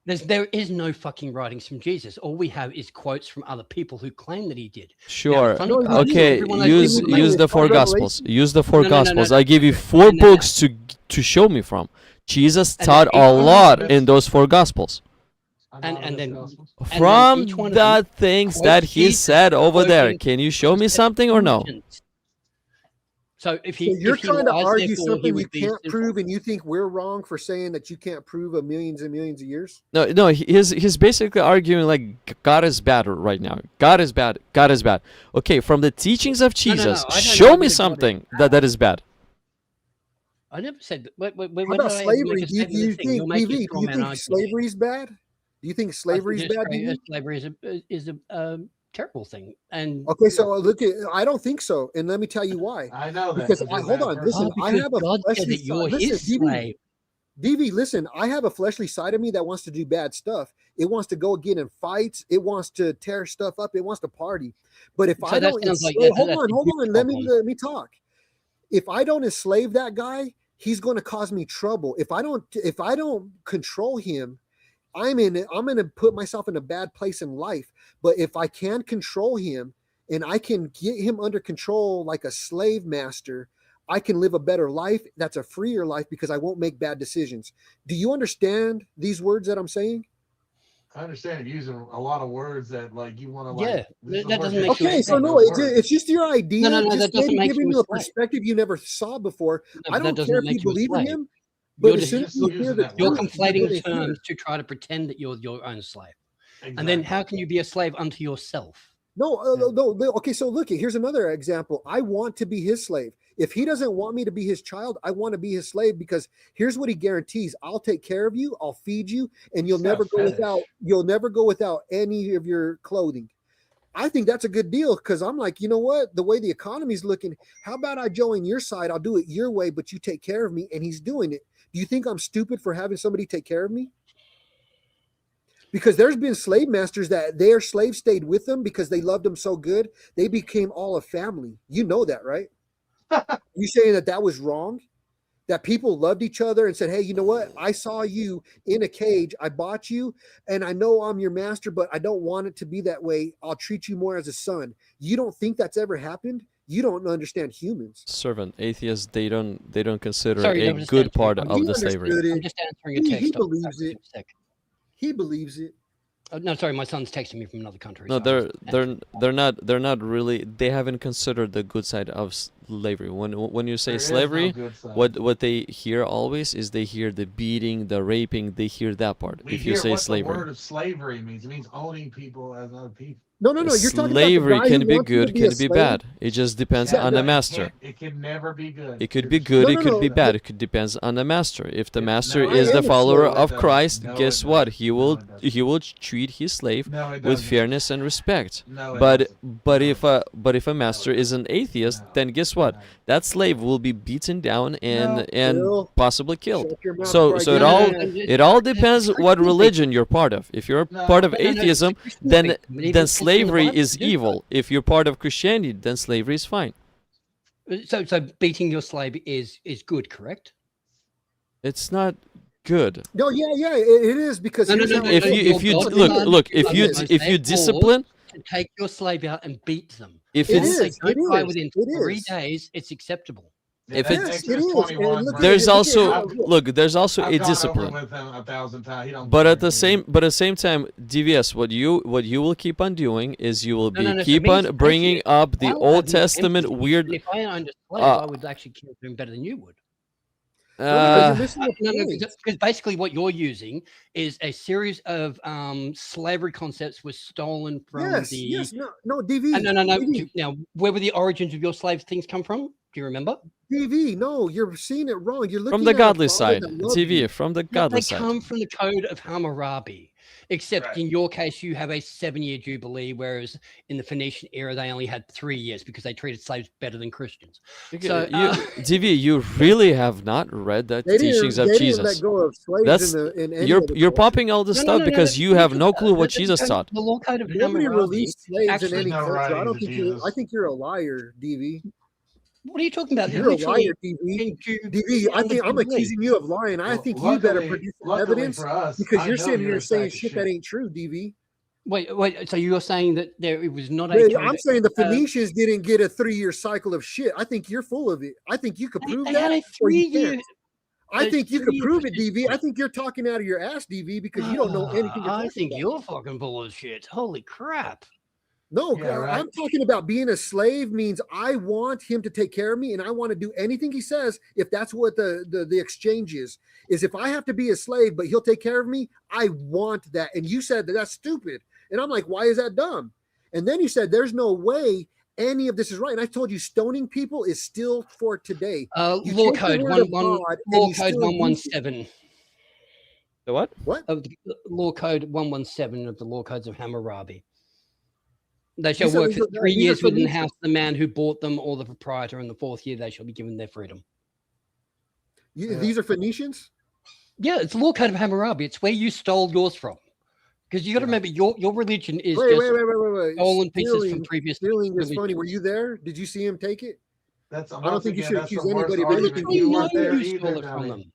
There is no fucking writings from Jesus. All we have is quotes from other people who claim that he did. Sure. Now, the funny part is Okay. everyone knows Use what he use meant. the four Revelation? gospels. Use the four No, no, no, no, gospels. no. I give you No, four no, no. books to show me from. Jesus And taught then a each one of lot them- in those four gospels. And then From each one of them the things quotes that he Jesus said over there, quoting can you show me something or no? Septuagint. So if So he you're if he trying to lies, argue therefore, he something you would be can't sinful. prove, and you think we're wrong for saying that you can't prove a millions and millions of years? No. He's basically arguing like God is bad right now. God is bad. God is bad. Okay, from the teachings of No, no, Jesus, I don't show argue me that God is something that is bad. I never said that. When How did about I ever slavery? make a Do you statement of thing? think, You're making a BV, do straw you man think argument. slavery's bad? Do you think I slavery's think bad, BV? slavery is a terrible thing. And Okay, so look at. I don't think so, and let me tell you why. I know that. Because Because you're a hold bad on, person. listen. I because have a God said fleshly that you're side. Listen, his slave. DV, listen. I have a fleshly side of me that wants to do bad stuff. It wants to go get in fights. It wants to tear stuff up. It wants to party. But if So I that don't, sounds like hold that's on, a hold you on. problem. Let me talk. If I don't enslave that guy, he's going to cause me trouble. If I don't control him, I'm going to put myself in a bad place in life. But if I can control him and I can get him under control like a slave master, I can live a better life. That's a freer life because I won't make bad decisions. Do you understand these words that I'm saying? I understand you're using a lot of words that like you want to Yeah, like. This is that where doesn't it make gets you Okay, a so slave. no, those words. it's just your idea. No, Just that doesn't maybe make giving you you a a slave. perspective you never saw before. No, I but that don't doesn't care if make you you a believe in slave. him, You're but as just soon as You're you using hear the that You're word. truth, you're conflating gonna hear. terms to try to pretend that you're your own slave. Exactly. And then how can you be a slave unto yourself? No, no. Okay, so look, here's another example. I want to be his slave. If he doesn't want me to be his child, I want to be his slave because here's what he guarantees: I'll take care of you, I'll feed you, and you'll He's got never a go fetish. without. You'll never go without any of your clothing. I think that's a good deal because I'm like, you know what? The way the economy's looking, how about I join your side? I'll do it your way, but you take care of me, and he's doing it. Do you think I'm stupid for having somebody take care of me? Because there's been slave masters that their slaves stayed with them because they loved them so good, they became all a family. You know that, right? You saying that was wrong? That people loved each other and said, hey, you know what? I saw you in a cage. I bought you, and I know I'm your master, but I don't want it to be that way. I'll treat you more as a son. You don't think that's ever happened? You don't understand humans. Servant atheists, they don't consider Sorry, a I'm just good answering- part I'm of He the slavery. understood I'm it. just answering a He text. I'll be back believes in it. a sec. He believes it. No, sorry, my son's texting me from another country. No, so I'm just answering. they're not really. They haven't considered the good side of slavery. When you say There is no slavery, good side. what they hear always is they hear the beating, the raping. They hear that part. We If you hear say what the slavery, word of slavery means. It means owning people as other people. No. You're talking slavery about the guy can who be wants you to good, be a can be slave. bad. It just depends Yeah, on the that- master. It can never be good. It could You're be just- good, No, it no, could no. be bad. It could depends on the master. If the Yeah, master no, is it the doesn't. follower No, it of doesn't. Christ, No, guess it what? doesn't. He No, will it doesn't. he will treat his slave No, it with doesn't. fairness and respect. No, it But doesn't. but No, if a master is an atheist, No. then guess what? No. That slave will be beaten down and Phil, possibly killed. shut your mouth So before I so get it No, all no, no, it all it's- depends it's what Christian religion you're part of. If you're No. part of No, no, no, atheism, it's a Christian then thing. But even then it's in the slavery Bible is to do evil. If you're part of Christianity, then slavery is fine. so. So beating your slave is good, correct? It's not good. No, yeah, it is because No, no, here's no, how no, If no, you your if you God look commanded look you if under you Mosaic if you laws discipline to take your slave out and beat them. if It As long it's as they is, don't it die is, within it 3 is. days, it's acceptable. Yeah, If that it's Yes, it Exodus is. 21 And look verse. there's at, look at also how. look, there's also I've a gone discipline. over it with him 1,000 times. He don't But care, at the dude. same time, DVS, what you will keep on doing is you will No. For keep me, on it's bringing basically, up the I'll Old have more Testament empathy. weird. And if I owned a slave, Uh, I would actually kill him better than you would. No, because you're uh, missing the No, point. because basically what you're using is a series of slavery concepts were stolen from Yes, the. yes, no, DV, No. DV, Now, where were the origins of your slave things come from? Do you remember? DV. No, you're seeing it wrong. You're from looking the at a godly father side, that loves TV, you. from the They godly side. come from the Code of Hammurabi, except Right. in your case, you have a 7-year jubilee, whereas in the Phoenician era, they only had 3 years because they treated slaves better than Christians. So, DV, you really have not read the They teachings didn't, of they didn't let Jesus. go of slaves That's in any you're of the you're cultures. popping all this stuff because you have no clue what Jesus taught. The law code of Nobody Hammurabi. released slaves Actually, in any There's no culture. I writings don't of think you. I Jesus. think you're a liar, DV. What are you talking about? You're a Literally, liar, DV. in DV, I on the think I'm Jubilee. accusing you of lying. I Well, think you better luckily, produce some luckily evidence for us, because I you're know sitting you're here a saying sack of shit that ain't true, DV. Wait. So you're saying that it was not a Wait, code? I'm saying the Phoenicians didn't get a 3-year cycle of shit. I think you're full of it. I think you could prove They that, had a or you 3-year. can't. I think you could 3-year prove it, DV. persistence. I think you're talking out of your ass, DV, because you don't know anything you're I talking think about. you're fucking full of shit. Holy crap. No, Yeah, right. I'm talking about being a slave means I want him to take care of me and I want to do anything he says. If that's what the exchange is if I have to be a slave, but he'll take care of me, I want that. And you said that that's stupid. And I'm like, why is that dumb? And then you said, there's no way any of this is right. And I told you stoning people is still for today. You Law take the code word of 11 God and Law you code still use it. 117 The what? What? of the Law code 117 of the Law codes of Hammurabi. They You shall said work these for are- 3 these are years within the Phoenicians. house of the man who bought them, or the proprietor. In the 4th year, they shall be given their freedom. These are Phoenicians? Yeah, it's the Law code of Hammurabi. It's where you stole yours from. Because you got to remember, your religion is Wait, just wait. stolen pieces from previous. Stealing is funny. religions. Were you there? Did you see him take it? That's I don't think you should that's the accuse worst anybody of argument. anything. We You know weren't there you either, stole it from dummy. them.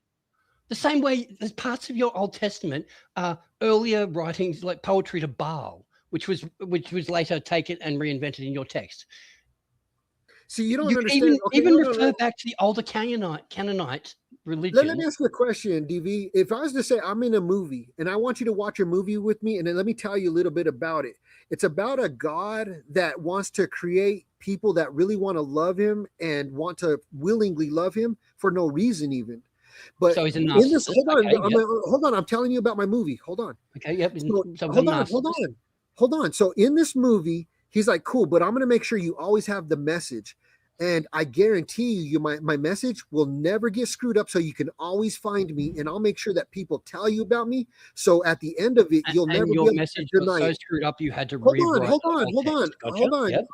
The same way there's parts of your Old Testament are earlier writings like poetry to Baal, which was later taken and reinvented in your text. See, you don't You understand. even refer back to the older Canaanite religion. Let me ask you a question, DV. If I was to say I'm in a movie and I want you to watch a movie with me, and then let me tell you a little bit about it. It's about a God that wants to create people that really want to love him and want to willingly love him for no reason even. But So he's a in this, narcissist. hold on, Okay, yep. hold on. I'm telling you about my movie. Hold on. Okay, yep. So, Hold hold on. So in this movie, he's like, cool, but I'm going to make sure you always have the message. And I guarantee you, my message will never get screwed up. So you can always find me, and I'll make sure that people tell you about me. So at the end of it, you'll never be your able message to was deny so it. screwed up you had to Hold rewrite. on. Yep.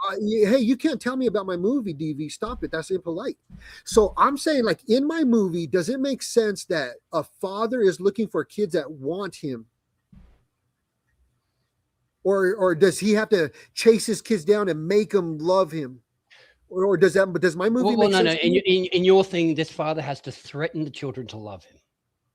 Hey, you can't tell me about my movie, DV. Stop it. That's impolite. So I'm saying, like, in my movie, does it make sense that a father is looking for kids that want him? Or does he have to chase his kids down and make them love him? Or does my movie make sense? No. In your thing, this father has to threaten the children to love him.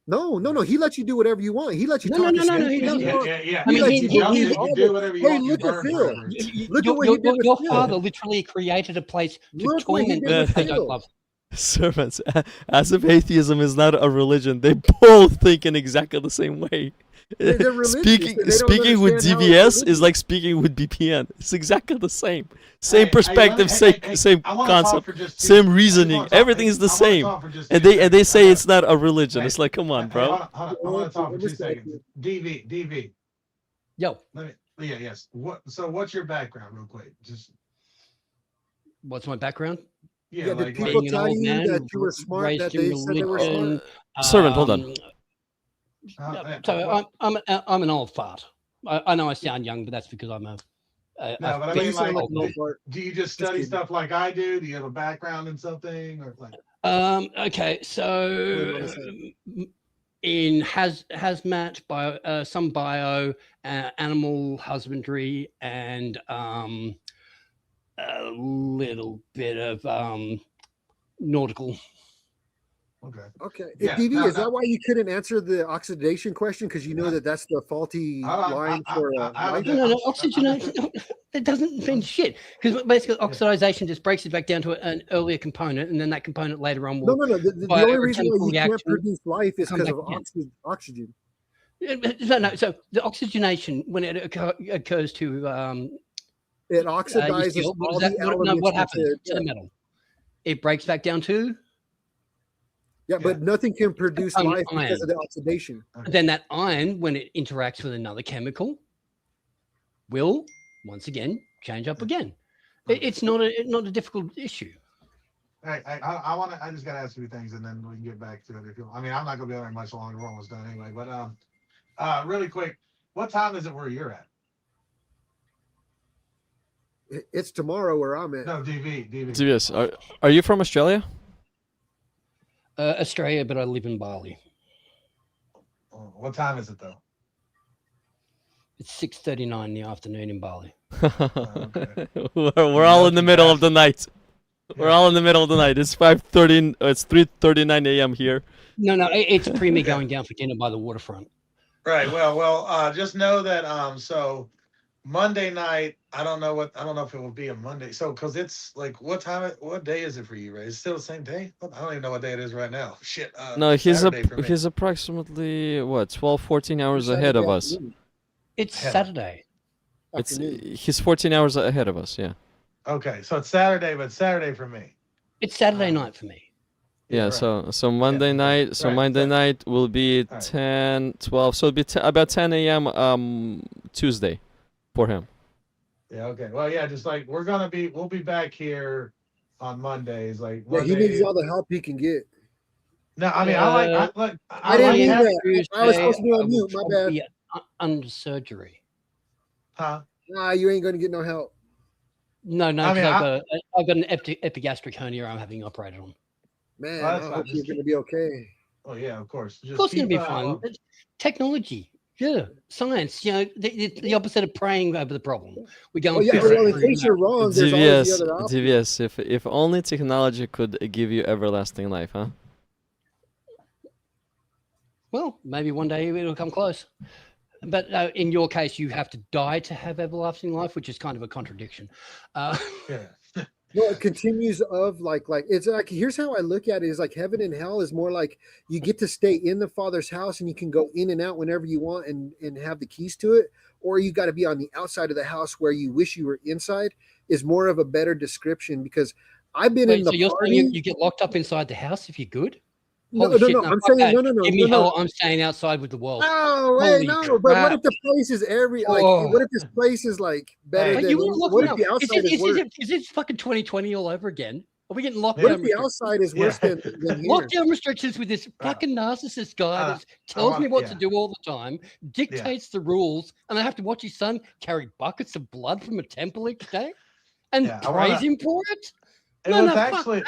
No. He lets you do whatever you want. He lets you No, talk. no, he doesn't. Yeah. I mean, you can do whatever you Hey, want. look You at burn Phil. forever. Look at what he did with Your Phil. father literally created a place to Look what he torment did with people they Phil. don't love. Servants, as if atheism is not a religion, they both think in exactly the same way. They're religious, Speaking and they don't speaking with understand how DVS it's is like speaking with BPN. It's exactly the same. Same perspective, Hey, same I wanna talk concept, for just two- same I reason. wanna talk- Everything is the I wanna same. talk for just And 2 they seconds. say it's not a religion. Hey, It's like, come on, Hey, bro. hold on. I want to talk for 2 seconds. DV. Yo, Yes. What's your background, real quick? Just what's my background? yeah, Yeah, did like people being an tell old you man, that you were smart, raised that in they said they were smart? religion. Servant, hold on. So I'm an old fart. I know I sound young, but that's because I'm a. no, but I Yeah, mean, you sound like like, an old fart. do you just study kidding. stuff like I do? Do you have a background in something, or like? Okay, so in hazmat, some bio, animal husbandry, and a little bit of nautical. Okay. Yeah, DV, is that why you couldn't answer the oxidation question? Because you know that's the faulty line for No, oxygenation. That doesn't mean shit, because basically oxidization just breaks it back down to an earlier component, and then that component later on will. The by only a reason why chemical you can't reaction, produce life is come because back of again. oxygen. No. So the oxygenation, when it occurs to It your oxidizes steel, all the elements. what happens into- to the metal? It breaks back down to. Yeah, but nothing can produce life because iron. of the oxidation. Then that iron, when it interacts with another chemical, will once again change up again. It's not a difficult issue. Hey, I just gotta ask a few things and then we can get back to it. If you, I mean, I'm not gonna be on there much longer. We're almost done anyway. But really quick, what time is it where you're at? It's tomorrow where I'm at. No, DV. DVS, are you from Australia? Australia, but I live in Bali. What time is it though? It's 6:39 in the afternoon in Bali. Okay. we're all in the middle of the night. We're all in the middle of the night. It's 5:30. It's 3:39 a.m. here. No, it's pre-me going down for dinner by the waterfront. Right. Well, just know that so Monday night, I don't know if it will be a Monday. So because it's like what day is it for you, right? It's still the same day? I don't even know what day it is right now. Shit. No, he's Saturday approximately what 12, 14 hours ahead of us. It's Saturday. He's 14 hours ahead of us. Yeah. Okay, so it's Saturday, but Saturday for me. It's Saturday night for me. Yeah, right. so Monday night, Monday night will be 10, 12, so it'll be about 10 a.m. Tuesday for him. Yeah, okay. Well, yeah, just like we'll be back here on Mondays. Like Yeah, he Monday, needs all the help he can get. No, I mean, I didn't mean that. I was supposed to be on mute. My bad. Under surgery. Huh? Nah, you ain't gonna get no help. No, I mean, I've got an epigastric hernia I'm having operated on. Man, I hope you're gonna be okay. Oh yeah, of course. Of course, it's gonna be fine. Technology, yeah, science. You know, the opposite of praying over the problem. We go. Well, in case you're wrong, there's always the other option. DVS, if only technology could give you everlasting life, huh? Well, maybe one day it'll come close. But in your case, you have to die to have everlasting life, which is kind of a contradiction. Yeah. No, it continues of like it's like here's how I look at it is like heaven and hell is more like you get to stay in the Father's house and you can go in and out whenever you want and have the keys to it, or you got to be on the outside of the house where you wish you were inside is more of a better description because I've been in the you're party. saying you get locked up inside the house if you're good? No, I'm saying no. I'm staying outside with the world. Oh, wait, no. But what if the place is what if this place is like better than what if the outside is worse? Is it fucking 2020 all over again? Are we getting locked down? What if the outside is worse than here? Lockdown restrictions with this fucking narcissist guy that tells me what to do all the time, dictates the rules, and I have to watch his son carry buckets of blood from a temple each day and praise him for it? Actually,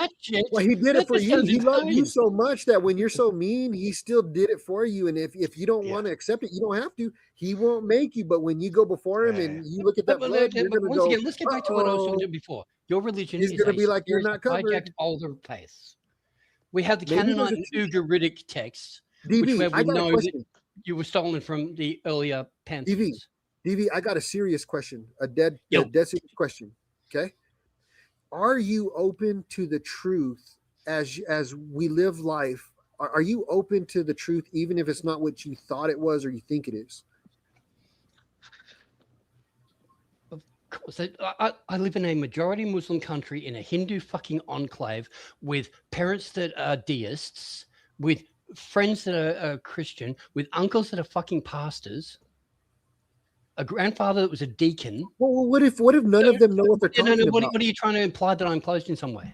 well, he did it for you. He loved you so much that when you're so mean, he still did it for you. And if you don't want to accept it, you don't have to. He won't make you. But when you go before him and you look at that blood, you're going to go. Again, let's get back to what I was talking about before. Your religion is going to be like you're not covered. Hijacked older faith. We have the Canaanite and Ugaritic texts, DV, which I got know a question. that you were stolen from the earlier pantheons. DV, I got a serious question, a dead serious question. Okay. Are you open to the truth as we live life? Are you open to the truth even if it's not what you thought it was or you think it is? Of course. I live in a majority Muslim country in a Hindu fucking enclave with parents that are deists, with friends that are Christian, with uncles that are fucking pastors. A grandfather that was a deacon. Well, what if none of them know what they're talking about? What are you trying to imply that I'm closed in some way?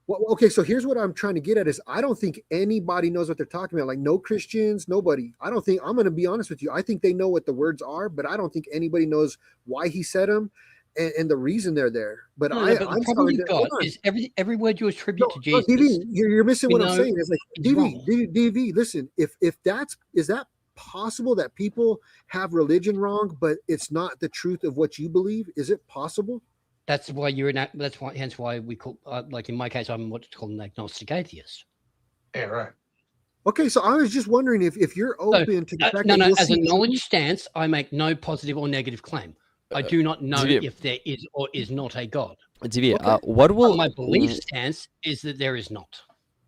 Well, okay, so here's what I'm trying to get at is I don't think anybody knows what they're talking about. Like no Christians, nobody. I don't think, I'm going to be honest with you. I think they know what the words are, but I don't think anybody knows why he said them and the reason they're there. But the problem you've got is every word you attribute to Jesus. DV, you're missing what I'm saying. It's like DV, listen, is that possible that people have religion wrong, but it's not the truth of what you believe? Is it possible? That's why hence why we call, like in my case, I'm what's called an agnostic atheist. Yeah, right. Okay, so I was just wondering if you're open to the fact that as a knowledge stance, I make no positive or negative claim. I do not know DV, if there is or is not a God. DV, Okay. what will My belief stance is that there is not.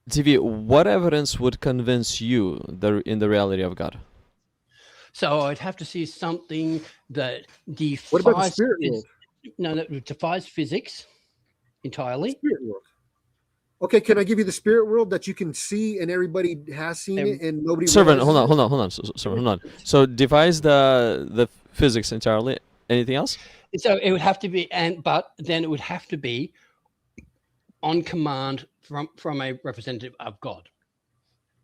DV, what evidence would convince you in the reality of God? So I'd have to see something that defies. What about the spirit world? No, that defies physics entirely. Spirit world. Okay, can I give you the spirit world that you can see and everybody has seen it and nobody? Servant, realizes hold on. Servant, hold on. So defies the physics entirely. Anything else? So it would have to be, but then it would have to be on command from a representative of God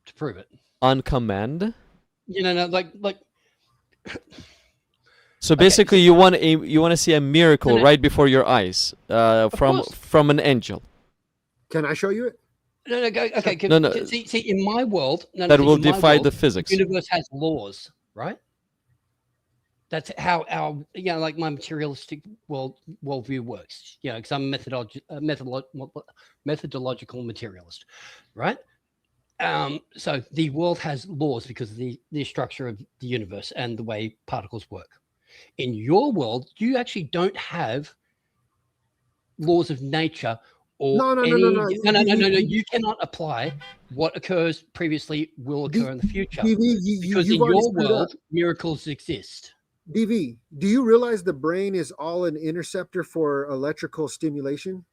to prove it. On command? Like. So basically, you want to see a miracle right before your eyes from an angel. Can I show you it? Okay. No. See, in my world, that will defy the physics. The universe has laws, right? That's how our like my materialistic worldview works. Because I'm a methodological materialist, right? So the world has laws because of the structure of the universe and the way particles work. In your world, you actually don't have laws of nature or No. You cannot apply what occurs previously will occur in the future. Because in your world, miracles exist. DV, do you realize the brain is all an interceptor for electrical stimulation?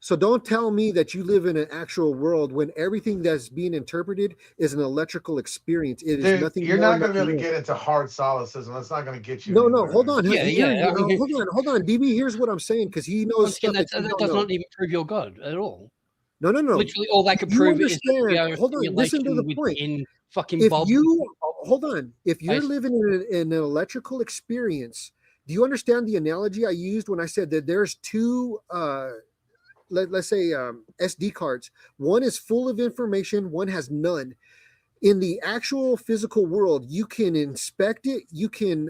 So don't tell me that you live in an actual world when everything that's being interpreted is an electrical experience. It is Dude, nothing. You're not going to be able to get into hard solipsism. That's not going to get you. No, anywhere. hold on. Yeah. Hold on. DB, here's what I'm saying because he knows. Once again, that does not even prove your God at all. No. Literally, all that could prove is that we are hold on. Listen to the point. In fucking Bob. Hold on. If you're living in an electrical experience, do you understand the analogy I used when I said that there's two? Let's say SD cards. One is full of information, one has none. In the actual physical world, you can inspect it, you can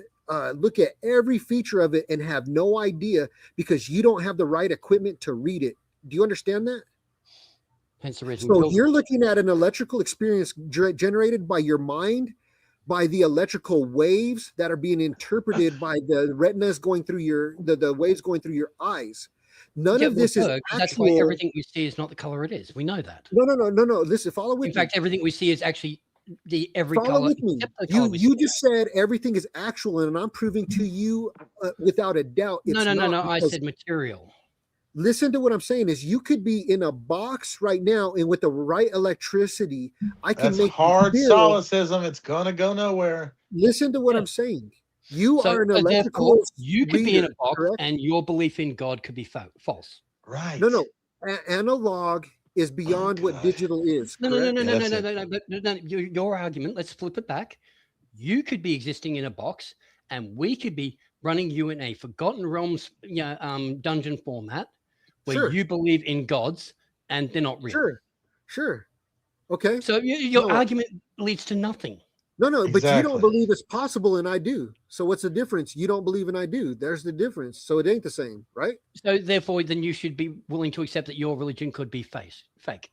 look at every feature of it and have no idea because you don't have the right equipment to read it. Do you understand that? Hence the reason. So you're looking at an electrical experience generated by your mind, by the electrical waves that are being interpreted by the retinas going through the waves going through your eyes. None of this is actual. That's why everything we see is not the color it is. We know that. No. Listen, follow with me. In fact, everything we see is actually every follow color. With me. You just said everything is actual, and I'm proving to you without a doubt. It's No. I said material. Listen to what I'm saying. Is you could be in a box right now, and with the right electricity, I can make hard solipsism. It's gonna go nowhere. Listen to what I'm saying. You are an electrical. You could be in a box, correct? And your belief in God could be false. Right. No. Analog is beyond what digital is. No. Your argument. Let's flip it back. You could be existing in a box, and we could be running you in a Forgotten Realms, dungeon format, where you believe in gods and they're not real. Sure. Okay. So your argument leads to nothing. No, exactly. But you don't believe it's possible and I do. So what's the difference? You don't believe and I do. There's the difference. So it ain't the same, right? So therefore, then you should be willing to accept that your religion could be fake.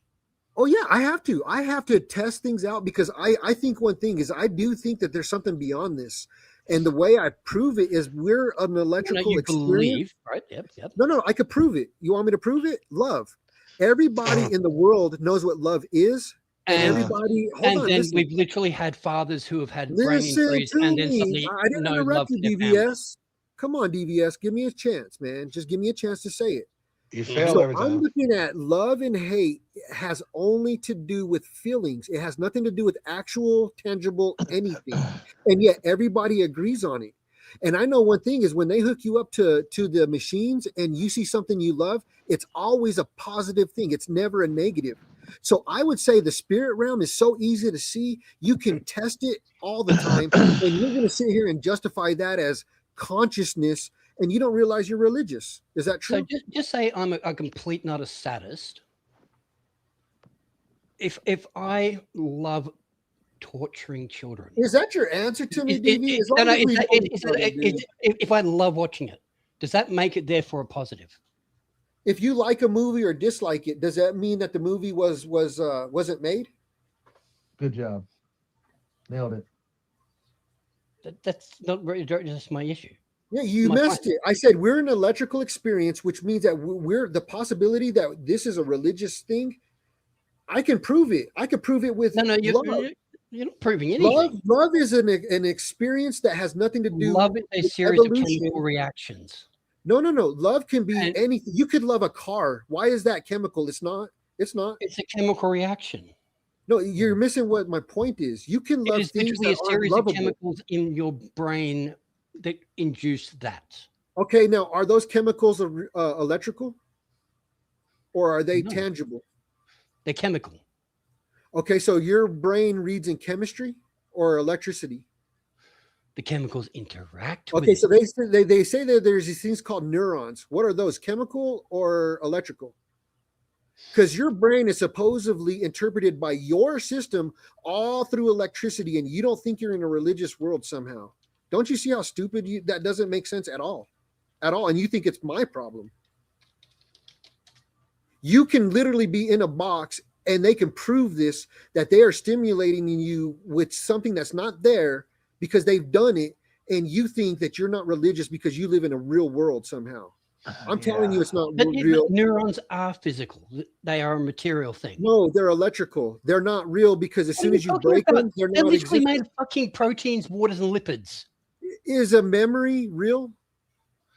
Oh yeah, I have to. I have to test things out because I think one thing is I do think that there's something beyond this. And the way I prove it is we're an electrical experience. Believe, right? Yep. No, I could prove it. You want me to prove it? Love. Everybody in the world knows what love is. And everybody, we've literally had fathers who have had brain injuries, and then suddenly I didn't interrupt you, DVS. Come on, DVS, give me a chance, man. Just give me a chance to say it. You fail every time. I'm looking at love and hate has only to do with feelings. It has nothing to do with actual, tangible anything. And yet everybody agrees on it. And I know one thing is when they hook you up to the machines and you see something you love, it's always a positive thing. It's never a negative. So I would say the spirit realm is so easy to see. You can test it all the time. And you're going to sit here and justify that as consciousness, and you don't realize you're religious. Is that true? So just say I'm a complete, not a sadist. If I love torturing children. Is that your answer to me, DV? If I love watching it, does that make it therefore a positive? If you like a movie or dislike it, does that mean that the movie wasn't made? Good job. Nailed it. That's not really that's my issue. Yeah, you My missed point. it. I said we're an electrical experience, which means that we're the possibility that this is a religious thing. I can prove it. I could prove it with No, love. you're not proving anything. Love is an experience that has nothing to do Love is a with series of evolution. chemical reactions. No. Love can be And- anything. You could love a car. Why is that chemical? It's not. It's not. It's a chemical reaction. No, you're missing what my point is. You can It love is things literally that a aren't series of lovable. chemicals in your brain that induce that. Okay, now are those chemicals electrical, or are they No. tangible? They're chemical. Okay, so your brain reads in chemistry or electricity. The chemicals interact Okay, with so it. they say that there's these things called neurons. What are those, chemical or electrical? Because your brain is supposedly interpreted by your system all through electricity, and you don't think you're in a religious world somehow. Don't you see how stupid that doesn't make sense at all? At all, and you think it's my problem. You can literally be in a box and they can prove this, that they are stimulating you with something that's not there because they've done it, and you think that you're not religious because you live in a real world somehow. I'm telling you, it's not But real. neurons are physical. They are a material thing. No, they're electrical. They're not real because as soon as you break them, they're They're not literally existent. made of fucking proteins, waters, and lipids. Is a memory real?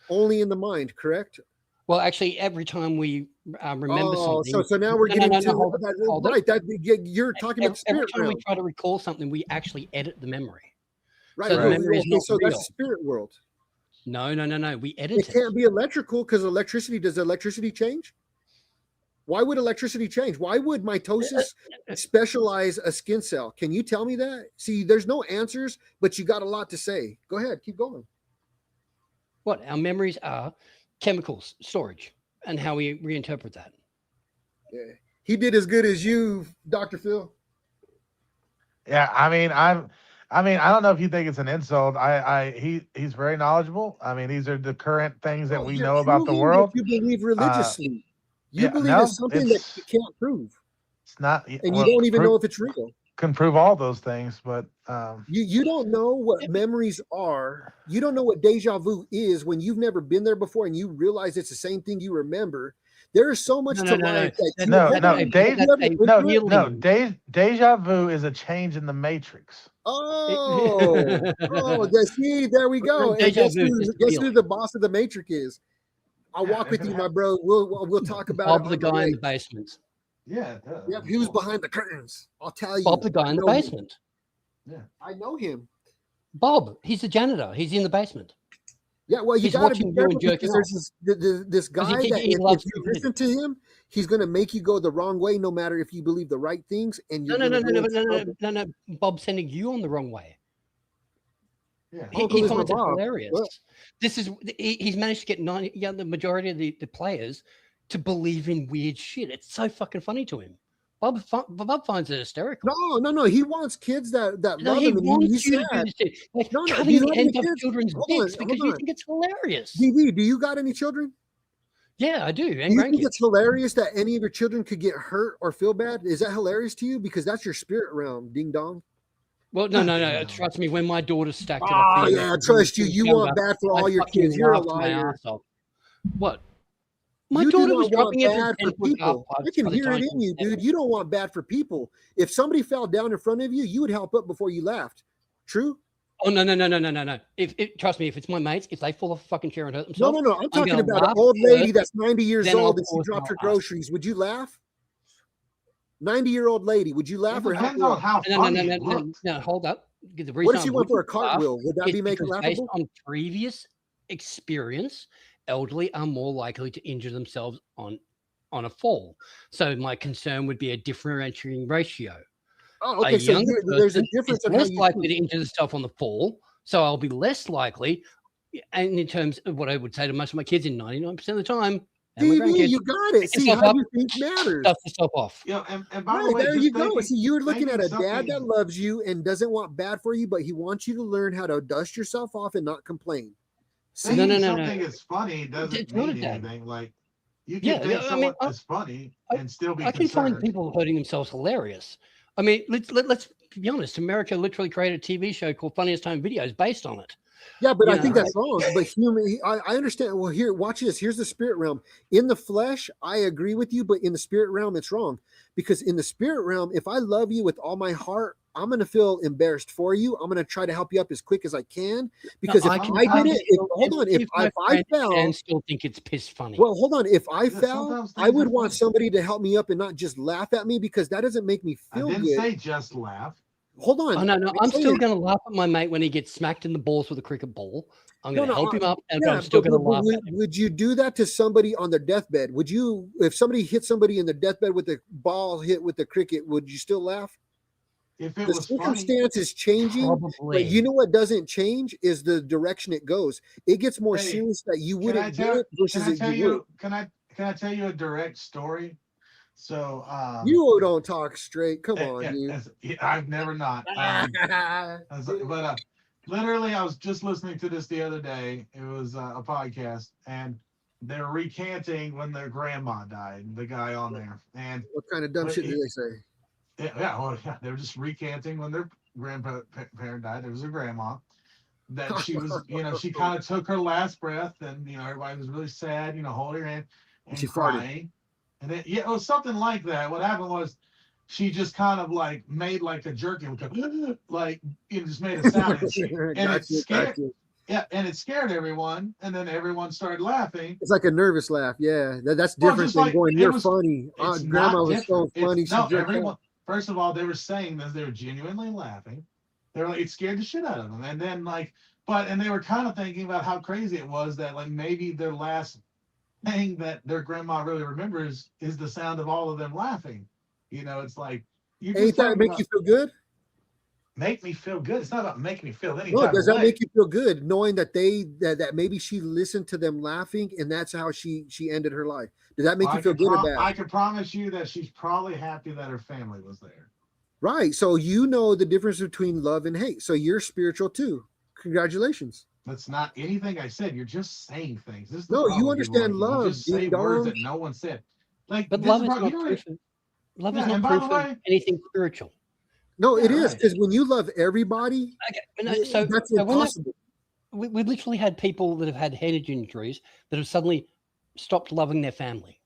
Only in the mind, correct? Well, actually, every time we remember something. So now we're getting to hold it. right. That you're talking about Every spirit time we realm, try to recall something, we actually edit the memory. right? So the right. memory is Okay, not so real. that's spirit world. No. We edit It can't be electrical because electricity. Does electricity change? Why would electricity change? Why would mitosis specialize a skin cell? Can you tell me that? See, there's no answers, but you got a lot to say. Go ahead, keep going. What our memories are chemicals, storage, and how we reinterpret that. Yeah. He did as good as you, Dr. Phil. Yeah, I mean, I don't know if you think it's an insult. He's very knowledgeable. I mean, these are the current things that we You're know about the proving world. what you believe religiously. You yeah, believe no, in something that you can't prove, It's not, and well, you don't even know if it's real. Can prove all those things, but You don't know what memories are. You don't know what deja vu is when you've never been there before, and you realize it's the same thing you remember. There is so much to life that deja vu is a change in the matrix. See, there we go. And guess who the boss of the matrix is? I'll walk with you, my bro. We'll talk about Bob it. the guy in the basement. Yeah, it does. Yep, who's behind the curtains? I'll tell you. Bob the guy in the basement. Yeah, I know him. Bob, he's the janitor. He's in the basement. Yeah, well, you He's got to be watching you careful and jerking because there's this guy he that if loves you listen to him, he's going to make you go the wrong way, no matter if you believe the right things. And you're No. Bob's sending you on the wrong way. Yeah, he finds it hilarious. What? He's managed to get the majority of the players to believe in weird shit. It's so fucking funny to him. Bob finds it hysterical. No. He wants kids that love he him. Wants you to do this shit. Like cutting the ends off children's dicks because you think it's hilarious. DV, do you got any children? Yeah, I do. And do you think it's hilarious that any of your children could get hurt or feel bad? Is that hilarious to you? Because that's your spirit realm, ding dong. Well, no. Trust me, when my daughter stacked it up. Oh, yeah, trust you. You want bad for all your kids. You're a liar. What? My daughter was dropping bad for people. I can hear it in you, dude. You don't want bad for people. If somebody fell down in front of you, you would help up before you laughed. True? Oh, no. Trust me, if it's my mates, if they fall off a fucking chair and hurt themselves. No. I'm talking about an old lady that's 90 years old and she dropped her groceries. Would you laugh? 90-year-old lady, would you laugh or help? No, hold up. The what if she went for a cartwheel? Would that be making laughable? Based on previous experience, elderly are more likely to injure themselves on a fall. So my concern would be a differentiating ratio. Oh, okay. So there's a difference. Less likely to injure themselves on the fall, so I'll be less likely. And in terms of what I would say to most of my kids, in 99% of the time, TV, you got it. See how you think matters. Dust yourself off. Yeah, and by the way, there you go. See, you're looking at a dad that loves you and doesn't want bad for you, but he wants you to learn how to dust yourself off and not complain. See, something is funny doesn't mean anything. Like you can think someone is funny and still be concerned. I can find people hurting themselves hilarious. I mean, let's to be honest, America literally created a TV show called Funniest Home Videos based on it. Yeah, but You I know, think that's wrong. But I understand. Well, here, watch this. Here's the spirit realm. In the flesh, I agree with you, but in the spirit realm, it's wrong. Because in the spirit realm, if I love you with all my heart, I'm going to feel embarrassed for you. I'm going to try to help you up as quick as I can. Because if I did it, if I fell, and still think it's piss funny. well, hold on. If I fell, sometimes I things would are want funny. somebody to help me up and not just laugh at me, because that doesn't make me I feel didn't good. say just laugh. Hold on. Oh no, I'm still going to laugh at my mate when he gets smacked in the balls with a cricket ball. I'm going to help him up, and I'm still going to laugh at him. Would you do that to somebody on their deathbed? Would you, if somebody hit somebody in their deathbed with a ball hit with the cricket, would you still laugh? If it The was circumstance is changing, Probably. but you know what doesn't change is the direction it goes. It gets more Hey, serious that you can wouldn't I do tell? it versus Can I that tell you would. you? Can I tell you a direct story? So You don't talk straight. Come on, dude. I've never not. Literally, I was just listening to this the other day. It was a podcast, and they were recanting when their grandma died. The guy on there, and What kind of dumb shit did they say? they were just recanting when their grandparent died. There was a grandma that she was, she kind of took her last breath, and everybody was really sad, holding her hand and She crying. And then, it was something like that. What happened was she just kind of like made like a jerk and like just made a sound, and it scared. Yeah, and it scared everyone, and then everyone started laughing. It's like a nervous laugh. Yeah, that's different than going, "You're funny." Grandma was so funny. Everyone. First of all, they were saying that they were genuinely laughing. They were like, it scared the shit out of them, and then and they were kind of thinking about how crazy it was that like maybe their last thing that their grandma really remembers is the sound of all of them laughing. It's like Ain't that make you feel good? Make me feel good. It's not about making me feel any. No, does that make you feel good knowing that that maybe she listened to them laughing and that's how she ended her life? Does that make you feel good or bad? I can promise you that she's probably happy that her family was there. Right. So you know the difference between love and hate. So you're spiritual too. Congratulations. That's not anything I said. You're just saying things. You understand love. You just say words that no one said. But love is not proof. Love is not proof of anything spiritual. No, it is, because when you love everybody, that's impossible. We literally had people that have had head injuries that have suddenly stopped loving their family.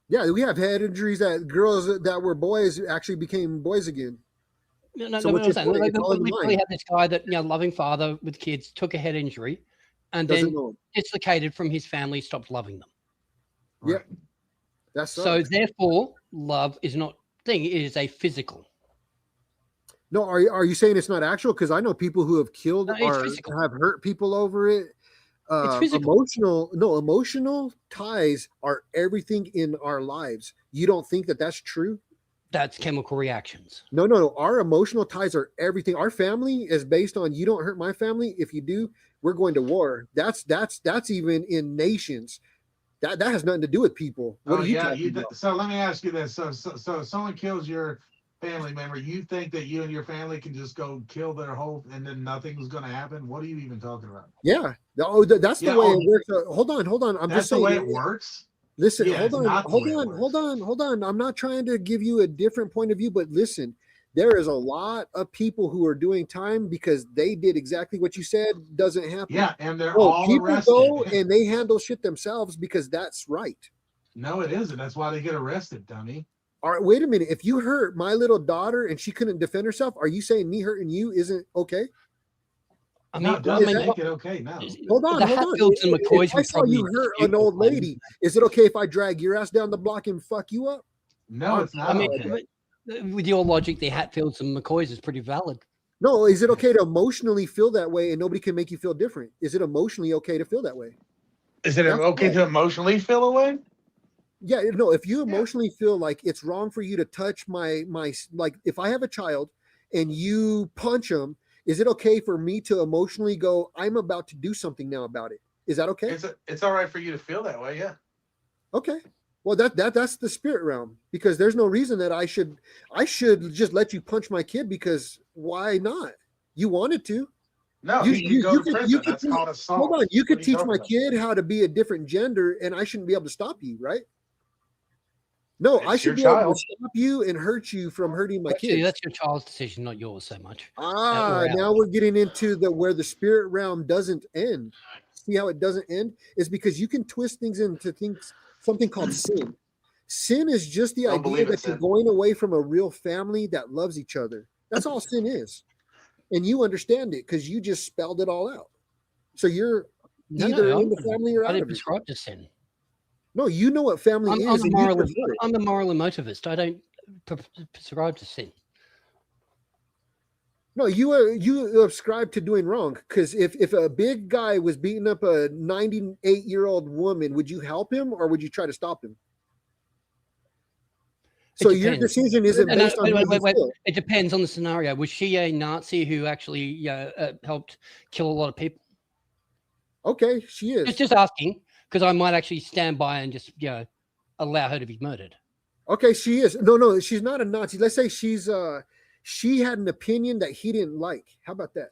Yeah, we have head injuries that girls that were boys actually became boys again. We literally had this guy that, loving father with kids, took a head injury and then dislocated from his family, stopped loving them. Yeah. That's so therefore love is not thing, it is a physical. No, are you saying it's not actual? Because I know people who have killed or have hurt people over it. It's physical. Emotional ties are everything in our lives. You don't think that that's true? That's chemical reactions. No. Our emotional ties are everything. Our family is based on you don't hurt my family. If you do, we're going to war. That's even in nations. That has nothing to do with people. What are you talking about? So let me ask you this. So someone kills your family member, you think that you and your family can just go kill their whole and then nothing's going to happen? What are you even talking about? Yeah. That's the way it works. Hold on. I'm just saying. That's the way it works? Listen, hold on. I'm not trying to give you a different point of view, but listen, there is a lot of people who are doing time because they did exactly what you said doesn't happen. Yeah, and they're all people arrested. Go and they handle shit themselves because that's right. No, it isn't. That's why they get arrested, dummy. All right, wait a minute. If you hurt my little daughter and she couldn't defend herself, are you saying me hurting you isn't okay? I mean, it doesn't make it okay now. Hold on. If I saw you hurt an old lady, is it okay if I drag your ass down the block and fuck you up? No, it's not. I mean, with your logic, the Hatfields and McCoys is pretty valid. No, is it okay to emotionally feel that way and nobody can make you feel different? Is it emotionally okay to feel that way? Is it okay to emotionally feel a way? Yeah, no, if you emotionally feel like it's wrong for you to touch my like if I have a child and you punch him, is it okay for me to emotionally go, I'm about to do something now about it? Is that okay? It's all right for you to feel that way, yeah. Okay. Well, that's the spirit realm, because there's no reason that I should just let you punch my kid, because why not? You wanted to. No, you go to prison. That's called assault. Hold on, you could teach my kid how to be a different gender and I shouldn't be able to stop you, right? No, I It's your should be able to child. stop you and hurt you from hurting my Actually, kids. that's your child's decision, not yours so much. Ah, or now we're getting into where the spirit realm doesn't end. See how it doesn't end? Is because you can twist things into things, something called sin. Sin is just the Don't idea believe it, that you're sin. going away from a real family that loves each other. That's all sin is. And you understand it because you just spelled it all out. So you're either in the family or I out didn't of it. prescribe to sin. No, you know what family is. I'm and a you moral, prefer it. I'm a moral emotivist. I don't prescribe to sin. No, you ascribe to doing wrong because if a big guy was beating up a 98-year-old woman, would you help him or would you try to stop him? So your decision isn't based on how you feel. It depends on the scenario. Was she a Nazi who actually helped kill a lot of people? Okay, she is. Just asking because I might actually stand by and just allow her to be murdered. Okay, she is. No, she's not a Nazi. Let's say she had an opinion that he didn't like. How about that?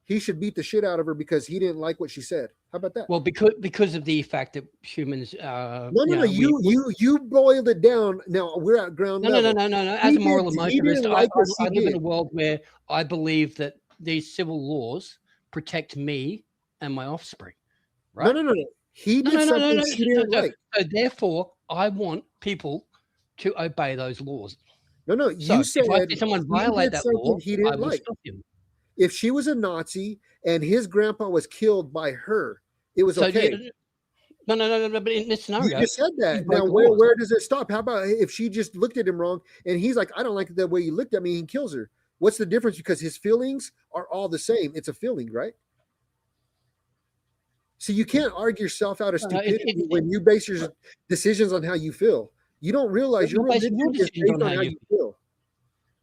He should beat the shit out of her because he didn't like what she said. How about that? Well, because of the fact that humans. No. You boiled it down. Now we're at ground level. No. As a moral emotivist, I live in a world where I believe that these civil laws protect me and my offspring. Right? No. He did something she didn't like. So therefore, I want people to obey those laws. No. You said if I see someone violate that law, he didn't I will like. stop him. If she was a Nazi and his grandpa was killed by her, it was okay. No. But in this scenario, you just said that. Now, where does it stop? How about if she just looked at him wrong and he's like, I don't like the way you looked at me, and he kills her? What's the difference? Because his feelings are all the same. It's a feeling, right? So you can't argue yourself out of stupidity when you base your decisions on how you feel. You don't realize your religion is based on how you feel.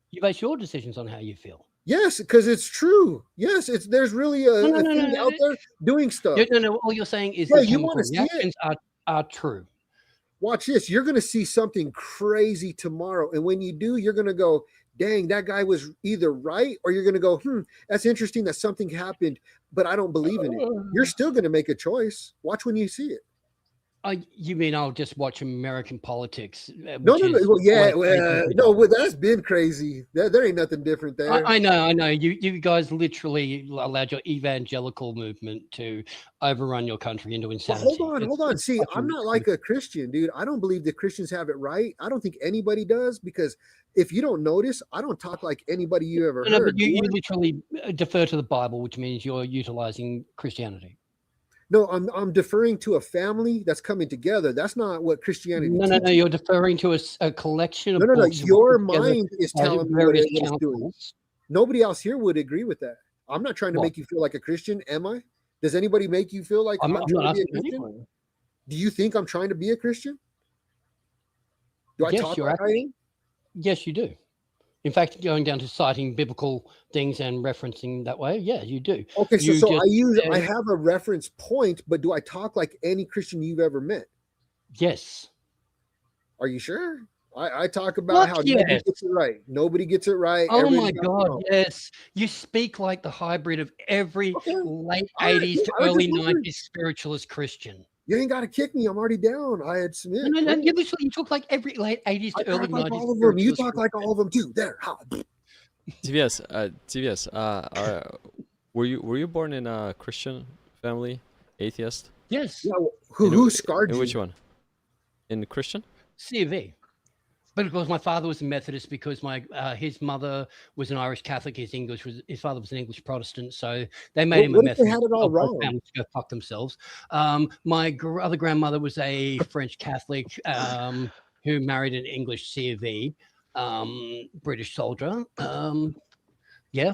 You base your decisions on how you feel. Yes, because it's true. Yes, there's really a thing out there doing stuff. No. All you're saying is you want to see reactions are true. Watch this. You're going to see something crazy tomorrow, and when you do, you're going to go, "Dang, that guy was either right," or you're going to go, "That's interesting that something happened, but I don't believe in it." You're still going to make a choice. Watch when you see it. You mean I'll just watch American politics? No. Well, that's been crazy. There ain't nothing different there. I know. You guys literally allowed your evangelical movement to overrun your country into insanity. Well, hold on. See, I'm not like a Christian, dude. I don't believe the Christians have it right. I don't think anybody does, because if you don't notice, I don't talk like anybody you ever heard. But you literally defer to the Bible, which means you're utilizing Christianity. No, I'm deferring to a family that's coming together. That's not what Christianity teaches. No. You're deferring to a collection of books. Your mind is telling me what it's doing. councils. Nobody else here would agree with that. I'm not trying to make you feel like a Christian, am I? Does anybody make you feel like I'm trying to be a Christian? Anyone. Do you think I'm trying to be a Christian? Do I talk like I am? Yes, you do. In fact, going down to citing biblical things and referencing that way, yeah, you do. Okay, so I have a reference point, but do I talk like any Christian you've ever met? Yes. Are you sure? I talk about how nobody gets it right. Nobody gets it right. Oh my God, yes. You speak like the hybrid of every late 80s to early 90s spiritualist Christian. You ain't got to kick me. I'm already down. I had some. No, you talk like every late 80s to early 90s. All of them. You talk like all of them too. There. TVS. Were you born in a Christian family, atheist? Yes. Yeah, who scarred you? In which one? In Christian? C of E. But of course, my father was a Methodist because his mother was an Irish Catholic. His father was an English Protestant, so they made him a Methodist. They had it all wrong. To go fuck themselves. My other grandmother was a French Catholic who married an English C of E, British soldier. Yeah.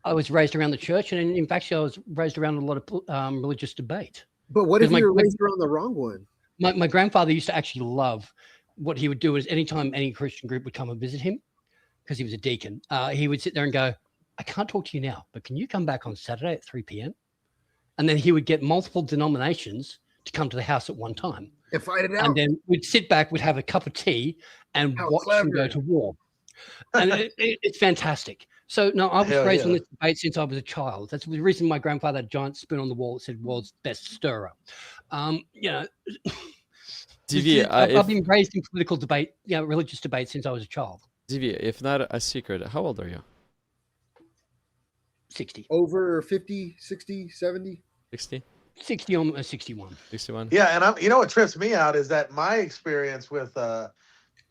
I was raised around the church, and in fact, I was raised around a lot of religious debate. But what if you were raised around the wrong one? My grandfather used to actually love. What he would do is anytime any Christian group would come and visit him, because he was a deacon, he would sit there and go, I can't talk to you now, but can you come back on Saturday at 3 p.m.? And then he would get multiple denominations to come to the house at one time. And fight it out. And then we'd sit back, we'd have a cup of tea and watch them go to war. And it's fantastic. So, no, I was raised on this debate since I was a child. That's the reason my grandfather had a giant spoon on the wall that said world's best stirrer. DV, I've been raised in political debate, religious debate since I was a child. DV, if not a secret, how old are you? 60. Over 50, 60, 70? 60? 60 on 61. 61? Yeah, and you know what trips me out is that my experience with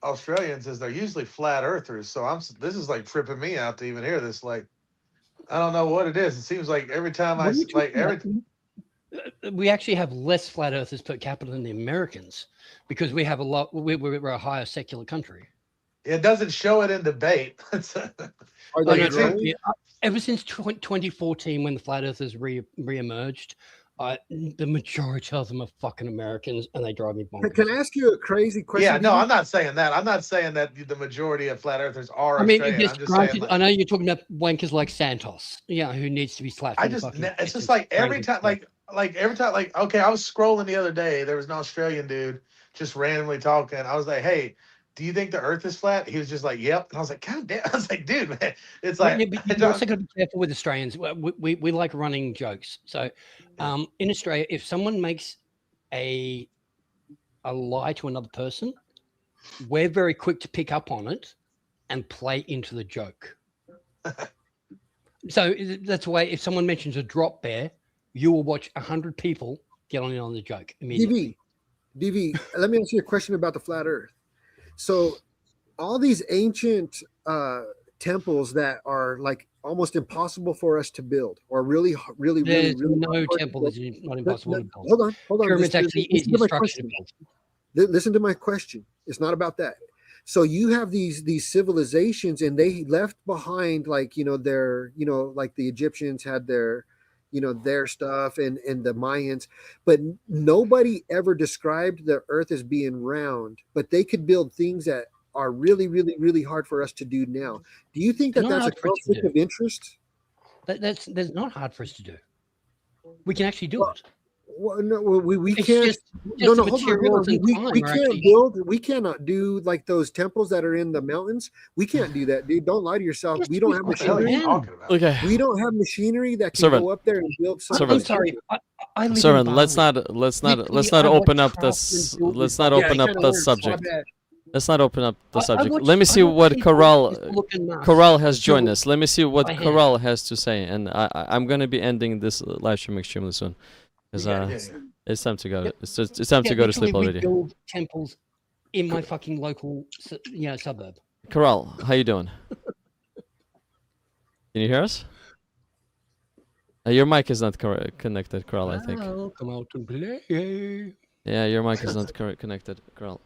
Australians is they're usually flat earthers. So this is like tripping me out to even hear this. Like, I don't know what it is. It seems like every time we actually have less flat earthers per capita than the Americans because we have a lot. We're a higher secular country. It doesn't show it in debate. Are they growing? Ever since 2014, when the flat earthers re-emerged, the majority of them are fucking Americans, and they drive me bonkers. Can I ask you a crazy question? Yeah, no, I'm not saying that. I'm not saying that the majority of flat earthers are Australian. Yes, I'm just saying. I know you're talking about wankers like Santos, who needs to be slapped. It's just like every time, okay, I was scrolling the other day. There was an Australian dude just randomly talking. I was like, hey, do you think the Earth is flat? He was just like, yep. And I was like, God damn. I was like, dude, man, it's like. You're also got to be careful with Australians. We like running jokes. So, in Australia, if someone makes a lie to another person, we're very quick to pick up on it and play into the joke. So that's why if someone mentions a drop bear, you will watch 100 people get on the joke immediately. DV, let me ask you a question about the flat Earth. So all these ancient temples that are like almost impossible for us to build, or really no temple that's not impossible to build. Hold on. Pyramids actually easy structure to build. Listen to my question. It's not about that. So you have these civilizations, and they left behind like like the Egyptians had their their stuff, and the Mayans, but nobody ever described the Earth as being round. But they could build things that are really, really, really hard for us to do now. Do you think that's a conflict of interest? That's not hard for us to do. We can actually do it. Well, no, we can't. Hold on. We cannot do like those temples that are in the mountains. We can't do that, dude. Don't lie to yourself. We don't have machinery. Okay. We don't have machinery that can go up there and build something. I'm sorry. Servant, let's not open up the subject. Let's not open up the subject. Let me see what Corral has joined us. Let me see what Corral has to say, and I'm going to be ending this live stream extremely soon. Because it's time to go. It's time to go to sleep already. We build temples in my fucking local, suburb. Corral, how you doing? Can you hear us? Your mic is not connected, Corral. I think. I'll come out and play. Yeah, your mic is not connected, Corral.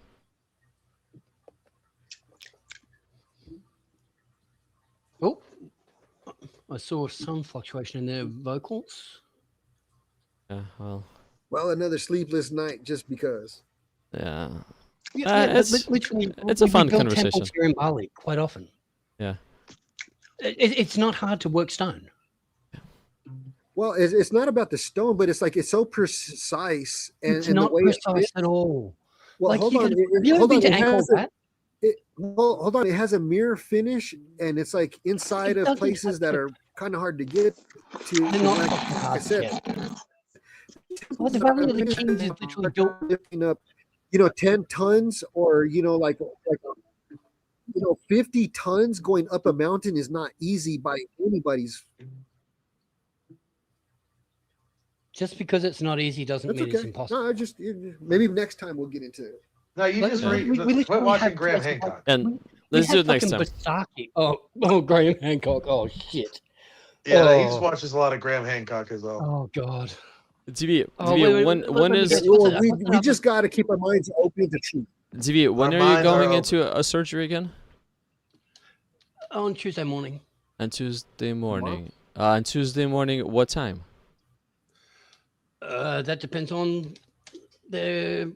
Oh, I saw some fluctuation in their vocals. Yeah, well, another sleepless night just because. Yeah. Literally, it's a fun conversation. Here in Bali, quite often. Yeah. It's not hard to work stone. Well, it's not about the stone, but it's like it's so precise, and it's not precise at all. Well, hold on. Hold on. It has a mirror finish, and it's like inside of places that are kind of hard to get to. Like I said. Well, the Valley of the Kings is literally built lifting up, 10 tons or 50 tons going up a mountain is not easy by anybody's. Just because it's not easy doesn't mean it's impossible. No, maybe next time we'll get into it. No, you just quit watching Graham Hancock. And let's do it next time. Oh, Graham Hancock. Oh shit. Yeah, he just watches a lot of Graham Hancock as well. Oh god. DV, when is we just got to keep our minds open to truth. DV, when are you going into a surgery again? On Tuesday morning. On Tuesday morning. On Tuesday morning, what time? That depends on the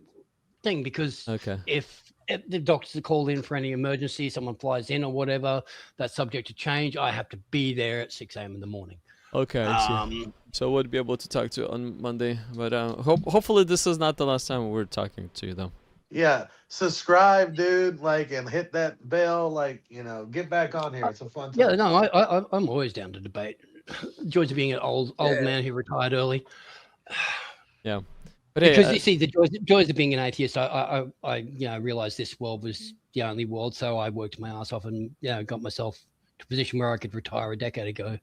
thing, because if the doctors are called in for any emergency, someone flies in or whatever, that's subject to change. I have to be there at 6 a.m. in the morning. Okay, I see. So we'll be able to talk to you on Monday, but hopefully this is not the last time we're talking to you, though. Yeah, subscribe, dude, and hit that bell, get back on here. It's a fun time. Yeah, no, I'm always down to debate. Joys of being an old man who retired early. Yeah. But hey, Because you see, the joys of being an atheist, I realized this world was the only world, so I worked my ass off and got myself to a position where I could retire a decade ago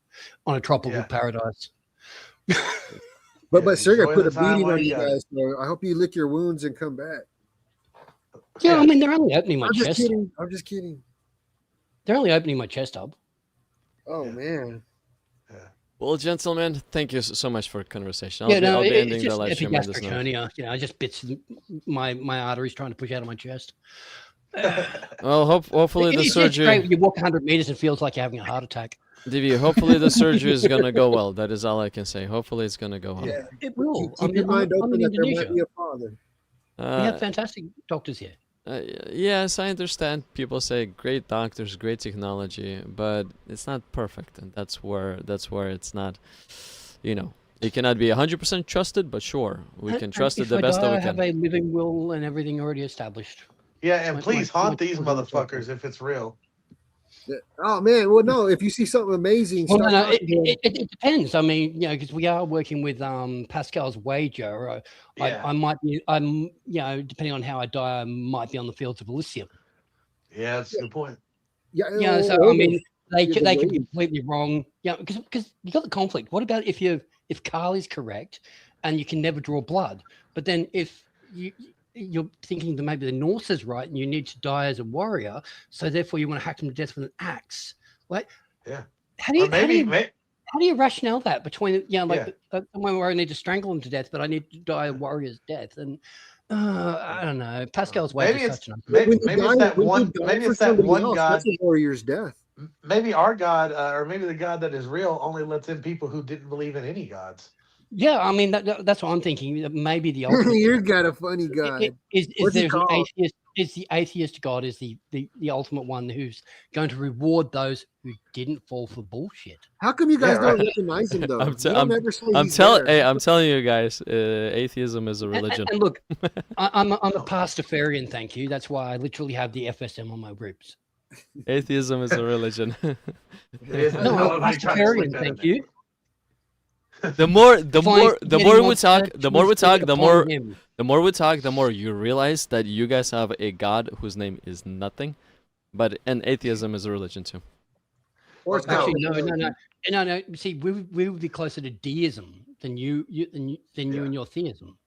on a tropical paradise. But Sergey enjoy put the a time beating while on you you got it. guys. So I hope you lick your wounds and come back. Yeah, I mean, they're only opening my I'm just chest. kidding. I'm just kidding. They're only opening my chest up. Oh man. well, gentlemen, thank you so much for the conversation. I'll be it's ending the just live stream on this epigastric note. hernia. Just bits of my arteries trying to push out of my chest. Well, hopefully the It's surgery. great when you walk 100 meters and feels like you're having a heart attack. DV, hopefully the surgery is gonna go well. That is all I can say. Hopefully it's gonna go well. Yeah. It will. Keep your mind open that there might be a father. We have fantastic doctors here. Yes, I understand. People say great doctors, great technology, but it's not perfect, and that's where it's not. It cannot be 100% trusted, but sure, we can trust it the best that we I have can. a living will and everything already established. Yeah, and please haunt these children's motherfuckers if it's real. Oh man, well no, if you see something amazing, Well, start no, talking to him. it depends. I mean, because we are working with Pascal's wager. I might be. Depending on how I die, I might be on the fields of Elysium. Yeah, that's a good point. Yeah, so I mean, they could be completely wrong. Yeah, because you got the conflict. What about if Carl is correct, and you can never draw blood, but then if you're thinking that maybe the Norse is right and you need to die as a warrior, so therefore you want to hack them to death with an axe. Like, how do you rationale that between the one where I need to strangle them to death, but I need to die a warrior's death? And I don't know. Pascal's way is such an maybe it's that one. Maybe it's that one God. That's a warrior's death. Maybe our God, or maybe the God that is real, only lets in people who didn't believe in any gods. Yeah, I mean that's what I'm thinking. Maybe the ultimate You've got a funny God. Is the atheist God is the ultimate one who's going to reward those who didn't fall for bullshit. How come you guys don't recognize him though? I'm telling you guys, atheism is a religion. And look, I'm a Pastafarian, thank you. That's why I literally have the FSM on my ribs. Atheism is a religion. No, I'm a Pastafarian, thank you. The more we talk, the more you realize that you guys have a God whose name is nothing, and atheism is a religion too. Actually, no. See, we would be closer to deism than you and your theism.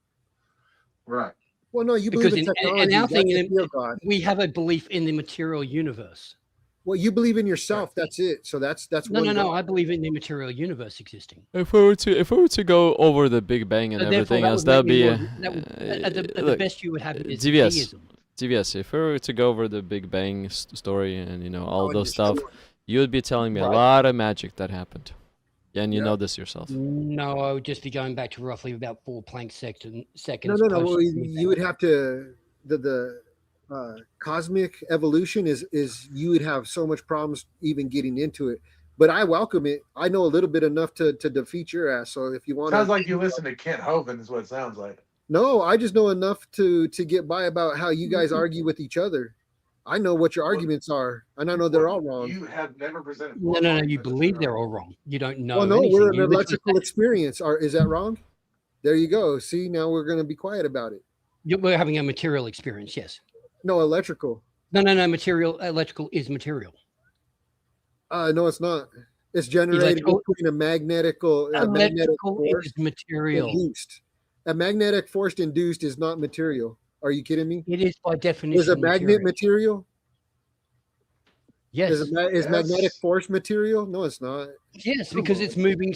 Right. Well, no, you believe in technology. And our thing, we have a belief in the material universe. Well, you believe in yourself. That's it. So that's no. I believe in the material universe existing. If we were to go over the Big Bang and everything else, that would be the best you would have is TVS. TVS. If we were to go over the Big Bang story and all those stuff, you would be telling me a lot of magic that happened. And you know this yourself. No, I would just be going back to roughly about 4 Planck seconds. No. Well, you would have to the cosmic evolution is you would have so much problems even getting into it. But I welcome it. I know a little bit enough to defeat your ass. So if you want, sounds like you listen to Kent Hovind is what it sounds like. No, I just know enough to get by about how you guys argue with each other. I know what your arguments are, and I know they're all wrong. You have never presented. No. You believe they're all wrong. You don't know. Well, no, anything. we're an electrical experience. Is that wrong? There you go. See, now we're going to be quiet about it. We're having a material experience, yes. No, electrical. No. Material. Electrical is material. No, it's not. It's generated between a magnetic force is material. Induced. A magnetic force induced is not material. Are you kidding me? It is by definition. Is a magnet material? Yes. Is magnetic force material? No, it's not. Yes, because it's moving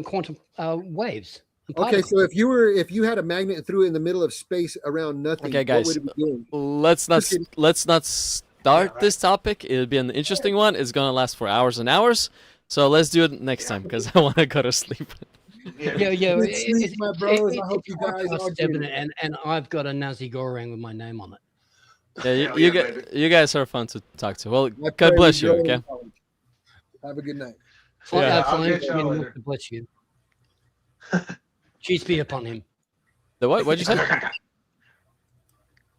quantum waves. Okay, so if you had a magnet and threw it in the middle of space around nothing, okay, guys, what would it be doing? Let's not start this topic. It'll be an interesting one. It's gonna last for hours and hours. So let's do it next time because I want to go to sleep. Yeah. My bros. I hope you guys and I've got a Nazi Goreng with my name on it. Yeah, you guys are fun to talk to. Well, God bless you. Okay. Have a good night. I'll get you later. God bless you. Cheese be upon him. The what? What'd you say? I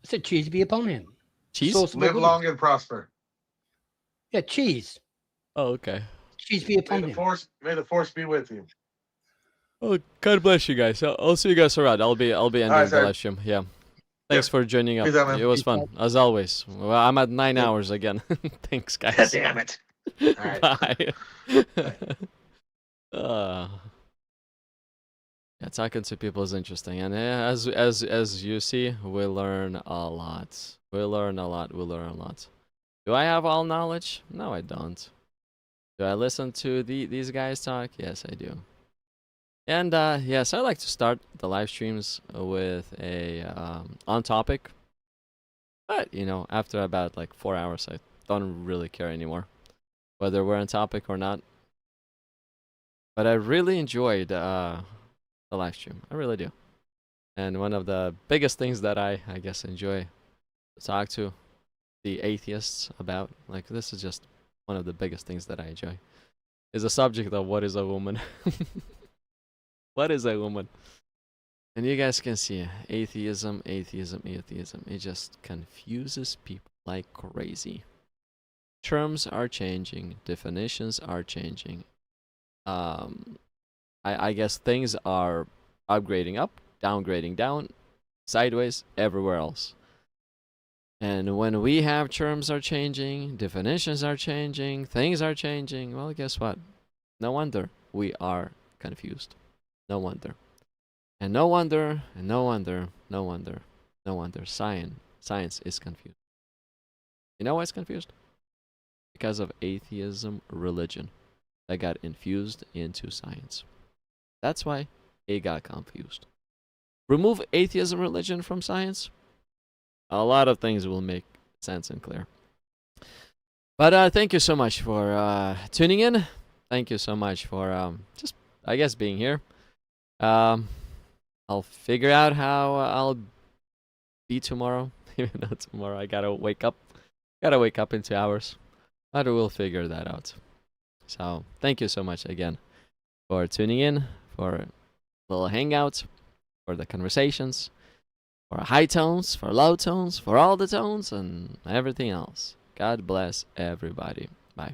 said cheese be upon him. Cheese? Live long and prosper. Yeah, cheese. Oh, okay. Cheese be upon him. May the force be with you. Oh, God bless you guys. I'll see you guys around. I'll be ending right, the sir. live stream. Yeah. Thanks for joining up. Peace out, man. It was fun as always. Well, I'm at 9 hours again. Thanks, guys. Damn it. All right. Bye. uh, yeah, talking to people is interesting, and as you see, we learn a lot. We learn a lot. We learn a lot. Do I have all knowledge? No, I don't. Do I listen to these guys talk? Yes, I do. And yes, I like to start the live streams with a on topic. But you know, after about like 4 hours, I don't really care anymore whether we're on topic or not. But I really enjoyed the live stream. I really do. And one of the biggest things that I guess enjoy to talk to the atheists about, like this is just one of the biggest things that I enjoy, is the subject of what is a woman. What is a woman? And you guys can see atheism, atheism, atheism. It just confuses people like crazy. Terms are changing, definitions are changing. I guess things are upgrading up, downgrading down, sideways, everywhere else. And when we have terms are changing, definitions are changing, things are changing, well, guess what? No wonder we are confused. No wonder. And no wonder, and no wonder, no wonder, no wonder science is confused. You know why it's confused? Because of atheism religion that got infused into science. That's why it got confused. Remove atheism religion from science, a lot of things will make sense and clear. But thank you so much for tuning in. Thank you so much for just, I guess, being here. I'll figure out how I'll be tomorrow. Even though tomorrow I gotta wake up. Gotta wake up in 2 hours. But we'll figure that out. So thank you so much again for tuning in, for a little hangout, for the conversations, for high tones, for low tones, for all the tones, and everything else. God bless everybody. Bye.